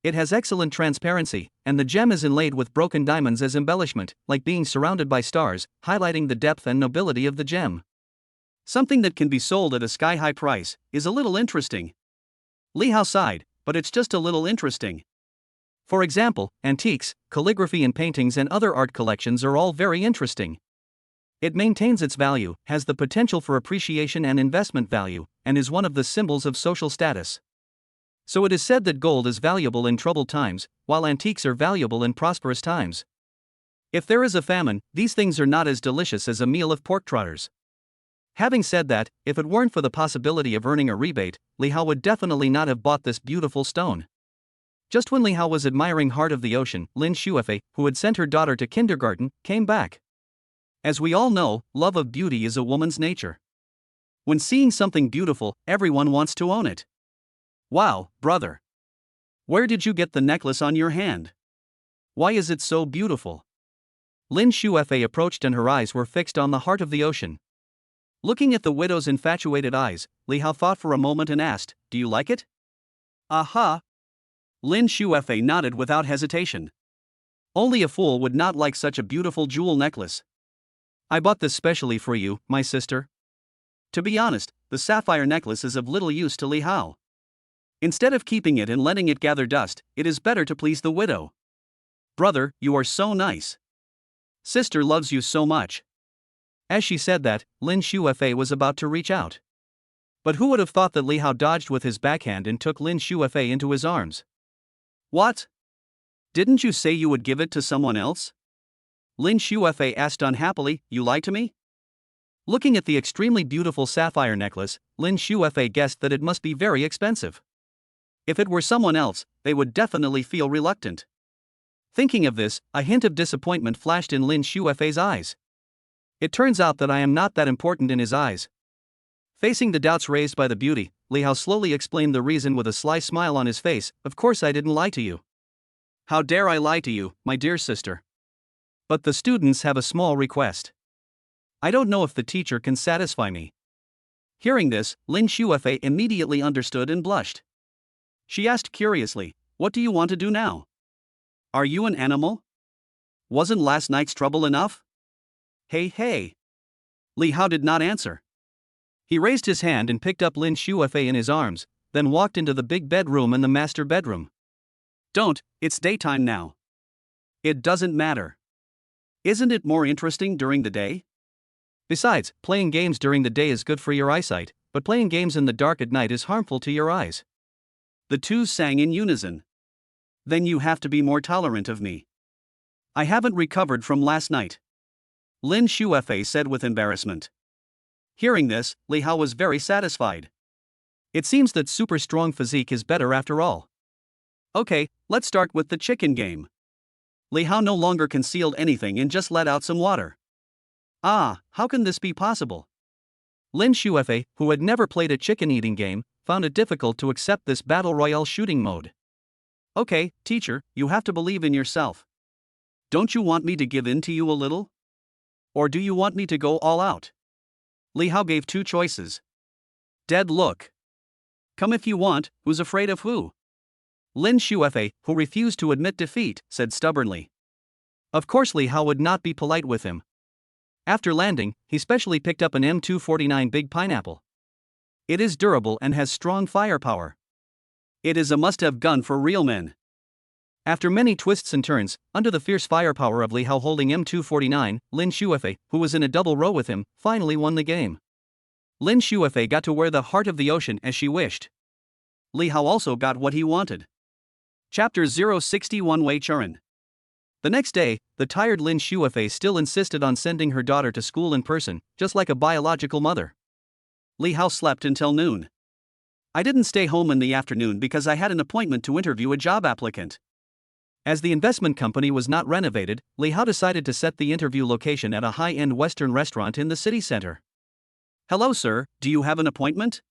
It has excellent transparency, and the gem is inlaid with broken diamonds as embellishment, like being surrounded by stars, highlighting the depth and nobility of the gem. Something that can be sold at a sky-high price is a little interesting. Li Hao sighed, but it's just a little interesting. For example, antiques, calligraphy and paintings and other art collections are all very interesting. It maintains its value, has the potential for appreciation and investment value, and is one of the symbols of social status. So it is said that gold is valuable in troubled times, while antiques are valuable in prosperous times. If there is a famine, these things are not as delicious as a meal of pork trotters. Having said that, if it weren't for the possibility of earning a rebate, Li Hao would definitely not have bought this beautiful stone. Just when Li Hao was admiring Heart of the Ocean, Lin Shuefei, who had sent her daughter to kindergarten, came back. As we all know, love of beauty is a woman's nature. When seeing something beautiful, everyone wants to own it. Wow, brother. Where did you get the necklace on your hand? Why is it so beautiful? Lin Shuefei approached and her eyes were fixed on the Heart of the Ocean. Looking at the widow's infatuated eyes, Li Hao thought for a moment and asked, do you like it? Aha! Lin Shuefei nodded without hesitation. Only a fool would not like such a beautiful jewel necklace. I bought this specially for you, my sister. To be honest, the sapphire necklace is of little use to Li Hao. Instead of keeping it and letting it gather dust, it is better to please the widow. Brother, you are so nice. Sister loves you so much. As she said that, Lin Shuefei was about to reach out. But who would have thought that Li Hao dodged with his backhand and took Lin Shuefei into his arms? What? Didn't you say you would give it to someone else? Lin Shuefei asked unhappily, you lied to me? Looking at the extremely beautiful sapphire necklace, Lin Shuefei guessed that it must be very expensive. If it were someone else, they would definitely feel reluctant. Thinking of this, a hint of disappointment flashed in Lin Shuefei's eyes. It turns out that I am not that important in his eyes. Facing the doubts raised by the beauty, Li Hao slowly explained the reason with a sly smile on his face, of course I didn't lie to you. How dare I lie to you, my dear sister? But the students have a small request. I don't know if the teacher can satisfy me. Hearing this, Lin Shuefei immediately understood and blushed. She asked curiously, what do you want to do now? Are you an animal? Wasn't last night's trouble enough? Hey. Li Hao did not answer. He raised his hand and picked up Lin Shuefei in his arms, then walked into the big bedroom and the master bedroom. Don't, it's daytime now. It doesn't matter. Isn't it more interesting during the day? Besides, playing games during the day is good for your eyesight, but playing games in the dark at night is harmful to your eyes. The two sang in unison. Then you have to be more tolerant of me. I haven't recovered from last night. Lin Shuefei said with embarrassment. Hearing this, Li Hao was very satisfied. It seems that super strong physique is better after all. Okay, let's start with the chicken game. Li Hao no longer concealed anything and just let out some water. Ah, how can this be possible? Lin Shuefei, who had never played a chicken eating game, found it difficult to accept this battle royale shooting mode. Okay, teacher, you have to believe in yourself. Don't you want me to give in to you a little? Or do you want me to go all out? Li Hao gave two choices. Dead look. Come if you want, who's afraid of who? Lin Shuefei, who refused to admit defeat, said stubbornly. Of course Li Hao would not be polite with him. After landing, he specially picked up an M249 Big Pineapple. It is durable and has strong firepower. It is a must-have gun for real men. After many twists and turns, under the fierce firepower of Li Hao holding M249, Lin Shuefei, who was in a double row with him, finally won the game. Lin Shuefei got to wear the heart of the ocean as she wished. Li Hao also got what he wanted. Chapter 061 Wei Churan. The next day, the tired Lin Shuefei still insisted on sending her daughter to school in person, just like a biological mother. Li Hao slept until noon. I didn't stay home in the afternoon because I had an appointment to interview a job applicant. As the investment company was not renovated, Li Hao decided to set the interview location at a high-end Western restaurant in the city center. Hello sir, do you have an appointment?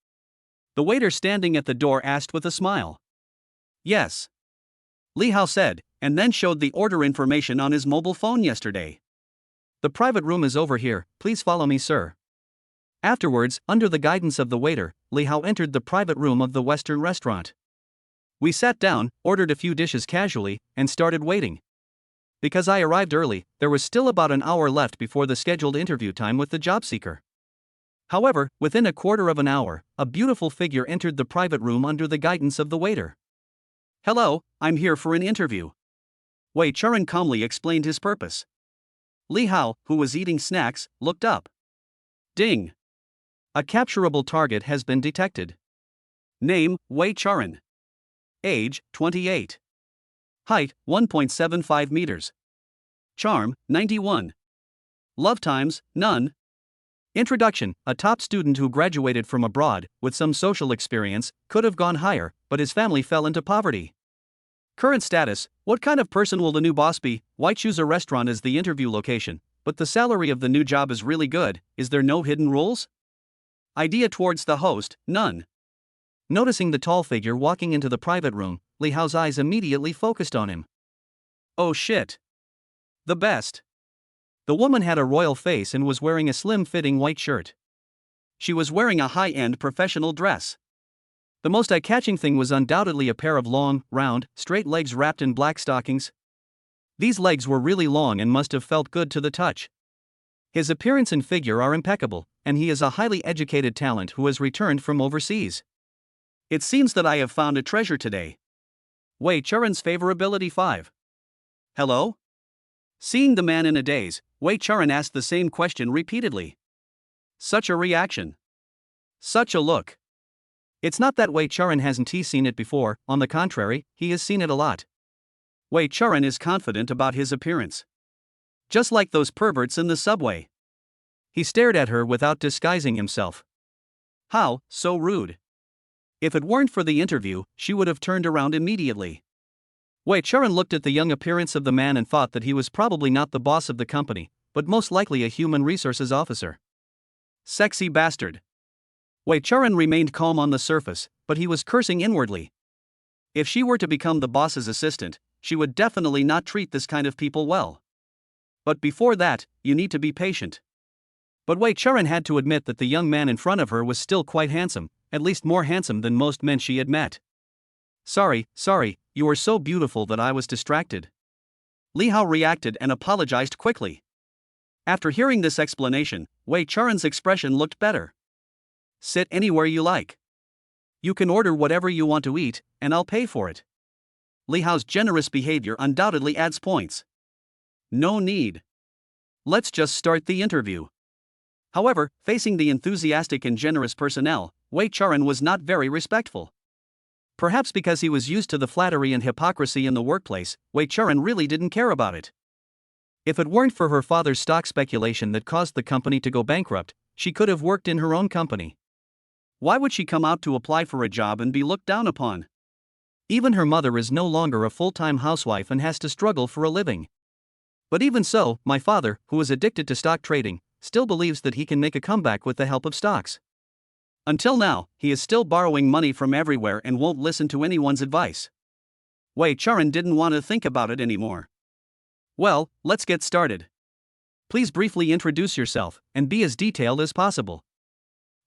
The waiter standing at the door asked with a smile. Yes. Li Hao said, and then showed the order information on his mobile phone yesterday. The private room is over here, please follow me sir. Afterwards, under the guidance of the waiter, Li Hao entered the private room of the Western restaurant. We sat down, ordered a few dishes casually, and started waiting. Because I arrived early, there was still about an hour left before the scheduled interview time with the job seeker. However, within a quarter of an hour, a beautiful figure entered the private room under the guidance of the waiter. Hello, I'm here for an interview. Wei Churan calmly explained his purpose. Li Hao, who was eating snacks, looked up. Ding! A capturable target has been detected. Name, Wei Churan. Age, 28. Height, 1.75 meters. Charm, 91. Love times, none. Introduction: a top student who graduated from abroad, with some social experience, could have gone higher, but his family fell into poverty. Current status: what kind of person will the new boss be? Why choose a restaurant as the interview location? But the salary of the new job is really good, is there no hidden rules? Idea towards the host, none. Noticing the tall figure walking into the private room, Li Hao's eyes immediately focused on him. Oh shit. The best. The woman had a royal face and was wearing a slim-fitting white shirt. She was wearing a high-end professional dress. The most eye-catching thing was undoubtedly a pair of long, round, straight legs wrapped in black stockings. These legs were really long and must have felt good to the touch. His appearance and figure are impeccable, and he is a highly educated talent who has returned from overseas. It seems that I have found a treasure today. Wei Churan's favorability 5. Hello? Seeing the man in a daze, Wei Churan asked the same question repeatedly. Such a reaction. Such a look. It's not that Wei Churan hasn't seen it before, on the contrary, he has seen it a lot. Wei Churan is confident about his appearance. Just like those perverts in the subway. He stared at her without disguising himself. How, so rude. If it weren't for the interview, she would have turned around immediately. Wei Churan looked at the young appearance of the man and thought that he was probably not the boss of the company, but most likely a human resources officer. Sexy bastard. Wei Churan remained calm on the surface, but he was cursing inwardly. If she were to become the boss's assistant, she would definitely not treat this kind of people well. But before that, you need to be patient. But Wei Churan had to admit that the young man in front of her was still quite handsome, at least more handsome than most men she had met. Sorry, you were so beautiful that I was distracted. Li Hao reacted and apologized quickly. After hearing this explanation, Wei Churan's expression looked better. Sit anywhere you like. You can order whatever you want to eat, and I'll pay for it. Li Hao's generous behavior undoubtedly adds points. No need. Let's just start the interview. However, facing the enthusiastic and generous personnel, Wei Churan was not very respectful. Perhaps because he was used to the flattery and hypocrisy in the workplace, Wei Churan really didn't care about it. If it weren't for her father's stock speculation that caused the company to go bankrupt, she could have worked in her own company. Why would she come out to apply for a job and be looked down upon? Even her mother is no longer a full-time housewife and has to struggle for a living. But even so, my father, who is addicted to stock trading, still believes that he can make a comeback with the help of stocks. Until now, he is still borrowing money from everywhere and won't listen to anyone's advice. Wei Charan didn't want to think about it anymore. Well, let's get started. Please briefly introduce yourself, and be as detailed as possible.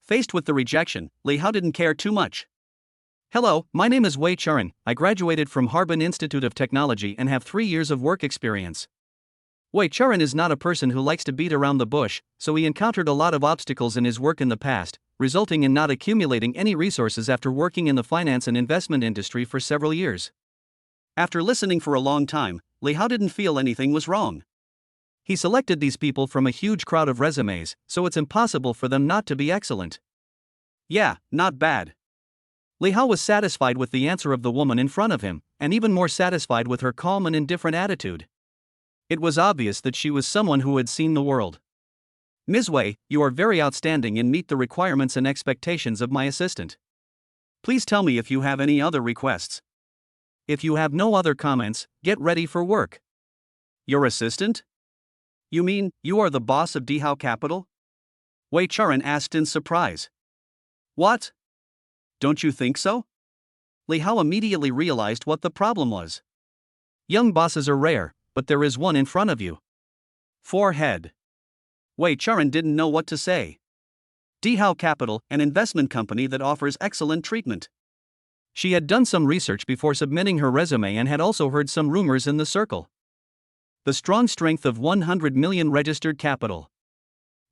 Faced with the rejection, Li Hao didn't care too much. Hello, my name is Wei Charan. I graduated from Harbin Institute of Technology and have 3 years of work experience. Wei Charan is not a person who likes to beat around the bush, so he encountered a lot of obstacles in his work in the past, resulting in not accumulating any resources after working in the finance and investment industry for several years. After listening for a long time, Li Hao didn't feel anything was wrong. He selected these people from a huge crowd of resumes, so it's impossible for them not to be excellent. Yeah, not bad. Li Hao was satisfied with the answer of the woman in front of him, and even more satisfied with her calm and indifferent attitude. It was obvious that she was someone who had seen the world. Ms. Wei, you are very outstanding and meet the requirements and expectations of my assistant. Please tell me if you have any other requests. If you have no other comments, get ready for work. Your assistant? You mean, you are the boss of Dihao Capital? Wei Charan asked in surprise. What? Don't you think so? Li Hao immediately realized what the problem was. Young bosses are rare, but there is one in front of you. Forehead. Wei Charan didn't know what to say. Dihao Capital, an investment company that offers excellent treatment. She had done some research before submitting her resume and had also heard some rumors in the circle. The strong strength of 100 million registered capital.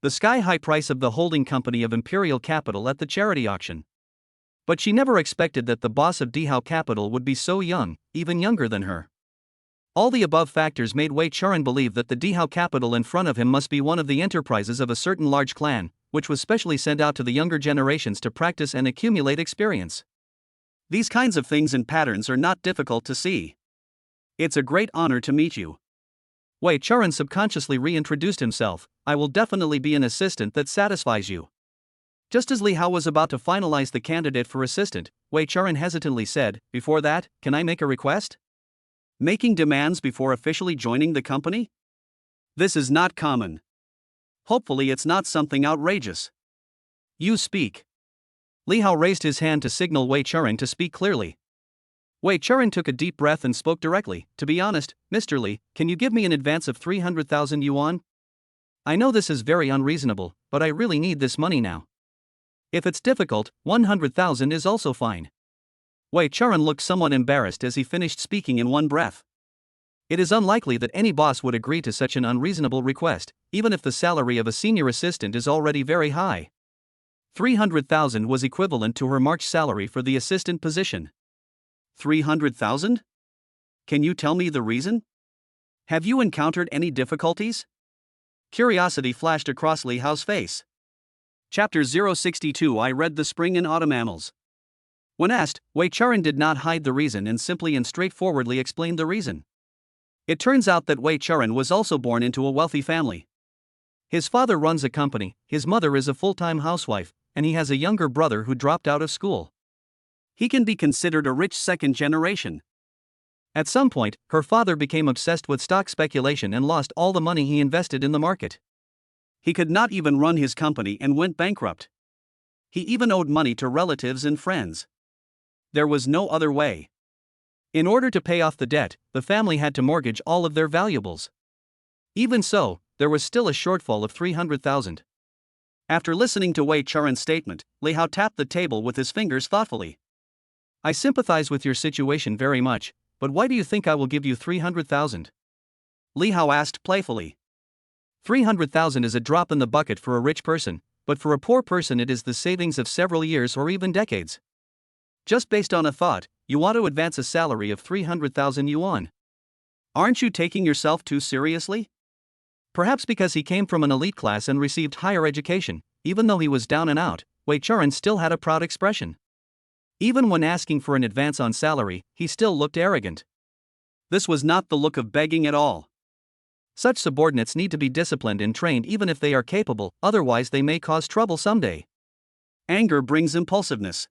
The sky-high price of the holding company of Imperial Capital at the charity auction. But she never expected that the boss of Dihao Capital would be so young, even younger than her. All the above factors made Wei Charan believe that the Dihao Capital in front of him must be one of the enterprises of a certain large clan, which was specially sent out to the younger generations to practice and accumulate experience. These kinds of things and patterns are not difficult to see. It's a great honor to meet you. Wei Charan subconsciously reintroduced himself. I will definitely be an assistant that satisfies you. Just as Li Hao was about to finalize the candidate for assistant, Wei Charan hesitantly said, before that, can I make a request? Making demands before officially joining the company? This is not common. Hopefully it's not something outrageous. You speak. Li Hao raised his hand to signal Wei Charan to speak clearly. Wei Charan took a deep breath and spoke directly. To be honest, Mr. Li, can you give me an advance of 300,000 yuan? I know this is very unreasonable, but I really need this money now. If it's difficult, 100,000 is also fine. Wei Charan looked somewhat embarrassed as he finished speaking in one breath. It is unlikely that any boss would agree to such an unreasonable request, even if the salary of a senior assistant is already very high. 300,000 was equivalent to her March salary for the assistant position. 300,000? Can you tell me the reason? Have you encountered any difficulties? Curiosity flashed across Li Hao's face. Chapter 062 I read the Spring and Autumn Annals. When asked, Wei Charan did not hide the reason and simply and straightforwardly explained the reason. It turns out that Wei Charan was also born into a wealthy family. His father runs a company, his mother is a full-time housewife, and he has a younger brother who dropped out of school. He can be considered a rich second generation. At some point, her father became obsessed with stock speculation and lost all the money he invested in the market. He could not even run his company and went bankrupt. He even owed money to relatives and friends. There was no other way. In order to pay off the debt, the family had to mortgage all of their valuables. Even so, there was still a shortfall of 300,000. After listening to Wei Charan's statement, Li Hao tapped the table with his fingers thoughtfully. I sympathize with your situation very much, but why do you think I will give you 300,000? Li Hao asked playfully. 300,000 is a drop in the bucket for a rich person, but for a poor person it is the savings of several years or even decades. Just based on a thought, you want to advance a salary of 300,000 yuan. Aren't you taking yourself too seriously? Perhaps because he came from an elite class and received higher education, even though he was down and out, Wei Charan still had a proud expression. Even when asking for an advance on salary, he still looked arrogant. This was not the look of begging at all. Such subordinates need to be disciplined and trained even if they are capable, otherwise they may cause trouble someday. Anger brings impulsiveness.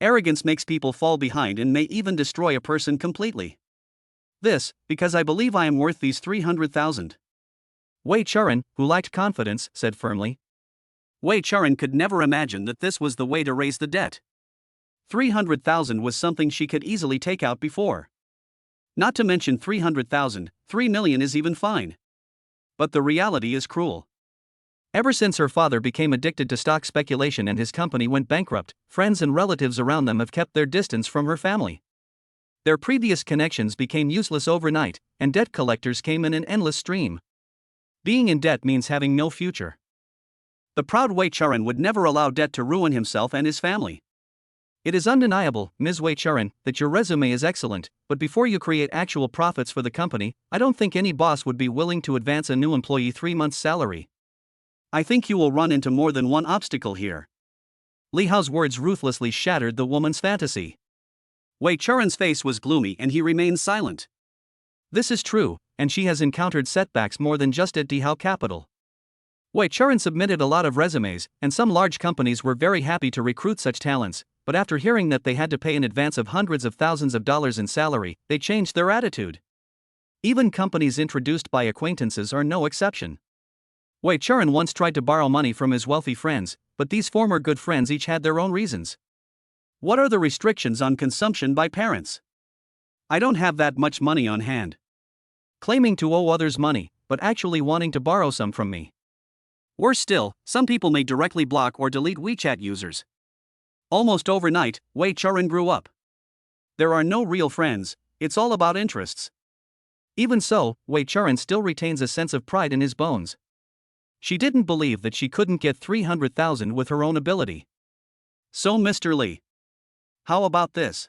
Arrogance makes people fall behind and may even destroy a person completely. This, because I believe I am worth these 300,000. Wei Churan, who lacked confidence, said firmly. Wei Churan could never imagine that this was the way to raise the debt. 300,000 was something she could easily take out before. Not to mention 300,000, 3 million is even fine. But the reality is cruel. Ever since her father became addicted to stock speculation and his company went bankrupt, friends and relatives around them have kept their distance from her family. Their previous connections became useless overnight, and debt collectors came in an endless stream. Being in debt means having no future. The proud Wei Churan would never allow debt to ruin himself and his family. It is undeniable, Ms. Wei Churan, that your resume is excellent, but before you create actual profits for the company, I don't think any boss would be willing to advance a new employee 3 months' salary. I think you will run into more than one obstacle here. Li Hao's words ruthlessly shattered the woman's fantasy. Wei Churan's face was gloomy and he remained silent. This is true, and she has encountered setbacks more than just at Dihao Capital. Wei Churan submitted a lot of resumes, and some large companies were very happy to recruit such talents, but after hearing that they had to pay in advance of hundreds of thousands of dollars in salary, they changed their attitude. Even companies introduced by acquaintances are no exception. Wei Churan once tried to borrow money from his wealthy friends, but these former good friends each had their own reasons. What are the restrictions on consumption by parents? I don't have that much money on hand. Claiming to owe others money, but actually wanting to borrow some from me. Worse still, some people may directly block or delete WeChat users. Almost overnight, Wei Churan grew up. There are no real friends, it's all about interests. Even so, Wei Churan still retains a sense of pride in his bones. She didn't believe that she couldn't get 300,000 with her own ability. So Mr. Li, how about this?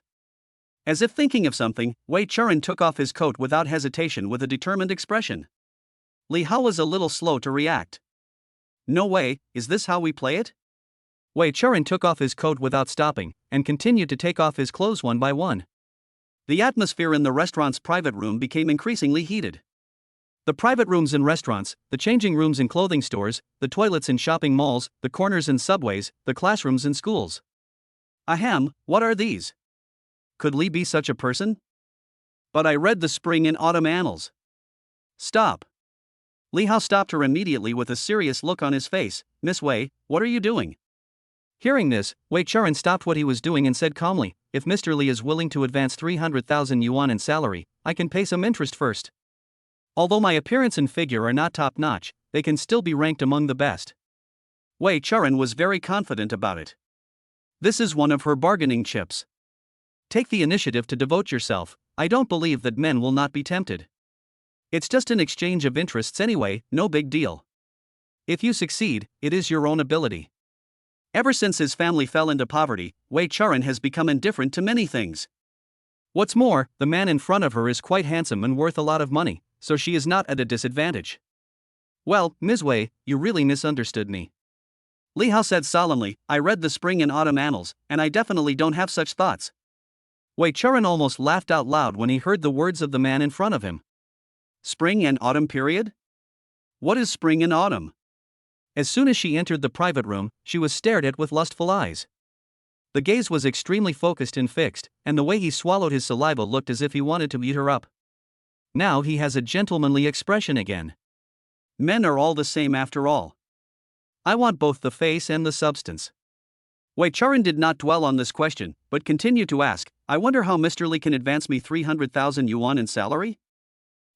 As if thinking of something, Wei Churan took off his coat without hesitation with a determined expression. Li Hao was a little slow to react. No way, is this how we play it? Wei Churan took off his coat without stopping, and continued to take off his clothes one by one. The atmosphere in the restaurant's private room became increasingly heated. The private rooms in restaurants, the changing rooms in clothing stores, the toilets in shopping malls, the corners in subways, the classrooms in schools. Ahem, what are these? Could Li be such a person? But I read the spring and autumn annals. Stop. Li Hao stopped her immediately with a serious look on his face. Miss Wei, what are you doing? Hearing this, Wei Churan stopped what he was doing and said calmly, if Mr. Li is willing to advance 300,000 yuan in salary, I can pay some interest first. Although my appearance and figure are not top-notch, they can still be ranked among the best. Wei Churan was very confident about it. This is one of her bargaining chips. Take the initiative to devote yourself, I don't believe that men will not be tempted. It's just an exchange of interests anyway, no big deal. If you succeed, it is your own ability. Ever since his family fell into poverty, Wei Churan has become indifferent to many things. What's more, the man in front of her is quite handsome and worth a lot of money, so she is not at a disadvantage. Well, Ms. Wei, you really misunderstood me. Li Hao said solemnly, I read the spring and autumn annals, and I definitely don't have such thoughts. Wei Churan almost laughed out loud when he heard the words of the man in front of him. Spring and autumn period? What is spring and autumn? As soon as she entered the private room, she was stared at with lustful eyes. The gaze was extremely focused and fixed, and the way he swallowed his saliva looked as if he wanted to eat her up. Now he has a gentlemanly expression again. Men are all the same after all. I want both the face and the substance. Wei Churan did not dwell on this question, but continued to ask, I wonder how Mr. Li can advance me 300,000 yuan in salary?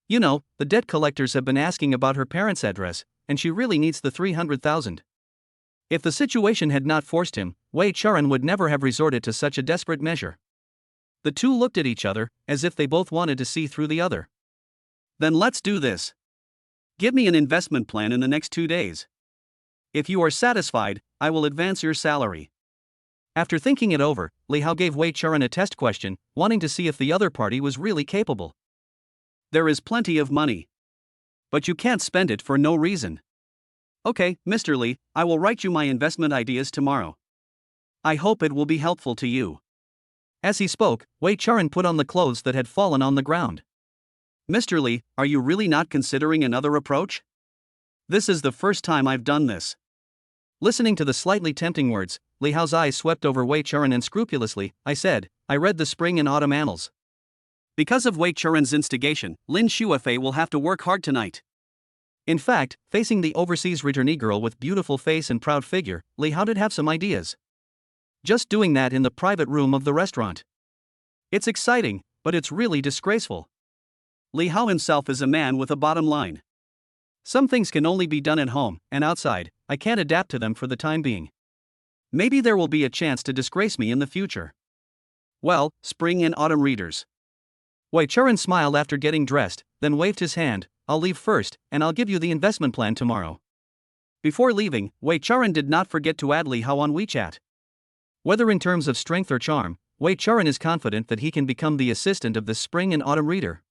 You know, the debt collectors have been asking about her parents' address, and she really needs the 300,000. If the situation had not forced him, Wei Churan would never have resorted to such a desperate measure. The two looked at each other, as if they both wanted to see through the other. Then let's do this. Give me an investment plan in the next 2 days. If you are satisfied, I will advance your salary. After thinking it over, Li Hao gave Wei Churan a test question, wanting to see if the other party was really capable. There is plenty of money. But you can't spend it for no reason. Okay, Mr. Li, I will write you my investment ideas tomorrow. I hope it will be helpful to you. As he spoke, Wei Churan put on the clothes that had fallen on the ground. Mr. Li, are you really not considering another approach? This is the first time I've done this. Listening to the slightly tempting words, Li Hao's eyes swept over Wei Churan and scrupulously, I said, I read the spring and autumn annals. Because of Wei Churan's instigation, Lin Shuafei will have to work hard tonight. In fact, facing the overseas returnee girl with beautiful face and proud figure, Li Hao did have some ideas. Just doing that in the private room of the restaurant. It's exciting, but it's really disgraceful. Li Hao himself is a man with a bottom line. Some things can only be done at home and outside. I can't adapt to them for the time being. Maybe there will be a chance to disgrace me in the future. Well, spring and autumn readers. Wei Churan smiled after getting dressed, then waved his hand. I'll leave first, and I'll give you the investment plan tomorrow. Before leaving, Wei Churan did not forget to add Li Hao on WeChat. Whether in terms of strength or charm, Wei Churan is confident that he can become the assistant of the spring and autumn reader.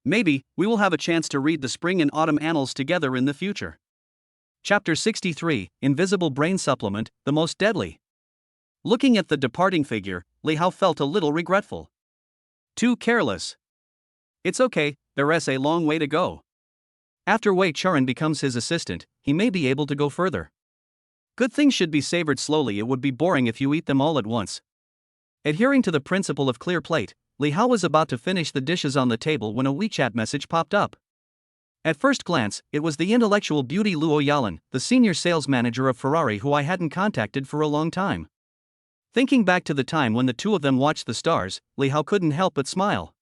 Maybe we will have a chance to read the spring and autumn annals together in the future. Chapter 63, Invisible Brain Supplement, the Most Deadly. Looking at the departing figure, Li Hao felt a little regretful. Too careless. It's okay, there's a long way to go. After Wei Churan becomes his assistant, he may be able to go further. Good things should be savored slowly. It would be boring if you eat them all at once. Adhering to the principle of clear plate, Li Hao was about to finish the dishes on the table when a WeChat message popped up. At first glance, it was the intellectual beauty Luo Yalan, the senior sales manager of Ferrari who I hadn't contacted for a long time. Thinking back to the time when the two of them watched the stars, Li Hao couldn't help but smile.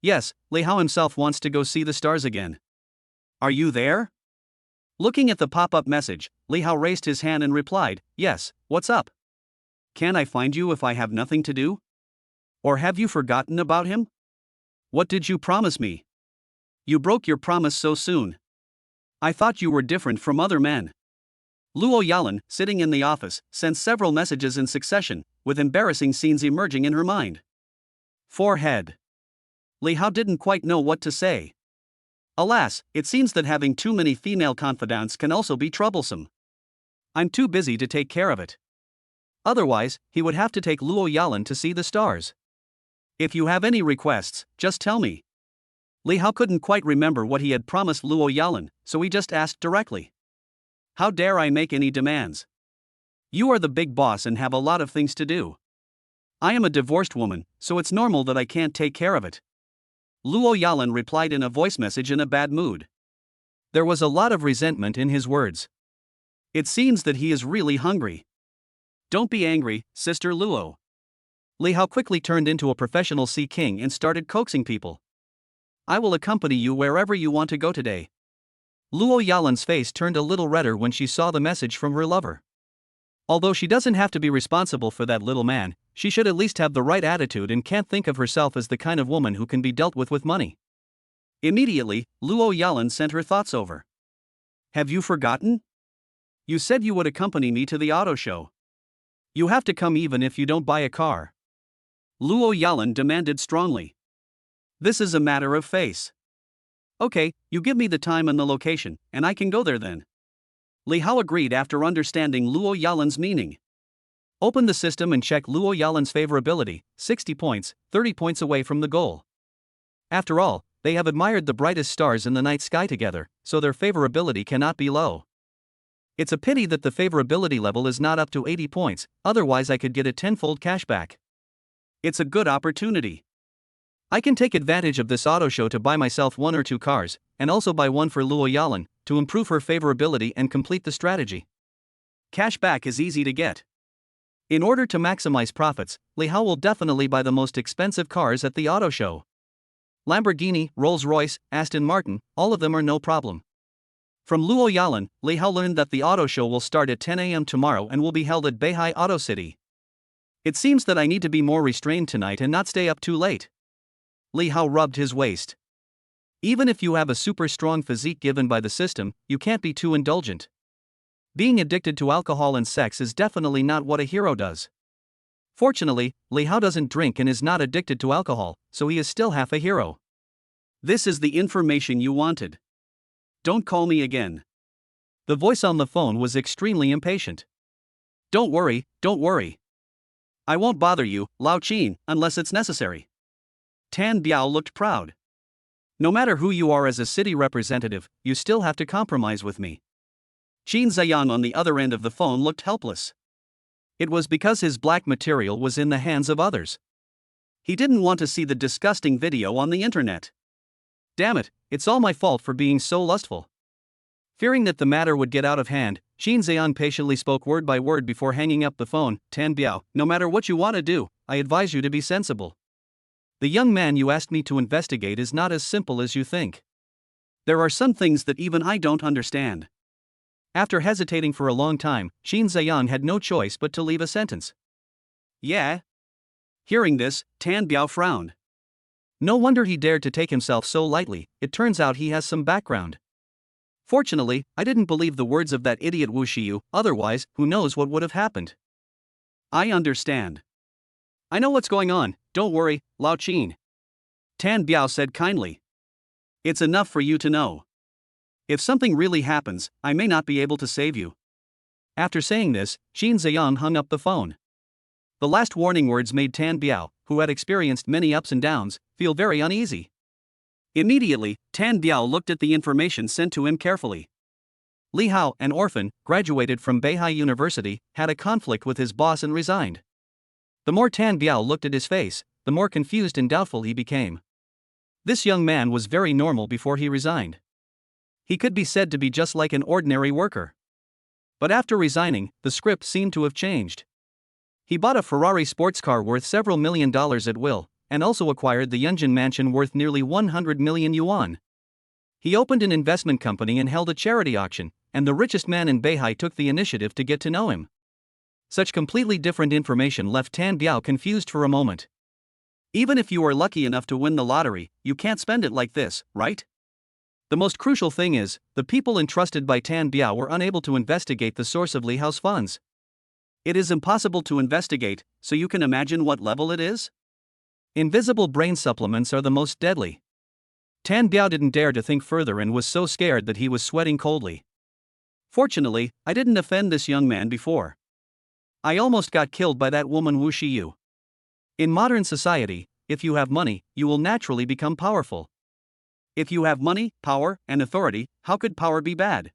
Yes, Li Hao himself wants to go see the stars again. Are you there? Looking at the pop-up message, Li Hao raised his hand and replied, yes, what's up? Can I find you if I have nothing to do? Or have you forgotten about him? What did you promise me? You broke your promise so soon. I thought you were different from other men. Luo Yalan, sitting in the office, sent several messages in succession, with embarrassing scenes emerging in her mind. Forehead. Li Hao didn't quite know what to say. Alas, it seems that having too many female confidants can also be troublesome. I'm too busy to take care of it. Otherwise, he would have to take Luo Yalan to see the stars. If you have any requests, just tell me. Li Hao couldn't quite remember what he had promised Luo Yalan, so he just asked directly. How dare I make any demands? You are the big boss and have a lot of things to do. I am a divorced woman, so it's normal that I can't take care of it. Luo Yalan replied in a voice message in a bad mood. There was a lot of resentment in his words. It seems that he is really hungry. Don't be angry, Sister Luo. Li Hao quickly turned into a professional sea king and started coaxing people. I will accompany you wherever you want to go today. Luo Yalan's face turned a little redder when she saw the message from her lover. Although she doesn't have to be responsible for that little man, she should at least have the right attitude and can't think of herself as the kind of woman who can be dealt with money. Immediately, Luo Yalan sent her thoughts over. Have you forgotten? You said you would accompany me to the auto show. You have to come even if you don't buy a car. Luo Yalan demanded strongly. This is a matter of face. Okay, you give me the time and the location, and I can go there then. Li Hao agreed after understanding Luo Yalan's meaning. Open the system and check Luo Yalan's favorability, 60 points, 30 points away from the goal. After all, they have admired the brightest stars in the night sky together, so their favorability cannot be low. It's a pity that the favorability level is not up to 80 points, otherwise I could get a tenfold cashback. It's a good opportunity. I can take advantage of this auto show to buy myself 1 or 2 cars, and also buy one for Luo Yalan, to improve her favorability and complete the strategy. Cashback is easy to get. In order to maximize profits, Li Hao will definitely buy the most expensive cars at the auto show. Lamborghini, Rolls-Royce, Aston Martin, all of them are no problem. From Luo Yalan, Li Hao learned that the auto show will start at 10 a.m. tomorrow and will be held at Beihai Auto City. It seems that I need to be more restrained tonight and not stay up too late. Li Hao rubbed his waist. Even if you have a super strong physique given by the system, you can't be too indulgent. Being addicted to alcohol and sex is definitely not what a hero does. Fortunately, Li Hao doesn't drink and is not addicted to alcohol, so he is still half a hero. This is the information you wanted. Don't call me again. The voice on the phone was extremely impatient. Don't worry, don't worry. I won't bother you, Lao Qin, unless it's necessary. Tan Biao looked proud. No matter who you are as a city representative, you still have to compromise with me. Qin Ziyang on the other end of the phone looked helpless. It was because his black material was in the hands of others. He didn't want to see the disgusting video on the internet. Damn it, it's all my fault for being so lustful. Fearing that the matter would get out of hand, Shin Zeon patiently spoke word by word before hanging up the phone. Tan Biao, no matter what you want to do, I advise you to be sensible. The young man you asked me to investigate is not as simple as you think. There are some things that even I don't understand. After hesitating for a long time, Shin Zeon had no choice but to leave a sentence. Yeah? Hearing this, Tan Biao frowned. No wonder he dared to take himself so lightly, it turns out he has some background. Fortunately, I didn't believe the words of that idiot Wu Shiyu, otherwise, who knows what would have happened. I understand. I know what's going on, don't worry, Lao Qin. Tan Biao said kindly. It's enough for you to know. If something really happens, I may not be able to save you. After saying this, Shin Zeon hung up the phone. The last warning words made Tan Biao, who had experienced many ups and downs, feel very uneasy. Immediately, Tan Biao looked at the information sent to him carefully. Li Hao, an orphan, graduated from Beihai University, had a conflict with his boss and resigned. The more Tan Biao looked at his face, the more confused and doubtful he became. This young man was very normal before he resigned. He could be said to be just like an ordinary worker. But after resigning, the script seemed to have changed. He bought a Ferrari sports car worth several $1 million at will, and also acquired the Yunjin mansion worth nearly 100 million yuan. He opened an investment company and held a charity auction, and the richest man in Beihai took the initiative to get to know him. Such completely different information left Tan Biao confused for a moment. Even if you are lucky enough to win the lottery, you can't spend it like this, right? The most crucial thing is, the people entrusted by Tan Biao were unable to investigate the source of Li Hao's funds. It is impossible to investigate, so you can imagine what level it is? Invisible brain supplements are the most deadly. Tan Biao didn't dare to think further and was so scared that he was sweating coldly. Fortunately, I didn't offend this young man before. I almost got killed by that woman Wu Shiyu. In modern society, if you have money, you will naturally become powerful. If you have money, power, and authority, how could power be bad?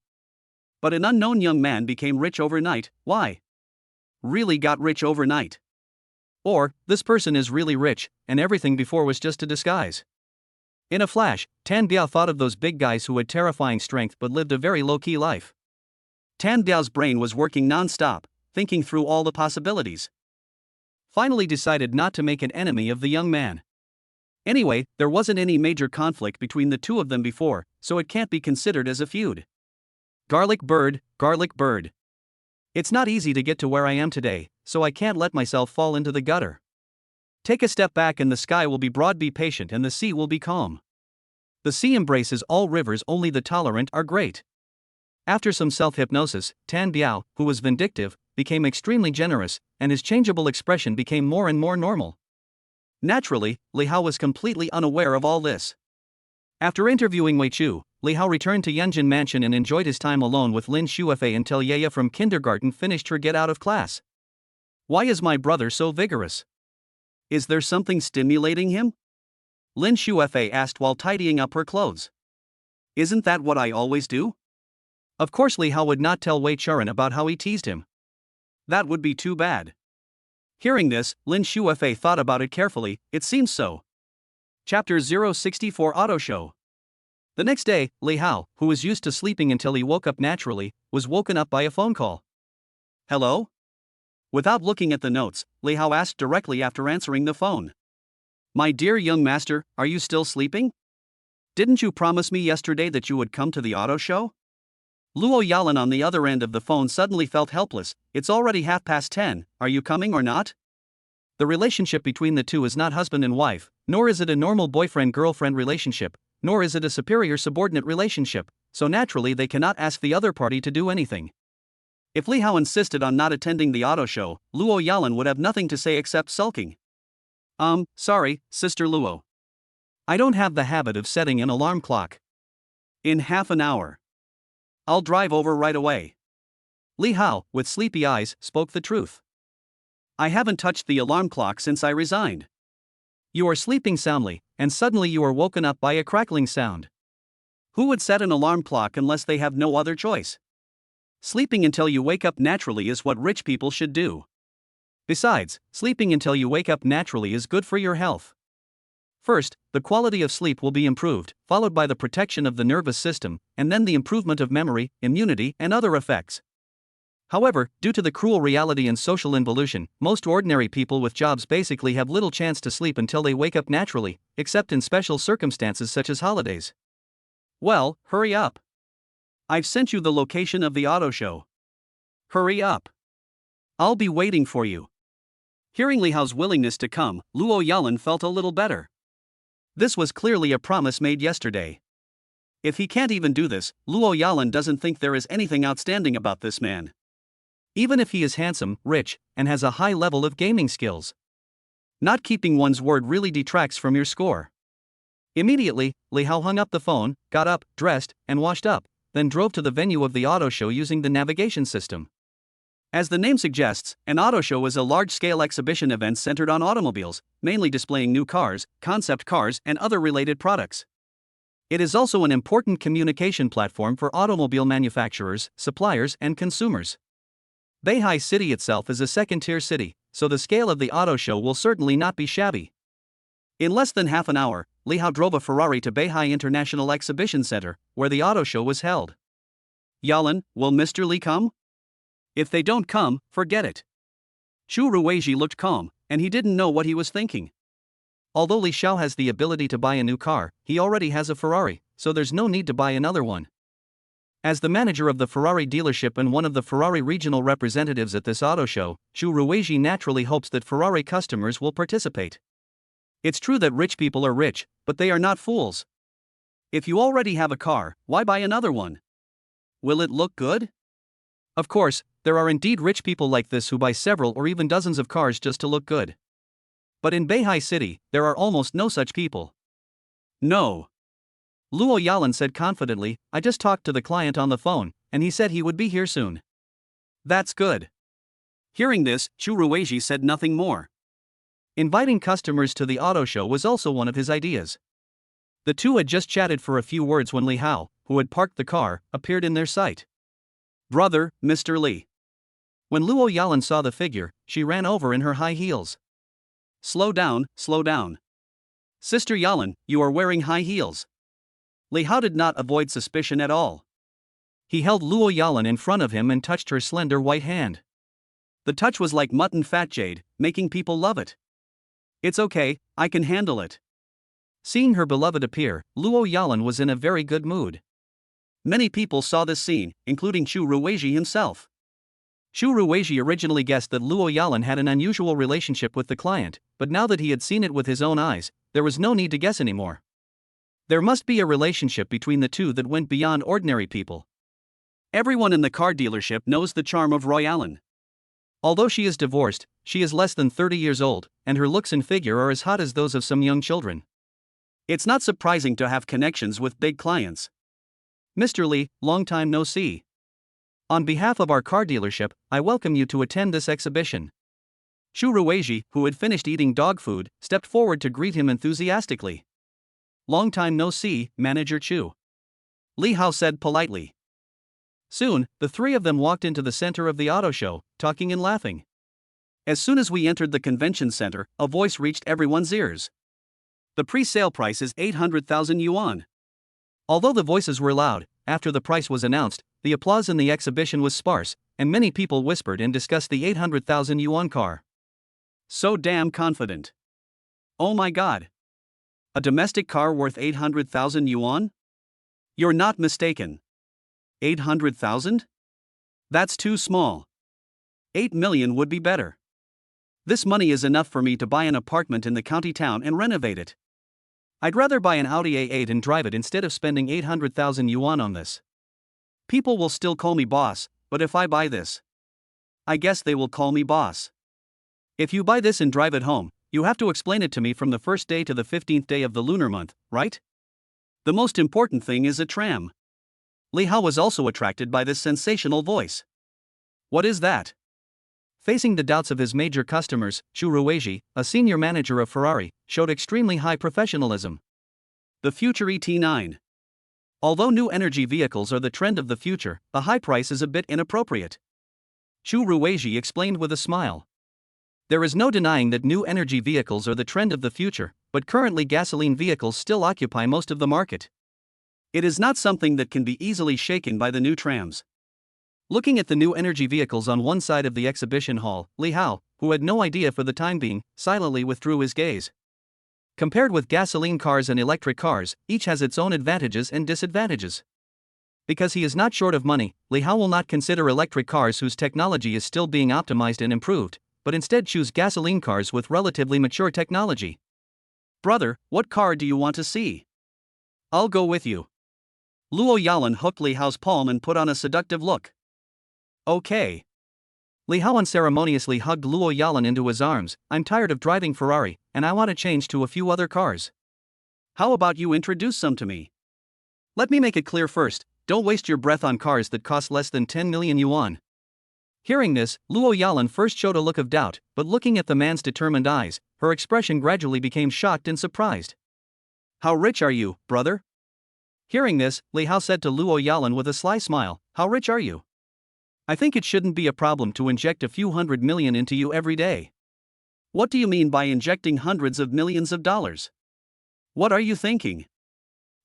But an unknown young man became rich overnight, why? Really got rich overnight. Or, this person is really rich, and everything before was just a disguise. In a flash, Tan Biao thought of those big guys who had terrifying strength but lived a very low-key life. Tan Biao's brain was working non-stop, thinking through all the possibilities. Finally decided not to make an enemy of the young man. Anyway, there wasn't any major conflict between the two of them before, so it can't be considered as a feud. Garlic bird, garlic bird. It's not easy to get to where I am today, so I can't let myself fall into the gutter. Take a step back and the sky will be broad, be patient, and the sea will be calm. The sea embraces all rivers, only the tolerant are great. After some self-hypnosis, Tan Biao, who was vindictive, became extremely generous, and his changeable expression became more and more normal. Naturally, Li Hao was completely unaware of all this. After interviewing Wei Chu, Li Hao returned to Yunjin Mansion and enjoyed his time alone with Lin Shuefei until Yaya from kindergarten finished her get out of class. Why is my brother so vigorous? Is there something stimulating him? Lin Shuefei asked while tidying up her clothes. Isn't that what I always do? Of course Li Hao would not tell Wei Churan about how he teased him. That would be too bad. Hearing this, Lin Shuefei thought about it carefully, it seems so. Chapter 064 Auto Show. The next day, Li Hao, who was used to sleeping until he woke up naturally, was woken up by a phone call. Hello? Without looking at the notes, Li Hao asked directly after answering the phone. My dear young master, are you still sleeping? Didn't you promise me yesterday that you would come to the auto show? Luo Yalan on the other end of the phone suddenly felt helpless. It's already 10:30, are you coming or not? The relationship between the two is not husband and wife, nor is it a normal boyfriend-girlfriend relationship, nor is it a superior-subordinate relationship, so naturally they cannot ask the other party to do anything. If Li Hao insisted on not attending the auto show, Luo Yalan would have nothing to say except sulking. Sorry, Sister Luo. I don't have the habit of setting an alarm clock. In half an hour. I'll drive over right away. Li Hao, with sleepy eyes, spoke the truth. I haven't touched the alarm clock since I resigned. You are sleeping soundly, and suddenly you are woken up by a crackling sound. Who would set an alarm clock unless they have no other choice? Sleeping until you wake up naturally is what rich people should do. Besides, sleeping until you wake up naturally is good for your health. First, the quality of sleep will be improved, followed by the protection of the nervous system, and then the improvement of memory, immunity, and other effects. However, due to the cruel reality and social involution, most ordinary people with jobs basically have little chance to sleep until they wake up naturally, except in special circumstances such as holidays. Well, hurry up. I've sent you the location of the auto show. Hurry up. I'll be waiting for you. Hearing Li Hao's willingness to come, Luo Yalan felt a little better. This was clearly a promise made yesterday. If he can't even do this, Luo Yalan doesn't think there is anything outstanding about this man. Even if he is handsome, rich, and has a high level of gaming skills. Not keeping one's word really detracts from your score. Immediately, Li Hao hung up the phone, got up, dressed, and washed up, then drove to the venue of the auto show using the navigation system. As the name suggests, an auto show is a large-scale exhibition event centered on automobiles, mainly displaying new cars, concept cars, and other related products. It is also an important communication platform for automobile manufacturers, suppliers, and consumers. Beihai City itself is a second-tier city, so the scale of the auto show will certainly not be shabby. In less than half an hour, Li Hao drove a Ferrari to Beihai International Exhibition Center, where the auto show was held. Yalan, will Mr. Li come? If they don't come, forget it. Chu Ruizhi looked calm, and he didn't know what he was thinking. Although Li Xiao has the ability to buy a new car, he already has a Ferrari, so there's no need to buy another one. As the manager of the Ferrari dealership and one of the Ferrari regional representatives at this auto show, Chu Ruizhi naturally hopes that Ferrari customers will participate. It's true that rich people are rich, but they are not fools. If you already have a car, why buy another one? Will it look good? Of course, there are indeed rich people like this who buy several or even dozens of cars just to look good. But in Beihai City, there are almost no such people. No. Luo Yalan said confidently, I just talked to the client on the phone, and he said he would be here soon. That's good. Hearing this, Chu Ruizhi said nothing more. Inviting customers to the auto show was also one of his ideas. The two had just chatted for a few words when Li Hao, who had parked the car, appeared in their sight. Brother, Mr. Li. When Luo Yalan saw the figure, she ran over in her high heels. Slow down, slow down. Sister Yalan, you are wearing high heels. Li Hao did not avoid suspicion at all. He held Luo Yalan in front of him and touched her slender white hand. The touch was like mutton fat jade, making people love it. It's okay, I can handle it. Seeing her beloved appear, Luo Yalan was in a very good mood. Many people saw this scene, including Chu Ruizhi himself. Chu Ruizhi originally guessed that Luo Yalan had an unusual relationship with the client, but now that he had seen it with his own eyes, there was no need to guess anymore. There must be a relationship between the two that went beyond ordinary people. Everyone in the car dealership knows the charm of Royalan. Although she is divorced, she is less than 30 years old, and her looks and figure are as hot as those of some young children. It's not surprising to have connections with big clients. Mr. Li, long time no see. On behalf of our car dealership, I welcome you to attend this exhibition. Chu Ruizhi, who had finished eating dog food, stepped forward to greet him enthusiastically. Long time no see, Manager Chu. Li Hao said politely. Soon, the three of them walked into the center of the auto show, talking and laughing. As soon as we entered the convention center, a voice reached everyone's ears. The pre-sale price is 800,000 yuan. Although the voices were loud, after the price was announced, the applause in the exhibition was sparse, and many people whispered and discussed the 800,000 yuan car. So damn confident. Oh my god. A domestic car worth 800,000 yuan? You're not mistaken. 800,000? That's too small. 8 million would be better. This money is enough for me to buy an apartment in the county town and renovate it. I'd rather buy an Audi A8 and drive it instead of spending 800,000 yuan on this. People will still call me boss, but if I buy this, I guess they will call me boss. If you buy this and drive it home, you have to explain it to me from the first day to the 15th day of the lunar month, right? The most important thing is a tram. Li Hao was also attracted by this sensational voice. What is that? Facing the doubts of his major customers, Chu Ruizhi, a senior manager of Ferrari, showed extremely high professionalism. The future ET9. Although new energy vehicles are the trend of the future, the high price is a bit inappropriate. Chu Ruizhi explained with a smile. There is no denying that new energy vehicles are the trend of the future, but currently gasoline vehicles still occupy most of the market. It is not something that can be easily shaken by the new trams. Looking at the new energy vehicles on one side of the exhibition hall, Li Hao, who had no idea for the time being, silently withdrew his gaze. Compared with gasoline cars and electric cars, each has its own advantages and disadvantages. Because he is not short of money, Li Hao will not consider electric cars whose technology is still being optimized and improved, but instead choose gasoline cars with relatively mature technology. Brother, what car do you want to see? I'll go with you. Luo Yalan hooked Li Hao's palm and put on a seductive look. Okay. Li Hao unceremoniously hugged Luo Yalan into his arms. I'm tired of driving Ferrari, and I want to change to a few other cars. How about you introduce some to me? Let me make it clear first, don't waste your breath on cars that cost less than 10 million yuan. Hearing this, Luo Yalan first showed a look of doubt, but looking at the man's determined eyes, her expression gradually became shocked and surprised. How rich are you, brother? Hearing this, Li Hao said to Luo Yalan with a sly smile, how rich are you? I think it shouldn't be a problem to inject a few $100 million into you every day. What do you mean by injecting hundreds of millions of dollars? What are you thinking?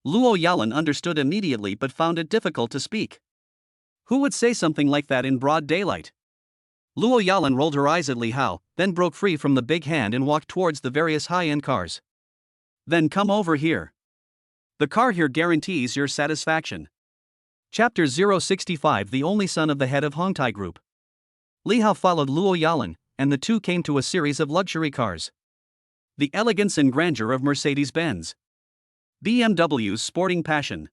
Luo Yalan understood immediately but found it difficult to speak. Who would say something like that in broad daylight? Luo Yalan rolled her eyes at Li Hao, then broke free from the big hand and walked towards the various high-end cars. Then come over here. The car here guarantees your satisfaction. Chapter 065 The only son of the head of Hongtai Group. Li Hao followed Luo Yalan, and the two came to a series of luxury cars. The elegance and grandeur of Mercedes-Benz. BMW's sporting passion.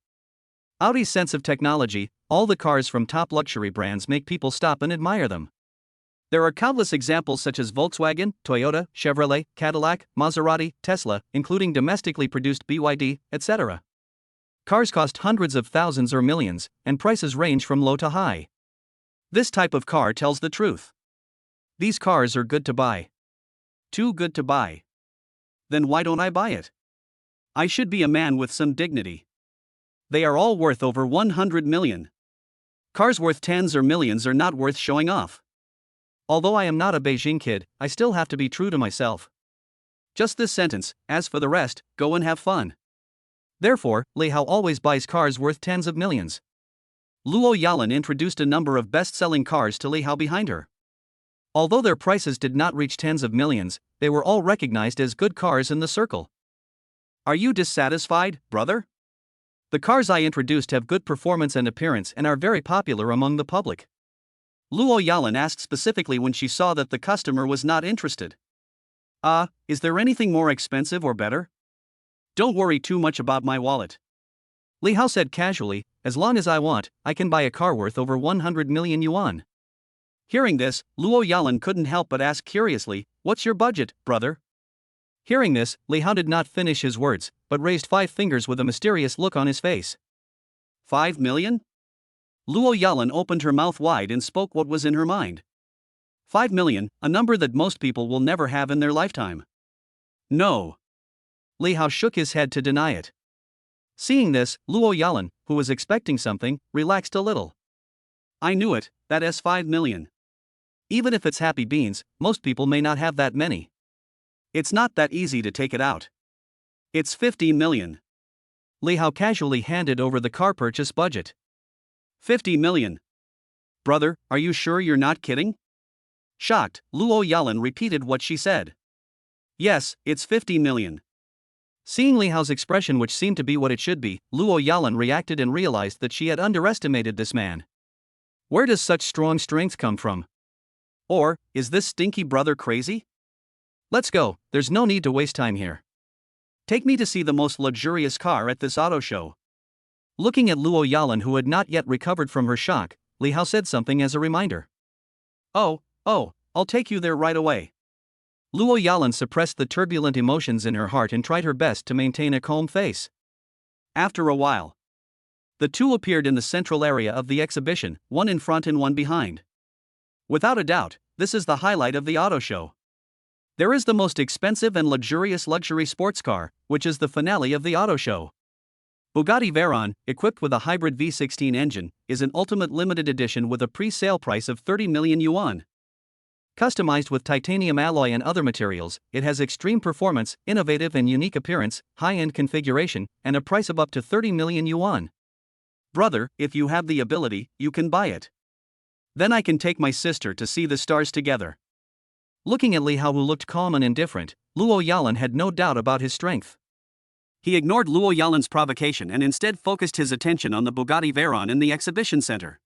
Audi's sense of technology. All the cars from top luxury brands make people stop and admire them. There are countless examples such as Volkswagen, Toyota, Chevrolet, Cadillac, Maserati, Tesla, including domestically produced BYD, etc. Cars cost hundreds of thousands or millions, and prices range from low to high. This type of car tells the truth. These cars are good to buy. Too good to buy. Then why don't I buy it? I should be a man with some dignity. They are all worth over 100 million. Cars worth tens or millions are not worth showing off. Although I am not a Beijing kid, I still have to be true to myself. Just this sentence, as for the rest, go and have fun. Therefore, Li Hao always buys cars worth tens of millions. Luo Yalan introduced a number of best-selling cars to Li Hao behind her. Although their prices did not reach tens of millions, they were all recognized as good cars in the circle. Are you dissatisfied, brother? The cars I introduced have good performance and appearance and are very popular among the public. Luo Yalan asked specifically when she saw that the customer was not interested. Is there anything more expensive or better? Don't worry too much about my wallet. Li Hao said casually, as long as I want, I can buy a car worth over 100 million yuan. Hearing this, Luo Yalan couldn't help but ask curiously, what's your budget, brother? Hearing this, Li Hao did not finish his words, but raised 5 fingers with a mysterious look on his face. 5 million? Luo Yalan opened her mouth wide and spoke what was in her mind. 5 million, a number that most people will never have in their lifetime. No. Li Hao shook his head to deny it. Seeing this, Luo Yalan, who was expecting something, relaxed a little. I knew it, that is 5 million. Even if it's happy beans, most people may not have that many. It's not that easy to take it out. It's 50 million. Li Hao casually handed over the car purchase budget. 50 million. Brother, are you sure you're not kidding? Shocked, Luo Yalan repeated what she said. Yes, it's 50 million. Seeing Li Hao's expression, which seemed to be what it should be, Luo Yalan reacted and realized that she had underestimated this man. Where does such strong strength come from? Or, is this stinky brother crazy? Let's go, there's no need to waste time here. Take me to see the most luxurious car at this auto show. Looking at Luo Yalan, who had not yet recovered from her shock, Li Hao said something as a reminder. Oh, I'll take you there right away. Luo Yalan suppressed the turbulent emotions in her heart and tried her best to maintain a calm face. After a while, the two appeared in the central area of the exhibition, one in front and one behind. Without a doubt, this is the highlight of the auto show. There is the most expensive and luxurious luxury sports car, which is the finale of the auto show. Bugatti Veyron, equipped with a hybrid V16 engine, is an ultimate limited edition with a pre-sale price of 30 million yuan. Customized with titanium alloy and other materials, it has extreme performance, innovative and unique appearance, high-end configuration, and a price of up to 30 million yuan. Brother, if you have the ability, you can buy it. Then I can take my sister to see the stars together. Looking at Li Hao, who looked calm and indifferent, Luo Yalan had no doubt about his strength. He ignored Luo Yalan's provocation and instead focused his attention on the Bugatti Veyron in the exhibition center.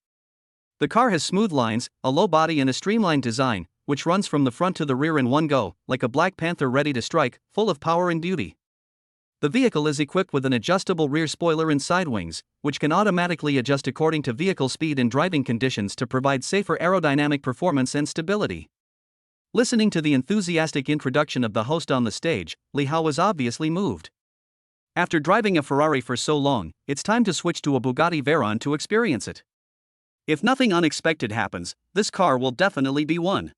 The car has smooth lines, a low body and a streamlined design, which runs from the front to the rear in one go, like a Black Panther ready to strike, full of power and beauty. The vehicle is equipped with an adjustable rear spoiler and side wings, which can automatically adjust according to vehicle speed and driving conditions to provide safer aerodynamic performance and stability. Listening to the enthusiastic introduction of the host on the stage, Li Hao was obviously moved. After driving a Ferrari for so long, it's time to switch to a Bugatti Veyron to experience it. If nothing unexpected happens, this car will definitely be one.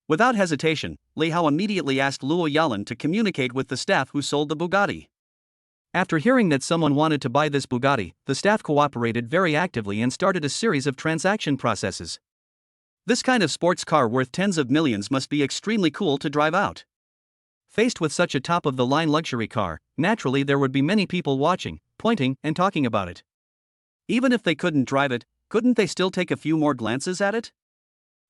Without hesitation, Li Hao immediately asked Luo Yalan to communicate with the staff who sold the Bugatti. After hearing that someone wanted to buy this Bugatti, the staff cooperated very actively and started a series of transaction processes. This kind of sports car worth tens of millions must be extremely cool to drive out. Faced with such a top-of-the-line luxury car, naturally there would be many people watching, pointing, and talking about it. Even if they couldn't drive it, couldn't they still take a few more glances at it?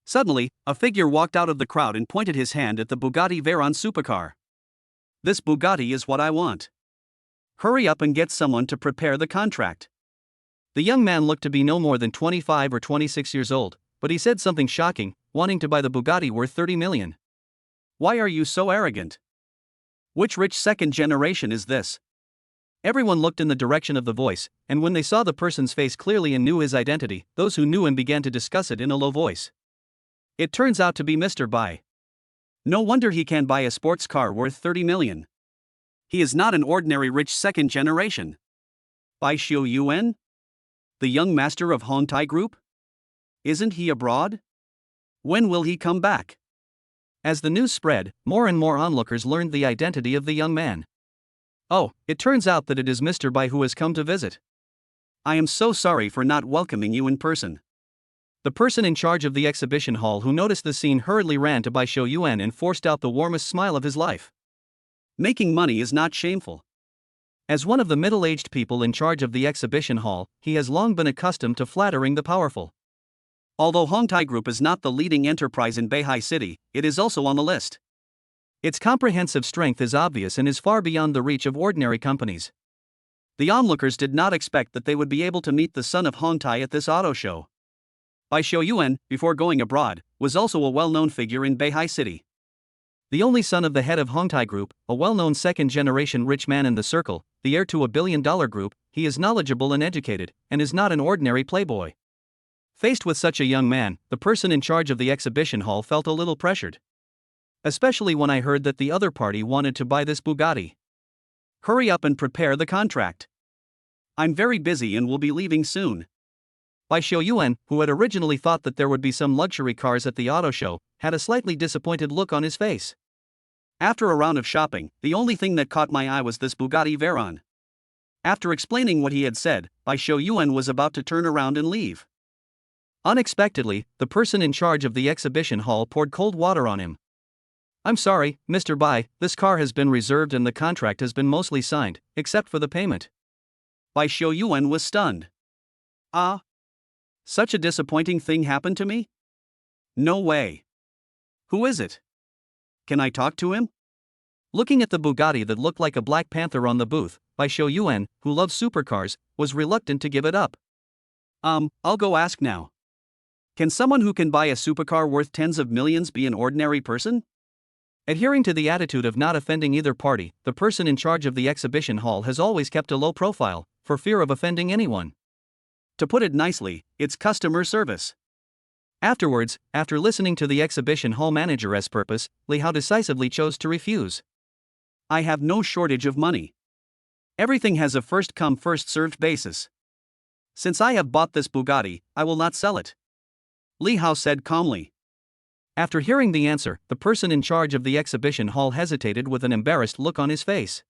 Suddenly, a figure walked out of the crowd and pointed his hand at the Bugatti Veyron supercar. This Bugatti is what I want. Hurry up and get someone to prepare the contract. The young man looked to be no more than 25 or 26 years old, but he said something shocking, wanting to buy the Bugatti worth 30 million. Why are you so arrogant? Which rich second generation is this? Everyone looked in the direction of the voice, and when they saw the person's face clearly and knew his identity, those who knew him began to discuss it in a low voice. It turns out to be Mr. Bai. No wonder he can buy a sports car worth 30 million. He is not an ordinary rich second generation. Bai Xiu Yuan? The young master of Hongtai Group? Isn't he abroad? When will he come back? As the news spread, more and more onlookers learned the identity of the young man. Oh, it turns out that it is Mr. Bai who has come to visit. I am so sorry for not welcoming you in person. The person in charge of the exhibition hall who noticed the scene hurriedly ran to Bai Xiu Yuan and forced out the warmest smile of his life. Making money is not shameful. As one of the middle-aged people in charge of the exhibition hall, he has long been accustomed to flattering the powerful. Although Hongtai Group is not the leading enterprise in Beihai City, it is also on the list. Its comprehensive strength is obvious and is far beyond the reach of ordinary companies. The onlookers did not expect that they would be able to meet the son of Hongtai at this auto show. Bai Xiu Yuan, before going abroad, was also a well-known figure in Beihai City. The only son of the head of Hongtai Group, a well-known second-generation rich man in the circle, the heir to a billion-dollar group, he is knowledgeable and educated, and is not an ordinary playboy. Faced with such a young man, the person in charge of the exhibition hall felt a little pressured. Especially when I heard that the other party wanted to buy this Bugatti. Hurry up and prepare the contract. I'm very busy and will be leaving soon. Bai Xiu Yuan, who had originally thought that there would be some luxury cars at the auto show, had a slightly disappointed look on his face. After a round of shopping, the only thing that caught my eye was this Bugatti Veyron. After explaining what he had said, Bai Xiu Yuan was about to turn around and leave. Unexpectedly, the person in charge of the exhibition hall poured cold water on him. I'm sorry, Mr. Bai, this car has been reserved and the contract has been mostly signed, except for the payment. Bai Xiu Yuan was stunned. Ah? Such a disappointing thing happened to me? No way. Who is it? Can I talk to him? Looking at the Bugatti that looked like a Black Panther on the booth, Bai Xiu Yuan, who loves supercars, was reluctant to give it up. I'll go ask now. Can someone who can buy a supercar worth tens of millions be an ordinary person? Adhering to the attitude of not offending either party, the person in charge of the exhibition hall has always kept a low profile, for fear of offending anyone. To put it nicely, it's customer service. Afterwards, after listening to the exhibition hall manager's purpose, Li Hao decisively chose to refuse. I have no shortage of money. Everything has a first-come first-served basis. Since I have bought this Bugatti, I will not sell it. Li Hao said calmly. After hearing the answer, the person in charge of the exhibition hall hesitated with an embarrassed look on his face.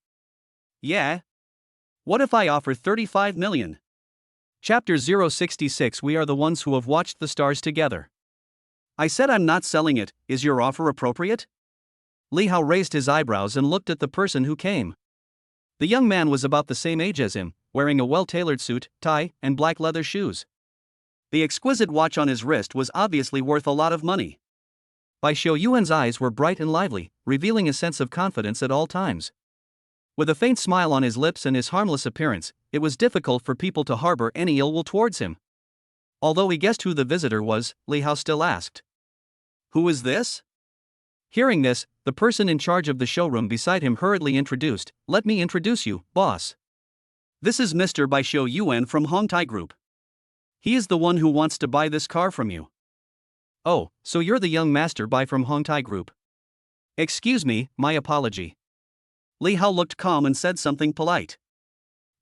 Yeah? What if I offer 35 million? Chapter 066 We are the ones who have watched the stars together. I said I'm not selling it, is your offer appropriate? Li Hao raised his eyebrows and looked at the person who came. The young man was about the same age as him, wearing a well-tailored suit, tie, and black leather shoes. The exquisite watch on his wrist was obviously worth a lot of money. Bai Xiuyuan's eyes were bright and lively, revealing a sense of confidence at all times. With a faint smile on his lips and his harmless appearance, it was difficult for people to harbor any ill will towards him. Although he guessed who the visitor was, Li Hao still asked, "Who is this?" Hearing this, the person in charge of the showroom beside him hurriedly introduced, "Let me introduce you, boss. This is Mr. Bai Xiuyuan from Hongtai Group. He is the one who wants to buy this car from you." "Oh, so you're the young master Bai from Hongtai Group. Excuse me, my apology." Li Hao looked calm and said something polite.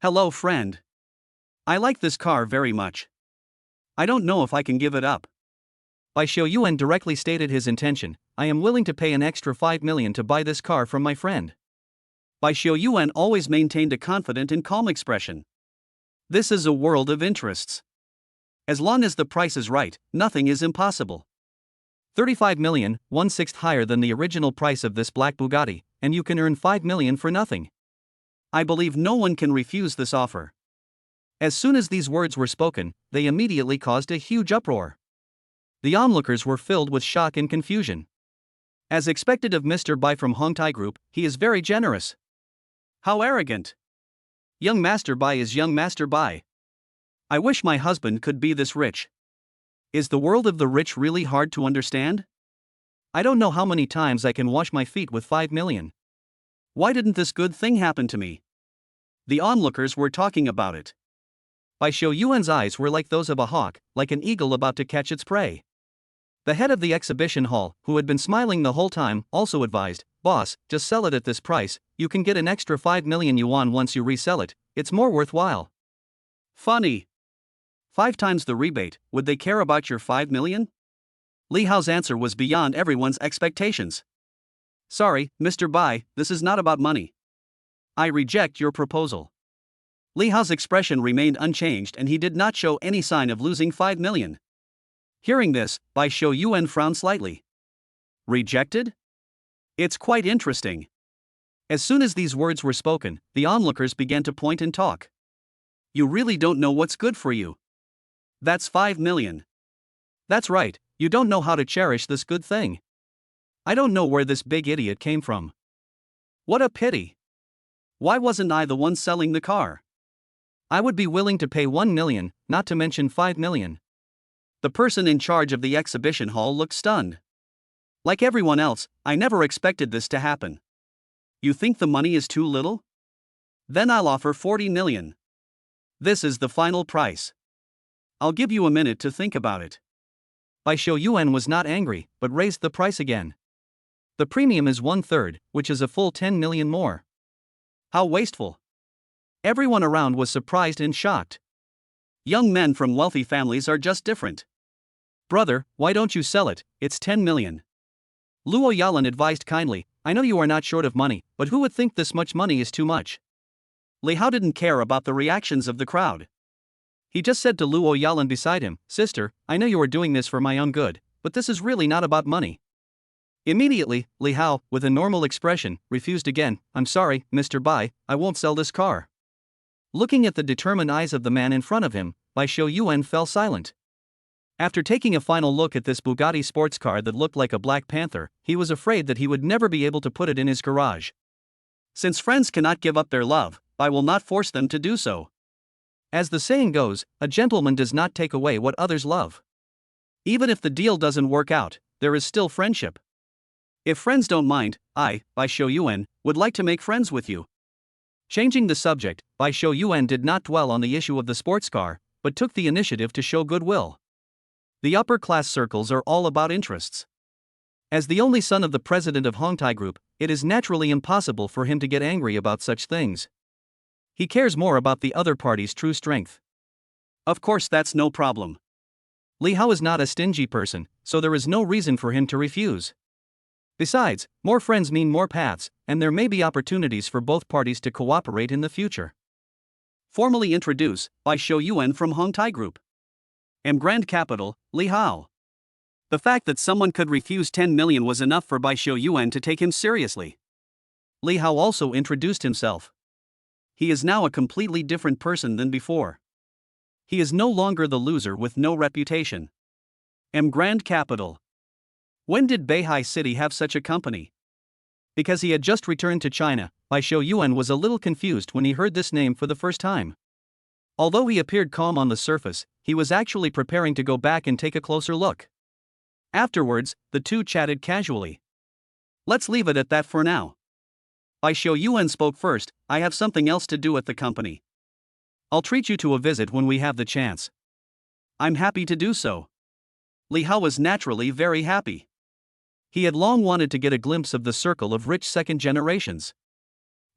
"Hello, friend. I like this car very much. I don't know if I can give it up." Bai Xiuyuan directly stated his intention, "I am willing to pay an extra 5 million to buy this car from my friend." Bai Xiuyuan always maintained a confident and calm expression. This is a world of interests. As long as the price is right, nothing is impossible. 35 million, 1/6 higher than the original price of this black Bugatti, and you can earn 5 million for nothing. I believe no one can refuse this offer. As soon as these words were spoken, they immediately caused a huge uproar. The onlookers were filled with shock and confusion. As expected of Mr. Bai from Hongtai Group, he is very generous. How arrogant! Young Master Bai is young Master Bai. I wish my husband could be this rich. Is the world of the rich really hard to understand? I don't know how many times I can wash my feet with 5 million. Why didn't this good thing happen to me? The onlookers were talking about it. Bai Xiuyuan's eyes were like those of a hawk, like an eagle about to catch its prey. The head of the exhibition hall, who had been smiling the whole time, also advised, "Boss, just sell it at this price, you can get an extra 5 million yuan once you resell it, it's more worthwhile." Funny. 5 times the rebate, would they care about your 5 million? Li Hao's answer was beyond everyone's expectations. Sorry, Mr. Bai, this is not about money. I reject your proposal. Li Hao's expression remained unchanged and he did not show any sign of losing 5 million. Hearing this, Bai Xiuyuan frowned slightly. Rejected? It's quite interesting. As soon as these words were spoken, the onlookers began to point and talk. You really don't know what's good for you. That's 5 million. That's right, you don't know how to cherish this good thing. I don't know where this big idiot came from. What a pity. Why wasn't I the one selling the car? I would be willing to pay 1 million, not to mention 5 million. The person in charge of the exhibition hall looked stunned. Like everyone else, I never expected this to happen. You think the money is too little? Then I'll offer 40 million. This is the final price. I'll give you a minute to think about it. Bai Xiuyuan was not angry, but raised the price again. The premium is 1/3, which is a full 10 million more. How wasteful. Everyone around was surprised and shocked. Young men from wealthy families are just different. Brother, why don't you sell it, it's 10 million. Luo Yalan advised kindly, I know you are not short of money, but who would think this much money is too much? Li Hao didn't care about the reactions of the crowd. He just said to Luo Yalan beside him, Sister, I know you are doing this for my own good, but this is really not about money. Immediately, Li Hao, with a normal expression, refused again, I'm sorry, Mr. Bai, I won't sell this car. Looking at the determined eyes of the man in front of him, Bai Xiuyuan fell silent. After taking a final look at this Bugatti sports car that looked like a Black Panther, he was afraid that he would never be able to put it in his garage. Since friends cannot give up their love, I will not force them to do so. As the saying goes, a gentleman does not take away what others love. Even if the deal doesn't work out, there is still friendship. If friends don't mind, I, Bai Xiuyuan, would like to make friends with you. Changing the subject, Bai Xiuyuan did not dwell on the issue of the sports car, but took the initiative to show goodwill. The upper-class circles are all about interests. As the only son of the president of Hongtai Group, it is naturally impossible for him to get angry about such things. He cares more about the other party's true strength. Of course, that's no problem. Li Hao is not a stingy person, so there is no reason for him to refuse. Besides, more friends mean more paths, and there may be opportunities for both parties to cooperate in the future. Formally introduce, Bai Xiuyuan from Hongtai Group. M Grand Capital, Li Hao. The fact that someone could refuse 10 million was enough for Bai Xiuyuan to take him seriously. Li Hao also introduced himself. He is now a completely different person than before. He is no longer the loser with no reputation. Grand Capital. When did Beihai City have such a company? Because he had just returned to China, Bai Xiuyuan was a little confused when he heard this name for the first time. Although he appeared calm on the surface, he was actually preparing to go back and take a closer look. Afterwards, the two chatted casually. Let's leave it at that for now. Bai Xiuyuan spoke first. I have something else to do at the company. I'll treat you to a visit when we have the chance. I'm happy to do so. Li Hao was naturally very happy. He had long wanted to get a glimpse of the circle of rich second generations.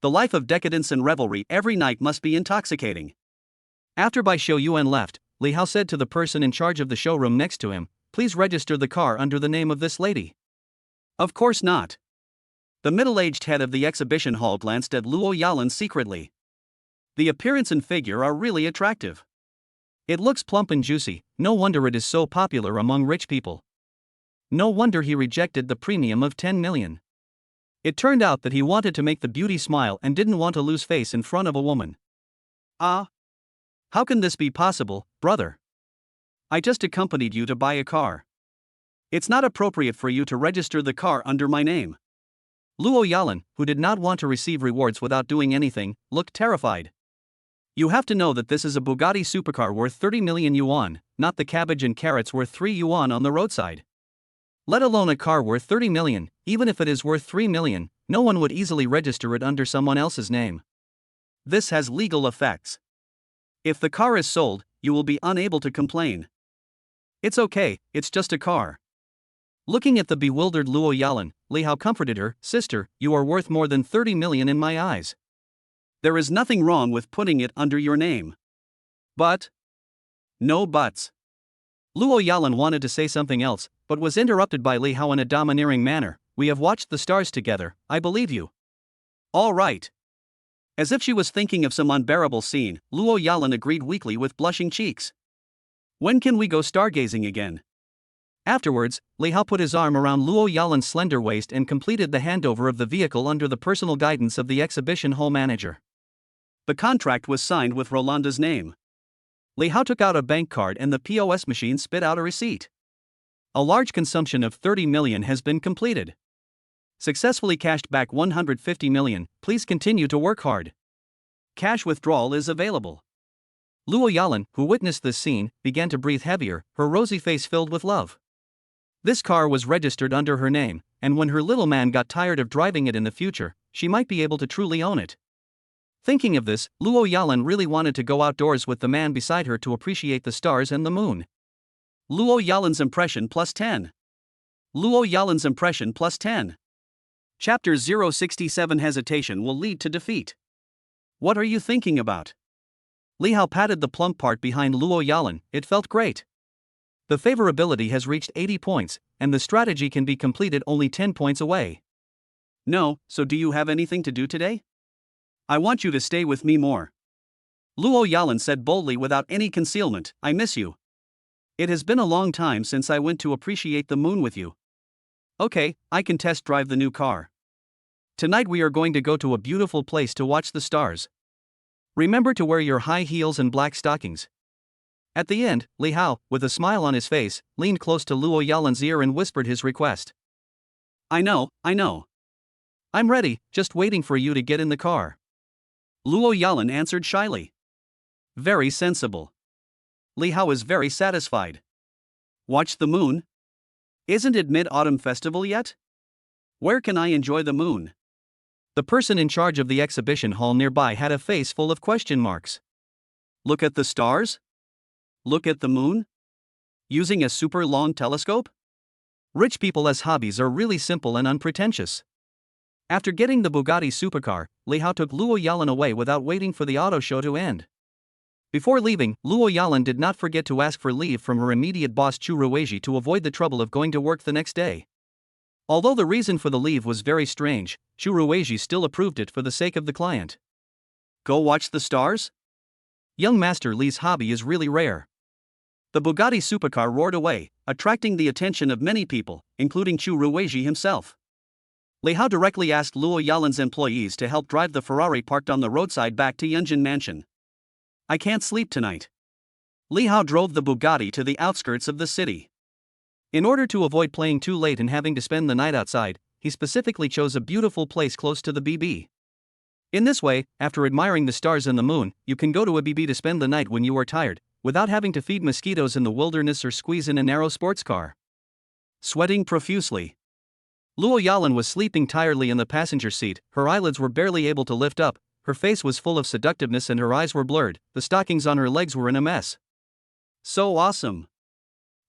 The life of decadence and revelry every night must be intoxicating. After Bai Xiuyuan left, Li Hao said to the person in charge of the showroom next to him, please register the car under the name of this lady. Of course not. The middle-aged head of the exhibition hall glanced at Luo Yalan secretly. The appearance and figure are really attractive. It looks plump and juicy, no wonder it is so popular among rich people. No wonder he rejected the premium of 10 million. It turned out that he wanted to make the beauty smile and didn't want to lose face in front of a woman. Ah. How can this be possible, brother? I just accompanied you to buy a car. It's not appropriate for you to register the car under my name. Luo Yalan, who did not want to receive rewards without doing anything, looked terrified. You have to know that this is a Bugatti supercar worth 30 million yuan, not the cabbage and carrots worth 3 yuan on the roadside. Let alone a car worth 30 million, even if it is worth 3 million, no one would easily register it under someone else's name. This has legal effects. If the car is sold, you will be unable to complain. It's okay, it's just a car. Looking at the bewildered Luo Yalan, Li Hao comforted her, sister, you are worth more than 30 million in my eyes. There is nothing wrong with putting it under your name. But? No buts. Luo Yalan wanted to say something else, but was interrupted by Li Hao in a domineering manner. We have watched the stars together, I believe you. All right. As if she was thinking of some unbearable scene, Luo Yalan agreed weakly with blushing cheeks. When can we go stargazing again? Afterwards, Li Hao put his arm around Luo Yalan's slender waist and completed the handover of the vehicle under the personal guidance of the exhibition hall manager. The contract was signed with Rolanda's name. Li Hao took out a bank card and the POS machine spit out a receipt. A large consumption of 30 million has been completed. Successfully cashed back 150 million, please continue to work hard. Cash withdrawal is available. Luo Yalan, who witnessed this scene, began to breathe heavier, her rosy face filled with love. This car was registered under her name, and when her little man got tired of driving it in the future, she might be able to truly own it. Thinking of this, Luo Yalan really wanted to go outdoors with the man beside her to appreciate the stars and the moon. Luo Yalan's impression plus 10. Luo Yalan's impression plus 10. Chapter 067 Hesitation will lead to defeat. What are you thinking about? Li Hao patted the plump part behind Luo Yalan, it felt great. The favorability has reached 80 points, and the strategy can be completed only 10 points away. No, so do you have anything to do today? I want you to stay with me more. Luo Yalan said boldly without any concealment, I miss you. It has been a long time since I went to appreciate the moon with you. Okay, I can test drive the new car. Tonight we are going to go to a beautiful place to watch the stars. Remember to wear your high heels and black stockings. At the end, Li Hao, with a smile on his face, leaned close to Luo Yalan's ear and whispered his request. I know. I'm ready, just waiting for you to get in the car. Luo Yalan answered shyly. Very sensible. Li Hao is very satisfied. Watch the moon? Isn't it Mid-Autumn Festival yet? Where can I enjoy the moon? The person in charge of the exhibition hall nearby had a face full of question marks. Look at the stars? Look at the moon? Using a super long telescope? Rich people as hobbies are really simple and unpretentious. After getting the Bugatti supercar, Li Hao took Luo Yalan away without waiting for the auto show to end. Before leaving, Luo Yalan did not forget to ask for leave from her immediate boss Chu Ruizhi to avoid the trouble of going to work the next day. Although the reason for the leave was very strange, Chu Ruizhi still approved it for the sake of the client. Go watch the stars? Young Master Li's hobby is really rare. The Bugatti supercar roared away, attracting the attention of many people, including Chu Ruizhi himself. Li Hao directly asked Luo Yalan's employees to help drive the Ferrari parked on the roadside back to Yunjin Mansion. "I can't sleep tonight." Li Hao drove the Bugatti to the outskirts of the city. In order to avoid playing too late and having to spend the night outside, he specifically chose a beautiful place close to the BB. In this way, after admiring the stars and the moon, you can go to a BB to spend the night when you are tired, without having to feed mosquitoes in the wilderness or squeeze in a narrow sports car. Sweating profusely, Luo Yalan was sleeping tiredly in the passenger seat. Her eyelids were barely able to lift up, her face was full of seductiveness and her eyes were blurred, the stockings on her legs were in a mess. "So awesome.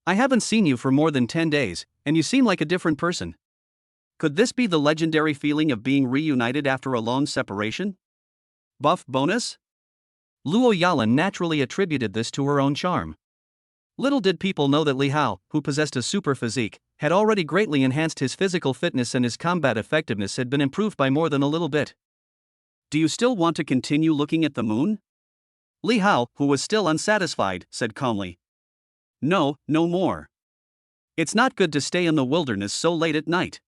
I haven't seen you for more than 10 days, and you seem like a different person. Could this be the legendary feeling of being reunited after a long separation? Buff bonus?" Luo Yalan naturally attributed this to her own charm. Little did people know that Li Hao, who possessed a super physique, had already greatly enhanced his physical fitness and his combat effectiveness had been improved by more than a little bit. "Do you still want to continue looking at the moon?" Li Hao, who was still unsatisfied, said calmly. "No, no more. It's not good to stay in the wilderness so late at night."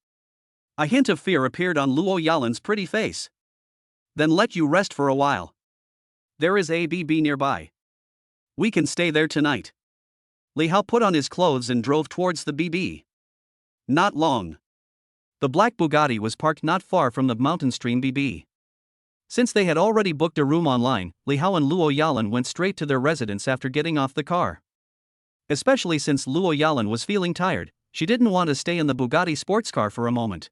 A hint of fear appeared on Luo Yalan's pretty face. "Then let you rest for a while. There is a BB nearby. We can stay there tonight." Li Hao put on his clothes and drove towards the BB. Not long. The black Bugatti was parked not far from the mountain stream BB. Since they had already booked a room online, Li Hao and Luo Yalan went straight to their residence after getting off the car. Especially since Luo Yalan was feeling tired, she didn't want to stay in the Bugatti sports car for a moment.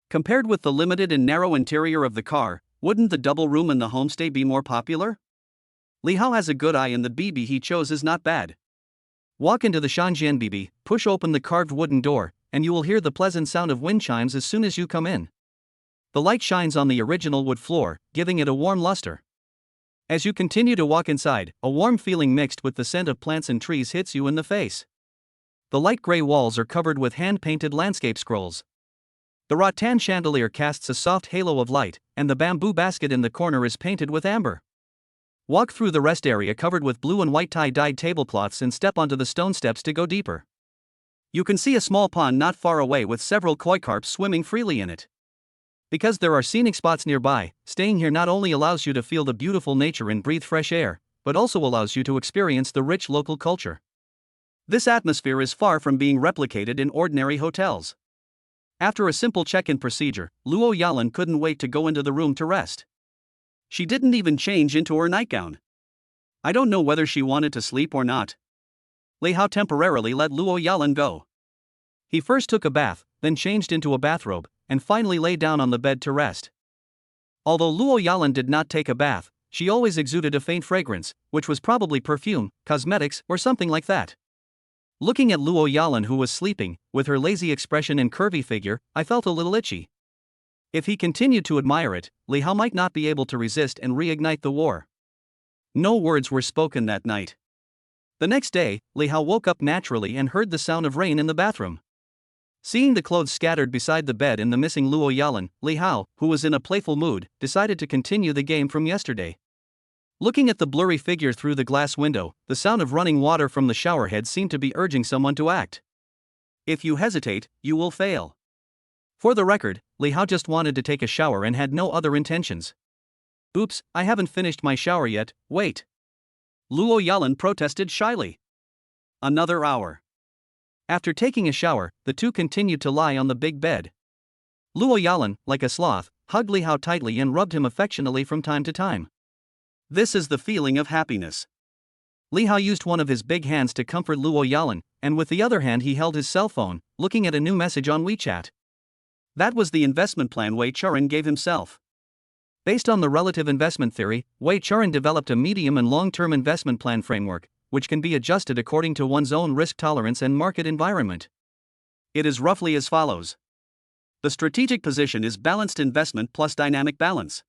Compared with the limited and narrow interior of the car, wouldn't the double room in the homestay be more popular? Li Hao has a good eye and the BB he chose is not bad. Walk into the Shangjian BB, push open the carved wooden door, and you will hear the pleasant sound of wind chimes as soon as you come in. The light shines on the original wood floor, giving it a warm luster. As you continue to walk inside, a warm feeling mixed with the scent of plants and trees hits you in the face. The light gray walls are covered with hand-painted landscape scrolls. The rattan chandelier casts a soft halo of light, and the bamboo basket in the corner is painted with amber. Walk through the rest area covered with blue and white tie-dyed tablecloths and step onto the stone steps to go deeper. You can see a small pond not far away with several koi carps swimming freely in it. Because there are scenic spots nearby, staying here not only allows you to feel the beautiful nature and breathe fresh air, but also allows you to experience the rich local culture. This atmosphere is far from being replicated in ordinary hotels. After a simple check-in procedure, Luo Yalan couldn't wait to go into the room to rest. She didn't even change into her nightgown. I don't know whether she wanted to sleep or not. Li Hao temporarily let Luo Yalan go. He first took a bath, then changed into a bathrobe, and finally lay down on the bed to rest. Although Luo Yalan did not take a bath, she always exuded a faint fragrance, which was probably perfume, cosmetics, or something like that. Looking at Luo Yalan who was sleeping, with her lazy expression and curvy figure, I felt a little itchy. If he continued to admire it, Li Hao might not be able to resist and reignite the war. No words were spoken that night. The next day, Li Hao woke up naturally and heard the sound of rain in the bathroom. Seeing the clothes scattered beside the bed and the missing Luo Yalan, Li Hao, who was in a playful mood, decided to continue the game from yesterday. Looking at the blurry figure through the glass window, the sound of running water from the showerhead seemed to be urging someone to act. If you hesitate, you will fail. For the record, Li Hao just wanted to take a shower and had no other intentions. Oops, I haven't finished my shower yet, wait. Luo Yalan protested shyly. Another hour. After taking a shower, the two continued to lie on the big bed. Luo Yalan, like a sloth, hugged Li Hao tightly and rubbed him affectionately from time to time. This is the feeling of happiness. Li Hao used one of his big hands to comfort Luo Yalan, and with the other hand he held his cell phone, looking at a new message on WeChat. That was the investment plan Wei Churan gave himself. Based on the relative investment theory, Wei Churan developed a medium and long-term investment plan framework, which can be adjusted according to one's own risk tolerance and market environment. It is roughly as follows. The strategic position is balanced investment plus dynamic balance.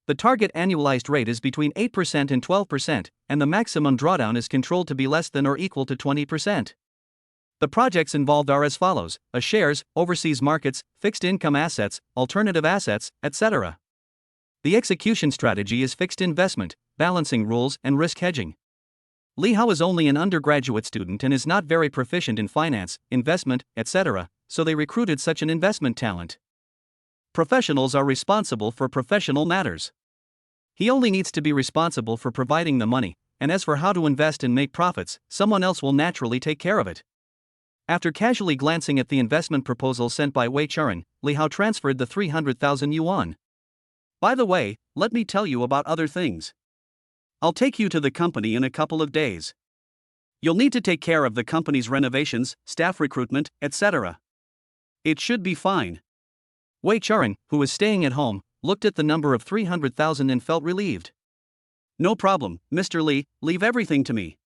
The target annualized rate is between 8% and 12%, and the maximum drawdown is controlled to be less than or equal to 20%. The projects involved are as follows: a shares, overseas markets, fixed income assets, alternative assets, etc. The execution strategy is fixed investment, balancing rules, and risk hedging. Li Hao is only an undergraduate student and is not very proficient in finance, investment, etc., so they recruited such an investment talent. Professionals are responsible for professional matters. He only needs to be responsible for providing the money, and as for how to invest and make profits, someone else will naturally take care of it. After casually glancing at the investment proposal sent by Wei Churan, Li Hao transferred the 300,000 yuan. By the way, let me tell you about other things. I'll take you to the company in a couple of days. You'll need to take care of the company's renovations, staff recruitment, etc. It should be fine. Wei Churan, who was staying at home, looked at the number of 300,000 and felt relieved. No problem, Mr. Li, leave everything to me.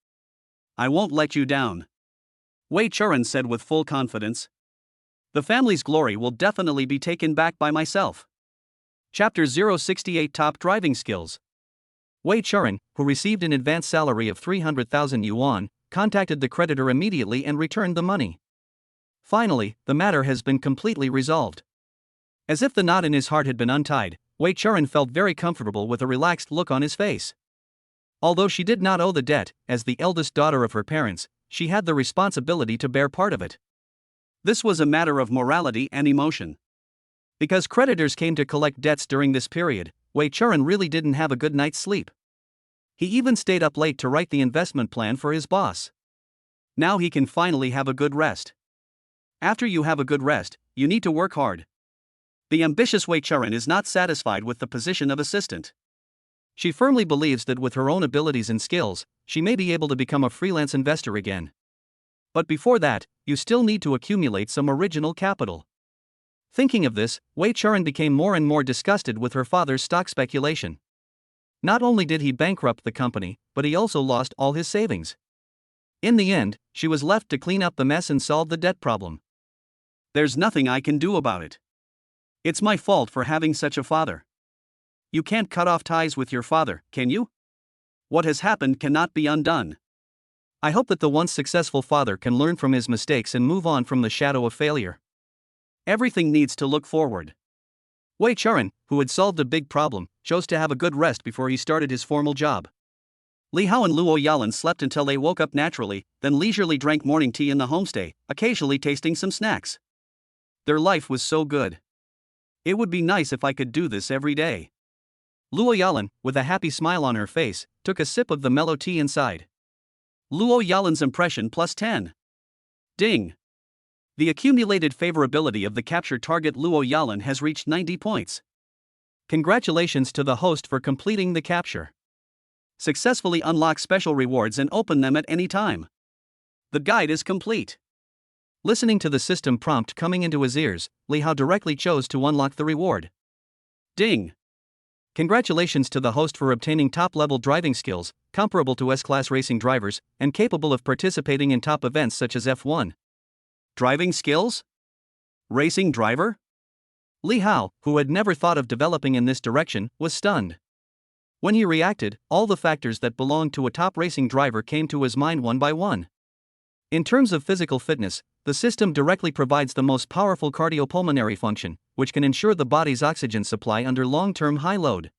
I won't let you down. Wei Churan said with full confidence. The family's glory will definitely be taken back by myself. Chapter 068 Top Driving Skills. Wei Churan, who received an advance salary of 300,000 yuan, contacted the creditor immediately and returned the money. Finally, the matter has been completely resolved. As if the knot in his heart had been untied, Wei Churan felt very comfortable with a relaxed look on his face. Although she did not owe the debt, as the eldest daughter of her parents, she had the responsibility to bear part of it. This was a matter of morality and emotion. Because creditors came to collect debts during this period, Wei Churan really didn't have a good night's sleep. He even stayed up late to write the investment plan for his boss. Now he can finally have a good rest. After you have a good rest, you need to work hard. The ambitious Wei Churan is not satisfied with the position of assistant. She firmly believes that with her own abilities and skills, she may be able to become a freelance investor again. But before that, you still need to accumulate some original capital. Thinking of this, Wei Churan became more and more disgusted with her father's stock speculation. Not only did he bankrupt the company, but he also lost all his savings. In the end, she was left to clean up the mess and solve the debt problem. There's nothing I can do about it. It's my fault for having such a father. You can't cut off ties with your father, can you? What has happened cannot be undone. I hope that the once successful father can learn from his mistakes and move on from the shadow of failure. Everything needs to look forward. Wei Churan, who had solved a big problem, chose to have a good rest before he started his formal job. Li Hao and Luo Yalan slept until they woke up naturally, then leisurely drank morning tea in the homestay, occasionally tasting some snacks. Their life was so good. It would be nice if I could do this every day. Luo Yalan, with a happy smile on her face, took a sip of the mellow tea and sighed. Luo Yalan's impression plus 10. Ding. The accumulated favorability of the captured target Luo Yalan has reached 90 points. Congratulations to the host for completing the capture. Successfully unlock special rewards and open them at any time. The guide is complete. Listening to the system prompt coming into his ears, Li Hao directly chose to unlock the reward. Ding. Congratulations to the host for obtaining top-level driving skills, comparable to S-class racing drivers, and capable of participating in top events such as F1. Driving skills? Racing driver? Li Hao, who had never thought of developing in this direction, was stunned. When he reacted, all the factors that belonged to a top racing driver came to his mind one by one. In terms of physical fitness, the system directly provides the most powerful cardiopulmonary function, which can ensure the body's oxygen supply under long-term high load.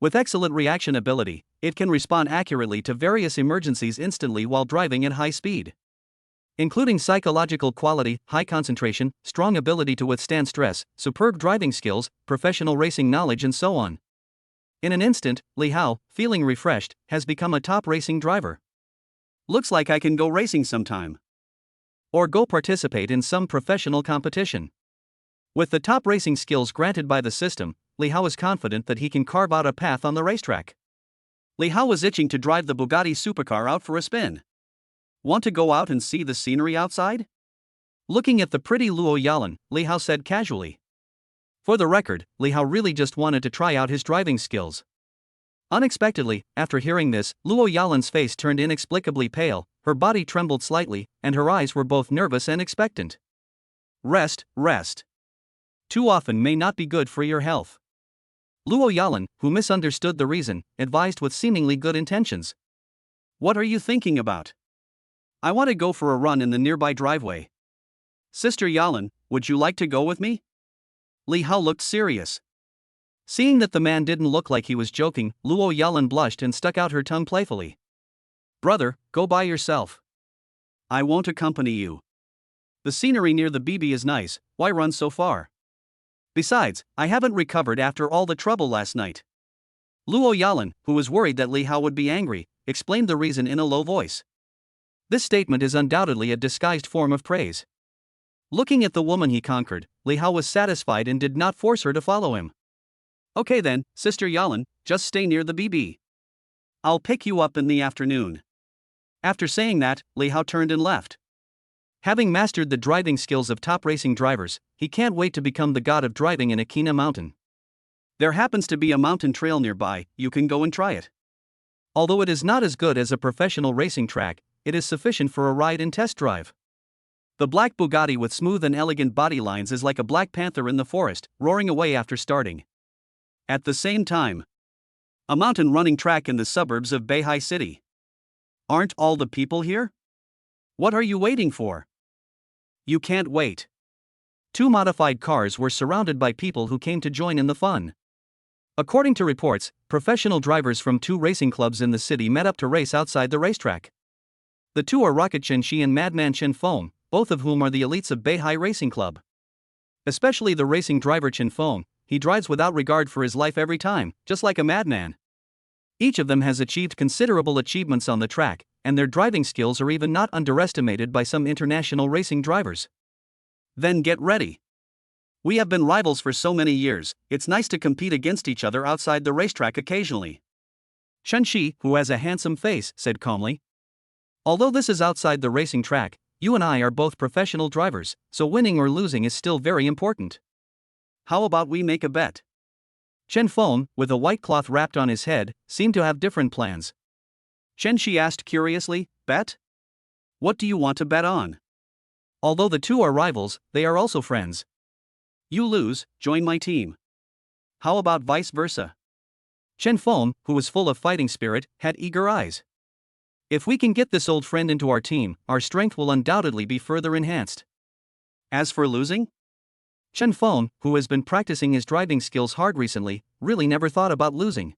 With excellent reaction ability, it can respond accurately to various emergencies instantly while driving at high speed. Including psychological quality, high concentration, strong ability to withstand stress, superb driving skills, professional racing knowledge and so on. In an instant, Li Hao, feeling refreshed, has become a top racing driver. Looks like I can go racing sometime. Or go participate in some professional competition. With the top racing skills granted by the system, Li Hao is confident that he can carve out a path on the racetrack. Li Hao was itching to drive the Bugatti supercar out for a spin. Want to go out and see the scenery outside? Looking at the pretty Luo Yalan, Li Hao said casually. For the record, Li Hao really just wanted to try out his driving skills. Unexpectedly, after hearing this, Luo Yalan's face turned inexplicably pale, her body trembled slightly, and her eyes were both nervous and expectant. Rest, rest. Too often may not be good for your health. Luo Yalan, who misunderstood the reason, advised with seemingly good intentions. What are you thinking about? I want to go for a run in the nearby driveway. Sister Yalan, would you like to go with me? Li Hao looked serious. Seeing that the man didn't look like he was joking, Luo Yalan blushed and stuck out her tongue playfully. Brother, go by yourself. I won't accompany you. The scenery near the BB is nice, why run so far? Besides, I haven't recovered after all the trouble last night. Luo Yalan, who was worried that Li Hao would be angry, explained the reason in a low voice. This statement is undoubtedly a disguised form of praise. Looking at the woman he conquered, Li Hao was satisfied and did not force her to follow him. Okay then, Sister Yalan, just stay near the BB. I'll pick you up in the afternoon. After saying that, Li Hao turned and left. Having mastered the driving skills of top racing drivers, he can't wait to become the god of driving in Akina Mountain. There happens to be a mountain trail nearby, you can go and try it. Although it is not as good as a professional racing track, it is sufficient for a ride and test drive. The black Bugatti with smooth and elegant body lines is like a black panther in the forest, roaring away after starting. At the same time, a mountain running track in the suburbs of Beihai City. Aren't all the people here? What are you waiting for? You can't wait. Two modified cars were surrounded by people who came to join in the fun. According to reports, professional drivers from two racing clubs in the city met up to race outside the racetrack. The two are Rocket Chen Shi and Madman Chen Feng, both of whom are the elites of Beihai Racing Club. Especially the racing driver Chen Feng, he drives without regard for his life every time, just like a madman. Each of them has achieved considerable achievements on the track, and their driving skills are even not underestimated by some international racing drivers. Then get ready. We have been rivals for so many years, it's nice to compete against each other outside the racetrack occasionally. Chen Shi, who has a handsome face, said calmly. Although this is outside the racing track, you and I are both professional drivers, so winning or losing is still very important. How about we make a bet? Chen Feng, with a white cloth wrapped on his head, seemed to have different plans. Chen Shi asked curiously, bet? What do you want to bet on? Although the two are rivals, they are also friends. You lose, join my team. How about vice versa? Chen Feng, who was full of fighting spirit, had eager eyes. If we can get this old friend into our team, our strength will undoubtedly be further enhanced. As for losing? Chen Feng, who has been practicing his driving skills hard recently, really never thought about losing.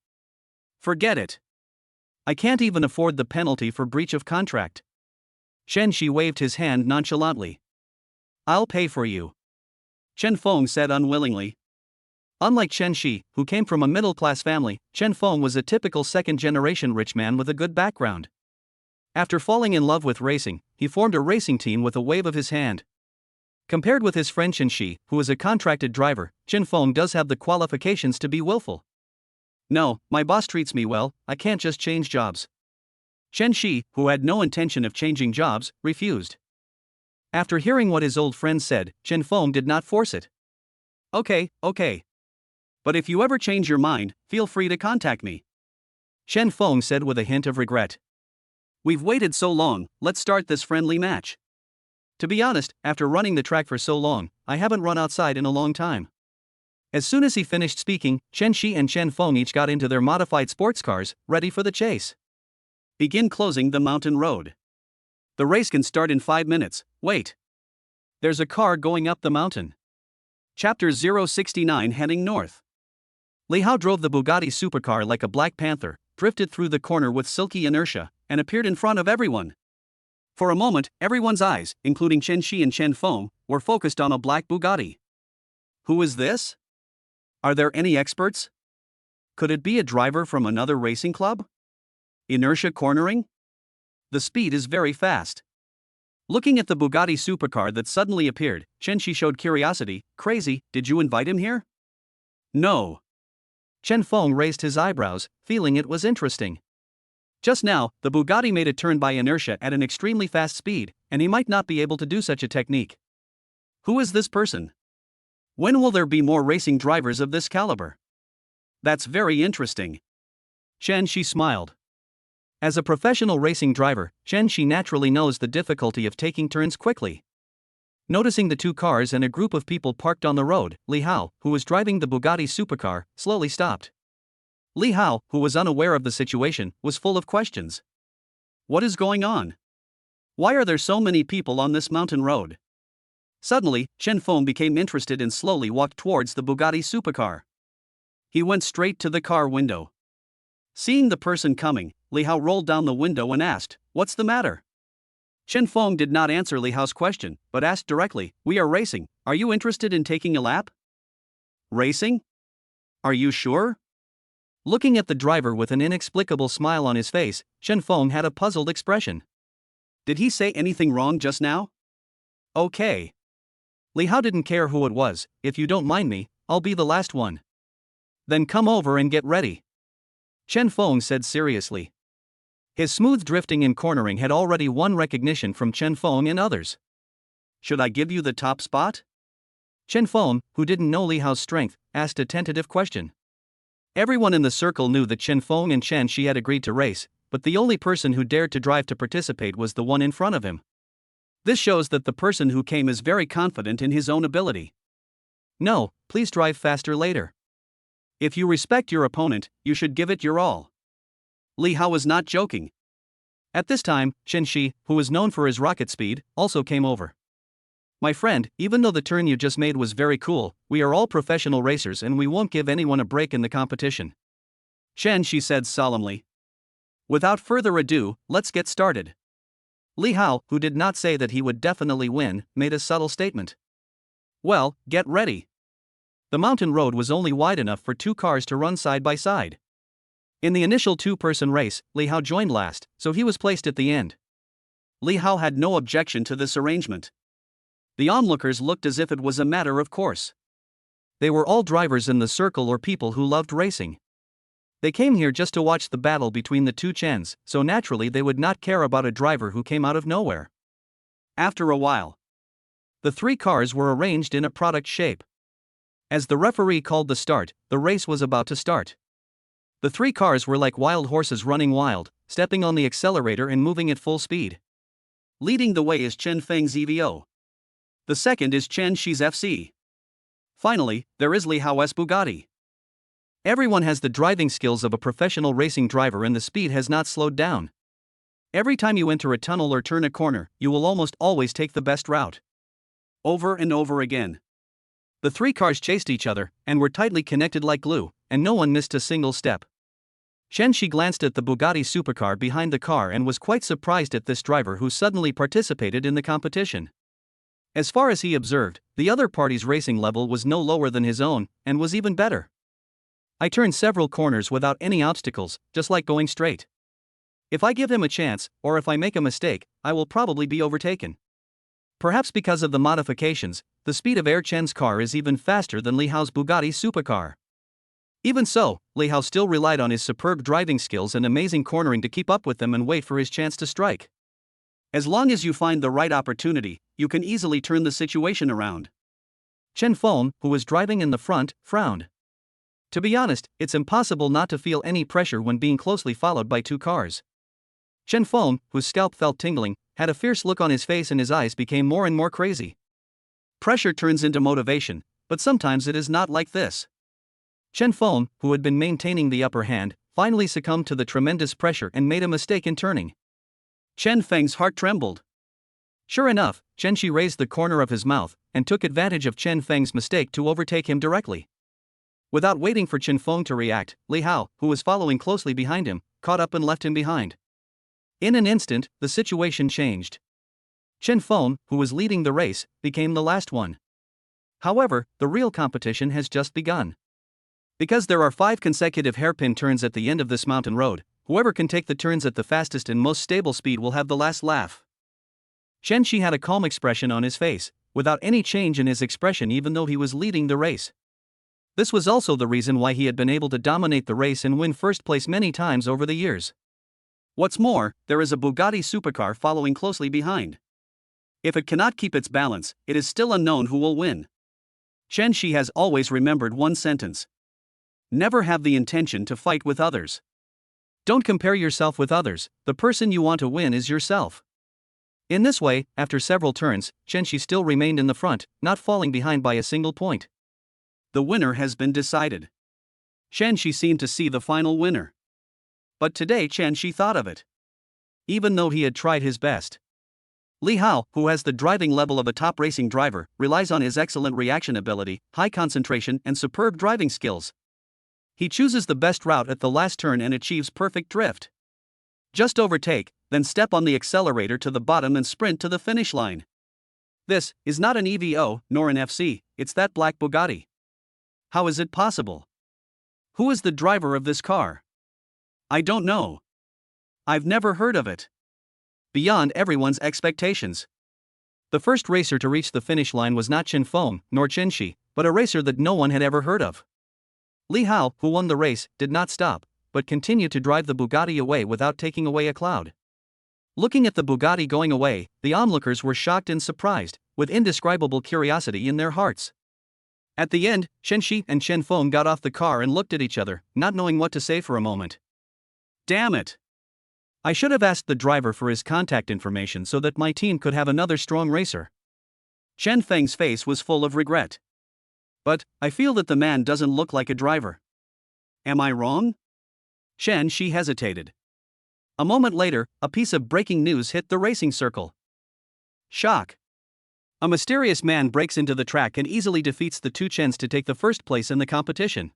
Forget it. I can't even afford the penalty for breach of contract. Chen Shi waved his hand nonchalantly. I'll pay for you. Chen Feng said unwillingly. Unlike Chen Shi, who came from a middle-class family, Chen Feng was a typical second-generation rich man with a good background. After falling in love with racing, he formed a racing team with a wave of his hand. Compared with his friend Chen Shi, who is a contracted driver, Chen Feng does have the qualifications to be willful. No, my boss treats me well, I can't just change jobs. Chen Shi, who had no intention of changing jobs, refused. After hearing what his old friend said, Chen Feng did not force it. Okay. But if you ever change your mind, feel free to contact me. Chen Feng said with a hint of regret. We've waited so long, let's start this friendly match. To be honest, after running the track for so long, I haven't run outside in a long time. As soon as he finished speaking, Chen Shi and Chen Feng each got into their modified sports cars, ready for the chase. Begin closing the mountain road. The race can start in 5 minutes, wait. There's a car going up the mountain. Chapter 069 heading north. Li Hao drove the Bugatti supercar like a black panther, drifted through the corner with silky inertia, and appeared in front of everyone. For a moment, everyone's eyes, including Chen Shi and Chen Feng, were focused on a black Bugatti. Who is this? Are there any experts? Could it be a driver from another racing club? Inertia cornering? The speed is very fast. Looking at the Bugatti supercar that suddenly appeared, Chen Shi showed curiosity. Crazy, did you invite him here? No. Chen Feng raised his eyebrows, feeling it was interesting. Just now, the Bugatti made a turn by inertia at an extremely fast speed, and he might not be able to do such a technique. Who is this person? When will there be more racing drivers of this caliber? That's very interesting. Chen Shi smiled. As a professional racing driver, Chen Shi naturally knows the difficulty of taking turns quickly. Noticing the two cars and a group of people parked on the road, Li Hao, who was driving the Bugatti supercar, slowly stopped. Li Hao, who was unaware of the situation, was full of questions. What is going on? Why are there so many people on this mountain road? Suddenly, Chen Feng became interested and slowly walked towards the Bugatti supercar. He went straight to the car window. Seeing the person coming, Li Hao rolled down the window and asked, "What's the matter?" Chen Feng did not answer Li Hao's question, but asked directly, "We are racing, are you interested in taking a lap?" "Racing? Are you sure?" Looking at the driver with an inexplicable smile on his face, Chen Feng had a puzzled expression. Did he say anything wrong just now? Okay. Li Hao didn't care who it was. "If you don't mind me, I'll be the last one." "Then come over and get ready," Chen Feng said seriously. His smooth drifting and cornering had already won recognition from Chen Feng and others. "Should I give you the top spot?" Chen Feng, who didn't know Li Hao's strength, asked a tentative question. Everyone in the circle knew that Chen Feng and Chen Shi had agreed to race, but the only person who dared to drive to participate was the one in front of him. This shows that the person who came is very confident in his own ability. "No, please drive faster later. If you respect your opponent, you should give it your all." Li Hao was not joking. At this time, Chen Shi, who was known for his rocket speed, also came over. "My friend, even though the turn you just made was very cool, we are all professional racers and we won't give anyone a break in the competition," Chen Shi said solemnly. "Without further ado, let's get started." Li Hao, who did not say that he would definitely win, made a subtle statement. "Well, get ready." The mountain road was only wide enough for two cars to run side by side. In the initial two-person race, Li Hao joined last, so he was placed at the end. Li Hao had no objection to this arrangement. The onlookers looked as if it was a matter of course. They were all drivers in the circle or people who loved racing. They came here just to watch the battle between the two Chens, so naturally they would not care about a driver who came out of nowhere. After a while, the three cars were arranged in a product shape. As the referee called the start, the race was about to start. The three cars were like wild horses running wild, stepping on the accelerator and moving at full speed. Leading the way is Chen Feng's EVO. The second is Chen Shi's FC. Finally, there is Li Hao's Bugatti. Everyone has the driving skills of a professional racing driver and the speed has not slowed down. Every time you enter a tunnel or turn a corner, you will almost always take the best route. Over and over again. The three cars chased each other, and were tightly connected like glue, and no one missed a single step. Chen Shi glanced at the Bugatti supercar behind the car and was quite surprised at this driver who suddenly participated in the competition. As far as he observed, the other party's racing level was no lower than his own, and was even better. "I turned several corners without any obstacles, just like going straight. If I give him a chance, or if I make a mistake, I will probably be overtaken." Perhaps because of the modifications, the speed of Chen's car is even faster than Li Hao's Bugatti supercar. Even so, Li Hao still relied on his superb driving skills and amazing cornering to keep up with them and wait for his chance to strike. As long as you find the right opportunity, you can easily turn the situation around. Chen Feng, who was driving in the front, frowned. To be honest, it's impossible not to feel any pressure when being closely followed by two cars. Chen Feng, whose scalp felt tingling, had a fierce look on his face and his eyes became more and more crazy. Pressure turns into motivation, but sometimes it is not like this. Chen Feng, who had been maintaining the upper hand, finally succumbed to the tremendous pressure and made a mistake in turning. Chen Feng's heart trembled. Sure enough, Chen Shi raised the corner of his mouth and took advantage of Chen Feng's mistake to overtake him directly. Without waiting for Chen Feng to react, Li Hao, who was following closely behind him, caught up and left him behind. In an instant, the situation changed. Chen Feng, who was leading the race, became the last one. However, the real competition has just begun. Because there are 5 consecutive hairpin turns at the end of this mountain road, whoever can take the turns at the fastest and most stable speed will have the last laugh. Chen Shi had a calm expression on his face, without any change in his expression even though he was leading the race. This was also the reason why he had been able to dominate the race and win first place many times over the years. What's more, there is a Bugatti supercar following closely behind. If it cannot keep its balance, it is still unknown who will win. Chen Shi has always remembered one sentence. Never have the intention to fight with others. Don't compare yourself with others, the person you want to win is yourself. In this way, after several turns, Chen Shi still remained in the front, not falling behind by a single point. The winner has been decided. Chen Shi seemed to see the final winner. But today Chen Shi thought of it. Even though he had tried his best. Li Hao, who has the driving level of a top racing driver, relies on his excellent reaction ability, high concentration and superb driving skills. He chooses the best route at the last turn and achieves perfect drift. Just overtake, then step on the accelerator to the bottom and sprint to the finish line. This is not an EVO, nor an FC, it's that black Bugatti. How is it possible? Who is the driver of this car? I don't know. I've never heard of it. Beyond everyone's expectations. The first racer to reach the finish line was not Chen Feng, nor Chen Shi, but a racer that no one had ever heard of. Li Hao, who won the race, did not stop, but continued to drive the Bugatti away without taking away a cloud. Looking at the Bugatti going away, the onlookers were shocked and surprised, with indescribable curiosity in their hearts. At the end, Chen Shi and Chen Feng got off the car and looked at each other, not knowing what to say for a moment. Damn it! I should have asked the driver for his contact information so that my team could have another strong racer. Chen Feng's face was full of regret. But, I feel that the man doesn't look like a driver. Am I wrong? Chen Shi hesitated. A moment later, a piece of breaking news hit the racing circle. Shock. A mysterious man breaks into the track and easily defeats the two Chens to take the first place in the competition.